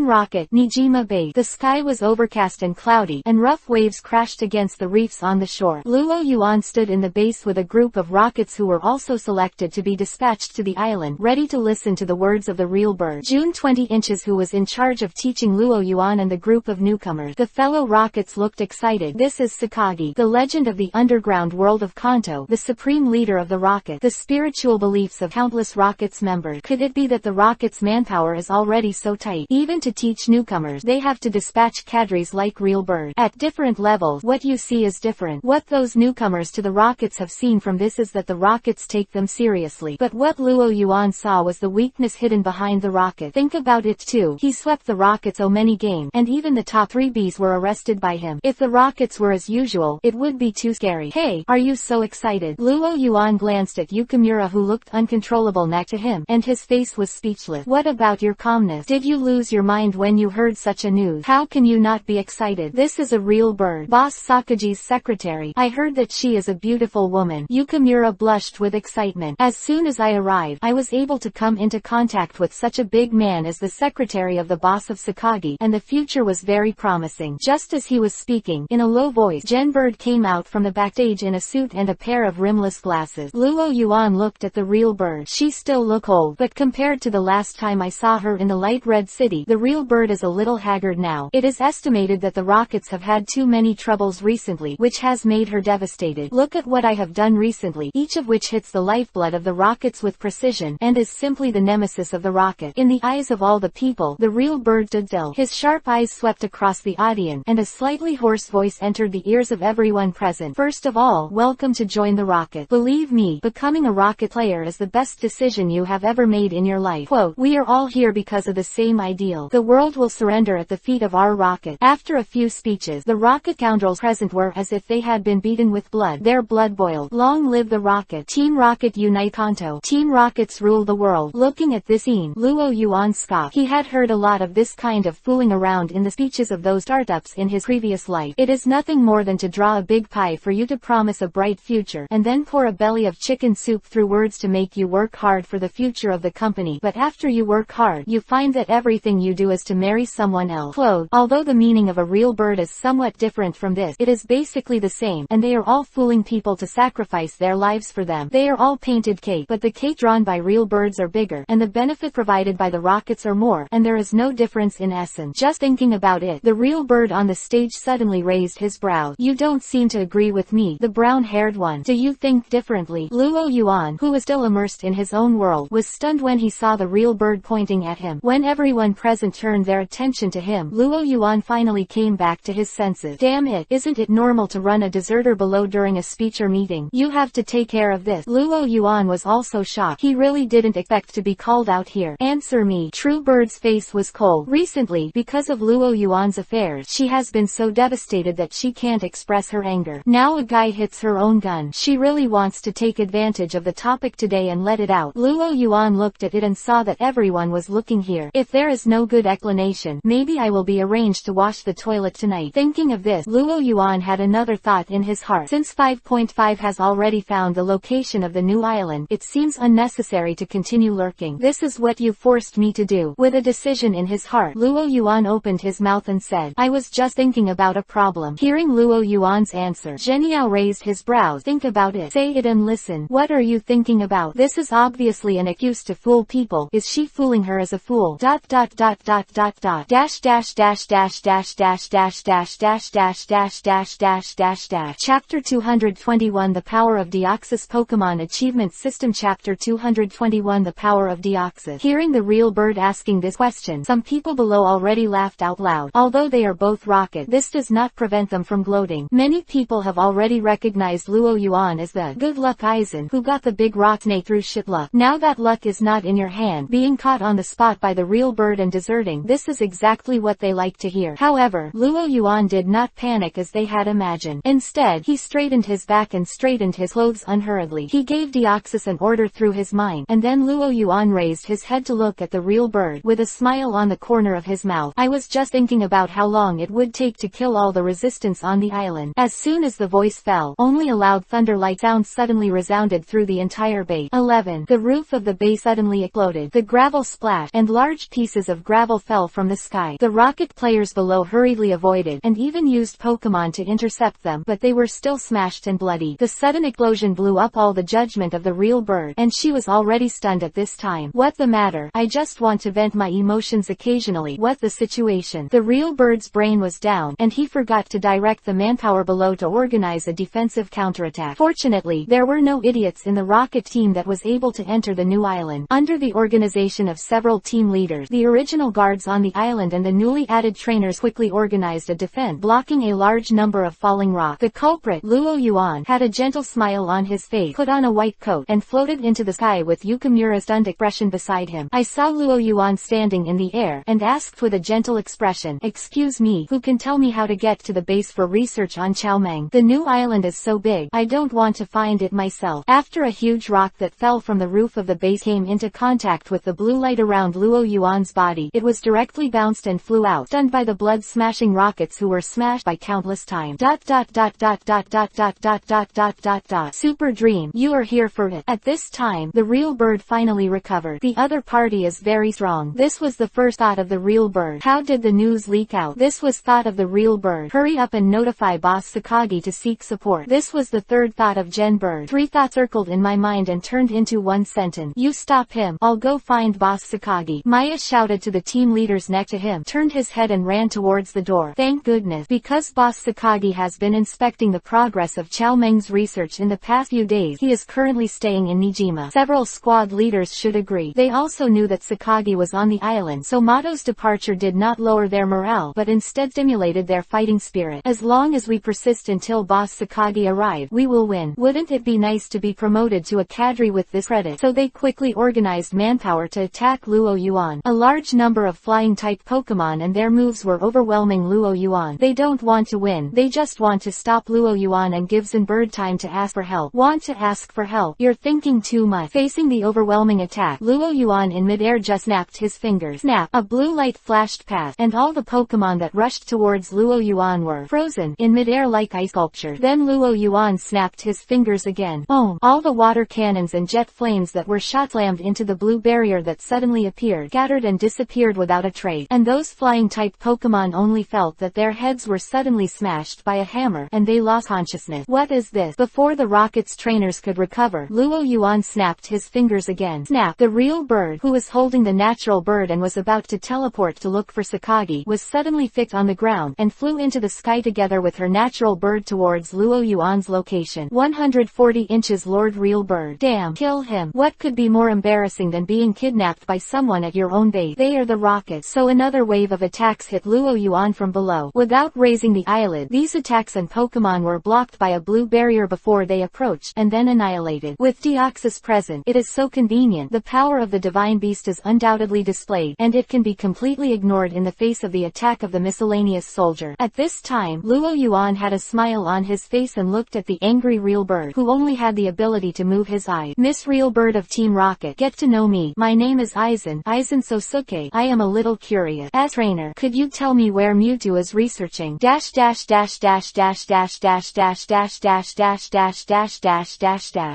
Rocket, Nijima Bay. The sky was overcast and cloudy, and rough waves crashed against the reefs on the shore. Luo Yuan stood in the base with a group of Rockets who were also selected to be dispatched to the island, ready to listen to the words of the real bird. June 20 inches, who was in charge of teaching Luo Yuan and the group of newcomers. The fellow Rockets looked excited. This is Sakagi, the legend of the underground world of Kanto, the supreme leader of the Rocket. The spiritual beliefs of countless Rockets members. Could it be that the Rockets' manpower is already so tight? Even to teach newcomers, they have to dispatch cadres like real bird. At different levels, what you see is different. What those newcomers to the Rockets have seen from this is that the Rockets take them seriously. But what Luo Yuan saw was the weakness hidden behind the Rocket. Think about it too. He swept the Rockets so many games, and even the top 3 Bs were arrested by him. If the Rockets were as usual, it would be too scary. Hey, are you so excited? Luo Yuan glanced at Yukimura, who looked uncontrollable next to him, and his face was speechless. What about your calmness? Did you lose your mind when you heard such a news? How can you not be excited? This is a real bird. Boss Sakagi's secretary. I heard that she is a beautiful woman. Yukimura blushed with excitement. As soon as I arrived, I was able to come into contact with such a big man as the secretary of the boss of Sakagi, and the future was very promising. Just as he was speaking, in a low voice, Jen Bird came out from the backstage in a suit and a pair of rimless glasses. Luo Yuan looked at the real Bird. She still looked old, but compared to the last time I saw her in the light red city, the real Bird is a little haggard now. It is estimated that the rockets have had too many troubles recently, which has made her devastated. Look at what I have done recently, each of which hits the lifeblood of the rockets with precision, and is simply the nemesis of the rocket. In the eyes of all the people, the real Bird stood still. His sharp eyes swept across the audience, and a slightly hoarse voice entered the ears of everyone present. First of all, welcome to join the rocket. Believe me, becoming a rocket player is the best decision you have ever made in your life. Quote, we are all here because of the same ideal. The world will surrender at the feet of our rocket. After a few speeches, the rocket scoundrels present were as if they had been beaten with blood. Their blood boiled. Long live the rocket. Team Rocket unite. Kanto. Team Rockets rule the world. Looking at this scene, Luo Yuan scoffed. He had heard a lot of this kind of fooling around in the speeches of those startups in his previous life. It is nothing more than to draw a big pie for you to promise a bright future, and then pour a belly of chicken soup through words to make you work hard for the future of the company. But after you work hard, you find that everything you do is to marry someone else. Quote, although the meaning of a real bird is somewhat different from this, it is basically the same, and they are all fooling people to sacrifice their lives for them. They are all painted cake, but the cake drawn by real birds are bigger, and the benefit provided by the rockets are more, and there is no difference in essence. Just thinking about it, the real bird on the stage suddenly raised his brows. You don't seem to agree with me, the brown-haired one. Do you think differently? Luo Yuan, who was still immersed in his own world, was stunned when he saw the real bird pointing at him. When everyone present turned their attention to him, Luo Yuan finally came back to his senses. Damn it, isn't it normal to run a deserter below during a speech or meeting? You have to take care of this. Luo Yuan was also shocked. He really didn't expect to be called out here. Answer me. True Bird's face was cold. Recently, because of Luo Yuan's affairs, she has been so devastated that she can't express her anger. Now a guy hits her own gun. She really wants to take advantage of the topic today and let it out. Luo Yuan looked at it and saw that everyone was looking here. If there is no good explanation, maybe I will be arranged to wash the toilet tonight. Thinking of this, Luo Yuan had another thought in his heart. Since 5.5 has already found the location of the new island, it seems unnecessary to continue lurking. This is what you forced me to do. With a decision in his heart, Luo Yuan opened his mouth and said, I was just thinking about a problem. Hearing Luo Yuan's answer, Zheniao raised his brows. Think about it. Say it and listen. What are you thinking about? This is obviously an excuse to fool people. Is she fooling her as a fool? Dash dash dash dash dash dash dash dash dash dash dash dash dash dash dash. Chapter 221 The Power of Deoxys Pokémon Achievement System. Chapter 221 The Power of Deoxys. Hearing the real bird asking this question, some people below already laughed out loud. Although they are both rocket, this does not prevent them from gloating. Many people have already recognized Luo Yuan as the good luck Aizen who got the big rock snake through shit luck. Now that luck is not in your hand, being caught on the spot by the real bird and deserting, this is exactly what they like to hear. However, Luo Yuan did not panic as they had imagined. Instead, he straightened his back and straightened his clothes unhurriedly. He gave Deoxys an order through his mind, and then Luo Yuan raised his head to look at the real bird, with a smile on the corner of his mouth. I was just thinking about how long it would take to kill all the resistance on the island. As soon as the voice fell, only a loud thunder-like sound suddenly resounded through the entire base. 11. The roof of the base suddenly exploded. The gravel splashed, and large pieces of gravel fell from the sky. The rocket players below hurriedly avoided, and even used Pokémon to intercept them, but they were still smashed and bloody. The sudden explosion blew up all the judgment of the real bird, and she was already stunned at this time. What the matter? I just want to vent my emotions occasionally. What the situation? The real bird's brain was down, and he forgot to direct the manpower below to organize a defensive counterattack. Fortunately, there were no idiots in the rocket team that was able to enter the new island. Under the organization of several team leaders, the original guards on the island and the newly added trainers quickly organized a defense, blocking a large number of falling rocks. The culprit, Luo Yuan, had a gentle smile on his face, put on a white coat, and floated into the sky with Yukimura's stunned expression beside him. I saw Luo Yuan standing in the air, and asked with a gentle expression, excuse me, who can tell me how to get to the base for research on Chaomeng? The new island is so big, I don't want to find it myself. After a huge rock that fell from the roof of the base came into contact with the blue light around Luo Yuan's body, it was directly bounced and flew out, stunned by the blood-smashing rockets who were smashed by countless times. Super dream. You are here for it. At this time, the real bird finally recovered. The other party is very strong. This was the first thought of the real bird. How did the news leak out? This was thought of the real bird. Hurry up and notify Boss Sakagi to seek support. This was the third thought of Gen Bird. Three thoughts circled in my mind and turned into one sentence. You stop him. I'll go find Boss Sakagi. Maya shouted to the team leaders next to him, turned his head and ran towards the door. Thank goodness. Because Boss Sakagi has been inspecting the progress of Chow Meng's research in the past few days, he is currently staying in Nijima. Several squad leaders should agree. They also knew that Sakagi was on the island, so Mato's departure did not lower their morale, but instead stimulated their fighting spirit. As long as we persist until Boss Sakagi arrives, we will win. Wouldn't it be nice to be promoted to a cadre with this credit? So they quickly organized manpower to attack Luo Yuan. A large number of flying-type Pokémon and their moves were overwhelming Luo Yuan. They don't want to win, they just want to stop Luo Yuan and give Bird time to ask for help. Want to ask for help? You're thinking too much. Facing the overwhelming attack, Luo Yuan in midair just snapped his fingers. Snap! A blue light flashed past, and all the Pokémon that rushed towards Luo Yuan were frozen in midair like ice sculptures. Then Luo Yuan snapped his fingers again. Boom! All the water cannons and jet flames that were shot slammed into the blue barrier that suddenly appeared, scattered and disappeared without a trace. And those flying-type Pokémon only felt that their heads were suddenly smashed by a hammer, and they lost consciousness. What is this? Before the rocket's trainers could recover, Luo Yuan snapped his fingers again. Snap! The real bird, who was holding the natural bird and was about to teleport to look for Sakagi, was suddenly fixed on the ground, and flew into the sky together with her natural bird towards Luo Yuan's location. 140 inches Lord Real Bird. Damn! Kill him! What could be more embarrassing than being kidnapped by someone at your own base? They are the rockets. So another wave of attacks hit Luo Yuan from below. Without raising the eyelid, these attacks and Pokémon were blocked by a blue barrier before they approached, and then annihilated. With Deoxys present, it is so convenient. The power of the divine beast is undoubtedly displayed, and it can be completely ignored in the face of the attack of the miscellaneous soldier. At this time, Luo Yuan had a smile on his face and looked at the angry real bird, who only had the ability to move his eyes. Miss Real Bird of Team Rocket, get to know me. My name is Aizen Sosuke. I am a little curious. As trainer, could you tell me where Mewtwo is researching?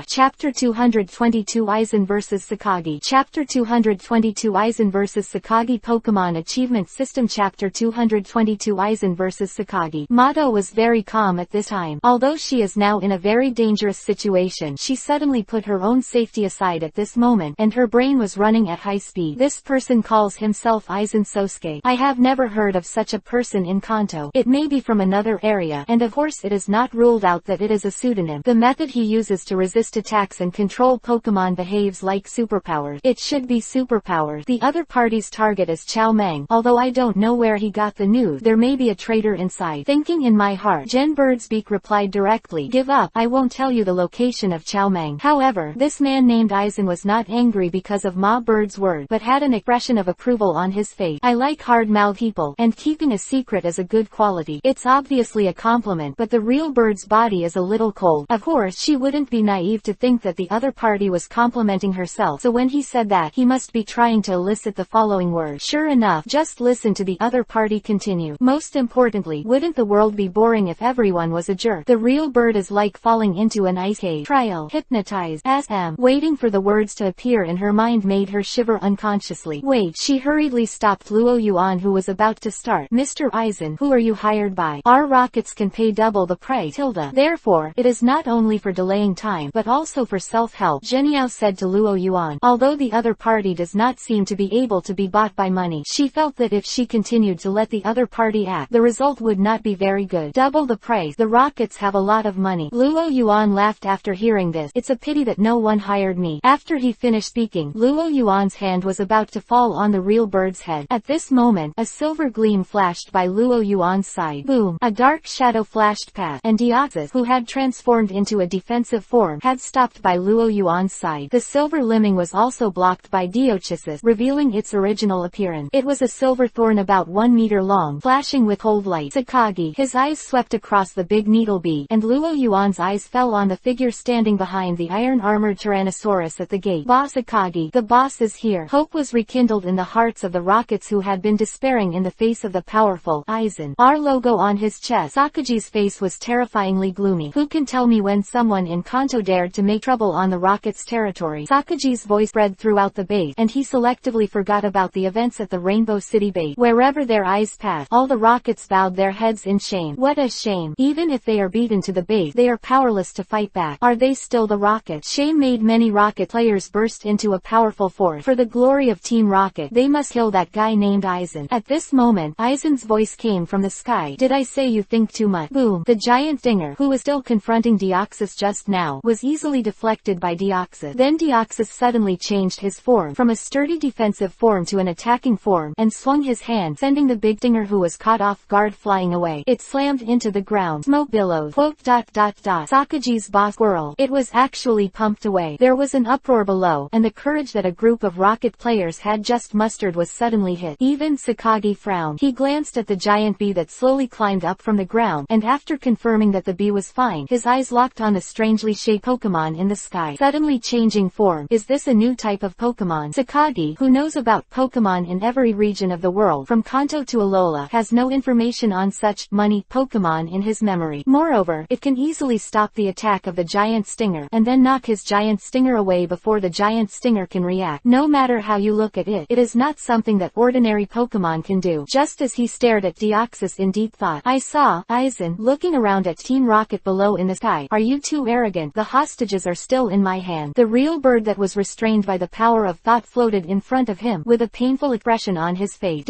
Chapter 222 Aizen vs Sakagi. Chapter 222 Aizen vs Sakagi Pokemon Achievement System. Chapter 222 Aizen vs Sakagi. Mato was very calm at this time. Although she is now in a very dangerous situation, she suddenly put her own safety aside at this moment, and her brain was running at high speed. This person calls himself Aizen Sosuke. I have never heard of such a person in Kanto. It may be from another area, and of course it is not ruled out that it is a pseudonym. The method he uses to resist attacks and control Pokemon behaves like superpowers. It should be superpowers. The other party's target is Chow Meng. Although I don't know where he got the news, there may be a traitor inside. Thinking in my heart, Gen Birdsbeak replied directly, give up, I won't tell you the location of Chow Meng. However, this man named Aizen was not angry because of Ma Bird's word, but had an expression of approval on his face. I like hard-mouthed people, and keeping a secret is a good quality. It's obviously a compliment, but the real bird's body is a little cold. Of course, she wouldn't be naive to think that the other party was complimenting herself, so when he said that, he must be trying to elicit the following words. Sure enough, just listen to the other party continue. Most importantly, wouldn't the world be boring if everyone was a jerk? The real bird is like falling into an ice cave. Trial. Hypnotized. SM. Waiting for the words to appear in her mind made her shiver unconsciously. Wait. She hurriedly stopped Luo Yuan, who was about to start. Mr. Aizen, who are you hired by? Our rockets can pay double the price. Therefore, it is not only for delaying time, but also for self-help, Zheniao said to Luo Yuan. Although the other party does not seem to be able to be bought by money, she felt that if she continued to let the other party act, the result would not be very good. Double the price. The rockets have a lot of money. Luo Yuan laughed after hearing this. It's a pity that no one hired me. After he finished speaking, Luo Yuan's hand was about to fall on the real bird's head. At this moment, a silver gleam flashed by Luo Yuan's side. Boom! A dark shadow flashed past, and Deoxys, who had transformed into a defensive form, had stopped by Luo Yuan's side. The silver limbing was also blocked by Deoxys, revealing its original appearance. It was a silver thorn about 1 meter long, flashing with cold light. Sakagi. His eyes swept across the big needle bee, and Luo Yuan's eyes fell on the figure standing behind the iron-armored Tyrannosaurus at the gate. Boss Sakagi. The boss is here. Hope was rekindled in the hearts of the rockets who had been despairing in the face of the powerful Aizen. Our logo on his chest. Sakagi's face was terrifyingly suddenly gloomy. Who can tell me when someone in Kanto dared to make trouble on the rocket's territory? Sakaji's voice spread throughout the base, and he selectively forgot about the events at the Rainbow City base. Wherever their eyes passed, all the rockets bowed their heads in shame. What a shame. Even if they are beaten to the base, they are powerless to fight back. Are they still the Rockets? Shame made many Rocket players burst into a powerful force. For the glory of Team Rocket, they must kill that guy named Aizen. At this moment, Aizen's voice came from the sky. Did I say you think too much? Boom. The giant Dinger, who was still confronting Deoxys just now, was easily deflected by Deoxys. Then Deoxys suddenly changed his form from a sturdy defensive form to an attacking form, and swung his hand, sending the big Dinger, who was caught off guard, flying away. It slammed into the ground. Smoke billows. Sakaji's boss Squirrel. It was actually pumped away. There was an uproar below, and the courage that a group of Rocket players had just mustered was suddenly hit. Even Sakagi frowned. He glanced at the giant bee that slowly climbed up from the ground, and after confirming that the bee was fine, his eyes locked on the strangely shaped Pokémon in the sky, suddenly changing form. Is this a new type of Pokémon? Sakagi, who knows about Pokémon in every region of the world, from Kanto to Alola, has no information on such money Pokémon in his memory. Moreover, it can easily stop the attack of the giant Stinger, and then knock his giant Stinger away before the giant Stinger can react. No matter how you look at it, it is not something that ordinary Pokémon can do. Just as he stared at Deoxys in deep thought, I saw Aizen looking around at Team Rocket below in the sky. Are you too arrogant? The hostages are still in my hand. The real bird that was restrained by the power of thought floated in front of him, with a painful expression on his face.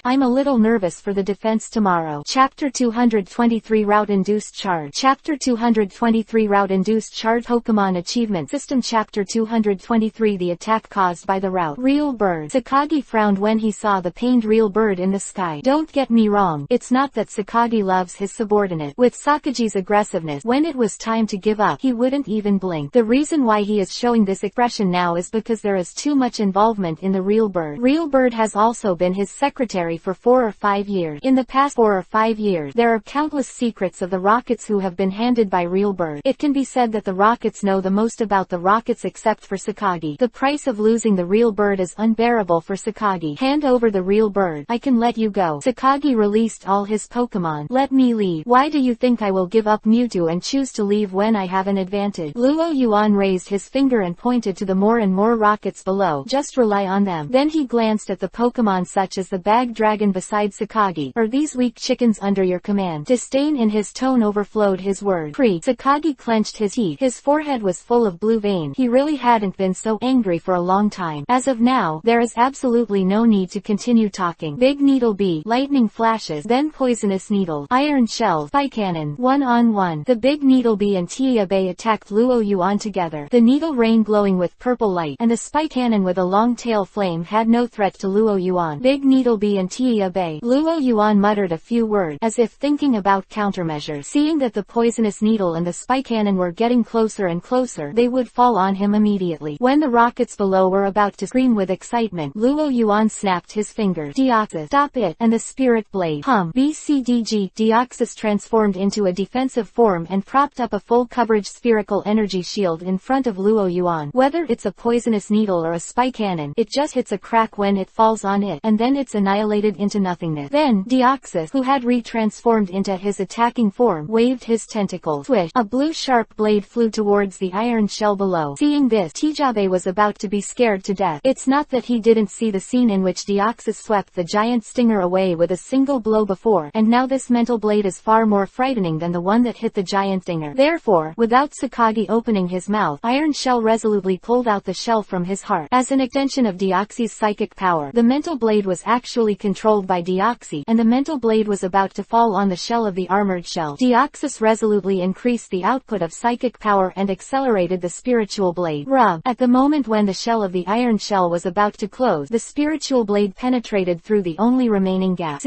I'm a little nervous for the defense tomorrow. Chapter 223 Route-Induced Charge. Chapter 223 Route-Induced Charge. Pokémon Achievement System. Chapter 223 The Attack Caused by the Route. Real Bird. Sakagi frowned when he saw the pained real bird in the sky. Don't get me wrong, it's not that Sakagi loves his subordinate. With Sakaji's aggressiveness, when it was time to give up, he wouldn't even blink. The reason why he is showing this expression now is because there is too much involvement in the real bird. Real bird has also been his secretary for 4 or 5 years. In the past 4 or 5 years, there are countless secrets of the Rockets who have been handed by real bird. It can be said that the Rockets know the most about the Rockets except for Sakagi. The price of losing the real bird is unbearable for Sakagi. Hand over the real bird. I can let you go. Sakagi released all his Pokémon. Let me leave. Why do you think I will give up Mewtwo and choose to leave when I have an advantage? Luo Yuan raised his finger and pointed to the more and more Rockets below. Just rely on them. Then he glanced at the Pokémon such as the bag dragon beside Sakagi. Are these weak chickens under your command? Disdain in his tone overflowed his word. Sakagi clenched his teeth. His forehead was full of blue veins. He really hadn't been so angry for a long time. As of now, there is absolutely no need to continue talking. Big Needle Bee, lightning flashes, then poisonous needle, iron shell, spike cannon, 1-on-1. The Big Needle Bee and Tia Bei attacked Luo Yuan together. The needle rain glowing with purple light, and the spike cannon with a long tail flame had no threat to Luo Yuan. Big Needle Bee and Tia Bei. Luo Yuan muttered a few words, as if thinking about countermeasures. Seeing that the poisonous needle and the spike cannon were getting closer and closer, they would fall on him immediately. When the Rockets below were about to scream with excitement, Luo Yuan snapped his fingers. Deoxys, stop it! And the Spirit Blade. BCDG. Deoxys transformed into a defensive form and propped up a full coverage spherical energy shield in front of Luo Yuan. Whether it's a poisonous needle or a spike cannon, it just hits a crack when it falls on it, and then it's annihilated into nothingness. Then, Deoxys, who had re-transformed into his attacking form, waved his tentacles. Swish! A blue sharp blade flew towards the iron shell below. Seeing this, Tijabe was about to be scared to death. It's not that he didn't see the scene in which Deoxys swept the giant Stinger away with a single blow before, and now this mental blade is far more frightening than the one that hit the giant Stinger. Therefore, without Sakagi opening his mouth, Iron Shell resolutely pulled out the shell from his heart. As an extension of Deoxys' psychic power, the mental blade was actually controlled by Deoxys, and the mental blade was about to fall on the shell of the armored shell. Deoxys resolutely increased the output of psychic power and accelerated the spiritual blade. Rub! At the moment when the shell of the iron shell was about to close, the spiritual blade penetrated through the only remaining gap.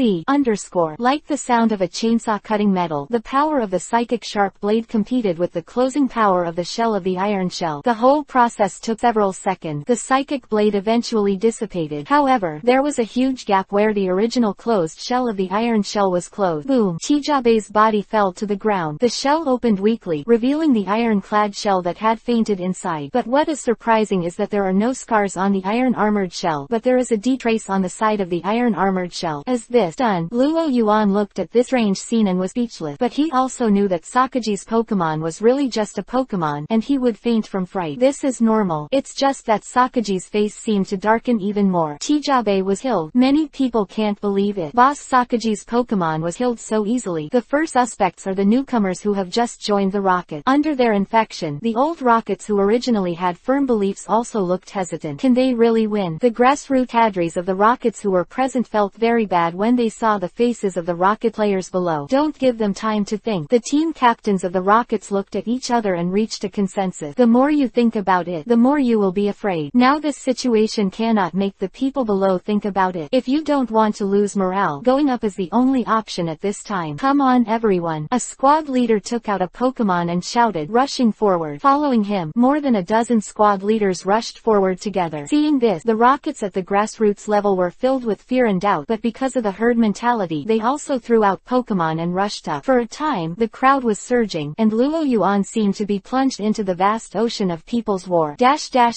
Like the sound of a chainsaw cutting metal, the power of the psychic sharp blade competed with the closing power of the shell of the iron shell. The whole process took several seconds. The psychic blade eventually dissipated. However, there was a huge gap where the original closed shell of the iron shell was closed. Boom! Tijabe's body fell to the ground. The shell opened weakly, revealing the iron-clad shell that had fainted inside. But what is surprising is that there are no scars on the iron-armored shell, but there is a deep trace on on the side of the iron-armored shelf. As this done, Luo Yuan looked at this strange scene and was speechless, but he also knew that Sakaji's Pokémon was really just a Pokémon, and he would faint from fright. This is normal. It's just that Sakaji's face seemed to darken even more. Tijabe was killed. Many people can't believe it. Boss Sakaji's Pokémon was killed so easily. The first suspects are the newcomers who have just joined the rocket. Under their infection, the old rockets who originally had firm beliefs also looked hesitant. Can they really win? The grassroots cadres of the rockets who were present felt very bad when they saw the faces of the rocket players below. Don't give them time to think. The team captains of the rockets looked at each other and reached a consensus. The more you think about it, the more you will be afraid. Now this situation cannot make the people below think about it. If you don't want to lose morale, going up is the only option at this time. Come on everyone. A squad leader took out a Pokémon and shouted, rushing forward. Following him, more than a dozen squad leaders rushed forward together. Seeing this, the rockets at the grassroots level were filled with fear and doubt, but because of the herd mentality, they also threw out Pokémon and rushed up. For a time, the crowd was surging, and Luo Yuan seemed to be plunged into the vast ocean of people's war. Chapter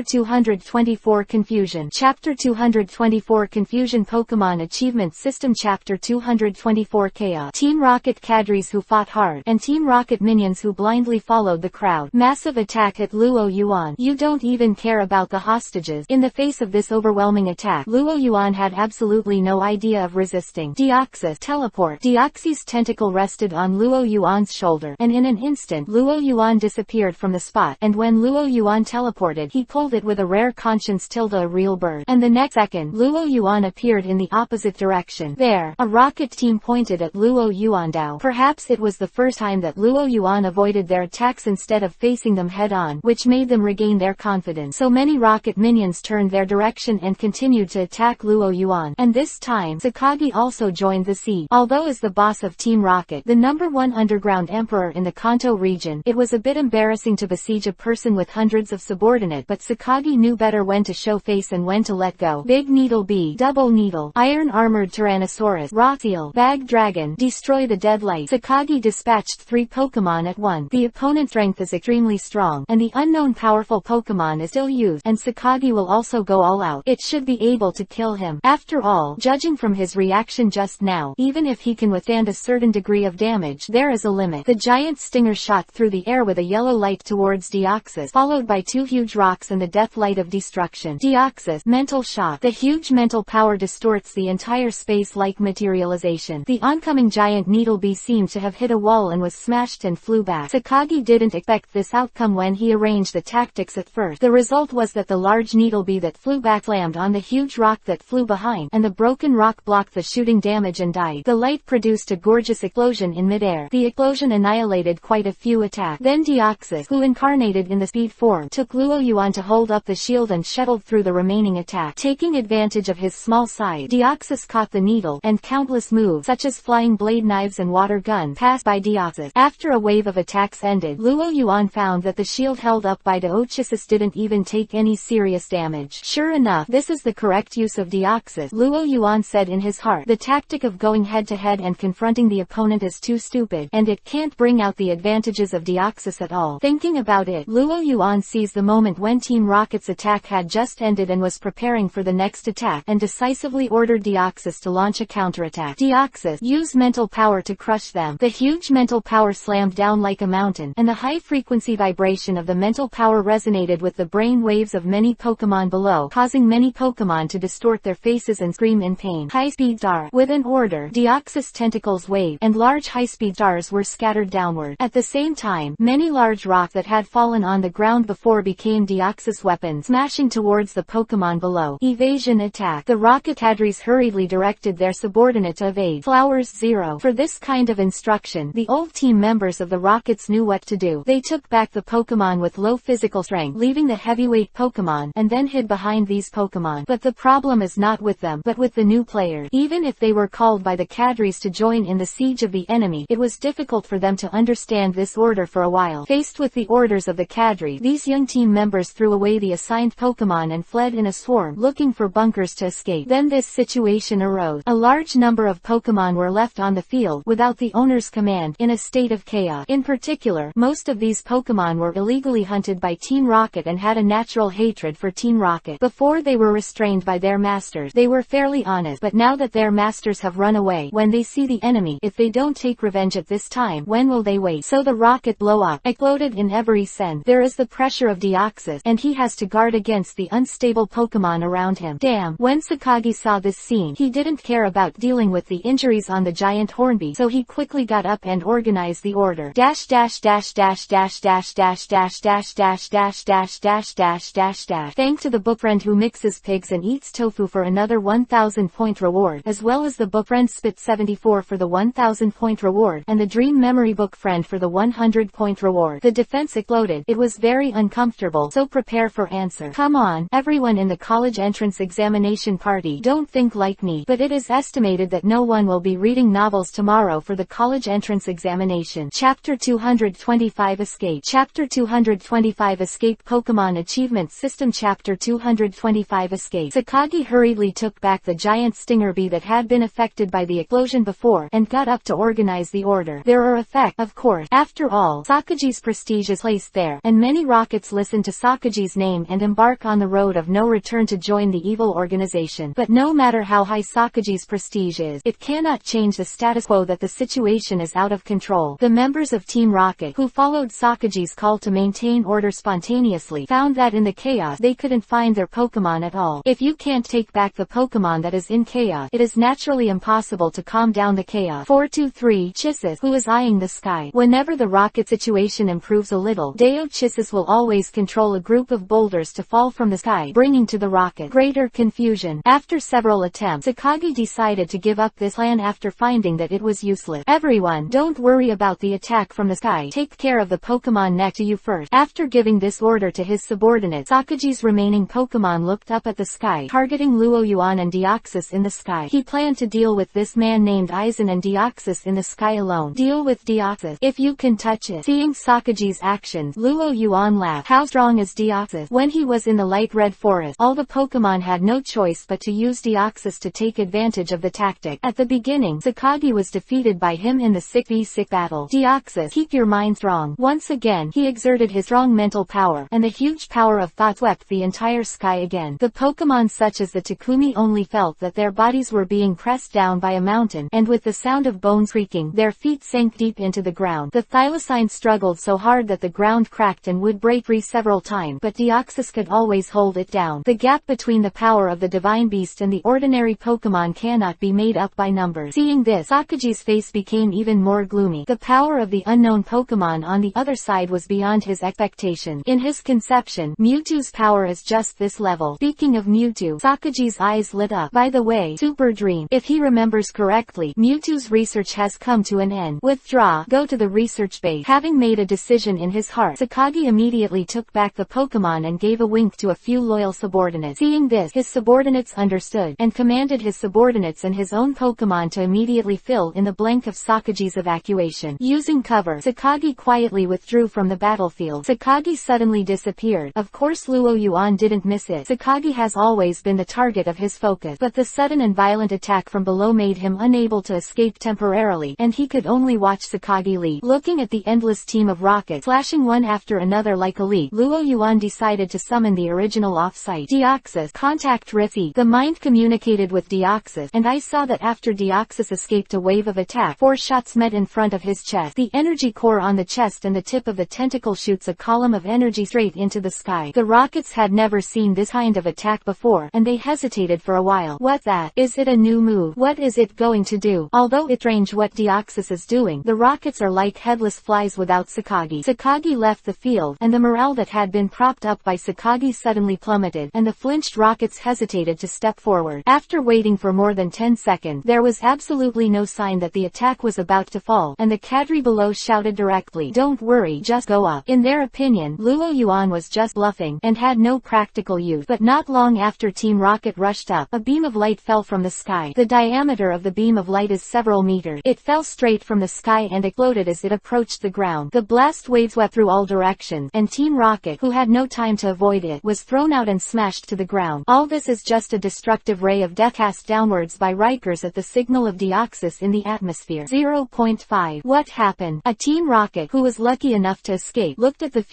224 Confusion. Chapter 224 Confusion. Pokémon Achievement System. Chapter 224 Chaos. Team Rocket cadres who fought hard, and Team Rocket minions who blindly followed the crowd. Massive attack at Luo Yuan. You don't even care about the hostages. In the face of this overwhelming attack, Luo Yuan had absolutely no idea of resisting. Deoxys teleport. Deoxys tentacle rested on Luo Yuan's shoulder, and in an instant, Luo Yuan disappeared from the spot, and when Luo Yuan teleported, he pulled it with a rare conscience tilde a real bird. And the next second, Luo Yuan appeared in the opposite direction. There, a rocket team pointed at Luo Yuan. Perhaps it was the first time that Luo Yuan avoided their attacks instead of facing them head-on, which made them regain their confidence. So many rocket minions turned their direction and continued to attack Luo Yuan. And this time, Sakagi also joined the siege. Although as the boss of Team Rocket, the #1 underground emperor in the Kanto region, it was a bit embarrassing to besiege a person with hundreds of subordinate, but Sakagi knew better when to show face and when to let go. Big Needle B, Double Needle, Iron Armored Tyrannosaurus, Rock Eel, Bag Dragon, Destroy the Deadlight. Sakagi dispatched 3 Pokémon at once. The opponent's strength is extremely strong, and the unknown powerful Pokémon is still used, and Sakagi will also go all out. It should be able to kill him. After all, judging from his reaction just now, even if he can withstand a certain degree of damage, there is a limit. The giant stinger shot through the air with a yellow light towards Deoxys, followed by 2 huge rocks and the death light of destruction. Deoxys, mental shock. The huge mental power distorts the entire space like materialization. The oncoming giant needle bee seemed to have hit a wall and was smashed and flew back. Sakagi didn't expect this outcome when he arranged the tactics at first. The result was that the large needle bee that flew back slammed on the huge rock that flew behind, and the broken rock blocked the shooting damage and died. The light produced a gorgeous explosion in midair. The explosion annihilated quite a few attacks. Then Deoxys, who incarnated in the speed form, took Luo Yuan to hold up the shield and shuttled through the remaining attack. Taking advantage of his small size, Deoxys caught the needle, and countless moves such as flying blade knives and water guns passed by Deoxys. After a wave of attacks ended, Luo Yuan found that the shield held up by Deoxys didn't even take any serious damage. Sure enough, this is the correct use of Deoxys, Luo Yuan said in his heart. The tactic of going head-to-head and confronting the opponent is too stupid, and it can't bring out the advantages of Deoxys at all. Thinking about it, Luo Yuan seized the moment when Team Rocket's attack had just ended and was preparing for the next attack, and decisively ordered Deoxys to launch a counterattack. Deoxys used mental power to crush them. The huge mental power slammed down like a mountain, and the high-frequency vibration of the mental power resonated with the brain waves of many Pokémon below, causing many Pokémon to distort their faces and scream in pain. High-speed star. With an order, Deoxys tentacles waved, and large high-speed stars were scattered downward. At the same time, many large rocks that had fallen on the ground before became Deoxys weapons, smashing towards the Pokémon below. Evasion attack. The rocket cadres hurriedly directed their subordinate to evade. Flowers 0. For this kind of instruction, the old team members of the Rockets knew what to do. They took back the Pokémon with low physical strength, leaving the heavyweight Pokémon, and then hid behind these Pokémon. But the problem is not with them, but with the new players. Even if they were called by the cadres to join in the siege of the enemy, it was difficult for them to understand this order for a while. Faced with the orders of the cadre, these young team members threw away the assigned Pokémon and fled in a swarm, looking for bunkers to escape. Then this situation arose. A large number of Pokémon were left on the field, without the owner's command, in a state of chaos. In particular, most of these Pokémon were illegally hunted affected by Team Rocket and had a natural hatred for Team Rocket. Before they were restrained by their masters, they were fairly honest, but now that their masters have run away, when they see the enemy, if they don't take revenge at this time, when will they wait? So the rocket blow up, exploded in every sense. There is the pressure of Deoxys, and he has to guard against the unstable Pokemon around him. Damn. When Sakagi saw this scene, he didn't care about dealing with the injuries on the giant Hornby, so he quickly got up and organized the order. Dash dash dash dash dash dash dash dash dash dash dash dash dash dash dash dash. Thanks to the book friend who mixes pigs and eats tofu for another 1000 point reward, as well as the book friend Spit 74 for the 1000 point reward, and the Dream Memory book friend for the 100 point reward. The defense exploded. It was very uncomfortable, so prepare for answer. Come on, everyone in the college entrance examination party, don't think like me, but it is estimated that no one will be reading novels tomorrow for the college entrance examination. Chapter 225 Escape. Chapter 225 Escape Pokemon Achievement System. Chapter 225 Escape. Sakagi hurriedly took back the giant stinger bee that had been affected by the explosion before, and got up to organize the order. There are effects, of course. After all, Sakagi's prestige is placed there, and many rockets listen to Sakagi's name and embark on the road of no return to join the evil organization. But no matter how high Sakagi's prestige is, it cannot change the status quo that the situation is out of control. The members of Team Rocket, who followed Sakagi's call to maintain order spontaneously, found that in the chaos they couldn't find their Pokemon at all. If you can't take back the Pokemon that is in chaos, it is naturally impossible to calm down the chaos. 423 Chisis, who is eyeing the sky. Whenever the rocket situation improves a little, Deo Chisis will always control a group of boulders to fall from the sky, bringing to the rocket greater confusion. After several attempts, Sakagi decided to give up this plan after finding that it was useless. Everyone, don't worry about the attack from the sky. Take care of the Pokemon next to you first. After giving this order to his subordinates, Sakagi's remaining Pokemon looked up at the sky, targeting Luo Yuan and Deoxys in the sky. He planned to deal with this man named Aizen and Deoxys in the sky alone. Deal with Deoxys if you can touch it. Seeing Sakagi's actions, Luo Yuan laughed. How strong is Deoxys? When he was in the light red forest, all the Pokemon had no choice but to use Deoxys to take advantage of the tactic. At the beginning, Sakagi was defeated by him in the 6v6 battle. Deoxys, keep your mind strong. Once again, he exerted his strong mental power, and the huge power of thought swept the entire sky again. The Pokemon such as the Takumi only felt that their bodies were being pressed down by a mountain, and with the sound of bones creaking, their feet sank deep into the ground. The Thylacine struggled so hard that the ground cracked and would break free several times, but Deoxys could always hold it down. The gap between the power of the divine beast and the ordinary Pokemon cannot be made up by numbers. Seeing this, Sakagi's face became even more gloomy. The power of the unknown Pokemon on the other side was beyond his expectation. In his conception, Mewtwo's power is just this level. Speaking of Mewtwo, Sakagi's eyes lit up. By the way, Super Dream, if he remembers correctly, Mewtwo's research has come to an end. Withdraw, go to the research base. Having made a decision in his heart, Sakagi immediately took back the Pokemon and gave a wink to a few loyal subordinates. Seeing this, his subordinates understood, and commanded his subordinates and his own Pokemon to immediately fill in the blank of Sakagi's evacuation. Using cover, Sakagi quietly withdrew from the battlefield. Sakagi suddenly disappeared. Of course Luo Yuan didn't miss it. Sakagi has always been the target of his focus, but the sudden and violent attack from below made him unable to escape temporarily, and he could only watch Sakagi leave. Looking at the endless team of rockets flashing one after another like a leaf, Luo Yuan decided to summon the original off-site. Deoxys, contact Rifty. The mind communicated with Deoxys, and I saw that after Deoxys escaped a wave of attack, 4 shots met in front of his chest. The energy core on the chest and the tip of the tentacle shoots a column of energy straight into the sky. The rockets had never seen this kind of attack before, and they hesitated for a while. What's that? Is it a new move? What is it going to do? Although it's strange what Deoxys is doing, the rockets are like headless flies without Sakagi. Sakagi left the field, and the morale that had been propped up by Sakagi suddenly plummeted, and the flinched rockets hesitated to step forward. After waiting for more than 10 seconds, there was absolutely no sign that the attack was about to fall, and the cadre below shouted directly, "Don't worry, just go up." In their opinion, Luo Yuan was just bluffing, and had no practical use. But not long after Team Rocket rushed up, a beam of light fell from the sky. The diameter of the beam of light is several meters. It fell straight from the sky and exploded as it approached the ground. The blast wave swept through all directions, and Team Rocket, who had no time to avoid it, was thrown out and smashed to the ground. All this is just a destructive ray of death cast downwards by Rikers at the signal of Deoxys in the atmosphere. 0.5. What happened? A Team Rocket, who was lucky enough to escape, looked at the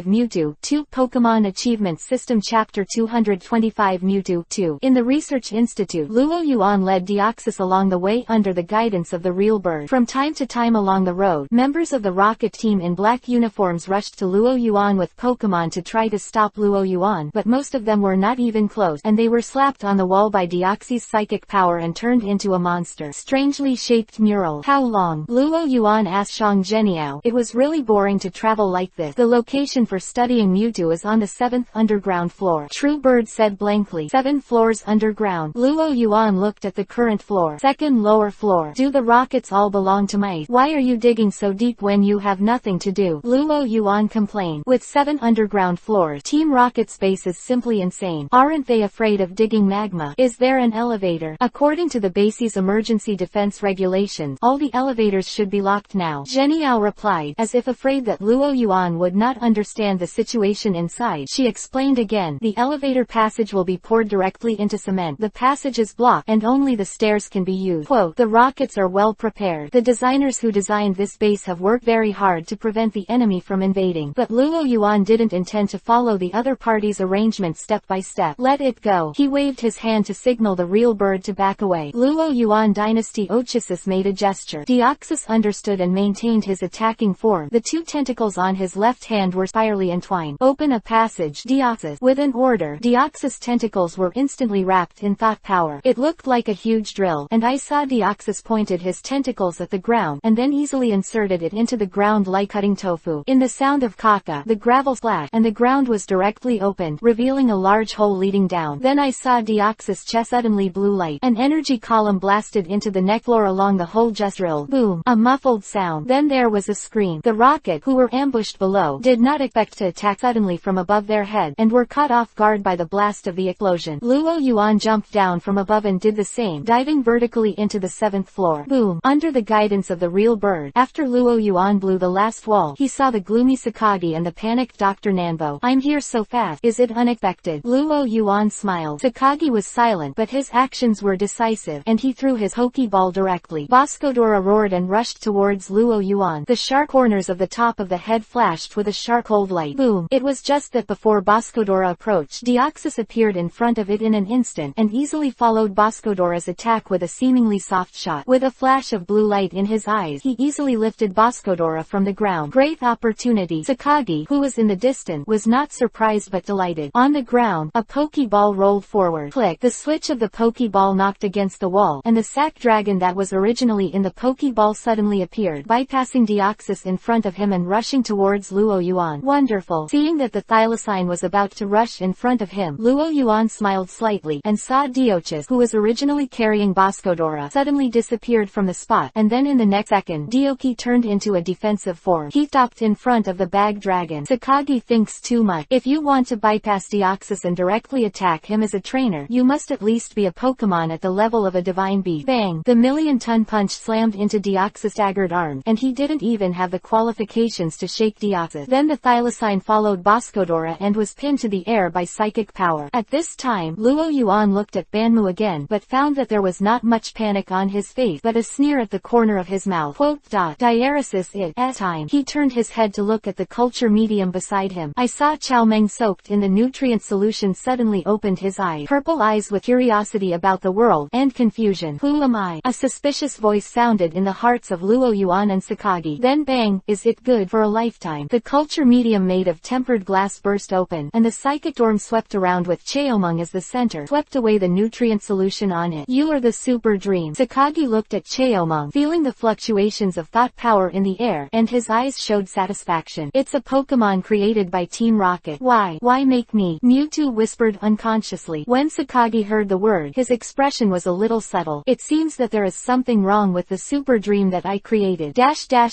225 Mewtwo 2 Pokémon Achievement System Chapter 225 Mewtwo 2 In the Research Institute, Luo Yuan led Deoxys along the way under the guidance of the real bird. From time to time along the road, members of the rocket team in black uniforms rushed to Luo Yuan with Pokémon to try to stop Luo Yuan, but most of them were not even close, and they were slapped on the wall by Deoxys' psychic power and turned into a monster. Strangely shaped mural. How long? Luo Yuan asked Shang Zheniao. It was really boring to travel like this. The location for studying Mewtwo is on the 7th underground floor. True Bird said blankly. 7 floors underground. Luo Yuan looked at the current floor. 2nd lower floor. Do the rockets all belong to mice? Why are you digging so deep when you have nothing to do? Luo Yuan complained. With 7 underground floors, Team Rocket's base is simply insane. Aren't they afraid of digging magma? Is there an elevator? According to the base's emergency defense regulations, all the elevators should be locked now. Zheniao replied, as if afraid that Luo Yuan would not understand the situation inside. She explained again. The elevator passage will be poured directly into cement. The passage is blocked, and only the stairs can be used. Quote, the rockets are well prepared. The designers who designed this base have worked very hard to prevent the enemy from invading. But Luo Yuan didn't intend to follow the other party's arrangement step by step. Let it go. He waved his hand to signal the real bird to back away. Luo Yuan Dynasty Ochisus made a gesture. Deoxys understood and maintained his attacking form. The 2 tentacles on his left hand were spirally entwined. Open a passage, Deoxys. With an order, Deoxys' tentacles were instantly wrapped in thought power. It looked like a huge drill, and I saw Deoxys pointed his tentacles at the ground, and then easily inserted it into the ground like cutting tofu. In the sound of caca, the gravel splashed, and the ground was directly opened, revealing a large hole leading down. Then I saw Deoxys' chest. Suddenly blue light. An energy column blasted into the neck floor along the hole just drilled. Boom. A muffled sound. Then there was a scream. The rocket, who were ambushed below, did not expect to attack suddenly from above their head, and were caught off guard by the blast of the explosion. Luo Yuan jumped down from above and did the same, diving vertically into the 7th floor. Boom. Under the guidance of the real bird, after Luo Yuan blew the last wall, he saw the gloomy Sakagi and the panicked Dr. Nanbo. I'm here so fast. Is it unexpected? Luo Yuan smiled. Sakagi was silent, but his actions were decisive, and he threw his Pokeball directly. Boscodora roared and rushed towards Luo Yuan. The sharp corners of the top of the head flashed with a sharp cold light. Boom. It was just that before Boscodora approached, Deoxys appeared in front of it in an instant, and easily followed Boscodora's attack with a seemingly soft shot. With a flash of blue light in his eyes, he easily lifted Boscodora from the ground. Great opportunity. Sakagi, who was in the distance, was not surprised but delighted. On the ground, a Pokeball rolled forward. Click. The switch of the Pokeball knocked against the wall, and the sack dragon that was originally in the Pokeball suddenly appeared, bypassing Deoxys in front of him and rushing towards Luo Yuan. Wonderful. Seeing that the thylacine was about to rush in front of him, Luo Yuan smiled slightly, and saw Deoxys, who was originally carrying Boscodora, suddenly disappeared from the spot, and then in the next second, Deoki turned into a defensive form. He stopped in front of the bag dragon. Sakagi thinks too much. If you want to bypass Deoxys and directly attack him as a trainer, you must at least be a Pokemon at the level of a divine beast. Bang! The million-ton punch slammed into Deoxys' staggered arm, and he didn't even have the qualifications to shake Deoxys. Then the thylacine followed Boscodora and was pinned to the air by psychic power. At this time, Luo Yuan looked at Banmu again, but found that there was not much panic on his face, but a sneer at the corner of his mouth. Quote, Diaresis it. At time, he turned his head to look at the culture medium beside him. I saw Chow Meng soaked in the nutrient solution suddenly opened his eyes. Purple eyes with curiosity about the world, and confusion. Who am I? A suspicious voice sounded in the hearts of Luo Yuan and Sakagi. Then bang, is it good for a lifetime? The culture medium made of tempered glass burst open, and the psychic storm swept around with Cheomung as the center, swept away the nutrient solution on it. You are the super dream. Sakagi looked at Cheomung, feeling the fluctuations of thought power in the air, and his eyes showed satisfaction. It's a Pokemon created by Team Rocket. Why make me? Mewtwo whispered unconsciously. When Sakagi heard the word, his expression was a little subtle. It seems that there is something wrong with the super dream that I created. Chapter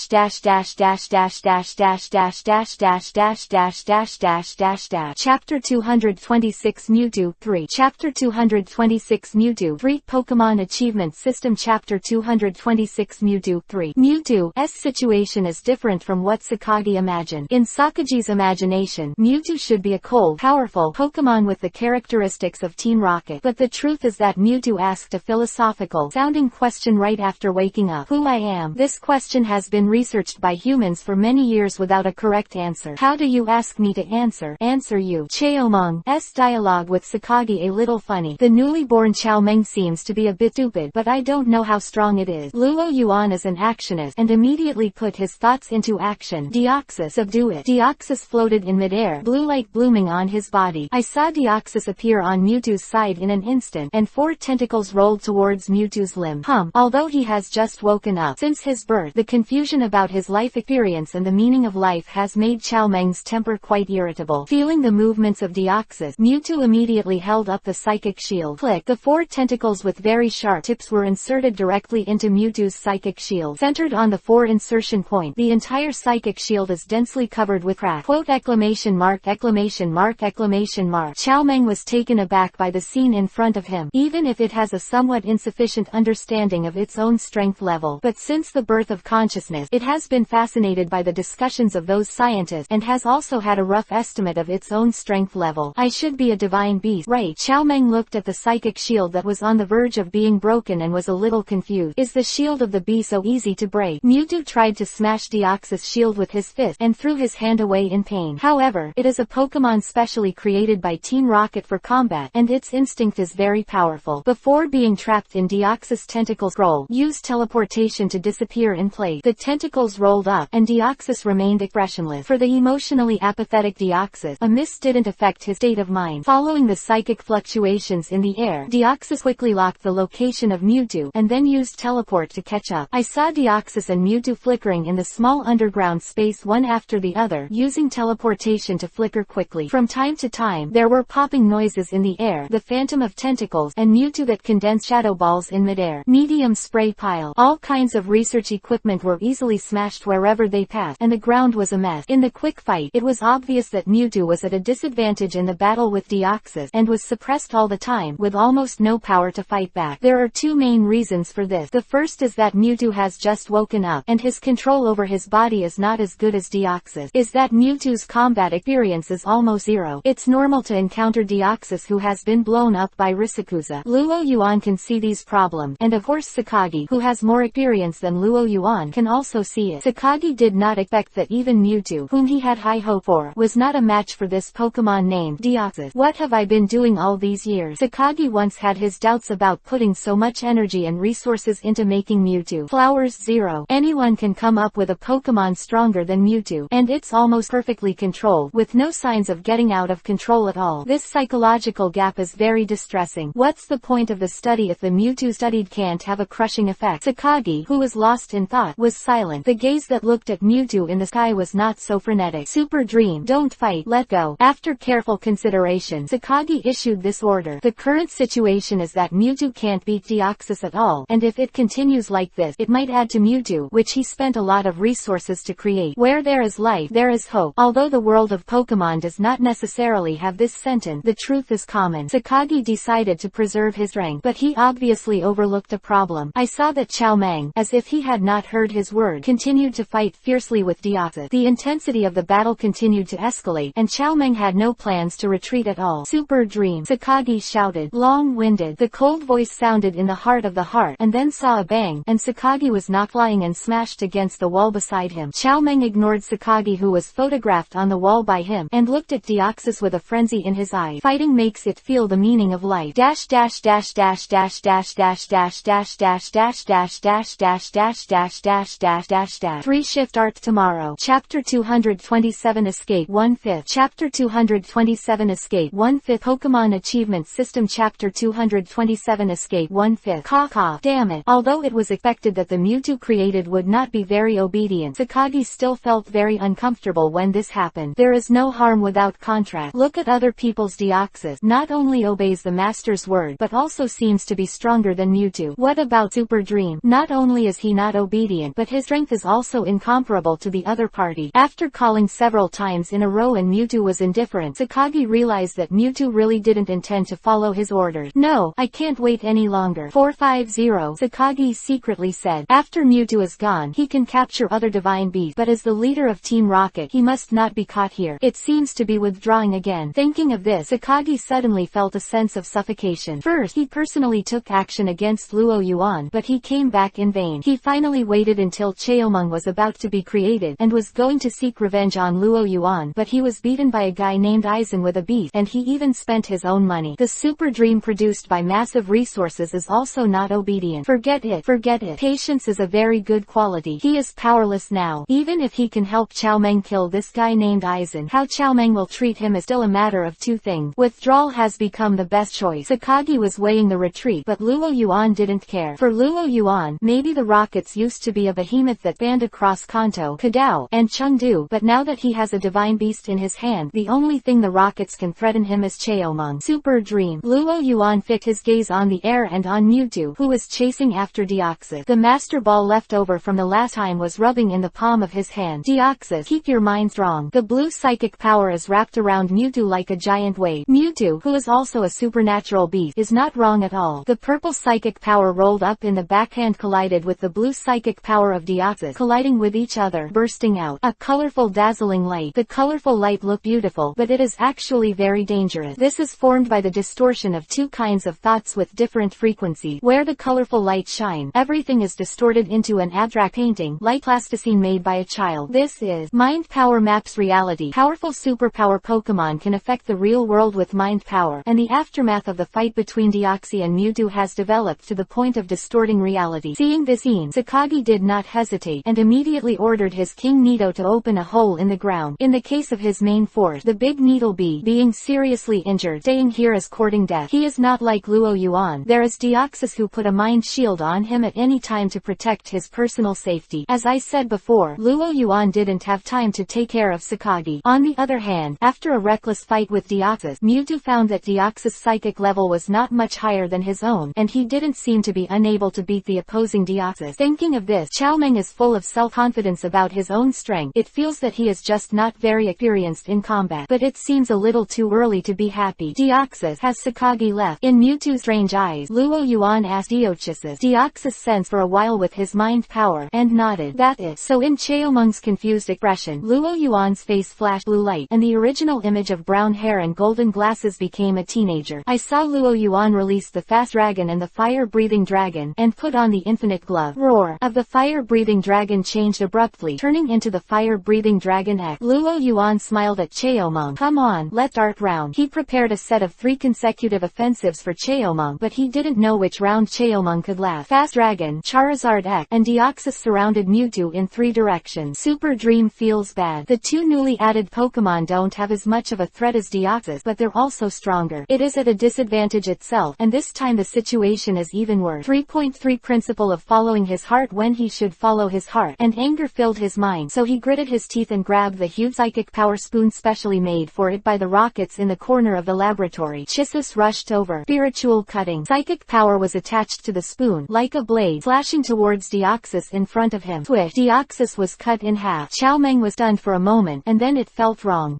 226 Mewtwo 3 Chapter 226 Mewtwo 3 Pokémon Achievement System Chapter 226 Mewtwo 3 Mewtwo's situation is different from what Sakagi imagined. In Sakagi's imagination, Mewtwo should be a cold, powerful Pokémon with the characteristics of Team Rocket. But the truth is that Mewtwo asked a philosophical-sounding question right after waking up. Who I am? This question has been researched by humans for many years without a correct answer. How do you ask me to answer? Answer you. Cheomeng's dialogue with Sakagi a little funny. The newly born Chao Meng seems to be a bit stupid, but I don't know how strong it is. Luo Yuan is an actionist and immediately put his thoughts into action. Deoxys, subdue it. Deoxys floated in midair, blue light blooming on his body. I saw Deoxys appear on Mewtwo's side in an instant, and 4 tentacles rolled towards Mewtwo's limb. Although he has just woken up since his birth, the confusion about his life experience and the meaning of life has made Chao Meng's temper quite irritable. Feeling the movements of Deoxys, Mewtwo immediately held up the psychic shield. Click. The 4 tentacles with very sharp tips were inserted directly into Mewtwo's psychic shield. Centered on the 4 insertion point, the entire psychic shield is densely covered with crack. Quote exclamation mark exclamation mark exclamation mark. Chao Meng was taken aback by the scene in front of him, even if it has a somewhat insufficient understanding of its own strength level. But since the birth of consciousness, it has been fascinated by the discussions of those scientists, and has also had a rough estimate of its own strength level. I should be a divine beast, right? Chao Meng looked at the psychic shield that was on the verge of being broken and was a little confused. Is the shield of the bee so easy to break? Mewtwo tried to smash Deoxys' shield with his fist, and threw his hand away in pain. However, it is a Pokémon specially created by Team Rocket for combat, and its instinct is very powerful. Before being trapped in Deoxys' tentacle scroll, use teleportation to disappear in place. The tentacles rolled up, and Deoxys remained expressionless. For the emotionally apathetic Deoxys, a mist didn't affect his state of mind. Following the psychic fluctuations in the air, Deoxys quickly locked the location of Mewtwo, and then used teleport to catch up. I saw Deoxys and Mewtwo flickering in the small underground space one after the other, using teleportation to flicker quickly. From time to time, there were popping noises in the air, the phantom of tentacles, and Mewtwo that condensed shadow balls in midair. Medium spray pile. All kinds of research equipment were easily smashed wherever they passed, and the ground was a mess. In the quick fight, it was obvious that Mewtwo was at a disadvantage in the battle with Deoxys, and was suppressed all the time, with almost no power to fight back. There are 2 main reasons for this. The first is that Mewtwo has just woken up, and his control over his body is not as good as Deoxys. Is that Mewtwo's combat experience is almost zero. It's normal to encounter Deoxys who has been blown up by Risikuza. Luo Yuan can see these problems, and of course Sakagi, who has more experience than Luo Yuan, can also see it. Sakagi did not expect that even Mewtwo, whom he had high hope for, was not a match for this Pokémon named Deoxys. What have I been doing all these years? Sakagi once had his doubts about putting so much energy and resources into making Mewtwo. Flowers 0. Anyone can come up with a Pokémon stronger than Mewtwo, and it's almost perfectly controlled, with no signs of getting out of control at all. This psychological gap is very distressing. What's the point of the study if the Mewtwo studied can't have a crushing effect? Sakagi, who was lost in thought, was silent. The gaze that looked at Mewtwo in the sky was not so frenetic. Super Dream, don't fight, let go. After careful consideration, Sakagi issued this order. The current situation is that Mewtwo can't beat Deoxys at all, and if it continues like this, it might add to Mewtwo, which he spent a lot of resources to create. Where there is life, there is hope. Although the world of Pokémon does not necessarily have this sentence, the truth is common. Sakagi decided to preserve his rank, but he obviously overlooked a problem. I saw that Chao Meng, as if he had not heard his word, continued to fight fiercely with Deoxys. The intensity of the battle continued to escalate, and Chao Meng had no plans to retreat at all. Super Dream, Sakagi shouted, long-winded. The cold voice sounded in the heart of the heart, and then saw a bang, and Sakagi was knocked flying and smashed against the wall beside him. Chao Meng ignored Sakagi, who was photographed on the wall by him, and looked at Deoxys with a frenzy in his eye. Fighting makes it feel the meaning of life. Dash dash dash dash dash dash dash dash dash dash dash dash dash dash dash dash dash dash dash dash. 3 Shift Art Tomorrow. Chapter 227 Escape 1/5. Chapter 227 Escape 1/5. Pokémon Achievement System. Chapter 227 Escape 1/5. Caw. Damn it. Although it was expected that the Mewtwo created would not be very obedient, Sakagi still felt very uncomfortable when this happened. There is no harm without contract. Look at other people's Deoxys. Not only obeys the master's word, but also seems to be stronger than Mewtwo. What about Super Dream? Not only is he not obedient, but his strength is also incomparable to the other party. After calling several times in a row and Mewtwo was indifferent, Sakagi realized that Mewtwo really didn't intend to follow his orders. No, I can't wait any longer. 450, Sakagi secretly said. After Mewtwo is gone, he can capture other divine beasts, but as the leader of Team Rocket, he must not be caught here. It seems to be withdrawing again. Thinking of this, Sakagi suddenly felt a sense of suffocation. First, he personally took action against Luo Yuan, but he came back in vain. He finally waited until Cheomeng was about to be created, and was going to seek revenge revenge on Luo Yuan, but he was beaten by a guy named Aizen with a beat, and he even spent his own money. The super dream produced by massive resources is also not obedient. Forget it. Patience is a very good quality. He is powerless now. Even if he can help Chao Meng kill this guy named Aizen, how Chao Meng will treat him is still a matter of two things. Withdrawal has become the best choice. Sakagi was weighing the retreat, but Luo Yuan didn't care. For Luo Yuan, maybe the rockets used to be a behemoth that fanned across Kanto, Kadao, and Chengdu, but now that he has a divine beast in his hand, the only thing the rockets can threaten him is Cheomeng. Super dream. Luo Yuan fixed his gaze on the air and on Mewtwo, who was chasing after Deoxys. The Master Ball left over from the last time was rubbing in the palm of his hand. Deoxys, keep your mind strong. The blue psychic power is wrapped around Mewtwo like a giant wave. Mewtwo, who is also a supernatural beast, is not wrong at all. The purple psychic power rolled up in the backhand collided with the blue psychic power of Deoxys, colliding with each other, bursting out a colorful dazzling light. The colorful light looked beautiful, but it is actually very dangerous. This is formed by the distortion of two kinds of thoughts with different frequencies. Where the colorful light shines, everything is distorted into an abstract painting, like plasticine made by a child. This is mind power maps reality. Powerful superpower Pokémon can affect the real world with mind power, and the aftermath of the fight between Deoxys and Mewtwo has developed to the point of distorting reality. Seeing this scene, Sakagi did not hesitate, and immediately ordered his King Nito to open a hole in the ground. In the case of his main force, the Big Needle Bee, being seriously injured, staying here is courting death. He is not like Luo Yuan. There is Deoxys who put a mind shield on him at any time to protect his personal safety. As I said before, Luo Yuan didn't have time to take care of Sakagi. On the other hand, after a reckless fight with Deoxys, Mewtwo found that Deoxys' psychic level was not much higher than his own, and he didn't seem to be unable to beat the opposing Deoxys. Thinking of this, Chao Meng is full of self-confidence about his own strength. It feels that he is just not very experienced in combat, but it seems a little too early to be happy. Deoxys, has Sakagi left? In Mewtwo's strange eyes, Luo Yuan asked Deoxys. Deoxys sensed for a while with his mind power, and nodded. That is. So in Cheomeng's confused expression, Luo Yuan's face flashed blue light, and the original image of brown hair and golden glasses became a teenager. I saw Luo Yuan release the fast dragon and the fire-breathing dragon, and put on the infinite glove. Roar of the fire-breathing dragon changed abruptly, turning into the fire-breathing dragon X. Luo Yuan smiled at Cheomeng. Come on, let's start round. He prepared a set of 3 consecutive offensives for Cheomeng, but he didn't know which round Cheomeng could last. Fast Dragon, Charizard X, and Deoxys surrounded Mewtwo in 3 directions. Super Dream feels bad. The 2 newly added Pokémon don't have as much of a threat as Deoxys, but they're also stronger. It is at a disadvantage itself, and this time the situation is even worse. 3.3 Principle of following his heart when he should follow his heart, and anger filled his mind, so he gritted his teeth and grabbed the huge psychic power spoon specially made for it by the rockets in the corner of the laboratory. Chisus rushed over. Spiritual cutting. Psychic power was attached to the spoon, like a blade, slashing towards Deoxys in front of him. Swish. Deoxys was cut in half. Chao Meng was stunned for a moment, and then it felt wrong.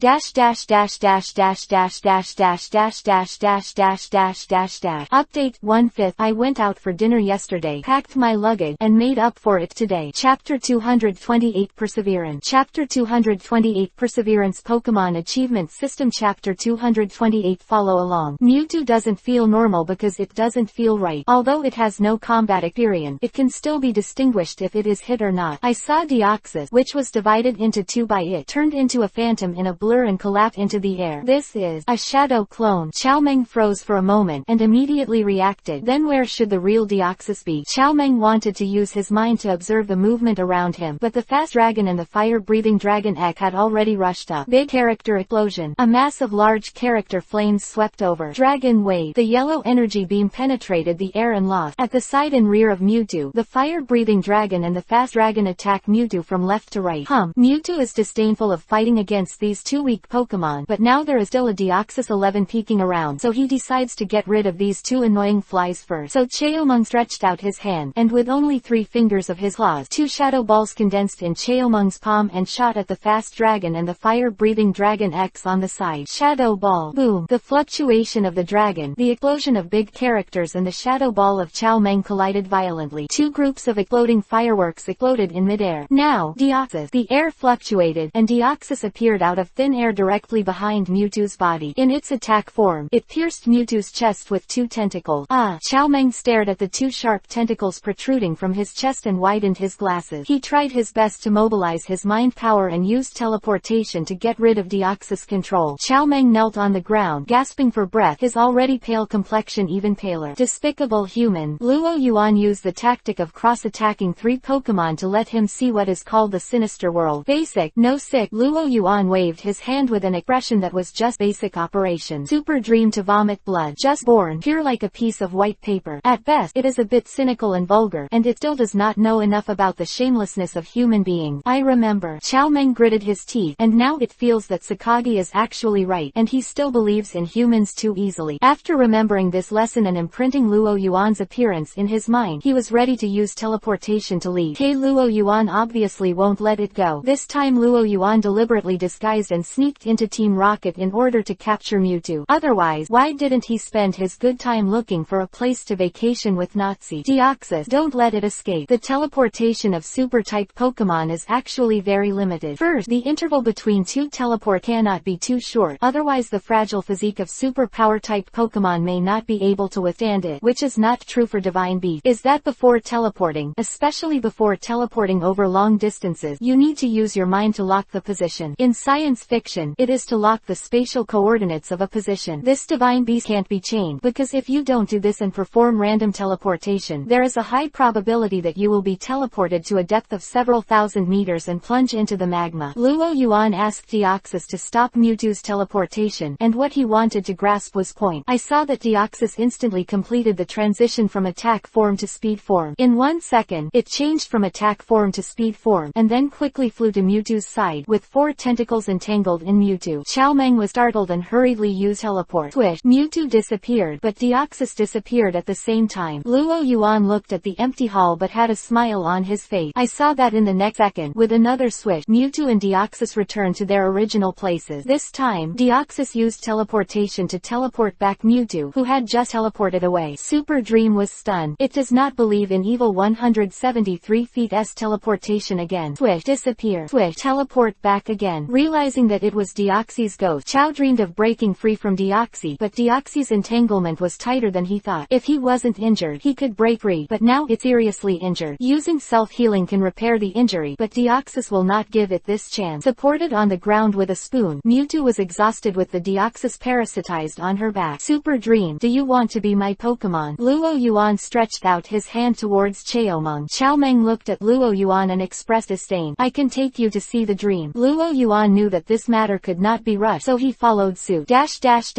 Update 1/5. I went out for dinner yesterday, packed my luggage, and made up for it today. Chapter 228 Perseverance. Chapter 228 Perseverance Pokémon Achievement System. Chapter 228 Follow along. Mewtwo doesn't feel normal because it doesn't feel right. Although it has no combat experience, it can still be distinguished if it is hit or not. I saw Deoxys, which was divided into 2 by it, turned into a phantom in a blur and collapsed into the air. This is a shadow clone. Chao Meng froze for a moment, and immediately reacted. Then where should the real Deoxys be? Chao Meng wanted to use his mind to observe the movement around him, but the fast dragon and the fire-breathing dragon Ek had already rushed up. Big character explosion. A mass of large character flames swept over. Dragon wave. The yellow energy beam penetrated the air and lost. At the side and rear of Mewtwo, the fire-breathing dragon and the fast dragon attack Mewtwo from left to right. Mewtwo is disdainful of fighting against these 2 weak Pokémon, but now there is still a Deoxys 11 peeking around, so he decides to get rid of these 2 annoying flies first. So Cheomeng stretched out his hand, and with only 3 fingers of his claws, 2 shadow balls condensed in Cheomeng's palm and shot at the fast dragon and the fire-breathing dragon X on the side. Shadow ball. Boom. The fluctuation of the dragon, the explosion of big characters and the shadow ball of Chao Meng collided violently. 2 groups of exploding fireworks exploded in midair. Now, Deoxys. The air fluctuated, and Deoxys appeared out of thin air directly behind Mewtwo's body. In its attack form, it pierced Mewtwo's chest with 2 tentacles. Chao Meng stared at the 2 sharp tentacles protruding from his chest and widened his glasses. He tried his best to mobilize his mind power and used teleportation to get rid of Deoxys' control. Chao Meng knelt on the ground, gasping for breath, his already pale complexion even paler. Despicable human. Luo Yuan used the tactic of cross-attacking 3 Pokémon to let him see what is called the Sinister World. Basic, no sick. Luo Yuan waved his hand with an expression that was just basic operation. Super dream to vomit blood. Just born, pure like a piece of white paper. At best, it is a bit cynical and vulgar, and it still does not know enough about the shamelessness of human being. I remember. Chao Meng gritted his teeth, and now it feels that Sakagi is actually right, and he still believes in humans too easily. After remembering this lesson and imprinting Luo Yuan's appearance in his mind, he was ready to use teleportation to leave. Luo Yuan obviously won't let it go. This time Luo Yuan deliberately disguised and sneaked into Team Rocket in order to capture Mewtwo. Otherwise, why didn't he spend his good time looking for a place to vacation with Nazi? Deoxys, don't let it escape. The teleportation of super-type Pokémon is actually very limited. First, the interval between 2 teleport cannot be too short, otherwise the fragile physique of super-power-type Pokémon may not be able to withstand it, which is not true for Divine Beast. Is that before teleporting, especially before teleporting over long distances, you need to use your mind to lock the position. In science fiction, it is to lock the spatial coordinates of a position. This Divine Beast can't be chained, because if you don't do this and perform random teleportation, there is a high probability that you will be teleported to a depth of several thousand meters and plunge into the magma. Luo Yuan asked Deoxys to stop Mewtwo's teleportation, and what he wanted to grasp was point. I saw that Deoxys instantly completed the transition from attack form to speed form. In 1 second, it changed from attack form to speed form, and then quickly flew to Mewtwo's side, with 4 tentacles entangled in Mewtwo. Chao Meng was startled and hurriedly used teleport. Swish, Mewtwo disappeared, but Deoxys disappeared at the same time. Luo Yuan looked at the empty hall but had a smile on his face. I saw that in the next second. With another swish, Mewtwo and Deoxys returned to their original places. This time, Deoxys used teleportation to teleport back Mewtwo, who had just teleported away. Super Dream was stunned. It does not believe in evil 173 feet's teleportation again. Swish, disappear. Swish, teleport back again. Realizing that it was Deoxys' ghost, Chao dreamed of breaking free from Deoxys, but Deoxys' entanglement was tighter than he thought. If he wasn't injured, he could break free, but now it's seriously injured. Using self-healing can repair the injury, but Deoxys will not give it this chance. Supported on the ground with a spoon, Mewtwo was exhausted with the Deoxys parasitized on her back. Super Dream, do you want to be my Pokémon? Luo Yuan stretched out his hand towards Chao Meng. Chao Meng looked at Luo Yuan and expressed disdain. I can take you to see the dream. Luo Yuan knew that this matter could not be rushed, so he followed suit. Update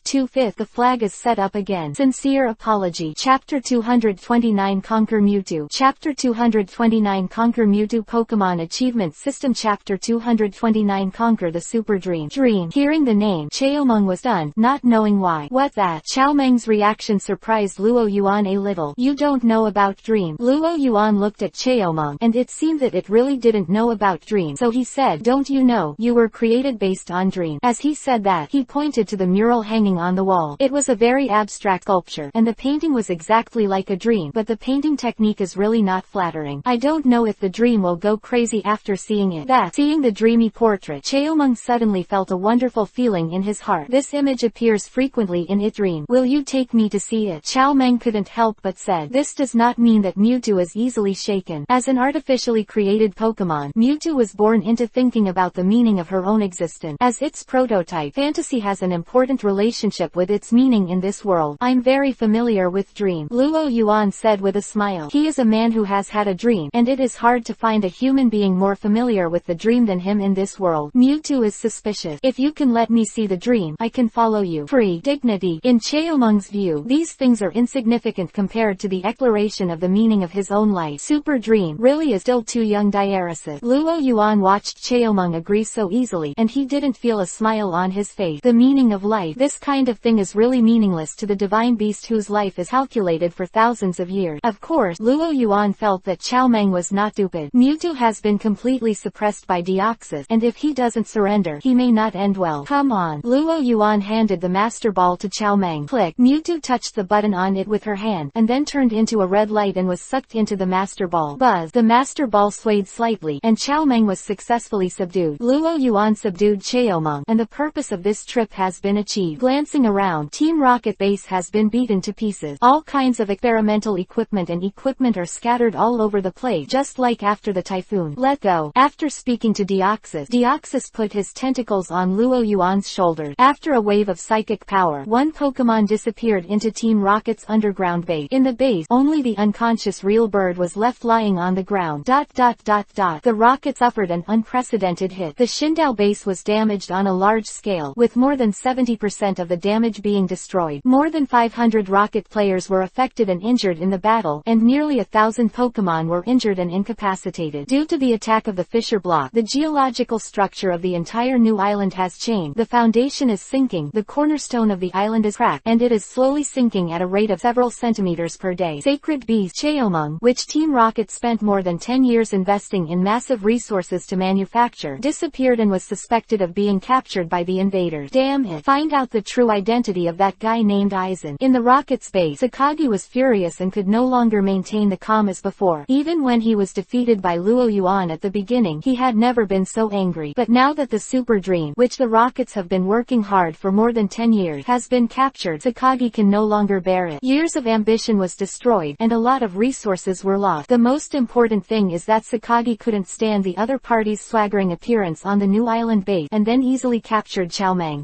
2/5. The flag is set up again. Sincere apology. Chapter 229 Conquer Mewtwo. Chapter 229 Conquer Mewtwo Pokémon Achievement System. Chapter 229 Conquer the Super Dream. Hearing the name, Chao Meng was stunned, not knowing why. What that? Chao Meng's reaction surprised Luo Yuan a little. You don't know about Dream? Luo Yuan looked at Chao Meng, and it seemed that it really didn't know about Dream, so he said, don't you know, you were created based on Dream. As he said that, he pointed to the mural hanging on the wall. It was a very abstract sculpture, and the painting was exactly like a dream, but the painting technique is really not flattering. I don't know if the dream will go crazy after seeing it. Seeing the dreamy portrait, Chao Meng suddenly felt a wonderful feeling in his heart. This image appears frequently in it dream. Will you take me to see it? Chao Meng couldn't help but said. This does not mean that Mewtwo is easily shaken. As an artificially created Pokémon, Mewtwo was born into thinking about the meaning of her own existence. As its prototype, fantasy has an important relationship with its meaning in this world. I'm very familiar with Dream, Luo Yuan said with a smile. He is a man who has had a dream, and it is hard to find a human being more familiar with the dream than him in this world. Mewtwo is suspicious. If you can let me see the dream, I can follow you. Free dignity. In Chao Meng's view, these things are insignificant compared to the exploration of the meaning of his own life. Super Dream really is still too young. Diaresis. Luo Yuan watched Chao Meng agree so easily, and he didn't feel a smile on his face. The meaning of life. This kind of thing is really meaningless to the divine beast whose life is calculated for thousands of years. Of course, Luo Yuan felt that Chao Meng was not stupid. Mewtwo has been completely suppressed by Deoxys, and if he doesn't surrender, he may not end well. Come on. Luo Yuan handed the Master Ball to Chao Meng. Click. Mewtwo touched the button on it with her hand, and then turned into a red light and was sucked into the Master Ball. Buzz. The Master Ball swayed slightly, and Chao Meng was successfully subdued. Luo Yuan subdued Chao Meng, and the purpose of this trip has been achieved. Glancing around, Team Rocket Base has been beaten to pieces. All kinds of experimental equipment and equipment are scattered all over the place, just like after the typhoon. Let go. After speaking to Deoxys, Deoxys put his tentacles on Luo Yuan's shoulders. After a wave of psychic power, one Pokémon disappeared into Team Rocket's underground base. In the base, only the unconscious real bird was left lying on the ground. The Rocket suffered an unprecedented hit. The Xindao base was damaged on a large scale, with more than 70% of the damage being destroyed. More than 500 Rocket players were affected and injured in the battle, and nearly 1,000 Pokémon were injured and incapacitated. Due to the attack of the fissure block, the geological structure of the entire new island has changed. The foundation is sinking, the cornerstone of the island is cracked, and it is slowly sinking at a rate of several centimeters per day. Sacred bees Cheomung, which Team Rocket spent more than 10 years investing in massive resources to manufacture, disappeared and was suspected of being captured by the invaders. Damn it. Find out the true identity of that guy named Aizen. In the Rocket's base, Sakagi was furious and could no longer maintain the calm as before. Even when he was defeated by Luo Yuan at the beginning, he had never been so angry. But now that the Super Dream, which the Rockets have been working hard for more than 10 years, has been captured, Sakagi can no longer bear it. Years of ambition was destroyed, and a lot of resources were lost. The most important thing is that Sakagi couldn't stand the other party's swaggering appearance on the new island base, and then easily captured Xiaomeng.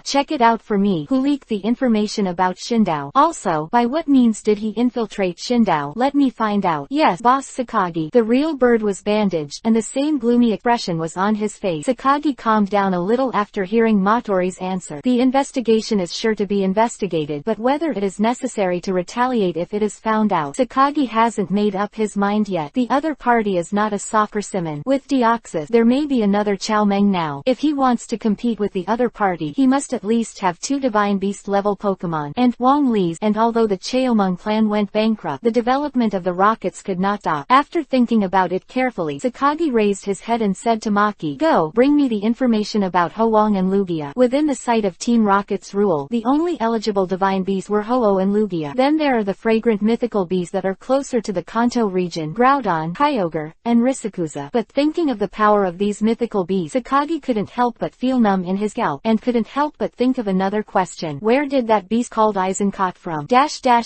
Check it out for me. Who leaked the information about Xindao? Also, by what means did he infiltrate Xindao? Let me find out. Yes, boss Sakagi. The real bird was bandaged, and the same gloomy expression was on his face. Sakagi calmed down a little after hearing Motori's answer. The investigation is sure to be investigated, but whether it is necessary to retaliate if it is found out, Sakagi hasn't made up his mind yet. The other party is not a soft persimmon. With Deoxys, there may be another Xiaomeng now. If he wants to compete with the other party, he must at least have 2 Divine Beast level Pokémon, and Wong Li's, and although the Cheomung clan went bankrupt, the development of the Rockets could not stop. After thinking about it carefully, Sakagi raised his head and said to Maki, "Go, bring me the information about Ho-Wong and Lugia." Within the site of Team Rocket's rule, the only eligible Divine Beasts were Ho-Oh and Lugia. Then there are the fragrant mythical bees that are closer to the Kanto region, Groudon, Kyogre, and Risikuza. But thinking of the power of these mythical bees, Sakagi couldn't help but feel numb in his scalp, and couldn't help but think of another question. Where did that beast called Aizen come from? Chapter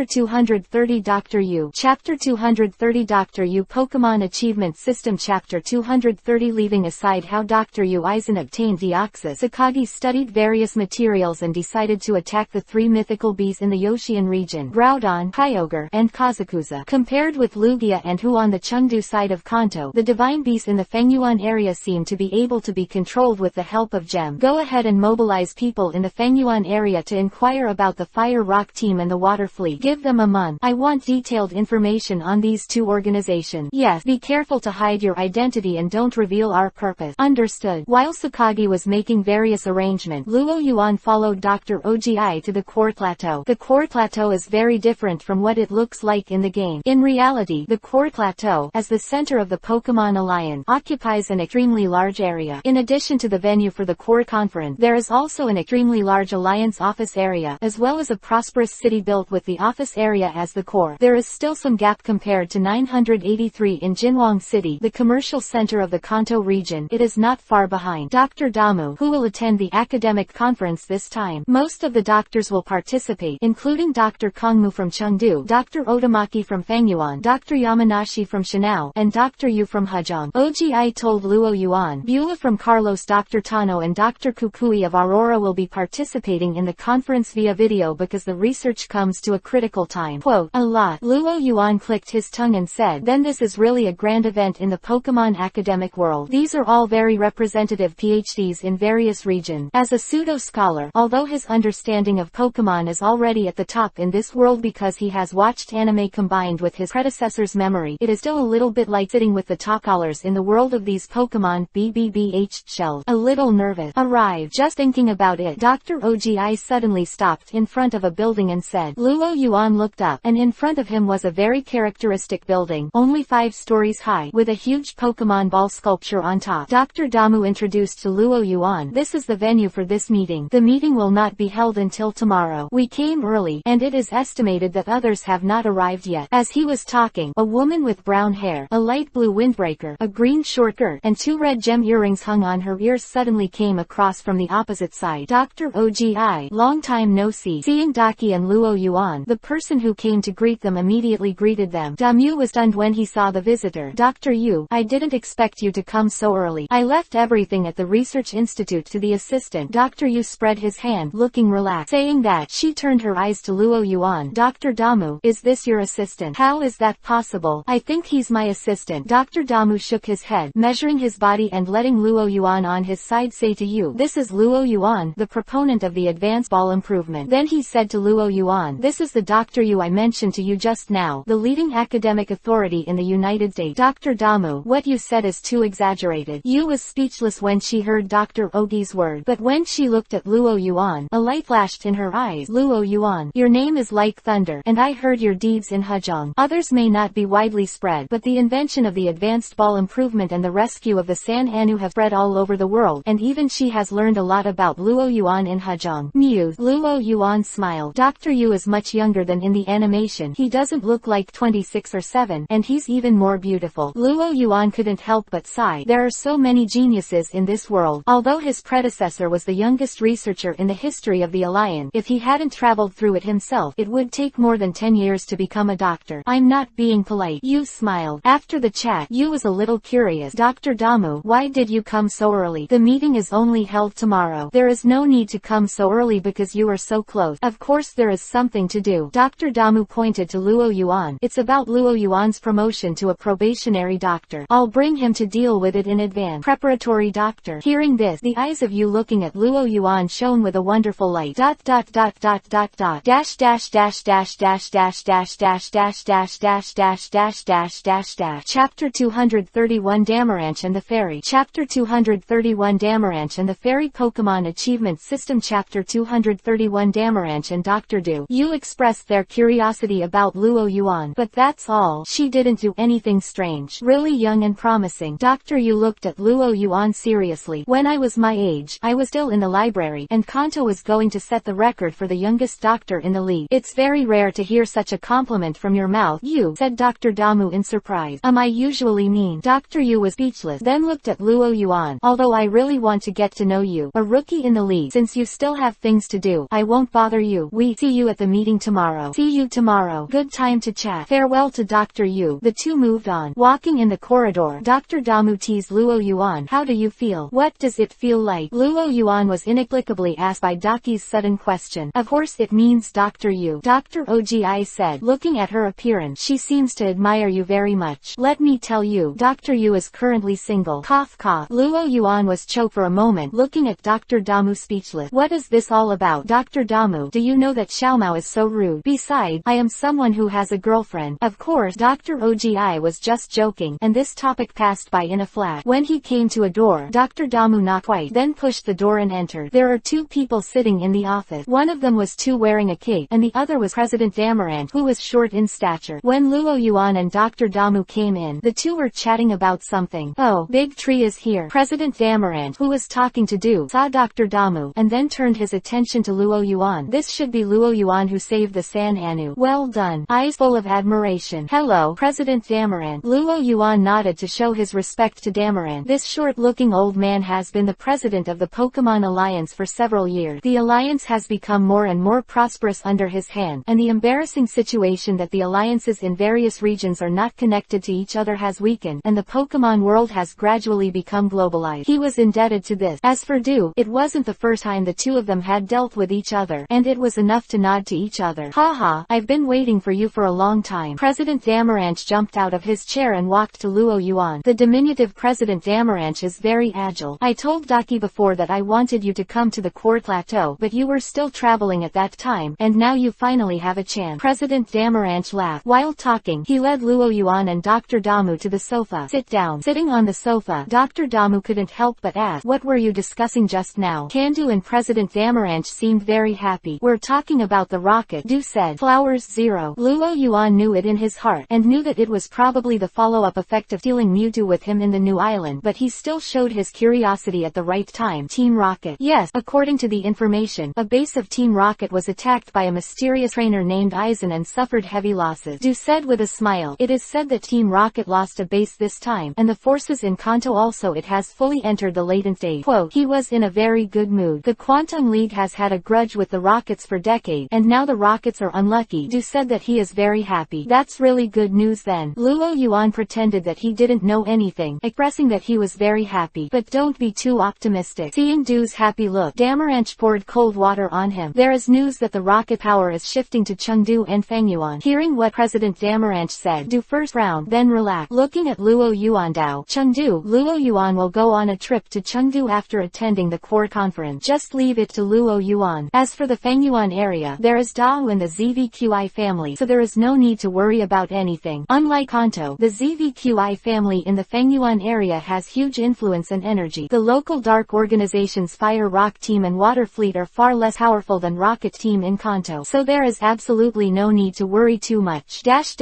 230 Dr. Yu. Chapter 230 Dr. Yu Pokemon Achievement System. Chapter 230 Leaving aside how Dr. Yu Aizen obtained Deoxys, Sakagi studied various materials and decided to attack the 3 mythical bees in the Yoshian region, Groudon, Kyogre, and Kazakuza. Compared with Lugia and Hu on the Chengdu side of Kanto, the divine beasts in the Fengyuan area seem to be able to be controlled with the help of Gem. Go ahead and mobilize people in the Fengyuan area to inquire about the Fire Rock Team and the Water Fleet. Give them a month. I want detailed information on these 2 organizations. Yes, be careful to hide your identity and don't reveal our purpose. Understood. While Sakagi was making various arrangements, Luo Yuan followed Dr. Ogi to the Quartz Plateau. The Quartz Plateau is very different from what it looks like in the game. In reality, the Quartz Plateau, as the center of the Pokemon Alliance, occupies an extremely large area. In addition to the venue for the Quartz Conference, there is also an extremely large Alliance office area, as well as a prosperous city built with the office area as the core. There is still some gap compared to 983 in Jinwang City, the commercial center of the Kanto region. It is not far behind. Dr. Damu, who will attend the academic conference this time. Most of the doctors will participate, including Dr. Kongmu from Chengdu, Dr. Otamaki from Fengyuan, Dr. Yamanashi from Shanao, and Dr. Yu from Hejiang. Ogi told Luo Yuan, Beulah from Carlos, Dr. Tano and Dr. Kukui of Aurora will be participating in the conference via video because the research comes to a critical time. Quote, a lot. Luo Yuan clicked his tongue and said, then this is really a grand event in the Pokemon academic world. These are all very representative PhDs in various regions. As a pseudo-scholar, although his understanding of Pokemon is already at the top in this world because he has watched anime combined with his predecessor's memory, it is still a little bit like sitting with the top scholars in the world of these Pokemon. BBBH shelled. A little nervous. Arrived. Just thinking about it, Dr. Ogi suddenly stopped in front of a building and said. Luo Yuan looked up, and in front of him was a very characteristic building, only 5 stories high, with a huge Pokemon ball sculpture on top. Dr. Damu introduced to Luo Yuan, this is the venue for this meeting. The meeting will not be held until tomorrow. We came early, and it is estimated that others have not arrived yet. As he was talking, a woman with brown hair, a light blue windbreaker, a green short skirt, and 2 red gem earrings hung on her ears suddenly came across from the opposite side. Dr. Og OGI, long time no see. Seeing Daki and Luo Yuan, the person who came to greet them immediately greeted them. Damu was stunned when he saw the visitor. Dr. Yu, I didn't expect you to come so early. I left everything at the research institute to the assistant. Dr. Yu spread his hand, looking relaxed. Saying that, she turned her eyes to Luo Yuan. Dr. Damu, is this your assistant? How is that possible? I think he's my assistant. Dr. Damu shook his head, measuring his body and letting Luo Yuan on his side say to you, this is Luo Yuan, the proponent of the advanced ball improvement. Then he said to Luo Yuan, this is the Dr. Yu I mentioned to you just now, the leading academic authority in the United States. Dr. Damu, what you said is too exaggerated. Yu was speechless when she heard Dr. Ogi's word, but when she looked at Luo Yuan, a light flashed in her eyes. Luo Yuan, your name is like thunder, and I heard your deeds in Hejong. Others may not be widely spread, but the invention of the advanced ball improvement and the rescue of the San Anu have spread all over the world, and even she has learned a lot about Luo Yuan in Hejong. Muse. Luo Yuan smiled. Dr. Yu is much younger than in the animation. He doesn't look like 26 or 7, and he's even more beautiful. Luo Yuan couldn't help but sigh. There are so many geniuses in this world. Although his predecessor was the youngest researcher in the history of the Alliance, if he hadn't traveled through it himself, it would take more than 10 years to become a doctor. I'm not being polite. Yu smiled. After the chat, Yu was a little curious. Dr. Damu, why did you come so early? The meeting is only held tomorrow. There is no need to come so early because you are so close. Of course there is something to do. Dr. Damu pointed to Luo Yuan. It's about Luo Yuan's promotion to a probationary doctor. I'll bring him to deal with it in advance. Preparatory doctor. Hearing this, the eyes of Yu looking at Luo Yuan shone with a wonderful light. Dash dash dash dash dash dash dash dash dash dash dash dash dash dash dash dash dash. Chapter 231 Damaranch and the Fairy. Chapter 231 Damaranch and the Fairy Pokémon Achievement System. Chapter 231 Damaranch and Dr. Du. Yu expressed their curiosity about Luo Yuan, but that's all. She didn't do anything strange. Really young and promising. Dr. Yu looked at Luo Yuan seriously. When I was my age, I was still in the library, and Kanto was going to set the record for the youngest doctor in the league. It's very rare to hear such a compliment from your mouth, Yu, said Dr. Damu in surprise. Am I usually mean? Dr. Yu was speechless, then looked at Luo Yuan. Although I really want to get to know you, a rookie in the league, since you still have things to do, I won't bother you. We see you at the meeting tomorrow. See you tomorrow. Good time to chat. Farewell to Dr. Yu. The two moved on. Walking in the corridor, Dr. Damu teased Luo Yuan. How do you feel? What does it feel like? Luo Yuan was inexplicably asked by Daki's sudden question. Of course it means Dr. Yu. Dr. Ogi said, looking at her appearance. She seems to admire you very much. Let me tell you, Dr. Yu is currently single. Cough cough. Luo Yuan was choked for a moment, looking at Dr. Damu speechless. What is this all about? Dr. Damu, do you know that Xiaomao is so rude? Besides, I am someone who has a girlfriend. Of course, Dr. Ogi was just joking, and this topic passed by in a flash. When he came to a door, Dr. Damu knocked twice, then pushed the door and entered. There are two people sitting in the office. One of them was wearing a cape, and the other was President Damaranch, who was short in stature. When Luo Yuan and Dr. Damu came in, the two were chatting about something. Oh, Big Tree is here. President Damaranch, who was talking to Du, saw Dr. Damu, and then turned his attention to Luo Yuan. This should be Luo Yuan who saved the San Anu. Well done. Eyes full of admiration. Hello, President Damaranch. Luo Yuan nodded to show his respect to Damaranch. This short-looking old man has been the president of the Pokémon Alliance for several years. The Alliance has become more and more prosperous under his hand, and the embarrassing situation that the alliances in various regions are not connected to each other has weakened, and the Pokémon world has gradually become globalized. He was indebted to this. As for Du, it wasn't the first time the two of them had dealt with each other, and it was enough to nod to each other. Haha, I've been waiting for you for a long time. President Damaranch jumped out of his chair and walked to Luo Yuan. The diminutive President Damaranch is very agile. I told Daki before that I wanted you to come to the Quartz Plateau, but you were still traveling at that time, and now you finally have a chance. President Damaranch laughed. While talking, he led Luo Yuan and Dr. Damu to the sofa. Sit down. Sitting on the sofa, Dr. Damu couldn't help but ask, what were you discussing just now? Kandu and President Damaranch seemed very happy. We're talking about the rocket, Du said. Flowers 0. Luo Yuan knew it in his heart, and knew that it was probably the follow-up effect of stealing Mewtwo with him in the new island, but he still showed his curiosity at the right time. Team Rocket. Yes, according to the information, a base of Team Rocket was attacked by a mysterious trainer named Aizen and suffered heavy losses. Du said with a smile. It is said that Team Rocket lost a base this time, and the forces in Kanto also. It has fully entered the latent stage. Quote, he was in a very good mood. The Quantum League has had a grudge with the Rockets for decades, and now the Rockets are unlucky. Du said that he is very happy. That's really good news then. Luo Yuan pretended that he didn't know anything, expressing that he was very happy. But don't be too optimistic. Seeing Du's happy look, Damaranch poured cold water on him. There is news that the rocket power is shifting to Chengdu and Fangyuan. Hearing what President Damaranch said, Du first round, then relax. Looking at Luo Yuan, Dao, Chengdu, Luo Yuan will go on a trip to Chengdu after attending the core conference. Just leave it to Luo Yuan. As for the Fangyuan area, there is Dao and the ZVQI family, so there is no need to worry about anything. Unlike Kanto, the ZVQI family in the Fangyuan area has huge influence and energy. The local dark organizations Fire Rock Team and Water Fleet are far less powerful than Rocket Team in Kanto, so there is absolutely no need to worry too much. Chapter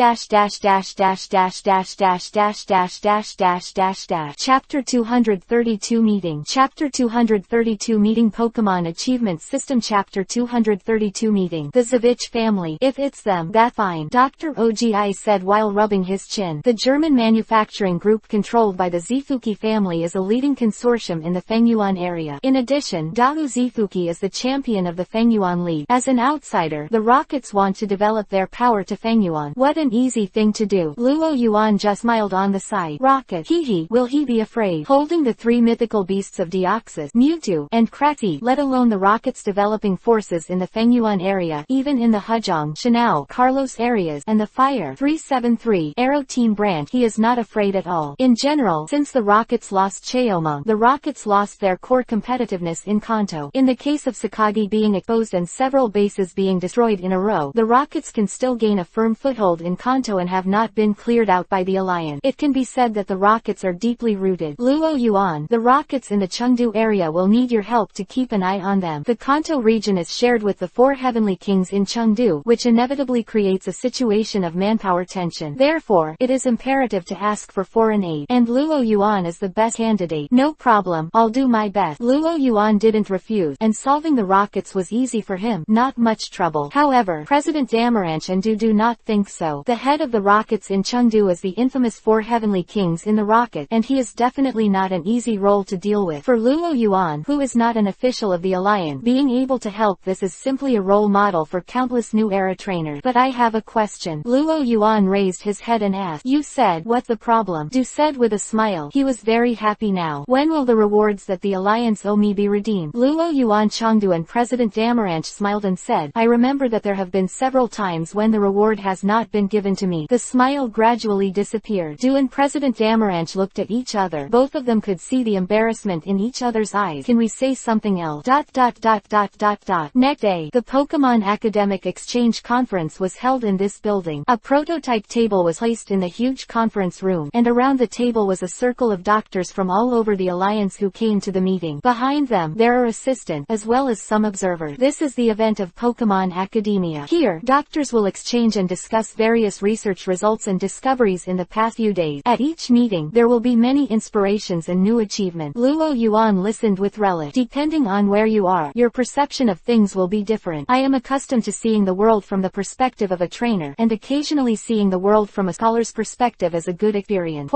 232 Meeting. Chapter 232 Meeting. Pokémon Achievement System. Chapter 232 Meeting. The Zavich family. If it's them, that fine, Dr. Ogi said while rubbing his chin. The German manufacturing group controlled by the Zifuki family is a leading consortium in the Fangyuan area. In addition, Dao Zifuki is the champion of the Fangyuan League. As an outsider, the Rockets want to develop their power to Fangyuan. What an easy thing to do. Luo Yuan just smiled on the side. Rocket, hee, will he be afraid? Holding the three mythical beasts of Deoxys, Mewtwo, and Kratzy, let alone the Rockets developing forces in the Fangyuan area, even in the Hejong, Shanao, Carlos areas, and the Fire 373 Aero Team brand, he is not afraid at all. In general, since the Rockets lost Cheomong, the Rockets lost their core competitiveness in Kanto. In the case of Sakagi being exposed and several bases being destroyed in a row, the Rockets can still gain a firm foothold in Kanto and have not been cleared out by the Alliance. It can be said that the Rockets are deeply rooted. Luo Yuan, the Rockets in the Chengdu area will need your help to keep an eye on them. The Kanto region is shared with the four Heavenly Kings in Chengdu, which inevitably creates a situation of manpower tension. Therefore, it is imperative to ask for foreign aid, and Luo Yuan is the best candidate. No problem, I'll do my best. Luo Yuan didn't refuse, and solving the Rockets was easy for him, not much trouble. However, President Damaranch and Du do not think so. The head of the Rockets in Chengdu is the infamous four Heavenly Kings in the Rocket, and he is definitely not an easy role to deal with. For Luo Yuan, who is not an official of the Alliance, being able to help this is simply a role model for countless new era trainers. But I have a question. Luo Yuan raised his head and asked. You said, what's the problem? Du said with a smile. He was very happy now. When will the rewards that the Alliance owe me be redeemed? Luo Yuan Chengdu and President Damaranch smiled and said, I remember that there have been several times when the reward has not been given to me. The smile gradually disappeared. Du and President Damaranch looked at each other. Both of them could see the embarrassment in each other's eyes. Can we say something else? Next day, the Pokémon Academic Exchange Conference was held in this building. A prototype table was placed in the huge conference room, and around the table was a circle of doctors from all over the Alliance who came to the meeting. Behind them, there are assistants, as well as some observers. This is the event of Pokémon Academia. Here, doctors will exchange and discuss various research results and discoveries in the past few days. At each meeting, there will be many inspirations and new achievements. Luo Yuan listened with relish. Depending on where you are, your perception of things will be different. I am accustomed to seeing the world from the perspective of a trainer, and occasionally seeing the world from a scholar's perspective as a good experience.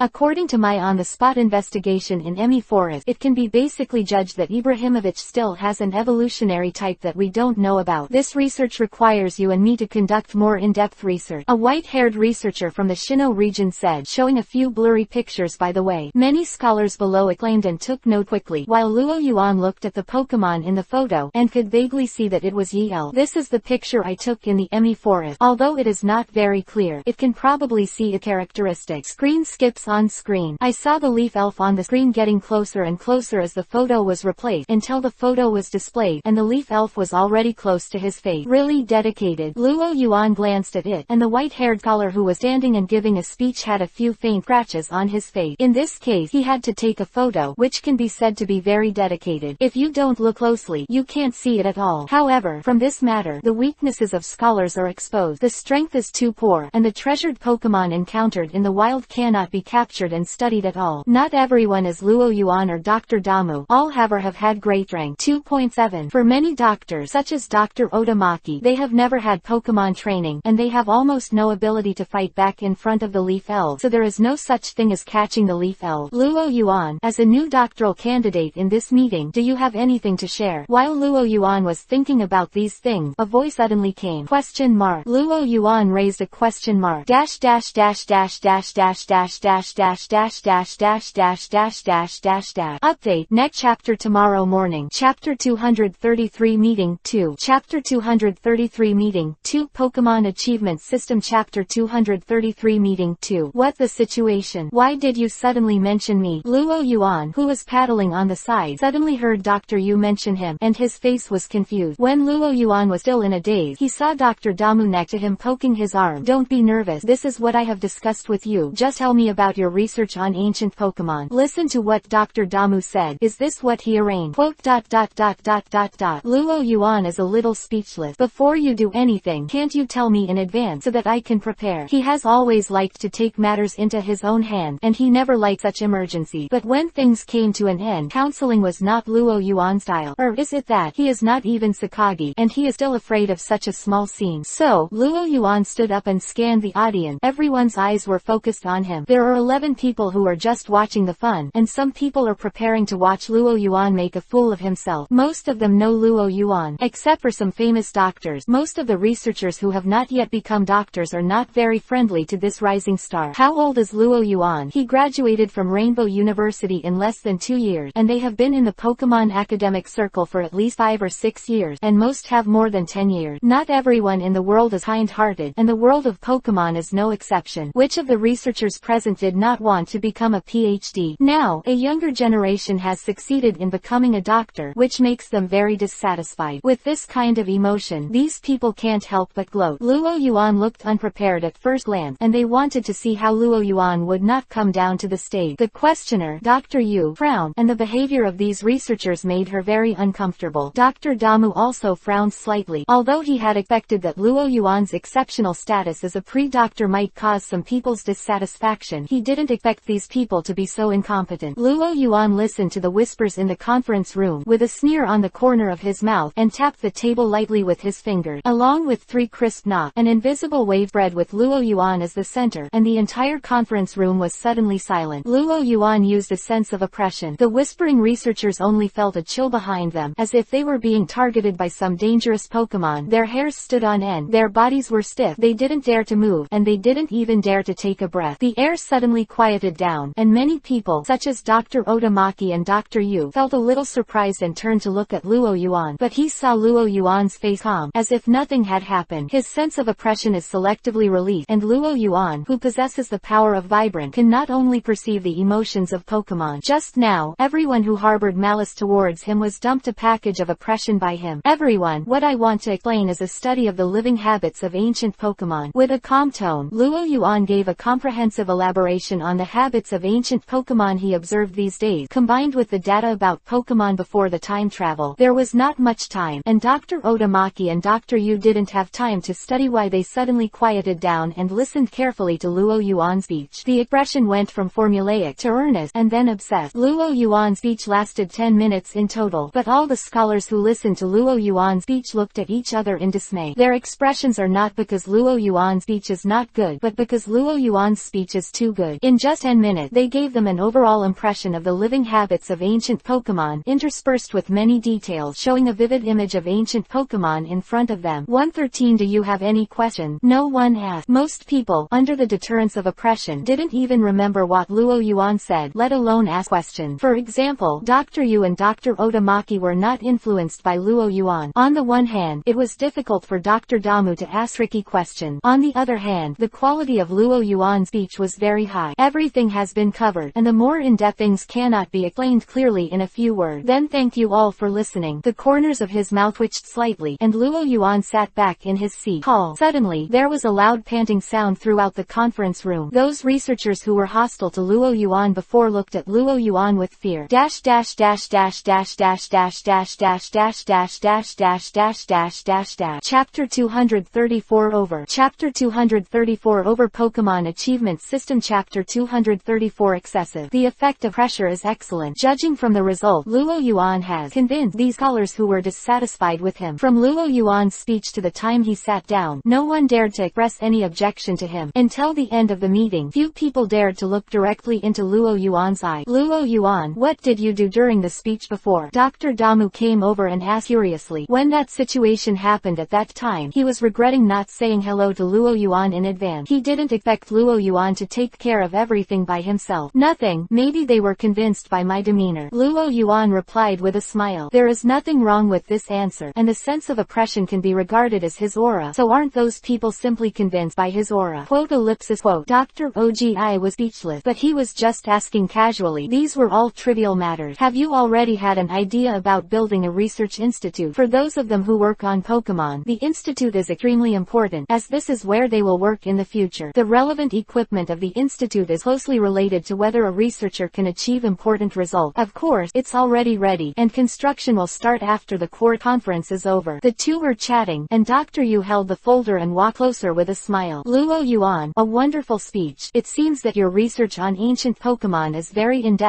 According to my on-the-spot investigation in Emi Forest, it can be basically judged that Ibrahimovic still has an evolutionary type that we don't know about. This research requires you and me to conduct more in-depth research. A white-haired researcher from the Shino region said, showing a few blurry pictures by the way. Many scholars below acclaimed and took note quickly, while Luo Yuan looked at the Pokémon in the photo, and could vaguely see that it was Yel. This is the picture I took in the Emi Forest. Although it is not very clear, it can probably see a characteristic. Screen skips on screen. I saw the leaf elf on the screen getting closer and closer as the photo was replaced, until the photo was displayed, and the leaf elf was already close to his face. Really dedicated. Luo Yuan glanced at it, and the white-haired scholar who was standing and giving a speech had a few faint scratches on his face. In this case, he had to take a photo, which can be said to be very dedicated. If you don't look closely, you can't see it at all. However, from this matter, the weaknesses of scholars are exposed. The strength is too poor, and the treasured Pokémon encountered in the wild cannot be captured and studied at all. Not everyone is Luo Yuan or Dr. Damu. All have had great strength. 2.7. For many doctors, such as Dr. Otamaki, they have never had Pokémon training, and they have almost no ability to fight back in front of the Leaf Elves, so there is no such thing as catching the Leaf Elves. Luo Yuan, as a new doctoral candidate in this meeting, morning. Do you have anything to share? While Luo Yuan was thinking about these things, a voice suddenly came. Question mark. Luo Yuan raised a question mark. Dash dash dash dash dash dash dash dash dash dash dash dash dash dash dash dash dash. Update. Next chapter tomorrow morning. Chapter 233 Meeting 2. Chapter 233 Meeting 2 Pokémon Achievement System. Chapter 233 Meeting 2. What the situation? Why did you suddenly mention me? Luo Yuan, who was paddling on the side, suddenly heard Dr. Yu mention him, and his face was confused. When Luo Yuan was still in a daze, he saw Dr. Damu next to him poking his arm. Don't be nervous. This is what I have discussed with you. Just tell me about your research on ancient Pokémon. Listen to what Dr. Damu said. Is this what he arranged? Quote. Luo Yuan is a little speechless. Before you do anything, can't you tell me in advance so that I can prepare? He has always liked to take matters into his own hand, and he never liked such emergency. But when things came to an end, counseling was not Luo Yuan's style. Or is it that he is not even Sakagi, and he is still afraid of such a small scene? So, Luo Yuan stood up and scanned the audience. Everyone's eyes were focused on him. There are 11 people who are just watching the fun, and some people are preparing to watch Luo Yuan make a fool of himself. Most of them know Luo Yuan, except for some famous doctors. Most of the researchers who have not yet become doctors are not very friendly to this rising star. How old is Luo Yuan? He graduated from Rainbow University in less than 2 years, and they have been in the Pokémon academic circle for at least 5 or 6 years, and most have more than 10 years. Not everyone in the world is kind-hearted, and the world of Pokémon is no exception. Which of the researchers present did not want to become a PhD? Now, a younger generation has succeeded in becoming a doctor, which makes them very dissatisfied. With this kind of emotion, these people can't help but gloat. Luo Yuan looked unprepared at first glance, and they wanted to see how Luo Yuan would not come down to the stage. The questioner, Dr. Yu, frowned, and the behavior of these researchers made her very uncomfortable. Dr. Damu also frowned slightly. Although he had expected that Luo Yuan's exceptional status as a pre-doctor might cause some people's dissatisfaction, he didn't expect these people to be so incompetent. Luo Yuan listened to the whispers in the conference room, with a sneer on the corner of his mouth, and tapped the table lightly with his fingers. Along with 3 crisp knocks, an invisible wave spread with Luo Yuan as the center, and the entire conference room was suddenly silent. Luo Yuan used a sense of oppression. The whispering researchers only felt a chill behind them, as if they were being targeted by some dangerous Pokémon. Their hairs stood on end, their bodies were stiff, they didn't dare to move, and they didn't even dare to take a breath. The air suddenly quieted down, and many people, such as Dr. Otamaki and Dr. Yu, felt a little surprised and turned to look at Luo Yuan. But he saw Luo Yuan's face calm, as if nothing had happened. His sense of oppression is selectively released, and Luo Yuan, who possesses the power of Vibrant, can not only perceive the emotions of Pokémon. Just now, everyone who harbored malice towards him was dumped a package of oppression by him. Everyone, what I want to explain is a study of the living habits of ancient Pokémon. With a calm tone, Luo Yuan gave a comprehensive elaboration on the habits of ancient Pokémon he observed these days, combined with the data about Pokémon before the time travel. There was not much time, and Dr. Otamaki and Dr. Yu didn't have time to study why. They suddenly quieted down and listened carefully to Luo Yuan's speech. The expression went from formulaic to earnest, and then obsessed. Luo Yuan's speech lasted 10 minutes in total, but all the scholars who listened to Luo Yuan's speech looked at each other in dismay. Their expressions are not because Luo Yuan's speech is not good, but because Luo Yuan's speech is too good. In just 10 minutes, they gave them an overall impression of the living habits of ancient Pokémon, interspersed with many details showing a vivid image of ancient Pokémon in front of them. 113. Do you have any question? No one asked. Most people, under the deterrence of oppression, didn't even remember what Luo Yuan said, let alone ask questions. For example, Dr. Yu and Dr. Otamaki were not influenced by Luo Yuan. On the one hand, it was difficult for Dr. Damu to ask tricky questions. On the other hand, the quality of Luo Yuan's speech was very high. Everything has been covered, and the more in-depth things cannot be explained clearly in a few words. Then thank you all for listening. The corners of his mouth twitched slightly, and Luo Yuan sat back in his seat. Suddenly, there was a loud panting sound throughout the conference room. Those researchers who were hostile to Luo Yuan before looked at Luo Yuan with fear. Dash dash dash dash dash dash dash dash dash dash dash dash dash dash dash dash dash. Chapter 234 over. Chapter 234 over Pokémon Achievement System. Chapter 234 Excessive. The effect of pressure is excellent. Judging from the result, Luo Yuan has convinced these scholars who were dissatisfied with him. From Luo Yuan's speech to the time he sat down, no one dared to express any objection to him. Until the end of the meeting, few people dared to look directly into Luo Yuan's eye. Luo Yuan, what did you do during the speech before. Dr. Damu came over and asked curiously when that situation happened at that time. He was regretting not saying hello to Luo Yuan in advance. He didn't expect Luo Yuan to take care of everything by himself. Nothing, maybe they were convinced by my demeanor. Luo Yuan replied with a smile. There is nothing wrong with this answer, and the sense of oppression can be regarded as his aura. So aren't those people simply convinced by his aura? Quote ellipsis quote. Dr. Ogi was speechless, but he was just asking casually. These were all trivial matters. Have you already had an idea about building a research institute? For those of them who work on Pokémon, the institute is extremely important, as this is where they will work in the future. The relevant equipment of the institute is closely related to whether a researcher can achieve important results. Of course, it's already ready, and construction will start after the court conference is over. The two were chatting, and Dr. Yu held the folder and walked closer with a smile. Luo Yuan, a wonderful speech. It seems that your research on ancient Pokémon is very in-depth.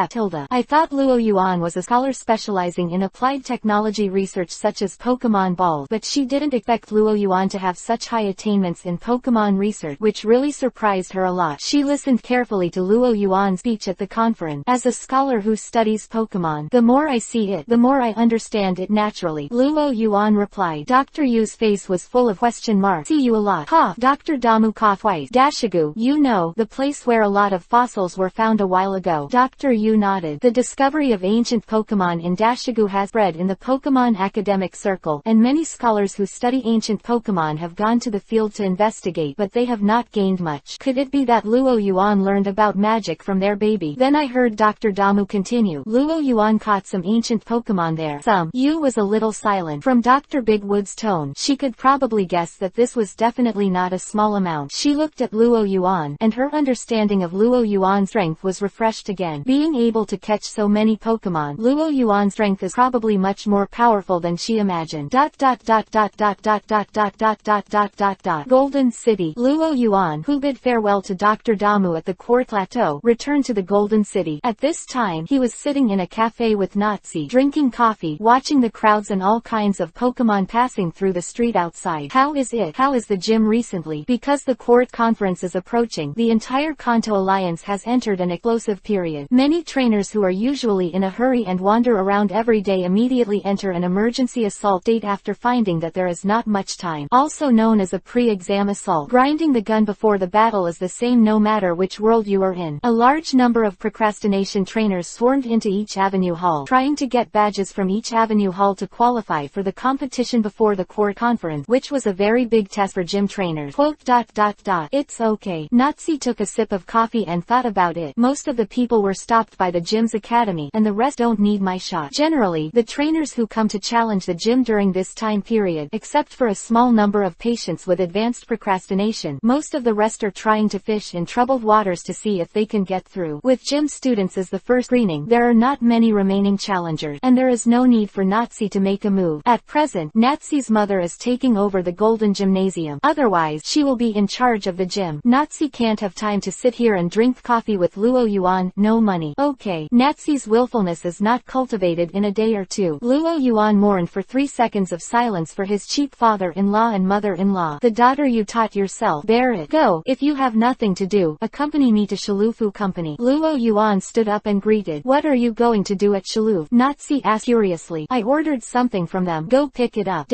I thought Luo Yuan was a scholar specializing in applied technology research such as Pokémon balls, but she didn't expect Luo Yuan to have such high attainments in Pokémon research, which really surprised her a lot. She listened carefully to Luo Yuan's speech at the conference. As a scholar who studies Pokémon, the more I see it, the more I understand it naturally, Luo Yuan replied. Dr. Yu's face was full of question marks. See you a lot. Ha! Dr. Damu coughed twice. Dashigu, you know, the place where a lot of fossils were found a while ago. Dr. Yu nodded. The discovery of ancient Pokémon in Dashigu has spread in the Pokémon academic circle, and many scholars who study ancient Pokémon have gone to the field to investigate, but they have not gained much. Could it be that Luo Yuan learned about magic from their baby? Then I heard Dr. Damu continue. Luo Yuan caught some ancient Pokémon there. Some. Yu was a little silent. From Dr. Bigwood's tone, she could probably guess that this was definitely not a small amount. She looked at Luo Yuan, and her understanding of Luo Yuan's strength was refreshed again. Being able to catch so many Pokémon, Luo Yuan's strength is probably much more powerful than she imagined. Golden City. Luo Yuan, who bid farewell to Dr. Damu at the court plateau, returned to the Golden City. At this time, he was sitting in a cafe with Natsi, drinking coffee, watching the crowds and all kinds of Pokémon passing through the street outside. How is the gym recently? Because the court conference is approaching, the entire Kanto Alliance has entered an explosive period. Many trainers who are usually in a hurry and wander around every day immediately enter an emergency assault state after finding that there is not much time. Also known as a pre-exam assault. Grinding the gun before the battle is the same no matter which world you are in. A large number of procrastination trainers swarmed into each Avenue Hall, trying to get badges from each Avenue Hall to qualify for the competition before the court conference, which was a very big test for gym trainers. Quote, It's okay. Natsi took a sip of coffee and thought about it. Most of the people were stopped by the gym's academy, and the rest don't need my shot. Generally, the trainers who come to challenge the gym during this time period, except for a small number of patients with advanced procrastination, most of the rest are trying to fish in troubled waters to see if they can get through. With gym students as the first screening, there are not many remaining challengers, and there is no need for Natsi to make a move. At present, Natsi's mother is taking over the Golden Gymnasium. Otherwise, she will be in charge of the gym. Natsi can't have time to sit here and drink coffee with Luo Yuan, no money. Okay. Natsi's willfulness is not cultivated in a day or two. Luo Yuan mourned for 3 seconds of silence for his cheap father-in-law and mother-in-law. The daughter you taught yourself. Bear it. Go. If you have nothing to do, accompany me to Shalufu Company. Luo Yuan stood up and greeted. What are you going to do at Shaluf? Natsi asked curiously. I ordered something from them. Go pick it up.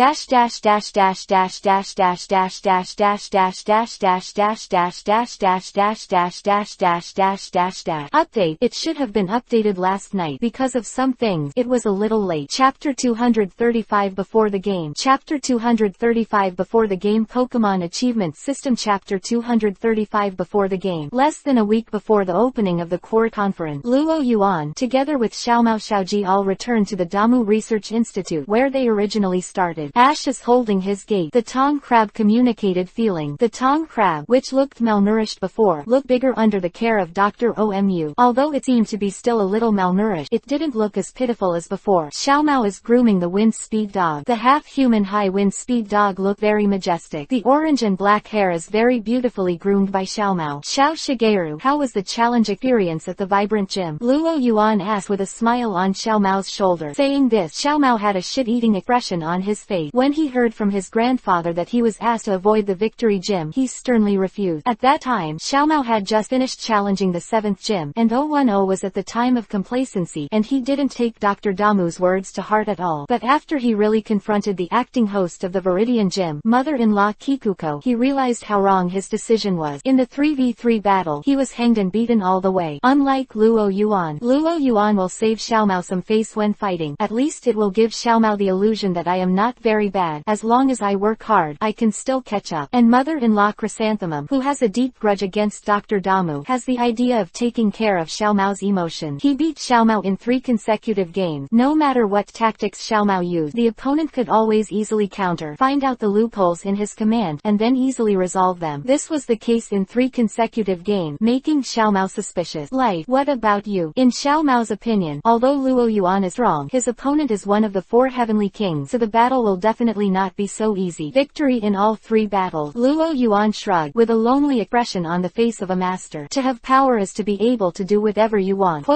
Update. It should have been updated last night. Because of some things, it was a little late. Chapter 235 Before the Game. Chapter 235 Before the Game. Pokémon Achievement System. Chapter 235 Before the Game. Less than a week before the opening of the court conference, Luo Yuan, together with Xiaomao Xiaoji, all returned to the Damu Research Institute, where they originally started. Ash is holding his gate. The Tong crab communicated feeling. The Tong crab, which looked malnourished before, looked bigger under the care of Dr. Omu. Although it seemed to be still a little malnourished, it didn't look as pitiful as before. Xiaomao is grooming the wind speed dog. The half-human high wind speed dog looked very majestic. The orange and black hair is very beautifully groomed by Xiaomao. Xiao Shigeru, how was the challenge experience at the vibrant gym? Luo Yuan asked with a smile on Xiaomao's shoulder. Saying this, Xiaomao had a shit-eating expression on his face. When he heard from his grandfather that he was asked to avoid the Victory Gym, he sternly refused. At that time, Xiaomao had just finished challenging the 7th gym, and 010 was at the time of complacency, and he he didn't take Dr. Damu's words to heart at all. But after he really confronted the acting host of the Viridian Gym, mother-in-law Kikuko, he realized how wrong his decision was. In the 3v3 battle, he was hanged and beaten all the way. Unlike Luo Yuan will save Xiaomao some face when fighting. At least it will give Xiaomao the illusion that I am not very bad. As long as I work hard, I can still catch up. And mother-in-law Chrysanthemum, who has a deep grudge against Dr. Damu, has the idea of taking care of Xiaomao's emotion. He beat Xiaomao in 3 consecutive games. No matter what tactics Xiaomao used, the opponent could always easily counter, find out the loopholes in his command, and then easily resolve them. This was the case in 3 consecutive games, making Xiaomao suspicious. What about you? In Xiaomao's opinion, although Luo Yuan is wrong, his opponent is one of the 4 heavenly kings, so the battle will definitely not be so easy. Victory in all 3 battles. Luo Yuan shrugged, with a lonely expression on the face of a master. To have power is to be able to do whatever you want.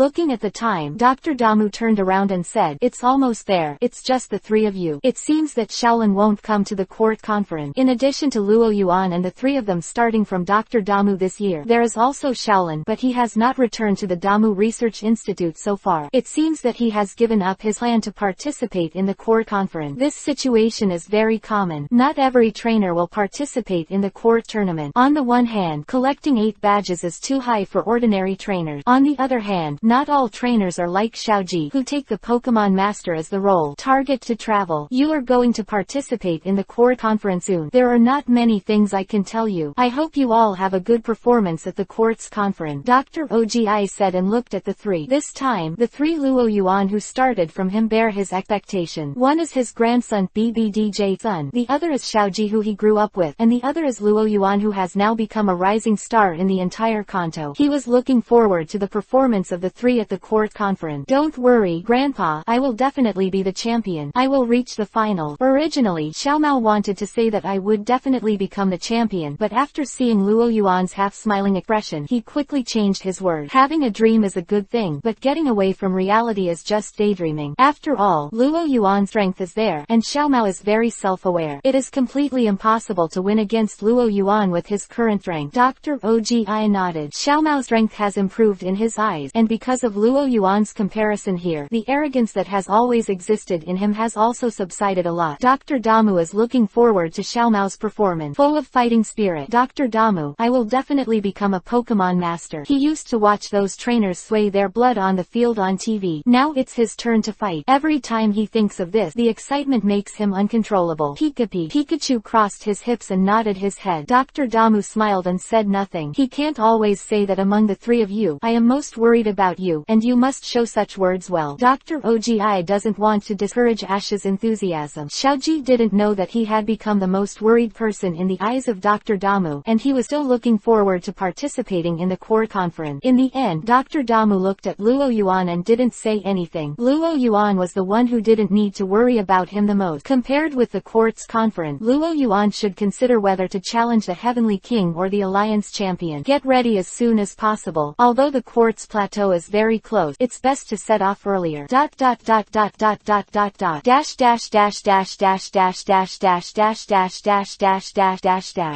Looking at the time, Dr. Damu turned around and said, "It's almost there. It's just the 3 of you. It seems that Shaolin won't come to the court conference." In addition to Luo Yuan and the 3 of them starting from Dr. Damu this year, there is also Shaolin, but he has not returned to the Damu Research Institute so far. It seems that he has given up his plan to participate in the court conference. This situation is very common. Not every trainer will participate in the court tournament. On the one hand, collecting 8 badges is too high for ordinary trainers. On the other hand, not all trainers are like Xiaoji, who take the Pokemon Master as the role target to travel. You are going to participate in the court conference soon. There are not many things I can tell you. I hope you all have a good performance at the court's conference. Dr. Ogi said and looked at the 3. This time, the 3 Luo Yuan who started from him bear his expectation. One is his grandson BBDJ's son, the other is Xiaoji who he grew up with, and the other is Luo Yuan who has now become a rising star in the entire Kanto. He was looking forward to the performance of the 3 at the court conference. "Don't worry, Grandpa, I will definitely be the champion. I will reach the final." Originally, Xiaomao wanted to say that I would definitely become the champion, but after seeing Luo Yuan's half-smiling expression, he quickly changed his word. Having a dream is a good thing, but getting away from reality is just daydreaming. After all, Luo Yuan's strength is there, and Xiaomao is very self-aware. It is completely impossible to win against Luo Yuan with his current strength. Dr. Ogi nodded. Xiaomao's strength has improved in his eyes, and because of Luo Yuan's comparison here, the arrogance that has always existed in him has also subsided a lot. Dr. Damu is looking forward to Xiaomao's performance. Full of fighting spirit, Dr. Damu, I will definitely become a Pokemon master. He used to watch those trainers sway their blood on the field on TV. Now it's his turn to fight. Every time he thinks of this, the excitement makes him uncontrollable. Pikachu crossed his hips and nodded his head. Dr. Damu smiled and said nothing. He can't always say that among the 3 of you, I am most worried about you, and you must show such words well. Dr. Ogi doesn't want to discourage Ash's enthusiasm. Xiaoji didn't know that he had become the most worried person in the eyes of Dr. Damu, and he was still looking forward to participating in the court conference. In the end, Dr. Damu looked at Luo Yuan and didn't say anything. Luo Yuan was the one who didn't need to worry about him the most. Compared with the court's conference, Luo Yuan should consider whether to challenge the Heavenly King or the Alliance Champion. Get ready as soon as possible. Although the court's plateau is very close, it's best to set off earlier.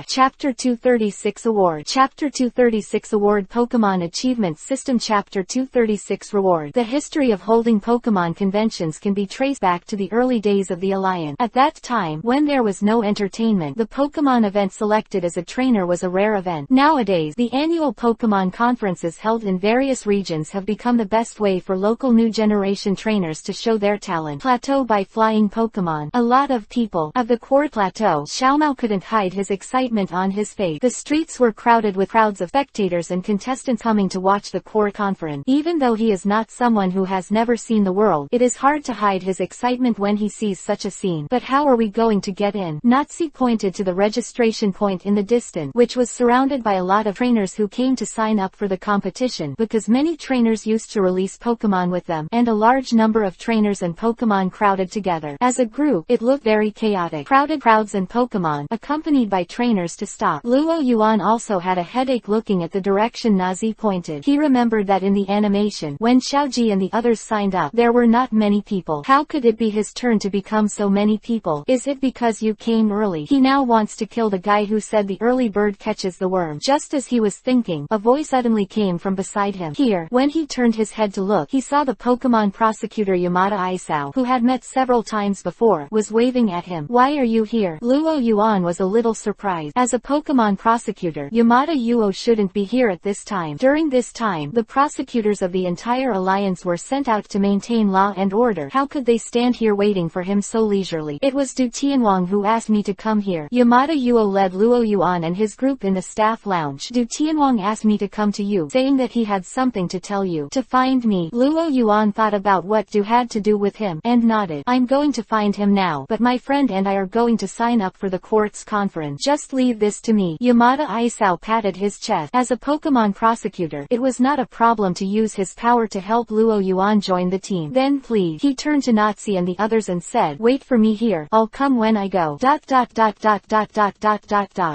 Chapter 236 Award. Chapter 236 Award Pokemon Achievement System. Chapter 236 Reward. The history of holding Pokemon conventions can be traced back to the early days of the Alliance. At that time, when there was no entertainment, the Pokemon event selected as a trainer was a rare event. Nowadays, the annual Pokemon conferences held in various regions have become the best way for local new generation trainers to show their talent. Plateau by flying Pokemon. A lot of people of the Court Plateau. Xiaomao couldn't hide his excitement on his face. The streets were crowded with crowds of spectators and contestants coming to watch the court conference. Even though he is not someone who has never seen the world, it is hard to hide his excitement when he sees such a scene. But how are we going to get in? Natsi pointed to the registration point in the distance, which was surrounded by a lot of trainers who came to sign up for the competition, because many trainers used to release Pokemon with them, and a large number of trainers and Pokemon crowded together. As a group, it looked very chaotic. Crowded crowds and Pokemon, accompanied by trainers to stop. Luo Yuan also had a headache looking at the direction Nazi pointed. He remembered that in the animation, when Xiaoji and the others signed up, there were not many people. How could it be his turn to become so many people? Is it because you came early? He now wants to kill the guy who said the early bird catches the worm. Just as he was thinking, a voice suddenly came from beside him. here. When he turned his head to look, he saw the Pokémon prosecutor Yamada Isao, who had met several times before, was waving at him. Why are you here? Luo Yuan was a little surprised. As a Pokémon prosecutor, Yamada Yuo shouldn't be here at this time. During this time, the prosecutors of the entire alliance were sent out to maintain law and order. How could they stand here waiting for him so leisurely? It was Du Tianwang who asked me to come here. Yamada Yuo led Luo Yuan and his group in the staff lounge. Du Tianwang asked me to come to you, saying that he had something to tell you. To find me. Luo Yuan thought about what Du had to do with him, and nodded. I'm going to find him now, but my friend and I are going to sign up for the court's conference. Just leave this to me. Yamada Isao patted his chest. As a Pokémon prosecutor, it was not a problem to use his power to help Luo Yuan join the team. Then please. He turned to Natsu and the others and said, wait for me here. I'll come when I go.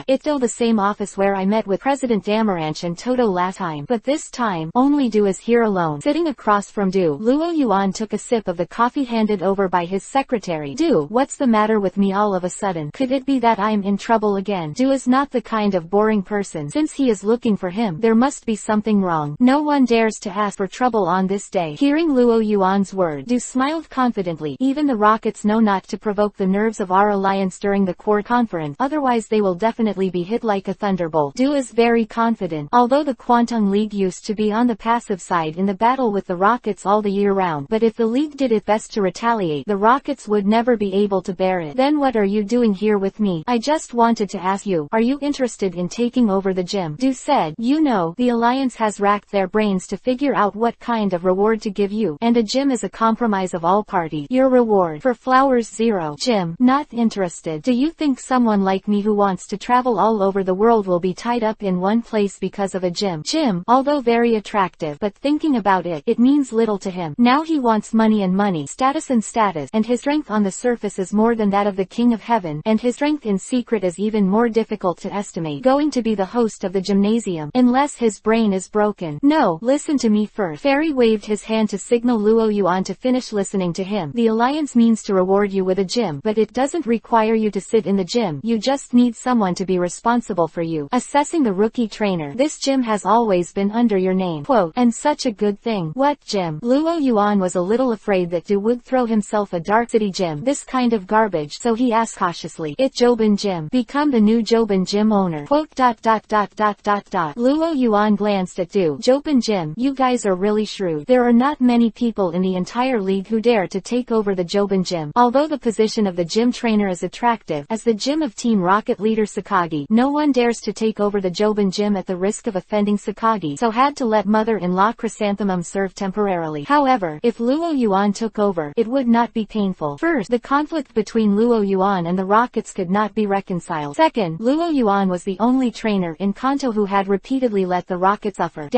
It's still the same office where I met with President Damaranch and Toto last time, but this time, only Du is here alone. Sitting across from Du, Luo Yuan took a sip of the coffee handed over by his secretary. Du, what's the matter with me all of a sudden? Could it be that I'm in trouble again? Du is not the kind of boring person. Since he is looking for him, there must be something wrong. No one dares to ask for trouble on this day. Hearing Luo Yuan's word, Du smiled confidently. Even the rockets know not to provoke the nerves of our alliance during the court conference, otherwise they will definitely be hit like a thunderbolt. Du is very confident. Although the Kwantung League used to be on the passive side in the battle with the rockets all the year round, but if the league did its best to retaliate, the rockets would never be able to bear it. Then what are you doing here with me? I just wanted to ask you, are you interested in taking over the gym? Du said, you know, the alliance has racked their brains to figure out what kind of reward to give you, and a gym is a compromise of all parties. Your reward for flowers 0. Gym, not interested. Do you think someone like me who wants to travel all over the world will be tied up in one place because of a gym? Gym, although very attractive, but thinking about it, it means little to him. Now he wants money and money, status and status, and his strength on the surface is more than that of the King of Heaven, and his strength in secret is even more difficult to estimate. Going to be the host of the gymnasium, unless his brain is broken. No, listen to me first. Fairy waved his hand to signal Luo Yuan to finish listening to him. The alliance means to reward you with a gym, but it doesn't require you to sit in the gym. You just need someone to be responsible for you. Assessing the rookie trainer. This gym has always been under your name. Quote, and such a good thing. What gym? Luo Yuan was a little afraid that Du would throw himself a Dark City gym, this kind of garbage, so he asked cautiously. It Jobin Gym. Become the new Jobin Gym owner. Quote, Luo Yuan glanced at Du. Jobin Gym, you guys are really shrewd. There are not many people in the entire league who dare to take over the Jobin Gym. Although the position of the gym trainer is attractive, as the gym of Team Rocket leader Sakagi, no one dares to take over the Jobin Gym at the risk of offending Sakagi, so had to let mother-in-law Chrysanthemum serve temporarily. However, if Luo Yuan took over, it would not be painful. First, the conflict between Luo Yuan and the Rockets could not be reconciled. Second, Luo Yuan was the only trainer in Kanto who had repeatedly let the Rockets suffer.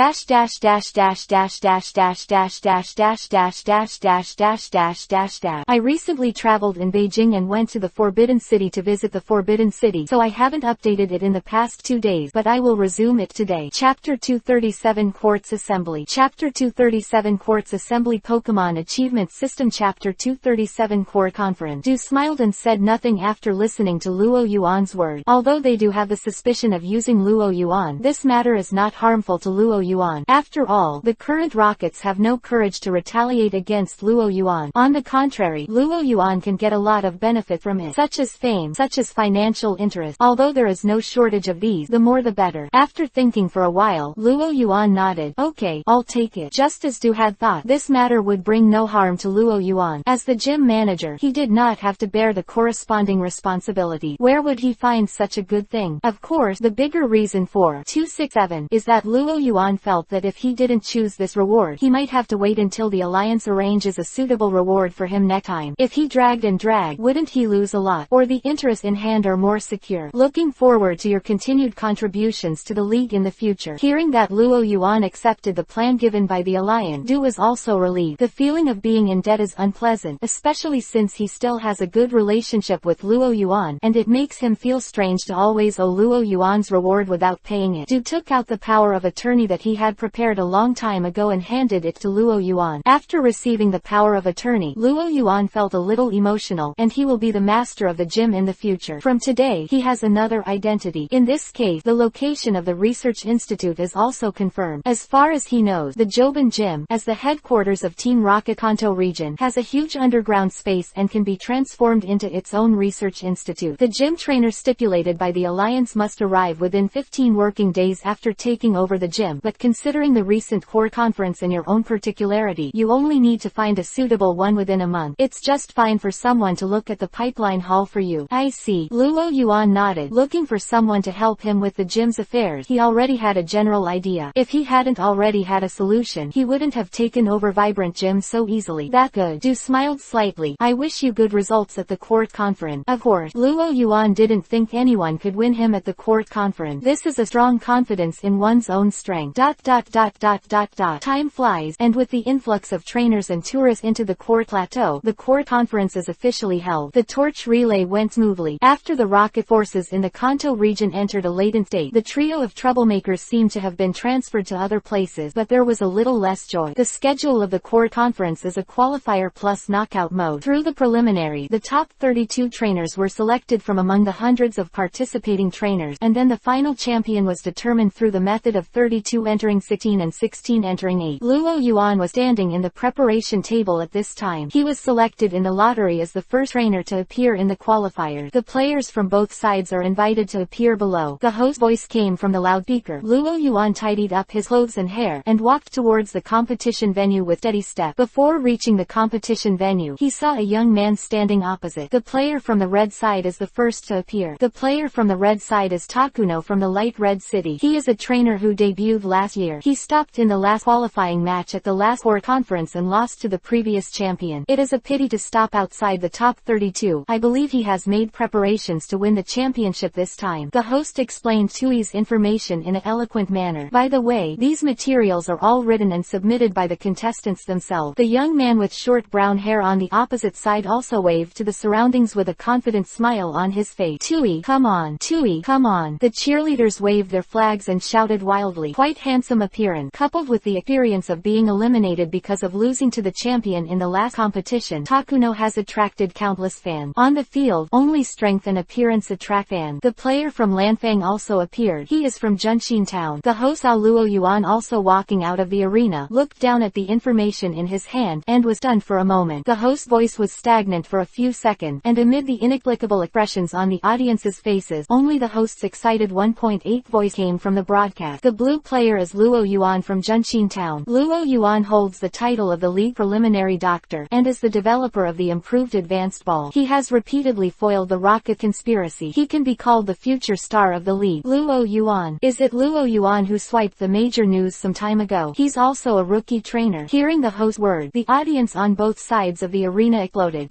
I recently traveled in Beijing and went to the Forbidden City to visit the Forbidden City, so I haven't updated it in the past 2 days, but I will resume it today. Chapter 237 Quartz Assembly. Chapter 237 Quartz Assembly Pokémon Achievement System. Chapter 237 Core Conference. Du smiled and said nothing after listening to Luo Yuan's word. Although they do have the suspicion of using Luo Yuan, this matter is not harmful to Luo Yuan. After all, the current Rockets have no courage to retaliate against Luo Yuan. On the contrary, Luo Yuan can get a lot of benefit from it, such as fame, such as financial interest. Although there is no shortage of these, the more the better. After thinking for a while, Luo Yuan nodded. Okay, I'll take it. Just as Du had thought, this matter would bring no harm to Luo Yuan. As the gym manager, he did not have to bear the corresponding responsibility. Where would he find such a good thing? Of course, the bigger reason for 267 is that Luo Yuan felt that if he didn't choose this reward, he might have to wait until the alliance arranges a suitable reward for him next time. If he dragged and dragged, wouldn't he lose a lot? Or the interests in hand are more secure. Looking forward to your continued contributions to the league in the future. Hearing that Luo Yuan accepted the plan given by the alliance, Du was also relieved. The feeling of being in debt is unpleasant, especially since he still has a good relationship with Luo Yuan, and it makes him feel strange to always owe Luo Yuan's reward without paying it. Du took out the power of attorney that he had prepared a long time ago and handed it to Luo Yuan. After receiving the power of attorney, Luo Yuan felt a little emotional, and he will be the master of the gym in the future. From today, he has another identity. In this case, the location of the research institute is also confirmed. As far far as he knows, the Joban Gym, as the headquarters of Team Rocket Kanto region, has a huge underground space and can be transformed into its own research institute. The gym trainer stipulated by the Alliance must arrive within 15 working days after taking over the gym, but considering the recent core conference and your own particularity, you only need to find a suitable one within a month. It's just fine for someone to look at the pipeline hall for you. I see. Luo Yuan nodded, looking for someone to help him with the gym's affairs. He already had a general idea. If he hadn't already had a solution, he wouldn't have taken over Vibrant Gym so easily. That good. Du smiled slightly. I wish you good results at the court conference. Of course. Luo Yuan didn't think anyone could win him at the court conference. This is a strong confidence in one's own strength. Time flies, and with the influx of trainers and tourists into the court plateau, the court conference is officially held. The torch relay went smoothly. After the rocket forces in the Kanto region entered a latent state, the trio of troublemakers seemed to have been transferred to other places, but there was a little less joy. The schedule of the court conference is a qualifier plus knockout mode. Through the preliminary, the top 32 trainers were selected from among the hundreds of participating trainers, and then the final champion was determined through the method of 32 entering 16 and 16 entering 8. Luo Yuan was standing in the preparation table at this time. He was selected in the lottery as the first trainer to appear in the qualifiers. The players from both sides are invited to appear below. The host's voice came from the loudspeaker. Luo Yuan tidied up his clothes and hair, and walked towards the competition venue with steady step. Before reaching the competition venue, he saw a young man standing opposite. The player from the red side is the first to appear. The player from the red side is Takuno from the light red city. He is a trainer who debuted last year. He stopped in the last qualifying match at the last court conference and lost to the previous champion. It is a pity to stop outside the top 32. I believe he has made preparations to win the championship this time. The host explained Tui's information in an eloquent manner. By the way, these materials are all written and submitted by the contestants themselves. The young man with short brown hair on the opposite side also waved to the surroundings with a confident smile on his face. Tui, come on. Tui, come on. The cheerleaders waved their flags and shouted wildly. Quite handsome appearance, coupled with the experience of being eliminated because of losing to the champion in the last competition, Takuno has attracted countless fans. On the field, only strength and appearance attract fans. The player from Lanfang also appeared. He is from Junshin Town. The host saw Luo Yuan also walking out of the arena, looked down at the information in his hand, and was stunned for a moment. The host's voice was stagnant for a few seconds, and amid the inexplicable expressions on the audience's faces, only the host's excited 1.8 voice came from the broadcast. The blue player is Luo Yuan from Junshin Town. Luo Yuan holds the title of the league preliminary doctor, and is the developer of the improved advanced ball. He has repeatedly foiled the rocket conspiracy. He can be called the future star of the league. Luo Yuan. Is it Luo Yuan who swiped the major news some time ago? He's also a rookie trainer. Hearing the host's word, the audience on both sides of the arena exploded.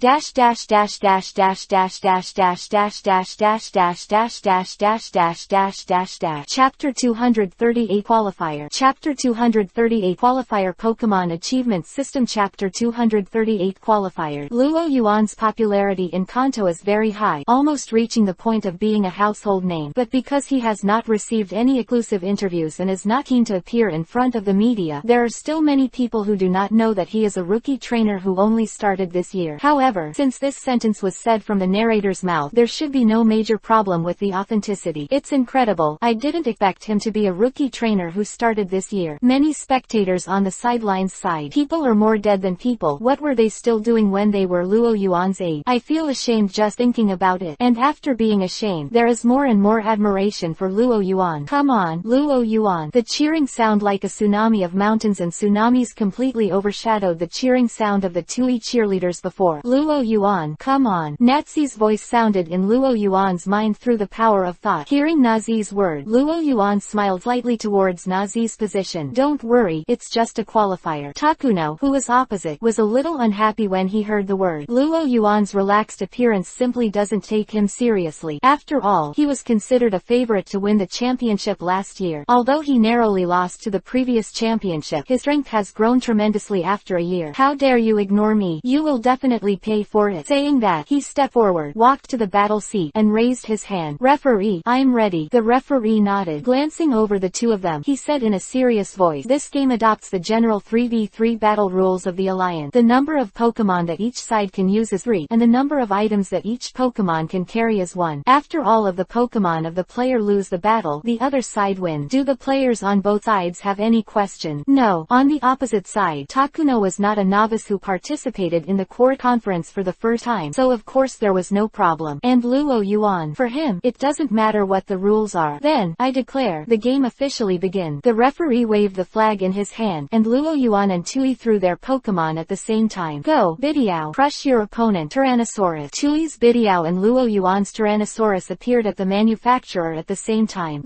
Chapter 238 Qualifier. Chapter 238 Qualifier Pokémon Achievement System. Chapter 238 Qualifier. Luo Yuan's popularity in Kanto is very high, almost reaching the point of being a household name, but because he has not received any exclusive interviews and is not keen to appear in front of the media, there are still many people who do not know that he is a rookie trainer who only started this year. However, since this sentence was said from the narrator's mouth, there should be no major problem with the authenticity. It's incredible. I didn't expect him to be a rookie trainer who started this year. Many spectators on the sidelines sighed. People are more dead than people. What were they still doing when they were Luo Yuan's age? I feel ashamed just thinking about it. And after being ashamed, there is more and more admiration for Luo Yuan. Come on, Luo Yuan. The cheering sound like a tsunami of mountains, and tsunamis completely overshadowed the cheering sound of the Tui cheerleaders before. Luo Yuan, come on. Nazi's voice sounded in Luo Yuan's mind through the power of thought. Hearing Nazi's word, Luo Yuan smiled slightly towards Nazi's position. Don't worry, it's just a qualifier. Takuno, who was opposite, was a little unhappy when he heard the word. Luo Yuan's relaxed appearance simply doesn't take him seriously. After all, he was considered a favorite to win the championship last year. Although he narrowly lost to the previous championship, his strength has grown tremendously after a year. How dare you ignore me? You will definitely pay for it. Saying that, he stepped forward, walked to the battle seat, and raised his hand. Referee, I'm ready. The referee nodded. Glancing over the two of them, he said in a serious voice, this game adopts the general 3v3 battle rules of the Alliance. The number of Pokémon that each side can use is 3, and the number of items that each Pokémon can carry is 1. After all of the Pokémon of the player lose the battle, the other side wins. Do the players on both sides have any question. No. On the opposite side, Takuno was not a novice who participated in the core conference for the first time, so of course there was no problem. And Luo Yuan, for him, it doesn't matter what the rules are. Then, I declare, the game officially begins. The referee waved the flag in his hand, and Luo Yuan and Tui threw their Pokémon at the same time. Go, Bidiao, crush your opponent, Tyrannosaurus. Tui's Bidiao and Luo Yuan's Tyrannosaurus appeared at the manufacturer at the same time.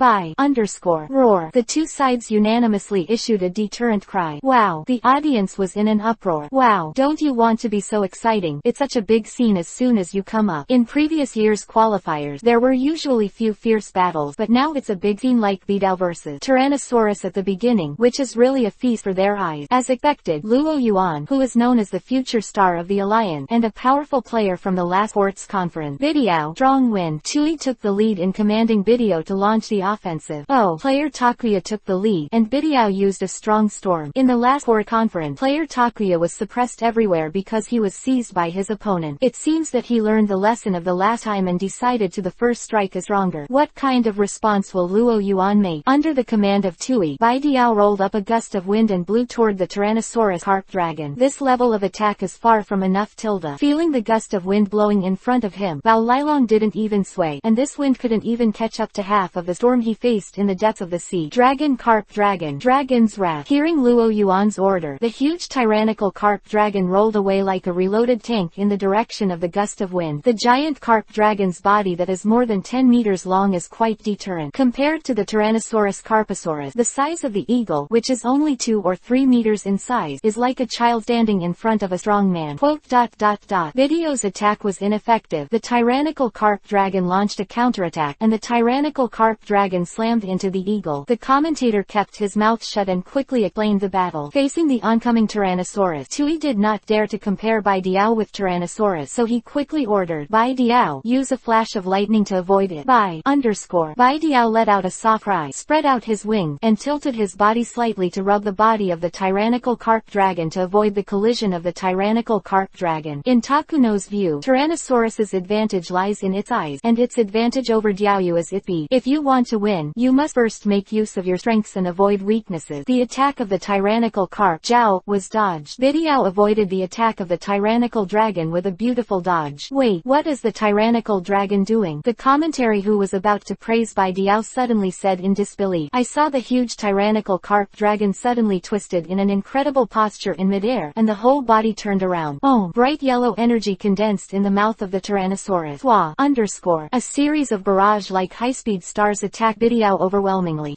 Roar. The two sides unanimously issued a deterrent cry. Wow. The audience was in an uproar. Wow. Don't you want to be so exciting? It's such a big scene as soon as you come up. In previous years' qualifiers, there were usually few fierce battles, but now it's a big scene like Bidiao versus Tyrannosaurus at the beginning, which is really a feast for their eyes. As expected, Luo Yuan, who is known as the future star of the alliance, and a powerful player from the last sports conference. Bidiao, strong wind. Tui took the lead in commanding Bidiao to launch the offensive. Player Takuya took the lead, and Bidiao used a strong storm. In the last core conference, player Takuya was suppressed everywhere because he was seized by his opponent. It seems that he learned the lesson of the last time and decided to the first strike is stronger. What kind of response will Luo Yuan make? Under the command of Tui, Bidiao rolled up a gust of wind and blew toward the Tyrannosaurus Carp Dragon. This level of attack is far from enough. Feeling the gust of wind blowing in front of him, Bao Lilong didn't even sway, and this wind couldn't even catch up to half of the storm he faced in the depths of the sea. Dragon Carp Dragon. Dragon's Wrath. Hearing Luo Yuan's order, the huge tyrannical carp dragon rolled away like a reloaded tank in the direction of the gust of wind. The giant carp dragon's body that is more than 10 meters long is quite deterrent. Compared to the Tyrannosaurus Carposaurus, the size of the eagle, which is only 2 or 3 meters in size, is like a child standing in front of a strong man. Bidiao's attack was ineffective. The tyrannical carp dragon launched a counterattack, and the tyrannical carp dragon slammed into the eagle. The commentator kept his mouth shut and quickly explained the battle. Facing the oncoming Tyrannosaurus, Tui did not dare to compare Bidiao with Tyrannosaurus, so he quickly ordered, Bidiao, use a flash of lightning to avoid it. Bidiao let out a soft cry, spread out his wings, and tilted his body slightly to rub the body of the tyrannical carp dragon to avoid the collision of the tyrannical carp dragon. In Takuno's view, Tyrannosaurus's advantage lies in its eyes, and its advantage over Diaoyu is its speed. If you want to win, you must first make use of your strengths and avoid weaknesses. The attack of the tyrannical carp, Jiao, was dodged. Bidiao avoided the attack of the tyrannical dragon with a beautiful dodge. Wait, what is the tyrannical dragon doing? The commentary who was about to praise Bidiao suddenly said in disbelief. I saw the huge tyrannical carp dragon suddenly twisted in an incredible posture in midair, and the whole body turned around. Bright yellow energy condensed in the mouth of the Tyrannosaurus. A series of barrage-like high-speed stars attacked Bidiao overwhelmingly.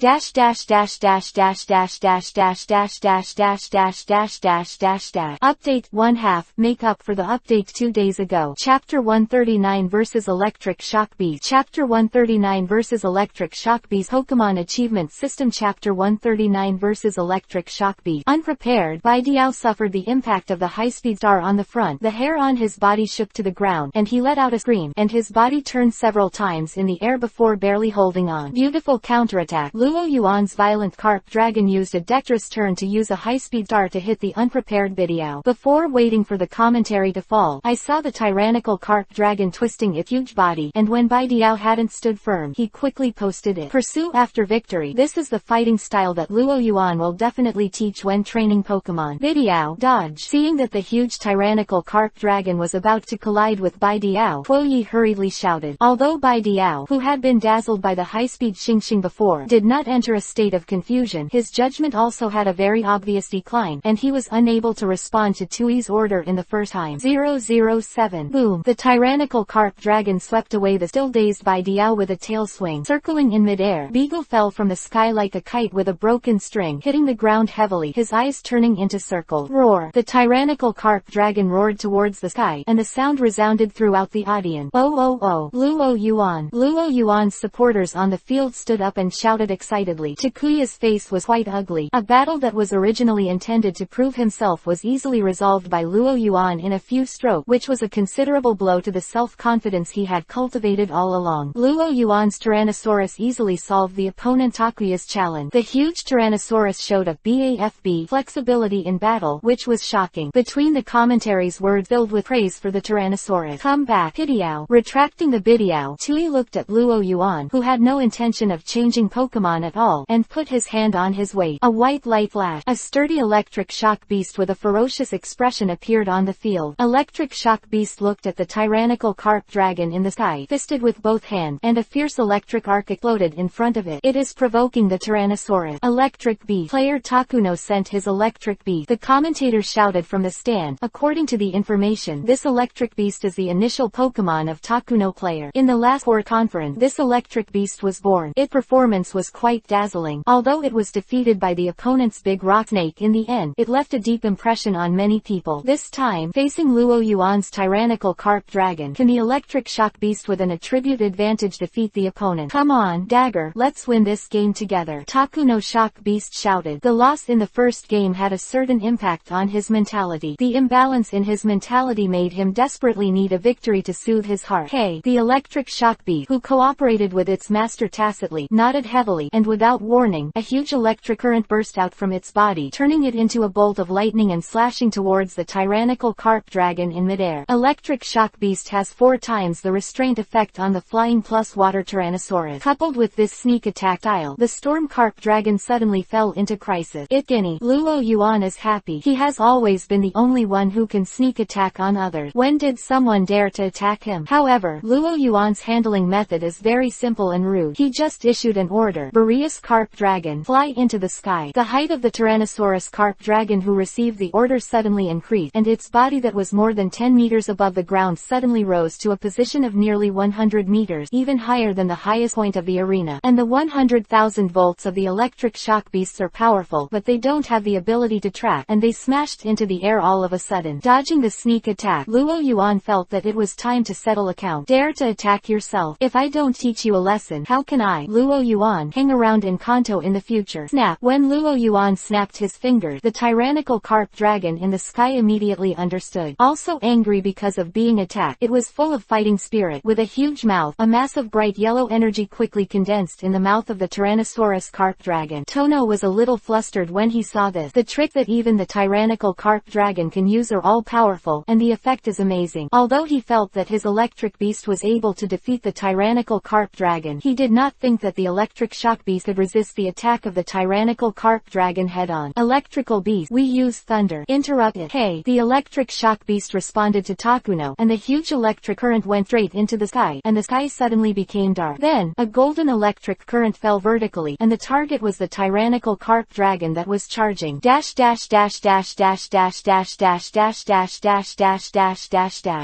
Update 1/2. Make up for the update 2 days ago. Chapter 139 vs Electric Shock Beast. Chapter 139 vs Electric Shock Beast. Pokémon Achievement System. Chapter 139 vs Electric Shock Beast. Unprepared, Bidiao suffered the impact of the high-speed star on the front. The hair on his body shook to the ground, and he let out a scream, and his body turned several times in the air before barely holding on. Beautiful counterattack. Luo Yuan's violent carp dragon used a dexterous turn to use a high-speed star to hit the unprepared Bidiao. Before waiting for the commentary to fall, I saw the tyrannical carp dragon twisting its huge body, and when Bidiao hadn't stood firm, he quickly posted it. Pursue after victory. This is the fighting style that Luo Yuan will definitely teach when training Pokemon. Bidiao, dodge. Seeing that the huge tyrannical carp dragon was about to collide with Bidiao, Puyi hurriedly shouted. Although Bidiao, who had been dazzled by the high-speed Xingxing before, did not enter a state of confusion, his judgment also had a very obvious decline, and he was unable to respond to Tui's order in the first time. 007. Boom. The tyrannical carp dragon swept away the still dazed Bidiao with a tail swing. Circling in midair, Beagle fell from the sky like a kite with a broken string, hitting the ground heavily, his eyes turning into circles. Roar. The tyrannical carp dragon roared towards the sky, and the sound resounded throughout the audience. Luo Yuan. Luo Yuan's supporters on the field stood up and shouted excitedly. Takuya's face was quite ugly. A battle that was originally intended to prove himself was easily resolved by Luo Yuan in a few strokes, which was a considerable blow to the self-confidence he had cultivated all along. Luo Yuan's Tyrannosaurus easily solved the opponent Takuya's challenge. The huge Tyrannosaurus showed a BAFB flexibility in battle, which was shocking. Between the commentaries, words filled with praise for the Tyrannosaurus. Come back, Bidiao. Retracting the Bidiao, Tui looked at Luo Yuan, who had no intention of changing Pokemon at all, and put his hand stand on his weight. A white light flashed. A sturdy electric shock beast with a ferocious expression appeared on the field. Electric shock beast looked at the tyrannical carp dragon in the sky, fisted with both hands, and a fierce electric arc exploded in front of it. It is provoking the Tyrannosaurus. Electric beast. Player Takuno sent his electric beast. The commentator shouted from the stand. According to the information, this electric beast is the initial Pokémon of Takuno player. In the last war conference, this electric beast was born. Its performance was quite dazzling. Although it was defeated by the opponent's big rock snake in the end, it left a deep impression on many people. This time, facing Luo Yuan's tyrannical carp dragon, can the electric shock beast with an attribute advantage defeat the opponent? Come on, Dagger, let's win this game together. Takuno shock beast shouted. The loss in the first game had a certain impact on his mentality. The imbalance in his mentality made him desperately need a victory to soothe his heart. Hey, the electric shock beast, who cooperated with its master tacitly, nodded heavily, and without warning, a huge electric current burst out from its body, turning it into a bolt of lightning and slashing towards the tyrannical carp dragon in midair. Electric shock beast has 4 times the restraint effect on the flying plus water Tyrannosaurus. Coupled with this sneak attack style, the storm carp dragon suddenly fell into crisis. Luo Yuan is happy. He has always been the only one who can sneak attack on others. When did someone dare to attack him? However, Luo Yuan's handling method is very simple and rude. He just issued an order. Boreas carp dragon, fly into the sky. The height of the Tyrannosaurus carp dragon who received the order suddenly increased, and its body that was more than 10 meters above the ground suddenly rose to a position of nearly 100 meters, even higher than the highest point of the arena. And the 100,000 volts of the electric shock beasts are powerful, but they don't have the ability to track, and they smashed into the air all of a sudden. Dodging the sneak attack, Luo Yuan felt that it was time to settle account. Dare to attack yourself. If I don't teach you a lesson, how can I, Luo Yuan, hang around in Kanto in the future? Snap. When Luo Yuan snapped his fingers, the tyrannical carp dragon in the sky immediately understood. Also angry because of being attacked, it was full of fighting spirit. With a huge mouth, a mass of bright yellow energy quickly condensed in the mouth of the Tyrannosaurus carp dragon. Tono was a little flustered when he saw this. The trick that even the tyrannical carp dragon can use are all powerful, and the effect is amazing. Although he felt that his electric beast was able to defeat the tyrannical carp dragon, he did not think that the electric shock beast could resist the attack of the tyrannical carp dragon head-on. Electrical beast, we use thunder. Interrupt it. Hey, the electric shock beast responded to Takuno, and the huge electric current went straight into the sky, and the sky suddenly became dark. Then, a golden electric current fell vertically, and the target was the tyrannical carp dragon that was charging.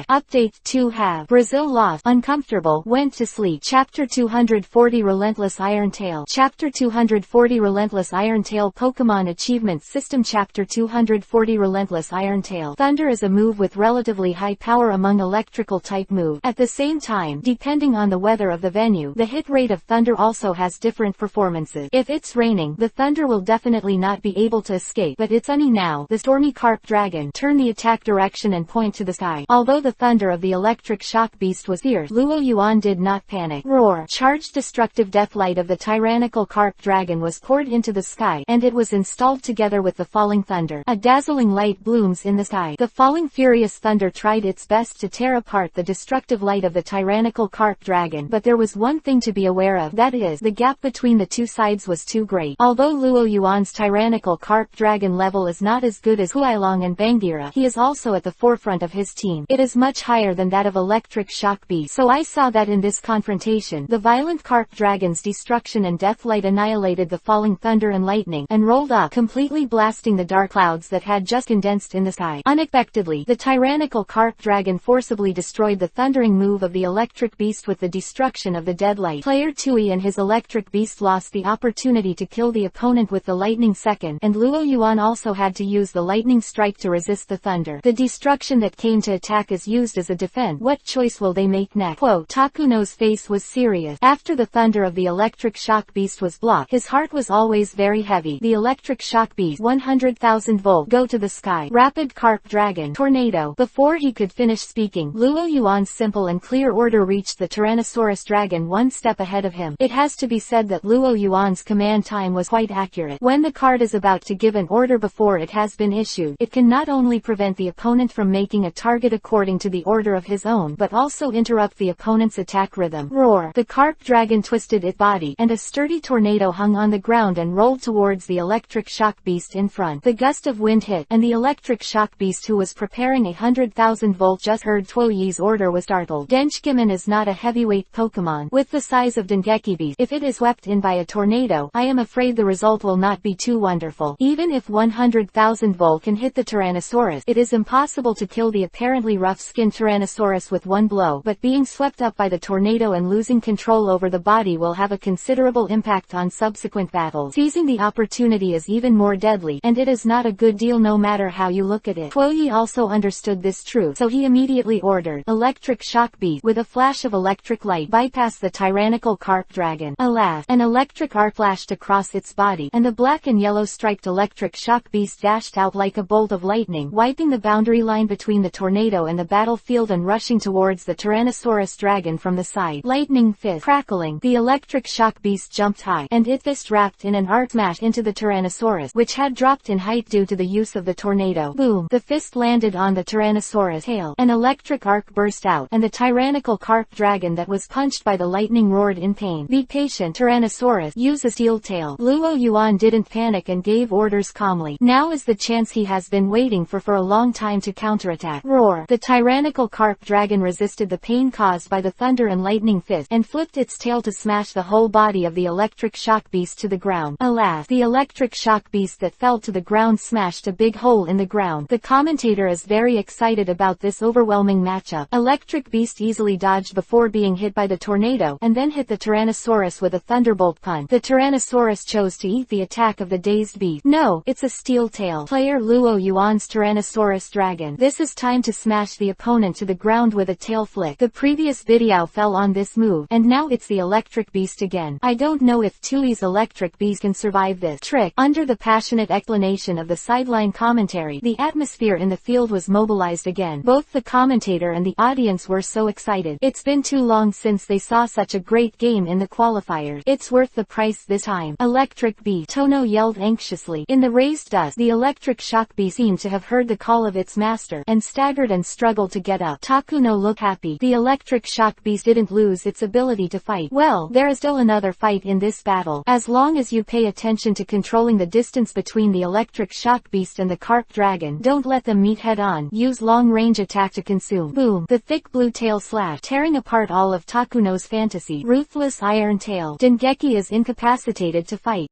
Update 2 have Brazil lost. Uncomfortable. Went to sleep. Chapter 240 Relentless Iron Tail. Chapter 240 Relentless Iron Tail Pokémon Achievement System. Chapter 240 Relentless Iron Tail. Thunder is a move with relatively high power among electrical type moves. At the same time, depending on the weather of the venue, the hit rate of thunder also has different performances. If it's raining, the thunder will definitely not be able to escape, but it's sunny now. The stormy carp dragon turned the attack direction and point to the sky. Although the thunder of the electric shock beast was fierce, Luo Yuan did not panic. Roar! Charged destructive death light of the tyrannical carp dragon was poured into the sky, and it was installed together with the falling thunder. A dazzling light blooms in the sky. The falling furious thunder tried its best to tear apart the destructive light of the tyrannical carp dragon, but there was one thing to be aware of, that is, the gap between the two sides was too great. Although Luo Yuan's tyrannical carp dragon level is not as good as Huailong and Bangira, he is also at the forefront of his team. It is much higher than that of electric shock beast. So I saw that in this confrontation, the violent carp dragon's destruction and death light annihilated the falling thunder and lightning, and rolled up, completely blasting the dark clouds that had just condensed in the sky. Unexpectedly, the tyrannical carp dragon forcibly destroyed the thundering move of the electric beast with the destruction of the dead light. Player Tui and his electric beast lost the opportunity to kill the opponent with the lightning second, and Luo Yuan also had to use the lightning strike to resist the thunder. The destruction that came to attack is used as a defense. What choice will they make next? Quote, Takuno's face was serious. After the thunder of the electric shock beast was blocked, his heart was always very heavy. The electric shock beast, 100,000 volt, go to the sky. Rapid carp dragon, tornado. Before he could finish speaking, Luo Yuan's simple and clear order reached the Tyrannosaurus dragon one step ahead of him. It has to be said that Luo Yuan's command time was quite accurate. When the card is about to give an order before it has been issued, it can not only prevent the opponent from making a target according to the order of his own, but also interrupt the opponent's attack rhythm. Roar! The carp dragon twisted its body, and a sturdy tornado hung on the ground and rolled towards the electric shock beast in front. The gust of wind hit, and the electric shock beast, who was preparing 100,000 volt, just heard Toyi's order, was startled. Denchikimon is not a heavyweight Pokémon with the size of Dengeki beast. If it is swept in by a tornado, I am afraid the result will not be too wonderful. Even if 100,000 volt can hit the Tyrannosaurus, it is impossible to kill the apparently rough-skinned Tyrannosaurus with one blow, but being swept up by the tornado and losing control over the body will have a considerable impact on subsequent battles. Seizing the opportunity is even more deadly, and it is not a good deal no matter how you look at it. Toyi also understood this truth, so he immediately ordered electric shock beast. With a flash of electric light, bypass the tyrannical carp dragon. Alas, an electric arc flashed across its body, and the black and yellow striped electric shock beast dashed out like a bolt of lightning, wiping the boundary line between the tornado and the battlefield and rushing towards the Tyrannosaurus dragon from the side. Lightning fist crackling, the electric shock beast jumped high, and it fist wrapped in an arc smash into the Tyrannosaurus, which had dropped in height due to the use of the tornado. Boom! The fist landed on the Tyrannosaurus tail. An electric arc burst out, and the tyrannical carp dragon that was punched by the lightning roared in pain. Be patient, Tyrannosaurus. Use a steel tail. Luo Yuan didn't panic and gave orders calmly. Now is the chance he has been waiting for a long time to counterattack. Roar! The tyrannical carp dragon resisted the pain caused by the thunder and lightning fist, and flipped its tail to smash the whole body of the electric shock beast to the ground. Alas, the electric shock beast that fell to the ground smashed a big hole in the ground. The commentator is very excited about this overwhelming matchup. Electric beast easily dodged before being hit by the tornado, and then hit the Tyrannosaurus with a thunderbolt punch. The Tyrannosaurus chose to eat the attack of the dazed beast. No, it's a steel tail. Player Luo Yuan's Tyrannosaurus dragon. This is time to smash the opponent to the ground with a tail flick. The previous video fell on this move, and now it's the electric beast again. I don't know if Toyi's electric beast can survive this trick. Under the passionate explanation of the sideline commentary, the atmosphere in the field was mobilized again. Both the commentator and the audience were so excited. It's been too long since they saw such a great game in the qualifiers. It's worth the price this time. Electric beast, Tono yelled anxiously. In the raised dust, the electric shock beast seemed to have heard the call of its master, and staggered and struggled to get up. Takuno looked happy. The electric shock beast didn't lose its ability to fight. Well, there is still another fight in this battle. As long as you pay attention to controlling the distance between the electric shock beast and the carp dragon, don't let them meet head on. Use long-range attack to consume. Boom! The thick blue tail slashed, tearing apart all of Takuno's fantasy. Ruthless iron tail. Dengeki is incapacitated to fight.